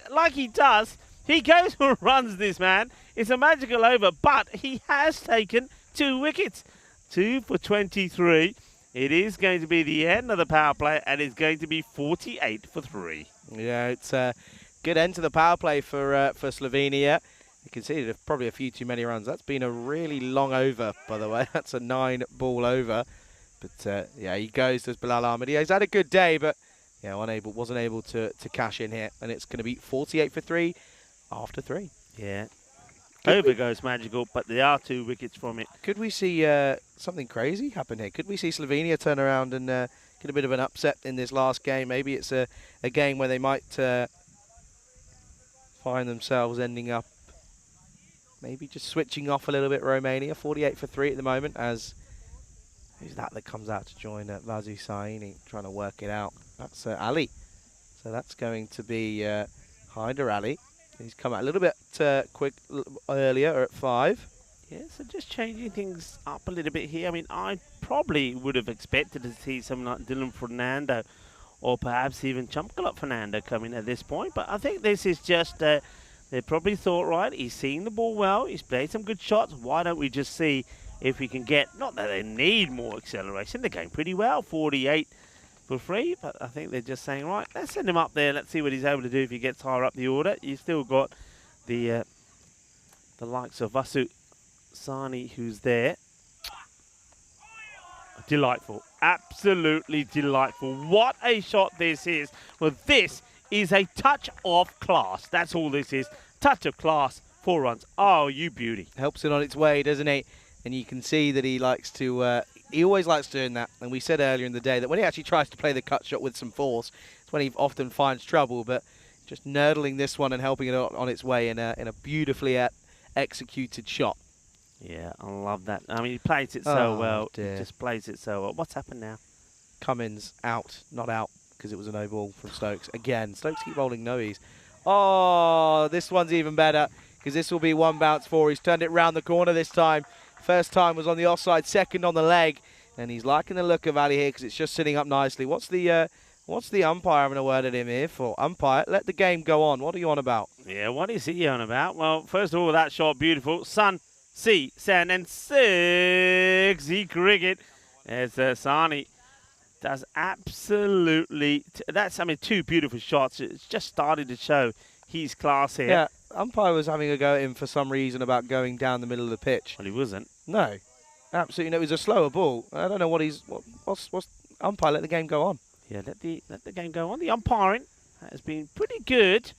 like he does, he goes and runs this man. It's a magical over, but he has taken 2 wickets. 2 for 23. It is going to be the end of the power play, and it's going to be 48 for 3. Yeah, it's a good end to the power play for Slovenia. You can see there's probably a few too many runs. That's been a really long over, by the way. That's a 9-ball over. But yeah, he goes to Bilal Ahmed. He's had a good day, but yeah, wasn't able to cash in here. And it's going to be 48 for 3 after 3. Yeah. Over goes magical, but there are 2 wickets from it. Could we see something crazy happen here? Could we see Slovenia turn around and get a bit of an upset in this last game? Maybe it's a game where they might find themselves ending up maybe just switching off a little bit. Romania, 48 for 3 at the moment, as who's that comes out to join Vasu Saini, trying to work it out. That's Ali. So that's going to be Hyder Ali. He's come out a little bit quick earlier at 5. Yeah, so just changing things up a little bit here. I mean, I probably would have expected to see someone like Dylan Fernando or perhaps even Chamkalot Fernando coming at this point. But I think this is just, they probably thought, right, he's seeing the ball well, he's played some good shots. Why don't we just see if we can get, not that they need more acceleration, they're going pretty well, 48 for free, but I think they're just saying, right, let's send him up there, let's see what he's able to do if he gets higher up the order. You've still got the likes of Vasu Sani who's there. Delightful, absolutely delightful. What a shot this is. Well, this is a touch of class. That's all this is. Touch of class, 4 runs. Oh, you beauty. Helps it on its way, doesn't he? And you can see that he likes to, he always likes doing that. And we said earlier in the day that when he actually tries to play the cut shot with some force, it's when he often finds trouble. But just nurdling this one and helping it on its way in a beautifully executed shot. Yeah, I love that. I mean, he plays it so well. Dear. He just plays it so well. What's happened now? Cummins out, not out, because it was a no ball from Stokes. Again, Stokes keep rolling noes. Oh, this one's even better, because this will be 1 bounce 4. He's turned it round the corner this time. First time was on the offside, second on the leg. And he's liking the look of Ali here, because it's just sitting up nicely. What's the umpire having a word at him here for? Umpire, let the game go on. What are you on about? Yeah, what is he on about? Well, first of all, that shot, beautiful. Sun, sea, sand, and sexy cricket. As Sani does absolutely... That's, I mean, 2 beautiful shots. It's just started to show his class here. Yeah, umpire was having a go at him for some reason about going down the middle of the pitch. Well, he wasn't. No, absolutely no. It was a slower ball. I don't know what he's... What's umpire, let the game go on. Yeah, let the game go on. The umpiring has been pretty good.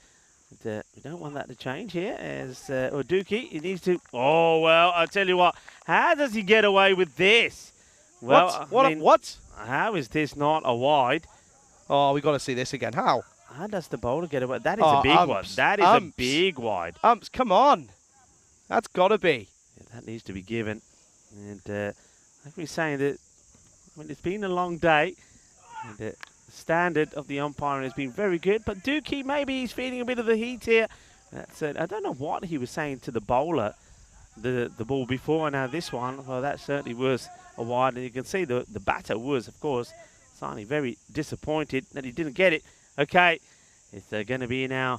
But, we don't want that to change here. As Uduki, he needs to... Oh, well, I tell you what. How does he get away with this? Well, What? How is this not a wide? Oh, we got to see this again. How? How does the bowler get away? That is a big one. That is a big wide. Umps, come on. That's got to be. Yeah, that needs to be given. And like we were saying, that I mean, it's been a long day. And the standard of the umpiring has been very good. But Dookie, maybe he's feeling a bit of the heat here. That's it. I don't know what he was saying to the bowler, the ball before. Now this one, well, that certainly was a wide. And you can see the batter was, of course, Sani very disappointed that he didn't get it. Okay, it's going to be now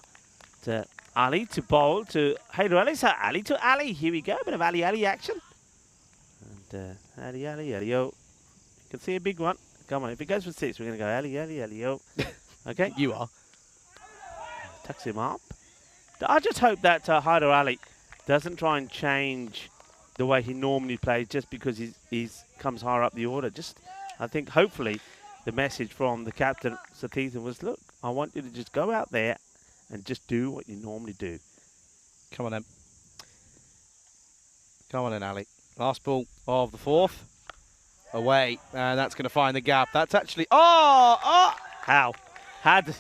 to Ali to bowl to Hayder Ali. So Ali to Ali. Here we go. A bit of Ali action. And Ali, yo. You can see a big one. Come on, if it goes for 6, we're going to go Ali, yo. Okay. You are. Tucks him up. I just hope that Hyder Ali doesn't try and change the way he normally plays just because he's comes higher up the order. Just, I think, hopefully, the message from the captain, T10, was, look, I want you to just go out there and just do what you normally do. Come on then. Come on then, Ali. Last ball of the 4th. Away. And that's going to find the gap. That's actually... Oh! How? How does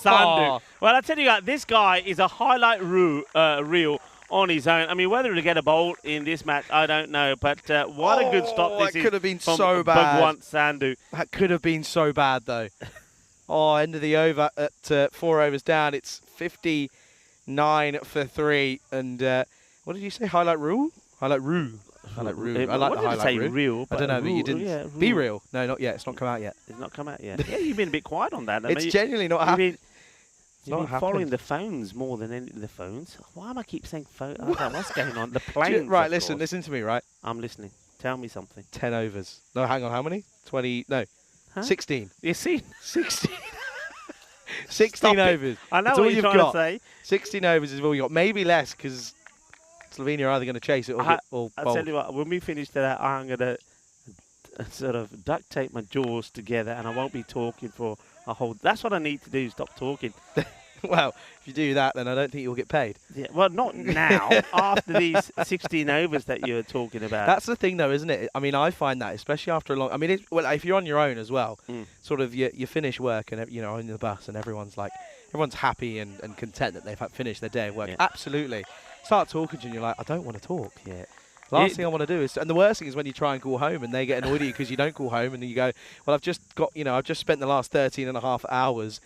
Sandu? Well, I tell you what, this guy is a highlight reel on his own. I mean, whether to get a bowl in this match, I don't know. But what a good stop this is. That could have been from so bad. Bhagwant Sandhu. That could have been so bad, though. End of the over at 4 overs down. It's 59 for 3. And what did you say? Highlight rule? Highlight rule. Highlight rule. I like the highlight rule. Real, I don't know, but you didn't. Yeah, be real. No, not yet. It's not come out yet. It's not come out yet. Yeah, you've been a bit quiet on that. It's genuinely not happening. You've been following the phones more than any of the phones. Why am I keep saying phone? I don't know what's going on. The planes. Right, listen to me, right? I'm listening. Tell me something. 10 overs. No, hang on. How many? 20. No. Huh? 16. You see? 16. 16 overs. I know what you're trying to say. 16 overs is all you got. Maybe less because Slovenia are either going to chase it or bowl. I'll tell you what, when we finish that, I'm going to sort of duct tape my jaws together and I won't be talking for a whole... That's what I need to do, stop talking. Well, if you do that, then I don't think you'll get paid. Yeah, well, not now, after these 16 overs that you're talking about. That's the thing, though, isn't it? I mean, I find that, especially after a long... I mean, well, if you're on your own as well, sort of you finish work and, you know, on the bus and everyone's happy and content that they've finished their day of work. Yeah. Absolutely. Start talking to you and you're like, I don't want to talk. Yeah. Last thing I want to do is, and the worst thing is when you try and call home and they get annoyed at you because you don't call home and you go, well, I've just spent the last 13 and a half hours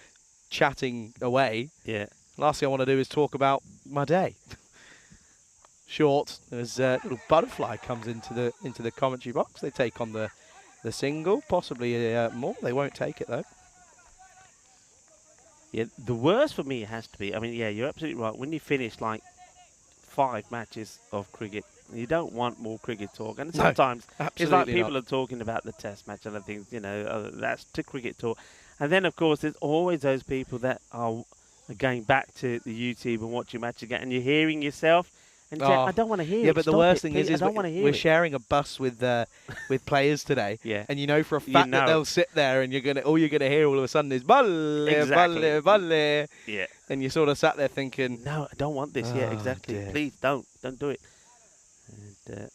chatting away. Yeah. Last thing I want to do is talk about my day. Short, as a little butterfly comes into the commentary box. They take on the single, possibly more. They won't take it though. Yeah, the worst for me has to be, I mean, yeah, you're absolutely right. When you finish like 5 matches of cricket You don't want more cricket talk. And No, sometimes it's like absolutely people not. are talking about the test match and other things, you know, that's to cricket talk. And then, of course, there's always those people that are going back to the YouTube and watching match again, and you're hearing yourself. And saying, I don't want to hear it. Yeah, but the Stop worst it, thing please. is I don't want to hear we're it. sharing a bus with players today. Yeah. And you know for a fact that they'll sit there and all you're gonna hear all of a sudden is balle, Exactly. balle, balle. Yeah. And you sort of sat there thinking, No, I don't want this. Yeah, Oh, exactly. dear. Please don't do it. And,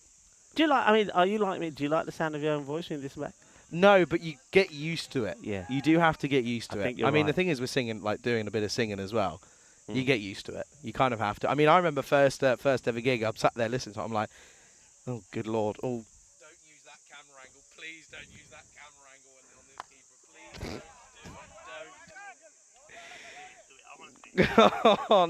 do you like? I mean, are you like me? Do you like the sound of your own voice when this back? no, but you get used to it. Yeah. You do have to get used to I it. think you're I mean, the right. thing is, we're singing, like doing a bit of singing as well. You Mm. get used to it. You kind of have to. I mean, I remember first ever gig. I'm sat there listening to it. I'm like, oh, good Lord. Oh. Don't use that camera angle. Please don't use that camera angle on this keeper. Please don't do it. Oh,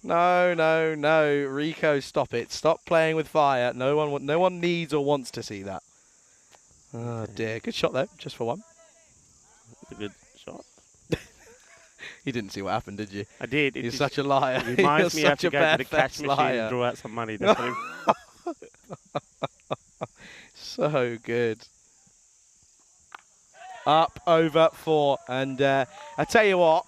no. No. Rico, stop it. Stop playing with fire. No one needs or wants to see that. Oh, dear. Good shot, though. Just for one. That's a good shot. You didn't see what happened, did you? I did. You're such a liar. It reminds You're me of such to a go to the cash barefaced machine liar. and draw out some money. That's what So good. Up over 4, and I tell you what,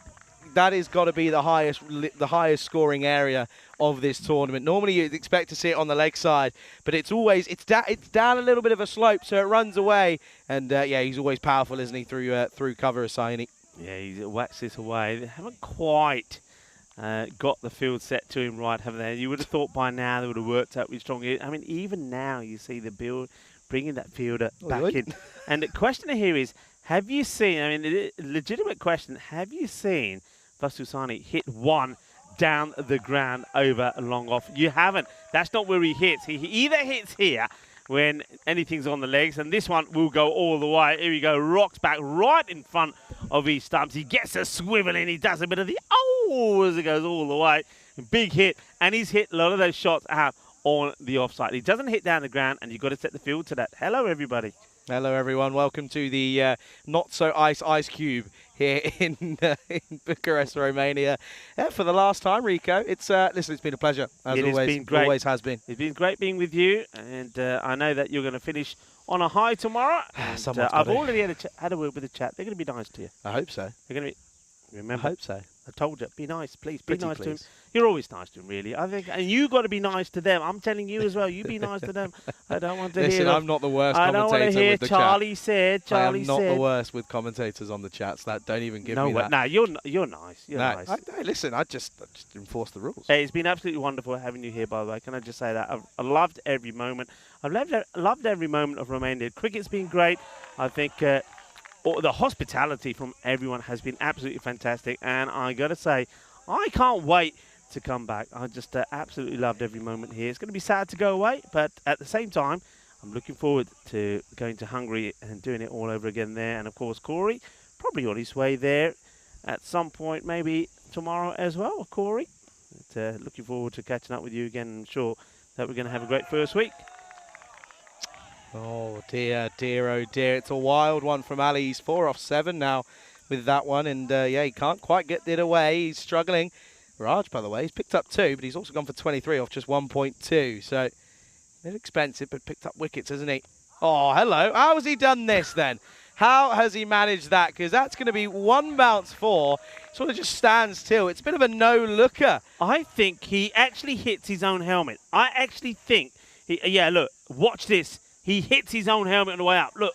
that has got to be the highest scoring area of this tournament. Normally you'd expect to see it on the leg side, but it's down a little bit of a slope, so it runs away. And yeah, he's always powerful, isn't he? Through cover, Asani. Yeah, he's whacks this away. They haven't quite got the field set to him right, haven't they? You would have thought by now they would have worked out with strong. I mean, even now you see the build bringing that fielder back in. And the question here is, have you seen? I mean, legitimate question. Have you seen Vastusani hit one down the ground over long off? You haven't. That's not where he hits. He either hits here when anything's on the legs, and this one will go all the way. Here we go, rocks back right in front of his stumps. He gets a swivel and he does a bit of the as it goes all the way. Big hit, and he's hit a lot of those shots out on the offside. He doesn't hit down the ground, and you've got to set the field to that. Hello, everybody. Hello, everyone. Welcome to the not-so-ice cube here in Bucharest, Romania. For the last time, Rico, listen, it's been a pleasure, as It always. has been great. Always has been. It's been great being with you, and I know that you're going to finish on a high tomorrow. And, Someone's I've gotta. already had a word with the chat. They're going to be nice to you. I hope so. They're going to be. Remember, I hope so. I told you, be nice, please. Be Pretty nice to him. please. You're always nice to him, really. I think, and you got to be nice to them. I'm telling you as well. You be nice to them. I don't want to Listen, hear. I'm not the worst I don't want commentator to hear with the Charlie said. chat. I Charlie am not said. the worst with commentators on the chats. That don't even give me that. No, you're nice. You're No, nice. listen, I just enforce the rules. Hey, it's been absolutely wonderful having you here, by the way. Can I just say that? I've loved every moment. I've loved every moment of Romania. Cricket's been great. I think the hospitality from everyone has been absolutely fantastic. And I got to say, I can't wait to come back. I just absolutely loved every moment here. It's going to be sad to go away, but at the same time, I'm looking forward to going to Hungary and doing it all over again there. And, of course, Corey, probably on his way there at some point, maybe tomorrow as well, Corey. But, looking forward to catching up with you again. I'm sure that we're going to have a great first week. Oh, dear, oh, dear. It's a wild one from Ali. He's 4 off 7 now with that one. And, yeah, he can't quite get it away. He's struggling. Raj, by the way, he's picked up 2, but he's also gone for 23 off just 1.2. So, a bit expensive, but picked up wickets, hasn't he? Oh, hello. How has he done this, then? How has he managed that? Because that's going to be 1 bounce 4. Sort of just stands still. It's a bit of a no-looker. I think he actually hits his own helmet. I actually think, yeah, look, watch this. He hits his own helmet on the way up. Look,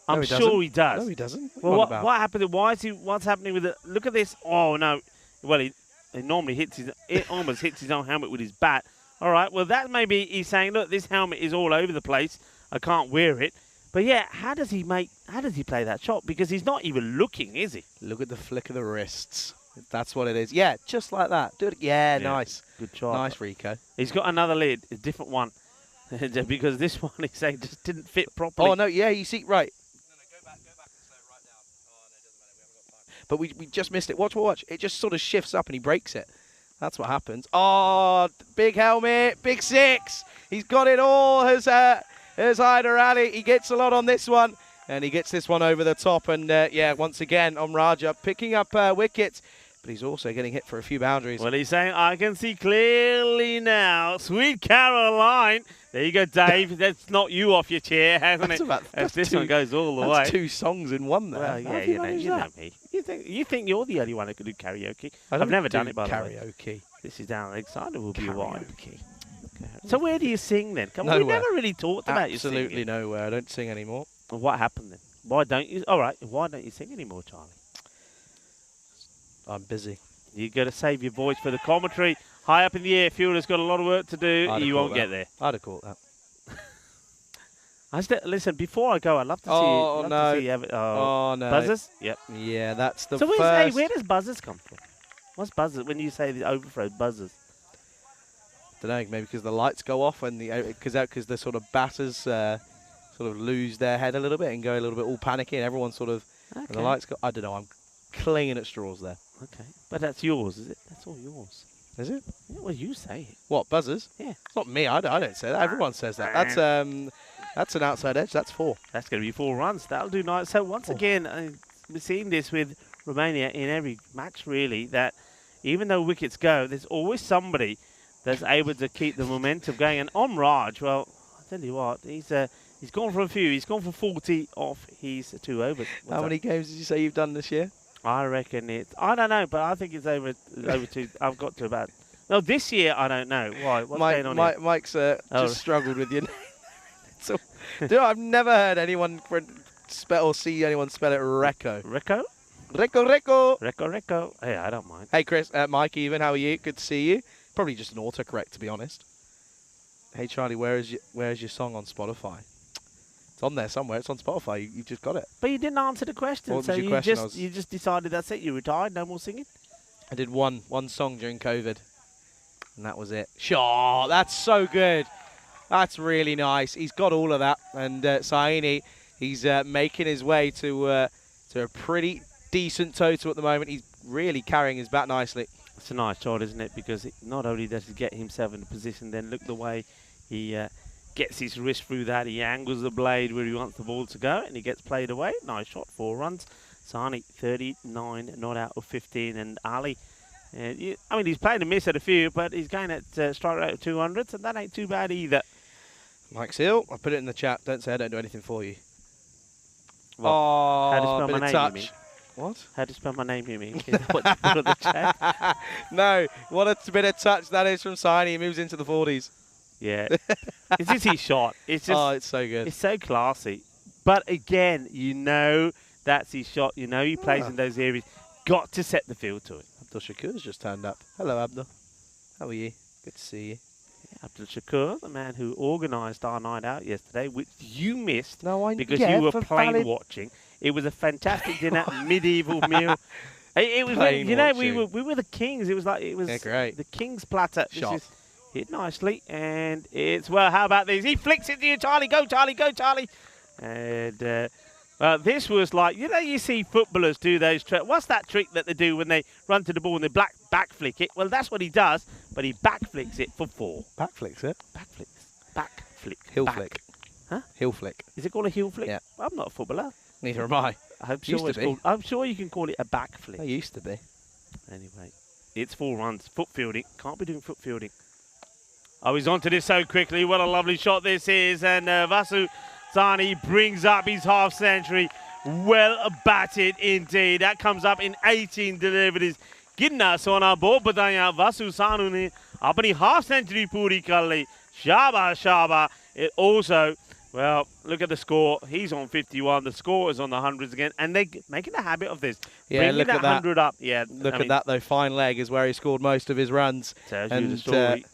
I'm sure he does. No, he doesn't. Well, what happened? What's happening with it? Look at this. Oh, no. Well, he normally almost hits his own helmet with his bat. All right, well, that maybe he's saying, look, this helmet is all over the place. I can't wear it. But, yeah, how does he play that shot? Because he's not even looking, is he? Look at the flick of the wrists. That's what it is. Yeah, just like that. Do it. Yeah, nice. Good shot. Nice, Rico. He's got another lid, a different one. Because this one, he's saying, just didn't fit properly. Oh, no, yeah, you see, right. No, go back and slow it right down. Oh, no, it doesn't matter. We haven't got time. But we just missed it. Watch. It just sort of shifts up and he breaks it. That's what happens. Oh, big helmet, big 6. He's got it all. Here's Hyder Ali. He gets a lot on this one. And he gets this one over the top. And, yeah, once again, on Raja, picking up wickets. but he's also getting hit for a few boundaries. Well, he's saying, I can see clearly now. Sweet Caroline. There you go, Dave. That's knocked you off your chair, hasn't it? As this one goes all the way. That's 2 songs in one there. Well, yeah, you know me. You think you're the only one that can do karaoke. I've never done it, by the way. Karaoke. This is down Alexander will be a while. Karaoke. So where do you sing then? Come on, we never really talked about you singing. Absolutely nowhere. I don't sing anymore. Well, what happened then? Why don't you? All right, why don't you sing anymore, Charlie? I'm busy. You got to save your voice for the commentary. High up in the airfield has got a lot of work to do. You won't get there. I'd have caught that. Listen, before I go, I'd love to see you. Oh, no. To see you have it. Oh, no. Buzzers? Yep. Yeah, that's the so first. Where does buzzers come from? What's buzzers? When you say the overthrow, buzzers? I don't know, maybe because the lights go off and because the sort of batters sort of lose their head a little bit and go a little bit all panicky and everyone sort of, and the lights go, I don't know, I'm clinging at straws there. Okay. But that's yours, is it? That's all yours. Is it? Yeah, well, you say it. What, buzzers? Yeah. It's not me, I don't say that. Everyone says that. That's an outside edge, that's 4. That's going to be 4 runs. That'll do nice. So once again, we're seeing this with Romania in every match, really, that even though wickets go, there's always somebody that's able to keep the momentum going. And on Raj, well, I'll tell you what, he's gone for a few. He's gone for 40 off his 2 overs. How many games did you say you've done this year? I reckon I don't know, but I think it's over 2. I've got to about. No, this year I don't know. Why? What's going on here? Mike's just struggled with your name. So, I've never heard anyone spell or see anyone spell it Recco. Recco? Recco. Recco. Hey, I don't mind. Hey, Chris, Mike, even, how are you? Good to see you. Probably just an autocorrect, to be honest. Hey, Charlie, where's your song on Spotify? It's on there somewhere. It's on Spotify. You've just got it. But you didn't answer the question. What so was your question? you just decided that's it. You retired. No more singing. I did one song during COVID, and that was it. Sure, that's so good. That's really nice. He's got all of that, and Saini, he's making his way to a pretty decent total at the moment. He's really carrying his bat nicely. It's a nice shot, isn't it? Because not only does he get himself in a position, then look the way he gets his wrist through that. He angles the blade where he wants the ball to go, and he gets played away. Nice shot, 4 runs. Sani, 39 not out of 15, and Ali, I mean, he's playing a miss at a few, but he's going at strike rate of 200, so that ain't too bad either. Mike Seal, I put it in the chat. Don't say I don't do anything for you. What? Oh, how to spell my name, touch. you mean? What? How to spell my name, you mean? Is that what you put on the chat? No, what a bit of touch that is from Saini. He moves into the 40s. Yeah. It's just his shot. It's just, it's so good. It's so classy. But again, you know that's his shot. You know he plays in those areas. Got to set the field to it. Abdul Shakur's just turned up. Hello, Abdul. How are you? Good to see you. Abdul Shakur, the man who organised our night out yesterday, which you missed because you were plane watching. It was a fantastic dinner, medieval meal. It was, we were the kings. It was great. The king's platter. Shot. This is hit nicely, and it's, well, how about these? He flicks it to you, Charlie. Go, Charlie. Go, Charlie. And this was like, you see footballers do those tricks. What's that trick that they do when they run to the ball and they back flick it? Well, that's what he does, but he back flicks it for 4. Back flicks it? Back flicks. Back flick. Heel back. flick. Huh? Heel flick. Is it called a heel flick? Yeah. Well, I'm not a footballer. Neither am I. I'm sure you can call it a back flick. I used to be. Anyway, it's 4 runs. Foot fielding. Can't be doing foot fielding. Oh, he's onto this so quickly. What a lovely shot this is. And Vasu Sani brings up his half century. Well batted indeed. That comes up in 18 deliveries. Ginna sona bahut badaiyan Vasu Sanu ne apni half century puri kar li. Shaba. It also, well, look at the score. He's on 51. The score is on the hundreds again, and they're making a habit of this. Yeah, bringing look that at that 100 up. Yeah, look at that though. Fine leg is where he scored most of his runs. Tells you the story.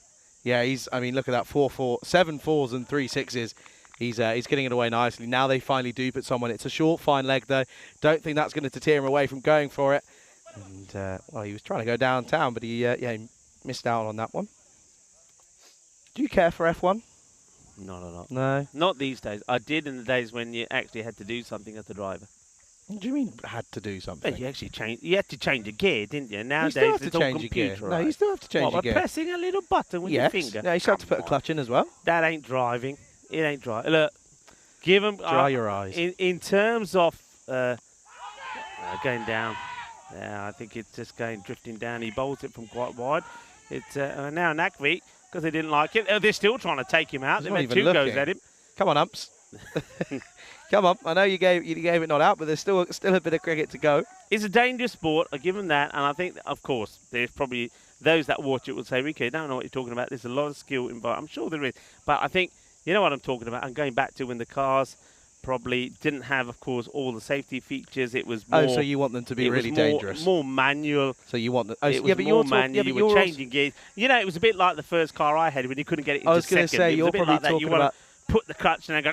Yeah, look at that 7 4s and 3 6s. He's getting it away nicely. Now they finally dupe at someone. It's a short, fine leg though. Don't think that's going to deter him away from going for it. And well, he was trying to go downtown, but he missed out on that one. Do you care for F1? Not a lot. No. Not these days. I did in the days when you actually had to do something as a driver. What do you mean had to do something? Well, you had to change a gear, didn't you? Nowadays, you still have it's to all change your gear. computerised. No, you still have to change your gear. By pressing a little button with your finger. Yeah, you still have to put a clutch in as well. That ain't driving. It ain't driving. Look, give him... Dry your eyes. In terms of... going down. Yeah, I think it's just going drifting down. He bowls it from quite wide. It's now Nakvi, because they didn't like it. They're still trying to take him out. He's They've not had even two goes looking. at him. Come on, umps. Come on. I know you gave it not out, but there's still a bit of cricket to go. It's a dangerous sport. I give him that, and I think, of course, there's probably those that watch it will say, "Rico, you don't know what you're talking about. There's a lot of skill involved." I'm sure there is, but I think you know what I'm talking about. I'm going back to when the cars probably didn't have, of course, all the safety features. It was more. Oh, so you want them to be really dangerous? More manual. So you want them? Oh, it was more manual. You were changing gears. You know, it was a bit like the first car I had when you couldn't get it into second. I was going to say, you're probably like talking about put the clutch and then go.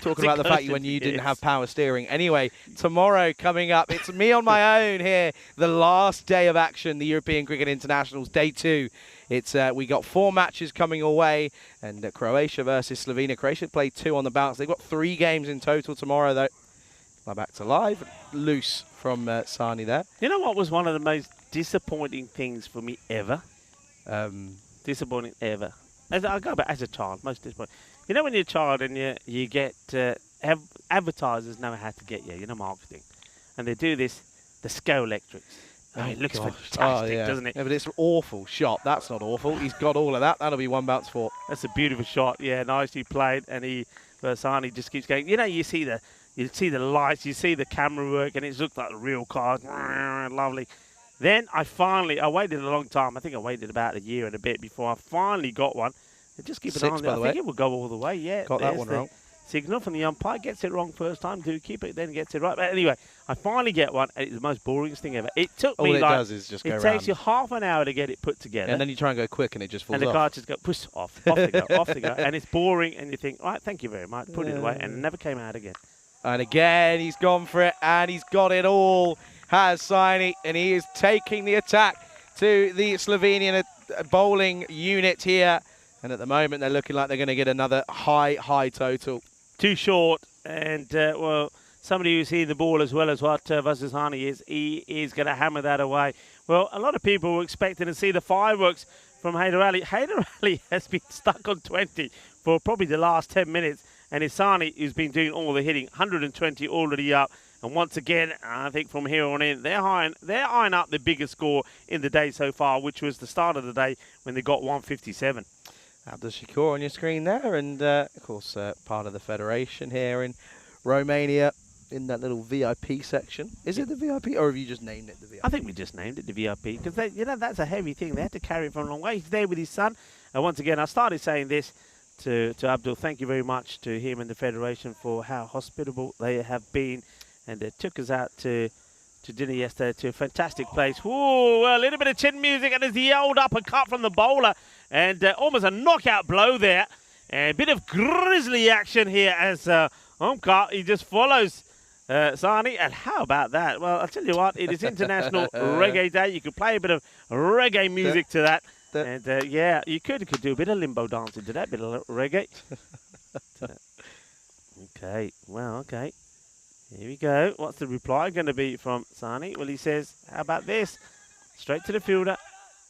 Talking about the fact when you didn't have power steering. Anyway, tomorrow coming up, it's me on my own here. The last day of action, the European Cricket Internationals, day 2. It's we got 4 matches coming away, and Croatia versus Slovenia. Croatia played 2 on the bounce. They've got 3 games in total tomorrow, though. Now back to live, loose from Sani there. You know what was one of the most disappointing things for me ever? Disappointing ever. I go back as a child, most disappointing. You know when you're a child and you get advertisers know how to get you, marketing. And they do this, the Sco Electrics. Oh, it looks fantastic, doesn't it? Yeah, but it's an awful shot. That's not awful. He's got all of that. That'll be 1 bounce 4. That's a beautiful shot. Yeah, nicely played. And Versani just keeps going. You know, you see the lights, you see the camera work, and it looks like a real car. Lovely. Then I waited a long time. I think I waited about a year and a bit before I finally got one. And just keep an eye on it. I think it will go all the way. Yeah, got that one wrong. Signal from the umpire. Gets it wrong first time. Do keep it, then gets it right. But anyway, I finally get one, and it's the most boringest thing ever. It took me all it does is just go It takes you half an hour to get it put together. And then you try and go quick, and it just falls off. And the car just goes, push off they go, off they go. And it's boring, and you think, right, thank you very much. Put it away, and it never came out again. And again, he's gone for it, and he's got it all. Has Saini, and he is taking the attack to the Slovenian bowling unit here. And at the moment, they're looking like they're going to get another high total. Too short, and well, somebody who's seen the ball as well as what Vasasani is, he is going to hammer that away. Well, a lot of people were expecting to see the fireworks from Haider Ali. Haider Ali has been stuck on 20 for probably the last 10 minutes, and it's Sani who's been doing all the hitting. 120 already up. And once again, I think from here on in, they're eyeing up the biggest score in the day so far, which was the start of the day when they got 157. Abdul Shakur on your screen there, and of course part of the federation here in Romania in that little VIP section. Is it the VIP, or have you just named it the VIP? I think we just named it the VIP because that's a heavy thing. They had to carry it from a long way. He's there with his son, and once again, I started saying this to Abdul. Thank you very much to him and the federation for how hospitable they have been. And they took us out to dinner yesterday to a fantastic place. Ooh, a little bit of chin music, and there's the old uppercut from the bowler. And almost a knockout blow there. And a bit of grizzly action here as Omkar, he just follows Sani. And how about that? Well, I'll tell you what, it is International Reggae Day. You could play a bit of reggae music to that. And yeah, you could do a bit of limbo dancing to that, bit of reggae. Okay, well, okay. Here we go. What's the reply going to be from Sani? Well, he says, how about this? Straight to the fielder.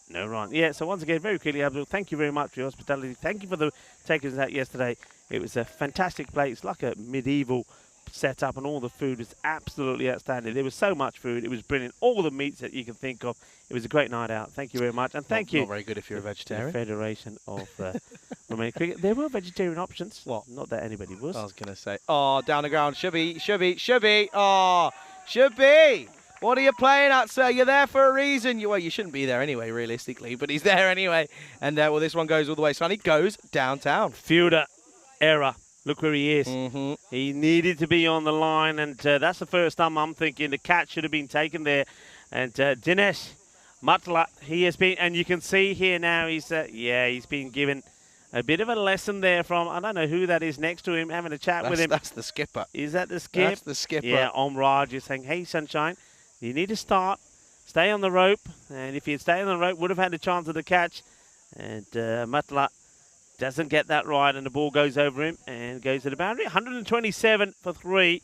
No run. Yeah, so once again, very quickly, Abdul, thank you very much for your hospitality. Thank you for the taking us out yesterday. It was a fantastic place, like a medieval setup, and all the food was absolutely outstanding. There was so much food. It was brilliant. All the meats that you can think of. It was a great night out. Thank you very much. And thank you. Not very good if you're a vegetarian. The Federation of Romanian Cricket. There were vegetarian options. What? Not that anybody was. I was going to say, oh, down the ground. Shubby. Oh, Shubby. What are you playing at, sir? You're there for a reason. Well, you shouldn't be there anyway, realistically, but he's there anyway. And, well, this one goes all the way. Sonny goes downtown. Fielder error. Look where he is. Mm-hmm. He needed to be on the line, and that's the first time I'm thinking the catch should have been taken there. And Dinesh Matla, he has been, and you can see here now, he's been given a bit of a lesson there from, I don't know who that is next to him, having a chat with him. That's the skipper. Is that the skip? That's the skipper. Yeah, Omraj is saying, hey, Sunshine, you need to stay on the rope. And if he'd stayed on the rope, would have had a chance of the catch. And Matla doesn't get that right, and the ball goes over him and goes to the boundary. 127 for 3.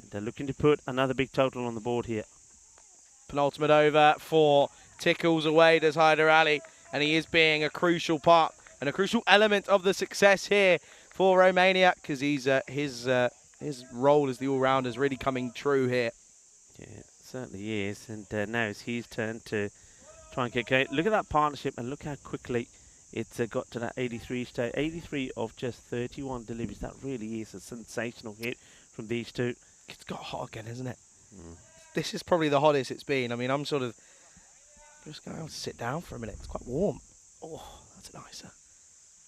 And they're looking to put another big total on the board here. Penultimate over for Tickles away does Haider Ali, and he is being a crucial part and a crucial element of the success here for Romania, because he's his role as the all-rounder is really coming true here. Yeah, certainly is. And now it's his turn to try and get going. Look at that partnership and look how quickly it's got to that 83 stage. 83 of just 31 deliveries. That really is a sensational hit from these two. It's got hot again, isn't it? This is probably the hottest it's been. I mean, I'm sort of just going to sit down for a minute. It's quite warm. Oh, that's nicer.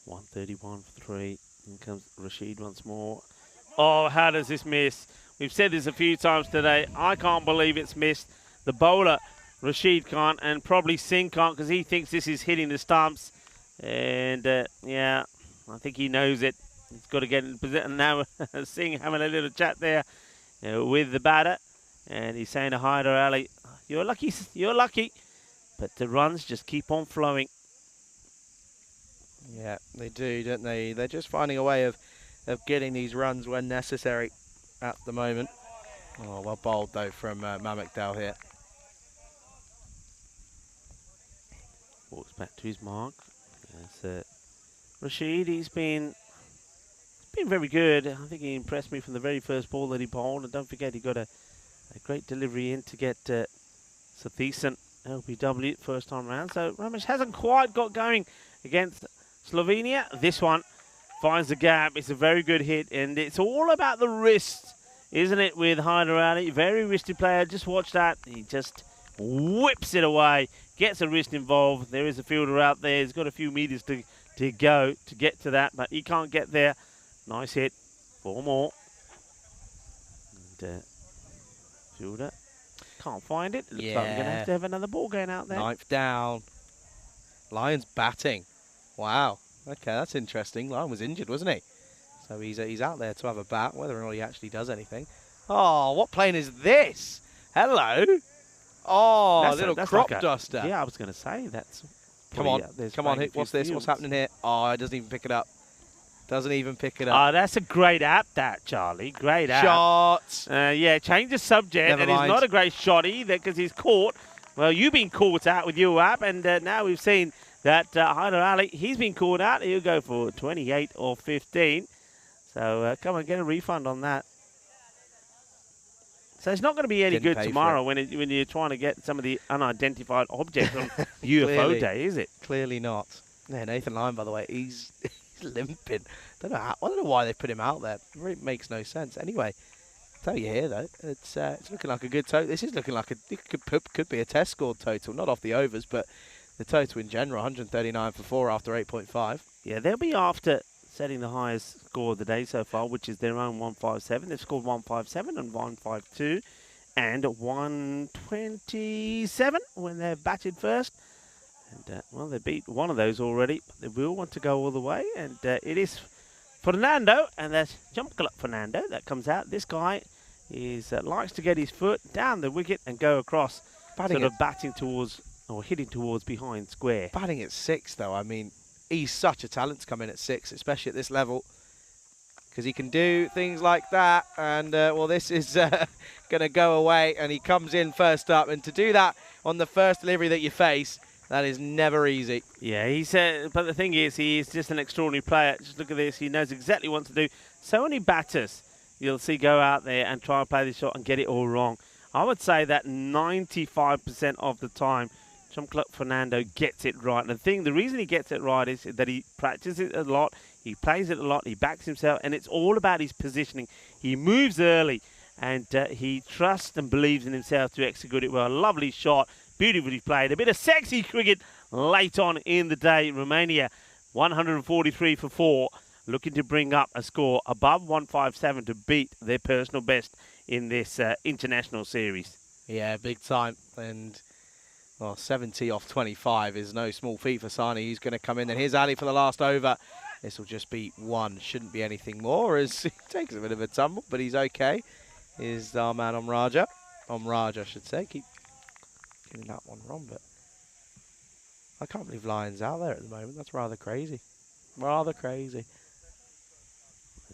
131 for 3. In comes Rashid once more. Oh, how does this miss? We've said this a few times today. I can't believe it's missed. The bowler, Rashid, can't, and probably Singh can't because he thinks this is hitting the stumps. And, yeah, I think he knows it. He's got to get in position. And now Singh having a little chat there with the batter. And he's saying to Hyder Ali, you're lucky, you're lucky. But the runs just keep on flowing. Yeah, they do, don't they? They're just finding a way of getting these runs when necessary at the moment. Oh, well bowled, though, from Mamakdal here. Walks back to his mark. Yes, Rashid, he's been very good. I think he impressed me from the very first ball that he bowled. And don't forget, he got a great delivery in to get Sathiesan LBW first time round. So Ramesh hasn't quite got going against Slovenia. This one finds the gap. It's a very good hit, and it's all about the wrist, isn't it, with Hyder Ali? Very wristy player. Just watch that. He just whips it away, gets a wrist involved. There is a fielder out there. He's got a few meters to go to get to that, but he can't get there. Nice hit. 4 more. And fielder can't find it. Looks like we're going to have another ball going out there. 9th down. Lions batting. Wow. Okay, that's interesting. Lion was injured, wasn't he? So he's out there to have a bat, whether or not he actually does anything. Oh, what plane is this? Hello. Oh, that's crop like duster. Yeah, I was going to say that's. Come on, come on. What's this? What's happening here? Oh, it doesn't even pick it up. Doesn't even pick it up. Oh, that's a great app, that, Charlie. Great app. Shot. Yeah, change the subject. Never and mind. It's not a great shot either because he's caught. Well, you've been caught out with your app, and now we've seen that Hyder Ali, he's been caught out. He'll go for 28 or 15. So come on, get a refund on that. So it's not going to be any good tomorrow when you're trying to get some of the unidentified objects on UFO Day, is it? Clearly not. Yeah, Nathan Lyon, by the way, he's limping. I don't know why they put him out there. It really makes no sense. Anyway, I'll tell you here though, it's looking like a good total. This is looking like it could be a test scored total, not off the overs, but the total in general, 139 for 4 after 8.5. Yeah, they'll be after setting the highest score of the day so far, which is their own 157. They've scored 157 and 152 and 127 when they're batted first. And, well, they beat one of those already, but they will want to go all the way. And it is Fernando, and that's jump club Fernando that comes out. This guy is likes to get his foot down the wicket and go across, batting towards or hitting towards behind square. Batting at 6, though, I mean, he's such a talent to come in at 6, especially at this level, because he can do things like that. And, well, this is going to go away, and he comes in first up. And to do that on the first delivery that you face, that is never easy. Yeah, but the thing is, he is just an extraordinary player. Just look at this. He knows exactly what to do. So many batters you'll see go out there and try and play this shot and get it all wrong. I would say that 95% of the time, Chumcluk Fernando gets it right. And the reason he gets it right is that he practices it a lot, he plays it a lot, he backs himself, and it's all about his positioning. He moves early, and he trusts and believes in himself to execute it well. Lovely shot, beautifully played. A bit of sexy cricket late on in the day. Romania, 143 for 4, looking to bring up a score above 157 to beat their personal best in this international series. Yeah, big time. And well, 70 off 25 is no small feat for Sani. He's going to come in. And here's Ali for the last over. This will just be 1. Shouldn't be anything more as he takes a bit of a tumble, but he's okay. Here's our man Omraj, I should say. Keep getting that one wrong, but I can't believe Lyon's out there at the moment. That's rather crazy. Rather crazy.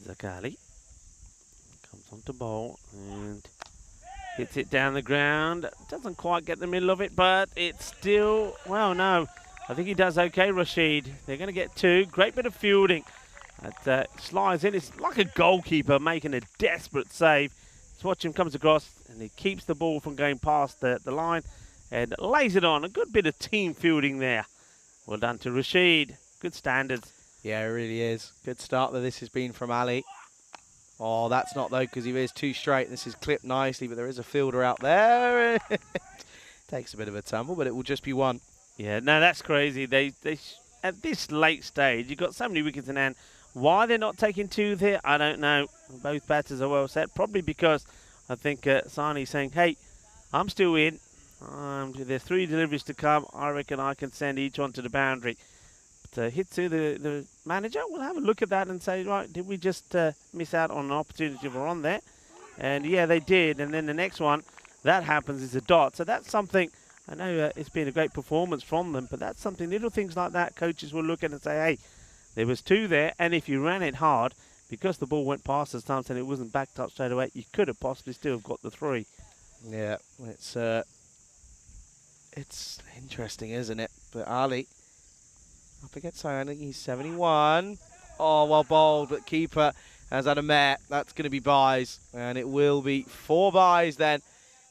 Zakali comes on to bowl and hits it down the ground. Doesn't quite get the middle of it, but it's still, well, no. I think he does okay, Rashid. They're going to get 2. Great bit of fielding. That slides in. It's like a goalkeeper making a desperate save. Let's watch him comes across, and he keeps the ball from going past the line and lays it on. A good bit of team fielding there. Well done to Rashid. Good standards. Yeah, it really is. Good start that this has been from Ali. Oh, that's not though, because he is too straight. This is clipped nicely, but there is a fielder out there. Takes a bit of a tumble, but it will just be one. Yeah, no, that's crazy. They at this late stage, you've got so many wickets in hand. Why they're not taking two there, I don't know. Both batters are well set. Probably because I think Sani's saying, hey, I'm still in. There's 3 deliveries to come. I reckon I can send each one to the boundary. But hit to the manager. We'll have a look at that and say, right, did we just miss out on an opportunity if we're on there? And yeah, they did. And then the next one, that happens is a dot. So that's something, I know it's been a great performance from them, but that's something, little things like that, coaches will look at and say, hey, there was 2 there, and if you ran it hard, because the ball went past us times and it wasn't backed up straight away, you could have possibly still have got the 3. Yeah, it's interesting, isn't it? But Ali, up against Sani, he's 71. Oh, well bowled, but keeper has had a mare. That's going to be byes, and it will be 4 byes then.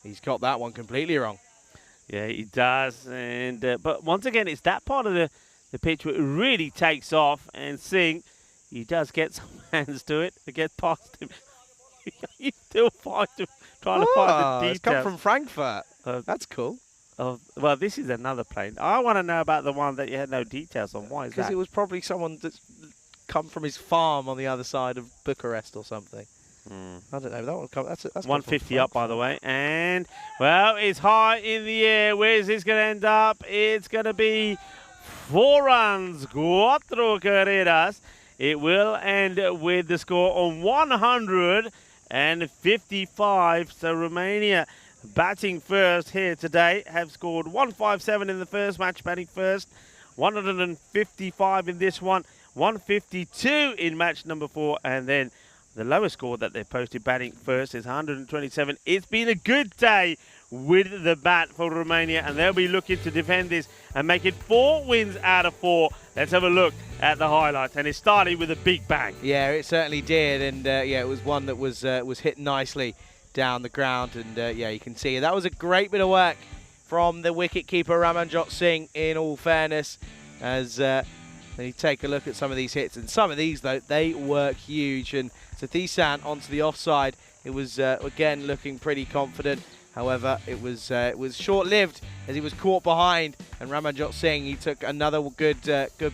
He's got that one completely wrong. Yeah, he does. And but once again, it's that part of the pitch where it really takes off, and Singh, he does get some hands to it. To get past him. He's still trying to find the details. It's come from Frankfurt. That's cool. Well, this is another plane. I want to know about the one that you had no details on. Why is that? Because it was probably someone that's come from his farm on the other side of Bucharest or something. I don't know. That one come. That's 150 up, by the way. And, well, it's high in the air. Where is this going to end up? It's going to be 4 runs. 4 carreras. It will end with the score on 155. So Romania batting first here today have scored 157 in the first match, batting first. 155 in this one. 152 in match number 4. And then the lowest score that they posted batting first is 127. It's been a good day with the bat for Romania, and they'll be looking to defend this and make it 4 wins out of 4. Let's have a look at the highlights, and it started with a big bang. Yeah, it certainly did, and yeah, it was one that was hit nicely down the ground, and yeah, you can see that was a great bit of work from the wicket-keeper Ramanjot Singh, in all fairness, as you take a look at some of these hits, and some of these, though, they work huge, and T10 onto the offside. It was, again, looking pretty confident. However, it was short-lived as he was caught behind, and Ramanjot Singh, he took another good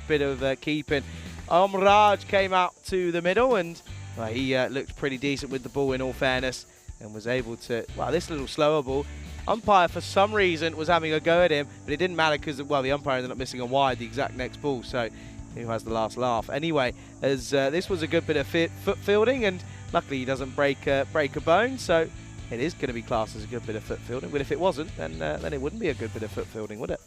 bit of keeping. Raj came out to the middle, and well, he looked pretty decent with the ball, in all fairness, and was able to, well, this little slower ball, umpire for some reason was having a go at him, but it didn't matter because, well, the umpire ended up missing a wide, the exact next ball, so who has the last laugh? Anyway, as this was a good bit of foot fielding, and luckily he doesn't break a bone, so it is going to be classed as a good bit of foot fielding. But if it wasn't, then it wouldn't be a good bit of foot fielding, would it?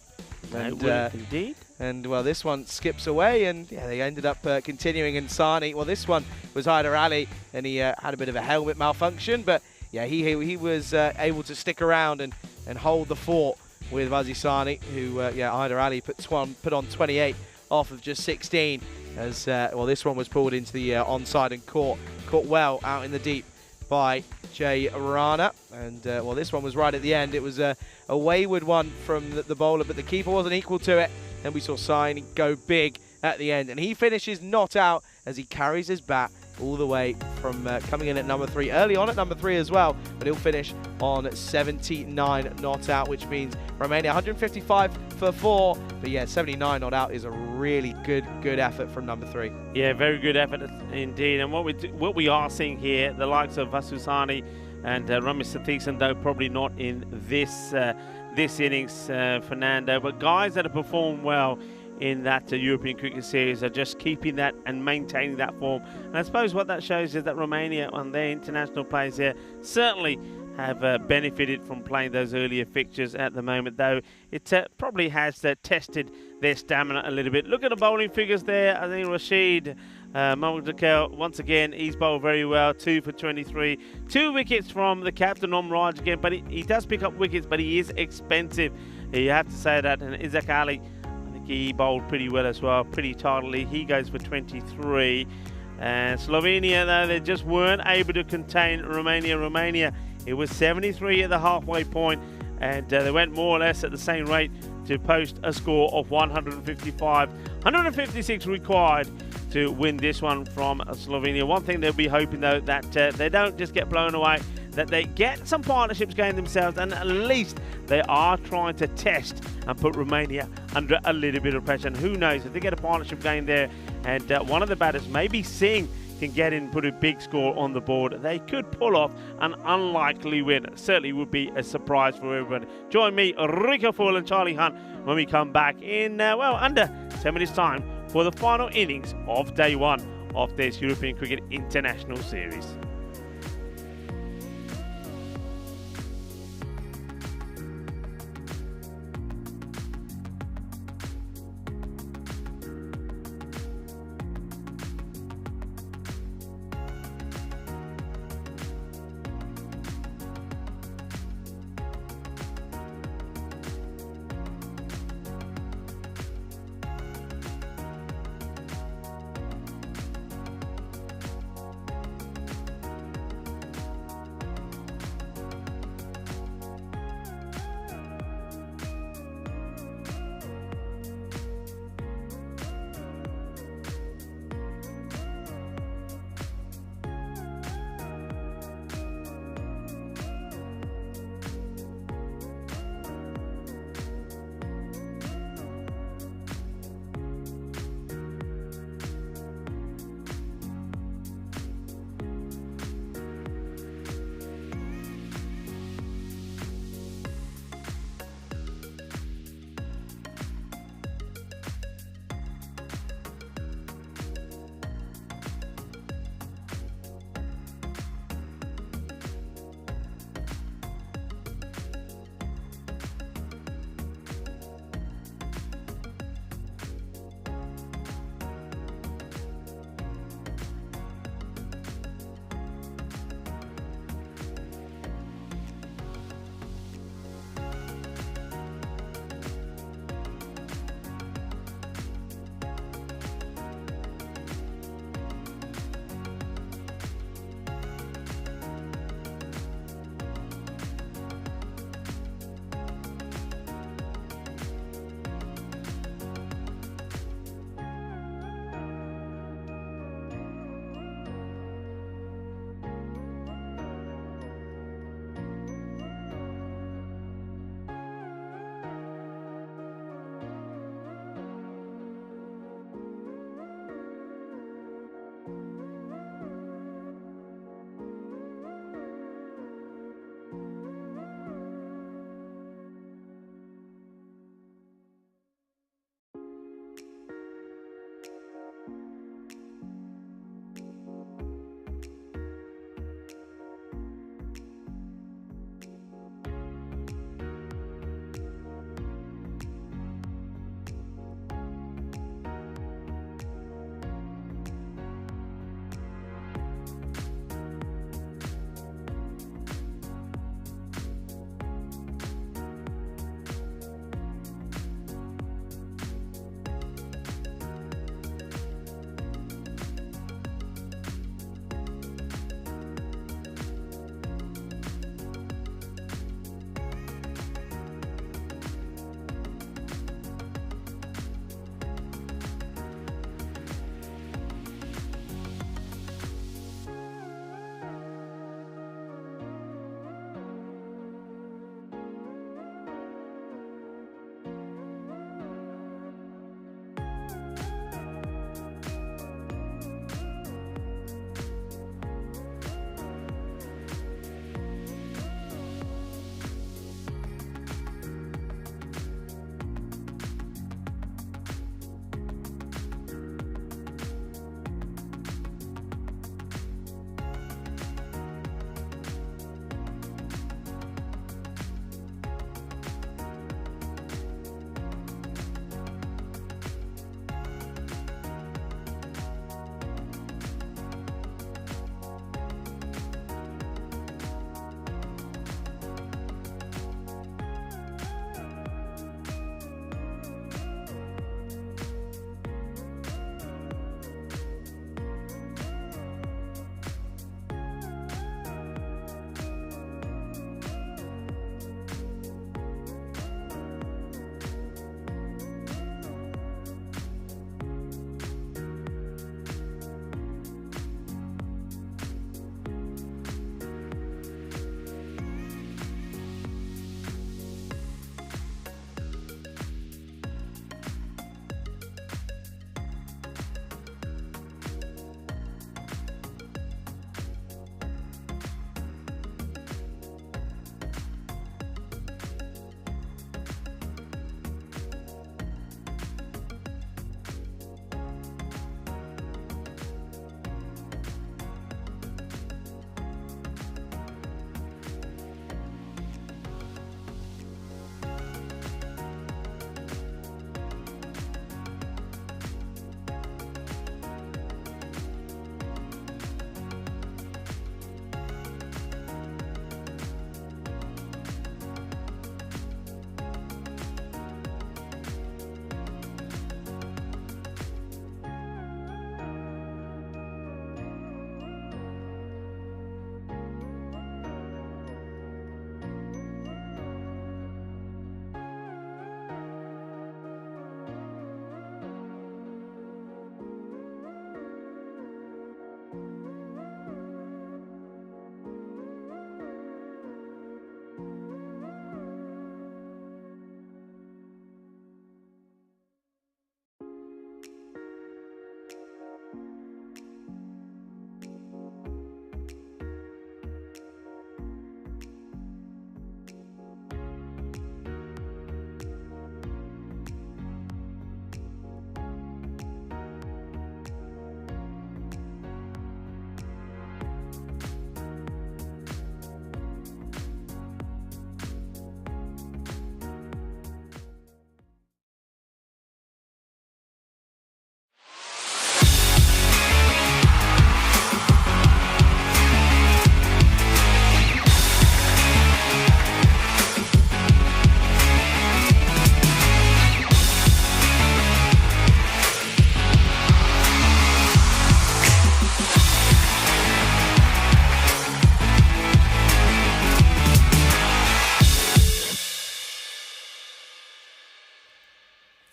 And, indeed. And, well, this one skips away, and yeah, they ended up continuing in Sani. Well, this one was Hyder Ali, and he had a bit of a helmet malfunction, but yeah, he was able to stick around and hold the fort with Vazi Sani, who, yeah, Hyder Ali put on 28 off of just 16, as, well, this one was pulled into the onside and caught well out in the deep by Jay Rana, and well, this one was right at the end. It was a wayward one from the bowler, but the keeper wasn't equal to it, and we saw Sani go big at the end, and he finishes not out as he carries his bat all the way from coming in at number 3, early on at number 3 as well, but he'll finish on 79 not out, which means Romania 155 for 4, but yeah, 79 not out is a really good effort from number 3. Yeah, very good effort indeed, and what we are seeing here, the likes of Vasusani and Ramesh Sathiksan, though probably not in this innings, Fernando, but guys that have performed well in that European Cricket Series are just keeping that and maintaining that form. And I suppose what that shows is that Romania and their international players here certainly have benefited from playing those earlier fixtures at the moment, though it probably has tested their stamina a little bit. Look at the bowling figures there. I think Rashid Mamdakel, once again, he's bowled very well, 2 for 23. 2 wickets from the captain, Raj again, but he does pick up wickets, but he is expensive. You have to say that. And Isaac Ali, he bowled pretty well as well, pretty tidily. He goes for 23. And Slovenia, though, they just weren't able to contain Romania. Romania, it was 73 at the halfway point, and they went more or less at the same rate to post a score of 155. 156 required to win this one from Slovenia. One thing they'll be hoping, though, that they don't just get blown away, that they get some partnerships going themselves, and at least they are trying to test and put Romania under a little bit of pressure. And who knows, if they get a partnership going there, and one of the batters, maybe Singh, can get in and put a big score on the board, they could pull off an unlikely win. Certainly would be a surprise for everyone. Join me, Rico Full and Charlie Hunt, when we come back in, under 10 minutes time for the final innings of day one of this European Cricket International Series.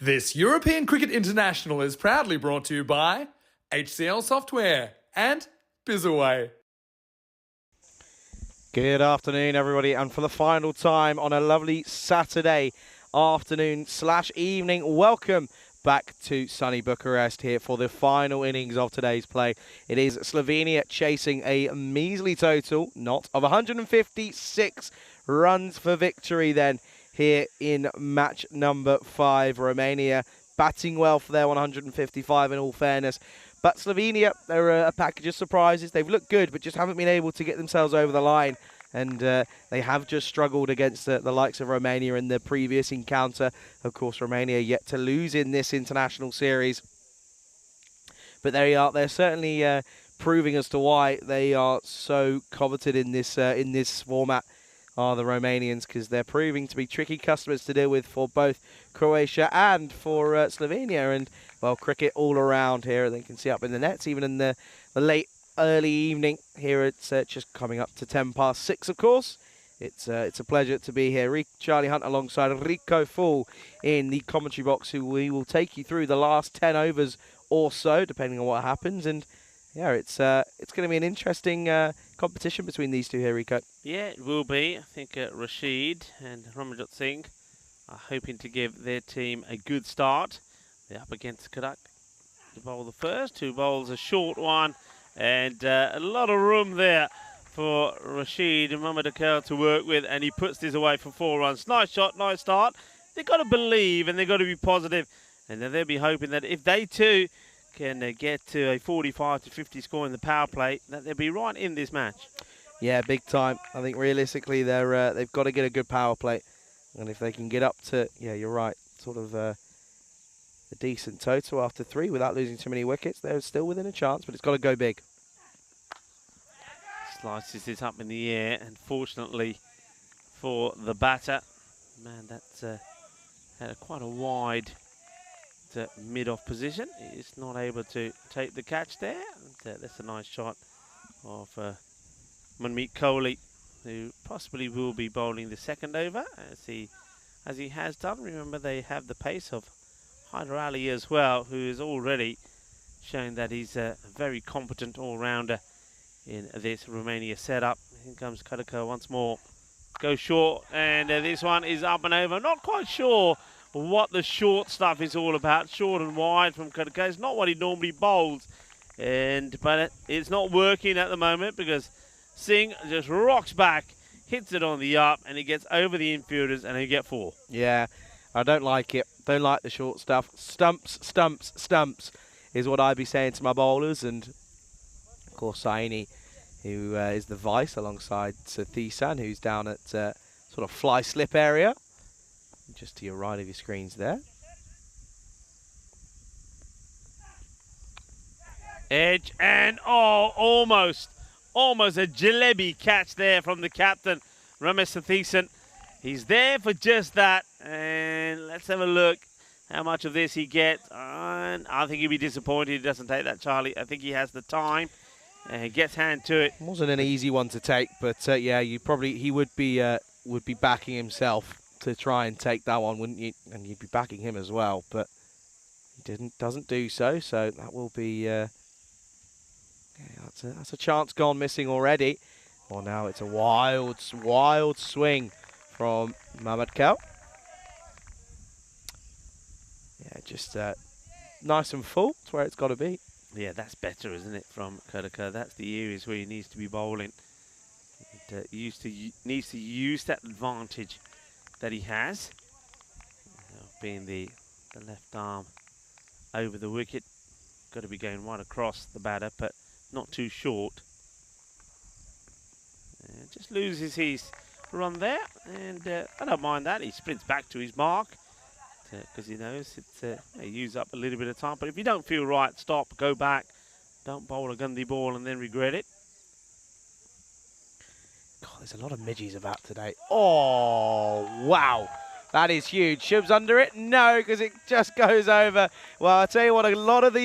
This European Cricket International is proudly brought to you by HCL Software and Bizaway. Good afternoon, everybody, and for the final time on a lovely Saturday afternoon / evening, welcome back to sunny Bucharest here for the final innings of today's play. It is Slovenia chasing a measly total, not of 156 runs for victory then here in match number 5. Romania batting well for their 155 in all fairness. But Slovenia, they're a package of surprises. They've looked good, but just haven't been able to get themselves over the line. And they have just struggled against the likes of Romania in the previous encounter. Of course, Romania yet to lose in this international series. But there you are. They're certainly proving as to why they are so coveted in this format, are the Romanians, because they're proving to be tricky customers to deal with for both Croatia and for Slovenia. And, well, cricket all around here. They can see up in the nets, even in the late early evening here. It's just coming up to 6:10, of course. It's a pleasure to be here. Charlie Hunt alongside Rico Full in the commentary box, who we will take you through the last 10 overs or so, depending on what happens. And yeah, it's going to be an interesting competition between these two here, Rico. Yeah, it will be. I think Rashid and Ramajot Singh are hoping to give their team a good start. They're up against Kadak to bowl the first. 2 bowls, a short one, and a lot of room there for Rashid Mamadakar to work with, and he puts this away for 4 runs. Nice shot, nice start. They've got to believe and they've got to be positive, and then they'll be hoping that if they too can get to a 45 to 50 score in the power play, that they'll be right in this match. Yeah, big time. I think realistically they've got to get a good power play, and if they can get up to, yeah, you're right, sort of a decent total after 3 without losing too many wickets, they're still within a chance, but it's got to go big. Slices this up in the air, and fortunately for the batter, man, that's had quite a wide mid-off position. He's not able to take the catch there. And, that's a nice shot of Manmeet Kohli, who possibly will be bowling the second over, as he has done. Remember, they have the pace of Hyder Ali as well, who is already shown that he's a very competent all-rounder in this Romania setup. Here comes Kadako once more. Go short, and this one is up and over. I'm not quite sure what the short stuff is all about. Short and wide from Kadako. It's not what he normally bowls, but it's not working at the moment because Singh just rocks back, hits it on the up, and he gets over the infielders, and he get 4. Yeah, I don't like it. Don't like the short stuff. Stumps, stumps, stumps is what I'd be saying to my bowlers. And of course, Saini, who is the vice alongside T10, who's down at sort of fly slip area, just to your right of your screens there. Edge, and almost a jalebi catch there from the captain, Ramesh Sathisen. He's there for just that, and let's have a look how much of this he gets. And I think he'll be disappointed he doesn't take that, Charlie. I think he has the time and gets hand to it. Wasn't an easy one to take, but yeah, he would be backing himself to try and take that one, wouldn't you? And you'd be backing him as well, but he doesn't do so. So that will be that's a chance gone missing already. Well, now it's a wild swing from Mohammad Kal. Yeah, just nice and full. That's where it's got to be. Yeah, that's better, isn't it, from Kadaka? That's the areas where he needs to be bowling. It needs to use that advantage that he has, being the left arm over the wicket. Got to be going right across the batter, but not too short. Just loses his run there, and I don't mind that. He sprints back to his mark because he knows he use up a little bit of time. But if you don't feel right, stop, go back. Don't bowl a Gandhi ball and then regret it. God, there's a lot of midgies about today. Oh, wow. That is huge. Shub's under it? No, because it just goes over. Well, I tell you what, a lot of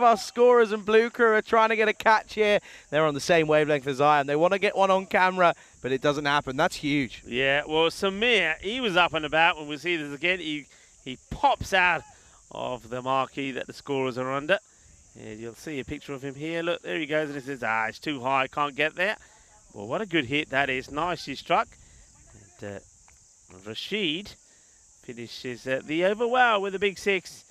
our scorers and blue crew are trying to get a catch here. They're on the same wavelength as I am. They want to get one on camera, but it doesn't happen. That's huge. Yeah, well, Samir, he was up and about when we see this again. He pops out of the marquee that the scorers are under. And you'll see a picture of him here. Look, there he goes, and he says, it's too high, can't get there. Well, what a good hit that is. Nicely struck. And Rashid finishes the over well with a big 6.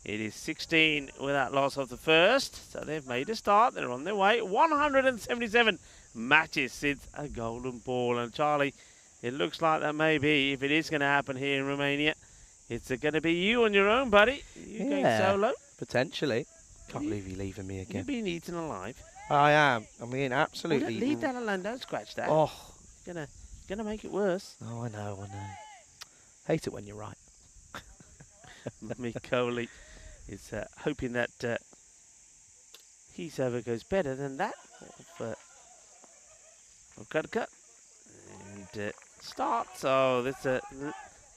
It is 16 without loss of the first. So they've made a start. They're on their way. 177 matches since a golden ball. And Charlie, it looks like that maybe, if it is going to happen here in Romania, it's going to be you on your own, buddy. You going solo? Potentially. Can't believe you're leaving me again. You're being eaten alive. I am. I mean, absolutely. Well, leave that alone. Don't scratch that. Oh. Gonna make it worse. Oh, I know. Hate it when you're right. Mick Coley is hoping that his over goes better than that of Cut. And starts. Oh,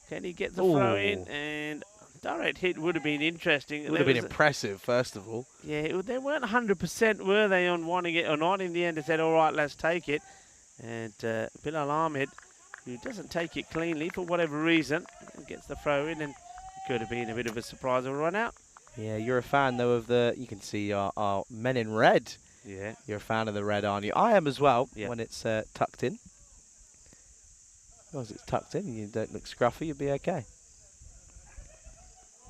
can he get the throw in? And direct hit would have been interesting. It would have been impressive, first of all. Yeah, they weren't 100%, were they, on wanting it or not? In the end, they said, all right, let's take it. And Bilal Ahmed, who doesn't take it cleanly for whatever reason, gets the throw in, and it could have been a bit of a surprise or run out. Yeah, you're a fan, though, of you can see our men in red. Yeah. You're a fan of the red, aren't you? I am as well, yeah. when it's tucked in. As long as it's tucked in and you don't look scruffy, you'll be okay.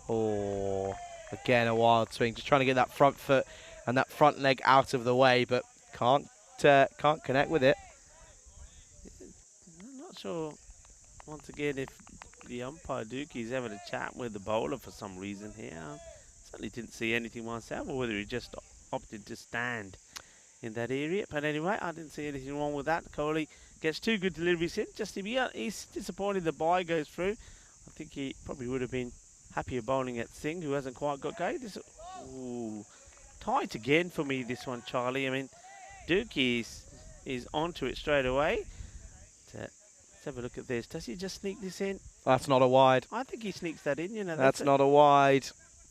Oh, again, a wild swing. Just trying to get that front foot and that front leg out of the way, but can't connect with it. I'm not sure, once again, if the umpire Dookie is having a chat with the bowler for some reason here. I certainly didn't see anything myself, or whether he just opted to stand in that area. But anyway, I didn't see anything wrong with that. Coley gets 2 good deliveries in. He's disappointed the bye goes through. I think he probably would have been happier bowling at Singh, who hasn't quite got going. Tight again for me, this one, Charlie. I mean, Dookie is onto it straight away. Let's have a look at this. Does he just sneak this in? That's not a wide. I think he sneaks that in. That's not a wide.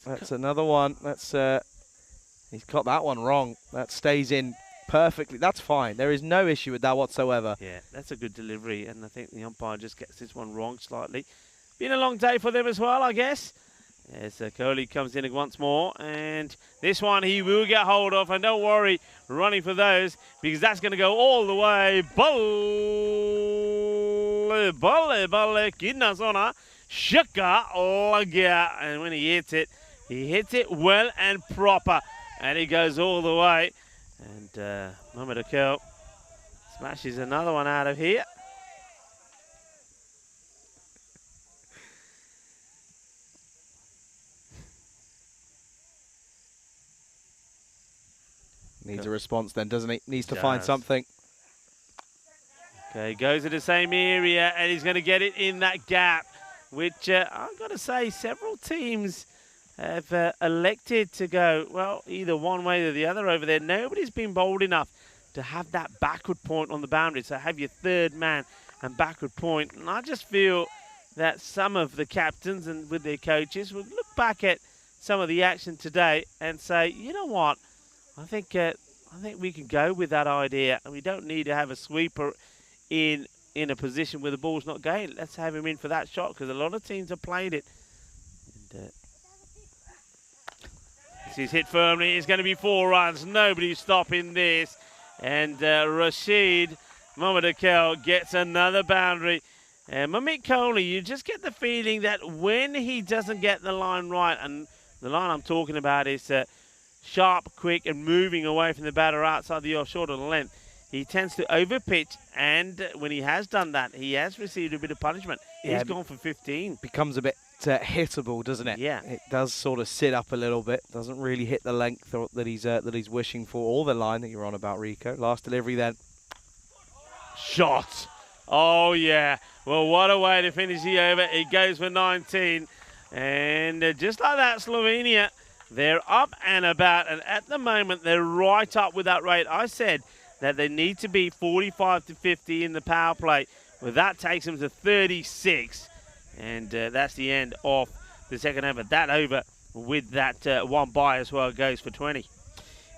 That's another one. He's got that one wrong. That stays in perfectly. That's fine. There is no issue with that whatsoever. Yeah, that's a good delivery, and I think the umpire just gets this one wrong slightly. Been a long day for them as well, I guess. As Coley comes in once more, and this one he will get hold of, and don't worry, running for those, because that's going to go all the way. Balle, kidna zona, shaka lagya, and when he hits it well and proper, and he goes all the way, and Mohamed Akel smashes another one out of here. Needs a response then, doesn't he? Needs to find something. Okay, goes to the same area, and he's going to get it in that gap, which I've got to say several teams have elected to go, well, either one way or the other over there. Nobody's been bold enough to have that backward point on the boundary, so have your third man and backward point. And I just feel that some of the captains and with their coaches would look back at some of the action today and say, you know what, I think we can go with that idea, and we don't need to have a sweeper in a position where the ball's not going. Let's have him in for that shot, because a lot of teams have played it. And, this is hit firmly. It's going to be 4 runs. Nobody's stopping this. And Rashid Mohamed Akel gets another boundary. And Mamit Kohli, you just get the feeling that when he doesn't get the line right, and the line I'm talking about is sharp, quick, and moving away from the batter outside the short of the length, he tends to overpitch, and when he has done that, he has received a bit of punishment. He's gone for 15. Becomes a bit hittable, doesn't it? Yeah. It does sort of sit up a little bit. Doesn't really hit the length that he's wishing for, or the line that you're on about, Rico. Last delivery then. Shot. Oh, yeah. Well, what a way to finish the over. It goes for 19. And just like that, Slovenia, they're up and about. And at the moment, they're right up with that rate. I said that they need to be 45 to 50 in the power play. Well, that takes them to 36. And that's the end of the second over. That over with that one bye as well goes for 20.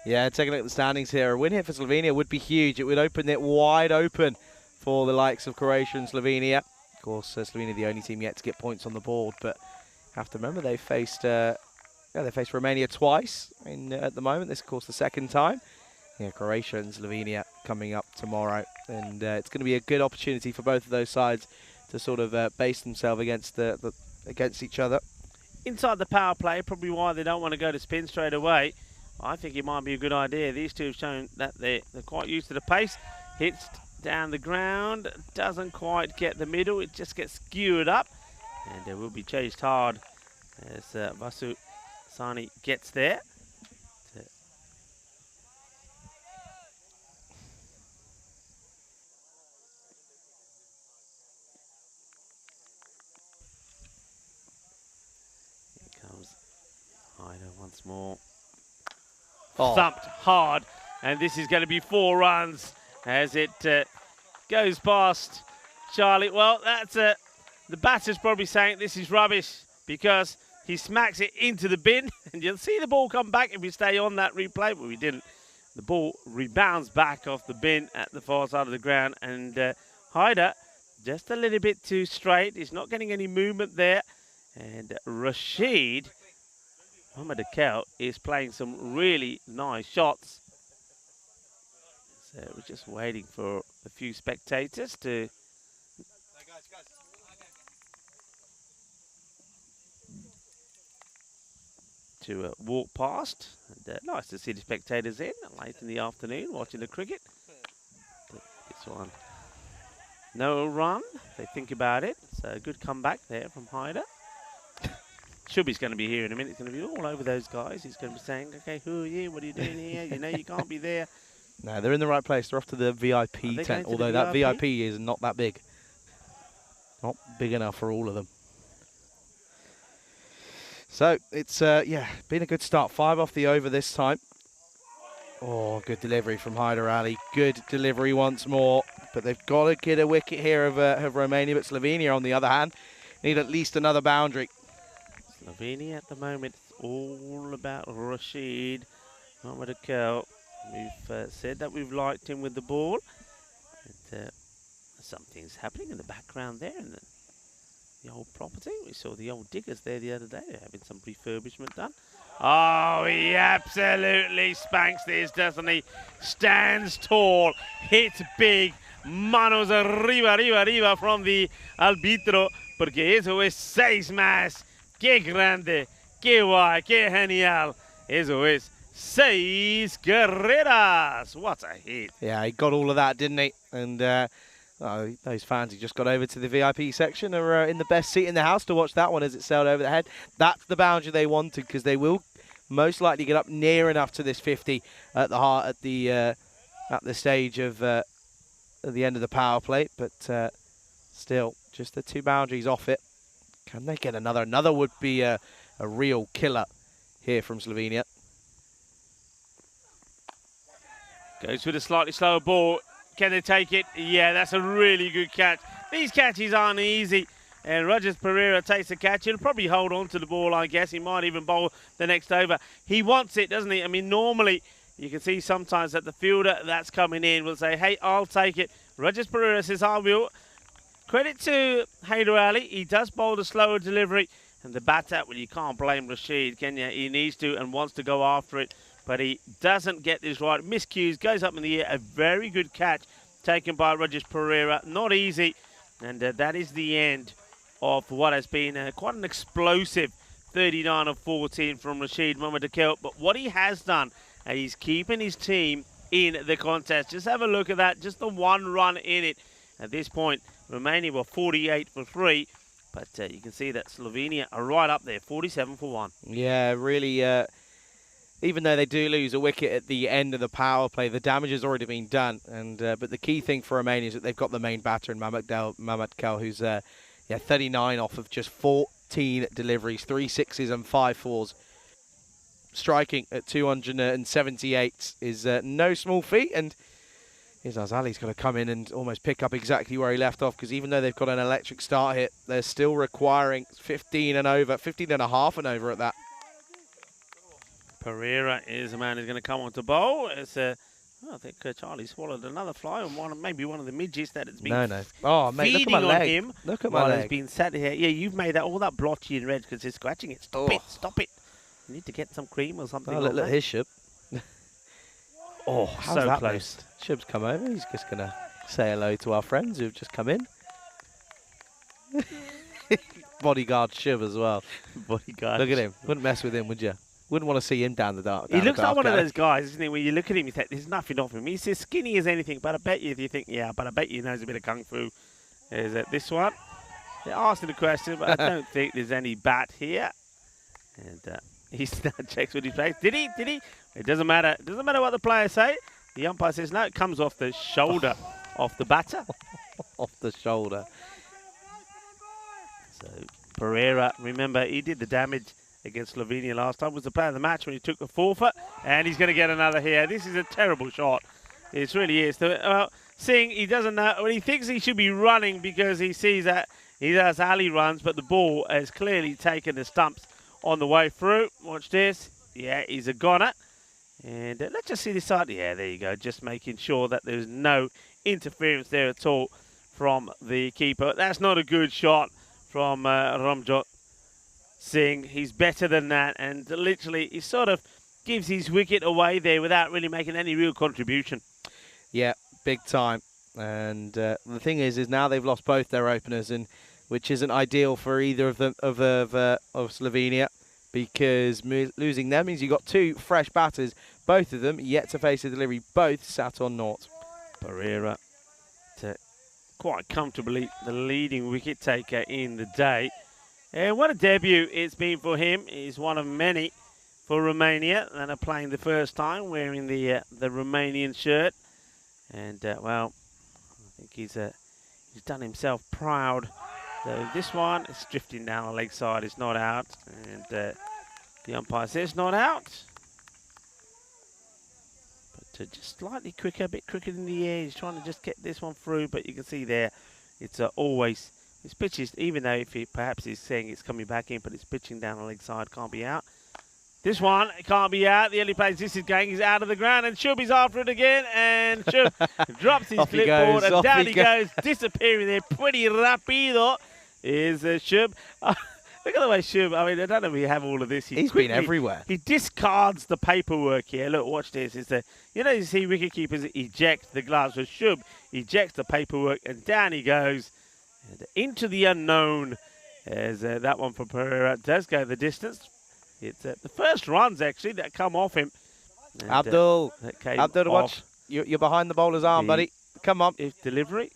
Yeah, taking a look at the standings here. A win here for Slovenia would be huge. It would open it wide open for the likes of Croatia and Slovenia. Of course, Slovenia the only team yet to get points on the board, but have to remember they faced Yeah, they faced Romania twice at the moment. This, of course, the second time. Yeah, Croatia and Slovenia coming up tomorrow. And it's going to be a good opportunity for both of those sides to sort of base themselves against against each other. Inside the power play, probably why they don't want to go to spin straight away. I think it might be a good idea. These two have shown that they're quite used to the pace. Hits down the ground, doesn't quite get the middle, it just gets skewered up. And it will be chased hard as Vasu Sani gets there. Here comes Haida once more. Oh. Thumped hard, and this is going to be 4 runs as it goes past Charlie. Well, that's the batter's probably saying this is rubbish because he smacks it into the bin, and you'll see the ball come back if we stay on that replay, but we didn't. The ball rebounds back off the bin at the far side of the ground, and Haida just a little bit too straight. He's not getting any movement there, and Rashid Mohamed Akel is playing some really nice shots. So we're just waiting for a few spectators to walk past. And nice to see the spectators in late in the afternoon watching the cricket. But this one, no run. They think about it. So a good comeback there from Haida. Shubi's going to be here in a minute. He's going to be all over those guys. He's going to be saying, okay, who are you? What are you doing here? You know you can't be there. No, they're in the right place. They're off to the VIP tent, although that VIP is not that big. Not big enough for all of them. So it's, yeah, been a good start. 5 off the over this time. Oh, good delivery from Hyder Ali. Good delivery once more. But they've got to get a wicket here of Romania. But Slovenia, on the other hand, need at least another boundary. Slovenia at the moment, it's all about Rashid Mohamed Akel. We've said that we've liked him with the ball. And, something's happening in the background there in the old property. We saw the old diggers there the other day. They're having some refurbishment done. Oh, he absolutely spanks this, doesn't he? Stands tall, hits big, manos arriba, arriba, arriba from the arbitro, porque eso es 6 más. Qué grande, qué guay, qué genial. Eso es 6 carreras. What a hit. Yeah, he got all of that, didn't he? And those fans who just got over to the VIP section are in the best seat in the house to watch that one as it sailed over the head. That's the boundary they wanted, because they will most likely get up near enough to this 50 at the heart at the stage of at the end of the power play. But still, just the 2 boundaries off it. Can they get another? Another would be a real killer here from Slovenia. Goes with a slightly slower ball. Can they take it? Yeah, that's a really good catch. These catches aren't easy. And Rogers Pereira takes the catch. He'll probably hold on to the ball, I guess. He might even bowl the next over. He wants it, doesn't he? I mean, normally you can see sometimes that the fielder that's coming in will say, hey, I'll take it. Rogers Pereira says, I will. Credit to Hyder Ali. He does bowl the slower delivery. And the batter, well, you can't blame Rashid, can you? He needs to and wants to go after it. But he doesn't get this right. Miscues, goes up in the air. A very good catch taken by Rogers Pereira. Not easy. And that is the end of what has been quite an explosive 39 of 14 from Rashid Mohamed Akel. But what he has done, he's keeping his team in the contest. Just have a look at that. Just the 1 run in it. At this point, Romania were 48 for 3. But you can see that Slovenia are right up there, 47 for 1. Yeah, really, even though they do lose a wicket at the end of the power play, the damage has already been done. And but the key thing for Romania is that they've got the main batter in Mohamed Akel, who's 39 off of just 14 deliveries, 3 sixes and 5 fours. Striking at 278 is no small feat, and Izaz Ali's got to come in and almost pick up exactly where he left off, because even though they've got an electric start hit, they're still requiring 15 and over, 15 and a half and over at that. Pereira is the man who's going to come on to bowl. It's I think Charlie swallowed another fly on maybe one of the midges that it's been Oh, mate, look at my leg. Him look at my leg. It's been sat here. Yeah, you've made that all that blotchy and red because it's scratching it. Stop it. You need to get some cream or something. Oh, look, look, here's Shub. Oh, How's so that close. missed? Shub's come over. He's just going to say hello to our friends who've just come in. Bodyguard Shub as well. Bodyguard. Look at him. Wouldn't mess with him, would you? Wouldn't want to see him down the dark. He looks like one of those guys, isn't he? When you look at him, you think there's nothing of him. He's as skinny as anything, but I bet you, if you think, yeah, but I bet you he knows a bit of kung fu. Is it this one? They're asking the question, but I don't think there's any bat here. And he now checks with his face. Did he? Did he? It doesn't matter. It doesn't matter what the players say. The umpire says no. It comes off the shoulder of the batter. Off the shoulder. So Pereira, remember, he did the damage against Slovenia last time. Was the player of the match when he took the forfeit, and he's going to get another here. This is a terrible shot. It really is. Seeing he doesn't know, well, he thinks he should be running because he sees that he does alley runs, but the ball has clearly taken the stumps on the way through. Watch this. Yeah, he's a goner. And let's just see this side. Yeah, there you go. Just making sure that there's no interference there at all from the keeper. That's not a good shot from Ramjot Singh. He's better than that, and literally he sort of gives his wicket away there without really making any real contribution. Yeah, big time. And the thing is now they've lost both their openers, and which isn't ideal for either of them of Slovenia, because losing them means you've got two fresh batters, both of them yet to face a delivery, both sat on naught. Pereira quite comfortably the leading wicket taker in the day. And what a debut it's been for him. He's one of many for Romania that are playing the first time wearing the Romanian shirt. And, well, I think he's done himself proud. So this one is drifting down the leg side. It's not out. And the umpire says not out. Just slightly quicker, a bit quicker in the air. He's trying to just get this one through, but you can see there, it's always, his pitch is, even though if he perhaps he's saying it's coming back in, but it's pitching down the leg side, can't be out. This one can't be out. The early place this is going, he's out of the ground, and Shub is after it again, and Shub drops his clipboard, and down he goes, disappearing there, pretty rapido is Shub. Look at the way Shub, I mean, I don't know if we have all of this. He's been everywhere. He discards the paperwork here. Look, watch this. You know, you see wicketkeepers eject the gloves. So Shub ejects the paperwork, and down he goes. And into the unknown. As that one for Pereira does go the distance. It's the first runs, actually, that come off him. And, Abdul, watch. You're behind the bowler's arm, buddy. Come on. If delivery.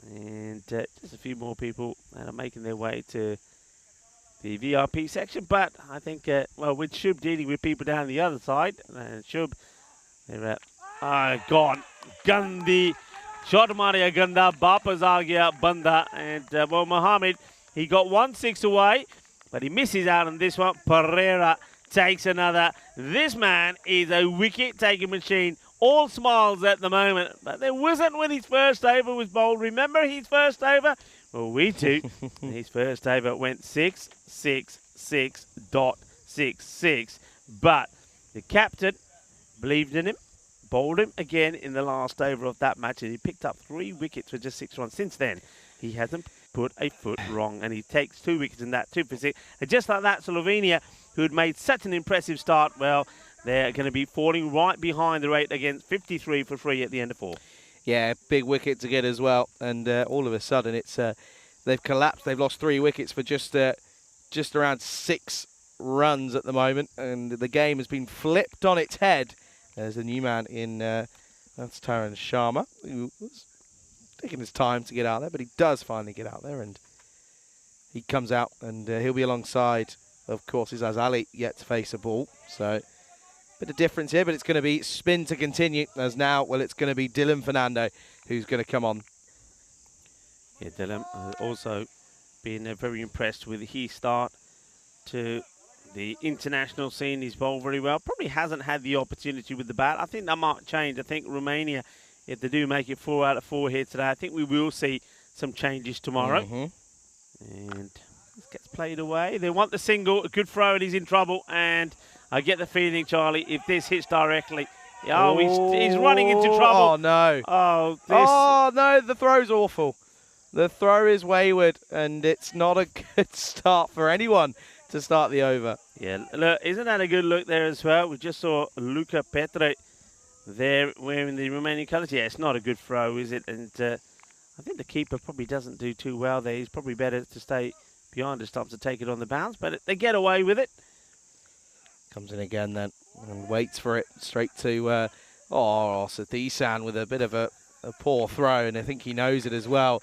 And just a few more people that are making their way to the VIP section, but I think, well, with Shub dealing with people down the other side, and Shub, they're gone. Gandhi, shot Maria Ganda, Bapas Agia Banda, and well, Mohammed, he got 1-6 away, but he misses out on this one. Pereira takes another. This man is a wicket-taking machine. All smiles at the moment, but there wasn't when his first over was bowled. Remember his first over? Well, we do. His first over went 6-6-6.66. But the captain believed in him, bowled him again in the last over of that match, and he picked up 3 wickets for just 6 runs. Since then, he hasn't put a foot wrong, and he takes 2 wickets in that, 2 for 6. And just like that, Slovenia, who had made such an impressive start, well, they're going to be falling right behind the rate against 53 for 3 at the end of 4. Yeah, big wicket to get as well, and all of a sudden it's they've collapsed. They've lost 3 wickets for just around 6 runs at the moment, and the game has been flipped on its head. There's a new man in that's Taran Sharma, who was taking his time to get out there, but he does finally get out there, and he comes out, and he'll be alongside, of course, is Azali yet to face a ball. So bit of difference here, but it's going to be spin to continue, as now, well, it's going to be Dylan Fernando who's going to come on. Yeah, Dylan also been very impressed with his start to the international scene. He's bowled very well. Probably hasn't had the opportunity with the bat. I think that might change. I think Romania, if they do make it 4 out of 4 here today, I think we will see some changes tomorrow. And this gets played away. They want the single. A good throw, and he's in trouble. And I get the feeling, Charlie, if this hits directly, he's running into trouble. Oh, no. Oh, no, the throw's awful. The throw is wayward, and it's not a good start for anyone to start the over. Yeah, look, isn't that a good look there as well? We just saw Luca Petre there wearing the Romanian colours. Yeah, it's not a good throw, is it? And I think the keeper probably doesn't do too well there. He's probably better to stay behind the stumps to take it on the bounce, but they get away with it. Comes in again then and waits for it straight to Sathisan with a bit of a poor throw, and I think he knows it as well.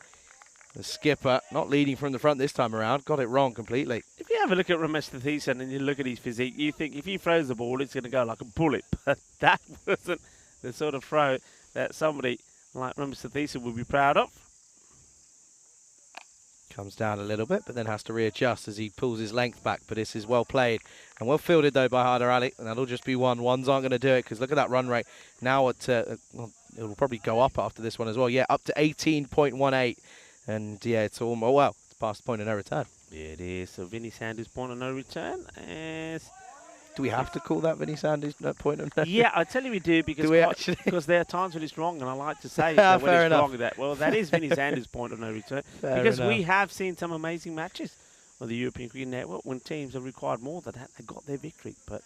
The skipper, not leading from the front this time around, got it wrong completely. If you have a look at Ramesh Sathisan and you look at his physique, you think if he throws the ball, it's going to go like a bullet. But that wasn't the sort of throw that somebody like Ramesh Sathisan would be proud of. Comes down a little bit, but then has to readjust as he pulls his length back. But this is well played and well fielded, though, by Haider Ali. And that'll just be one. Ones aren't going to do it because look at that run rate. Now it'll probably go up after this one as well. Yeah, up to 18.18. And, yeah, it's almost, well, it's past the point of no return. Yeah, it is. So Vinny Sanders' point of no return. Do we have to call that Vinny Sanders' point of no return? Yeah, I tell you we do because because there are times when it's wrong, and I like to say that when it's wrong. That is Vinny Sanders' point of no return. Because we have seen some amazing matches on the European Cricket Network when teams have required more than that, they got their victory. But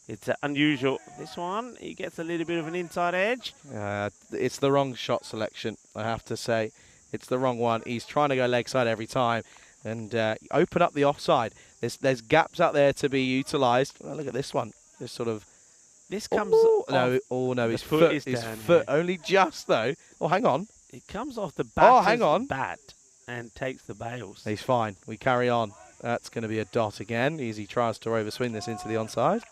it's unusual. This one, he gets a little bit of an inside edge. It's the wrong shot selection, I have to say. It's the wrong one. He's trying to go leg side every time and open up the offside. There's gaps out there to be utilised. Oh, look at this one. Just sort of. This comes off. No, his foot is down. Only just, though. Oh, hang on. It comes off the batter's bat and takes the bails. He's fine. We carry on. That's going to be a dot again. Easy tries to overswing this into the onside.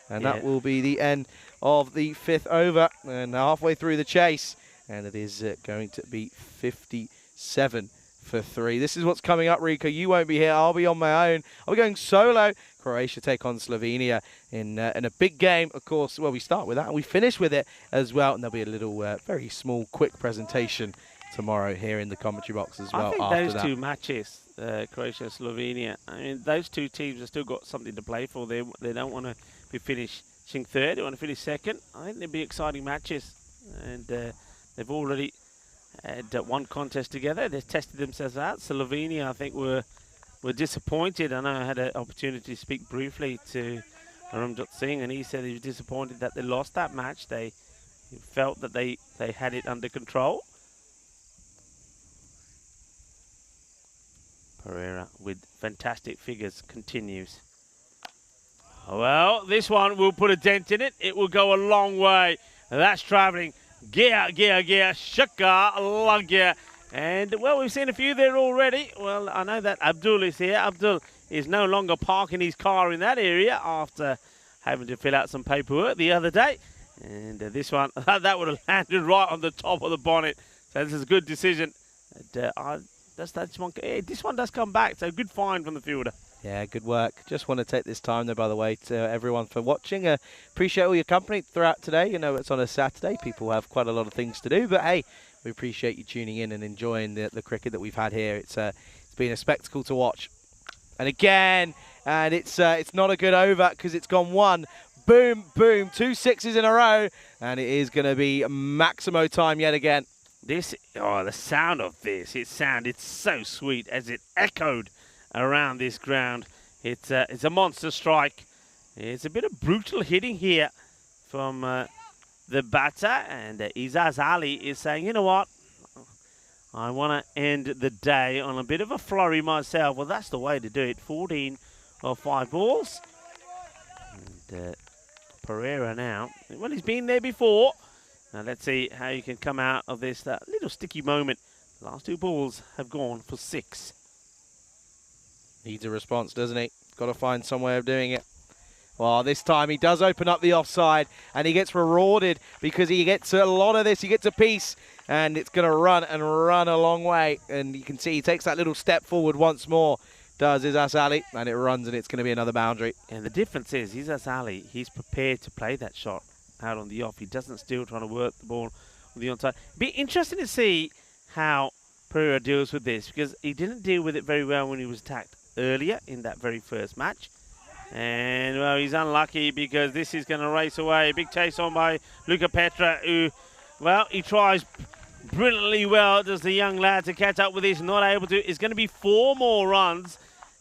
And that will be the end of the 5th over. And halfway through the chase. And it is going to be 57 for 3. This is what's coming up, Rico. You won't be here. I'll be on my own. I'll be going solo. Croatia take on Slovenia in a big game, of course. Well, we start with that and we finish with it as well. And there'll be a little, very small, quick presentation tomorrow here in the commentary box as well. I think those two matches, Croatia and Slovenia, I mean, those two teams have still got something to play for. They don't want to be finishing third. They want to finish second. I think they'll be exciting matches. And they've already had one contest together. They've tested themselves out. Slovenia, I think, were disappointed. I know I had an opportunity to speak briefly to Ramjot Singh, and he said he was disappointed that they lost that match. They felt that they had it under control. Pereira with fantastic figures continues. Well, this one will put a dent in it. It will go a long way. That's travelling. Gear, Shaka, Lagya. And, well, we've seen a few there already. Well, I know that Abdul is here. Abdul is no longer parking his car in that area after having to fill out some paperwork the other day. And this one, that would have landed right on the top of the bonnet. So this is a good decision. And, this one does come back, so good find from the fielder. Yeah, good work. Just want to take this time, though, by the way, to everyone for watching. Appreciate all your company throughout today. You know, it's on a Saturday. People have quite a lot of things to do. But, hey, we appreciate you tuning in and enjoying the cricket that we've had here. It's been a spectacle to watch. And again, and it's not a good over because it's gone one. Boom, boom, 2 sixes in a row. And it is going to be Maximo time yet again. The sound of this, it sounded so sweet as it echoed around this ground. It's a monster strike. It's a bit of brutal hitting here from the batter, and Izaz Ali is saying, you know what, I want to end the day on a bit of a flurry myself. Well, that's the way to do it. 14 of 5 balls. And Pereira now, well, he's been there before. Now let's see how you can come out of this little sticky moment. The last 2 balls have gone for 6. Needs a response, doesn't he? Got to find some way of doing it. Well, this time he does open up the offside, and he gets rewarded because he gets a lot of this. He gets a piece, and it's going to run a long way. And you can see he takes that little step forward once more. Does Izaz Ali, and it runs, and it's going to be another boundary. And the difference is Izaz Ali, he's prepared to play that shot out on the off. He doesn't still trying to work the ball on the onside. Be interesting to see how Pereira deals with this, because he didn't deal with it very well when he was attacked earlier in that very first match. And, well, he's unlucky because this is going to race away. A big chase on by Luca Petra, who, well, he tries brilliantly well, does the young lad, to catch up with this. Not able to. It's going to be 4 more runs.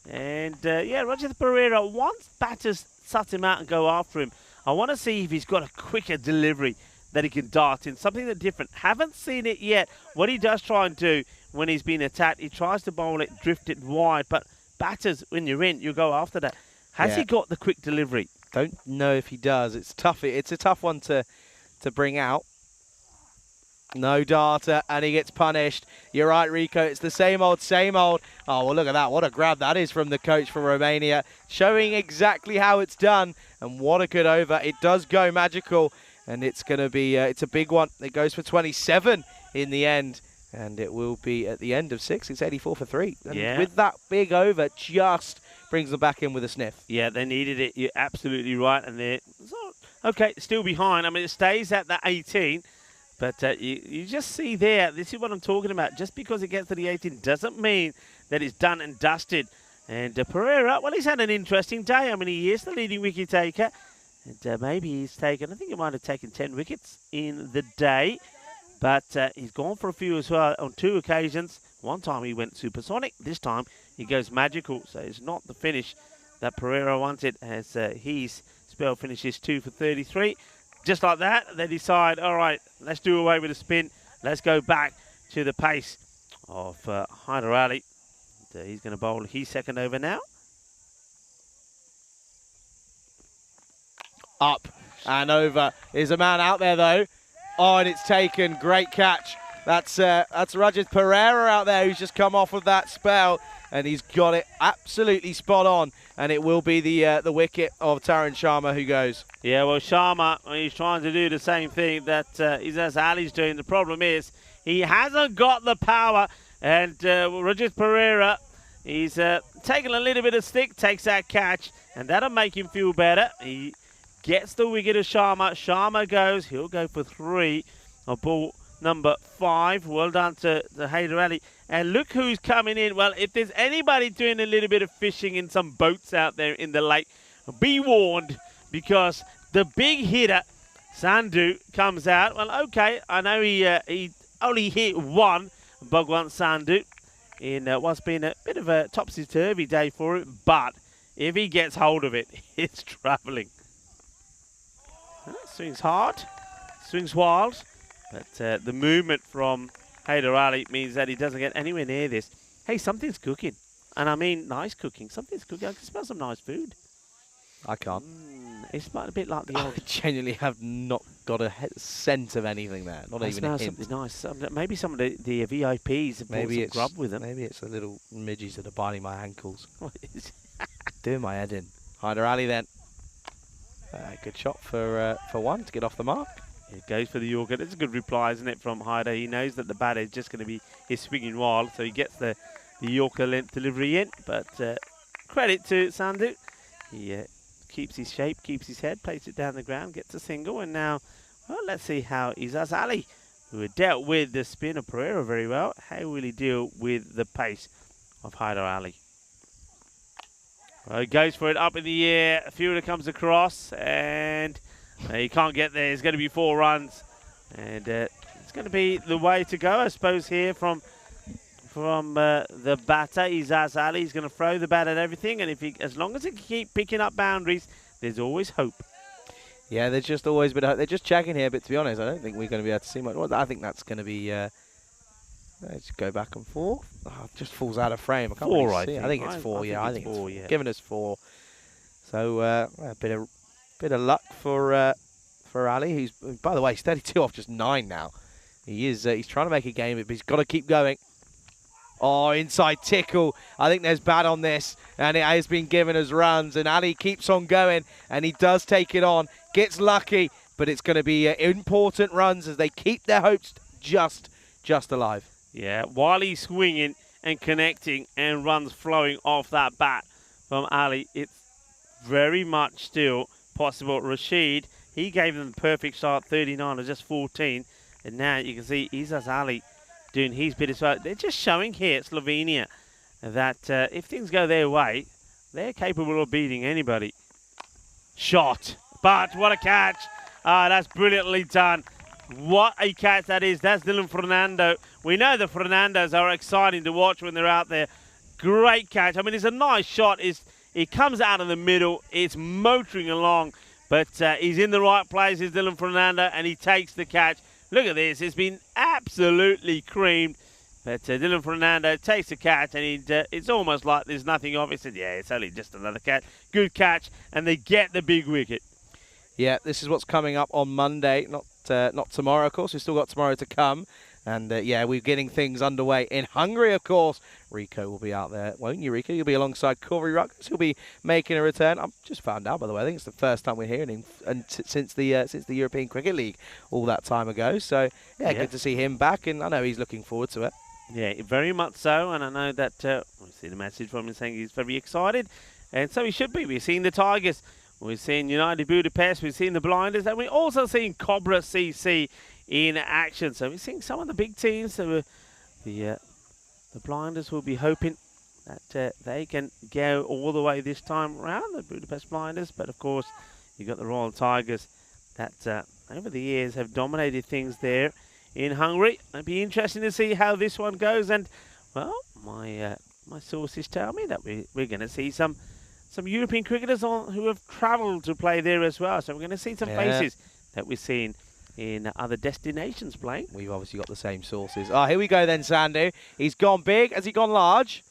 And, yeah, Roger Pereira, once batters suss him out and go after him, I want to see if he's got a quicker delivery that he can dart in, something that's different. Haven't seen it yet. What he does try and do when he's been attacked, he tries to bowl it, drift it wide, but batters, when you're in, you go after that. Has he got the quick delivery? Don't know if he does. It's tough. It's a tough one to bring out. No darter, and he gets punished. You're right, Rico. It's the same old, same old. Oh, well, look at that. What a grab that is from the coach from Romania, showing exactly how it's done. And what a good over. It does go magical, and it's going to be, it's a big one. It goes for 27 in the end, and it will be at the end of 6. It's 84 for 3. And with that big over, just brings them back in with a sniff. Yeah, they needed it. You're absolutely right. And they're, okay, still behind. I mean, it stays at the 18. But you just see there, this is what I'm talking about. Just because it gets to the 18 doesn't mean that it's done and dusted. And Pereira, well, he's had an interesting day. I mean, he is the leading wicket taker. And maybe he's taken, I think he might have taken 10 wickets in the day. But he's gone for a few as well on 2 occasions. One time he went supersonic. This time he goes magical. So it's not the finish that Pereira wanted, as his spell finishes 2 for 33. Just like that, they decide, all right, let's do away with the spin. Let's go back to the pace of Hyder Ali. He's going to bowl his second over now. Up and over. There's a man out there, though. Oh, and it's taken. Great catch. That's Rajat Pereira out there who's just come off of that spell, and he's got it absolutely spot on. And it will be the wicket of Taran Sharma who goes. Yeah, well, Sharma, he's trying to do the same thing that Izaz Ali's doing. The problem is he hasn't got the power. And Rajat Pereira, he's taking a little bit of stick, takes that catch, and that'll make him feel better. He gets the wicket of Sharma. Sharma goes. He'll go for 3 on ball number 5. Well done to Hyder Ali. And look who's coming in. Well, if there's anybody doing a little bit of fishing in some boats out there in the lake, be warned, because the big hitter, Sandhu, comes out. Well, okay, I know he only hit 1, Bhagwan Sandhu, in what's been a bit of a topsy-turvy day for him. But if he gets hold of it, it's travelling. Swings hard, swings wild. But the movement from Hyder Ali means that he doesn't get anywhere near this. Hey, something's cooking. And I mean nice cooking. Something's cooking. I can smell some nice food. I can't. It's a bit like the old... I genuinely have not got a scent of anything there. Not even a hint. Something nice. Maybe some of the VIPs have brought some grub with them. Maybe it's the little midgies that are biting my ankles. Doing my head in. Hyder Ali then. Good shot for 1 to get off the mark. It goes for the Yorker. It's a good reply, isn't it, from Hyder? He knows that the batter is just going to be his swinging wild, so he gets the Yorker length delivery in. But credit to Sandhu. He keeps his shape, keeps his head, plays it down the ground, gets a single. And now, well, let's see how Izaz Ali, who had dealt with the spin of Pereira very well, how will he deal with the pace of Hyder Ali? Well, he goes for it up in the air. A fielder comes across, and he can't get there. It's going to be 4 runs. And it's going to be the way to go, I suppose, here from the batter, Izaz Ali. He's going to throw the bat at everything. And as long as he can keep picking up boundaries, there's always hope. Yeah, there's just always been hope. They're just checking here, but to be honest, I don't think we're going to be able to see much. Well, I think that's going to be... let's go back and forth. Oh, it just falls out of frame. I can't 4, really I see. think. I think it's 4. I think it's 4, yeah. Giving us 4. So a bit of luck for Ali, who's, by the way, he's 32 off just 9 now. He's trying to make a game, but he's got to keep going. Oh, inside tickle. I think there's bad on this, and it has been given as runs. And Ali keeps on going, and he does take it on. Gets lucky, but it's going to be important runs as they keep their hopes just alive. Yeah, while he's swinging and connecting and runs flowing off that bat from Ali, it's very much still possible. Rashid, he gave them the perfect start, 39 or just 14. And now you can see Izaz Ali doing his bit as well. They're just showing here at Slovenia that if things go their way, they're capable of beating anybody. Shot. But what a catch. That's brilliantly done. What a catch that is. That's Dylan Fernando. We know the Fernandos are exciting to watch when they're out there. Great catch. I mean, it's a nice shot. It comes out of the middle. It's motoring along, but he's in the right place. Is Dylan Fernando, and he takes the catch. Look at this. It's been absolutely creamed. But Dylan Fernando takes the catch, and it's almost like there's nothing of it. He said, yeah, it's only just another catch. Good catch, and they get the big wicket. Yeah, this is what's coming up on Monday, not tomorrow, of course. We've still got tomorrow to come. And, yeah, we're getting things underway in Hungary, of course. Rico will be out there, won't you, Rico? You'll be alongside Corey Ruckers. He'll be making a return. I've just found out, by the way, I think it's the first time we're hearing him since the European Cricket League all that time ago. So, yeah, good to see him back, and I know he's looking forward to it. Yeah, very much so, and I know that we see the message from him saying he's very excited, and so he should be. We've seen the Tigers, we've seen United Budapest, we've seen the Blinders, and we've also seen Cobra CC in action. So we're seeing some of the big teams. So the Blinders will be hoping that they can go all the way this time around, the Budapest Blinders. But of course, you've got the Royal Tigers that over the years have dominated things there in Hungary. It'd be interesting to see how this one goes. And well, my sources tell me that we're going to see some European cricketers who have travelled to play there as well. So we're going to see some faces that we're seeing in other destinations playing. We've obviously got the same sources. Oh, here we go then, Sandu. He's gone big. Has he gone large?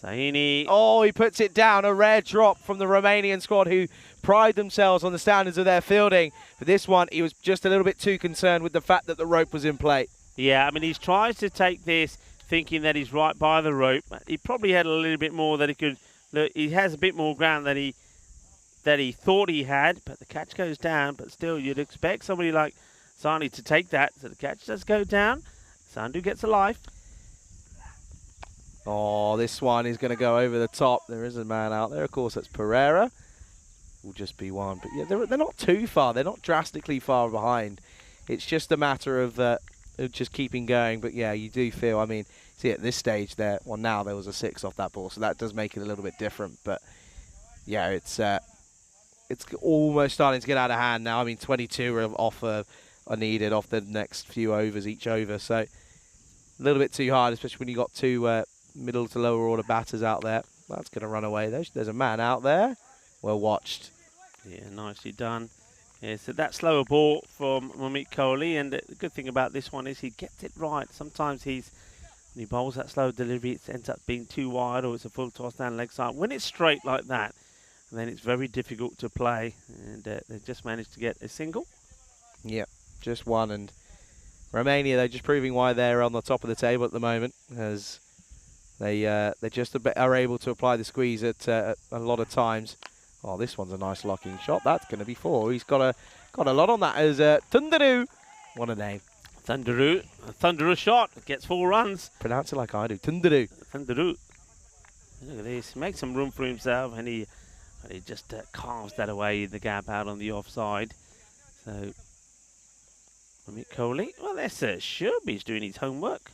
Saini. Oh, he puts it down. A rare drop from the Romanian squad, who pride themselves on the standards of their fielding. For this one, he was just a little bit too concerned with the fact that the rope was in play. Yeah, I mean, he's tries to take this thinking that he's right by the rope. He probably had a little bit more that he could. Look, he has a bit more ground than he thought he had, but the catch goes down. But still, you'd expect somebody like Sani to take that. So the catch does go down. Sandu gets a life. Oh, this one is going to go over the top. There is a man out there. Of course, that's Pereira. Will just be one. But yeah, they're not too far. They're not drastically far behind. It's just a matter of just keeping going. But yeah, you do feel, I mean, see at this stage there, well now there was a 6 off that ball. So that does make it a little bit different. But yeah, it's almost starting to get out of hand now. I mean, 22 are needed off the next few overs, each over. So a little bit too hard, especially when you got two middle to lower order batters out there. That's going to run away. There's a man out there. Well watched. Yeah, nicely done. Yeah, so that slower ball from Mamit Kohli, and the good thing about this one is he gets it right. Sometimes when he bowls that slow delivery, it ends up being too wide, or it's a full toss down leg side. When it's straight like that, then it's very difficult to play, and they just managed to get a single. Yep, just one. And Romania, they're just proving why they're on the top of the table at the moment, as they just are able to apply the squeeze at a lot of times. Oh, this one's a nice locking shot. That's going to be 4. He's got a lot on that as Tundaru. What a name. Thundaru. A Thundaru shot. Gets 4 runs. Pronounce it like I do. Tundaru. Thundaru. Look at this. He makes some room for himself, and he just carves that away in the gap out on the offside. So, Mamit Kohli. Well, that's Sherby's doing his homework.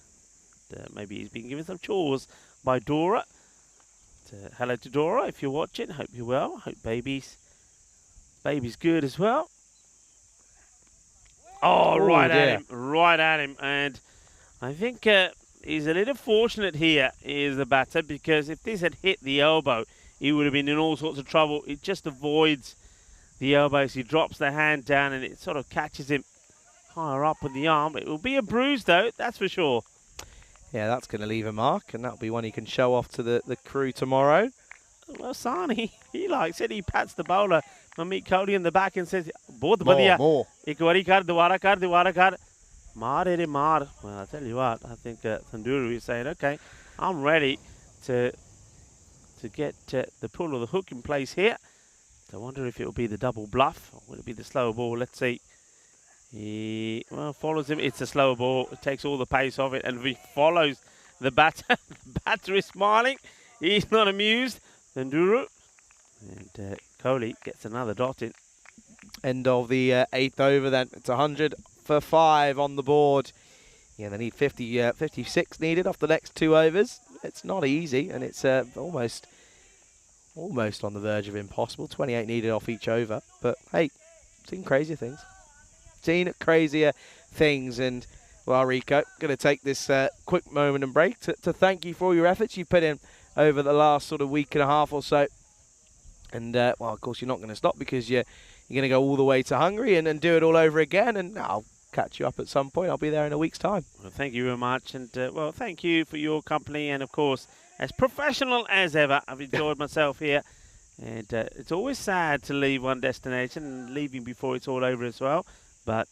Maybe he's been given some chores by Dora. Hello to Dora, if you're watching. Hope you're well. Hope baby's good as well. Oh, right at him. And I think he's a little fortunate here, is the batter, because if this had hit the elbow, he would have been in all sorts of trouble. It just avoids the elbows. He drops the hand down, and it sort of catches him higher up with the arm. It will be a bruise, though, that's for sure. Yeah, that's going to leave a mark, and that'll be one he can show off to the crew tomorrow. Well, Sani, he likes it. He pats the bowler, Mamit Kohli, in the back and says, more. Ik wari kar, dwara kar. Maar. Well, I tell you what, I think Thunduru is saying, okay, I'm ready to get the pull of the hook in place here. I wonder if it will be the double bluff, or will it be the slow ball? Let's see. He follows him. It's a slower ball. It takes all the pace off it, and he follows the batter. The batter is smiling. He's not amused. Thunduru. And Kohli gets another dot in. End of the 8th over then. It's 100 for 5 on the board. Yeah, they need 56 needed off the next 2 overs. It's not easy, and it's almost on the verge of impossible. 28 needed off each over. But hey, seen crazier things. Seen crazier things. And well, Rico, going to take this quick moment and break to thank you for all your efforts. You put in over the last sort of week and a half or so. And, well, of course, you're not going to stop because you're going to go all the way to Hungary and do it all over again. And I'll catch you up at some point. I'll be there in a week's time. Well, thank you very much. And, well, thank you for your company. And, of course, as professional as ever, I've enjoyed myself here. And it's always sad to leave one destination and leaving before it's all over as well. But,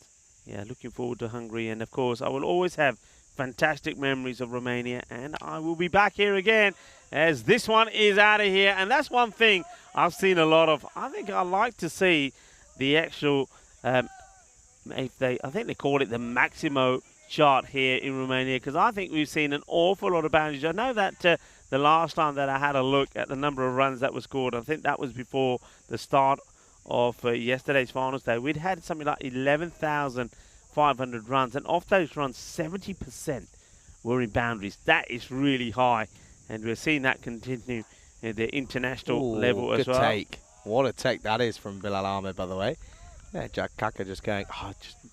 yeah, looking forward to Hungary. And, of course, I will always have fantastic memories of Romania. And I will be back here again as this one is out of here. And that's one thing I've seen a lot of. I think I like to see the actual, I think they call it the Maximo chart here in Romania, because I think we've seen an awful lot of boundaries. I know that the last time that I had a look at the number of runs that were scored, I think that was before the start of yesterday's finals day. We'd had something like 11,500 runs, and of those runs, 70% were in boundaries. That is really high, and we're seeing that continue at the international level as well. Good take. What a take that is from Bilal Ahmed, by the way. Yeah, Jack Kaka just going,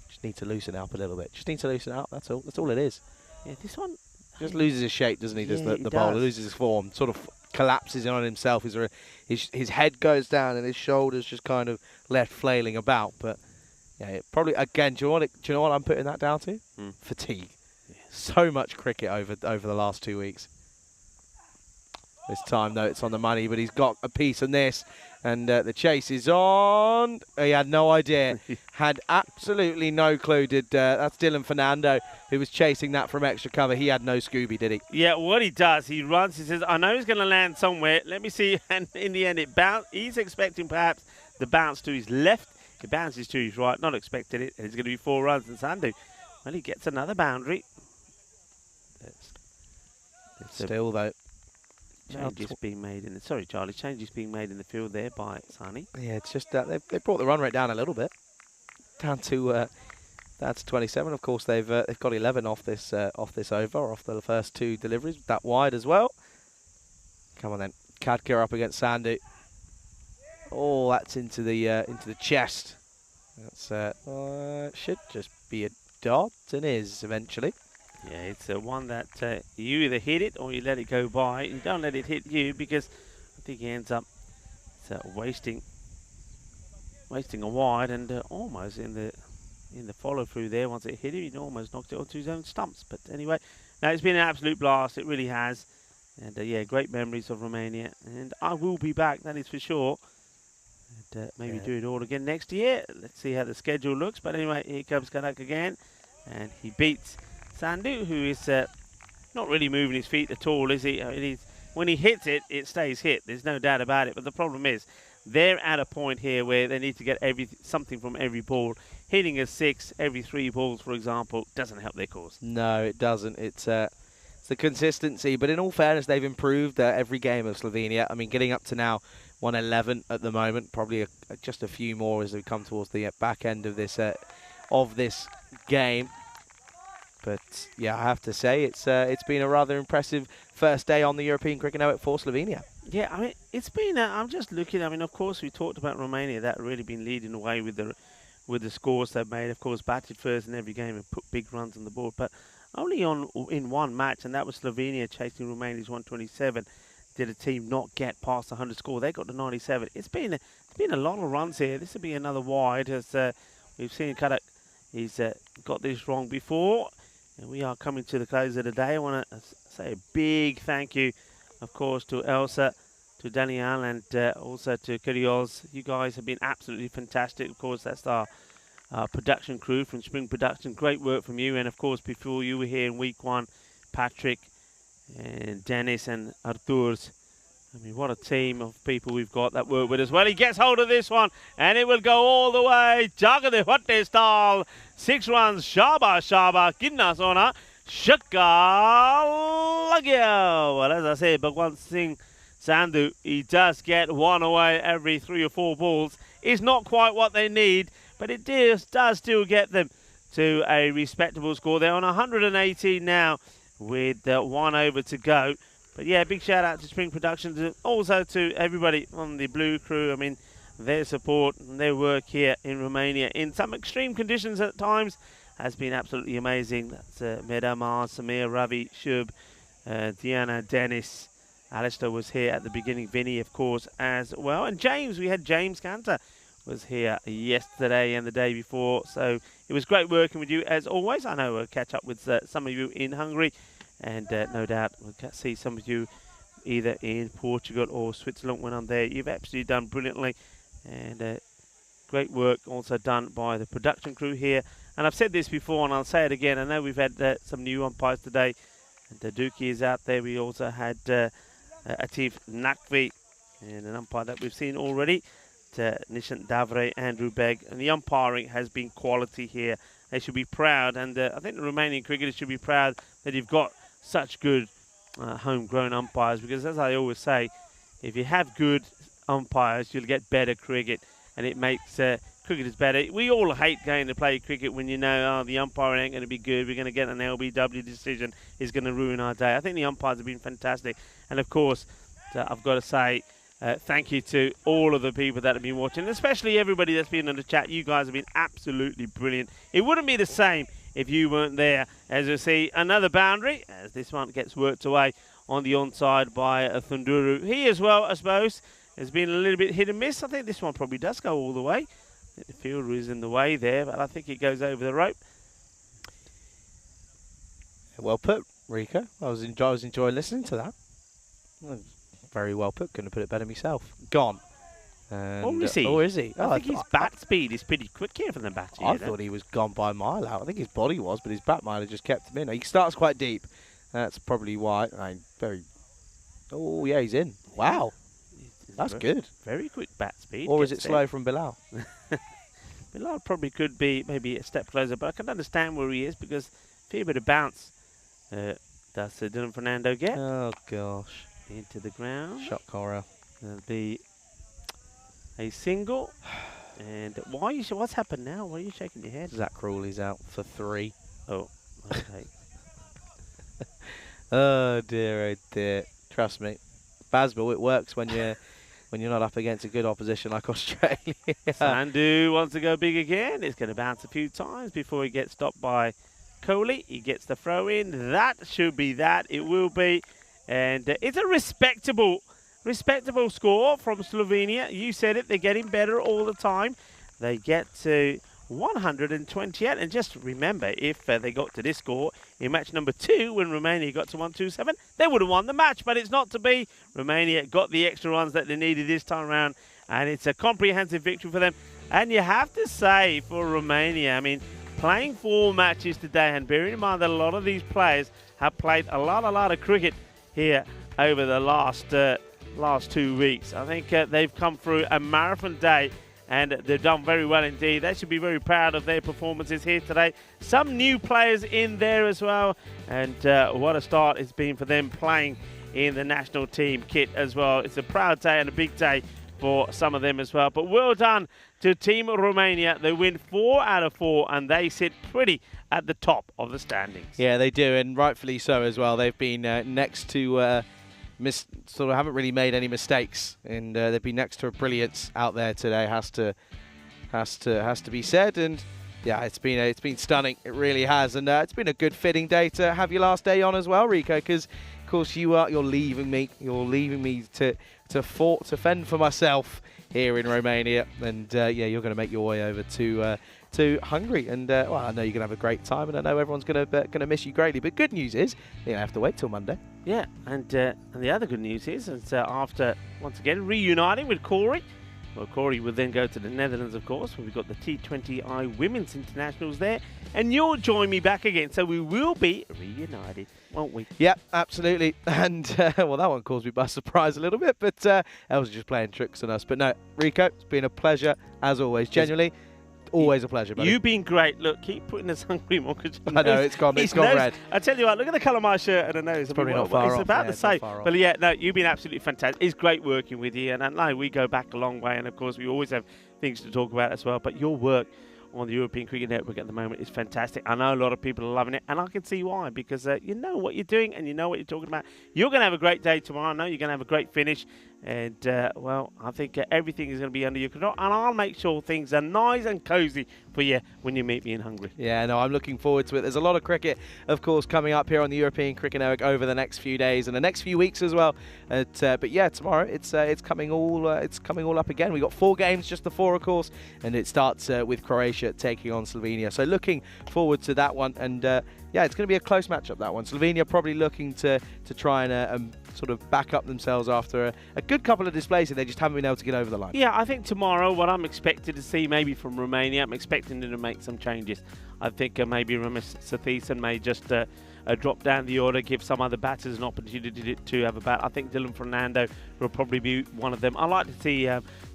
just need to loosen it up a little bit. Just need to loosen it up, that's all. That's all it is. Yeah, this one just loses his shape, doesn't he? Just Yeah, the bowler loses his form, sort of collapses in on himself. His head goes down and his shoulders just kind of left flailing about. But yeah, it probably again. Do you know what I'm putting that down to? Fatigue. Yeah. So much cricket over the last 2 weeks. This time, though, it's on the money, but he's got a piece on this, and the chase is on. He had no idea, had absolutely no clue. That's Dylan Fernando, who was chasing that from extra cover. He had no Scooby, did he? Yeah, what he does, he runs, he says, I know he's going to land somewhere. Let me see. And in the end, it bounced. He's expecting perhaps the bounce to his left. It bounces to his right, not expecting it. And it's going to be 4 runs. And Sandu, well, he gets another boundary. Still, though. Changes being made in the changes being made in the field there by Sani. Yeah, it's just that they brought the run rate down a little bit, down to 27. Of course, they've got 11 off this over, off the first 2 deliveries, that wide as well. Come on then, Kadkir up against Sandu. Oh, that's into the chest. That's should just be a dot, and is eventually. Yeah, it's one that you either hit it or you let it go by. You don't let it hit you, because I think he ends up wasting a wide, and almost in the follow through there. Once it hit him, he almost knocked it onto his own stumps. But anyway, now it's been an absolute blast. It really has, and yeah, great memories of Romania. And I will be back, that is for sure. And maybe do it all again next year. Let's see how the schedule looks. But anyway, here comes Kanak again, and he beats Sandu, who is not really moving his feet at all, is he? I mean, when he hits it, it stays hit. There's no doubt about it. But the problem is, they're at a point here where they need to get something from every ball. Hitting a 6 every 3 balls, for example, doesn't help their cause. No, it doesn't. It's the consistency. But in all fairness, they've improved every game of Slovenia. I mean, getting up to now 111 at the moment. Probably just a few more as we come towards the back end of this game. But yeah, I have to say it's been a rather impressive first day on the European Cricket Network for Slovenia. Yeah, I mean, it's been. I'm just looking. I mean, of course, we talked about Romania. That really been leading the way with the scores they've made. Of course, batted first in every game and put big runs on the board. But only in one match, and that was Slovenia chasing Romania's 127. Did a team not get past the 100 score? They got to 97. It's been a lot of runs here. This will be another wide, as we've seen Kadak. He's got this wrong before. And we are coming to the close of the day. I want to say a big thank you, of course, to Elsa, to Danielle, and also to Kyrgios. You guys have been absolutely fantastic. Of course, that's our production crew from Spring Production. Great work from you. And, of course, before you were here in week 1, Patrick and Dennis and Arturs. I mean, what a team of people we've got that work with us. Well, he gets hold of this one, and it will go all the way. Jagade Hotte style. 6 runs. Shaba, Kidna Sona. Shaka Lagyo. Well, as I said, Bhagwan Singh Sandhu, he does get 1 away every 3 or 4 balls. It's not quite what they need, but it does still get them to a respectable score. They're on 118 now with 1 over to go. But yeah, big shout out to Spring Productions and also to everybody on the Blue crew. I mean, their support and their work here in Romania in some extreme conditions at times has been absolutely amazing. That's Medamar, Samir, Ravi, Shub, Diana, Dennis, Alistair was here at the beginning. Vinny, of course, as well. And James, we had James Cantor was here yesterday and the day before. So it was great working with you, as always. I know we'll catch up with some of you in Hungary. And no doubt we'll see some of you either in Portugal or Switzerland when I'm there. You've absolutely done brilliantly. And great work also done by the production crew here. And I've said this before and I'll say it again. I know we've had some new umpires today. And Dookie is out there. We also had Atif Nakvi, and an umpire that we've seen already. Nishant Davre, Andrew Begg. And the umpiring has been quality here. They should be proud. And I think the Romanian cricketers should be proud that you've got such good homegrown umpires. Because as I always say, if you have good umpires, you'll get better cricket. And it makes cricketers better. We all hate going to play cricket when you know, oh, the umpire ain't going to be good. We're going to get an LBW decision. It's going to ruin our day. I think the umpires have been fantastic. And, of course, I've got to say thank you to all of the people that have been watching, especially everybody that's been on the chat. You guys have been absolutely brilliant. It wouldn't be the same if you weren't there. As you see, another boundary as this one gets worked away on the onside by Thunduru. He as well, I suppose, has been a little bit hit and miss. I think this one probably does go all the way. I think the fielder is in the way there, but I think it goes over the rope. Well put, Rico. I was enjoying listening to that. Well, very well put. Couldn't have put it better myself. Gone. And, Or is he? Or is he? I think his bat speed is pretty quick here from the batter. I thought he was gone by a mile out. I think his body was, but his bat mileage just kept him in. He starts quite deep. That's probably why. Oh, yeah, he's in. Wow. That's good. Very quick bat speed. Or is it slow from Bilal? Bilal probably could be maybe a step closer, but I can understand where he is because a fair bit of bounce does Dylan Fernando get. Oh, gosh. Into the ground. Shock horror. That'll be a single. And what's happened now? Why are you shaking your head? Zach Crawley's out for 3. Oh, okay. Oh, dear, oh, dear. Trust me. Basball, it works when you're not up against a good opposition like Australia. Sandhu wants to go big again. It's going to bounce a few times before he gets stopped by Kohli. He gets the throw in. That should be that. It will be. And it's a respectable score from Slovenia. You said it. They're getting better all the time. They get to 128. And just remember, if they got to this score in match number 2, when Romania got to 127, they would have won the match. But it's not to be. Romania got the extra runs that they needed this time around. And it's a comprehensive victory for them. And you have to say, for Romania, I mean, playing 4 matches today, and bearing in mind that a lot of these players have played a lot of cricket here over the last 2 weeks. I think they've come through a marathon day and they've done very well indeed. They should be very proud of their performances here today. Some new players in there as well, and what a start it's been for them playing in the national team kit as well. It's a proud day and a big day for some of them as well. But well done to Team Romania. They win 4 out of 4 and they sit pretty at the top of the standings. Yeah, they do, and rightfully so as well. They've been next to sort of haven't really made any mistakes, and they've been next to a brilliance out there today. Has to be said, and yeah, it's been stunning. It really has, and it's been a good fitting day to have your last day on as well, Rico, because of course you're leaving me to fend for myself here in Romania, and yeah, you're going to make your way over to Hungary, and well, I know you're going to have a great time, and I know everyone's going to miss you greatly. But good news is you don't have to wait till Monday. Yeah, and the other good news is after once again reuniting with Corey. Well, Corey will then go to the Netherlands, of course, where we've got the T20I Women's Internationals there, and you'll join me back again, so we will be reunited, won't we? Yeah, absolutely. And, well, that one caused me by surprise a little bit, but I was just playing tricks on us. But no, Rico, it's been a pleasure, as always. Genuinely, always a pleasure, buddy. You've been great. Look, keep putting this hungry mortgage. I know, it's gone red. I tell you what, look at the colour of my shirt and the nose. It's probably not far off. It's about the same. But yeah, no, you've been absolutely fantastic. It's great working with you. And I know we go back a long way. And of course, we always have things to talk about as well. But your work on the European Cricket Network at the moment is fantastic. I know a lot of people are loving it. And I can see why. Because you know what you're doing and you know what you're talking about. You're going to have a great day tomorrow. I know you're going to have a great finish. And, well, I think everything is going to be under your control. And I'll make sure things are nice and cozy for you when you meet me in Hungary. Yeah, no, I'm looking forward to it. There's a lot of cricket, of course, coming up here on the European Cricket Network over the next few days and the next few weeks as well. But yeah, tomorrow it's coming all up again. We got 4 games, just the 4, of course, and it starts with Croatia taking on Slovenia. So looking forward to that one. And yeah, it's going to be a close matchup, that one. Slovenia probably looking to try and sort of back up themselves after a good couple of displays and they just haven't been able to get over the line. Yeah, I think tomorrow what I'm expected to see maybe from Romania, I'm expecting them to make some changes. I think maybe Ramesh Sathisen may just drop down the order, give some other batters an opportunity to have a bat. I think Dylan Fernando will probably be one of them. I like to see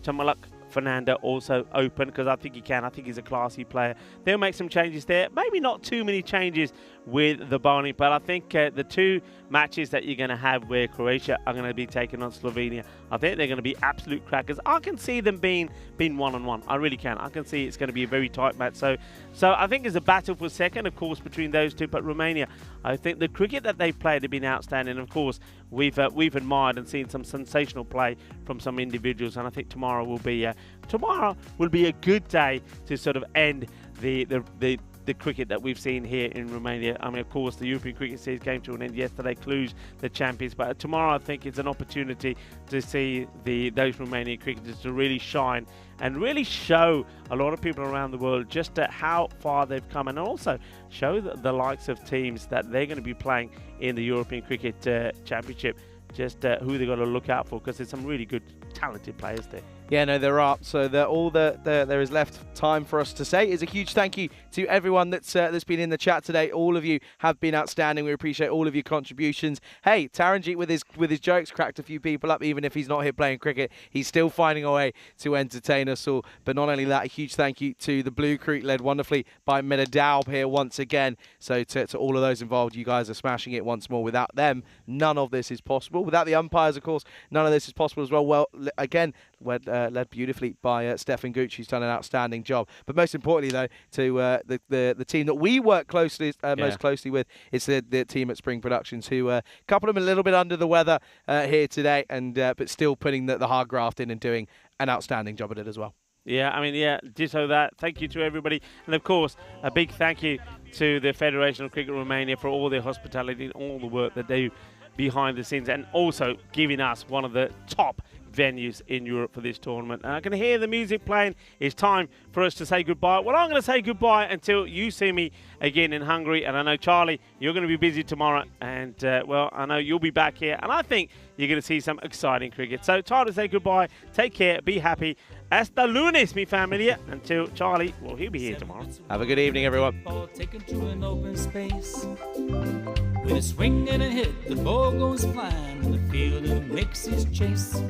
Chamalak Fernando also open because I think he can. I think he's a classy player. They'll make some changes there. Maybe not too many changes with the bowling, but I think the 2 matches that you're going to have where Croatia are going to be taking on Slovenia, I think they're going to be absolute crackers. I can see them being one-on-one. I really can. I can see it's going to be a very tight match. So I think there's a battle for second, of course, between those 2. But Romania, I think the cricket that they've played have been outstanding. Of course, we've admired and seen some sensational play from some individuals, and I think tomorrow will be a good day to sort of end the cricket that we've seen here in Romania. I mean, of course, the European Cricket Series came to an end yesterday. Cluj, the champions. But tomorrow, I think it's an opportunity to see those Romanian cricketers to really shine and really show a lot of people around the world just how far they've come, and also show the likes of teams that they're going to be playing in the European Cricket Championship, just who they've got to look out for, because there's some really good, talented players there. Yeah, no, there are. So all there is left time for us to say is a huge thank you to everyone that's been in the chat today. All of you have been outstanding. We appreciate all of your contributions. Hey, Taranjeet with his jokes cracked a few people up. Even if he's not here playing cricket, he's still finding a way to entertain us all. But not only that, a huge thank you to the Blue Crew, led wonderfully by Medadoub here once again. So to all of those involved, you guys are smashing it once more. Without them, none of this is possible. Without the umpires, of course, none of this is possible as well. Well, again, led beautifully by Stefan Gooch, who's done an outstanding job. But most importantly, though, to the team that we work most closely with, it's the team at Spring Productions, who couple them a little bit under the weather here today, and but still putting the hard graft in and doing an outstanding job at it as well. Yeah, I mean, yeah, ditto that. Thank you to everybody. And, of course, a big thank you to the Federation of Cricket Romania for all their hospitality and all the work that they do behind the scenes, and also giving us one of the top venues in Europe for this tournament. And I can hear the music playing. It's time for us to say goodbye. Well, I'm going to say goodbye until you see me again in Hungary. And I know, Charlie, you're going to be busy tomorrow. And, well, I know you'll be back here. And I think you're going to see some exciting cricket. So time to say goodbye. Take care. Be happy. Hasta lunes, mi familia. Until Charlie, well, he'll be here tomorrow. Have a good evening, everyone. Ball taken to an open space. With a swing and a hit, the ball goes flying. In the field and makes his chase.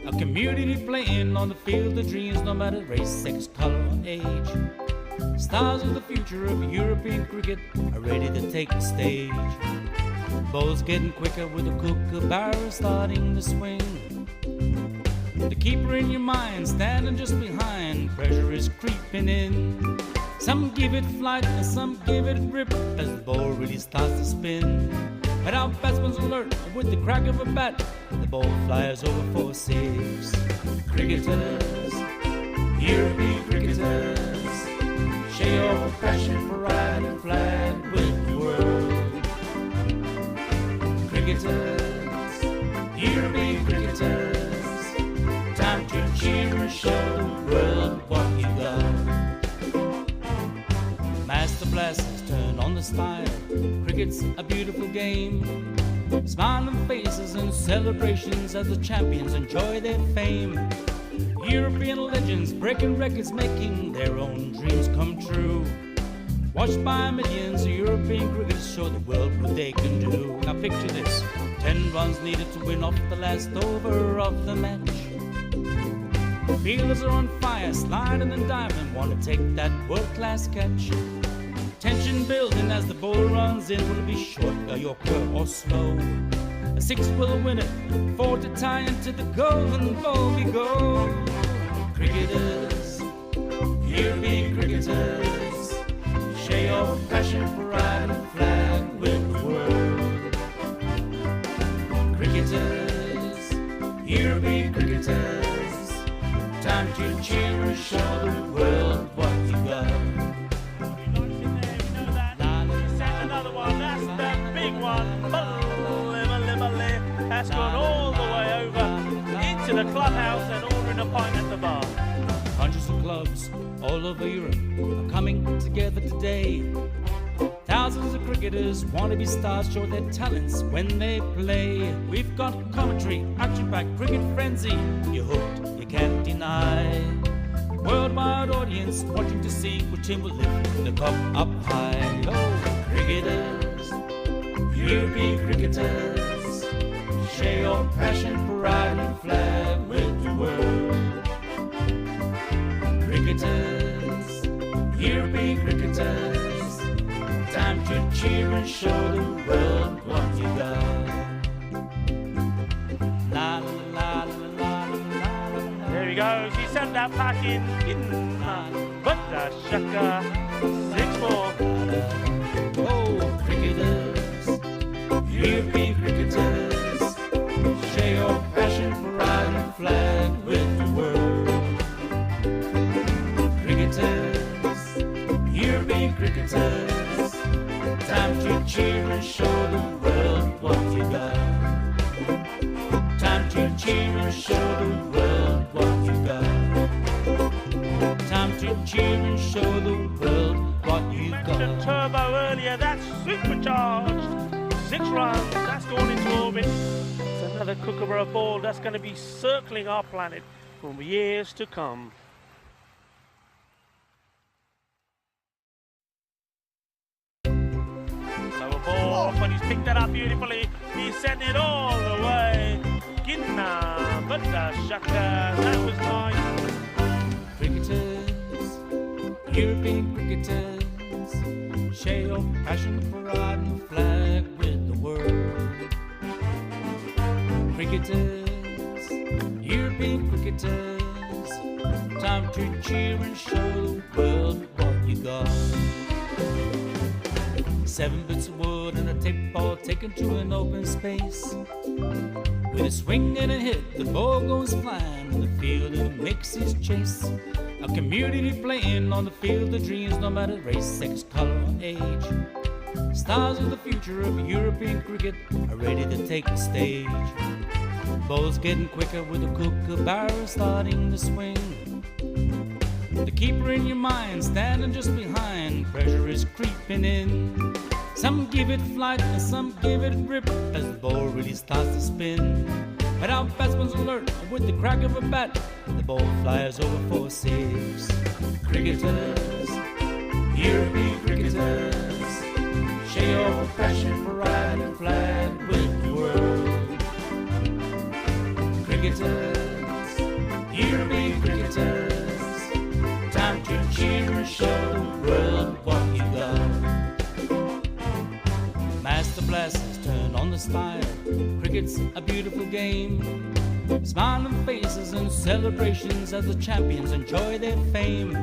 A community playing on the field of dreams, no matter race, sex, color, or age. Stars of the future of European cricket are ready to take the stage. Ball's getting quicker with the kookaburra starting to swing. The keeper in your mind standing just behind, pressure is creeping in. Some give it flight and some give it rip as the ball really starts to spin. But our batsman's alert with the crack of a bat, the ball flies over for 6. Cricketers, European cricketers, share your passion for riding flag with the world. Cricketers, European cricketers, time to cheer and show the world what you got. Master blasters turn on the style. Cricket's a beautiful game. Smiling faces and celebrations as the champions enjoy their fame. European legends breaking records, making their own dreams come true. Watched by millions, European cricketers show the world what they can do. Now picture this, 10 runs needed to win off the last over of the match. Fielders are on fire, sliding and diving, want to take that world-class catch. Tension building as the ball runs in. Will it be short, a yorker, or slow? A 6 will win it, 4 to tie into the golden ball we go. Cricketers, European cricketers, share your passion for riding flag with the world. Cricketers, European cricketers, show the world what you got. Another one, that's the big one. That's gone all the way over into the clubhouse and ordering a pint at the bar. Hundreds of clubs all over Europe are coming together today. Thousands of cricketers want to be stars, show their talents when they play. We've got commentary, action-packed cricket frenzy. You're hooked, you can't deny. Worldwide audience watching to see which team will lift the cup up high. Oh, cricketers, European cricketers, share your passion, pride and flag with the world. Cricketers, European cricketers, time to cheer and show the world what you got. La la la la la la la. There we go. She sent that pack in. But the shaka. 6-4. Oh, cricketers, European cricketers, share your passion, pride and flag with the world. Cricketers, European cricketers, time to cheer and show the world what you got. Time to cheer and show the world what you got. Time to cheer and show the world what you Mentioned got. turbo earlier. That's supercharged. 6 runs. That's gone into orbit. It's another kookaburra ball that's going to be circling our planet for years to come. Lower ball off, and he's picked that up beautifully. He's sent it all the way. Ginna, but the shaka. That was nice. Cricketers, European cricketers, share your passion, pride and flag with the world. Cricketers, European cricketers, time to cheer and show the world what you got. 7 bits of wood and a tape ball taken to an open space. With a swing and a hit, the ball goes flying in the field and it makes his chase. A community playing on the field of dreams, no matter race, sex, color, or age. Stars of the future of European cricket are ready to take the stage. Ball's getting quicker with the kookaburra starting to swing. The keeper in your mind standing just behind, pressure is creeping in. Some give it flight and some give it grip as the ball really starts to spin. But our batsman's alert with the crack of a bat, the ball flies over for 6. Cricketers, European cricketers, share your passion, pride and flag with the world. Cricketers, European cricketers, time to cheer and show the world what you got. Master blasters turn on the style. Cricket's a beautiful game. Smiling faces and celebrations as the champions enjoy their fame.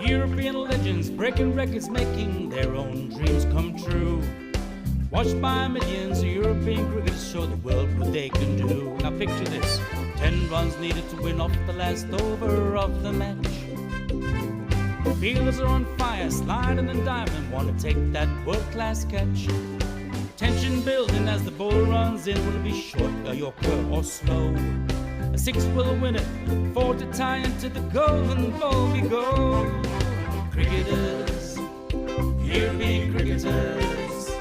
European legends breaking records, making their own dreams come true. Watched by millions, European cricketers show the world what they can do. Now picture this, 10 runs needed to win off the last over of the match. Fielders are on fire, sliding and diving, want to take that world-class catch. Tension building as the ball runs in. Will it be short, a yorker or slow? A 6 will win it, 4 to tie into the golden ball we go. Cricketers, European cricketers,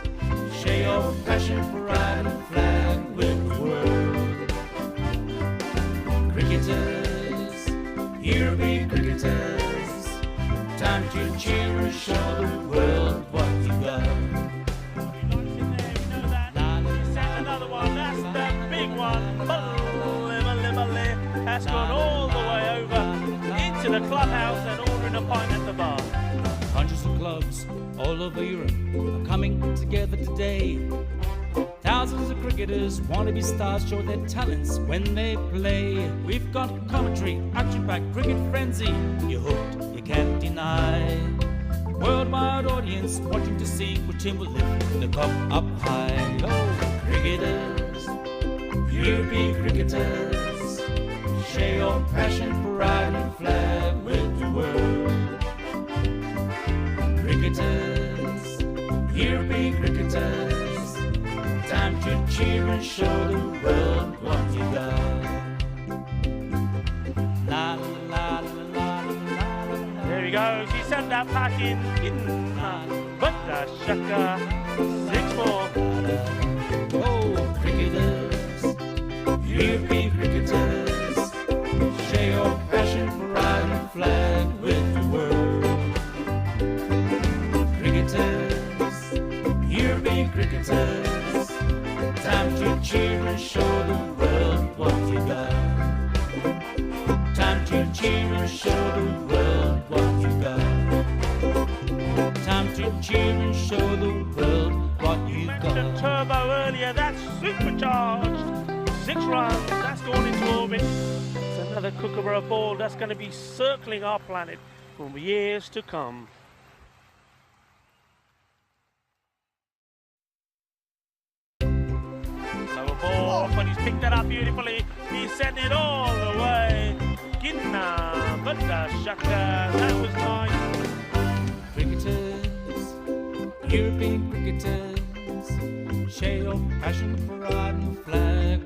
share your passion, pride and flag with the world. Cricketers, European cricketers, time to cheer and show the world what you got. Another one, that's the big one. That's gone all the way over into the clubhouse and ordering a pint at the bar. Hundreds of clubs all over Europe are coming together today. Thousands of cricketers want to be stars, show their talents when they play. We've got commentary, action-packed cricket frenzy. You're hooked, you can't deny. Worldwide audience watching to see which team will lift the cup up high. Oh, cricketers, European cricketers, share your passion, pride and flag with cricketers. Time to cheer and show the world what you got. La la la la la la la. There we go. She sent that pack in. But the shaka. 6-4. Oh, cricketers, European cricketers, share your passion for riding the flag with the world. Cricketers, European cricketers, time to cheer and show the world what you got. Time to cheer and show the world what you got. Time to cheer and show the world what you Mentioned got. turbo earlier. That's supercharged. 6 runs. That's going into orbit. It's another Kookaburra ball that's going to be circling our planet for years to come. Lower ball, but he's picked that up beautifully. He's setting it all the way. Gidna, but the shaka, that was nice. Cricketers, European cricketers, share your passion for riding the flag